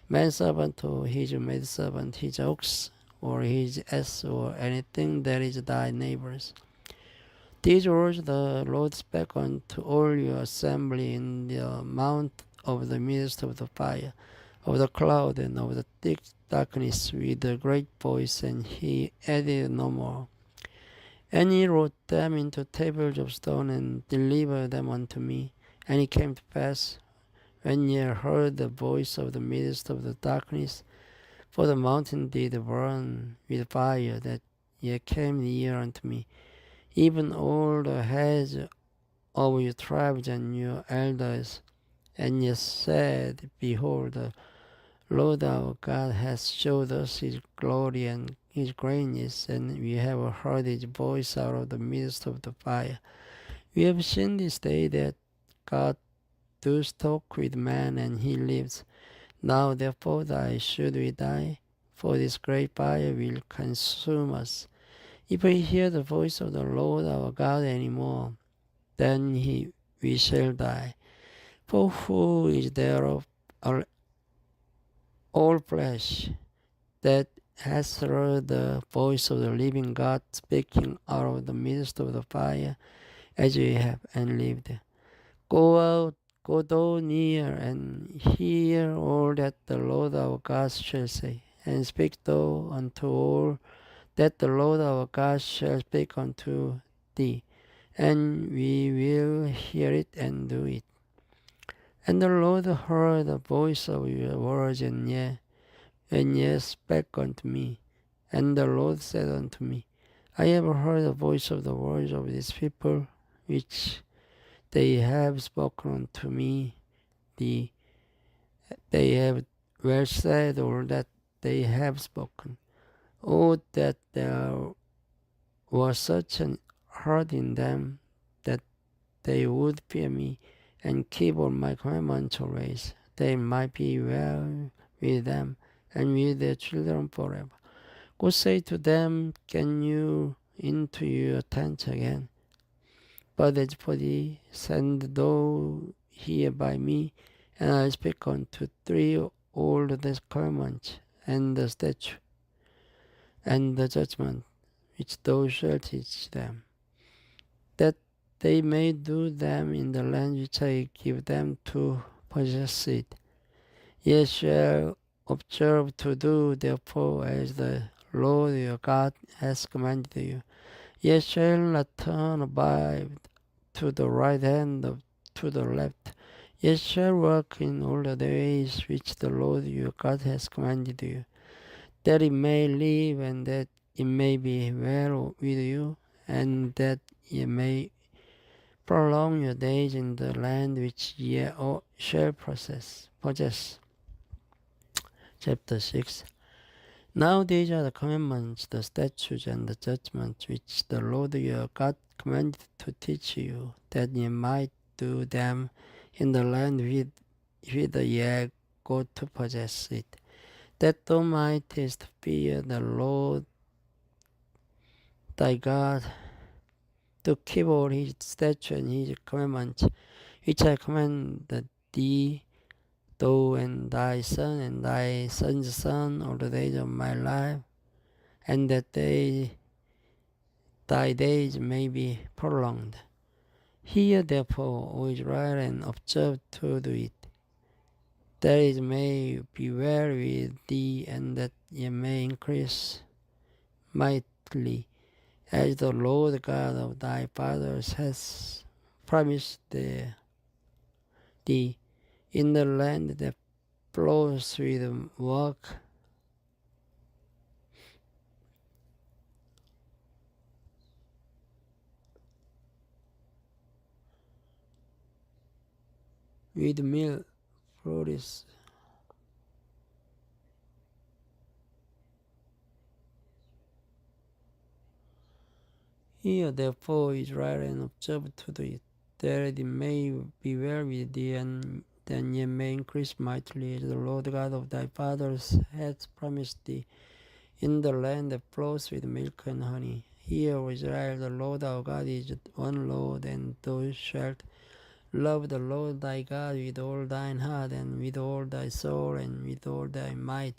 manservant, or his maidservant, his ox, or his ass, or anything that is thy neighbor's. These words the Lord spake unto all your assembly in the mount of the midst of the fire, of the cloud, and of the thick darkness, with a great voice, and he added no more. And he wrote them into tables of stone, and delivered them unto me. And it came to pass, when ye heard the voice of the midst of the darkness, for the mountain did burn with fire, that ye came near unto me, even all the heads of your tribes and your elders, and ye said, Behold, the Lord our God has showed us his glory and his greatness, and we have heard his voice out of the midst of the fire. We have seen this day that God does talk with man, and he lives. Now therefore should we die, for this great fire will consume us. If we hear the voice of the Lord our God any more, then we shall die. For who is there of all flesh that has heard the voice of the living God speaking out of the midst of the fire, as we have, and lived? Go out, go thou near, and hear all that the Lord our God shall say, and speak thou unto all that the Lord our God shall speak unto thee, and we will hear it and do it. And the Lord heard the voice of your words, and ye spake unto me. And the Lord said unto me, I have heard the voice of the words of this people, which they have spoken unto me. They have well said all that they have spoken. Oh, that there was such an heart in them, that they would fear me, and keep all my commandments always. They might be well with them, and with their children forever. Go say to them, Can you into your tent again? But as for thee, send thou here by me, and I speak unto thee all the commandments, and the statute, and the judgment, which thou shalt teach them, that they may do them in the land which I give them to possess it. Ye shall observe to do therefore as the Lord your God has commanded you. Ye shall not turn aside to the right hand or to the left. Ye shall walk in all the ways which the Lord your God has commanded you, that it may live, and that it may be well with you, and that ye may prolong your days in the land which ye shall possess. Chapter 6. Now these are the commandments, the statutes, and the judgments which the Lord your God commanded to teach you, that ye might do them in the land whither ye go to possess it, that thou mightest fear the Lord thy God, to keep all his statutes and his commandments, which I command thee, thou and thy son and thy son's son, all the days of my life, and that thy days may be prolonged. Hear therefore, O Israel, and observe to do it, that it may be well with thee, and that ye may increase mightily, as the Lord God of thy fathers has promised thee, in the land that flows with milk with milk flows. Hear therefore, Israel, and observe to do it, that it may be well with thee, and then ye may increase mightily, as the Lord God of thy fathers hath promised thee, in the land that flows with milk and honey. Hear, O Israel, the Lord our God is one Lord, and thou shalt love the Lord thy God with all thine heart, and with all thy soul, and with all thy might.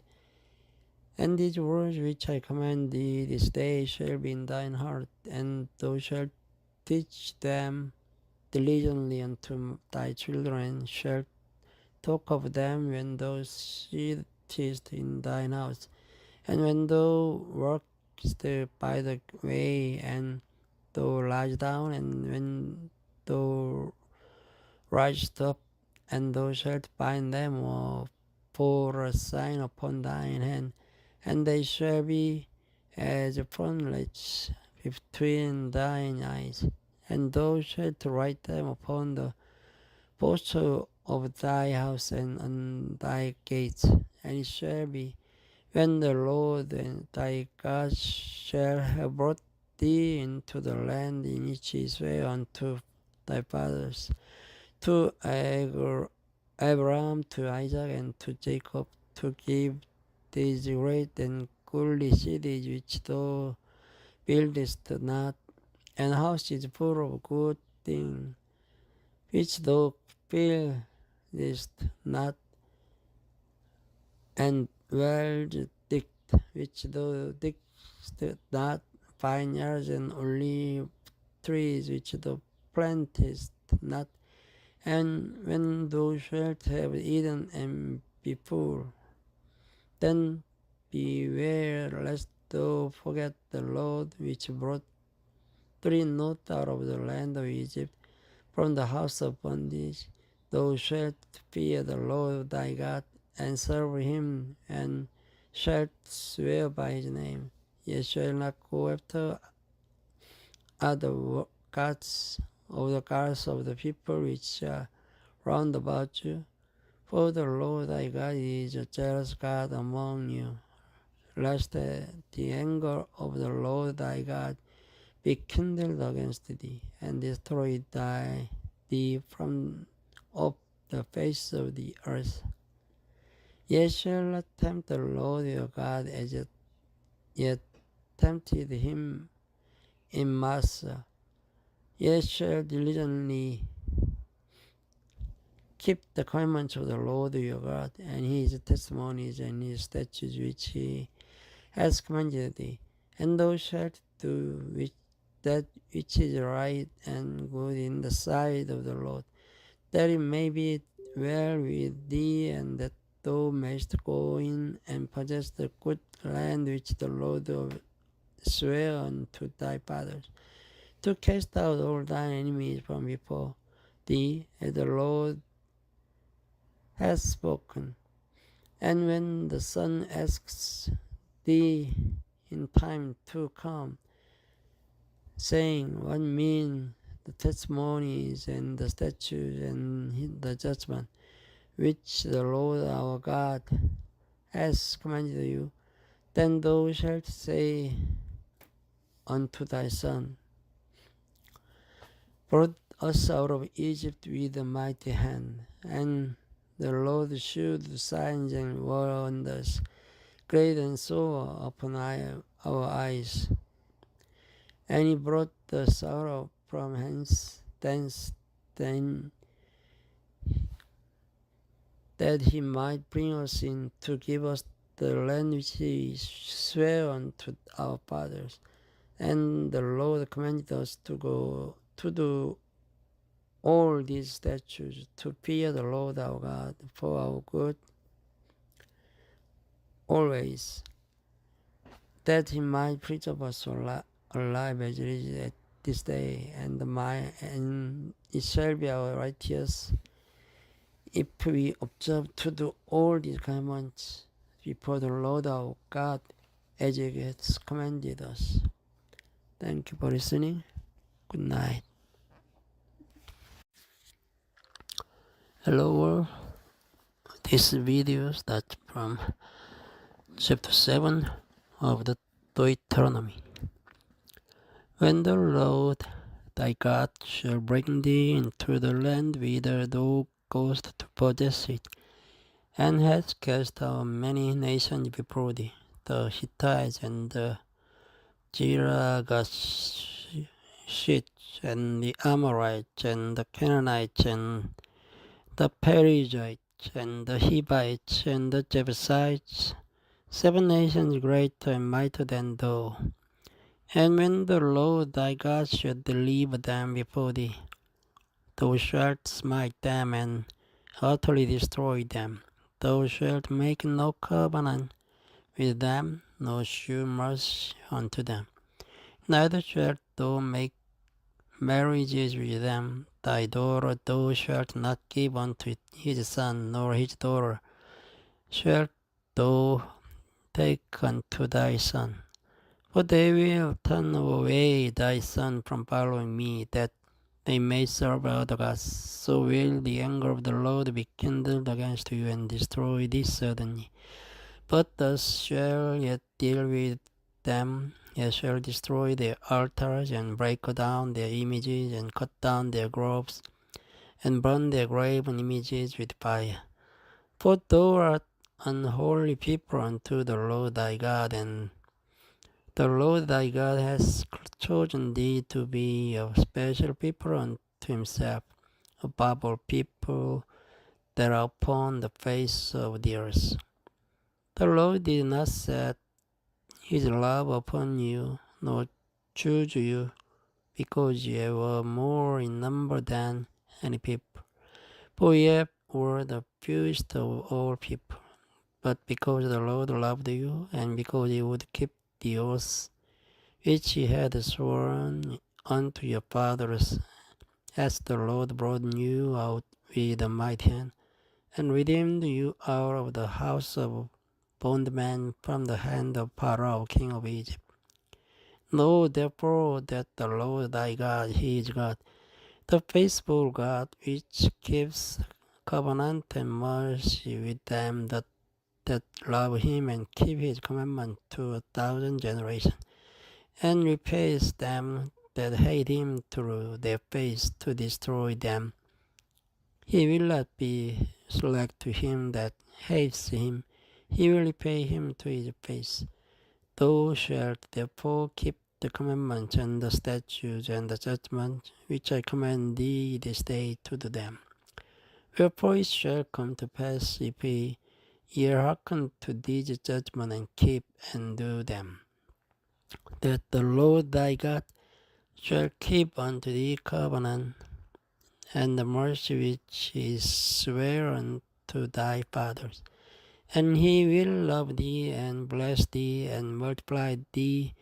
And these words which I command thee this day shall be in thine heart, and thou shalt teach them diligently unto thy children, shalt talk of them when thou sittest in thine house, and when thou walkest by the way, and thou liest down, and when thou risest up, and thou shalt bind them for a sign upon thine hand, and they shall be as frontlets between thine eyes, and thou shalt write them upon the posts of thy house and on thy gates. And it shall be, when the Lord thy God shall have brought thee into the land in which he sware unto thy fathers, to Abraham, to Isaac, and to Jacob, to give these great and goodly cities which thou buildest not, and houses full of good things which thou buildest not, and wells digged which thou diggest not, vineyards and olive trees which thou plantest not. And when thou shalt have eaten and be full, then beware lest thou forget the Lord which brought thee not out of the land of Egypt, from the house of bondage. Thou shalt fear the Lord thy God, and serve him, and shalt swear by his name. Ye shall not go after other gods of the gods of the people which are round about you. For the Lord thy God is a jealous God among you, lest the anger of the Lord thy God be kindled against thee, and destroy thee from off the face of the earth. Ye shall not tempt the Lord your God as ye tempted him in Massa. Ye shall diligently keep the commandments of the Lord your God, and his testimonies and his statutes which he has commanded thee. And thou shalt do that which is right and good in the sight of the Lord, that it may be well with thee, and that thou mayst go in and possess the good land which the Lord sware unto thy fathers, to cast out all thine enemies from before thee, as the Lord has spoken. And when the son asks thee in time to come, saying, What mean the testimonies and the statutes and the judgment which the Lord our God has commanded you, then thou shalt say unto thy son, brought us out of Egypt with a mighty hand, and the Lord shewed signs and wonders, great and sore, upon our eyes. And he brought us out from thence, then that he might bring us in to give us the land which he sware unto our fathers. And the Lord commanded us to do all these statutes, to fear the Lord our God for our good always, that he might preserve us alive as it is at this day, and it shall be our righteous if we observe to do all these commandments before the Lord our God as he has commanded us. Thank you for listening. Good night. Hello world. This video starts from chapter 7 of the Deuteronomy. When the Lord thy God shall bring thee into the land whither thou goest to possess it, and hast cast out many nations before thee, the Hittites and the Girgashites and the Amorites and the Canaanites and the Perizzites and the Hivites and the Jebusites, 7 nations greater and mightier than thou. And when the Lord thy God shall deliver them before thee, thou shalt smite them and utterly destroy them. Thou shalt make no covenant with them, nor shew mercy unto them. Neither shalt thou make marriages with them. Thy daughter thou shalt not give unto his son, nor his daughter shalt thou take unto thy son. For they will turn away thy son from following me, that they may serve other gods. So will the anger of the Lord be kindled against you, and destroy thee suddenly. But thus shall yet deal with them. Ye shall destroy their altars, and break down their images, and cut down their groves, and burn their graven images with fire. For thou art an unholy people unto the Lord thy God, and the Lord thy God has chosen thee to be a special people unto himself, above all people that are upon the face of the earth. The Lord did not set his love upon you, nor choose you, because ye were more in number than any people, for ye were the fewest of all people. But because the Lord loved you, and because he would keep the oath which he had sworn unto your fathers, as the Lord brought you out with a mighty hand, and redeemed you out of the house of bondmen from the hand of Pharaoh king of Egypt. Know therefore that the Lord thy God, he is God, the faithful God, which keeps covenant and mercy with them that love him and keep his commandment to 1,000 generations, and repays them that hate him through their face to destroy them. He will not be slack to him that hates him, he will repay him to his face. Thou shalt therefore keep the commandments and the statutes and the judgments which I command thee this day to do them. Wherefore it shall come to pass, if ye hearken to these judgments and keep and do them, that the Lord thy God shall keep unto thee covenant and the mercy which he sware unto thy fathers. And he will love thee and bless thee and multiply thee.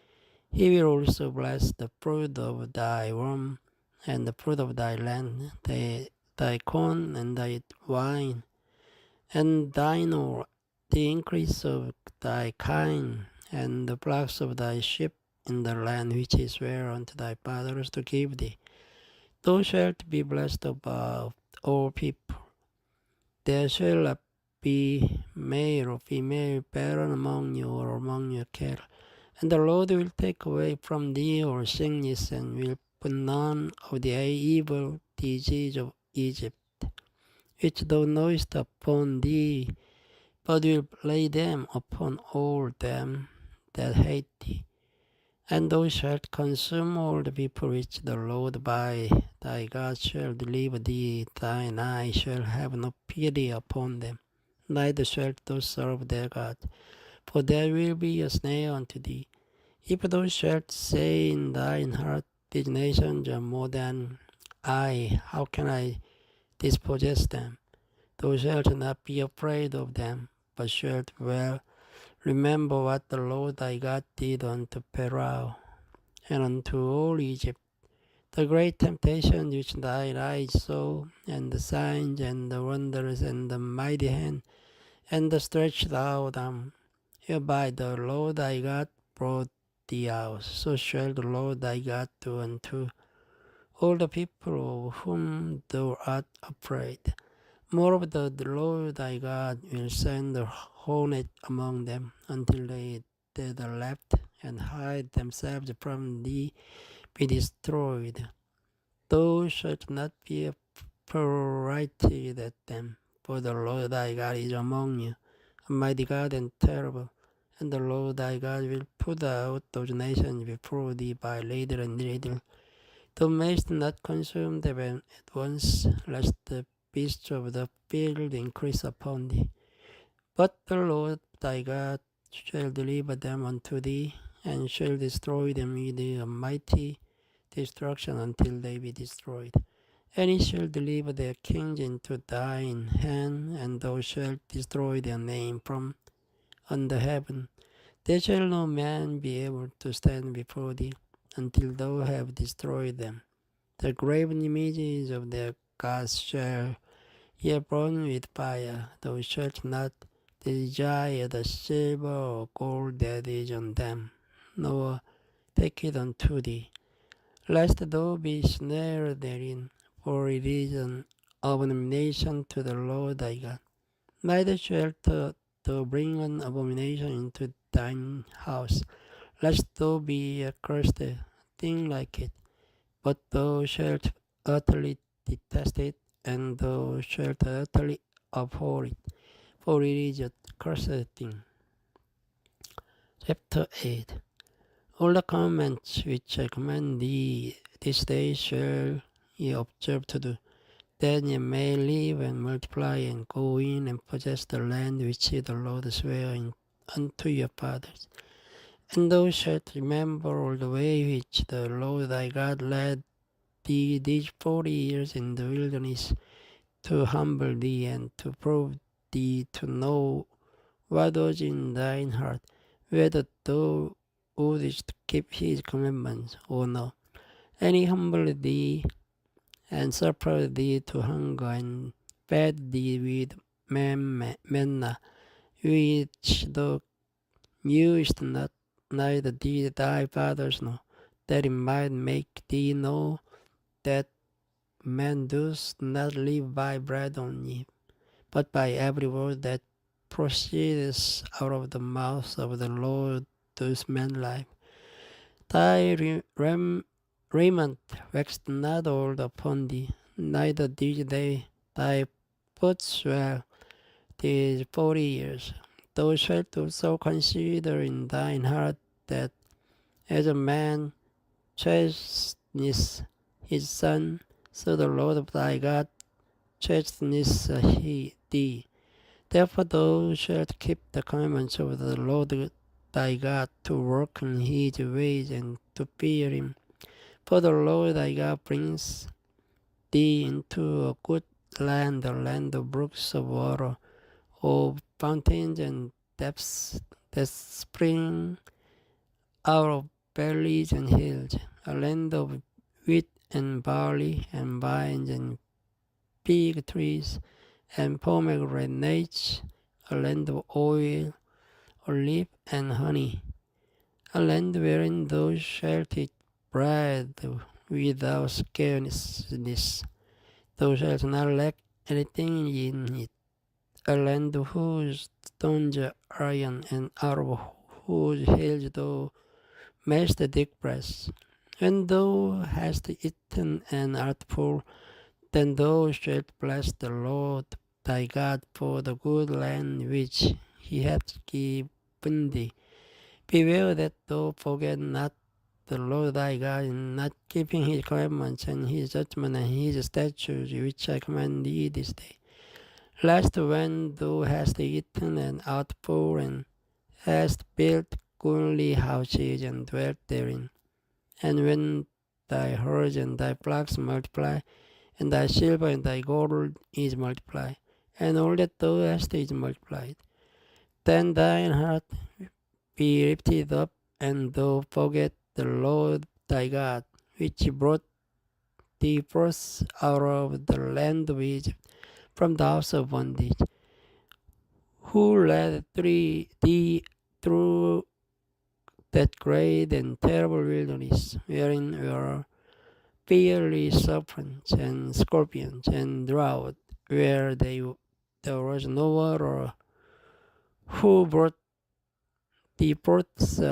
He will also bless the fruit of thy womb and the fruit of thy land, thy corn and thy wine, and thine oil, the increase of thy kind, and the flocks of thy sheep in the land which he sware unto thy fathers to give thee. Thou shalt be blessed above all people. There shall not be male or female barren among you or among your cattle. And the Lord will take away from thee all sickness, and will put none of the evil disease of Egypt, which thou knowest upon thee, but will lay them upon all them that hate thee. And thou shalt consume all the people which the Lord by thy God shall deliver thee. Thine eye shall have no pity upon them, neither shalt thou serve their God, for there will be a snare unto thee. If thou shalt say in thine heart, these nations are more than I, how can I dispossess them? Thou shalt not be afraid of them, but shalt well remember what the Lord thy God did unto Pharaoh and unto all Egypt, the great temptation which thine eyes saw, and the signs and the wonders and the mighty hand and the stretched out arm, whereby the Lord thy God brought thee out. So shall the Lord thy God do unto all the people of whom thou art afraid. Moreover, the Lord thy God will send a hornet among them, until they that are left and hide themselves from thee be destroyed. Thou shalt not be affrighted at them, for the Lord thy God is among you, a mighty God and terrible. And the Lord thy God will put out those nations before thee by little and little. Thou mayest not consume them at once, lest the beasts of the field increase upon thee. But the Lord thy God shall deliver them unto thee, and shall destroy them with a mighty destruction until they be destroyed. And he shall deliver their kings into thine hand, and thou shalt destroy their name from under heaven. There shall no man be able to stand before thee, until thou have destroyed them. The graven images of their gods shall ye burn with fire. Thou shalt not desire the silver or gold that is on them, nor take it unto thee, lest thou be snared therein, for it is an abomination to the Lord thy God. Neither shalt thou bring an abomination into thine house, lest thou be a cursed thing like it. But thou shalt utterly detest it, and thou shalt utterly abhor it, for it is a cursed thing. Chapter 8. All the commandments which I command thee this day shall ye observe to do, that ye may live and multiply, and go in and possess the land which the Lord sware unto your fathers. And thou shalt remember all the way which the Lord thy God led thee these 40 years in the wilderness, to humble thee and to prove thee to know what was in thine heart, whether thou wouldest keep his commandments or no. And he humbled thee and suffered thee to hunger, and fed thee with manna, which thou knewest not, neither did thy fathers know, that it might make thee know that man does not live by bread only, but by every word that proceeds out of the mouth of the Lord does man live. Thy raiment waxed not old upon thee, neither did thy foot swell these 40 years. Thou shalt also consider in thine heart that as a man chasteneth his son, so the Lord thy God chasteneth thee. Therefore thou shalt keep the commandments of the Lord thy God, to walk in his ways and to fear him. For the Lord thy God brings thee into a good land, a land of brooks of water, of fountains and depths that spring out of valleys and hills, a land of wheat and barley and vines and fig trees and pomegranates, a land of oil, olive and honey, a land wherein thou shalt eat bread without scarceness. Thou shalt not lack anything in it. A land whose stones are iron, and out of whose hills thou mayst dig brass. When thou hast eaten and art full, then thou shalt bless the Lord thy God for the good land which he hath given thee. Beware that thou forget not the Lord thy God in not keeping his commandments and his judgments and his statutes which I command thee this day. Lest when thou hast eaten and art full, and hast built goodly houses and dwelt therein, and when thy herds and thy flocks multiply, and thy silver and thy gold is multiplied, and all that thou hast is multiplied, then thine heart be lifted up, and thou forget the Lord thy God, which brought thee forth out of the land of Egypt, from the house of bondage, who led thee through that great and terrible wilderness, wherein were fiery serpents and scorpions and drought, where there was no water, who brought thee forth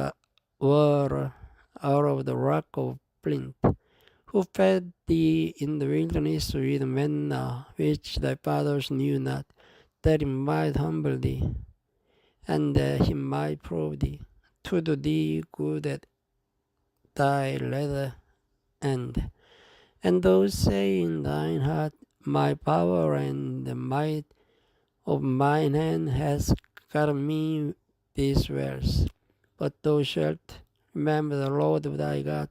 water out of the rock of flint, who fed thee in the wilderness with manna, which thy fathers knew not, that he might humble thee, and that he might prove thee, to do thee good at thy latter end. And thou say in thine heart, my power and the might of mine hand has gotten me these wares. But thou shalt remember the Lord thy God,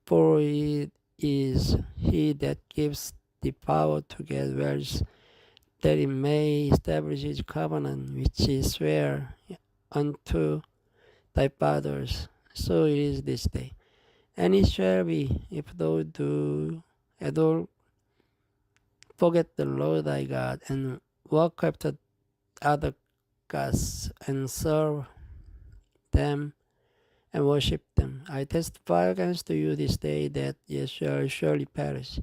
for it is he that gives the power to get wealth, that he may establish his covenant, which he sware unto thy fathers. So it is this day. And it shall be, if thou do at all forget the Lord thy God, and walk after other gods, and serve them, and worship them, I testify against you this day that ye shall surely perish.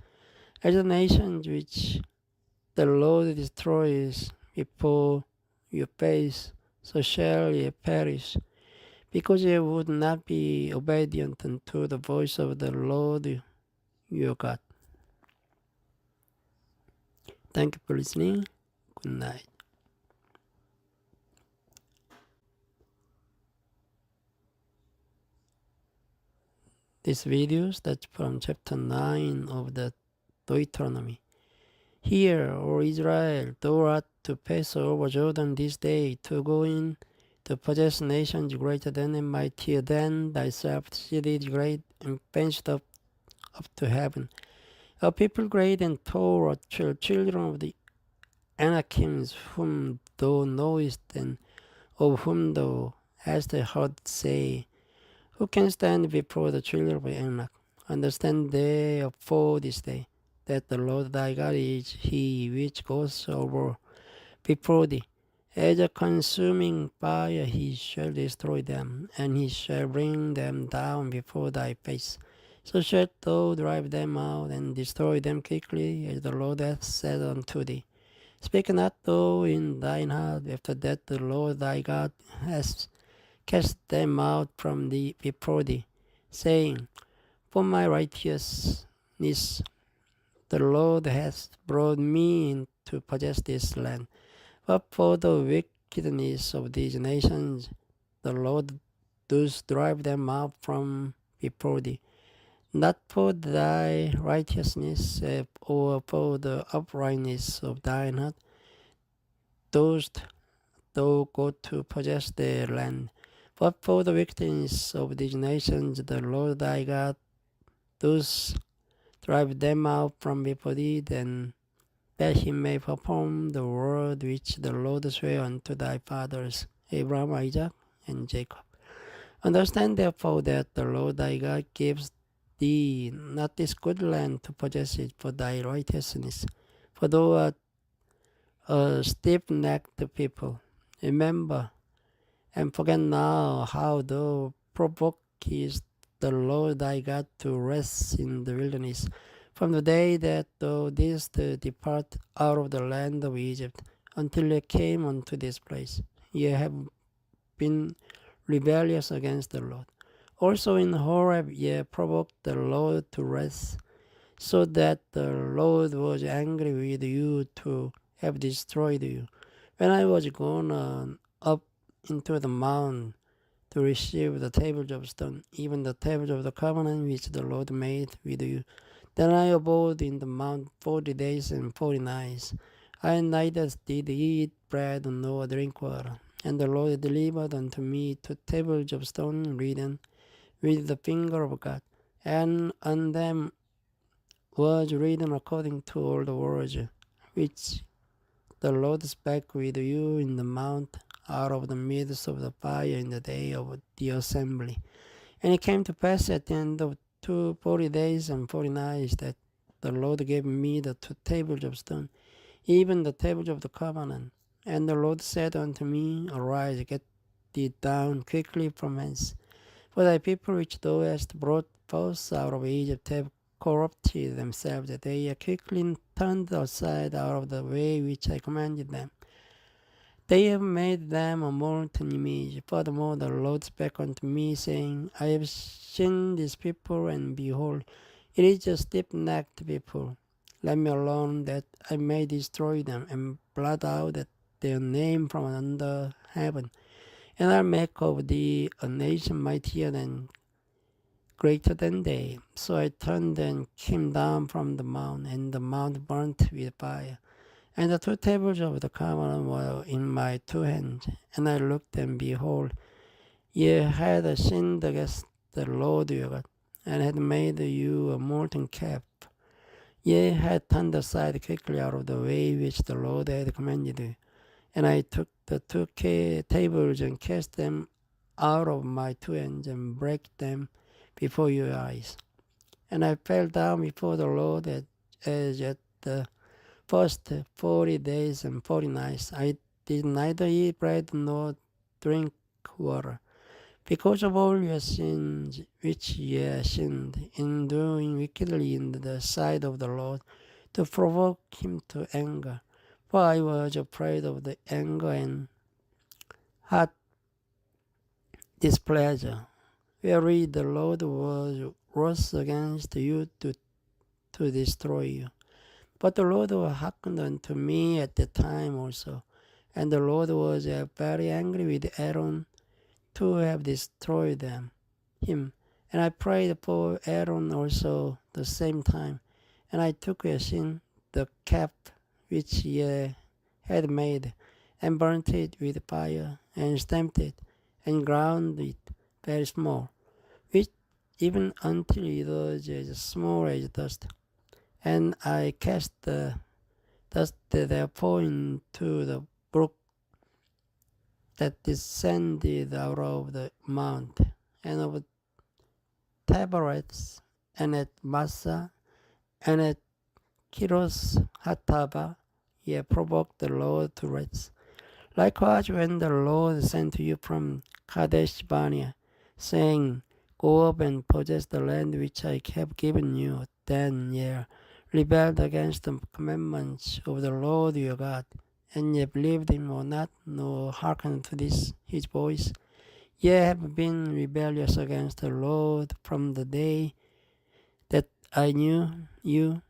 As the nations which the Lord destroys before your face, so shall ye perish, because ye would not be obedient unto the voice of the Lord your God. Thank you for listening. Good night. This video starts from chapter 9 of the Deuteronomy. Hear, O Israel, thou art to pass over Jordan this day, to go in to possess nations greater than and mightier than thyself, cities great and fenced up to heaven. A people great and tall, children of the Anakims, whom thou knowest, and of whom thou hast heard say, who can stand before the children of Anak? Understand therefore this day, that the Lord thy God is he which goes over before thee. As a consuming fire he shall destroy them, and he shall bring them down before thy face. So shalt thou drive them out, and destroy them quickly, as the Lord hath said unto thee. Speak not thou in thine heart, after that the Lord thy God has cast them out from thee before thee, saying, for my righteousness the Lord hath brought me in to possess this land. But for the wickedness of these nations, the Lord does drive them out from before thee. Not for thy righteousness, or for the uprightness of thine heart, dost thou go to possess their land. But for the wickedness of these nations, the Lord thy God does drive them out from before thee, then that he may perform the word which the Lord sware unto thy fathers, Abraham, Isaac, and Jacob. Understand therefore that the Lord thy God gives thee not this good land to possess it for thy righteousness, for thou art a stiff-necked people. Remember and forget now how thou provokest the Lord thy God to rest in the wilderness, from the day that thou didst depart out of the land of Egypt, until ye came unto this place. Ye have been rebellious against the Lord. Also in Horeb ye provoked the Lord to wrath, so that the Lord was angry with you to have destroyed you. When I was gone up into the mount to receive the tables of stone, even the tables of the covenant which the Lord made with you, then I abode in the mount 40 days and 40 nights. I neither did eat bread nor drink water. And the Lord delivered unto me 2 tables of stone written with the finger of God, and on them was written according to all the words which the Lord spake with you in the mount out of the midst of the fire in the day of the assembly. And it came to pass at the end of 40 days and 40 nights that the Lord gave me the 2 tables of stone, even the tables of the covenant. And the Lord said unto me, Arise, get thee down quickly from hence. For thy people which thou hast brought forth out of Egypt have corrupted themselves. They are quickly turned aside out of the way which I commanded them. They have made them a molten image. Furthermore, the Lord spake unto me, saying, I have seen this people, and behold, it is a stiff-necked people. Let me alone, that I may destroy them, and blot out their name from under heaven. And I'll make of thee a nation mightier than greater than they. So I turned and came down from the mount, and the mount burnt with fire. And the 2 tables of the covenant were in my 2 hands. And I looked, and behold, ye had sinned against the Lord your God, and had made you a molten calf. Ye had turned aside quickly out of the way which the Lord had commanded you. And I took the 2 tables and cast them out of my 2 hands, and brake them before your eyes. And I fell down before the Lord as at the first 40 days and 40 nights. I did neither eat bread nor drink water, because of all your sins which ye sinned in doing wickedly in the sight of the Lord, to provoke him to anger. For I was afraid of the anger and hot displeasure, wherewith the Lord was wroth against you to destroy you. But the Lord hearkened unto me at the time also, and the Lord was very angry with Aaron to have destroyed him. And I prayed for Aaron also the same time. And I took a sin, the calf which ye had made, and burnt it with fire, and stamped it, and ground it very small, which even until it was as small as dust. And I cast the dust therefore into the brook that descended out of the mount, and of Taberets, and at Massa, and at Kiros Hataba, ye provoked the Lord to wrath. Likewise, when the Lord sent you from Kadesh Barnea, saying, Go up and possess the land which I have given you, then ye rebelled against the commandments of the Lord your God, and ye believed him or not, nor hearkened to his voice. Ye have been rebellious against the Lord from the day that I knew you.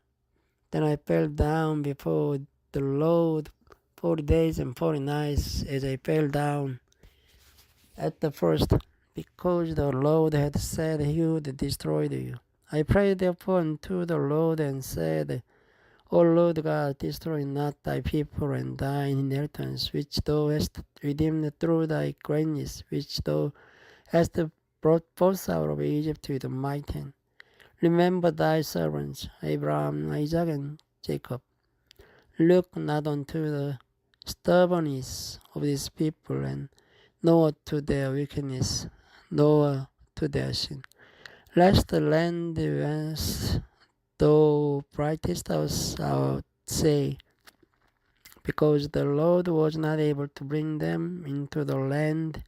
Then I fell down before the Lord 40 days and 40 nights, as I fell down at the first, because the Lord had said he would destroy you. I prayed therefore unto the Lord, and said, O Lord God, destroy not thy people and thine inheritance, which thou hast redeemed through thy greatness, which thou hast brought forth out of Egypt with a mighty hand. Remember thy servants, Abraham, Isaac, and Jacob. Look not unto the stubbornness of this people, and nor to their wickedness, nor to their sin. Lest the land whence thou brightest us out say, because the Lord was not able to bring them into the land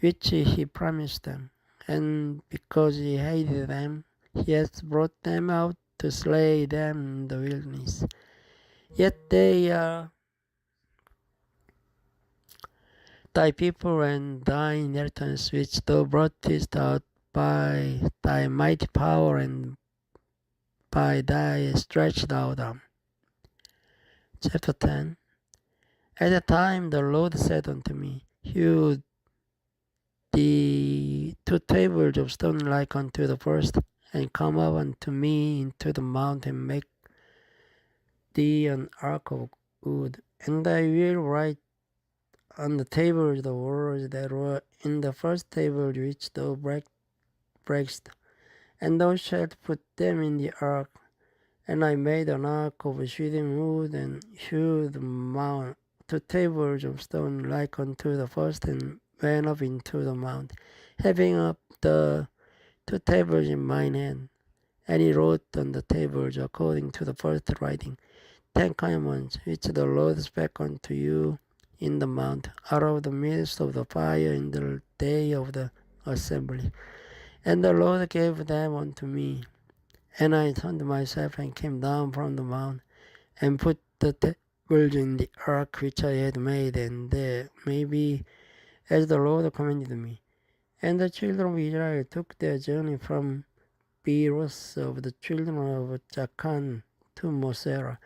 which he promised them. and because he hated them, he has brought them out to slay them in the wilderness. Yet they are thy people and thy inheritance, which thou broughtest out by thy mighty power and by thy stretched out arm. Chapter 10. At the time the Lord said unto me, Hew the 2 tables of stone like unto the first, and come up unto me into the mount, and make thee an ark of wood. And I will write on the tables the words that were in the first table which thou breakest, and thou shalt put them in the ark. And I made an ark of shittim wood, and hewed the mount 2 tables of stone like unto the first, and went up into the mount, having up the 2 tables in mine hand. And he wrote on the tables according to the first writing, 10 commandments, which the Lord spake unto you in the mount, out of the midst of the fire in the day of the assembly. And the Lord gave them unto me. And I turned myself and came down from the mount, and put the tables in the ark which I had made, and there may be as the Lord commanded me. And the children of Israel took their journey from Beeros of the children of Jachan to Mosera.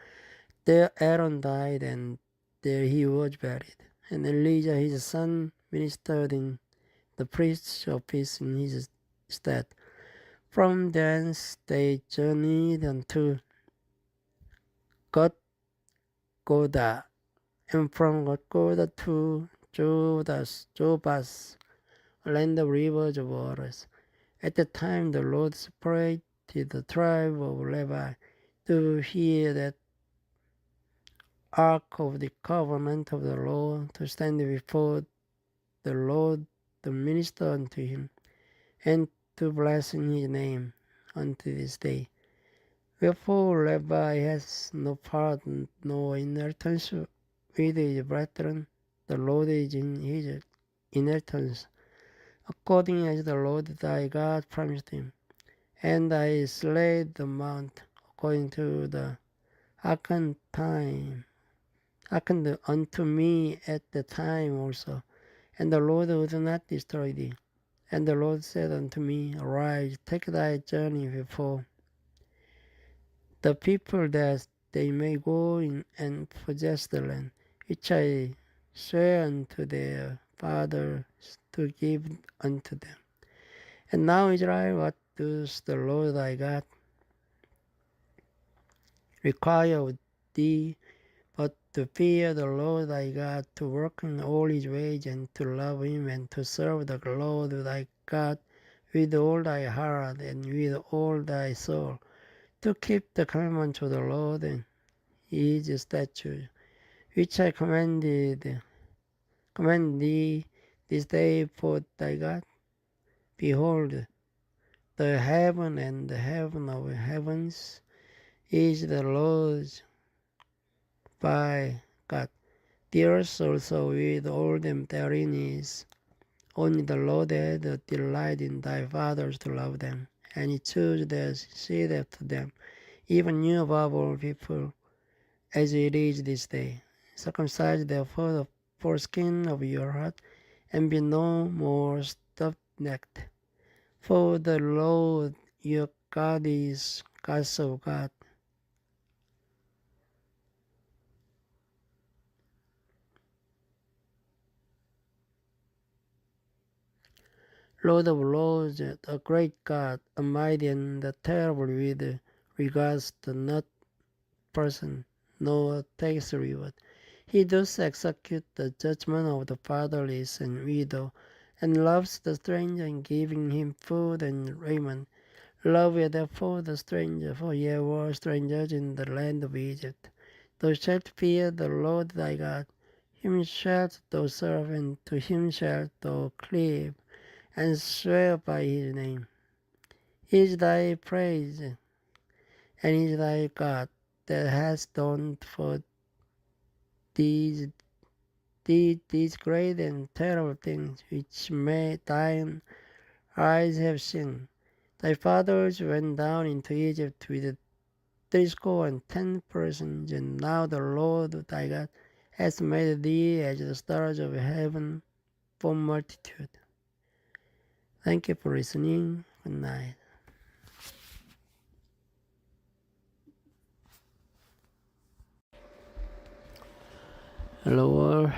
There Aaron died, and there he was buried. And Elijah his son ministered in the priest's office in his stead. From thence they journeyed unto Godgoda, and from Godgoda to Jobas, a land of rivers of waters. At the time the Lord separated the tribe of Levi to hear that ark of the covenant of the Lord, to stand before the Lord, to minister unto him, and to bless in his name unto this day. Wherefore Levi has no part nor inheritance with his brethren. The Lord is in his inheritance, according as the Lord thy God promised him. And I slayed the mount according to the hearkened unto me at the time also. And the Lord would not destroy thee. And the Lord said unto me, Arise, take thy journey before the people, that they may go in and possess the land, which I swear unto their fathers to give unto them. And now, Israel, what does the Lord thy God require of thee, but to fear the Lord thy God, to work in all his ways, and to love him, and to serve the Lord thy God with all thy heart and with all thy soul, to keep the commandments of the Lord and his statutes, which I command thee this day for thy God. Behold, the heaven and the heaven of heavens is the Lord's by God. The earth also with all them therein is. Only the Lord had a delight in thy fathers to love them, and he chose their seed after them, even you above all people, as it is this day. Circumcise therefore the foreskin of your heart, and be no more stuffed-necked. For the Lord your God is God of God, Lord of lords, the great God, almighty and the terrible, with regards to not person, nor takes reward. He does execute the judgment of the fatherless and widow, and loves the stranger, in giving him food and raiment. Love ye therefore the stranger, for ye were strangers in the land of Egypt. Thou shalt fear the Lord thy God. Him shalt thou serve, and to him shalt thou cleave, and swear by his name. He is thy praise, and he is thy God, that has done for these great and terrible things, which thine eyes have seen. Thy fathers went down into Egypt with 310 persons, and now the Lord thy God has made thee as the stars of heaven for multitude. Thank you for listening. Good night. Hello all.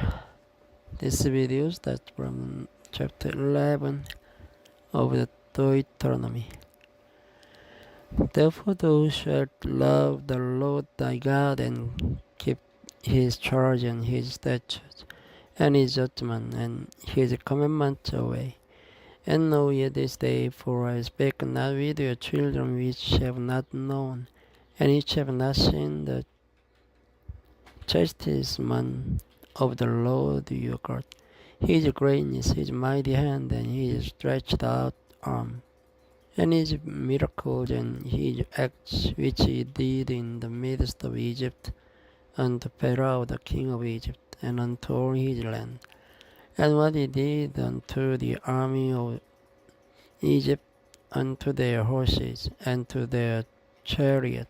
This video starts from chapter 11 of the Deuteronomy. Therefore thou shalt love the Lord thy God and keep his charge and his statutes and his judgment and his commandments away. And know ye this day, for I speak not with your children which have not known, and which have not seen the chastisement of the Lord your God, his greatness, his mighty hand, and his stretched out arm, and his miracles and his acts which he did in the midst of Egypt, unto Pharaoh the king of Egypt, and unto all his land, and what he did unto the army of Egypt, unto their horses, and to their chariots,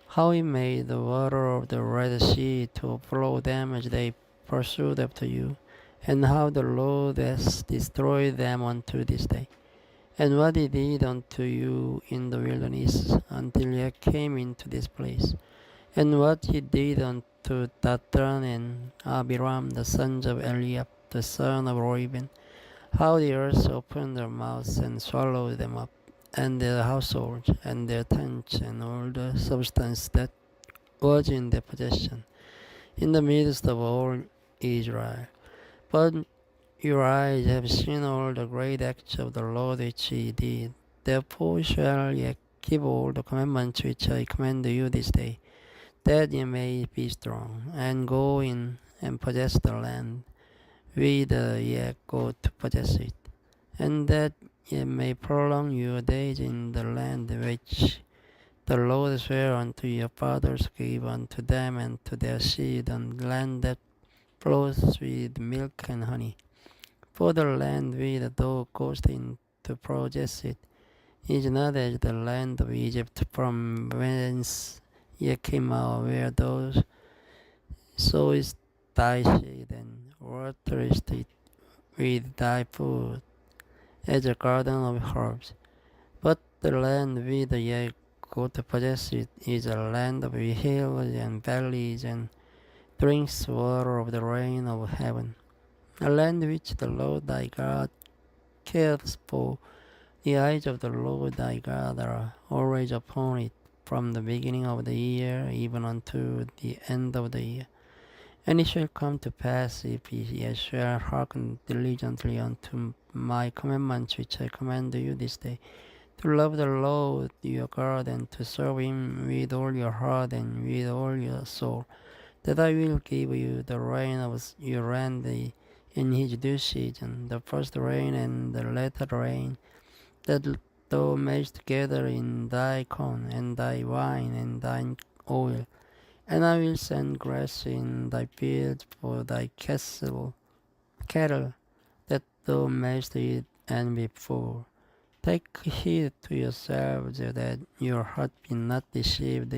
how he made the water of the Red Sea to flow them as they pursued after you, and how the Lord has destroyed them unto this day, and what he did unto you in the wilderness until ye came into this place, and what he did unto Dathan and Abiram the sons of Eliab the son of Reuben, how the earth opened their mouths and swallowed them up, and their households, and their tents, and all the substance that was in their possession, in the midst of all Israel. But your eyes have seen all the great acts of the Lord which he did. Therefore shall ye keep all the commandments which I command you this day, that ye may be strong, and go in and possess the land, whither ye go to possess it, and that ye may prolong your days in the land which the Lord sware unto your fathers, give unto them and to their seed, and land that flows with milk and honey. For the land whither thou goest in to possess it is not as the land of Egypt, from whence ye came out, where thou sowest thy seed and waterest it with thy food, as a garden of herbs. But the land whither ye go to possess it is a land of hills and valleys, and drinks water of the rain of heaven, a land which the Lord thy God cares for. The eyes of the Lord thy God are always upon it, from the beginning of the year even unto the end of the year. And it shall come to pass, if ye shall hearken diligently unto my commandments which I command you this day, to love the Lord your God, and to serve him with all your heart and with all your soul, that I will give you the rain of your land in his due season, the first rain and the latter rain, that thou mayest gather in thy corn, and thy wine, and thine oil. And I will send grass in thy fields for thy cattle, that thou mayest eat and be full. Take heed to yourselves, that your heart be not deceived,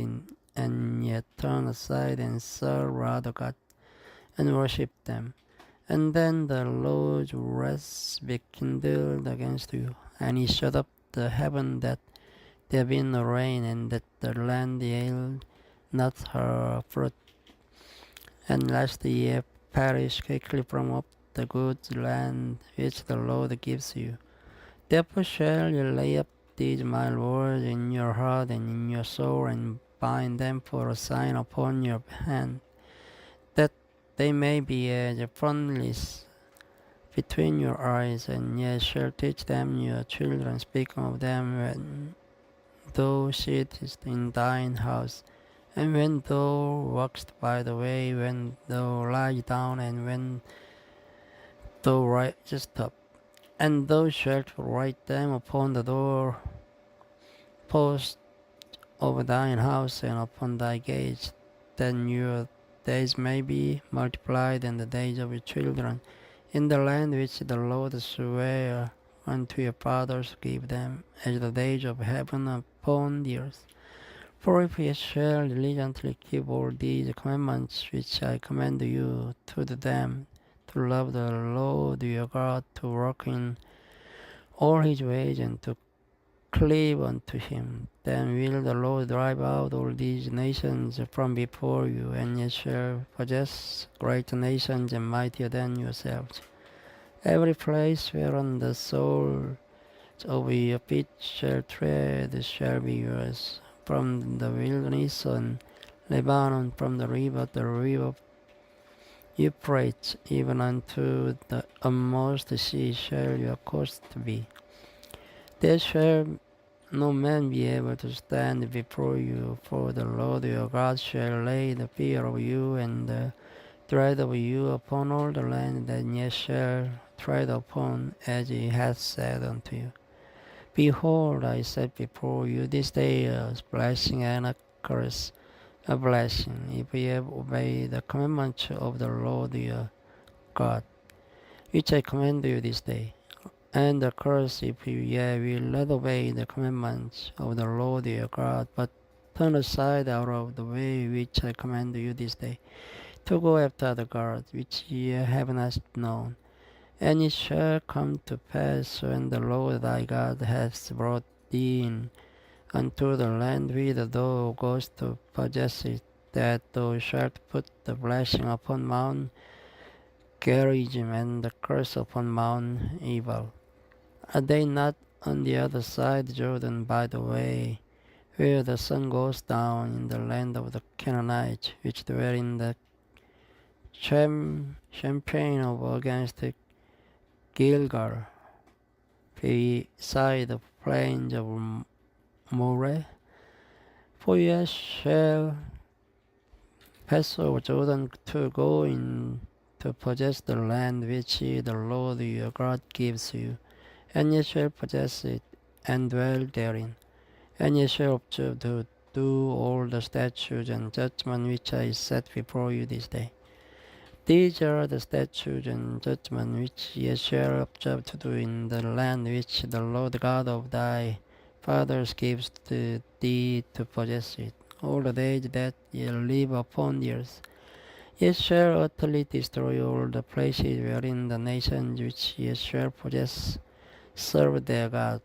and yet turn aside and serve other gods, and worship them. And then the Lord's wrath be kindled against you, and he shut up the heaven, that there be no rain, and that the land yield not her fruit, and lest ye perish quickly from off the good land which the Lord gives you. Therefore shall ye lay up these my words in your heart and in your soul, and bind them for a sign upon your hand, that they may be as a frontlets between your eyes, and ye shall teach them your children, speaking of them when thou sittest in thine house, and when thou walkest by the way, when thou liest down, and when thou risest up. And thou shalt write them upon the door posts of thine house, and upon thy gates, that your days may be multiplied, and the days of your children, in the land which the Lord sware unto your fathers give them, as the days of heaven upon the earth. For if ye shall diligently keep all these commandments which I command you to do them, to love the Lord your God, to walk in all his ways, and to cleave unto him, then will the Lord drive out all these nations from before you, and ye shall possess great nations and mightier than yourselves. Every place whereon the soles of your feet shall tread shall be yours, from the wilderness on Lebanon, from the river Euphrates, even unto the utmost sea shall your coast be. There shall no man be able to stand before you, for the Lord your God shall lay the fear of you and the dread of you upon all the land that ye shall tread upon, as he hath said unto you. Behold, I set before you this day a blessing and a curse. A blessing, if ye obey the commandments of the Lord your God, which I command you this day. And a curse, if ye will not obey the commandments of the Lord your God, but turn aside out of the way which I command you this day, to go after the gods which ye have not known. And it shall come to pass, when the Lord thy God hath brought thee in unto the land whither thou goest to possess it, that thou shalt put the blessing upon Mount Gerizim and the curse upon Mount Ebal. Are they not on the other side Jordan, by the way where the sun goes down, in the land of the Canaanites, which dwell in the champaign of against Gilgal, beside the plains of Moreh? For ye shall pass over Jordan to go in to possess the land which the Lord your God gives you, and ye shall possess it, and dwell therein. And ye shall observe to do all the statutes and judgments which I set before you this day. These are the statutes and judgments which ye shall observe to do in the land which the Lord God of thy fathers gives to thee to possess it, all the days that ye live upon the earth. Ye shall utterly destroy all the places wherein the nations which ye shall possess serve their gods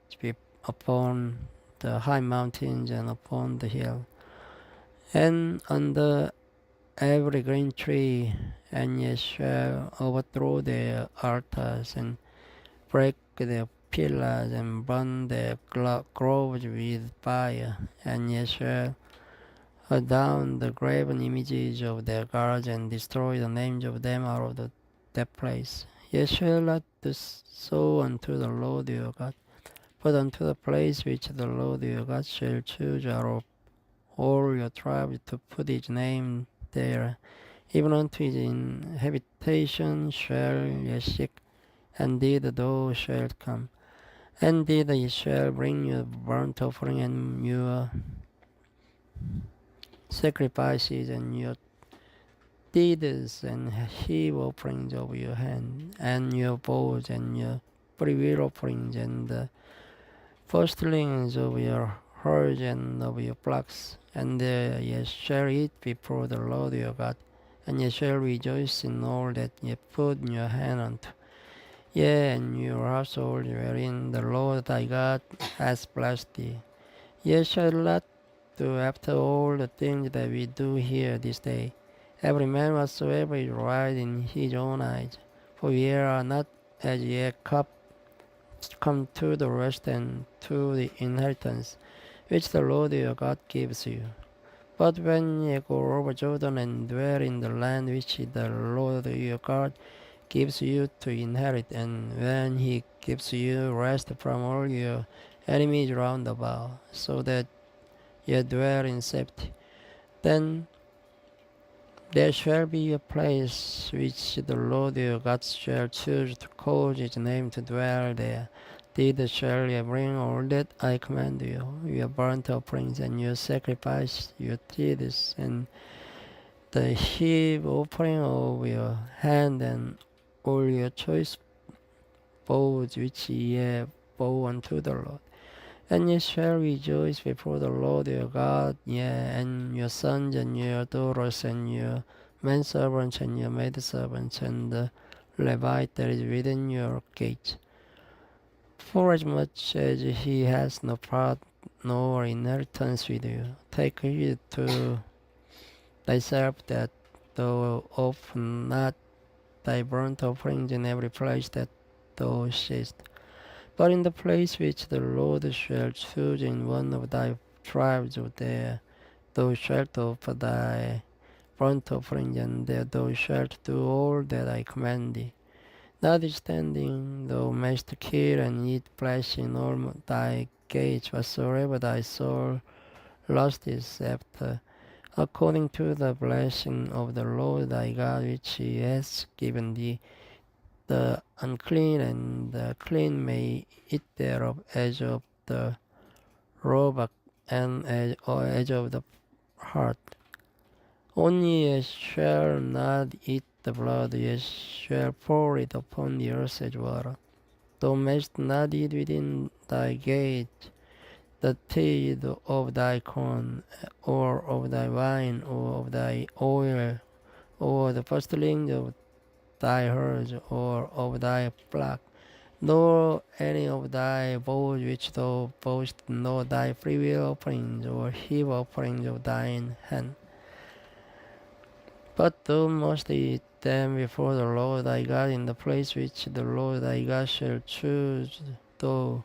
upon the high mountains and upon the hill, and under every green tree, and ye shall overthrow their altars, and break their pillars, and burn their groves with fire, and ye shall cut down the graven images of their gods, and destroy the names of them out of that place. Ye shall not do so unto the Lord your God, but unto the place which the Lord your God shall choose out of all your tribes to put his name there, even unto his habitation shall ye seek, and thither thou shalt come. And thither ye shall bring your burnt offering and your sacrifices and your tithes and heave offerings of your hand, and your vows and your freewill offerings, and the firstlings of your herds and of your flocks, and there ye shall eat before the Lord your God, and ye shall rejoice in all that ye put your hand unto, yea, and your household wherein the Lord thy God has blessed thee. Ye shall not do after all the things that we do here this day, every man whatsoever is right in his own eyes, for ye are not as ye come to the rest and to the inheritance which the Lord your God gives you. But when ye go over Jordan and dwell in the land which the Lord your God gives you to inherit, and when he gives you rest from all your enemies round about, so that ye dwell in safety, then there shall be a place which the Lord your God shall choose to cause his name to dwell there. Thither shall ye bring all that I command you, your burnt offerings and your sacrifice, your tithes, and the heave offering of your hand, and all your choice vows which ye have vowed unto the Lord. And ye shall rejoice before the Lord your God, ye and your sons and your daughters and your manservants and your maidservants and the Levite that is within your gates. Forasmuch as he has no part nor inheritance with you, take heed to thyself that thou offer not thy burnt offerings in every place that thou seest, but in the place which the Lord shall choose in one of thy tribes, there thou shalt offer thy burnt offerings, and there thou shalt do all that I command thee. Notwithstanding, thou mayst kill and eat flesh in all thy gates, whatsoever thy soul lusteth after, according to the blessing of the Lord thy God, which he has given thee. The unclean and the clean may eat thereof, as of the roebuck and as of the hart. Only ye shall not eat the blood, ye shall pour it upon the earth as water. Thou mayst not eat within thy gate the seed of thy corn, or of thy wine, or of thy oil, or the firstlings of thy herds, or of thy flock, nor any of thy vows which thou vowest, nor thy freewill offerings, or heave offerings of thine hand. But thou must eat them before the Lord thy God in the place which the Lord thy God shall choose, thou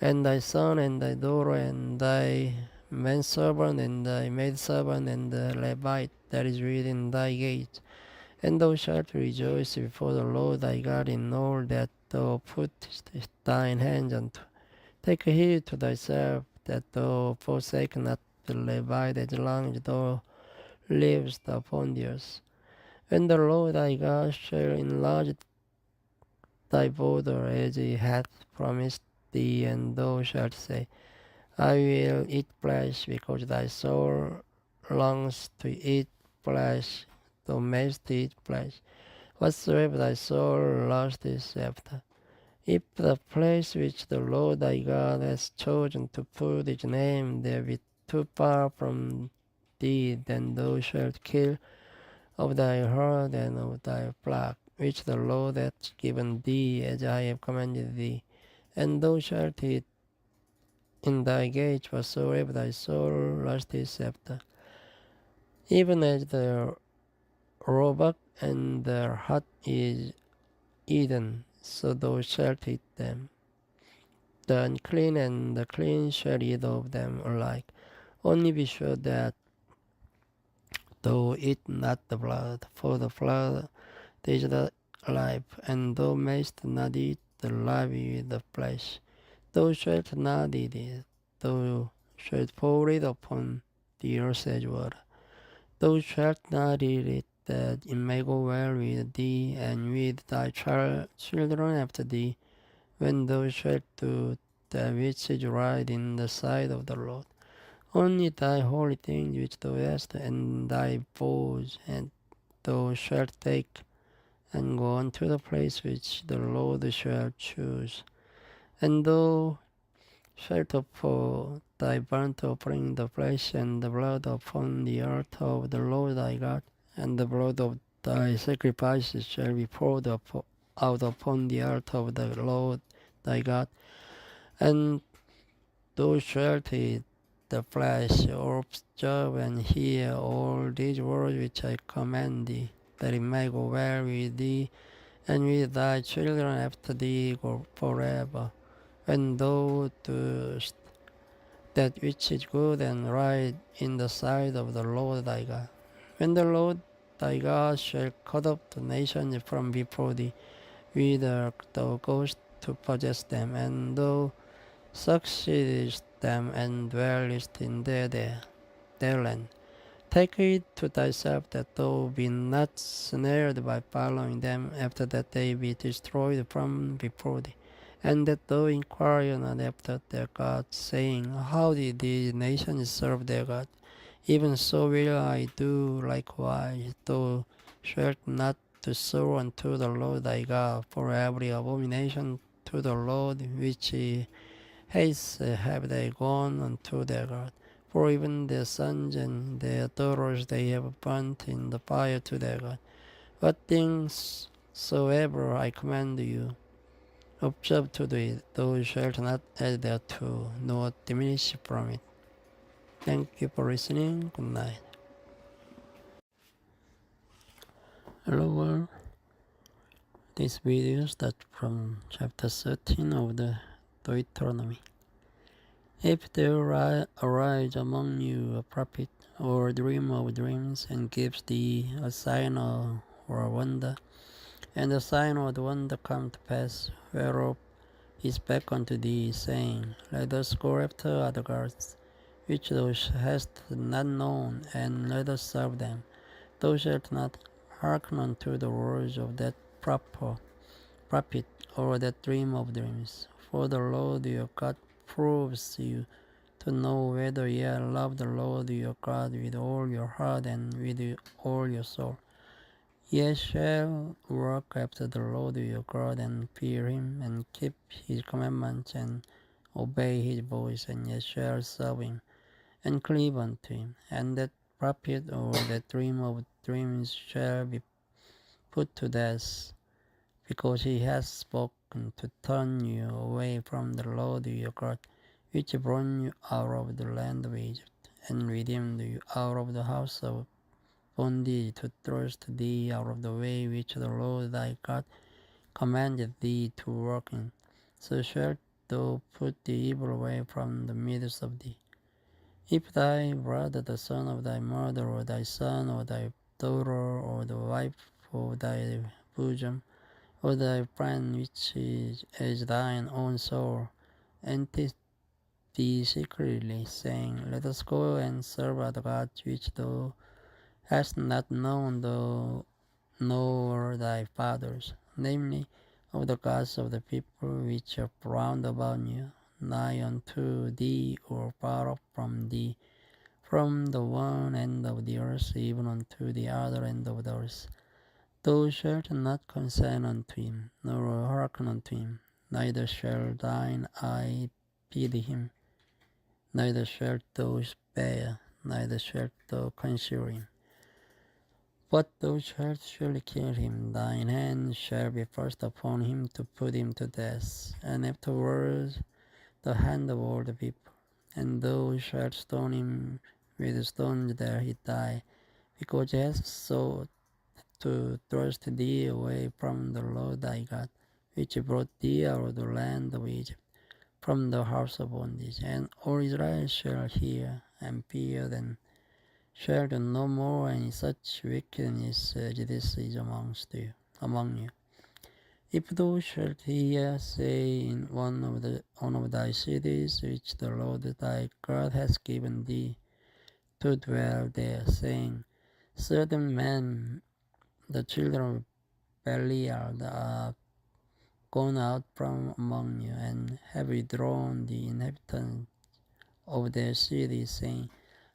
and thy son and thy daughter and thy manservant and thy maidservant and the Levite that is within thy gate. And thou shalt rejoice before the Lord thy God in all that thou puttest thine hands unto. Take heed to thyself that thou forsake not the Levite as long as thou livest upon the earth. When the Lord thy God shall enlarge thy border as he hath promised thee, and thou shalt say, I will eat flesh, because thy soul longs to eat flesh, thou mayst eat flesh, whatsoever thy soul lusteth after. If the place which the Lord thy God has chosen to put his name there be too far from thee, then thou shalt kill of thy herd and of thy flock, which the Lord hath given thee, as I have commanded thee, and thou shalt eat in thy gates whatsoever thy soul lusteth after, even as the roebuck and the hart is eaten, so thou shalt eat them. The unclean and the clean shall eat of them alike. Only be sure that thou eat not the blood, for the blood is the life, and thou mayst not eat the life with the flesh. Thou shalt not eat it, thou shalt pour it upon the earth as water. Thou shalt not eat it, that it may go well with thee and with thy children after thee, when thou shalt do that which is right in the sight of the Lord. Only thy holy things which thou hast, and thy vows, and thou shalt take, and go unto the place which the Lord shall choose. And thou shalt offer thy burnt offering, the flesh and the blood upon the altar of the Lord thy God, and the blood of thy sacrifices shall be poured out upon the altar of the Lord thy God. And thou shalt eat the flesh, observe and hear all these words which I command thee, that it may go well with thee and with thy children after thee forever. When thou doest that which is good and right in the sight of the Lord thy God. When the Lord thy God shall cut off the nations from before thee, whither thou goest to possess them, and thou succeedest them and dwellest in their land. Take heed to thyself that thou be not snared by following them, after that they be destroyed from before thee, and that thou inquire not after their gods, saying, How did these nations serve their God? Even so will I do likewise. Thou shalt not do so unto the Lord thy God, for every abomination unto the Lord, which hates have they gone unto their God. For even their sons and their daughters they have burnt in the fire to their God. What things soever I command you, observe to do it, thou shalt not add thereto, nor diminish from it. Thank you for listening. Good night. Hello world. This video starts from chapter 13 of the Deuteronomy. If there arise among you a prophet or dreamer of dreams, and gives thee a sign or a wonder, and the sign or the wonder come to pass, whereof he spake unto thee, saying, Let us go after other gods, which thou hast not known, and let us serve them. Thou shalt not hearken unto the words of that prophet or that dream of dreams. For the Lord your God proves you to know whether ye love the Lord your God with all your heart and with all your soul. Ye shall walk after the Lord your God, and fear him, and keep his commandments, and obey his voice, and ye shall serve him, and cleave unto him. And that prophet or that dream of dreams shall be put to death, because he has spoken to turn you away from the Lord your God, which brought you out of the land of Egypt, and redeemed you out of the house of bondage, to thrust thee out of the way which the Lord thy God commanded thee to walk in. So shalt thou put the evil away from the midst of thee. If thy brother, the son of thy mother, or thy son, or thy daughter, or the wife of thy bosom, or thy friend which is as thine own soul, entreat thee secretly, saying, Let us go and serve other gods which thou hast not known, thou nor thy fathers, namely, of the gods of the people which are round about you, nigh unto thee, or far off from thee, from the one end of the earth even unto the other end of the earth. Thou shalt not consent unto him, nor hearken unto him, neither shall thine eye pity him, neither shalt thou spare, neither shalt thou conceal him. But thou shalt surely kill him, thine hand shall be first upon him to put him to death, and afterwards the hand of all the people. And thou shalt stone him with stones that he die, because he has sought to thrust thee away from the Lord thy God, which brought thee out of the land of Egypt, from the house of bondage. And all Israel shall hear and fear, and shall do no more any such wickedness as this is among you. If thou shalt hear say in one of thy cities, which the Lord thy God has given thee, to dwell there, saying, Certain men, the children of Belial, are gone out from among you, and have withdrawn the inhabitants of their cities, saying,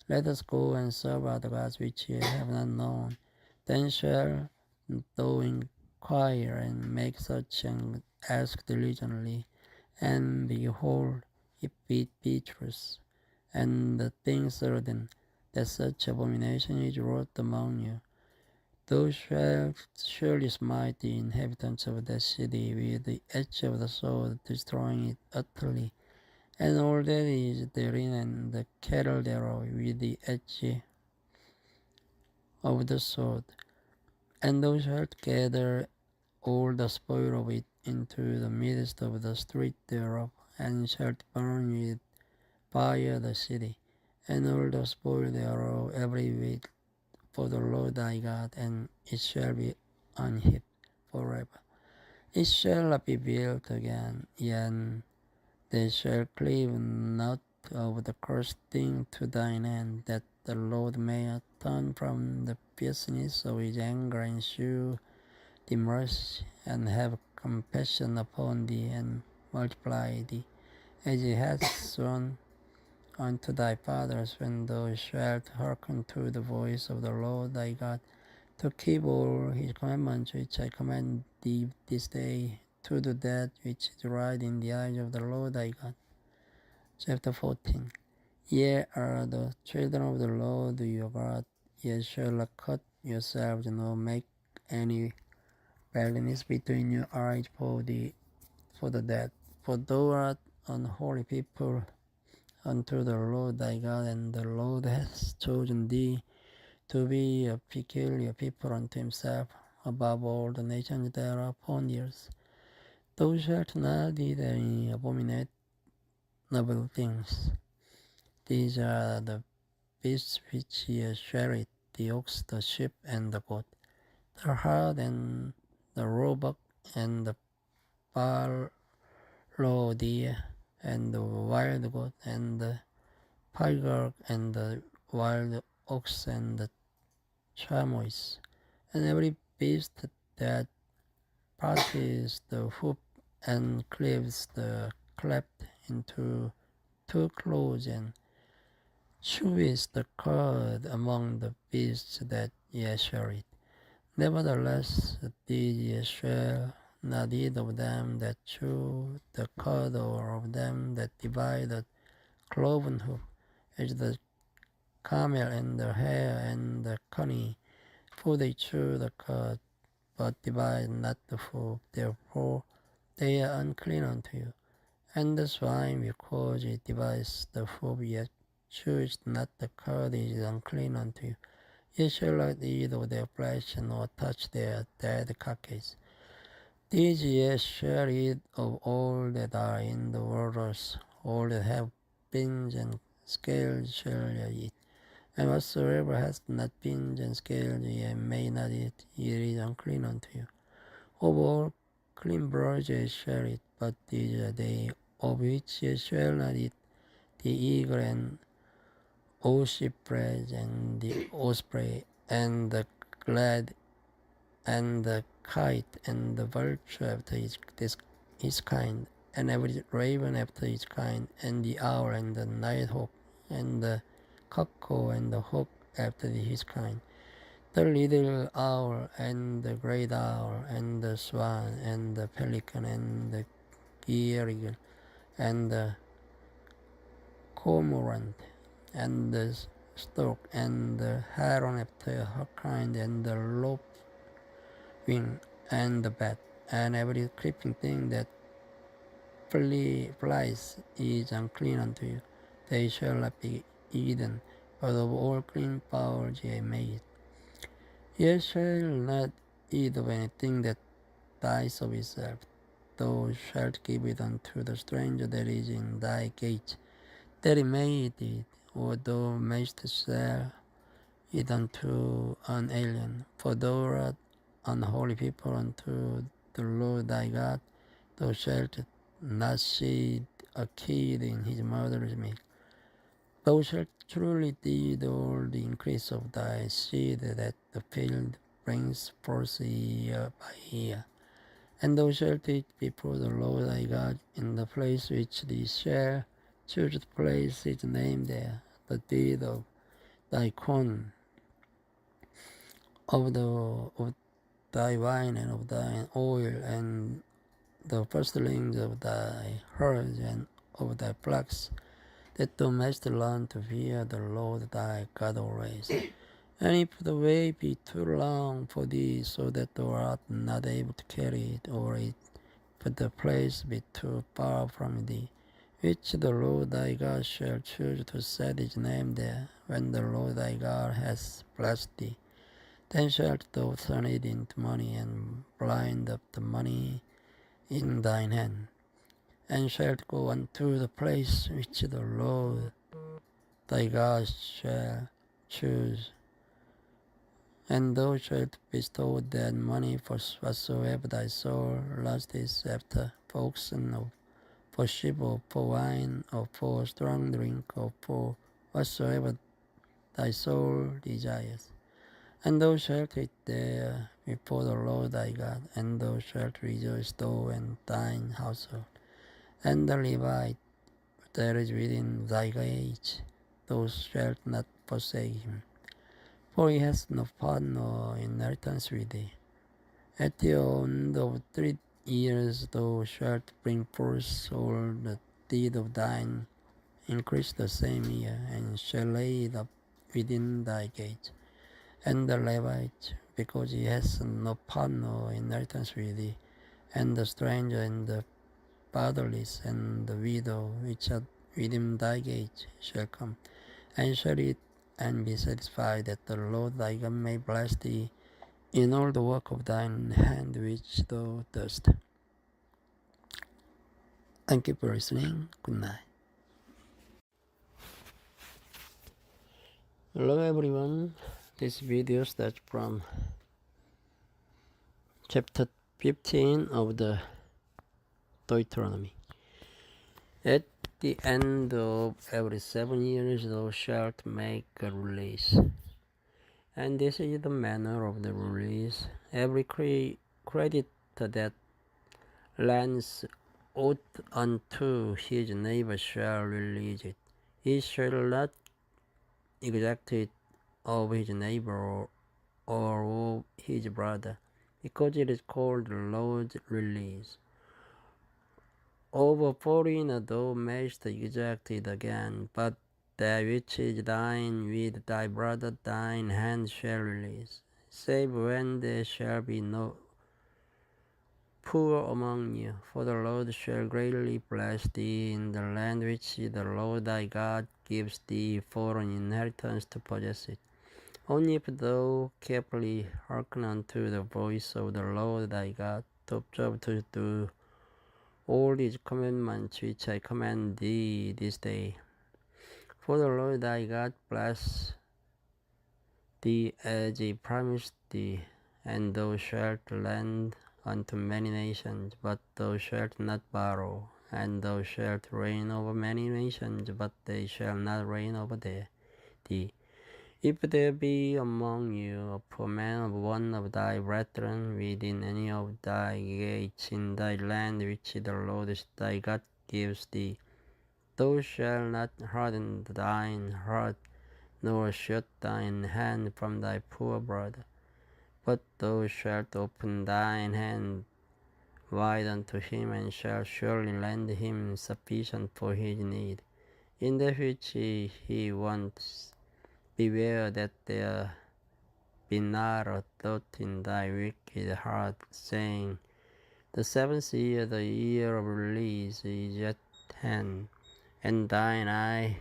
Let us go and serve other gods which ye have not known. Then shall thou inquire and make search and ask diligently, and behold, if it be truth, and the thing certain, that such abomination is wrought among you, thou shalt surely smite the inhabitants of that city with the edge of the sword, destroying it utterly, and all that is therein, and the cattle thereof, with the edge of the sword. And thou shalt gather all the spoil of it into the midst of the street thereof, and shalt burn with fire the city, and all the spoil thereof, every whit, for the Lord thy God, and it shall be unhid forever. It shall not be built again, yet they shall cleave not of the cursed thing to thine hand, that the Lord may turn from the fierceness of his anger, and shew thee mercy, and have compassion upon thee, and multiply thee, as he hath sworn unto thy fathers, when thou shalt hearken to the voice of the Lord thy God, to keep all his commandments which I command thee this day, to do that which is right in the eyes of the Lord thy God. Chapter 14. Ye are the children of the Lord your God. Ye shall not cut yourselves nor make any barrenness between your eyes for the dead. For thou art an holy people unto the Lord thy God, and the Lord hath chosen thee to be a peculiar people unto himself above all the nations that are upon the earth. Thou shalt not eat any abominable things. These are the beasts which ye shall eat, the ox, the sheep, and the goat, the hart, and the roebuck, and the fallow deer, and the wild goat, and the pygarg, and the wild ox, and the chamois, and every beast that passes the hoof and cleaves the cleft into two claws, and chews the cud among the beasts that ye shall eat. Nevertheless, these ye shall not eat of them that chew the cud, or of them that divide the cloven hoof, as the camel and the hare and the coney, for they chew the cud, but divide not the hoof, therefore they are unclean unto you. And the swine, because it divides the hoof, yet chews not the cud, is unclean unto you. Ye shall not eat of their flesh, nor touch their dead carcass. These ye shall eat of all that are in the waters, all that have fins and scales shall ye eat. And whatsoever hath not fins and scales ye may not eat, it is unclean unto you. Of all clean birds ye shall eat, but these are they of which ye shall not eat: the eagle, and ossifrage, and the osprey, and the glad, and the kite, and the vulture after his kind, and every raven after his kind, and the owl, and the nighthawk, and the cuckoo, and the hawk after his kind, the little owl, and the great owl, and the swan, and the pelican, and the gear, and the cormorant, and the stork, and the heron after her kind, and the lopewing, and the bat, and every creeping thing that flies is unclean unto you. They shall not be eaten, but of all clean fowls ye may eat. Ye shall not eat of anything that dies of itself. Thou shalt give it unto the stranger that is in thy gate, that he may eat it, or thou mayst sell it unto an alien. For thou art an holy people unto the Lord thy God. Thou shalt not seed a kid in his mother's milk. Thou shalt truly eat all the increase of thy seed that the field brings forth year by year. And thou shalt eat before the Lord thy God in the place which thee shall choose to place his name there, the deed of thy corn, of thy wine, and of thine oil, and the firstlings of thy herds, and of thy flocks, that thou mayst learn to fear the Lord thy God always. And if the way be too long for thee, so that thou art not able to carry it, or if the place be too far from thee, which the Lord thy God shall choose to set his name there, when the Lord thy God hath blessed thee, then shalt thou turn it into money, and bind up the money in thine hand, and shalt go unto the place which the Lord thy God shall choose. And thou shalt bestow that money for whatsoever thy soul lusteth after, for oxen, or for sheep, or for wine, or for strong drink, or for whatsoever thy soul desires. And thou shalt eat there before the Lord thy God, and thou shalt rejoice, thou and thine household. And the Levite that is within thy gates, thou shalt not forsake him, for he has no part nor inheritance with thee. At the end of
years thou shalt bring forth all the deed of thine increase the same year, and shall lay it up within thy gate. And the Levite, because he has no partner or inheritance with thee, and the stranger, and the fatherless, and the widow, which are within thy gate, shall come, and shall eat and be satisfied, that the Lord thy God may bless thee in all the work of thine hand which thou dost. Thank you for listening. Good night. Hello everyone. This video starts from chapter 15 of the Deuteronomy. At the end of every 7 years thou shalt make a release. And this is the manner of the release. Every creditor that lends oath unto his neighbor shall release it. He shall not exact it of his neighbor or of his brother, because it is called the Lord's release. Of a foreigner thou mayst exact it again, but that which is thine with thy brother thine hand shall release, save when there shall be no poor among you. For the Lord shall greatly bless thee in the land which the Lord thy God gives thee for an inheritance to possess it. Only if thou carefully hearken unto the voice of the Lord thy God, to observe to do all his commandments which I command thee this day. For the Lord thy God bless thee as he promised thee, and thou shalt lend unto many nations, but thou shalt not borrow, and thou shalt reign over many nations, but they shall not reign over thee. If there be among you a poor man of one of thy brethren within any of thy gates in thy land which the Lord thy God gives thee, thou shalt not harden thine heart, nor shut thine hand from thy poor brother, but thou shalt open thine hand wide unto him, and shalt surely lend him sufficient for his need, in that which he wants. Beware that there be not a thought in thy wicked heart, saying, the 7th year, the year of release, is at hand, and thine eye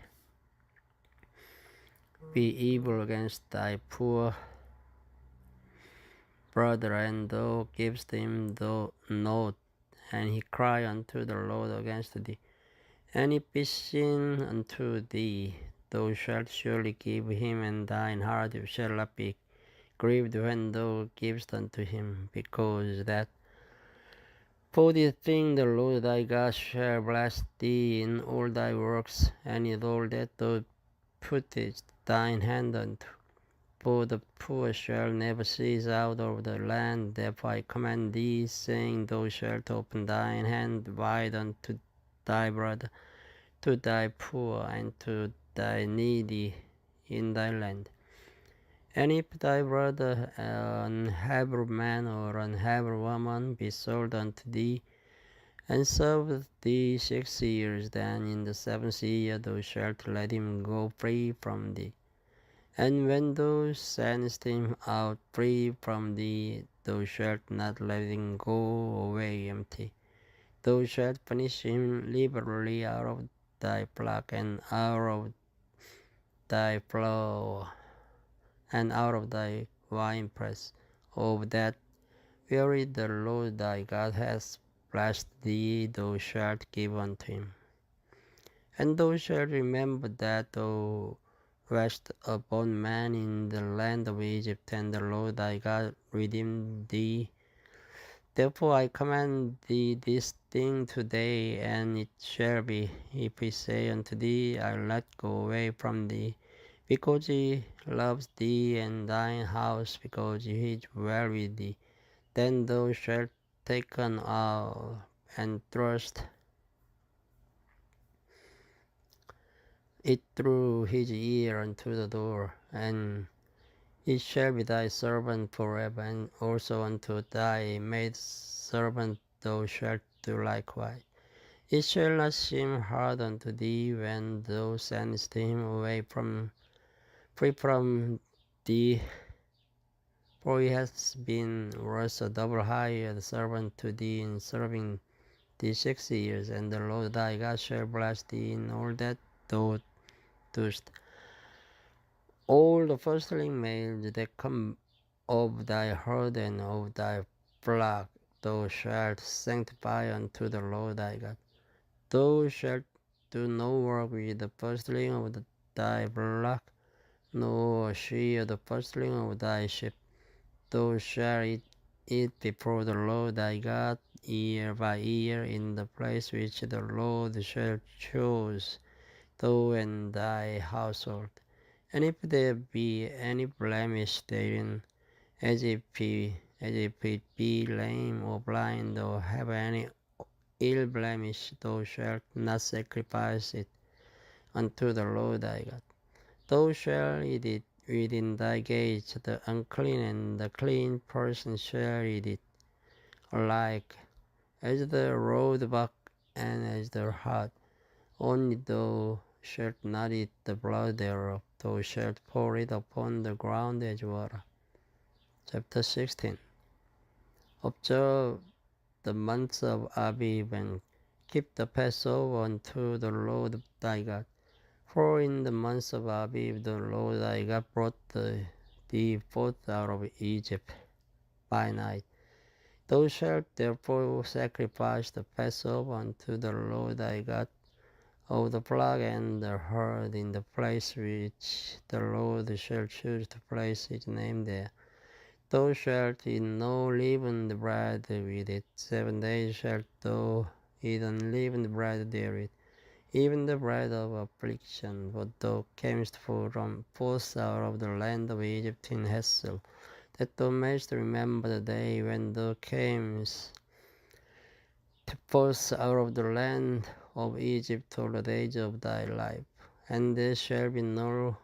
be evil against thy poor brother, and thou givest him the note, and he cry unto the Lord against thee. And if be sin unto thee, thou shalt surely give him, and thine heart shall not be grieved when thou givest unto him, because that for this thing the Lord thy God shall bless thee in all thy works, and in all that thou puttest thine hand unto. For the poor shall never cease out of the land. Therefore I command thee, saying, thou shalt open thine hand wide unto thy brother, to thy poor, and to thy needy in thy land. And if thy brother, an Hebrew man or an Hebrew woman, be sold unto thee, and serve thee 6 years, then in the 7th year thou shalt let him go free from thee. And when thou sendest him out free from thee, thou shalt not let him go away empty. Thou shalt furnish him liberally out of thy flock, and out of thy flour, and out of thy winepress, of that wherein the Lord thy God hath blessed thee, thou shalt give unto him. And thou shalt remember that thou wast a bondman in the land of Egypt, and the Lord thy God redeemed thee. Therefore I command thee this thing today, and it shall be, if he say unto thee, I'll not go away from thee, because he loves thee and thine house, because he is well with thee, then thou shalt take an awl and thrust it through his ear unto the door, and it shall be thy servant forever, and also unto thy maidservant
thou shalt do likewise. It shall not seem hard unto thee when thou sendest him away free from thee, for he hath been worth a double hired servant to thee in serving thee 6 years, and the Lord thy God shall bless thee in all that thou doest. All the firstling males that come of thy herd and of thy flock thou shalt sanctify unto the Lord thy God. Thou shalt do no work with the firstling of thy flock, nor shear the firstling of thy sheep. Thou shalt eat it before the Lord thy God year by year in the place which the Lord shall choose, thou and thy household. And if there be any blemish therein, as if it be lame or blind, or have any ill blemish, thou shalt not sacrifice it unto the Lord thy God. Thou shalt eat it within thy gates. The unclean and the clean person shall eat it alike, as the roebuck and as the hart. Only thou shalt not eat the blood thereof. Thou shalt pour it upon the ground as water. Chapter 16. Observe the months of Abib and keep the Passover unto the Lord thy God. For in the months of Abib the Lord thy God brought thee forth out of Egypt by night. Thou shalt therefore sacrifice the Passover unto the Lord thy God of the flock and the herd in the place which the Lord shall choose to place his name there. Thou shalt eat no leavened bread with it. 7 days shalt thou eat unleavened bread therewith, even the bread of affliction. For thou camest forth out of the land of Egypt in haste, that thou mayest remember the day when thou camest forth out of the land of Egypt all the days of thy life. And there shall be no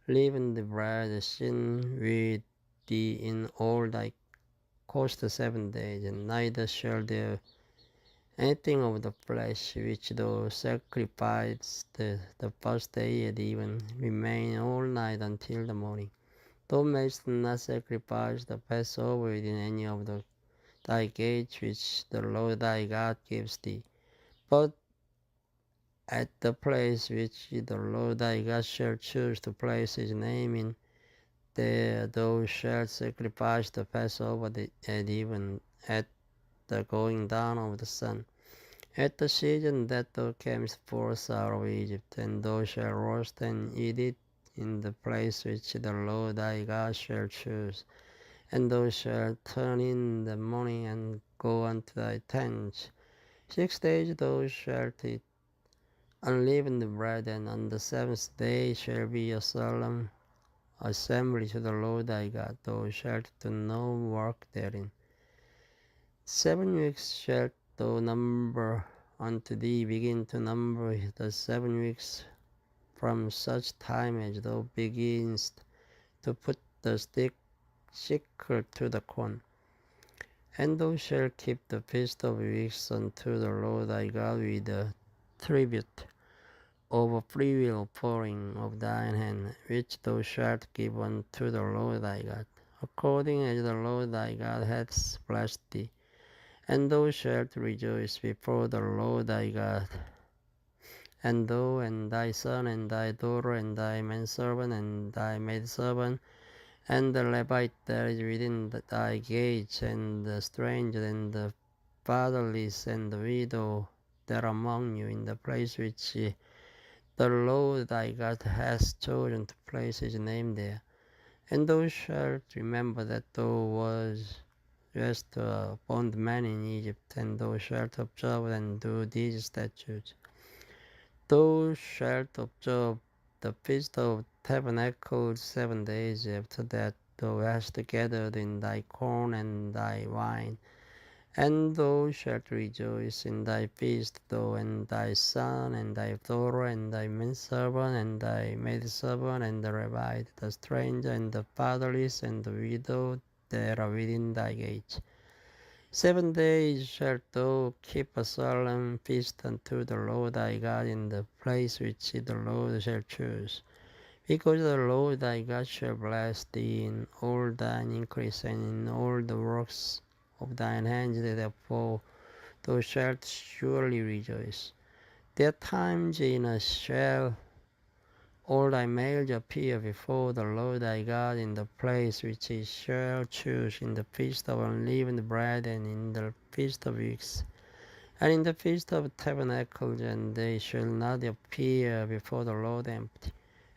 leavened bread seen with thee in all thy coast 7 days, and neither shall there anything of the flesh which thou sacrificest the first day at even remain all night until the morning. Thou mayest not sacrifice the Passover within any of thy gates which the Lord thy God gives thee, but at the place which the Lord thy God shall choose to place his name in, there thou shalt sacrifice the Passover at even, at the going down of the sun, at the season that thou camest forth out of Egypt. And thou shalt roast and eat it in the place which the Lord thy God shall choose. And thou shalt turn in the morning and go unto thy tents. 6 days thou shalt eat unleavened bread, and on the 7th day shall be a solemn assembly to the Lord thy God. Thou shalt do no work therein. 7 weeks shalt thou number unto thee. Begin to number the 7 weeks from such time as thou beginnest to put the sickle to the corn. And thou shalt keep the feast of weeks unto the Lord thy God with the tribute of a freewill pouring of thine hand, which thou shalt give unto the Lord thy God, according as the Lord thy God hath blessed thee. And thou shalt rejoice before the Lord thy God, and thou and thy son and thy daughter and thy manservant and thy maidservant, and the Levite that is within thy gates, and the stranger and the fatherless and the widow that are among you, in the place which the Lord thy God hath chosen to place his name there. And thou shalt remember that thou wast a bondman in Egypt, and thou shalt observe and do these statutes. Thou shalt observe the feast of tabernacles 7 days. After that thou hast gathered in thy corn and thy wine, and thou shalt rejoice in thy feast, thou and thy son and thy daughter and thy manservant and thy maidservant and the Levite, the stranger and the fatherless and the widow that are within thy gates. 7 days shalt thou keep a solemn feast unto the Lord thy God in the place which the Lord shall choose. Because the Lord thy God shall bless thee in all thine increase and in all the works of thine hands, therefore thou shalt surely rejoice. That times in a shall all thy males appear before the Lord thy God in the place which he shall choose, in the feast of unleavened bread, and in the feast of weeks, and in the feast of tabernacles, and they shall not appear before the Lord empty.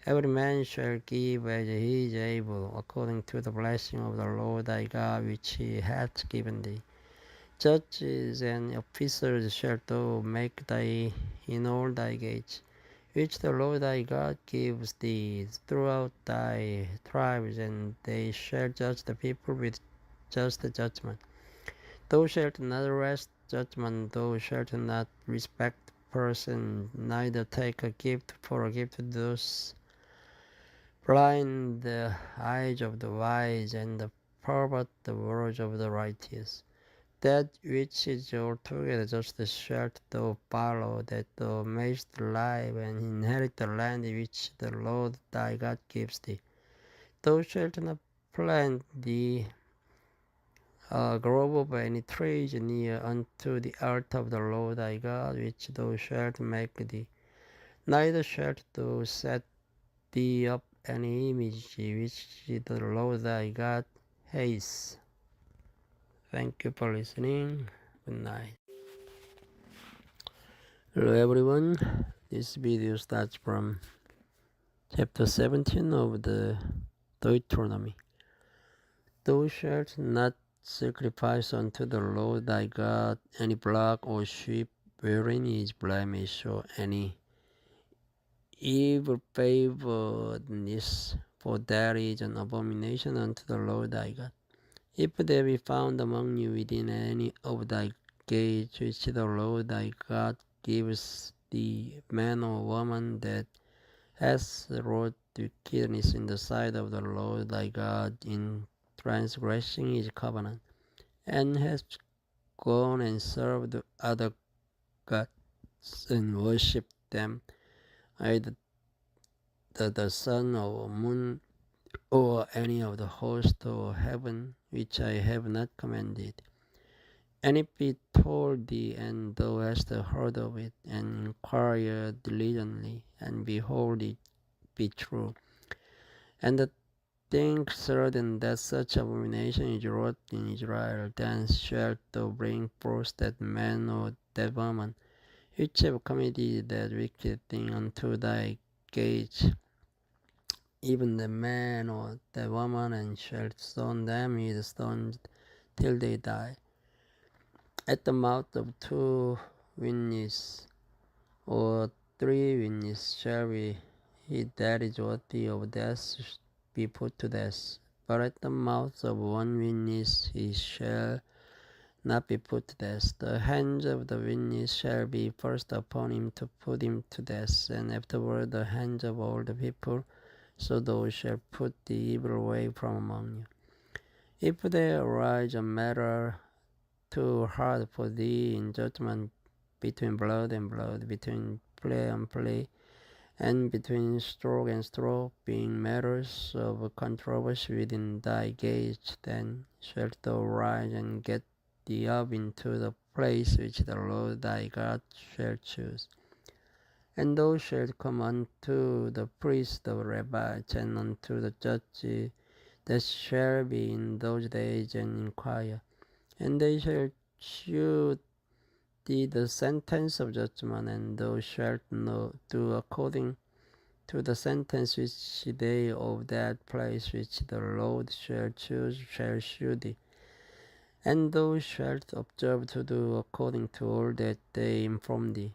Every man shall give as he is able, according to the blessing of the Lord thy God which he hath given thee. Judges and officers shalt thou make thy in all thy gates, which the Lord thy God gives thee throughout thy tribes, and they shall judge the people with just judgment. Thou shalt not wrest judgment, thou shalt not respect person, neither take a gift for a gift to those blind the eyes of the wise, and pervert the words of the righteous. That which is altogether just shalt thou follow, that thou mayst live and inherit the land which the Lord thy God gives thee. Thou shalt not plant the grove of any trees near unto the altar of the Lord thy God, which thou shalt make thee. Neither shalt thou set thee up any image which the Lord thy God hates. Thank you for listening. Good night. Hello everyone, this video starts from chapter 17 of the Deuteronomy. Thou shalt not sacrifice unto the Lord thy God any block or sheep wherein is blemish, or any evil favoredness, for that is an abomination unto the Lord thy God. If there be found among you within any of thy gates which the Lord thy God gives thee, man or woman, that has wrought wickedness in the sight of the Lord thy God in transgressing his covenant, and has gone and served other gods and worshipped them, either the sun or moon, or any of the host of heaven, which I have not commanded. And if it told thee, and thou hast heard of it, and inquired diligently, and behold, it be true, and the thing certain that such abomination is wrought in Israel, then shalt thou bring forth that man or that woman which have committed that wicked thing unto thy gates, even the man or the woman, and shalt stone them with stones till they die. At the mouth of 2 witnesses or 3 witnesses shall be he that is worthy of death be put to death. But at the mouth of 1 witness he shall not be put to death. The hands of the witness shall be first upon him to put him to death, and afterward the hands of all the people. So thou shalt put the evil away from among you. If there arise a matter too hard for thee in judgment between blood and blood, between flea and flea, and between stroke and stroke, being matters of controversy within thy gates, then shalt thou rise and get thee up into the place which the Lord thy God shall choose. And thou shalt come unto the priest of rabbis, and unto the judge that shall be in those days, and inquire. And they shall shew thee the sentence of judgment, and thou shalt do according to the sentence which they of that place which the Lord shall choose shall shew thee. And thou shalt observe to do according to all that they inform thee,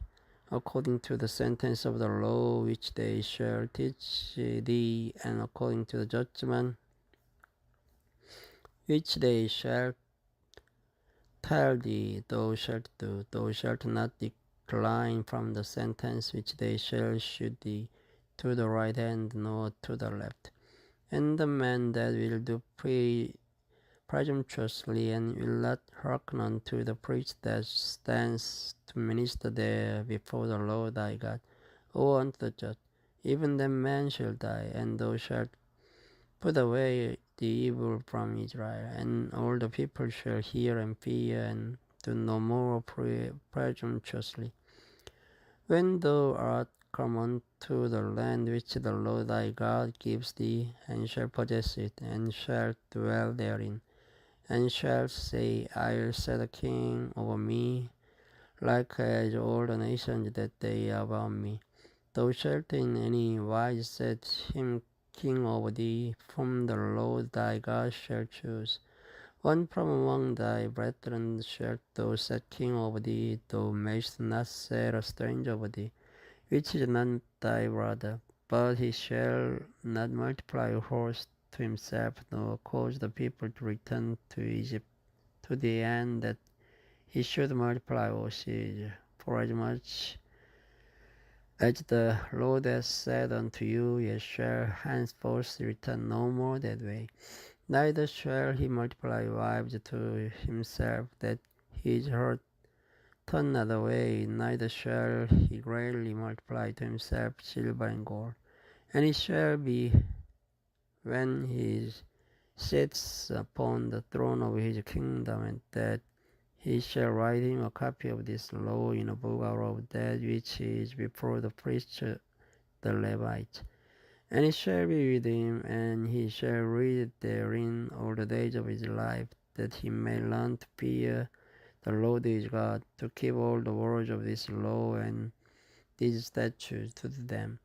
according to the sentence of the law which they shall teach thee, and according to the judgment which they shall tell thee, thou shalt do. Thou shalt not decline from the sentence which they shall shew thee, to the right hand nor to the left. And the man that will do presumptuously, and will not hearken unto the priest that stands to minister there before the Lord thy God, or unto the judge. Even then man shall die, and thou shalt put away the evil from Israel, and all the people shall hear and fear, and do no more presumptuously. When thou art come unto the land which the Lord thy God gives thee, and shall possess it, and shalt dwell therein, and shalt say, I will set a king over me, like as all the nations that they are about me. Thou shalt in any wise set him king over thee, whom the Lord thy God shall choose. One from among thy brethren shalt thou set king over thee. Thou mayst not set a stranger over thee, which is not thy brother. But he shall not multiply a horse to himself, nor cause the people to return to Egypt, to the end that he should multiply horses. Forasmuch as the Lord has said unto you, ye shall henceforth return no more that way. Neither shall he multiply wives to himself, that his heart turn not away, neither shall he greatly multiply to himself silver and gold. And it shall be, when he sits upon the throne of his kingdom, and that he shall write him a copy of this law in a book out of that which is before the priest the Levite. And it shall be with him, and he shall read therein all the days of his life, that he may learn to fear the Lord his God, to keep all the words of this law and these statutes to do them,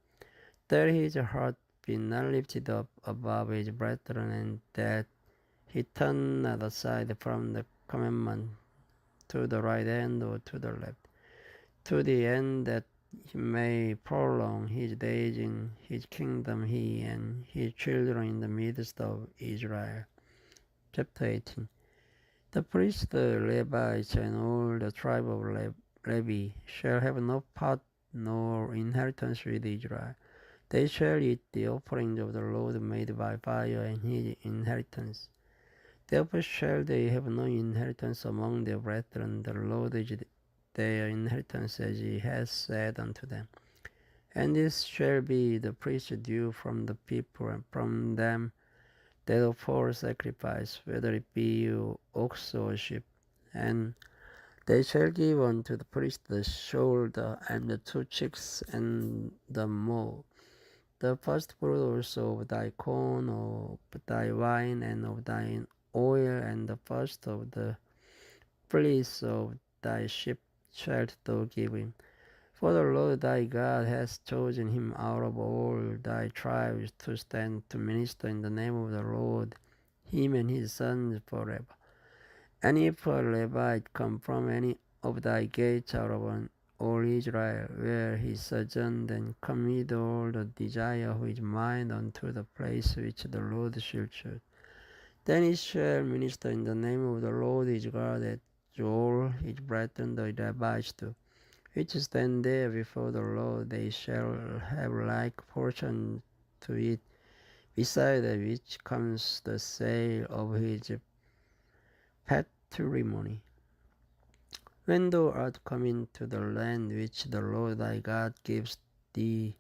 that his heart be not lifted up above his brethren, and that he turn not aside from the commandment to the right hand or to the left, to the end that he may prolong his days in his kingdom, he and his children in the midst of Israel. Chapter 18. The priests, the Levites, and all the tribe of Levi shall have no part nor inheritance with Israel. They shall eat the offerings of the Lord made by fire, and his inheritance. Therefore shall they have no inheritance among their brethren. The Lord is their inheritance, as he has said unto them. And this shall be the priest's due from the people, and from them that offer sacrifice, whether it be ox or sheep. And they shall give unto the priest the shoulder, and the 2 cheeks, and the mole, the first fruit also of thy corn, of thy wine, and of thine oil, and the first of the fleece of thy sheep shalt thou give him. For the Lord thy God hath chosen him out of all thy tribes to stand to minister in the name of the Lord, him and his sons forever. And if a Levite come from any of thy gates out of all Israel, where he sojourned, and commit all the desire of his mind unto the place which the Lord shall choose, then he shall minister in the name of the Lord his God, as all his brethren the Levites do, which stand there before the Lord. They shall have like portion to it, beside that which comes the sale of his patrimony. When thou art come into the land which the Lord thy God gives thee,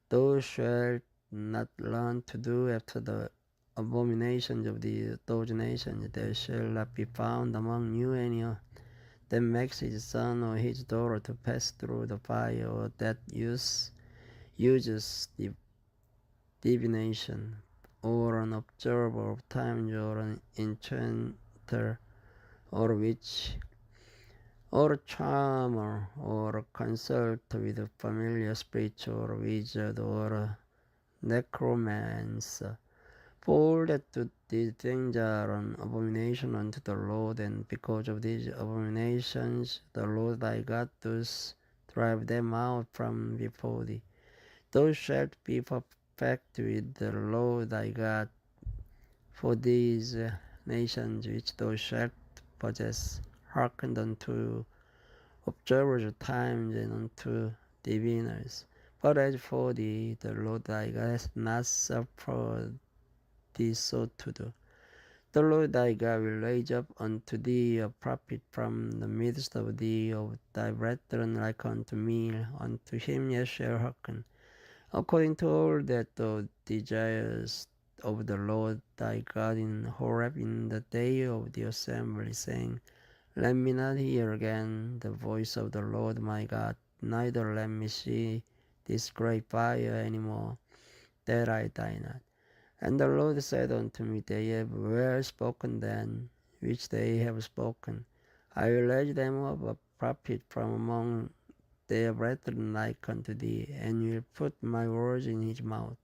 thou shalt not learn to do after the abominations of those nations. There shall not be found among you any that makes his son or his daughter to pass through the fire, or that uses divination, or an observer of times, or an enchanter, or witch, or a charmer, or a consulter with a familiar spirit, or a wizard, or a necromancer. For all that do these things are an abomination unto the Lord, and because of these abominations the Lord thy God does drive them out from before thee. Thou shalt be perfect with the Lord thy God, for these nations which thou shalt possess hearkened unto observers of times and unto diviners. But as for thee, the Lord thy God hath not suffered thee so to do. The Lord thy God will raise up unto thee a prophet from the midst of thee, of thy brethren like unto me. Unto him ye shall hearken, according to all that thou desirest of the Lord thy God in Horeb in the day of the assembly, saying, Let me not hear again the voice of the Lord my God, neither let me see this great fire any more, that I die not. And the Lord said unto me, They have well spoken then, which they have spoken. I will raise them up a prophet from among their brethren like unto thee, and will put my words in his mouth.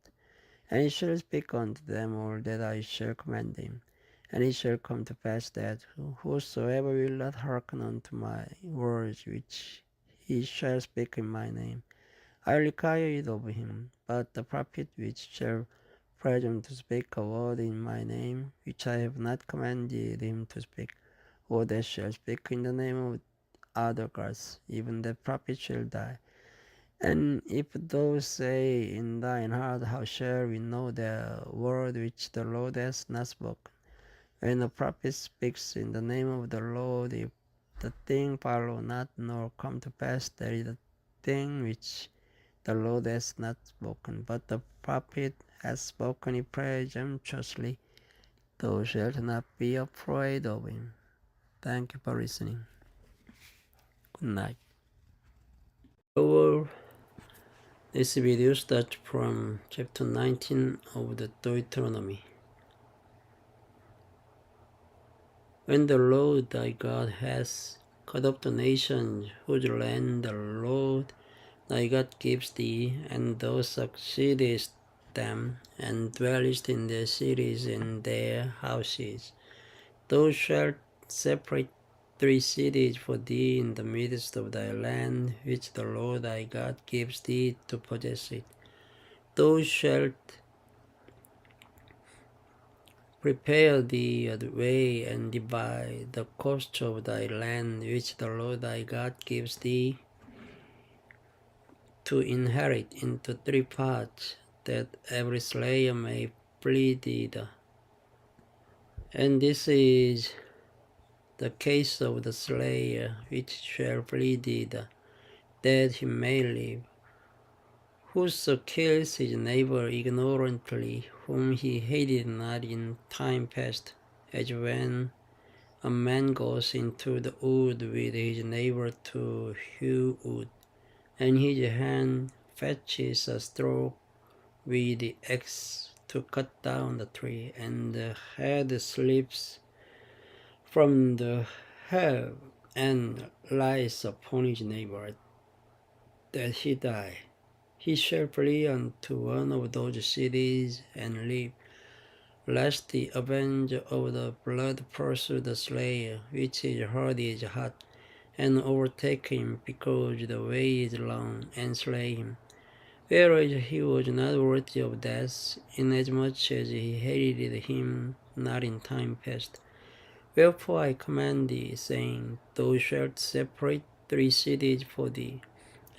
And he shall speak unto them all that I shall command him. And it shall come to pass that whosoever will not hearken unto my words which he shall speak in my name, I will require it of him. But the prophet which shall presume to speak a word in my name, which I have not commanded him to speak, or that shall speak in the name of other gods, even that prophet shall die. And if thou say in thine heart, How shall we know the word which the Lord has not spoken? When a prophet speaks in the name of the Lord, if the thing follow not, nor come to pass, that is the thing which the Lord has not spoken. But the prophet has spoken it presumptuously, thou shalt not be afraid of him. Thank you for listening. Good night. This video starts from chapter 19 of the Deuteronomy. When the Lord thy God has cut off the nations whose land the Lord thy God gives thee, and thou succeedest them, and dwellest in their cities and their houses, thou shalt separate 3 cities for thee in the midst of thy land, which the Lord thy God gives thee to possess it. Thou shalt prepare thee a way, and divide the coast of thy land, which the Lord thy God gives thee to inherit, into 3 parts, that every slayer may flee thither. And this is the case of the slayer which shall flee thither, that he may live. Whoso kills his neighbor ignorantly, whom he hated not in time past, as when a man goes into the wood with his neighbor to hew wood, and his hand fetches a stroke with the axe to cut down the tree, and the head slips from the helve and lies upon his neighbor, that he die. He shall flee unto one of those cities and live, lest the avenger of the blood pursue the slayer, which his heart is hot, and overtake him, because the way is long, and slay him. Whereas he was not worthy of death, inasmuch as he hated him not in time past. Wherefore I command thee, saying, Thou shalt separate 3 cities for thee.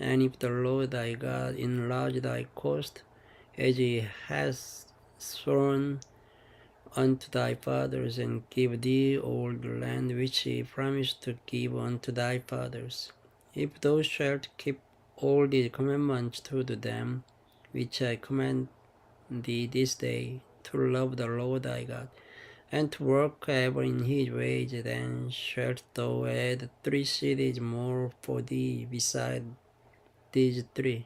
And if the Lord thy God enlarge thy coast, as he has sworn unto thy fathers, and give thee all the land which he promised to give unto thy fathers, if thou shalt keep all these commandments to do them, which I command thee this day, to love the Lord thy God, and to walk ever in his ways, then shalt thou add 3 cities more for thee beside these 3,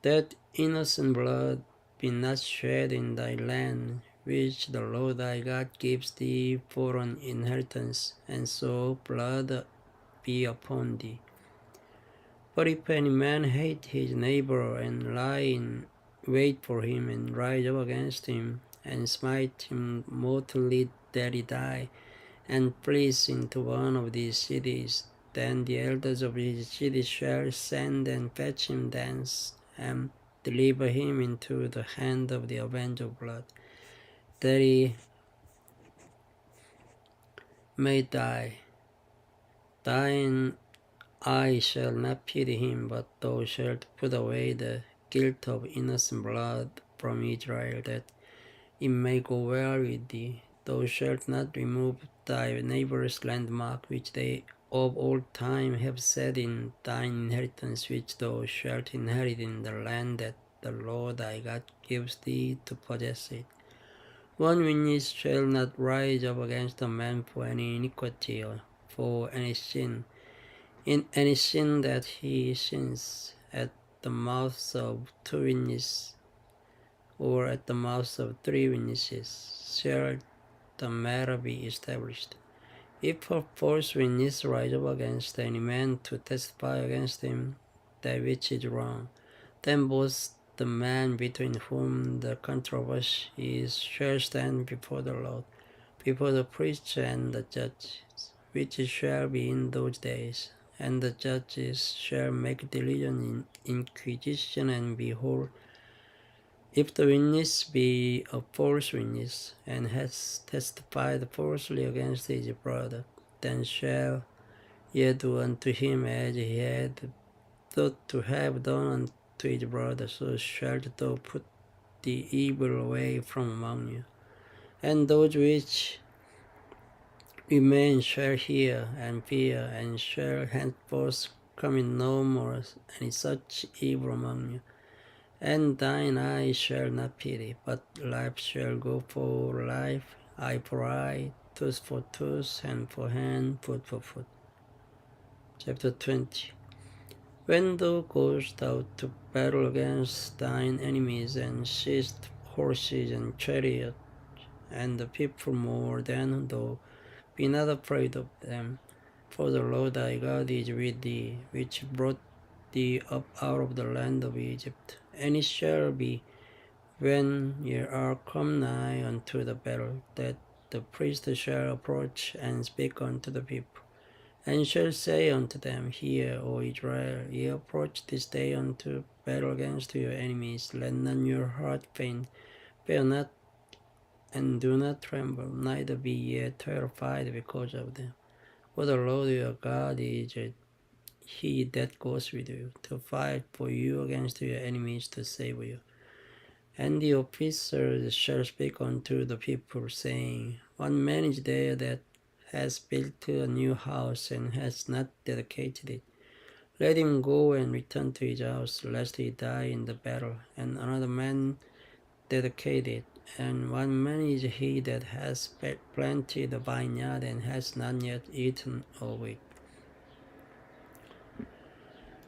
that innocent blood be not shed in thy land, which the Lord thy God gives thee for an inheritance, and so blood be upon thee. But if any man hate his neighbor, and lie in wait for him, and rise up against him, and smite him mortally that he die, and flees into one of these cities, then the elders of his city shall send and fetch him thence, and deliver him into the hand of the avenger of blood, that he may die. Thine eye shall not pity him, but thou shalt put away the guilt of innocent blood from Israel, that it may go well with thee. Thou shalt not remove thy neighbour's landmark, which they of old time have set in thine inheritance, which thou shalt inherit in the land that the Lord thy God gives thee to possess it. One witness shall not rise up against a man for any iniquity or for any sin, in any sin that he sins. At the mouths of two witnesses, or at the mouths of three witnesses, shall the matter be established. If a false witness rise up against any man to testify against him that which is wrong, then both the man between whom the controversy is shall stand before the Lord, before the priests and the judges, which shall be in those days. And the judges shall make diligent inquisition, and behold, if the witness be a false witness, and has testified falsely against his brother, then shall ye do unto him as he had thought to have done unto his brother. So shalt thou put the evil away from among you. And those which remain shall hear and fear, and shall henceforth commit no more any such evil among you. And thine eye shall not pity, but life shall go for life, eye for eye, tooth for tooth, hand for hand, foot for foot. Chapter 20. When thou goest out to battle against thine enemies, and seest horses and chariots, and the people more than thou, be not afraid of them, for the Lord thy God is with thee, which brought thee up out of the land of Egypt. And it shall be, when ye are come nigh unto the battle, that the priest shall approach and speak unto the people, and shall say unto them, Hear, O Israel, ye approach this day unto battle against your enemies. Let not your heart faint, fear not, and do not tremble, neither be ye terrified because of them. For the Lord your God is he that goes with you, to fight for you against your enemies, to save you. And the officers shall speak unto the people, saying, One man is there that has built a new house, and has not dedicated it. Let him go and return to his house, lest he die in the battle. And another man dedicate it. And one man is he that has planted a vineyard, and has not yet eaten of it.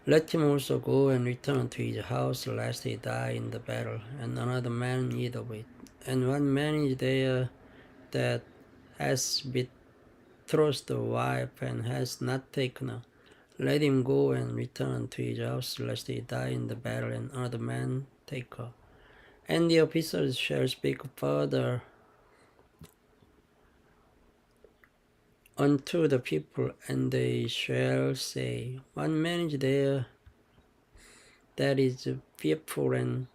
Let him also go and return to his house, lest he die in the battle, and another man eat of it. And one man is there that has betrothed a wife, and has not taken her. Let him go and return to his house, lest he die in the battle, and another man take her. And the officers shall speak further unto the people, and they shall say, One man is there that is fearful and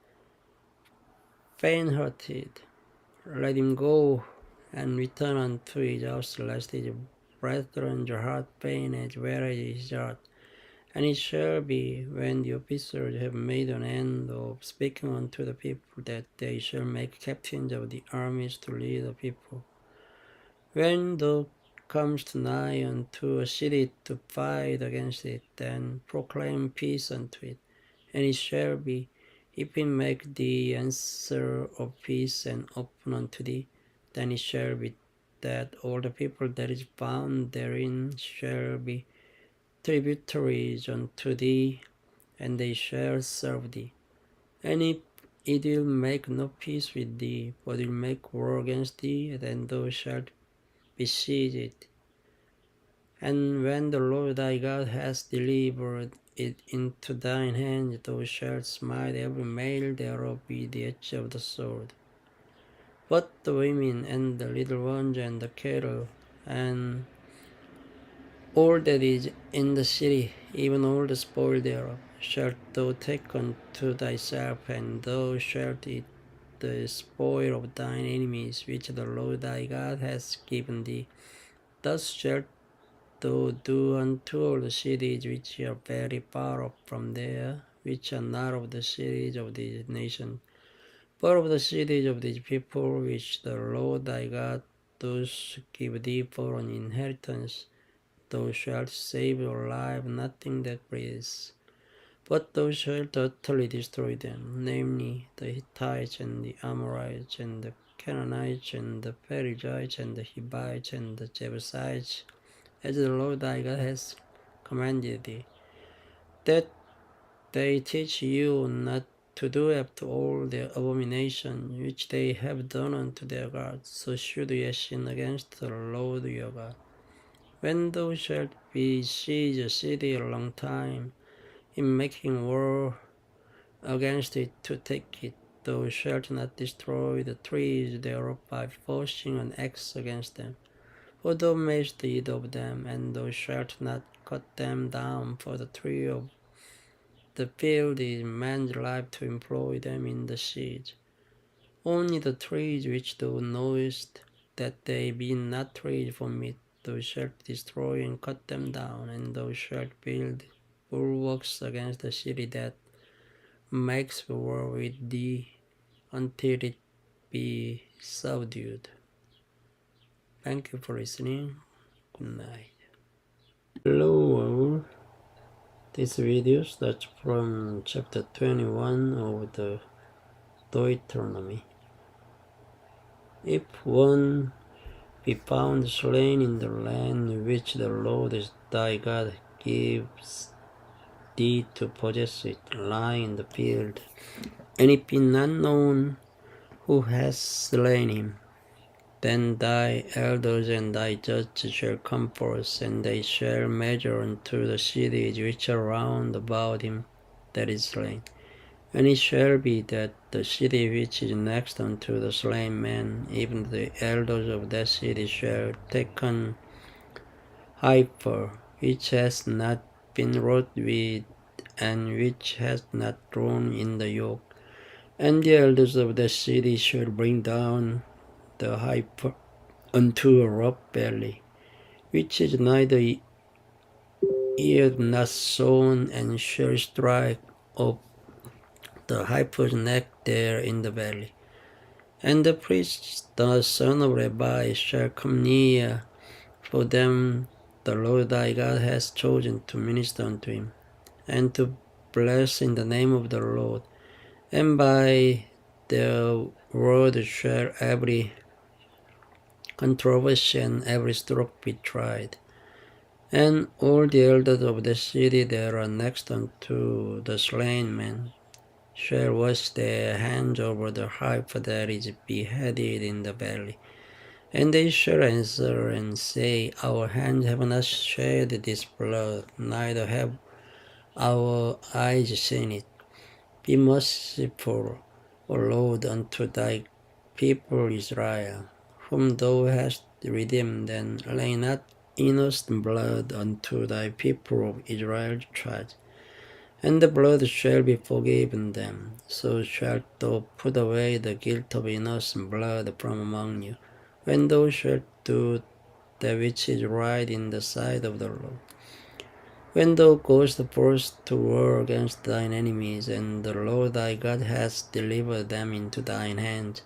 faint-hearted. Let him go and return unto his house, lest his brethren's heart faint as well as his heart. And it shall be, when the officers have made an end of speaking unto the people, that they shall make captains of the armies to lead the people. When thou comest nigh unto a city to fight against it, then proclaim peace unto it. And it shall be, if it make thee answer of peace and open unto thee, then it shall be that all the people that is found therein shall be tributaries unto thee, and they shall serve thee. And if it will make no peace with thee, but will make war against thee, then thou shalt besiege it. And when the Lord thy God has delivered it into thine hand, thou shalt smite every male thereof with the edge of the sword. But the women and the little ones and the cattle and all that is in the city, even all the spoil thereof, shalt thou take unto thyself, and thou shalt eat the spoil of thine enemies, which the Lord thy God has given thee. Thus shalt thou do unto all the cities which are very far off from there, which are not of the cities of these nations, but of the cities of these people, which the Lord thy God
those give thee for an inheritance. Thou shalt save alive nothing that breathes, but thou shalt utterly destroy them, namely the Hittites and the Amorites and the Canaanites and the Perizzites and the Hivites and the Jebusites, as the Lord thy God has commanded thee, that they teach you not to do after all their abominations which they have done unto their gods, so should ye sin against the Lord your God. When thou shalt besiege a city a long time, in making war against it to take it, thou shalt not destroy the trees thereof by forcing an axe against them. For thou mayst eat of them, and thou shalt not cut them down, for the tree of the field is man's life to employ them in the siege. Only the trees which thou knowest that they be not trees for meat, thou shalt destroy and cut them down, and thou shalt build bulwarks against the city that makes war with thee until it be subdued. Thank you for listening. Good night. Hello all. This video starts from chapter 21 of the Deuteronomy. If one be found slain in the land which the Lord thy God gives thee to possess it, lying in the field, and it be not known who has slain him, then thy elders and thy judges shall come forth, and they shall measure unto the cities which are round about him that is slain. And it shall be that the city which is next unto the slain man, even the elders of that city shall take an heifer which has not been wrought with, and which has not drawn in the yoke. And the elders of the city shall bring down the heifer unto a rough valley, which is neither yet not sown, and shall strike up the heifer's neck there in the valley. And the priest, the son of Levi, shall come near, for them the Lord thy God has chosen to minister unto him, and to bless in the name of the Lord. And by their word shall every controversy and every stroke be tried. And all the elders of the city that are next unto the slain man shall wash their hands over the heifer that is beheaded in the valley. And they shall answer and say, Our hands have not shed this blood, neither have our eyes seen it. Be merciful, O Lord, unto thy people Israel, whom thou hast redeemed, and lay not innocent blood unto thy people of Israel's charge. And the blood shall be forgiven them. So shalt thou put away the guilt of innocent blood from among you, when thou shalt do that which is right in the sight of the Lord. When thou goest forth to war against thine enemies, and the Lord thy God hath delivered them into thine hand,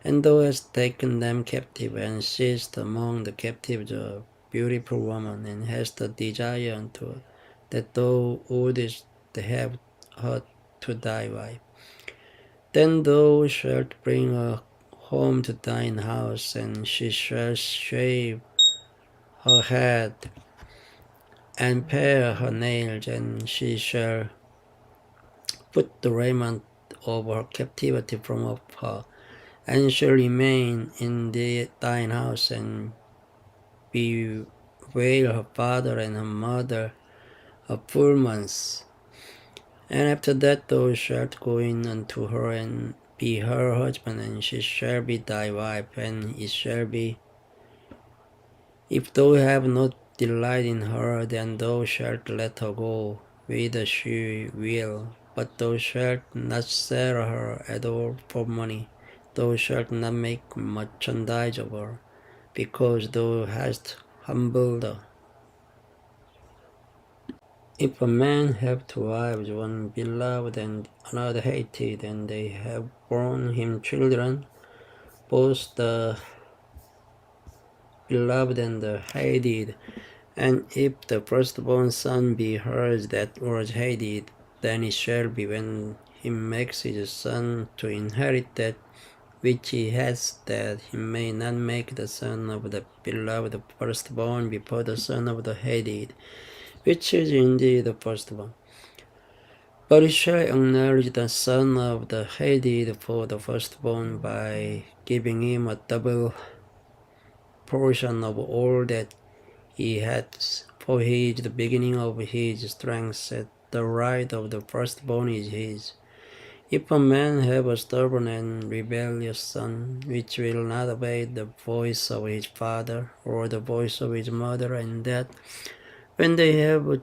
and thou hast taken them captive, and seized among the captives a beautiful woman, and hast a desire unto her, that thou wouldest have her to thy wife, then thou shalt bring her home to thine house, and she shall shave her head, and pare her nails, and she shall put the raiment of her captivity from off her, and shall remain in thine house, and bewail her father and her mother a full month. And after that thou shalt go in unto her, and be her husband, and she shall be thy wife. And it shall be, if thou have no delight in her, then thou shalt let her go whither she will, but thou shalt not sell her at all for money. Thou shalt not make merchandise of her, because thou hast humbled her. If a man have two wives, one beloved and another hated, and they have borne him children, both the beloved and hated. And if the firstborn son be hers that was hated, then it shall be when he makes his son to inherit that which he has, that he may not make the son of the beloved firstborn before the son of the hated, which is indeed the firstborn. But he shall acknowledge the son of the hated for the firstborn by giving him a double portion of all that he has, for he is the beginning of his strength, and the right of the firstborn is his. If a man have a stubborn and rebellious son, which will not obey the voice of his father or the voice of his mother, and that, when they have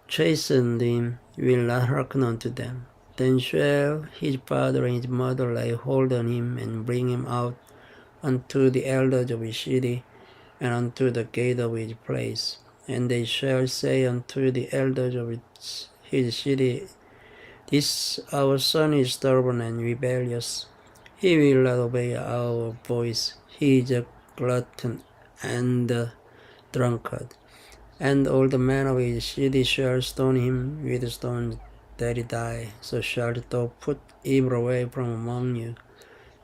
chastened him, will not hearken unto them, then shall his father and his mother lay hold on him, and bring him out unto the elders of his city, and unto the gate of his place. And they shall say unto the elders of his city, This our son is stubborn and rebellious. He will not obey our voice. He is a glutton and a drunkard. And all the men of his city shall stone him with stones that he die. So shalt thou put evil away from among you.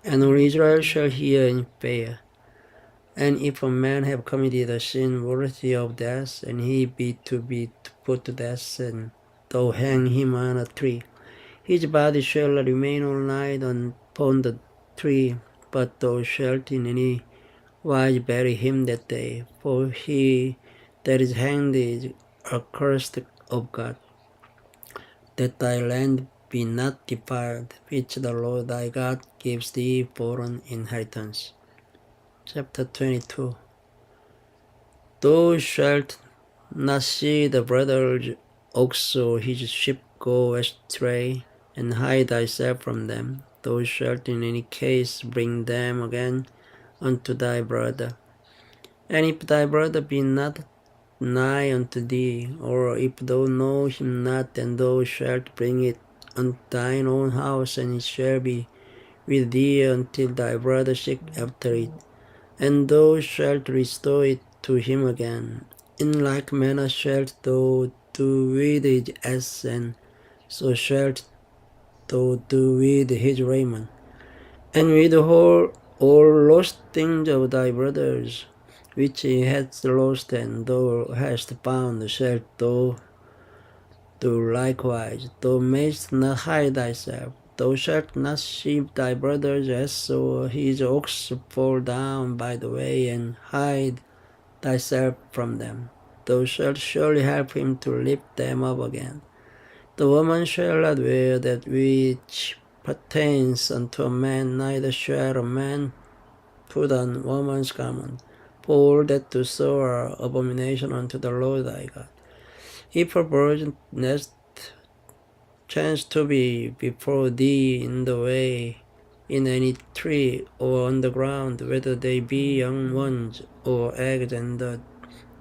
And all Israel shall hear and fear. And if a man have committed a sin worthy of death, and he be put to death, and thou hang him on a tree, his body shall remain all night upon the tree, but thou shalt in any wise bury him that day, for he that is hanged is accursed of God, that thy land be not defiled, which the Lord thy God gives thee for an inheritance. Chapter 22. Thou shalt not see the brother's ox or his sheep go astray, and hide thyself from them. Thou shalt in any case bring them again unto thy brother. And if thy brother be not nigh unto thee, or if thou know him not, then thou shalt bring it unto thine own house, and it shall be with thee until thy brother seek after it, and thou shalt restore it to him again. In like manner shalt thou do with his ass, and so shalt thou do with his raiment. And with all lost things of thy brothers, which he hath lost and thou hast found, shalt thou do likewise. Thou mayst not hide thyself. Thou shalt not see thy brother's ass or his ox fall down by the way, and hide thyself from them. Thou shalt surely help him to lift them up again. The woman shall not wear that which pertains unto a man, neither shall a man put on woman's garment, for all that do so are abomination unto the Lord thy God. If a bird's nest chance to be before thee in the way, in any tree or on the ground, whether they be young ones or eggs, and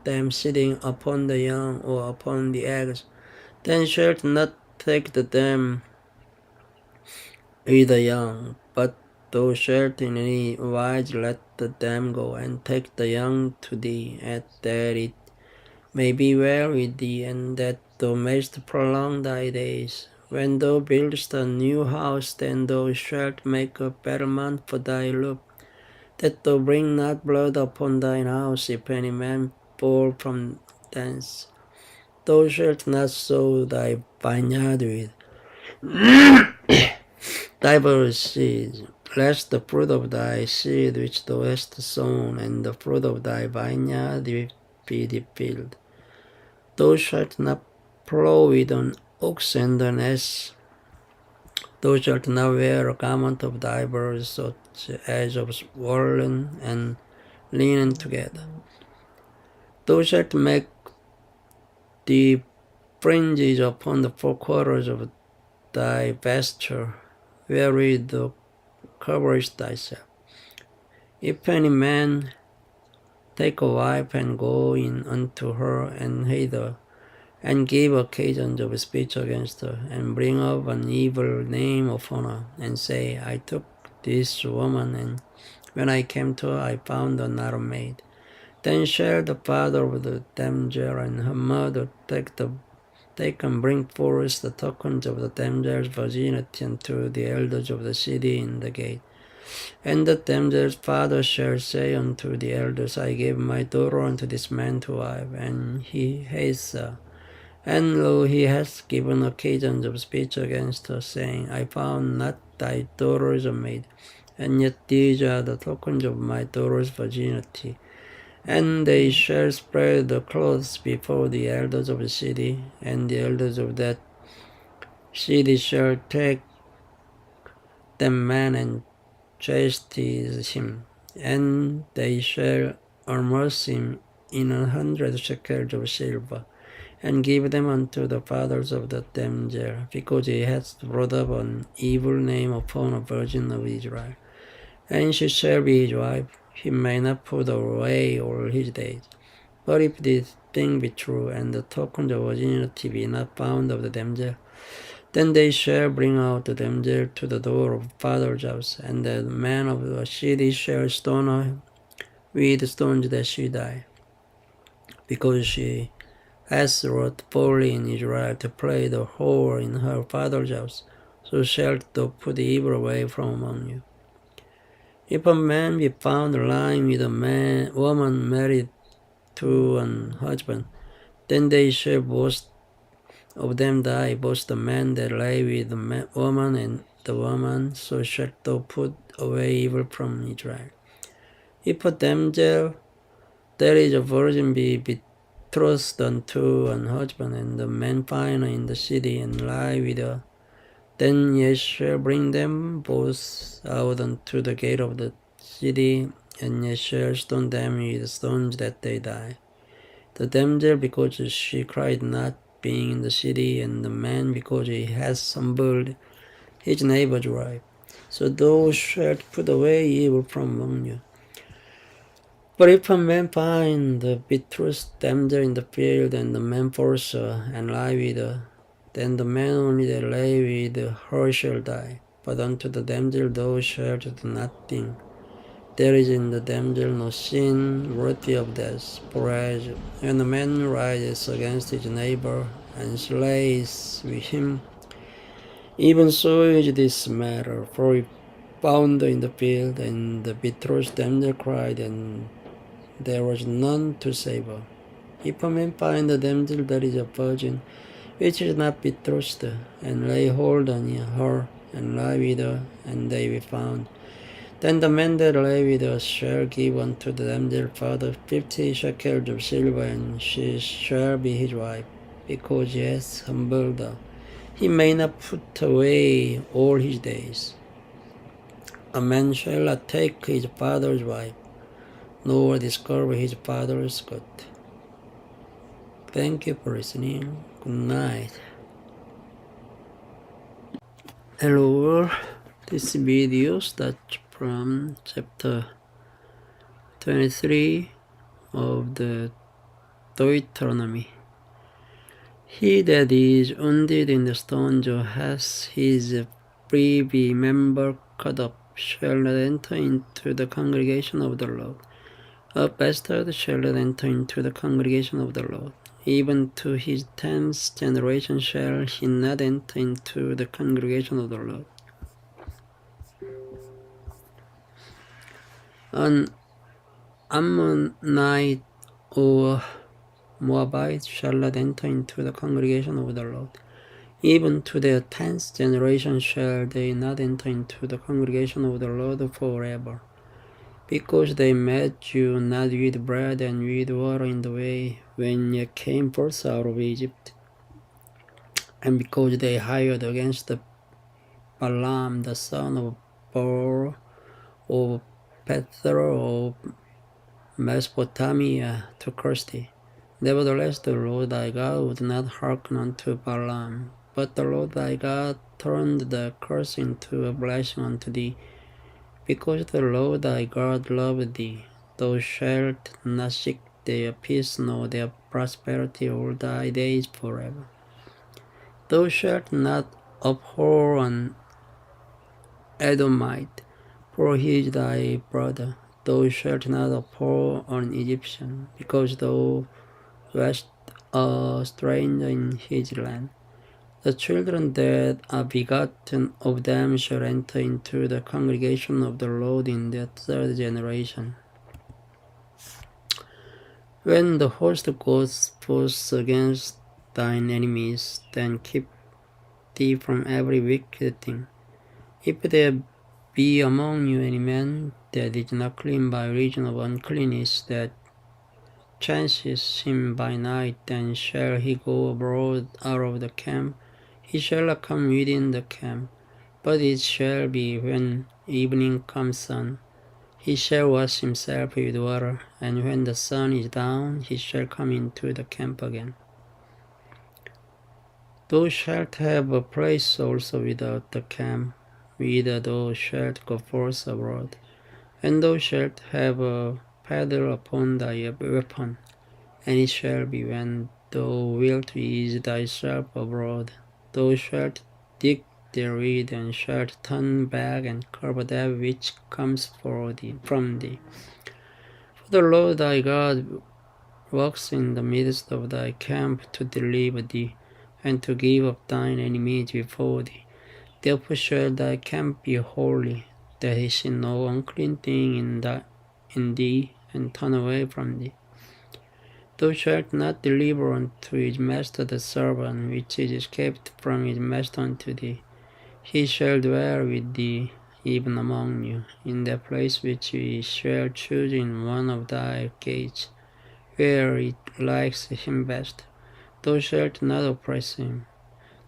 them sitting upon the young or upon the eggs, then shalt not take them with the young, but thou shalt in any wise let them go, and take the young to thee, that it may be well with thee, and that thou mayst prolong thy days. When thou buildest a new house, then thou shalt make a battlement for thy roof, that thou bring not blood upon thine house, if any man fall from thence. Thou shalt not sow thy vineyard with diverse seeds, lest the fruit of thy seed which thou hast sown, and the fruit of thy vineyard be defiled. Thou shalt not plow with an ox and an ass. Thou shalt not wear a garment of divers, such as of woolen and linen together. Thou shalt make the fringes upon the four quarters of thy vesture, wherewith thou coverest thyself. If any man take a wife and go in unto her and hate her, and give occasions of speech against her, and bring up an evil name upon her, and say, I took this woman, and when I came to her, I found her not a maid.
Then shall the father of the damsel and her mother take and bring forth the tokens of the damsel's virginity unto the elders of the city in the gate. And the damsel's father shall say unto the elders, I gave my daughter unto this man to wife, and he hates her. And lo, he has given occasions of speech against her, saying, I found not thy daughter a maid, and yet these are the tokens of my daughter's virginity. And they shall spread the clothes before the elders of the city, and the elders of that city shall take the man and chastise him, and they shall amerce him in 100 shekels of silver, and give them unto the fathers of the damsel, because he hath brought up an evil name upon a virgin of Israel. And she shall be his wife, he may not put away all his days. But if this thing be true, and the token of virginity be not found of the damsel, then they shall bring out the damsel to the door of father's house, and the man of the city shall stone her with stones that she die, because she has wrought folly in Israel to play the whore in her father's house. So shalt thou put evil away from among you. If a man be found lying with a woman married to an husband, then they shall both of them die, both the man that lay with the woman and the woman. So shalt thou put away evil from Israel. If a damsel that is a virgin be betrothed unto an husband, and the man find her in the city and lie with her, then ye shall bring them both out unto the gate of the city, and ye shall stone them with stones that they die. The damsel because she cried not, being in the city, and the man because he has humbled his neighbor's wife. So thou shalt put away evil from among you. But if a man find the betrothed damsel in the field, and the man force her, and lie with her, then the man only that lay with her shall die. But unto the damsel thou shalt do nothing. There is in the damsel no sin worthy of death. Whereas when a man rises against his neighbor, and slays with him, even so is this matter. For if found in the field, and the betrothed damsel cried, and there was none to save her. If a man find a damsel that is a virgin, which is not betrothed, and lay hold on her, and lie with her, and they be found, then the man that lay with her shall give unto the damsel father 50 shekels of silver, and she shall be his wife, because he has humbled her. He may not put away all his days. A man shall not take his father's wife, nor discover his father's good. Thank you for listening. Good night. Hello, this video starts from chapter 23 of the Deuteronomy. He that is wounded in the stones or has his privy member cut off shall not enter into the congregation of the Lord. A bastard shall not enter into the congregation of the Lord. Even to his 10th generation shall he not enter into the congregation of the Lord. An Ammonite or Moabite shall not enter into the congregation of the Lord. Even to their 10th generation shall they not enter into the congregation of the Lord forever. Because they met you not with bread and with water in the way when ye came forth out of Egypt, and because they hired against the Balaam the son of Beor of Pethro of Mesopotamia to curse thee. Nevertheless the Lord thy God would not hearken unto Balaam, but the Lord thy God turned the curse into a blessing unto thee, because the Lord thy God loved thee. Thou shalt not seek their peace nor their prosperity all thy days forever. Thou shalt not abhor an Edomite, for he is thy brother.
thou shalt not abhor an Egyptian, because thou wast a stranger in his land. The children that are begotten of them shall enter into the congregation of the Lord in their third generation. When the host goes forth against thine enemies, then keep thee from every wicked thing. If there be among you any man that is not clean by reason of uncleanness, that chances him by night, then shall he go abroad out of the camp. He shall not come within the camp, but it shall be when evening comes on, he shall wash himself with water, and when the sun is down, he shall come into the camp again. Thou shalt have a place also without the camp, whither thou shalt go forth abroad, and thou shalt have a paddle upon thy weapon, and it shall be when thou wilt ease thyself abroad, thou shalt dig therewith, and shalt turn back and cover that which comes from thee. For the Lord thy God walks in the midst of thy camp to deliver thee, and to give up thine enemies before thee. Therefore shall thy camp be holy, that he see no unclean thing in thee, and turn away from thee. Thou shalt not deliver unto his master the servant which is escaped from his master unto thee. He shall dwell with thee, even among you, in that place which ye shall choose in one of thy gates, where it likes him best. Thou shalt not oppress him.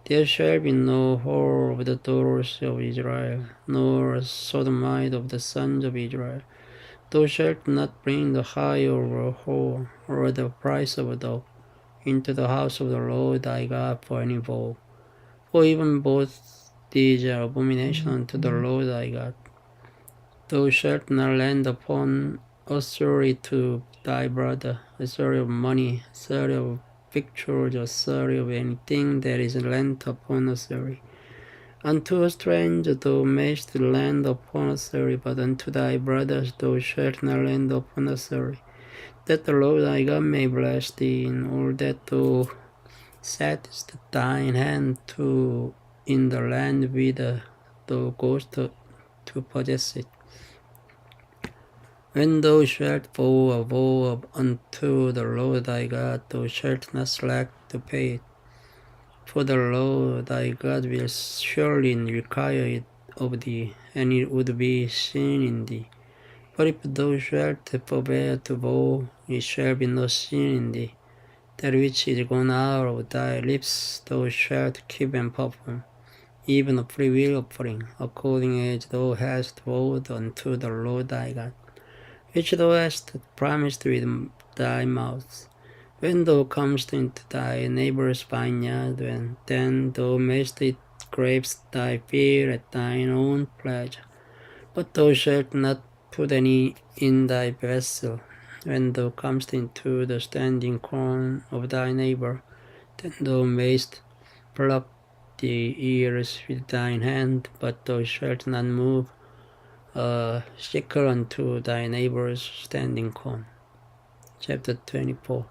There shall be no whore of the daughters of Israel, nor a sodomite of the sons of Israel. Thou shalt not bring the hire of a whore, or the price of a dog, into the house of the Lord thy God for any vow. For even both these are abomination unto the Lord thy God. Thou shalt not lend upon usury to thy brother, usury of money, usury of victuals, usury of anything that is lent upon usury. Unto a stranger thou mayst lend upon usury, but unto thy brothers thou shalt not lend upon usury, that the Lord thy God may bless thee in all that thou settest thine hand to in the land whither thou goest to possess it. When thou shalt vow a vow unto the Lord thy God, thou shalt not slack to pay it. For the Lord thy God will surely require it of thee, and it would be sin in thee. But if thou shalt forbear to vow, it shall be no sin in thee. That which is gone out of thy lips thou shalt keep and perform, even a freewill offering, according as thou hast vowed unto the Lord thy God, which thou hast promised with thy mouth. When thou comest into thy neighbour's vineyard, then thou mayst eat grapes thy field at thine own pleasure, but thou shalt not put any in thy vessel. When thou comest into the standing corn of thy neighbour, then thou mayst pluck the ears with thine hand, but thou shalt not move a sickle unto thy neighbour's standing corn. Chapter 24.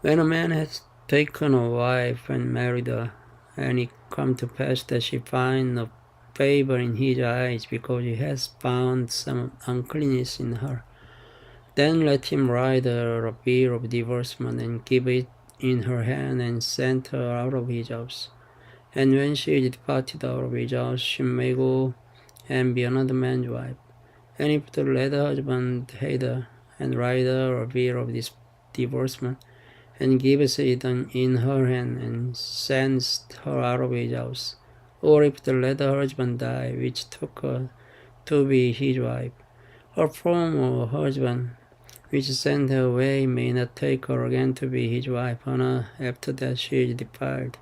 When a man has taken a wife and married her, and it come to pass that she find no favour in his eyes, because he has found some uncleanness in her, then let him write her a bill of divorcement, and give it in her hand, and send her out of his house. And when she is departed out of his house, she may go and be another man's wife. And if the latter husband hate her, and write her a bill of this divorcement, and gives it in her hand, and sends her out of his house, or if the latter husband die, which took her to be his wife, her former husband, which sent her away, may not take her again to be his wife, after that she is defiled.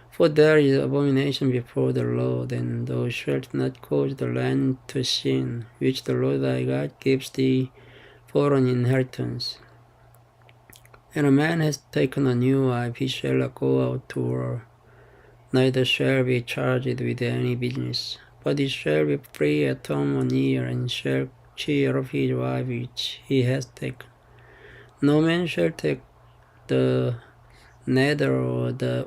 For there is abomination before the Lord, and thou shalt not cause the land to sin, which the Lord thy God gives thee for an inheritance. When a man has taken a new wife, he shall not go out to her, neither shall be charged with any business, but he shall be free at home 1 year, and shall
care of his wife which he has taken. No man shall take the nether or the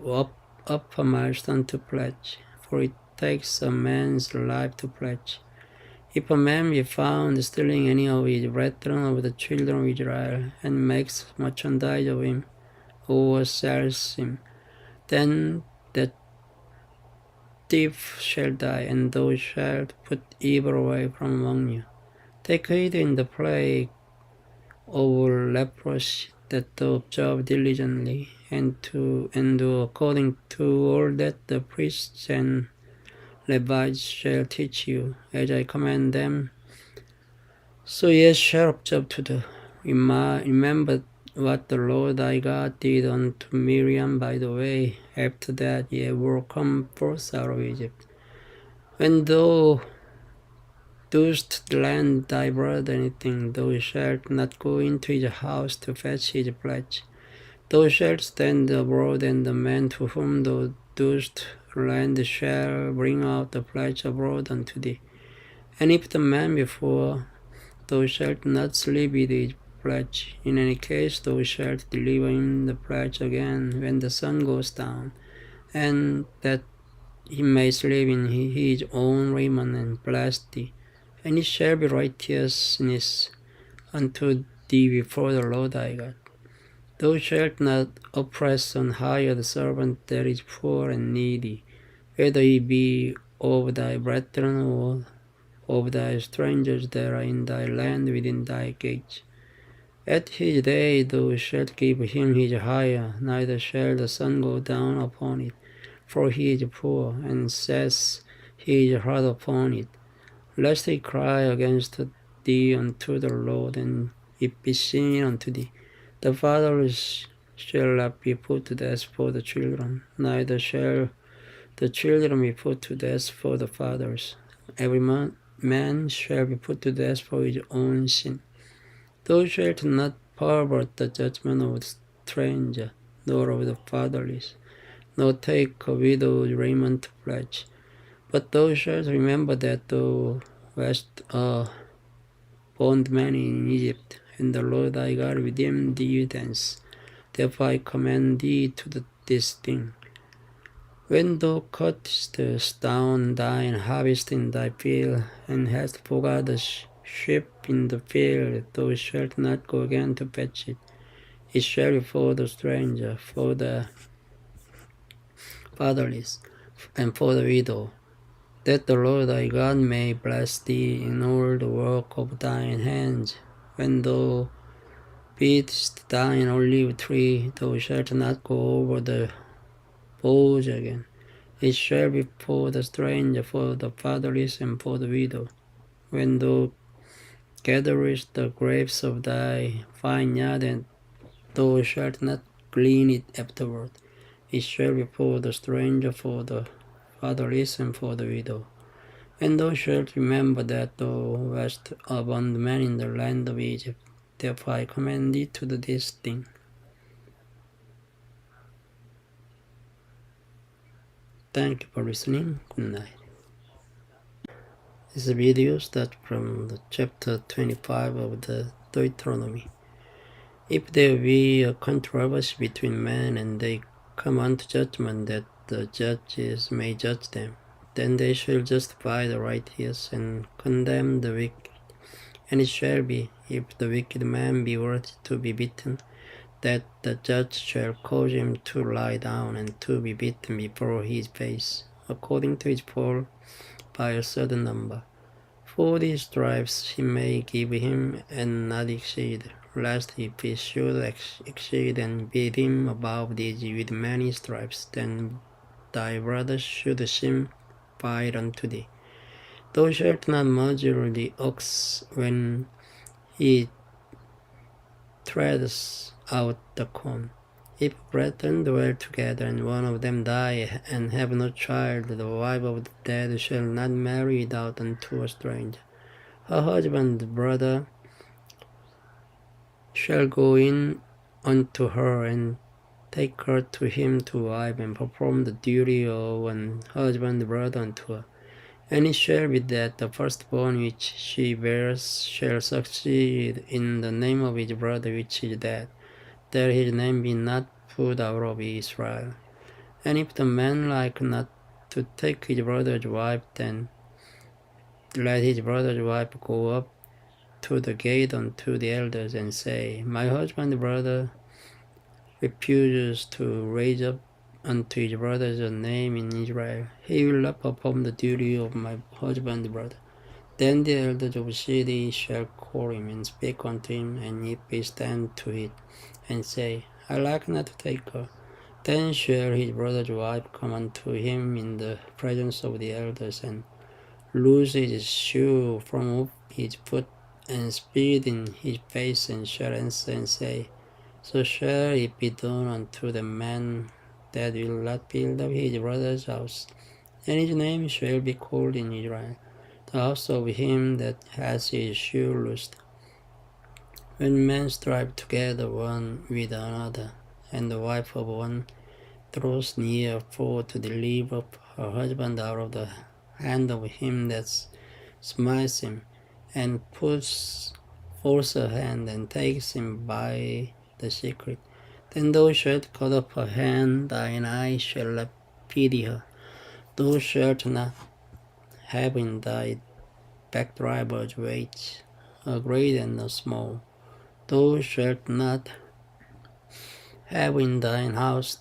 upper milestone to pledge, for it takes a man's life to pledge. If a man be found stealing any of his brethren of the children of Israel, and makes merchandise of him, or sells him, then that thief shall die, and thou shalt put evil away from among you. Take heed in the plague of leprosy, that thou observe diligently, and to do according to all that the priests and Levites shall teach you, as I command them, so ye shall observe to do. Remember what the Lord thy God did unto Miriam by the way, after that ye were come forth out of Egypt. When thou dost lend thy brother anything, thou shalt not go into his house to fetch his pledge. Thou shalt stand abroad, and the man to whom thou dost lend shall bring out the pledge abroad unto thee. And if the man be poor, thou shalt not sleep with his pledge. In any case, thou shalt deliver him the pledge again when the sun goes down, and that he may sleep in his own raiment and bless thee. And it shall be righteousness unto thee before the Lord thy God. Thou shalt not oppress an hired servant that is poor and needy, whether he be of thy brethren or of thy strangers that are in thy land within thy gates. At his day thou shalt give him his hire, neither shall the sun go down upon it, for he is poor, and sets his heart upon it, lest he cry against thee unto the Lord, and it be seen unto thee. The fathers shall not be put to death for the children, neither shall the children be put to death for the fathers. Every man shall be put to death for his own sin. Thou shalt not pervert the judgment of the stranger, nor of the fatherless, nor take a widow's raiment to pledge. But thou shalt remember that thou wast a bondman in Egypt, and the Lord thy God redeemed thee thence. Therefore I command thee to do this thing. When thou cuttest down thine harvest in thy field, and hast forgot the sheep in the field, thou shalt not go again to fetch it. It shall be for the stranger, for the fatherless, and for the widow, that the Lord thy God may bless thee in all the work of thine hands. When thou beatest thine olive tree, thou shalt not go over the boughs again. It shall be for the stranger, for the fatherless, and for the widow. When thou gatherest the grapes of thy vineyard, and thou shalt not glean it afterward. It shall be for the stranger, for the fatherless, and for the widow. And thou shalt remember that thou wast a bondman in the land of Egypt. Therefore I command thee to do this thing. Thank you for listening. Good night. This video starts from the chapter 25 of the Deuteronomy. If there be a controversy between men, and they come unto judgment, that the judges may judge them, then they shall justify the righteous and condemn the wicked. And it shall be, if the wicked man be worthy to be beaten, that the judge shall cause him to lie down and to be beaten before his face, according to his fall, by a certain number. 40 stripes he may give him, and not exceed, lest if he should exceed and beat him above these with many stripes, then thy brother should seem fight unto thee. Thou shalt not muzzle the ox when he treads out the corn. If brethren dwell together, and one of them die, and have no child, the wife of the dead shall not marry without unto a stranger. Her husband's brother shall go in unto her, and take her to him to wife, and perform the duty of an husband's brother unto her. And it shall be that the firstborn which she bears shall succeed in the name of his brother which is dead, that his name be not put out of Israel. And if the man like not to take his brother's wife, then let his brother's wife go up to the gate unto the elders and say, My husband's brother refuses to raise up unto his brother's name in Israel. He will not perform the duty of my husband's brother. Then the elders of the city shall call him and speak unto him, and if he stand to it, and say, I like not to take her, then shall his brother's wife come unto him in the presence of the elders, and loose his shoe from off his foot, and spit in his face, and shall answer and say, So shall it be done unto the man that will not build up his brother's house, and his name shall be called in Israel, the house of him that has his shoe loosed. When men strive together one with another, and the wife of one draws near for to deliver up her husband out of the hand of him that smites him, and puts forth her hand and takes him by the secret, then thou shalt cut off her hand, thine eye shall not pity her. Thou shalt not have in thy backdriver's weight, a great and a small. Thou shalt not have in thine house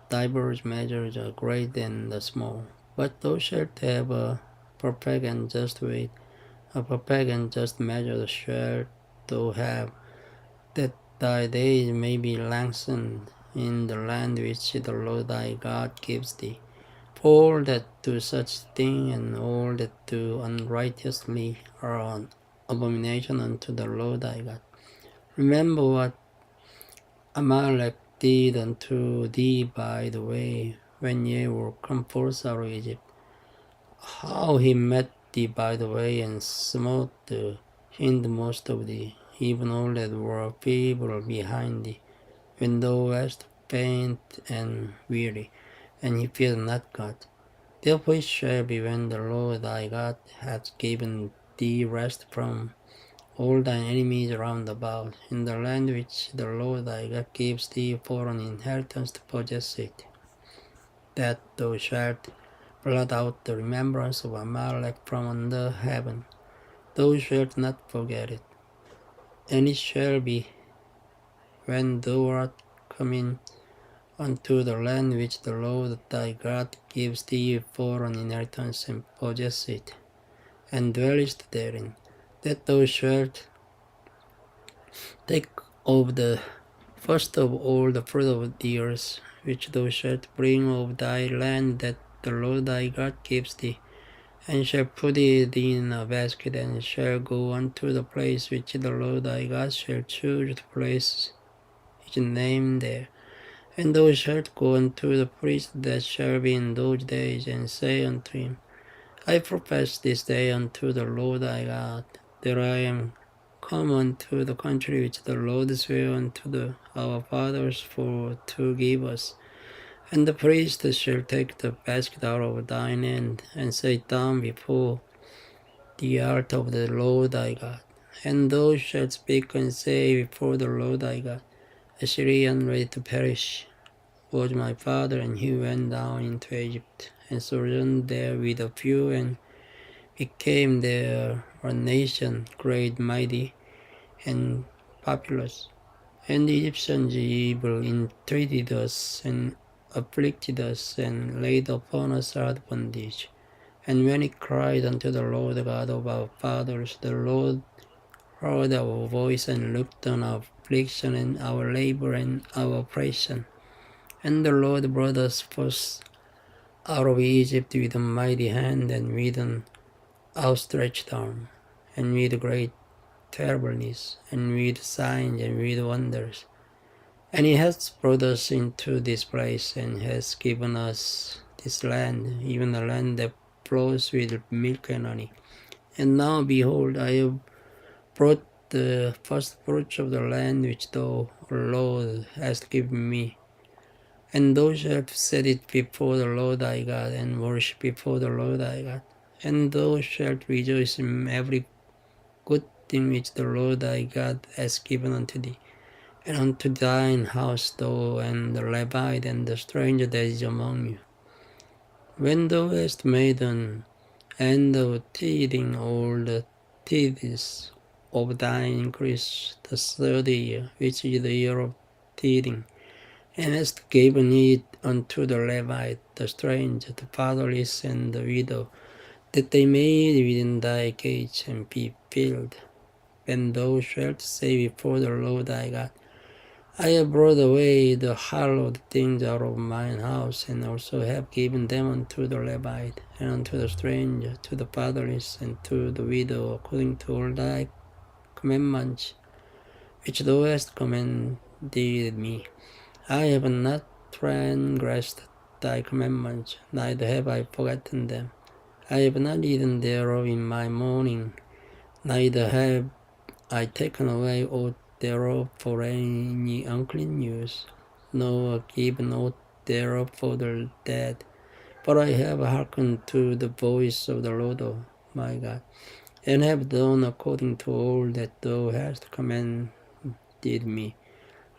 divers measures, a great and a small. But thou shalt have a perfect and just weight, a perfect and just measure shalt thou have, that thy days may be lengthened in the land which the Lord thy God gives thee. For all that do such thing, and all that do unrighteously, are an abomination unto the Lord thy God. Remember what Amalek did unto thee by the way, when ye were come forth out of Egypt, how he met thee by the way, and smote the hindmost of thee, even all that were feeble behind thee, when thou wast faint and weary, and he feared not God. Therefore it shall be, when the Lord thy God hath given thee rest from all thine enemies round about, in the land which the Lord thy God gives thee for an inheritance to possess it, that thou shalt blot out the remembrance of Amalek from under heaven. Thou shalt not forget it. And it shall be, when thou art come in unto the land which the Lord thy God gives thee for an inheritance, and possess it, and dwellest therein, that thou shalt take of the first of all the fruit of the earth, which thou shalt bring of thy land that the Lord thy God gives thee, and shall put it in a basket, and shall go unto the place which the Lord thy God shall choose to place his name there. And thou shalt go unto the priest that shall be in those days, and say unto him, I profess this day unto the Lord thy God, that I am come unto the country which the Lord sware unto our fathers for to give us. And the priest shall take the basket out of thine hand, and set it down before the altar of the Lord thy God. And thou shalt speak and say before the Lord thy God, a Syrian ready to perish was my father, and he went down into Egypt, and sojourned there with a few, and became there a nation great, mighty, and populous. And the Egyptians evil entreated us, and afflicted us, and laid upon us hard bondage. And when we cried unto the Lord God of our fathers, the Lord heard our voice, and looked on our affliction, and our labor, and our oppression. And the Lord brought us forth out of Egypt with a mighty hand, and with an outstretched arm, and with great terribleness, and with signs, and with wonders. And he has brought us into this place, and has given us this land, even a land that flows with milk and honey. And now, behold, I have brought the first fruits of the land which thou, O Lord, hast given me. And thou shalt set it before the Lord thy God, and worship before the Lord thy God.
And thou shalt rejoice in every good thing which the Lord thy God has given unto thee, and unto thine house, thou and the Levite and the stranger that is among you. When thou hast made an end of tithing all the tithes of thine increase, the third year, which is the year of tithing, and hast given it unto the Levite, the stranger, the fatherless, and the widow, that they may within thy gates and be filled. When thou shalt say before the Lord thy God, I have brought away the hallowed things out of mine house, and also have given them unto the Levite, and unto the stranger, to the fatherless, and to the widow, according to all thy commandments, which thou hast commanded me. I have not transgressed thy commandments, neither have I forgotten them. I have not eaten thereof in my mourning, neither have I taken away aught thereof for any unclean use, nor given aught thereof for the dead. But I have hearkened to the voice of the Lord my God, and have done according to all that thou hast commanded me.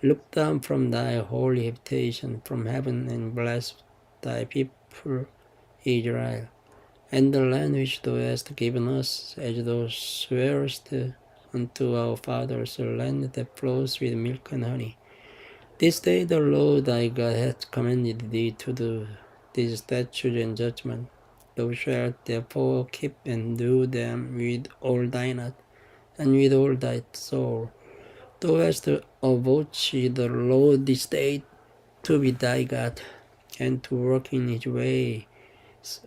Look down from thy holy habitation from heaven, and bless thy people Israel, and the land which thou hast given us, as thou swearest unto our fathers, a land that flows with milk and honey. This day the Lord thy God hath commanded thee to do these statutes and judgments. Thou shalt therefore keep and do them with all thine heart, and with all thy soul. Thou hast avouched the Lord this day to be thy God, and to walk in his ways,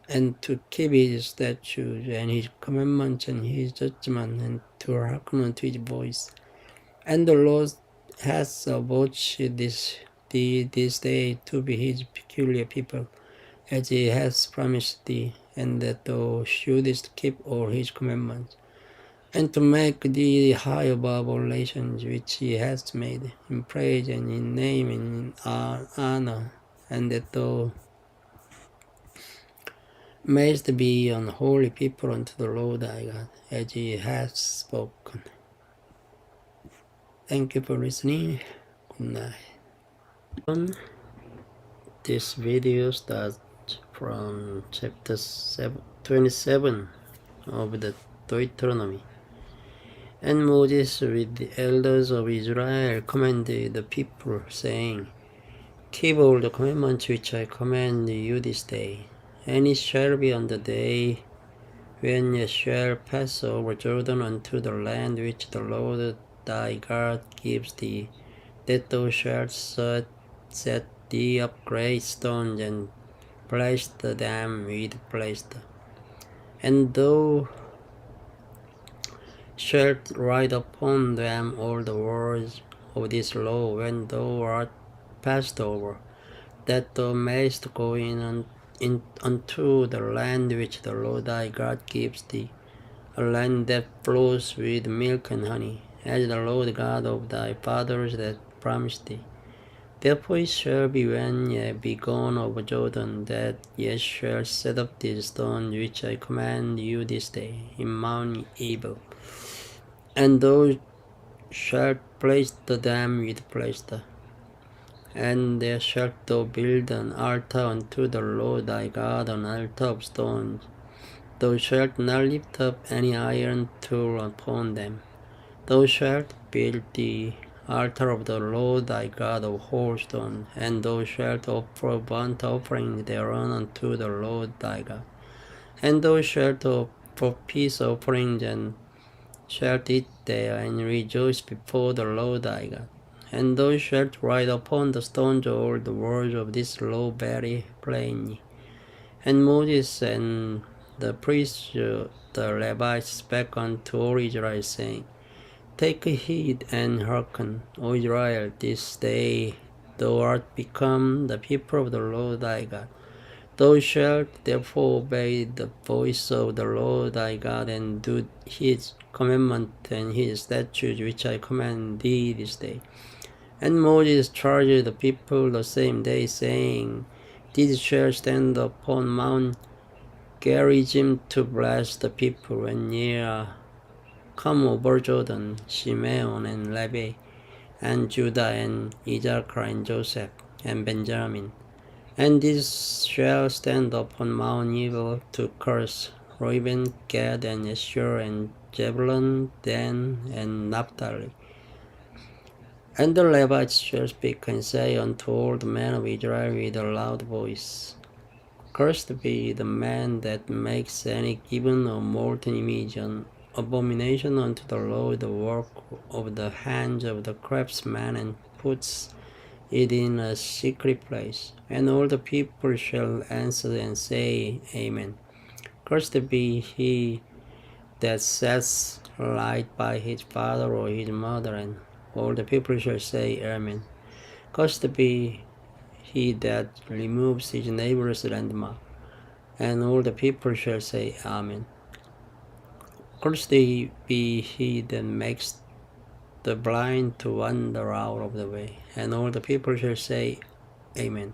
and to keep his statutes, and his commandments, and his judgments, and to hearken unto his voice. And the Lord hath avouched this day to be his peculiar people, as he hath promised thee, and that thou shouldest keep all his commandments, and to make thee high above all nations which he hath made, in praise and in name and in honor, and that thou mayest be an holy people unto the Lord thy God, as he hath spoken. Thank you for listening. Good night. This video starts from chapter 27 of the Deuteronomy. And Moses with the elders of Israel commanded the people, saying, Keep all the commandments which I command you this day. And it shall be on the day when ye shall pass over Jordan unto the land which the Lord thy God gives thee, that thou shalt set thee up great stones, and place them with plaster. And thou shalt write upon them all the words of this law when thou art passed over, that thou mayest go in unto the land which the Lord thy God gives thee, a land that flows with milk and honey, as the Lord God of thy fathers that promised thee. Therefore it shall be when ye be gone over Jordan, that ye shall set up these stones which I command you this day in Mount Ebal, and thou shalt place them with plaster. And there shalt thou build an altar unto the Lord thy God, an altar of stones. Thou shalt not lift up any iron tool upon them. Thou shalt build the altar of the Lord thy God of whole stone, and thou shalt offer burnt offerings thereon unto the Lord thy God. And thou shalt offer peace offerings, and shalt eat there, and rejoice before the Lord thy God. And thou shalt write upon the stones all the words of this law very plainly. And Moses and the priests, the Levites, spake unto all Israel, saying, Take heed and hearken, O Israel, this day thou art become the people of the Lord thy God. Thou shalt therefore obey the voice of the Lord thy God, and do his commandment and his statutes which I command thee this day. And Moses charged the people the same day, saying, These shall stand upon Mount Gerizim to bless the people when ye come over Jordan, Simeon and Levi, and Judah and Issachar and Joseph and Benjamin. And these shall stand upon Mount Ebal to curse Reuben, Gad, and Asher, and Zebulun, Dan, and Naphtali. And the Levites shall speak and say unto all the men of Israel with a loud voice, Cursed be the man that makes any given or molten image, an abomination unto the Lord, the work of the hands of the craftsman, and puts it in a secret place. And all the people shall answer and say, Amen. Cursed be he that sets light by his father or his mother, and all the people shall say, Amen. Cursed be he that removes his neighbor's landmark, and all the people shall say, Amen. Cursed be he that makes the blind to wander out of the way, and all the people shall say, Amen.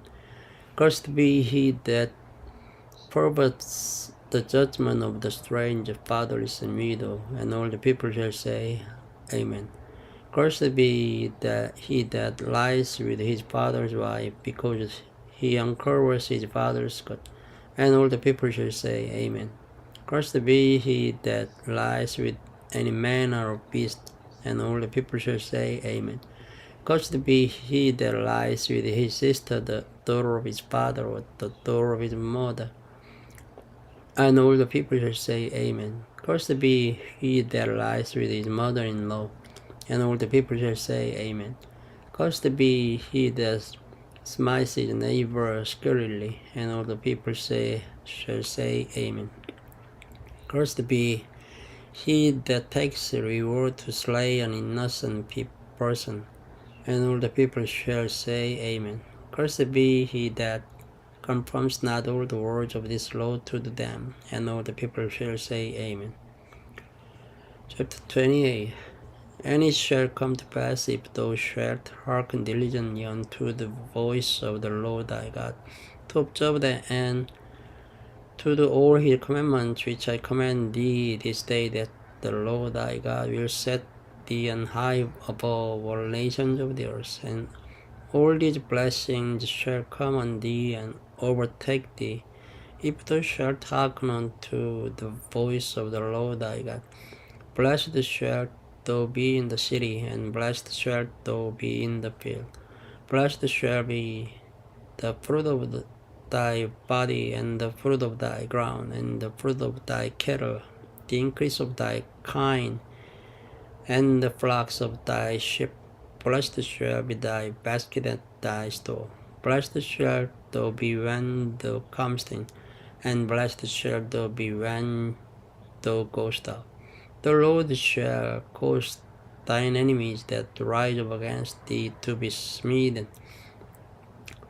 Cursed be he that perverts the judgment of the stranger, fatherless, and widow, and all the people shall say, Amen. Cursed be he that lies with his father's wife, because he uncovers his father's coat, and all the people shall say, Amen. Cursed be he that lies with any manner of beast, and all the people shall say, Amen. Cursed be he that lies with his sister, the daughter of his father, or the daughter of his mother, and all the people shall say, Amen. Cursed be he that lies with his mother-in-law, and all the people shall say, Amen. Cursed be he that smites his neighbor secretly, and all the people shall say, Amen. Cursed be he that takes a reward to slay an innocent person, and all the people shall say, Amen. Cursed be he that confirms not all the words of this law to them, and all the people shall say, Amen. Chapter 28. And it shall come to pass, if thou shalt hearken diligently unto the voice of the Lord thy God, to observe them and to do all his commandments which I command thee this day, that the Lord thy God will set thee on high above all nations of the earth, and all these blessings shall come on thee and overtake thee, if thou shalt hearken unto the voice of the Lord thy God. Blessed shalt thou be in the city, and blessed shalt thou be in the field. Blessed shall be the fruit of thy body, and the fruit of thy ground, and the fruit of thy cattle, the increase of thy kine, and the flocks of thy sheep. Blessed shall be thy basket and thy store. Blessed shalt thou be when thou comest in, and blessed shalt thou be when thou goest out. The Lord shall cause thine enemies that rise up against thee to be smitten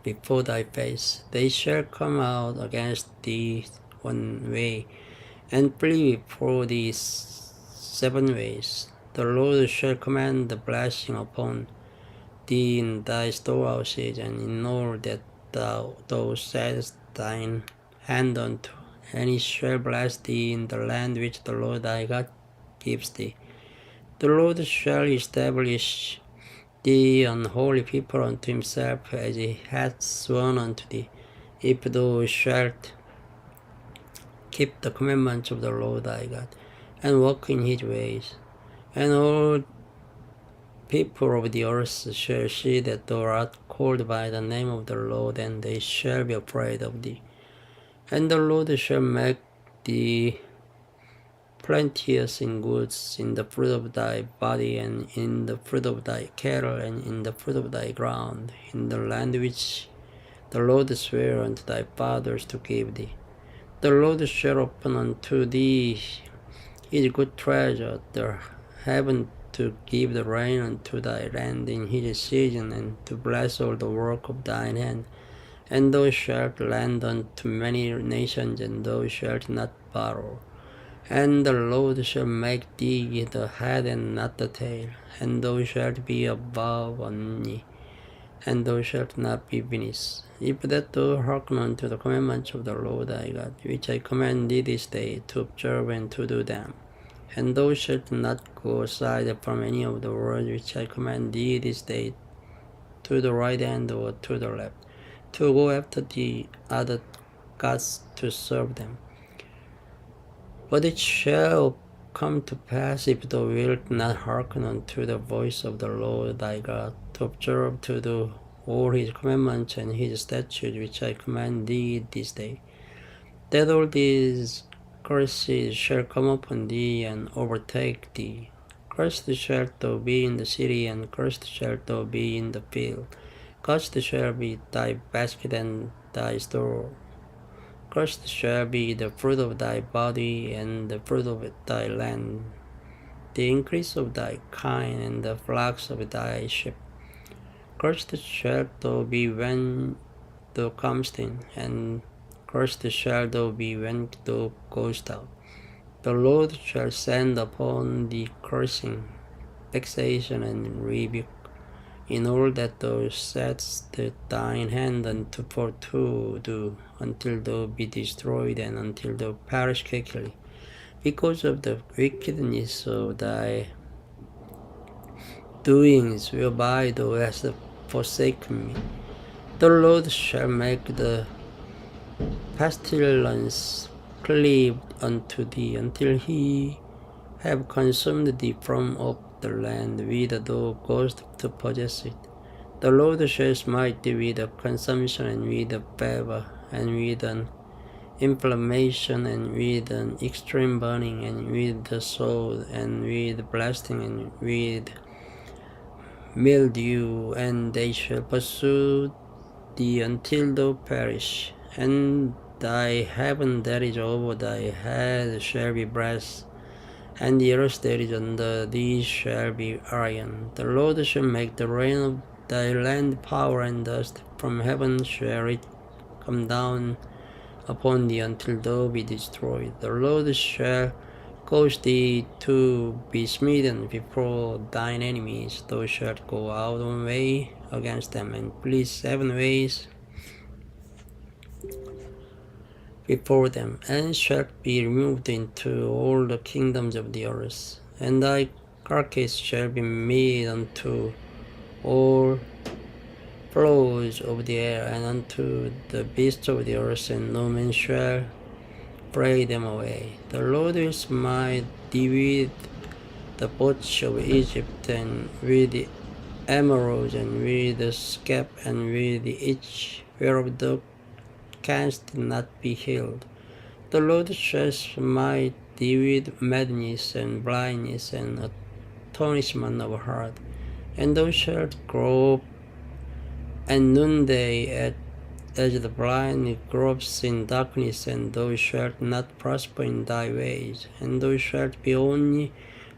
before thy face. They shall come out against thee one way, and flee before thee 7 ways. The Lord shall command the blessing upon thee in thy storehouses, and in all that thou settest thine hand unto, and he shall bless thee in the land which the Lord thy God gives thee. The Lord shall establish thee an holy people unto himself, as he hath sworn unto thee, if thou shalt keep the commandments of the Lord thy God, and walk in his ways. And all people of the earth shall see that thou art called by the name of the Lord, and they shall be afraid of thee. And the Lord shall make thee plenteous in goods, in the fruit of thy body, and in the fruit of thy cattle, and in the fruit of thy ground, in the land which the Lord sware unto thy fathers to give thee. The Lord shall open unto thee his good treasure, the heaven, to give the rain unto thy land in his season, and to bless all the work of thine hand. And thou shalt lend unto many nations, and thou shalt not borrow. And the Lord shall make thee the head and not the tail, and thou shalt be above only, and thou shalt not be finished. If that thou hearken unto the commandments of the Lord thy God, which I command thee this day, to observe and to do them, and thou shalt not go aside from any of the words which I command thee this day, to the right hand or to the left, to go after the other gods to serve them. But it shall come to pass, if thou wilt not hearken unto the voice of the Lord thy God, to observe to do all his commandments and his statutes which I command thee this day, that all these curses shall come upon thee and overtake thee. Cursed shalt thou be in the city, and cursed shalt thou be in the field. Cursed shall be thy basket and thy store. Cursed shall be the fruit of thy body, and the fruit of thy land, the increase of thy kind, and the flocks of thy sheep. Cursed shalt thou be when thou comest in, and cursed shalt thou be when thou goest out. The Lord shall send upon thee cursing, vexation, and rebuke, in all that thou settest thine hand unto for to do, until thou be destroyed, and until thou perish quickly, because of the wickedness of thy doings, whereby thou hast forsaken me. The Lord shall make the pestilence cleave unto thee, until he have consumed thee from off the land whither thou goest to possess it. The Lord shall smite thee with a consumption, and with a fever, and with an inflammation, and with an extreme burning, and with the sword, and with blasting, and with mildew, and they shall pursue thee until thou perish. And thy heaven that is over thy head shall be brass, and the earth that is under thee shall be iron. The Lord shall make the rain of thy land power and dust. From heaven shall it come down upon thee until thou be destroyed. The Lord shall cause thee to be smitten before thine enemies. Thou shalt go out one way against them, and flee 7 ways before them, and shalt be removed into all the kingdoms of the earth. And thy carcass shall be made unto all fowls of the air, and unto the beasts of the earth, and no man shall fray them away. The Lord will smite thee with the boats of Egypt, and with the emeralds, and with the scab, and with the itch, whereof thou canst not be healed. The Lord shall smite thee with madness, and blindness, and astonishment of heart, and thou shalt grope at noonday as the blind gropes in darkness, and thou shalt not prosper in thy ways, and thou shalt be only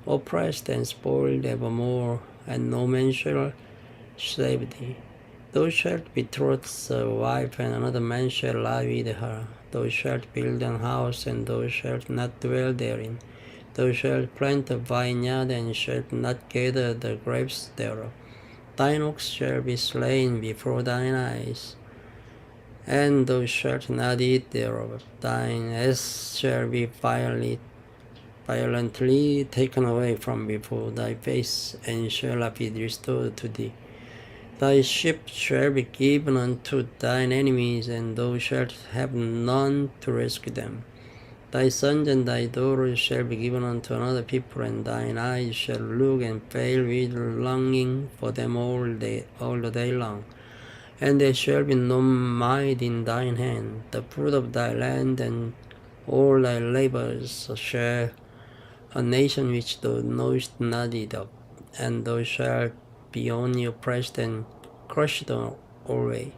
oppressed and spoiled evermore, and no man shall save thee. Thou shalt betroth a wife, and another man shall lie with her. Thou shalt build an house, and thou shalt not dwell therein. Thou shalt plant a vineyard, and shalt not gather the grapes thereof. Thine ox shall be slain before thine eyes, and thou shalt not eat thereof. Thine ass shall be violently taken away from before thy face, and shall not be restored to thee. Thy sheep shall be given unto thine enemies, and thou shalt have none to rescue them. Thy sons and thy daughters shall be given unto another people, and thine eyes shall look and fail with longing for them all the day long. And there shall be no might in thine hand. The fruit of thy land and all thy labors shall a nation which thou knowest not eat up, and thou shalt be only oppressed and crushed always,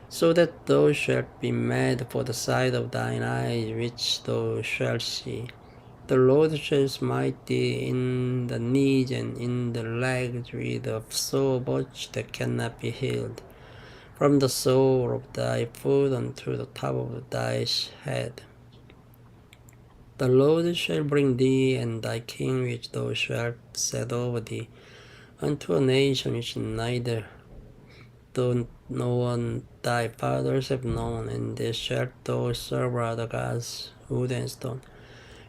so that thou shalt be mad for the sight of thine eyes which thou shalt see. The Lord shall smite thee in the knees and in the legs with a sore botch that cannot be healed, from the sole of thy foot unto the top of thy head. The Lord shall bring thee and thy king which thou shalt set over thee unto a nation which neither
though no one thy fathers have known, and they shalt thou serve other gods, wood and stone.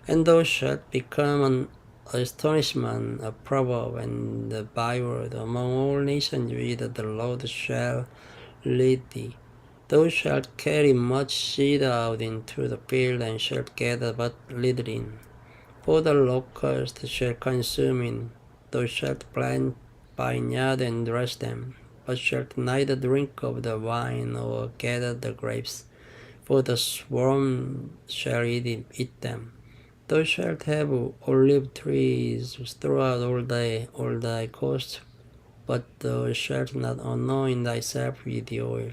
And thou shalt become an astonishment, a proverb, and a byword among all nations, whither the Lord shall lead thee. Thou shalt carry much seed out into the field, and shalt gather but little in. For the locust shall consume it. Thou shalt plant vineyard and dress them, but shalt neither drink of the wine nor gather the grapes, for the swarm shall eat them. Thou shalt have olive trees throughout all thy coast, but thou shalt not anoint thyself with the oil.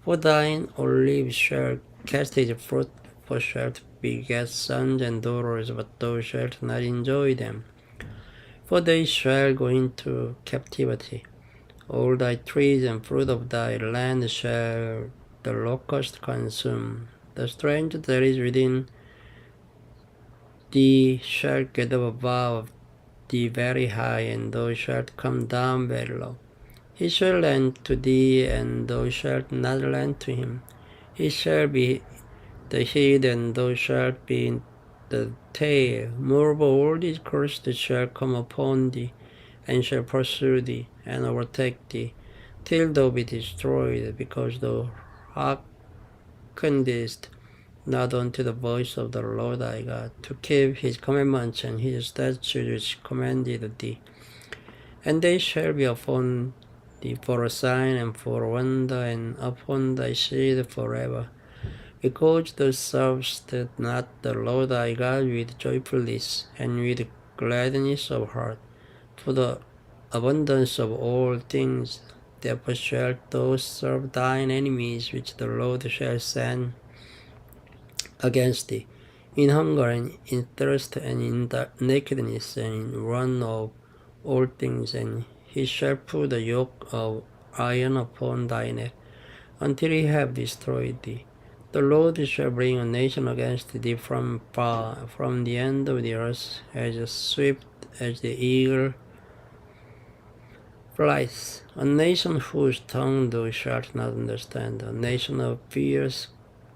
For thine olive shall cast its fruit, for shalt beget sons and daughters, but thou shalt not enjoy them, for they shall go into captivity. All thy trees and fruit of thy land shall the locust consume. The strength that is within thee shall get up above thee very high, and thou shalt come down very low. He shall lend to thee, and thou shalt not lend to him. He shall be the head, and thou shalt be the tail. Moreover, all these curses shall come upon thee, and shall pursue thee, and overtake thee, till thou be destroyed, because thou hearkenedst not unto the voice of the Lord thy God, to keep his commandments and his statutes which commanded thee. And they shall be upon thee for a sign and for a wonder, and upon thy seed forever, because thou servest not the Lord thy God with joyfulness and with gladness of heart, for the abundance of all things. Therefore shalt thou serve thine enemies, which the Lord shall send against thee, in hunger and in thirst and in nakedness and in want of all things, and he shall put a yoke of iron upon thy neck, until he have destroyed thee. The Lord shall bring a nation against thee from far, from the end of the earth, as swift as the eagle flies. A nation whose tongue thou shalt not understand, a nation of fierce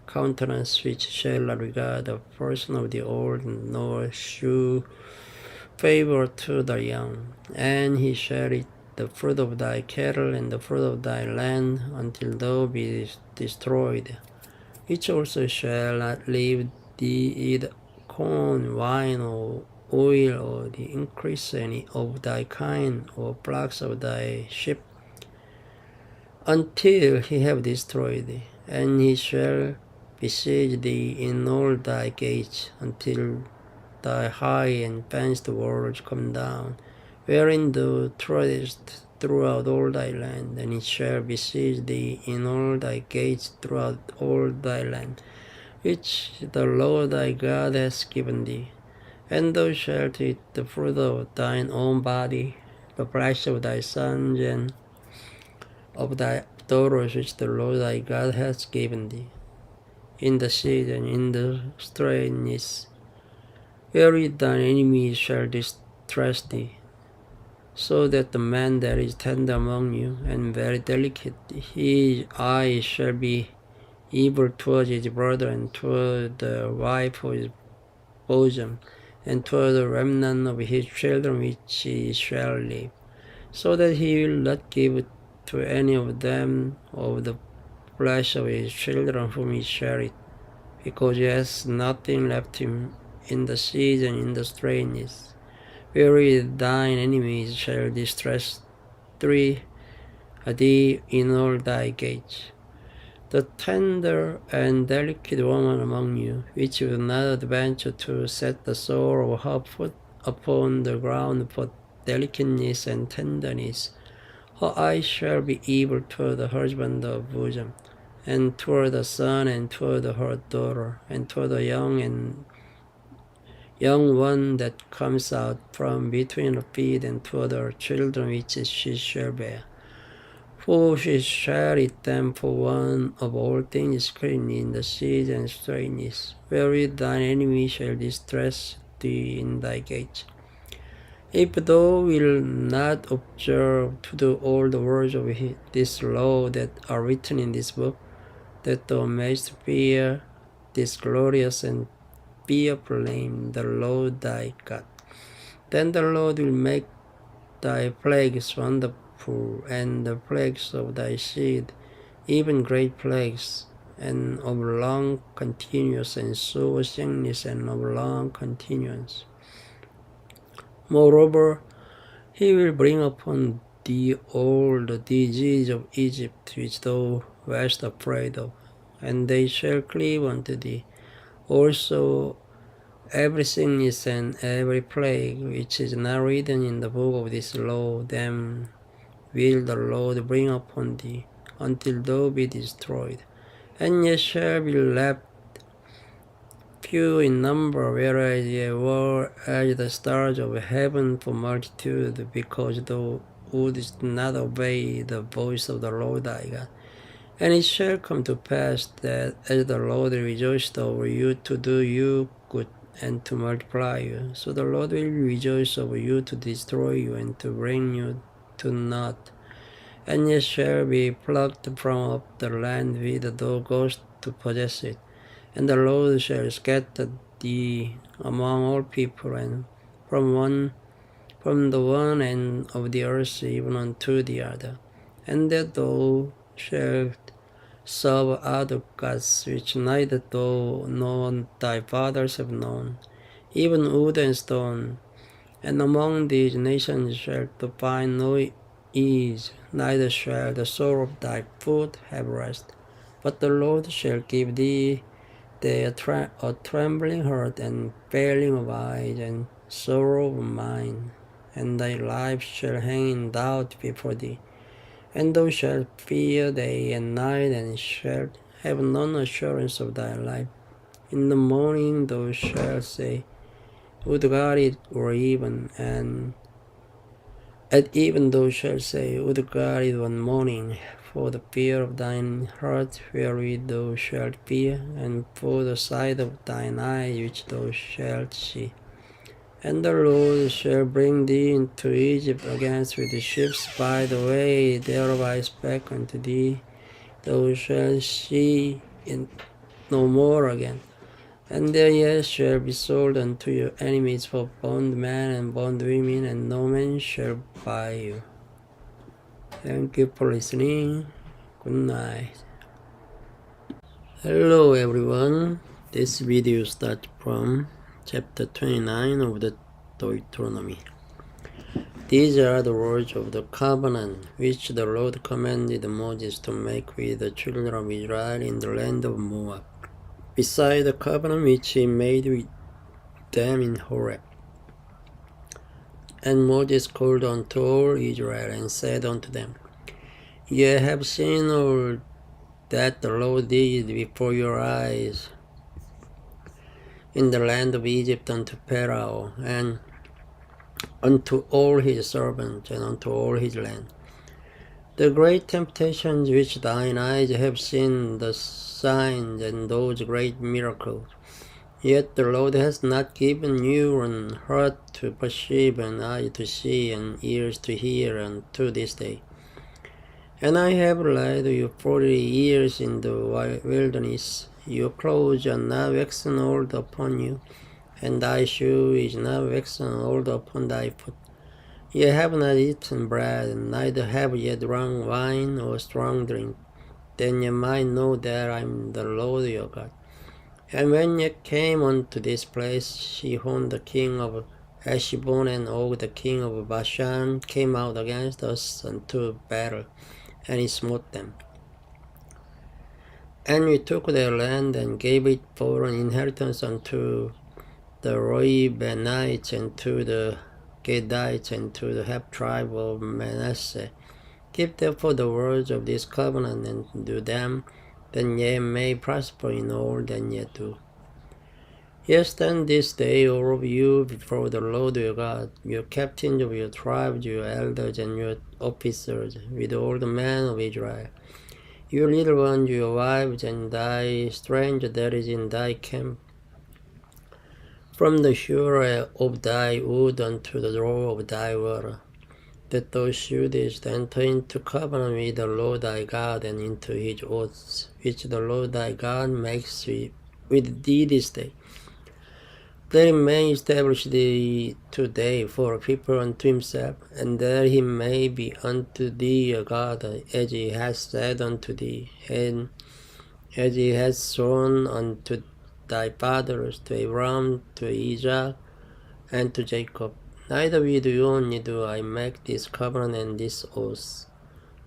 countenance, which shall not regard the person of the old, nor shew favor to the young. And he shall eat the fruit of thy cattle and the fruit of thy land, until thou be destroyed. Which also shall not leave thee eat corn, wine, or oil, or the increase any of thy kind, or flocks of thy sheep, until he have destroyed thee. And he shall besiege thee in all thy gates, until thy high and fenced walls come down, wherein thou treadest throughout all thy land. And it shall besiege thee in all thy gates throughout all thy land, which the Lord thy God has given thee. And thou shalt eat the fruit of thine own body, the flesh of thy sons and of thy daughters, which the Lord thy God has given thee, in the season, in the straitness, wherein thine enemies shall distress thee, so that the man that is tender among you, and very delicate, his eye shall be evil towards his brother, and toward the wife of his bosom, and toward the remnant of his children which he shall leave, so that he will not give to any of them of the flesh of his children whom he shall eat, because he has nothing left him in the season, in the straitness, wherein thine enemies shall distress thee in all thy gates. The tender and delicate woman among you, which will not venture to set the sole of her foot upon the ground for delicateness and tenderness, her eyes shall be evil toward the husband of bosom, and toward the son, and toward her daughter, and toward the young one that comes out from between her feet, and toward her children which she shall bear. For she shall eat them for one of all things clean in the seed and straitness, wherein thine enemy shall distress thee in thy gates. If thou wilt not observe to do all the words of this law that are written in this book, that thou mayst fear this glorious and fearful name, the Lord thy God, then the Lord will make thy plagues wonderful, and the plagues of thy seed, even great plagues, and of long continuance, and sore sickness, and of long continuance. Moreover, he will bring upon thee all the disease of Egypt which thou wast afraid of, and they shall cleave unto thee. Also every sickness and every plague which is not written in the book of this law, them will the Lord bring upon thee, until thou be destroyed. And ye shall be left few in number, whereas ye were as the stars of heaven for multitude, because thou wouldst not obey the voice of the Lord thy God. And it shall come to pass that as the Lord rejoiced over you to do you good and to multiply you, so the Lord will rejoice over you to destroy you and to bring you to naught. And ye shall be plucked from off the land whither thou goest to possess it. And the Lord shall scatter thee among all people, and from the one end of the earth even unto the other. And that thou shalt serve other gods which neither thou nor thy fathers have known, even wood and stone. And among these nations shalt thou find no ease, neither shall the sole of thy foot have rest. But the Lord shall give thee a trembling heart, and failing of eyes, and sorrow of mind, and thy life shall hang in doubt before thee. And thou shalt fear day and night, and shalt have none assurance of thy life. In the morning thou shalt say, would God it were even, and at even thou shalt say, would God it were morning, for the fear of thine heart wherewith thou shalt fear, and for the sight of thine eyes which thou shalt see. And the Lord shall bring thee into Egypt against with the ships by the way thereof I spake unto thee. Thou shalt see it no more again. And there ye shall be sold unto your enemies for bondmen and bondwomen, and no man shall buy you. Thank you for listening. Good night. Hello everyone. This video starts from chapter 29 of the Deuteronomy. These are the words of the covenant which the Lord commanded Moses to make with the children of Israel in the land of Moab, beside the covenant which he made with them in Horeb. And Moses called unto all Israel, and said unto them, Ye have seen all that the Lord did before your eyes in the land of Egypt unto Pharaoh, and unto all his servants, and unto all his land. The great temptations which thine eyes have seen, the signs and those great miracles. Yet the Lord has not given you an heart to perceive, and eyes to see, and ears to hear unto this day. And I have led you 40 years in the wilderness. Your clothes are not waxen old upon you, and thy shoe is not waxen old upon thy foot. Ye have not eaten bread, and neither have ye drunk wine or strong drink. Then ye might know that I am the Lord your God. And when ye came unto this place, Sihon the king of Heshbon and Og the king of Bashan came out against us unto battle, and he smote them. And we took their land, and gave it for an inheritance unto the Reubenites, and to the Gadites, and to the half tribe of Manasseh. Keep therefore the words of this covenant, and do them, then ye may prosper in all that ye do. Ye stand this day, all of you, before the Lord your God, your captains of your tribes, your elders, and your officers, with all the men of Israel, your little ones, your wives, and thy stranger that is in thy camp. from the hewer of thy wood unto the drawer of thy water, that thou shouldest enter into covenant with the Lord thy God, and into his oaths, which the Lord thy God makes with thee this day, that he may establish thee today for a people unto himself, and that he may be unto thee a God, as he has said unto thee, and as he has sworn unto thy fathers, to Abraham, to Isaac, and to Jacob. Neither with you only do I make this covenant and this oath,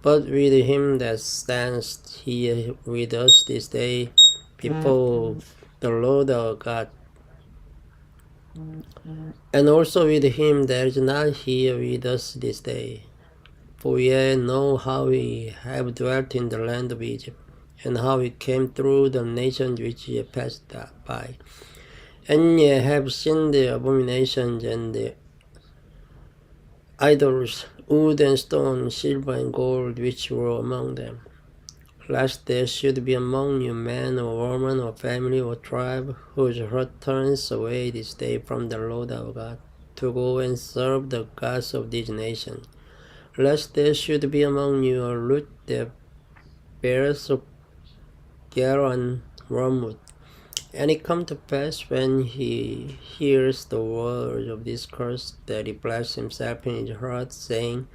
but with him that stands here with us this day before the Lord our God, and also with him that is not here with us this day. For ye know how we have dwelt in the land of Egypt, and how we came through the nations which ye passed by. And ye have seen the abominations and the idols, wood and stone, silver and gold, which were among them. Lest there should be among you man or woman or family or tribe whose heart turns away this day from the Lord our God, to go and serve the gods of these nations. Lest there should be among you a root that bears of gall and wormwood. And it come to pass, when he hears the words of this curse, that he bless himself in his heart, saying,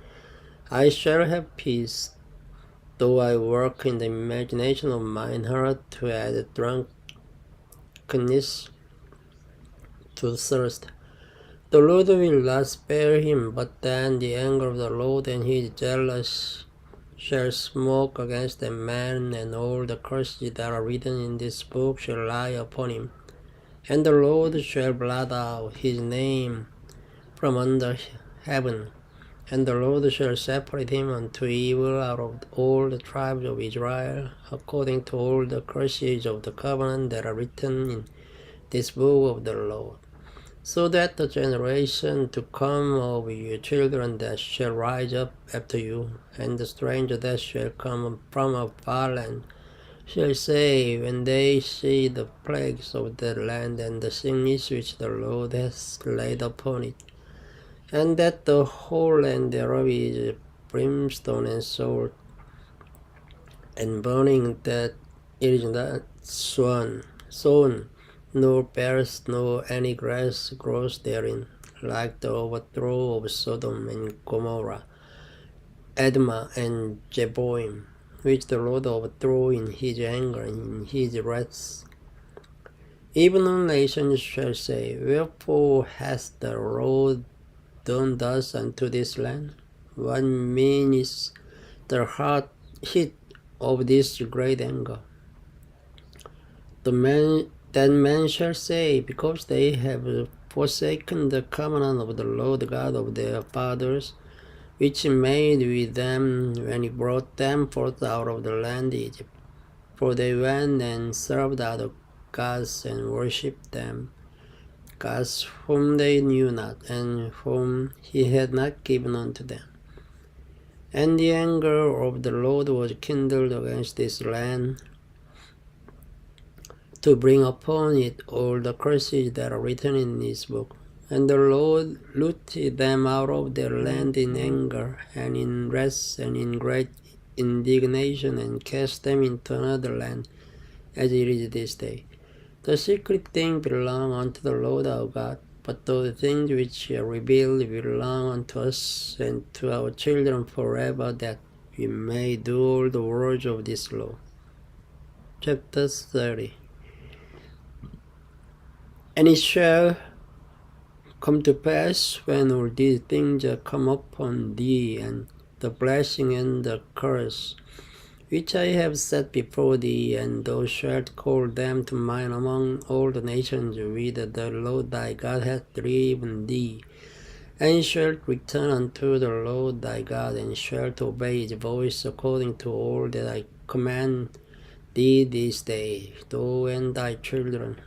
I shall have peace, though I work in the imagination of mine heart to add drunkenness to thirst. The Lord will not spare him, but then the anger of the Lord and his jealous shall smoke against the man, and all the curses that are written in this book shall lie upon him. And the Lord shall blot out his name from under heaven, and the Lord shall separate him unto evil out of all the tribes of Israel, according to all the curses of the covenant that are written in this book of the Lord. So that the generation to come of your children that shall rise up after you, and the stranger that shall come from a far land, shall say, when they see the plagues of that land and the sickness which the Lord has laid upon it, and that the whole land thereof is brimstone and salt and burning, that it is not sown, nor bears nor any grass grows therein, like the overthrow of Sodom and Gomorrah, Admah and Zeboim, which the Lord overthrew in his anger and in his wrath. Even all nations shall say, wherefore hath the Lord done thus unto this land? What means the heat of this great anger? Then men shall say, because they have forsaken the covenant of the Lord God of their fathers, which he made with them when he brought them forth out of the land of Egypt. For they went and served other gods and worshipped them, gods whom they knew not, and whom he had not given unto them. And the anger of the Lord was kindled against this land, to bring upon it all the curses that are written in this book. And the Lord rooted them out of their land in anger, and in wrath, and in great indignation, and cast them into another land, as it is this day. The secret things belong unto the Lord our God, but the things which are revealed belong unto us and to our children forever, that we may do all the words of this law. Chapter 30. And it shall come to pass, when all these things are come upon thee, and the blessing and the curse, which I have set before thee, and thou shalt call them to mind among all the nations whither the Lord thy God hath driven thee, and shalt return unto the Lord thy God, and shalt obey his voice according to all that I command thee this day, thou and thy children,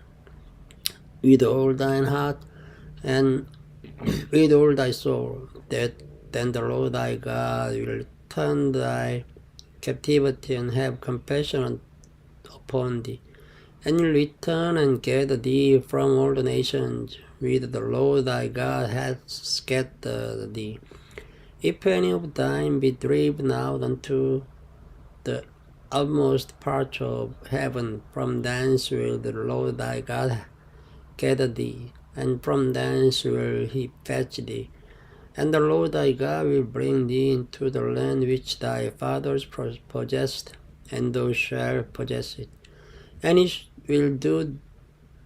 with all thine heart and with all thy soul, that then the Lord thy God will turn thy captivity and have compassion upon thee, And you return and gather thee from all the nations, whither the Lord thy God hath scattered thee. If any of thine be driven out unto the utmost part of heaven, from thence will the Lord thy God gather thee, and from thence will he fetch thee. And the Lord thy God will bring thee into the land which thy fathers possessed, and thou shalt possess it. And he will do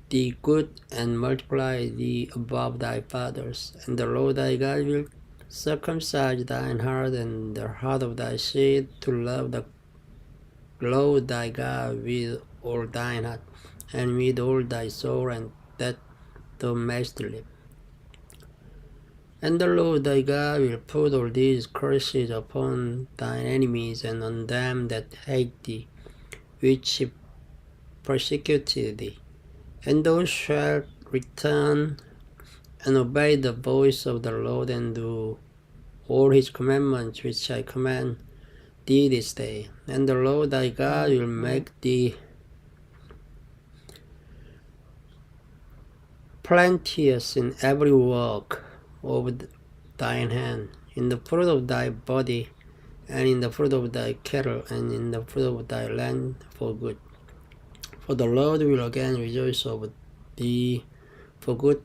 thee good and multiply thee above thy fathers. And the Lord thy God will circumcise thine heart and the heart of thy seed to love the Lord thy God with all thine heart, and with all thy soul, and that thou mayst live. And the Lord thy God will put all these curses upon thine enemies and on them that hate thee, which persecuted thee. And thou shalt return and obey the voice of the Lord, and do all his commandments which I command thee this day. And the Lord thy God will make thee plenteous in every work of thine hand, in the fruit of thy body, and in the fruit of thy cattle, and in the fruit of thy land for good. For the Lord will again rejoice over thee for good,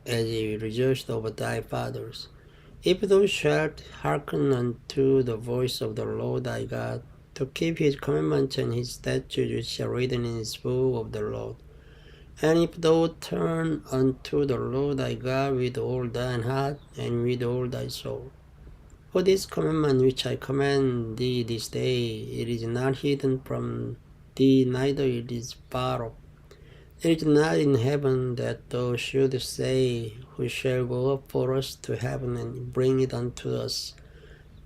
as he rejoiced over thy fathers. If thou shalt hearken unto the voice of the Lord thy God, to keep his commandments and his statutes which are written in his book of the Lord, and if thou turn unto the Lord thy God with all thine heart and with all thy soul. For this commandment which I command thee this day, it is not hidden from thee, neither it is far off. It is not in heaven, that thou shouldest say, who shall go up for us to heaven and bring it unto us,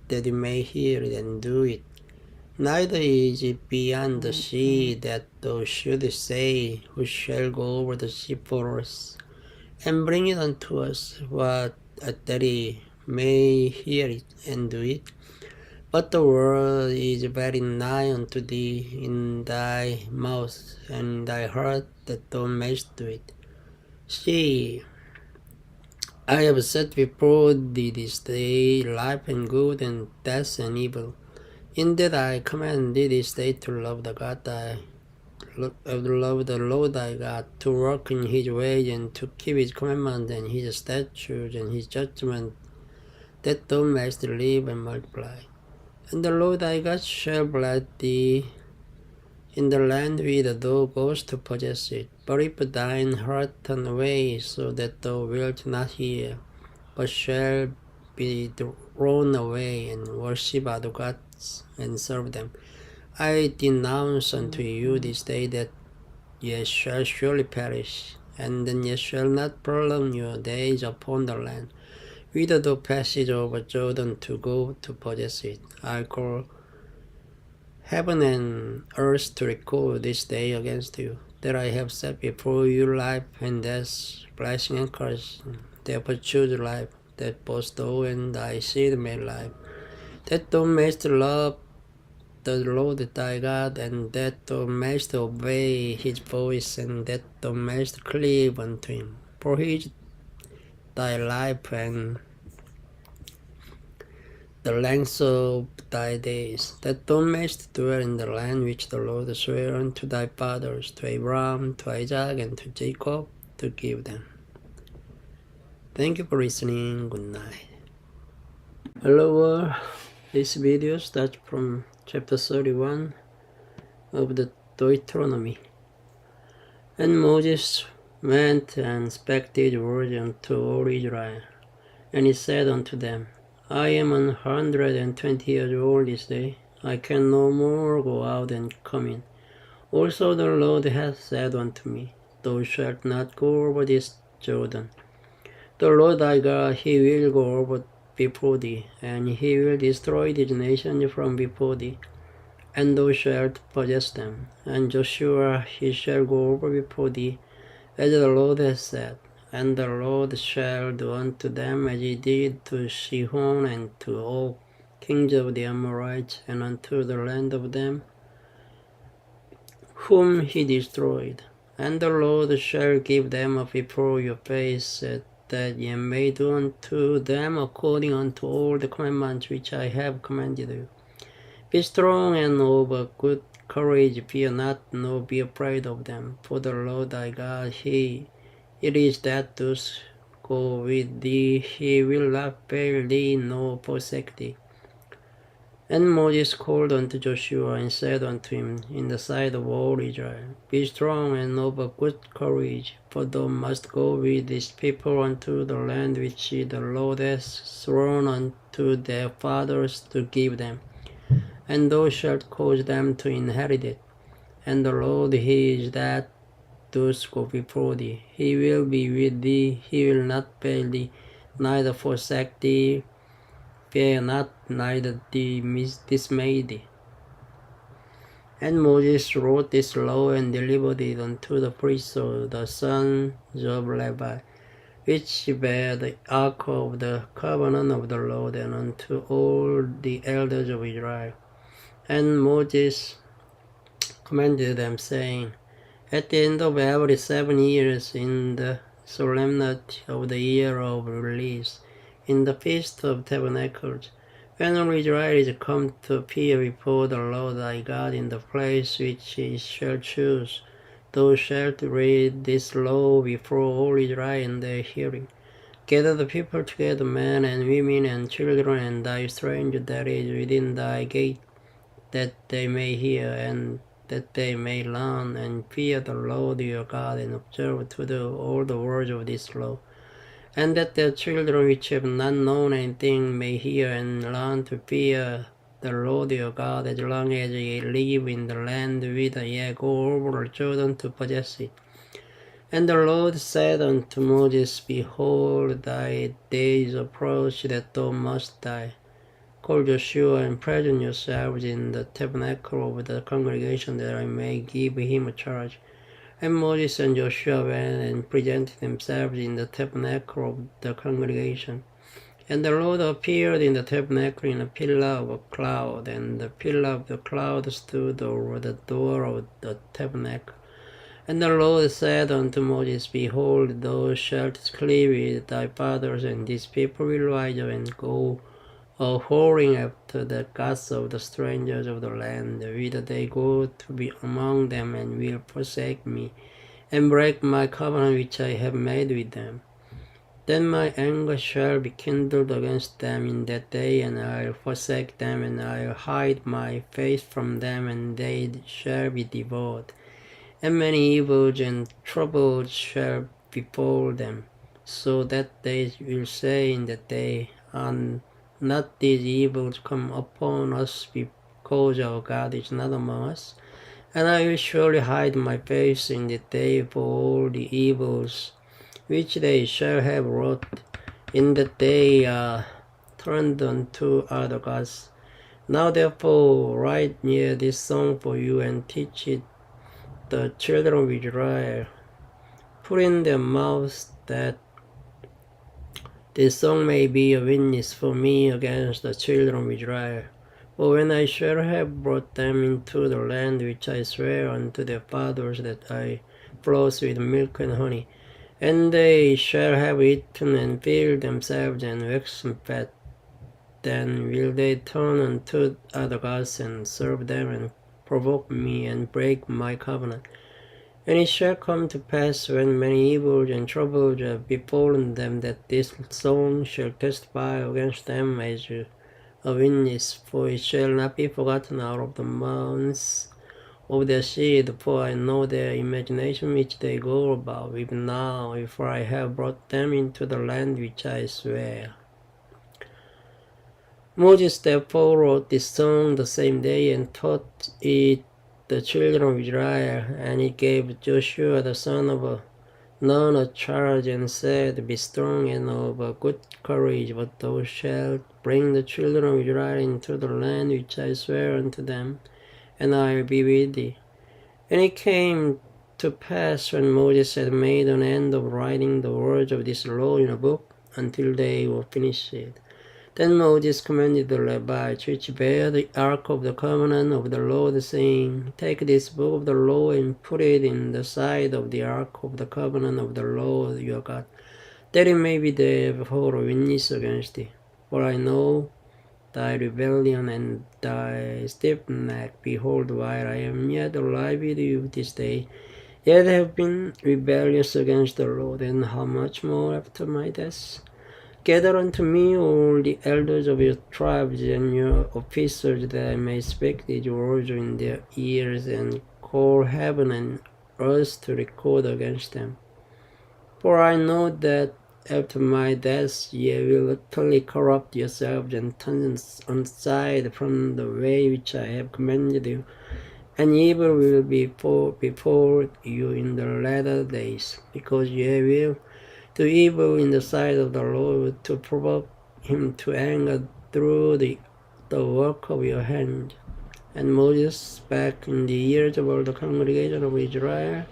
that we may hear it and do it. Neither is it beyond the sea, that thou shouldest say, who shall go over the sea for us, and bring it unto us, that we may hear it and do it. But the word is very nigh unto thee, in thy mouth and in thy heart, that thou mayst do it. See, I have set before thee this day life and good, and death and evil. In that I command thee this day to love the Lord thy God, to walk in his ways, and to keep his commandments and his statutes and his judgments, that thou mayst live and multiply. And the Lord thy God shall bless thee in the land whither thou goest to possess it. But if thine heart turn away, so that thou wilt not hear, but shall be thrown away, and worship other gods, and serve them, I denounce unto you this day that ye shall surely perish, and then ye shall not prolong your days upon the land, whither thou passage over Jordan to go to possess it. I call heaven and earth to record this day against you, that I have set before you life and death, blessing and curse. Therefore choose life, that both thou and thy seed may live, that thou mayst love the Lord thy God, and that thou mayst obey his voice, and that thou mayst cleave unto him. For he is thy life and the length of thy days, that thou mayst dwell in the land which the Lord sware unto thy fathers, to Abraham, to Isaac, and to Jacob, to give them. Thank you for listening. Good night. Hello, this video starts from chapter 31 of the Deuteronomy. And Moses went and spake these words unto all Israel, and he said unto them, I am 120 years old this day. I can no more go out and come in. Also the Lord hath said unto me, Thou shalt not go over this Jordan. The Lord thy God, he will go over before thee, and he will destroy these nations from before thee, and thou shalt possess them. And Joshua he shall go over before thee, as the Lord hath said. And the Lord shall do unto them as he did to Sihon and to all kings of the Amorites, and unto the land of them
whom he destroyed. And the Lord shall give them up before your face, that ye may do unto them according unto all the commandments which I have commanded you. Be strong and of good courage, fear not, nor be afraid of them. For the Lord thy God, it is that does go with thee. He will not fail thee, nor forsake thee. And Moses called unto Joshua, and said unto him in the sight of all Israel, Be strong and of good courage, for thou must go with this people unto the land which the Lord hath sworn unto their fathers to give them. And thou shalt cause them to inherit it. And the Lord he is that does go before thee. He will be with thee, he will not fail thee, neither forsake thee. Fear not, neither be dismayed. And Moses wrote this law and delivered it unto the priests of the sons of Levi, which bear the ark of the covenant of the Lord, and unto all the elders of Israel. And Moses commanded them, saying, At the end of every 7 years, in the solemnity of the year of release, in the feast of tabernacles, when all Israel is come to appear before the Lord thy God in the place which he shall choose, thou shalt read this law before all Israel in their hearing. Gather the people together, men and women and children, and thy stranger that is within thy gate, that they may hear, and that they may learn, and fear the Lord your God, and observe to do all the words of this law. And that their children which have not known anything may hear and learn to fear the Lord your God, as long as ye live in the land whither ye go over Jordan to possess it. And the Lord said unto Moses, Behold, thy days approach that thou must die. Call Joshua and present yourselves in the tabernacle of the congregation, that I may give him a charge. And Moses and Joshua went and presented themselves in the tabernacle of the congregation. And the Lord appeared in the tabernacle in a pillar of a cloud, and the pillar of the cloud stood over the door of the tabernacle. And the Lord said unto Moses, Behold, thou shalt cleave with thy fathers, and this people will rise up and go a-whoring after the gods of the strangers of the land, whither they go to be among them, and will forsake me, and break my covenant which I have made with them. Then my anger shall be kindled against them in that day, and I'll forsake them, and I'll hide my face from them, and they shall be devoured. And many evils and troubles shall befall them, so that they will say in that day, not these evils come upon us, because our God is not among us. And I will surely hide my face in the day for all the evils which they shall have wrought, in that they are turned unto other gods. Now therefore write near this song for you, and teach it the children of Israel. Put in their mouths, that this song may be a witness for me against the children of Israel. For when I shall have brought them into the land which I swear unto their fathers, that I flows with milk and honey, and they shall have eaten and filled themselves and waxen fat, then will they turn unto other gods and serve them, and provoke me and break my covenant. And it shall come to pass, when many evils and troubles have befallen them, that this song shall testify against them as a witness, for it shall not be forgotten out of the mouths of their seed, for I know their imagination which they go about, even now, if I have brought them into the land which I swear. Moses therefore wrote this song the same day, and taught it the children of Israel, and he gave Joshua the son of Nun a charge, and said, Be strong and of good courage, but thou shalt bring the children of Israel into the land which I swear unto them, and I will be with thee. And it came to pass, when Moses had made an end of writing the words of this law in a book, until they were finished,
Then Moses commanded the Levites, which bear the ark of the covenant of the Lord, saying, Take this book of the law and put it in the side of the ark of the covenant of the Lord your God, that it may be there for a witness against thee. For I know thy rebellion and thy stiff neck. Behold, while I am yet alive with you this day, yet have been rebellious against the Lord, and how much more after my death? Gather unto me all the elders of your tribes and your officers, that I may speak these words in their ears, and call heaven and earth to record against them. For I know that after my death ye will utterly corrupt yourselves and turn aside from the way which I have commanded you, and evil will be before you in the latter days, because ye will do evil in the sight of the Lord, to provoke him to anger through the work of your hand. And Moses spake in the ears of all the congregation of Israel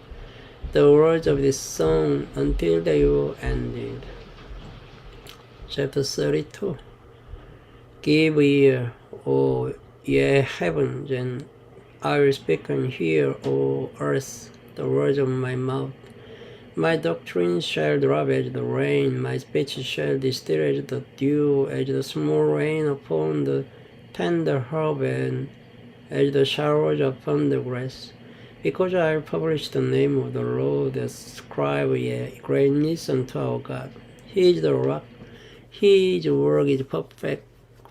the words of this song until they were ended. Chapter 32. Give ear, O ye heavens, and I will speak and hear, O earth, the words of my mouth. My doctrine shall drop as the rain, my speech shall distill as the dew, as the small rain upon the tender herb, and as the showers upon the grass. Because I have published the name of the Lord, ascribe ye greatness unto our God. He is the rock, his work is perfect,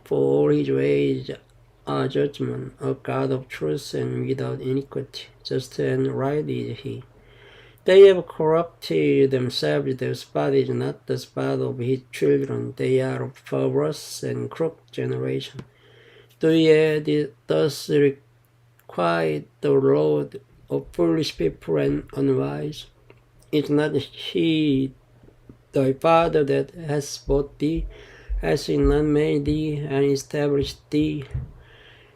for all his ways are judgment, a God of truth and without iniquity. Just and right is he. They have corrupted themselves, their spot is not the spot of his children. They are a perverse and crooked generation. Do ye thus requite the Lord of foolish people and unwise? Is not he thy father that has bought thee? Has he not made thee and established thee?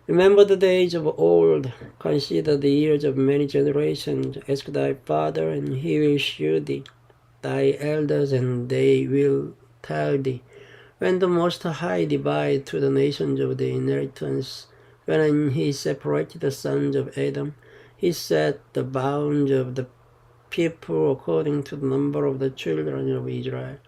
Remember the days of old, consider the years of many generations. Ask thy father, and he will shew thee, thy elders, and they will tell thee. When the Most High divided to the nations of the inheritance, when he separated the sons of Adam, he set the bounds of the people according to the number of the children of Israel.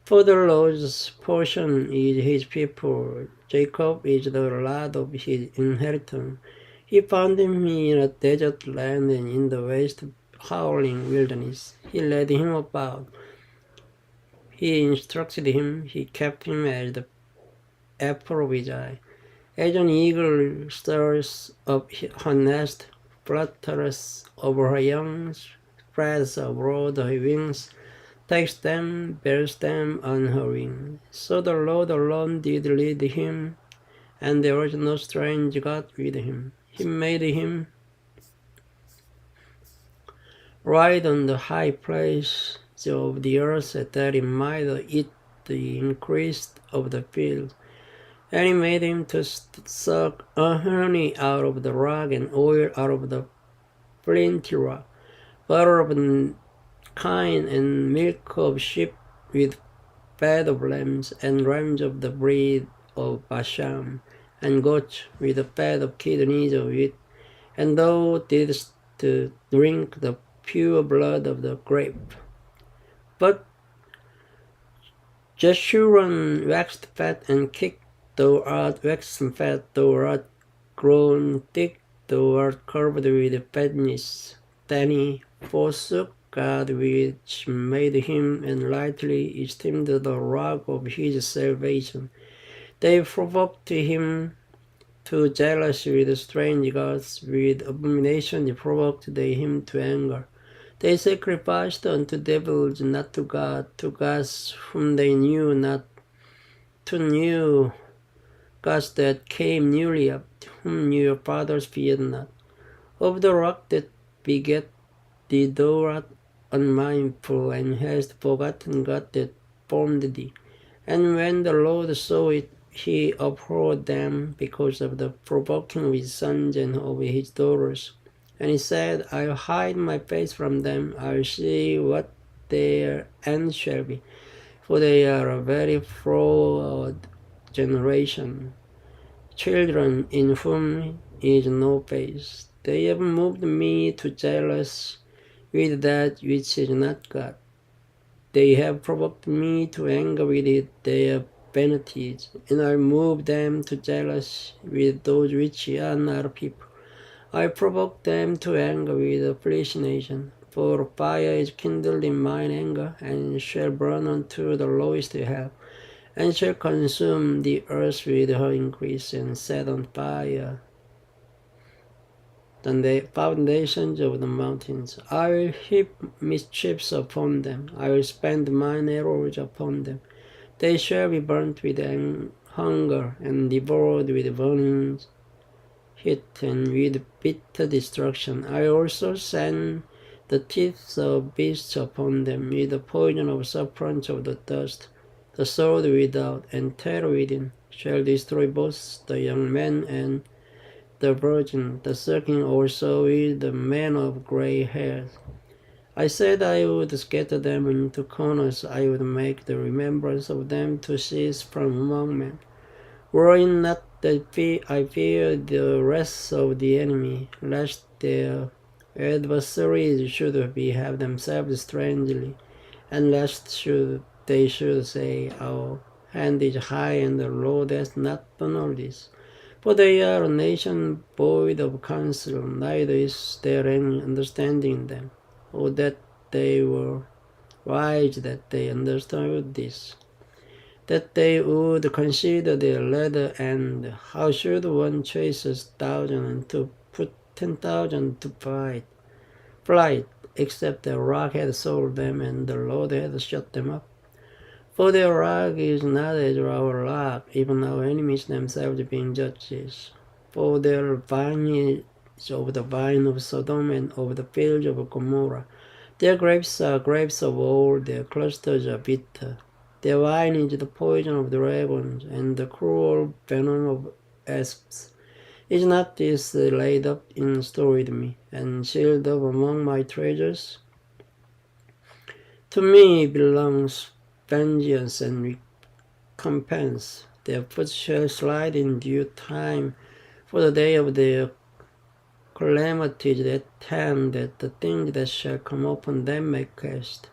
For the Lord's portion is his people, Jacob is the lot of his inheritance. He found him in a desert land and in the waste howling wilderness. He led him about. He instructed him, he kept him as the apple of his eye. As an eagle stirs up her nest, flutters over her young, spreads abroad her wings, takes them, bears them on her wings. So the Lord alone did lead him, and there was no strange God with him. He made him ride on the high place of the earth, that he might eat the increase of the field. And he made him to suck honey out of the rock, and oil out of the flinty rock, butter of kine, and milk of sheep, with fat of lambs, and rams of the breed of Bashan, and goats with the fat of kidneys of wheat. And thou didst to drink the pure blood of the grape. But Jeshurun waxed fat and kicked, thou art waxen fat, thou art grown thick, thou art covered with fatness. Then he forsook God which made him, and lightly esteemed the rock of his salvation. They provoked him to jealousy with strange gods, with abomination provoked they him to anger. They sacrificed unto devils, not to God, to gods whom they knew not, to new gods that came newly up, whom your fathers feared not. Of the rock that begat thee thou art unmindful, and hast forgotten God that formed thee. And when the Lord saw it, he abhorred them because of the provoking of his sons and of his daughters. And he said, I'll hide my face from them, I'll see what their end shall be. For they are a very fraud generation, children in whom is no faith. They have moved me to jealous with that which is not God. They have provoked me to anger with their vanities, and I move them to jealous with those which are not people. I provoke them to anger with a foolish nation, for fire is kindled in mine anger, and shall burn unto the lowest hell, and shall consume the earth with her increase, and set on fire the foundations of the mountains. I will heap mischiefs upon them. I will spend mine arrows upon them. They shall be burnt with hunger, and devoured with burning heat, and with bitter destruction. I also send the teeth of beasts upon them, with the poison of serpents of the dust. The sword without and terror within shall destroy both the young man and the virgin, the serpent also with the man of grey hairs. I said I would scatter them into corners, I would make the remembrance of them to cease from among men. Were it not that I fear the wrath of the enemy, lest their adversaries should behave themselves strangely, and lest they should say, Our hand is high, and the Lord has not done all this. For they are a nation void of counsel, neither is there any understanding in them. Oh, that they were wise, that they understood this, that they would consider their latter end. How should one chase 1,000 and to put 10,000 to flight, except the rock had sold them and the Lord had shut them up? For their rock is not as our rock, even our enemies themselves being judges. For their vine is of the vine of Sodom and of the fields of Gomorrah. Their grapes are grapes of old, their clusters are bitter. Their wine is the poison of the ravens, and the cruel venom of asps. Is not this laid up in store with me, and sealed up among my treasures? To me belongs vengeance and recompense. Their foot shall slide in due time, for the day of their calamity is at hand, that the things that shall come upon them may cast.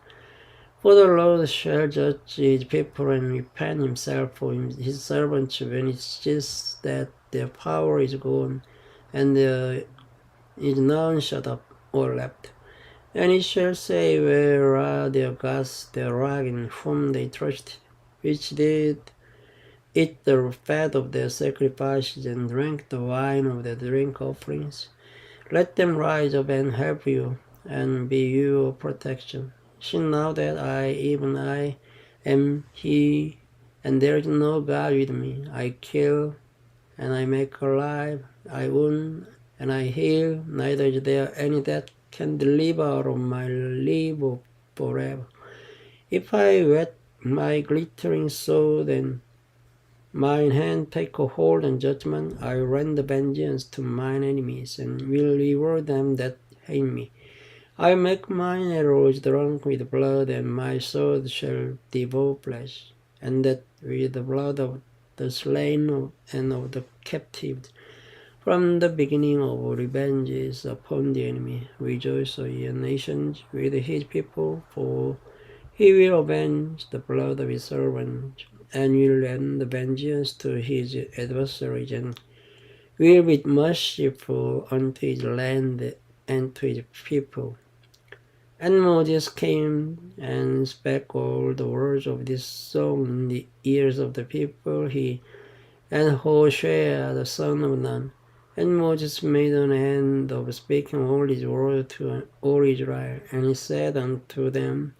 For the Lord shall judge his people and repent himself for his servants when it sees that their power is gone, and there is none shut up or left. And he shall say, Where are their gods, their rock in whom they trusted, which did eat the fat of their sacrifices and drank the wine of their drink offerings? Let them rise up and help you, and be your protection. See now that I, even I, am He, and there is no God with me. I kill, and I make alive. I wound, and I heal. Neither is there any that can deliver out of my labor forever. If I whet my glittering sword, and mine hand take a hold on judgment, I render vengeance to mine enemies, and will reward them that hate me. I make mine arrows drunk with blood, and my sword shall devour flesh, and that with the blood of the slain and of the captives. From the beginning of revenges upon the enemy, rejoice, O ye nations, with his people, for he will avenge the blood of his servants, and will lend vengeance to his adversaries, and will be merciful unto his land and to his people. And Moses came and spake all the words of this song in the ears of the people, he and Hoshea the son of Nun. And Moses made an end of speaking all his words to all Israel, and he said unto them,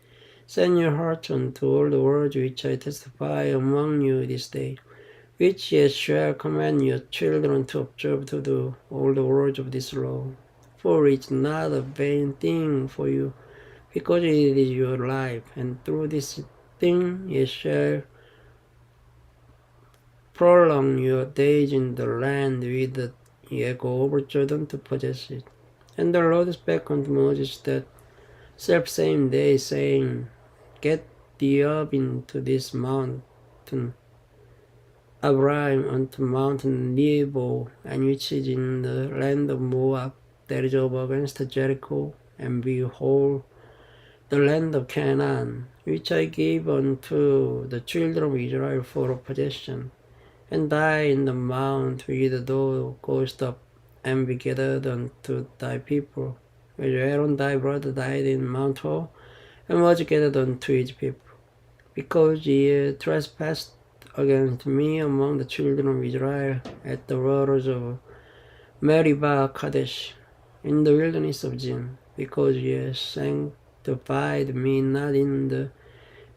Send your hearts unto all the words which I testify among you this day, which ye shall command your children to observe to do all the words of this law. For it is not a vain thing for you, because it is your life, and through this thing ye shall prolong your days in the land whither ye go over Jordan to possess it. And the Lord spake unto Moses that selfsame day, saying, Get thee up into this mountain, Abraham unto Mount Nebo, and which is in the land of Moab, that is over against Jericho, and behold, the land of Canaan, which I gave unto the children of Israel for a possession. And die in the mount whither thou goest up, and be gathered unto thy people. Where Aaron thy brother died in Mount Hor, and was gathered unto his people. Because ye trespassed against me among the children of Israel at the waters of Meribah Kadesh, in the wilderness of Zin, because ye sanctified me not in the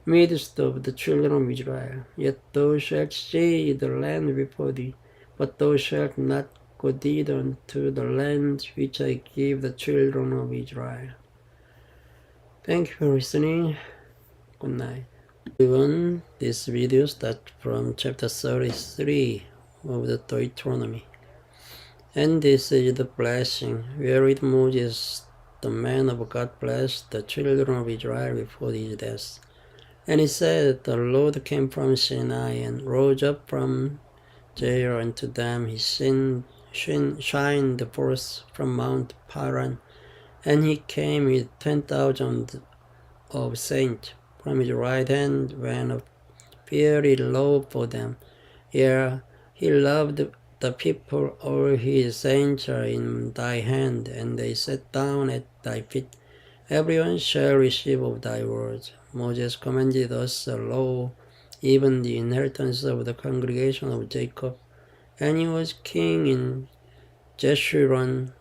midst of the children of Israel. Yet thou shalt see the land before thee, but thou shalt not go thither unto the land which I give the children of Israel. Thank you for listening. Good night. Everyone, this video starts from chapter 33 of the Deuteronomy. And this is the blessing wherewith Moses, the man of God, blessed the children of Israel before his death. And he said, the Lord came from Sinai and rose up from there unto them. He shined forth from Mount Paran, and he came with 10,000 of saints. From his right hand went a fiery law for them. Ere he loved the people, all his saints are in thy hand, and they sat down at thy feet. Everyone shall receive of thy words. Moses commanded us a law, even the inheritance of the congregation of Jacob. And he was king in Jeshurun,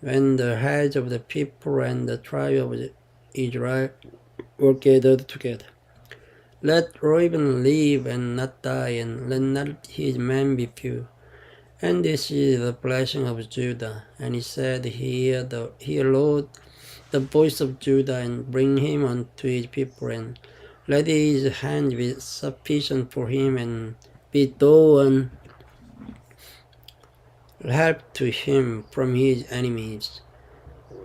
when the heads of the people and the tribe of Israel were gathered together. Let Reuben live and not die, and let not his men be few. And this is the blessing of Judah. And he said, Hear, Lord, the voice of Judah, and bring him unto his people, and let his hand be sufficient for him, and bestow on help to him from his enemies.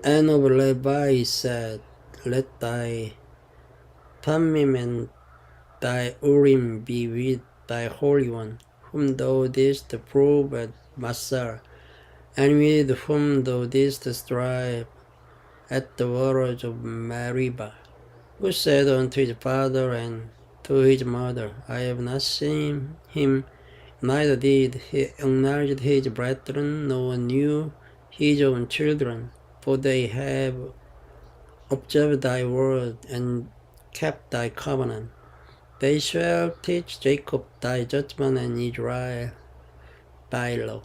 And of Levi he said, Let thy Thummim and thy Urim be with thy Holy One, whom thou didst prove at Massah, and with whom thou didst strive at the waters of Meribah, who said unto his father and to his mother, I have not seen him, neither did he acknowledge his brethren, nor knew his own children, for they have observed thy word and kept thy covenant. They shall teach Jacob thy judgment, and Israel thy law.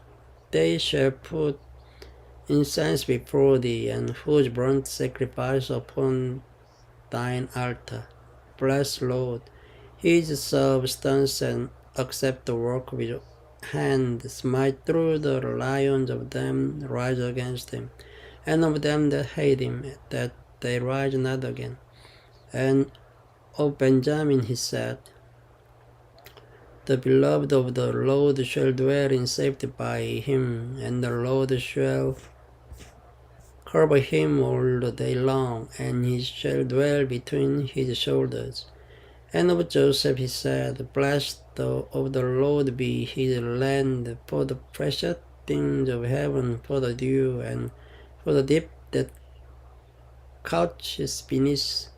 They shall put incense before thee, and whose burnt sacrifice upon thine altar. Bless Lord his substance, and accept the work of his hand. Smite through the lions of them rise against him, and of them that hate him, that they rise not again. And of Benjamin he said, The beloved of the Lord shall dwell in safety by him, and the Lord shall cover him all the day long, and he shall dwell between his shoulders. And of Joseph he said, Blessed of the Lord be his land, for the precious things of heaven, for the dew, and for the deep that couches beneath,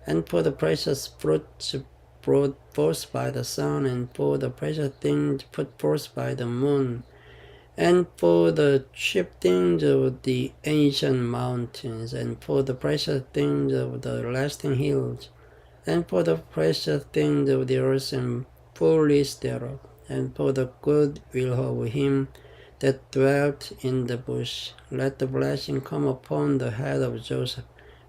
and for the precious fruits brought forth by the sun, and for the precious things put forth by the moon, and for the chief things of the ancient mountains, and for the precious things of the lasting hills, and for the precious things of the earth and fullness thereof, and for the good will of him that dwelt in the bush. Let the blessing come upon the head of Joseph,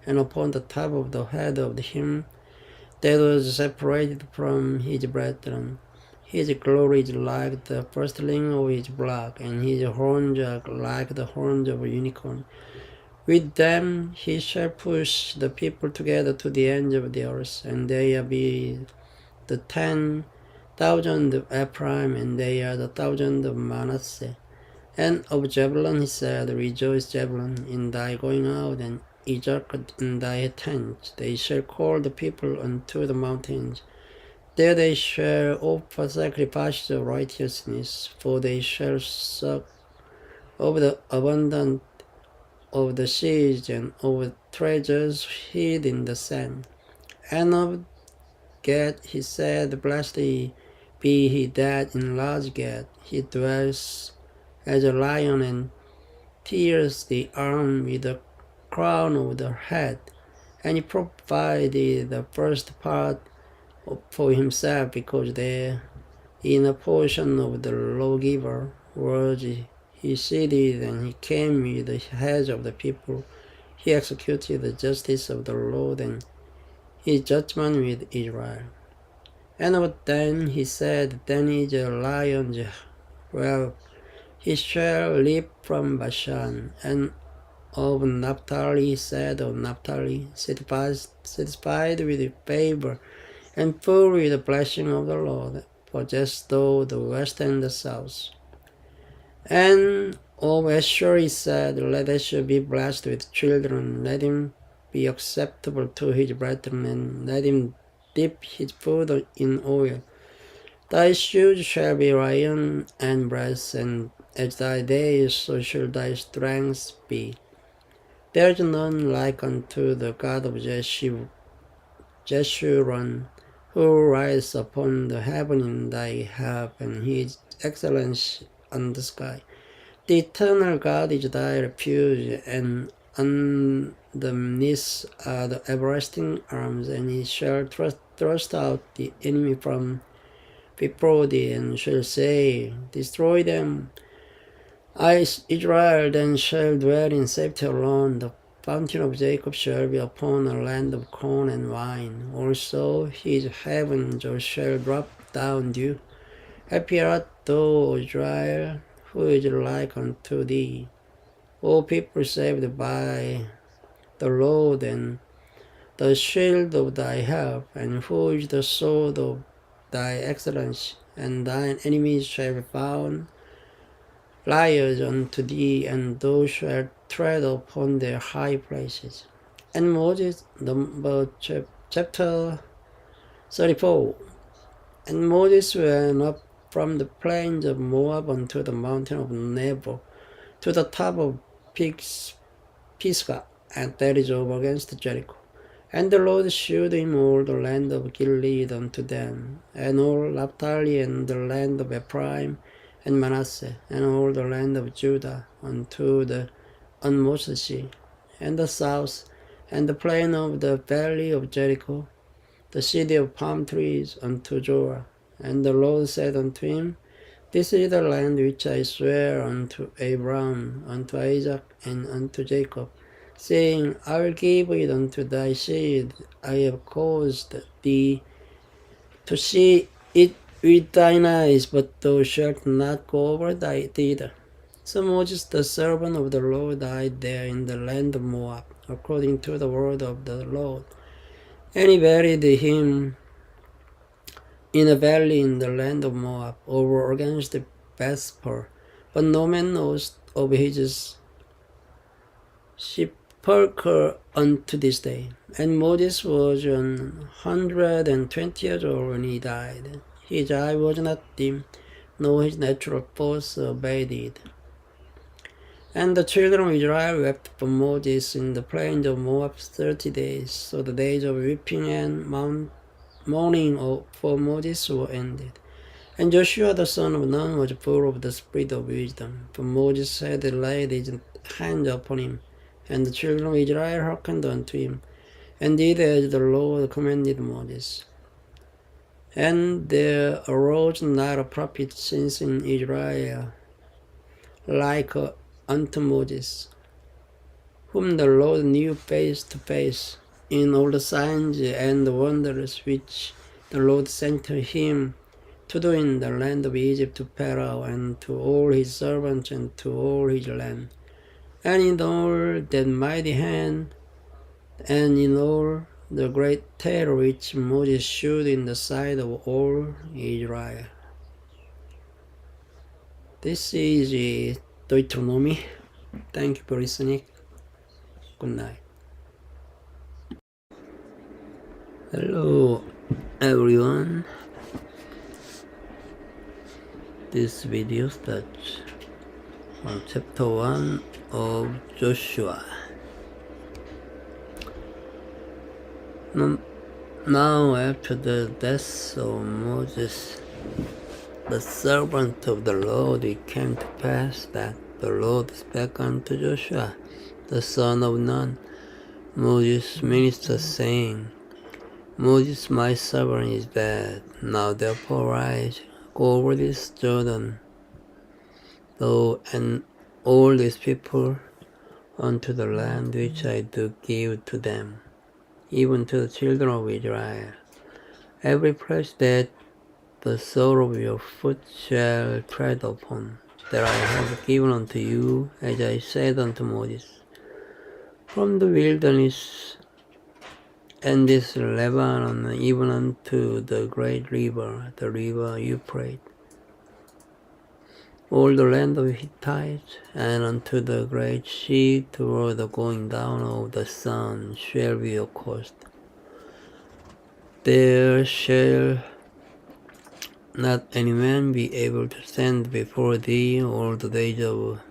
and upon the top of the head of him that was separated from his brethren. His glory is like the firstling of his flock, and his horns are like the horns of a unicorn. With them he shall push the people together to the ends of the earth, and they are be the 10,000 of Ephraim, and they are the 1,000 of Manasseh. And of Zebulun he said, Rejoice, Zebulun, in thy going out, and Issachar in thy tent. They shall call the people unto the mountains, There they shall offer sacrifices of righteousness, for they shall suck of the abundance of the seas and of treasures hid in the sand. And of Gad he said, Blessed be he that in large Gad he dwells as a lion and tears the arm with the crown of the head. And he provided the first part for himself, because there in a portion of the lawgiver was he seated, and he came with the heads of the people. He executed the justice of the Lord and his judgment with Israel. And of Dan he said, Dan is a lion's whelp, he shall leap from Bashan. And of Naphtali he said, of Naphtali, satisfied with favor and full with the blessing of the Lord, for just though the west and the south. And of Asher he said, Let Asher be blessed with children, let him be acceptable to his brethren, and let him dip his food in oil. Thy shoes shall be iron and brass, and as thy days, so shall thy strength be. There is none like unto the God of Jeshurun, who rides upon the heaven in thy help, and his excellence on the sky. The eternal God is thy refuge, and underneath are the everlasting arms, and he shall thrust out the enemy from before thee, and shall say, Destroy them. Israel then shall dwell in safety alone. The fountain of Jacob shall be upon a land of corn and wine. Also his heavens shall drop down dew. Happy art thou, Israel, who is like unto thee. O people saved by the Lord, and the shield of thy help, and who is the sword of thy excellence, and thine enemies shall be found liars unto thee, and thou shalt tread upon their high places. And Moses, chapter 34. And Moses went up from the plains of Moab unto the mountain of Nebo, to the top of Pisgah, and that is over against Jericho. And the Lord shewed him all the land of Gilead unto them, and all Naphtali, and the land of Ephraim, and Manasseh, and all the land of Judah unto the utmost sea, and the south, and the plain of the valley of Jericho, the city of palm trees unto Jorah. And the Lord said unto him, This is the land which I swear unto Abraham, unto Isaac, and unto Jacob, saying, I will give it unto thy seed. I have caused thee to see it with thine eyes, but thou shalt not go over thither. So Moses the servant of the Lord died there in the land of Moab, according to the word of the Lord. And he buried him in a valley in the land of Moab, over against Bethpeor. But no man knows of his sepulchre unto this day. And Moses was 120 years old when he died. His eye was not dim, nor his natural force abated. And the children of Israel wept for Moses in the plains of Moab 30 days. So the days of weeping and mourning for Moses were ended. And Joshua the son of Nun was full of the spirit of wisdom, for Moses had laid his hand upon him. And the children of Israel hearkened unto him, and did as the Lord commanded Moses. And there arose not a prophet since in Israel like unto Moses, whom the Lord knew face to face, in all the signs and the wonders which the Lord sent to him to do in the land of Egypt to Pharaoh, and to all his servants, and to all his land. And in all that mighty hand, and in all the great terror which Moses shewed in the sight of all Israel. This is Deuteronomy. Thank you for listening. Good night. Hello everyone.
This video starts from chapter 1 of Joshua. Now after the death of Moses, the servant of the Lord, it came to pass that the Lord spake unto Joshua, the son of Nun, Moses' minister, saying, Moses my servant is dead. Now therefore rise, go over this Jordan, thou and all these people, unto the land which I do give to them, even to the children of Israel. Every place that the sole of your foot shall tread upon, that I have given unto you, as I said unto Moses, from the wilderness and this Lebanon, even unto the great river, the river Euphrates, all the land of Hittites, and unto the great sea toward the going down of the sun shall be your coast. There shall not any man be able to stand before thee all the days of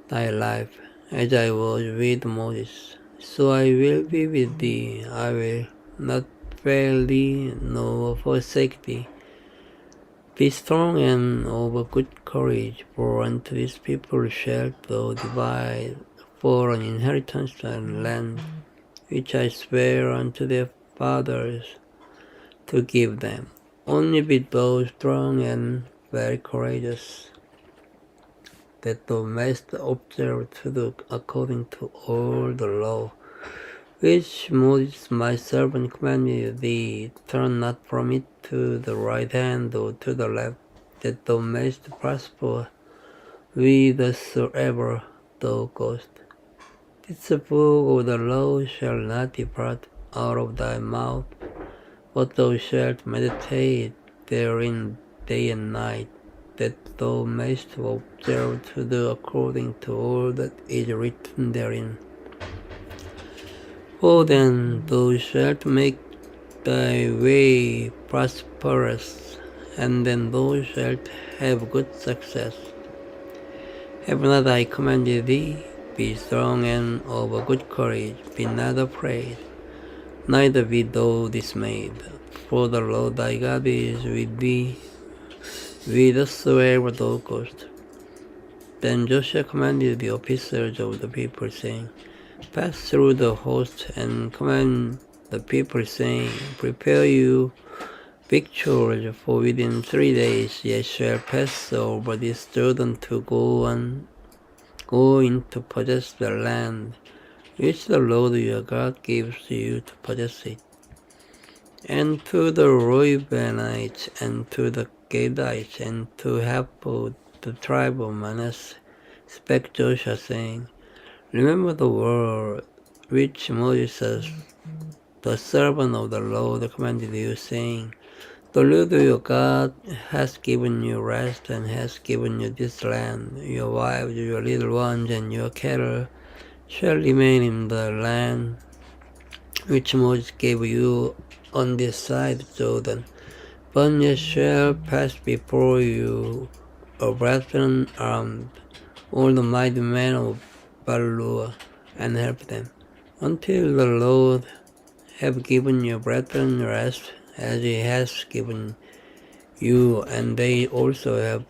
thy life, as I was with Moses. So I will be with thee. I will not fail thee, nor forsake thee. Be strong and of good courage, for unto this people shalt thou divide for an inheritance the land which I swear unto their fathers to give them. Only be thou strong and very courageous, that thou mayest observe to do according to all the law which Moses my servant commanded thee. Turn not from it to the right hand or to the left, that thou mayest prosper whithersoever thou goest. This book of the law shall not depart out of thy mouth, but thou shalt meditate therein day and night, that thou mayest observe to do according to all that is written therein. For then thou shalt make thy way prosperous, and then thou shalt have good success. Have not I commanded thee? Be strong and of a good courage, be not afraid, neither be thou dismayed. For the Lord thy God is with thee, whithersoever thou goest. Then Joshua commanded the officers of the people, saying, Pass through the host, and command the people, saying, Prepare you victuals, for within 3 days ye shall pass over this Jordan to go in to possess the land which the Lord your God gives you to possess it. And to the Reubenites, and to the Gadites, and to half of the tribe of Manasseh, spake Joshua, saying, Remember the word which Moses, the servant of the Lord, commanded you, saying, The Lord your God has given you rest, and has given you this land. Your wives, your little ones, and your cattle shall remain in the land which Moses gave you on this side of Jordan. But ye shall pass before you a brethren armed, all the mighty men of Balua, and help them, until the Lord have given your brethren rest, as he has given you, and they also have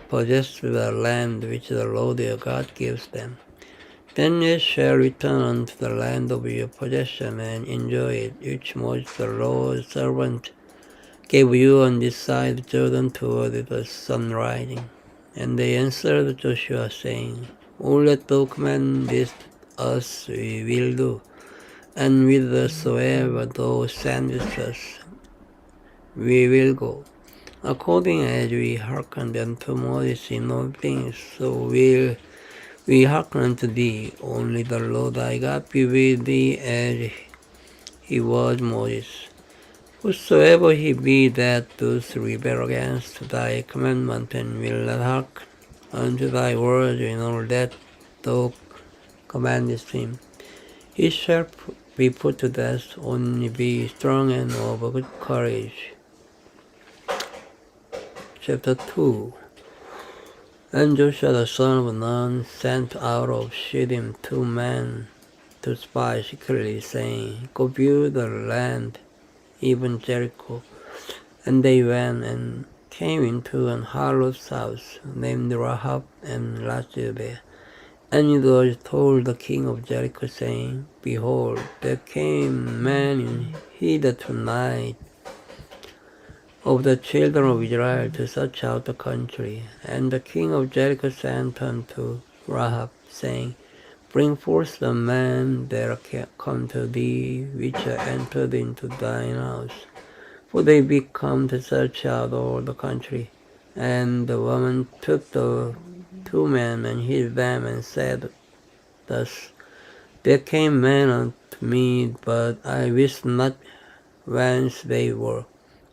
possessed the land which the Lord your God gives them. Then ye shall return unto the land of your possession, and enjoy it, which Moses the Lord's servant gave you on this side of Jordan toward the sun rising. And they answered Joshua, saying, All that thou commandest us we will do, and whithersoever thou sendest us we will go, according as we hearkened unto Moses in all things, so will we hearken unto thee. Only the Lord thy God be with thee, as he was Moses. Whosoever he be that doth rebel against thy commandment, and will not hearken unto thy words in all that thou commandest him, he shall be put to death. Only be strong and of a good courage, Chapter 2. And Joshua the son of Nun sent out of Shittim 2 men to spy secretly, saying, Go view the land, even Jericho. And they went and came into an harlot's house, named Rahab and Lazarus. And it was told the king of Jericho, saying, Behold, there came men in hither tonight of the children of Israel to search out the country. And the king of Jericho sent unto Rahab, saying, Bring forth the men that are come to thee, which are entered into thine house. For they be come to search out all the country. And the woman took the 2 men and hid them, and said thus, There came men unto me, but I wist not whence they were.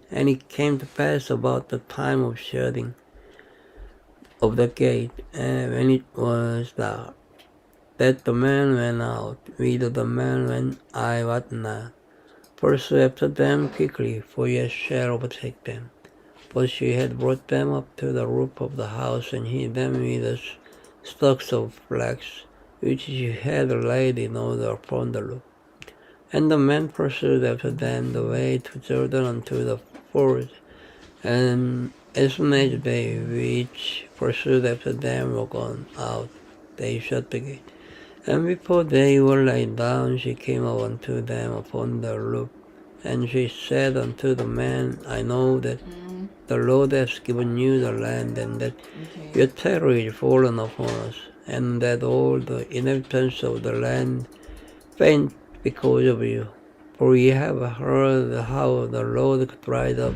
And it came to pass about the time of shutting of the gate, and when it was dark, that the man went out. Whither the man went, I wot not. Pursue after them quickly, for ye shall overtake them. But she had brought them up to the roof of the house, and hid them with the stalks of flax, which she had laid in order upon the roof. And the men pursued after them the way to Jordan unto the ford. And as soon as they which pursued after them were gone out, they shut the gate. And before they were laid down, she came up unto them upon the roof. And she said unto the men, I know that the Lord has given you the land, and that your terror is fallen upon us, and that all the inhabitants of the land faint because of you. For ye have heard how the Lord dried up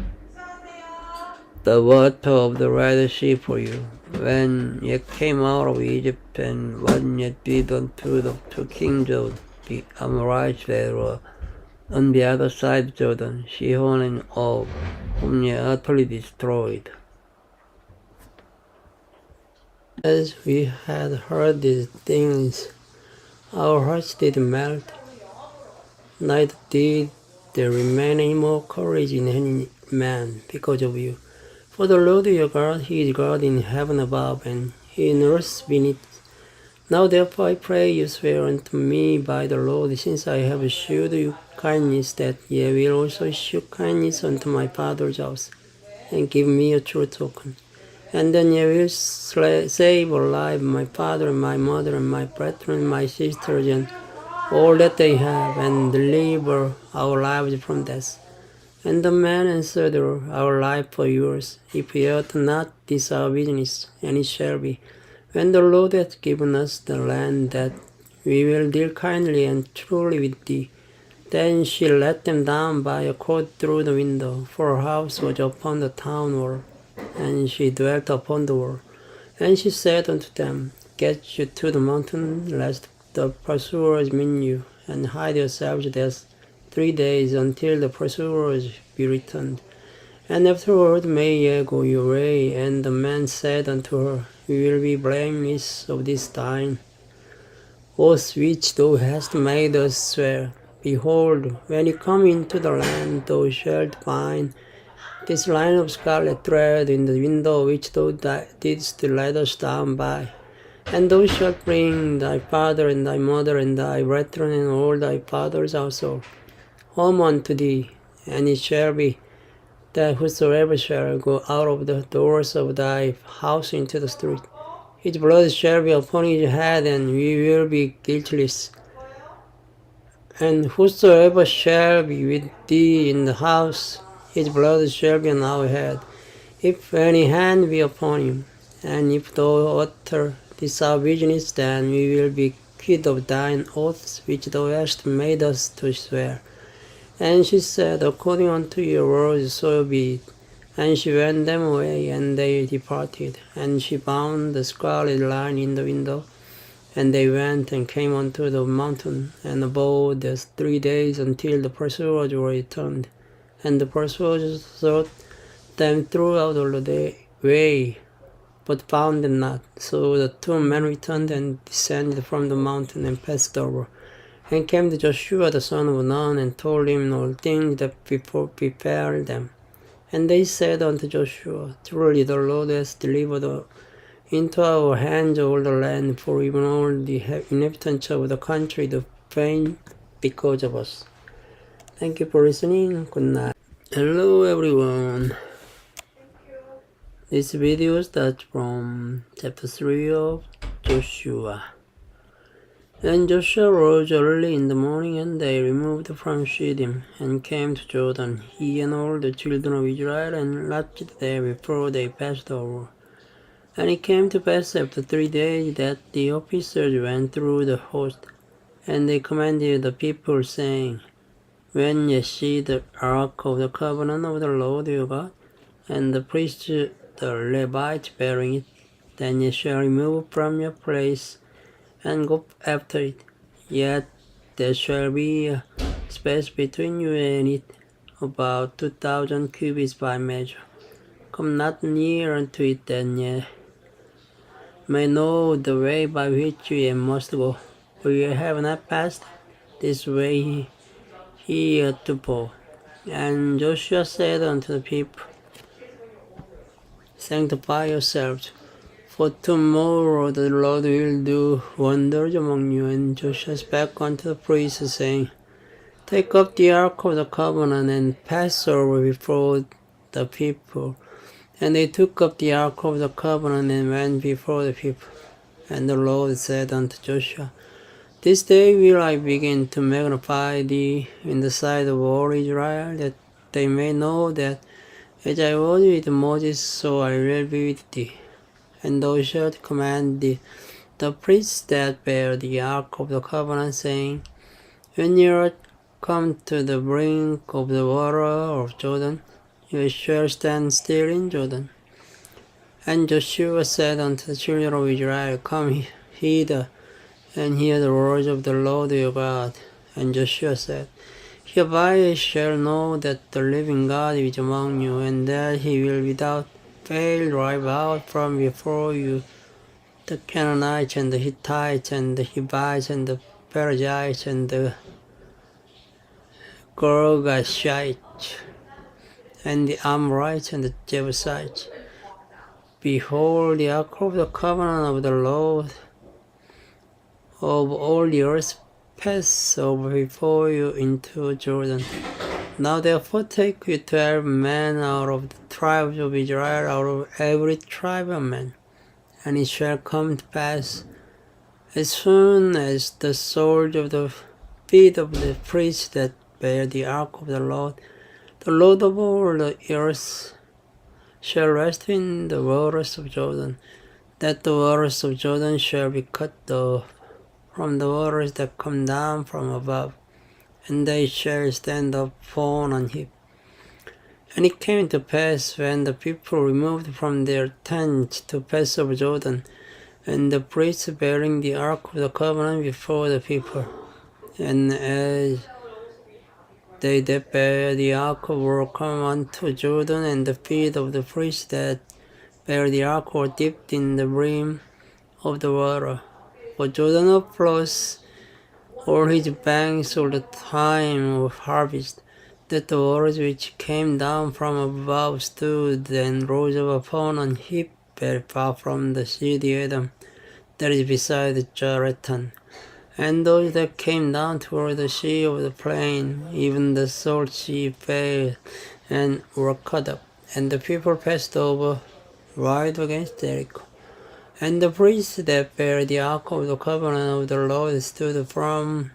the water of the Red Sea for you, when ye came out of Egypt, and what ye did unto the 2 kings of the Amorites that were on the other side of Jordan, Sihon and Og, whom ye utterly destroyed.
As we had heard these things, our hearts did melt, neither did there remain any more courage in any man because of you. For the Lord your God, He is God in heaven above, and He in earth beneath. Now therefore I pray you swear unto me by the Lord, since I have shewed you kindness, that ye will also shew kindness unto my father's house, and give me a true token. And then ye will save alive my father and my mother and my brethren and my sisters and all that they have, and deliver our lives from death. And the man answered, Our life for yours, if ye ought not, this our business, and it shall be, when the Lord hath given us the land, that we will deal kindly and truly with thee. Then she let them down by a cord through the window, for her house was upon the town wall, and she dwelt upon the wall. And she said unto them, Get you to the mountain, lest the pursuers meet you, and hide yourselves there 3 days until the pursuers be returned. And afterward may ye go your way. And the man said unto her, We will be blameless of this thine oath which thou hast made us swear. Behold, when you come into the land, thou shalt find this line of scarlet thread in the window which thou didst let us down by. And thou shalt bring thy father and thy mother and thy brethren and all thy father's household home unto thee. And it shall be that whosoever shall go out of the doors of thy house into the street, his blood shall be upon his head, and we will be guiltless. And whosoever shall be with thee in the house, his blood shall be on our head, if any hand be upon him. And if thou utter this our business, then we will be quit of thine oaths which thou hast made us to swear. And she said, According unto your words, so be it. And she went them away, and they departed. And she bound the scarlet line in the window. And they went and came unto the mountain, and abode there 3 days until the pursuers were returned. And the pursuers sought them throughout all the way, but found them not. So the 2 men returned and descended from the mountain and passed over, and came to Joshua the son of Nun, and told him all things that befell them. And they said unto Joshua, Truly the Lord has delivered into our hands all the land, for even all the inhabitants of the country do faint because of us. Thank you for listening. Good night. Hello everyone. This video starts from chapter 3 of Joshua. Then Joshua rose early in the morning, and they removed from Shittim, and came to Jordan, he and all the children of Israel, and lodged there before they passed over. And it came to pass after 3 days that the officers went through the host, and they commanded the people, saying, When ye see the ark of the covenant of the Lord your God, and the priests the Levites bearing it, then ye shall remove from your place, and go after it. Yet there shall be a space between you and it, about 2,000 cubits by measure. Come not near unto it, that ye may know the way by which ye must go, for ye have not passed this way heretofore. And Joshua said unto the people, Sanctify yourselves, for tomorrow the Lord will do wonders among you. And Joshua spake unto the priests, saying, Take up the ark of the covenant, and pass over before the people. And they took up the ark of the covenant, and went before the people. And the Lord said unto Joshua, This day will I begin to magnify thee in the sight of all Israel, that they may know that as I was with Moses, so I will be with thee. And thou shalt command the priests that bear the ark of the covenant, saying, When ye are come to the brink of the water of Jordan, you shall stand still in Jordan. And Joshua said unto the children of Israel, Come hither, and hear the words of the Lord your God. And Joshua said, Hereby ye shall know that the living God is among you, and that he will without fail drive out from before you the Canaanites, and the Hittites, and the Hivites, and the Perizzites, and the Girgashites, and the Amorites, and the Jebusites. Behold, the ark of the covenant of the Lord of all the earth pass over before you into Jordan. Now therefore take you 12 men out of the tribes of Israel, out of every tribe of men. And it shall come to pass, as soon as the soles of the feet of the priests that bear the ark of the Lord of all the earth, shall rest in the waters of Jordan, that the waters of Jordan shall be cut off from the waters that come down from above, and they shall stand upon an heap. And it came to pass, when the people removed from their tents to pass over Jordan, and the priests bearing the ark of the covenant before the people, and as they that bear the ark were come unto Jordan, and the feet of the priests that bear the ark were dipped in the brim of the water. For Jordan overflows all his banks all the time of harvest, that the waters which came down from above stood and rose up upon an heap very far from the city Edom, that is beside the Jordan. And those that came down toward the sea of the plain, even the salt sea, fell and were cut up. And the people passed over right against Jericho. And the priests that bear the ark of the covenant of the Lord stood firm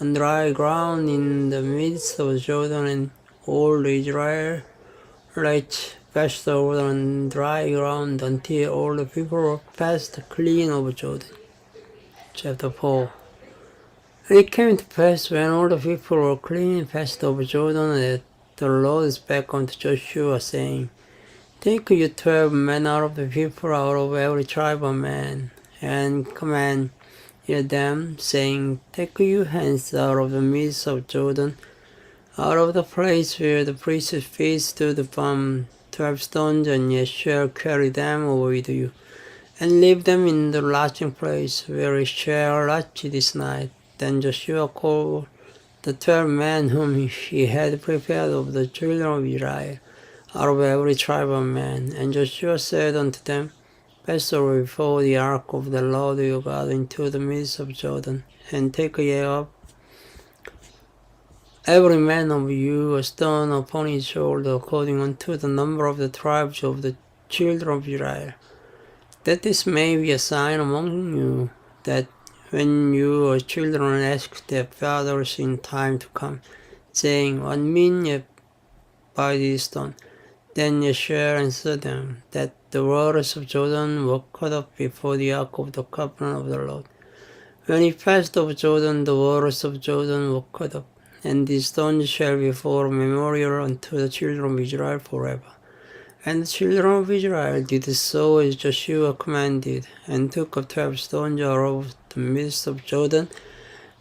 on dry ground in the midst of Jordan, and all Israel passed over on dry ground until all the people were passed clean over Jordan. Chapter 4. And it came to pass, when all the people were clean passed over Jordan, that the Lord spake unto Joshua, saying, Take you 12 men out of the people, out of every tribe of man, and command them, saying, Take you hence out of the midst of Jordan, out of the place where the priest's feet stood upon 12 stones, and ye shall carry them over with you, and leave them in the lodging place, where ye shall lodge this night. Then Joshua called the 12 men whom he had prepared of the children of Israel, out of every tribe of men. And Joshua said unto them, Pass over before the ark of the Lord your God into the midst of Jordan, and take ye up every man of you a stone upon his shoulder, according unto the number of the tribes of the children of Israel, that this may be a sign among you, that when your children ask their fathers in time to come, saying, What mean ye by this stone? Then ye shall answer them, that the waters of Jordan were cut off before the ark of the covenant of the Lord. When he passed over Jordan, the waters of Jordan were cut off, and these stones shall be for a memorial unto the children of Israel forever. And the children of Israel did so as Joshua commanded, and took up 12 stones out of the midst of Jordan,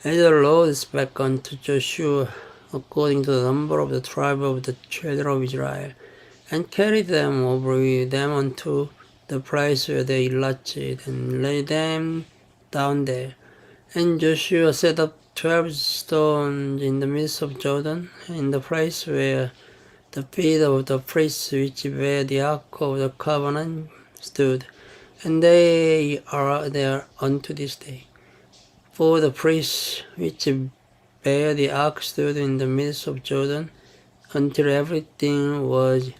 as the Lord spake unto Joshua, according to the number of the tribe of the children of Israel, and carried them over with them unto the place where they lodged, and laid them down there. And Joshua set up 12 stones in the midst of Jordan, in the place where the feet of the priests which bear the ark of the covenant stood, and they are there unto this day. For the priests which bear the ark stood in the midst of Jordan, until everything was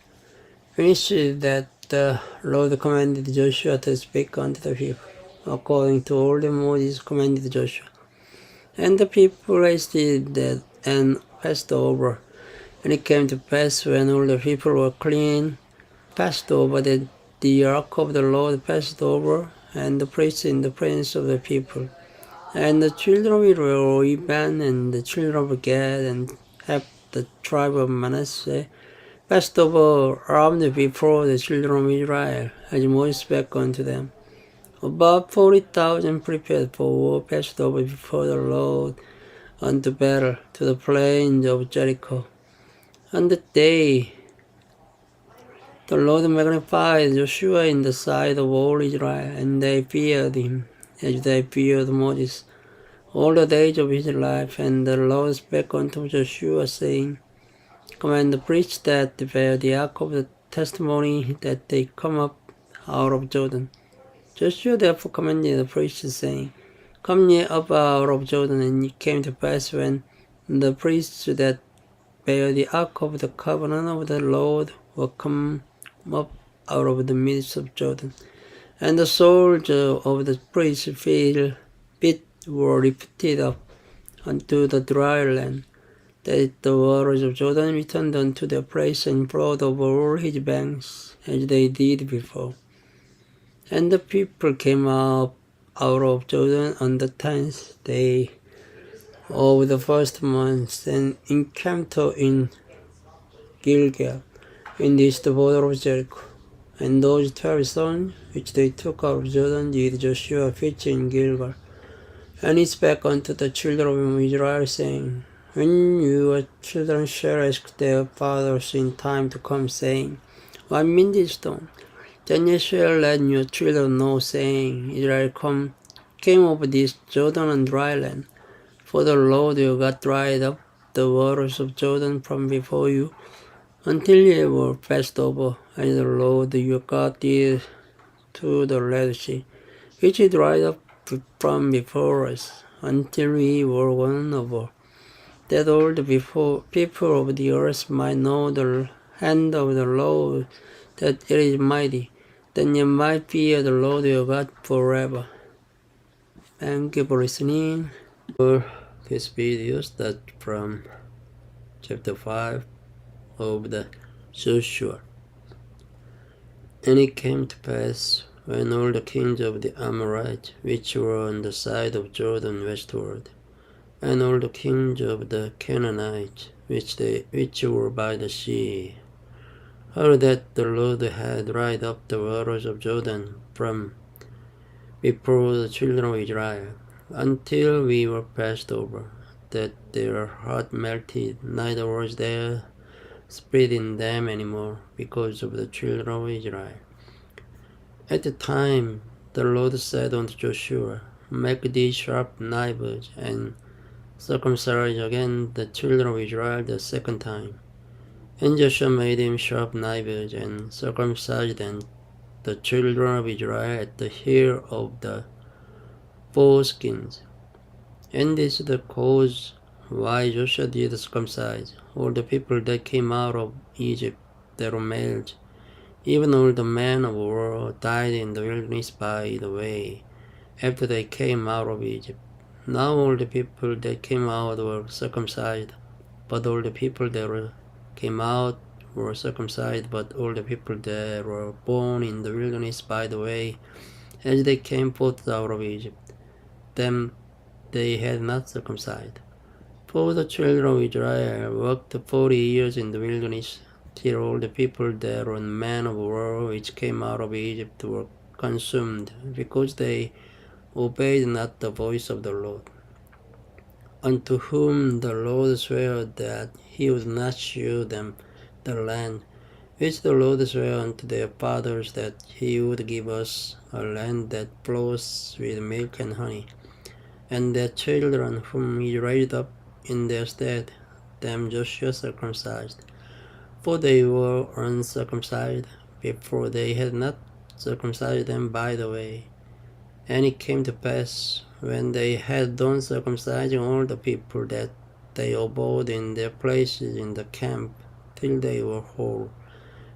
finished that the Lord commanded Joshua to speak unto the people, according to all that Moses commanded Joshua. And the people hasted that and passed over. And it came to pass, when all the people were clean, passed over, that the ark of the Lord passed over, and the priests in the presence of the people. And the children of Israel, Reuben, and the children of Gad, and half the tribe of Manasseh, passed over armed before the children of Israel, as Moses spake unto them. About 40,000 prepared for war passed over before the Lord unto battle to the plains of Jericho. On that day the Lord magnified Joshua in the sight of all Israel, and they feared him, as they feared Moses, all the days of his life. And the Lord spake unto Joshua, saying, Command the priests that bear the ark of the testimony, that they come up out of Jordan. Joshua therefore commanded the priests, saying, Come ye up out of Jordan. And it came to pass, when the priests that bear the ark of the covenant of the Lord were come up out of the midst of Jordan, and the soles of the priests' feet were lifted up unto the dry land, that the waters of Jordan returned unto their place, and flowed over all his banks, as they did before. And the people came up out of Jordan on the 10th day of the first month, and encamped in Gilgal, in the east border of Jericho. And those 12 stones which they took out of Jordan did Joshua fetch in Gilgal. And he spake unto the children of Israel, saying, When your children shall ask their fathers in time to come, saying, What mean this stone? Then ye shall let your children know, saying, Israel came over this Jordan on dry land. For the Lord your God dried up the waters of Jordan from before you, until ye were passed over, as the Lord your God did to the Red Sea, which he dried up from before us, until we were gone over, that all the people of the earth might know the hand of the Lord, that it is mighty, that ye might fear the Lord your God forever. Thank you for listening. This video starts from chapter 5 of the Joshua. And it came to pass, when all the kings of the Amorites, which were on the side of Jordan westward, and all the kings of the Canaanites, which were by the sea, heard that the Lord had dried up the waters of Jordan from before the children of Israel, until we were passed over, that their heart melted, neither was there spirit in them any more, because of the children of Israel. At the time the Lord said unto Joshua, Make thee sharp knives, and circumcise again the children of Israel the second time.
And Joshua made him sharp knives, and circumcised them, the children of Israel at the heel of the foreskins. And this is the cause why Joshua did circumcise all the people that came out of Egypt that were males. Even all the men of war died in the wilderness by the way, after they came out of Egypt. Now all the people that came out were circumcised, but all the people that came out were circumcised, but all the people that were born in the wilderness by the way, as they came forth out of Egypt, them they had not circumcised. For the children of Israel worked 40 years in the wilderness, till all the people that were men of war which came out of Egypt were consumed, because they obeyed not the voice of the Lord, unto whom the Lord sware that he would not shew them the land, which the Lord sware unto their fathers, that he would give us a land that flows with milk and honey. And their children whom he raised up in their stead, them Joshua circumcised, for they were uncircumcised before they had not circumcised them by the way. And it came to pass, when they had done circumcising all the people, that they abode in their places in the camp till they were whole.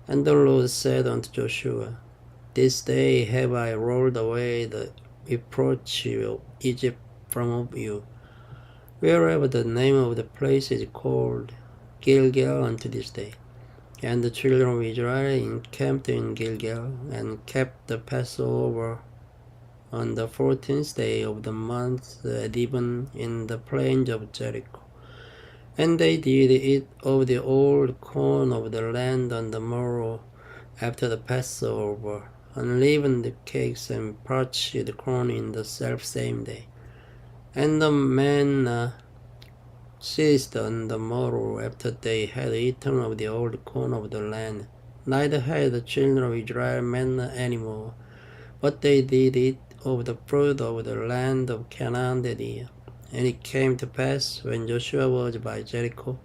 And the Lord said unto Joshua, This day have I rolled away the reproach of Egypt from off you. Wherever the name of the place is called Gilgal unto this day. And the children of Israel encamped in Gilgal, and kept the Passover on the 14th day of the month at even in the plains of Jericho. And they did eat of the old corn of the land on the morrow after the Passover, unleavened cakes and parched corn in the selfsame day. And the manna ceased on the morrow after they had eaten of the old corn of the land. Neither had the children of Israel manna any more, but they did eat of the fruit of the land of Canaan that year. And it came to pass, when Joshua was by Jericho,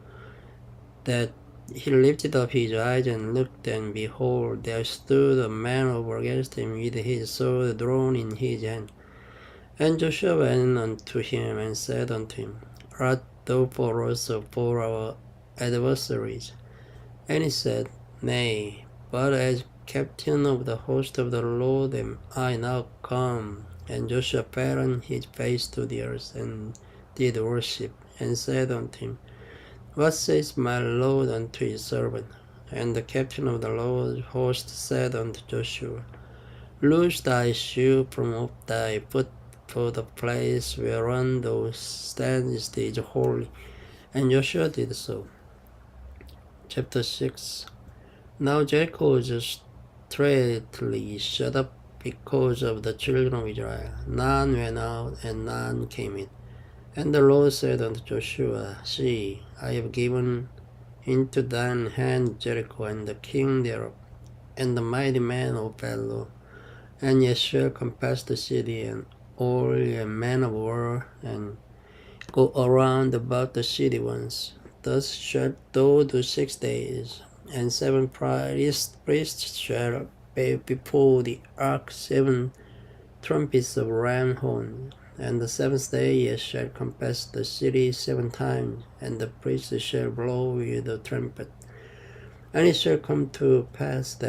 that he lifted up his eyes and looked, and behold, there stood a man over against him with his sword drawn in his hand. And Joshua went unto him and said unto him, Art thou for us or for our adversaries? And he said, Nay, but as captain of the host of the Lord am I now come. And Joshua fell on his face to the earth, and did worship, and said unto him, What says my Lord unto his servant? And the captain of the Lord's host said unto Joshua, Loose thy shoe from off thy foot, for the place whereon thou standest is holy. And Joshua did so. Chapter 6. Now Jericho was straitly shut up because of the children of Israel. None went out, and none came in. And the Lord said unto Joshua, See, I have given into thine hand Jericho, and the king thereof, and the mighty men of valor. And ye shall compass the city, and all ye men of war, and go around about the city once. Thus shalt thou do 6 days. And 7 priests shall bear before the ark 7 trumpets of ram horns. And the 7th day ye shall compass the city 7 times, and the priests shall blow with the trumpet. And it shall come to pass that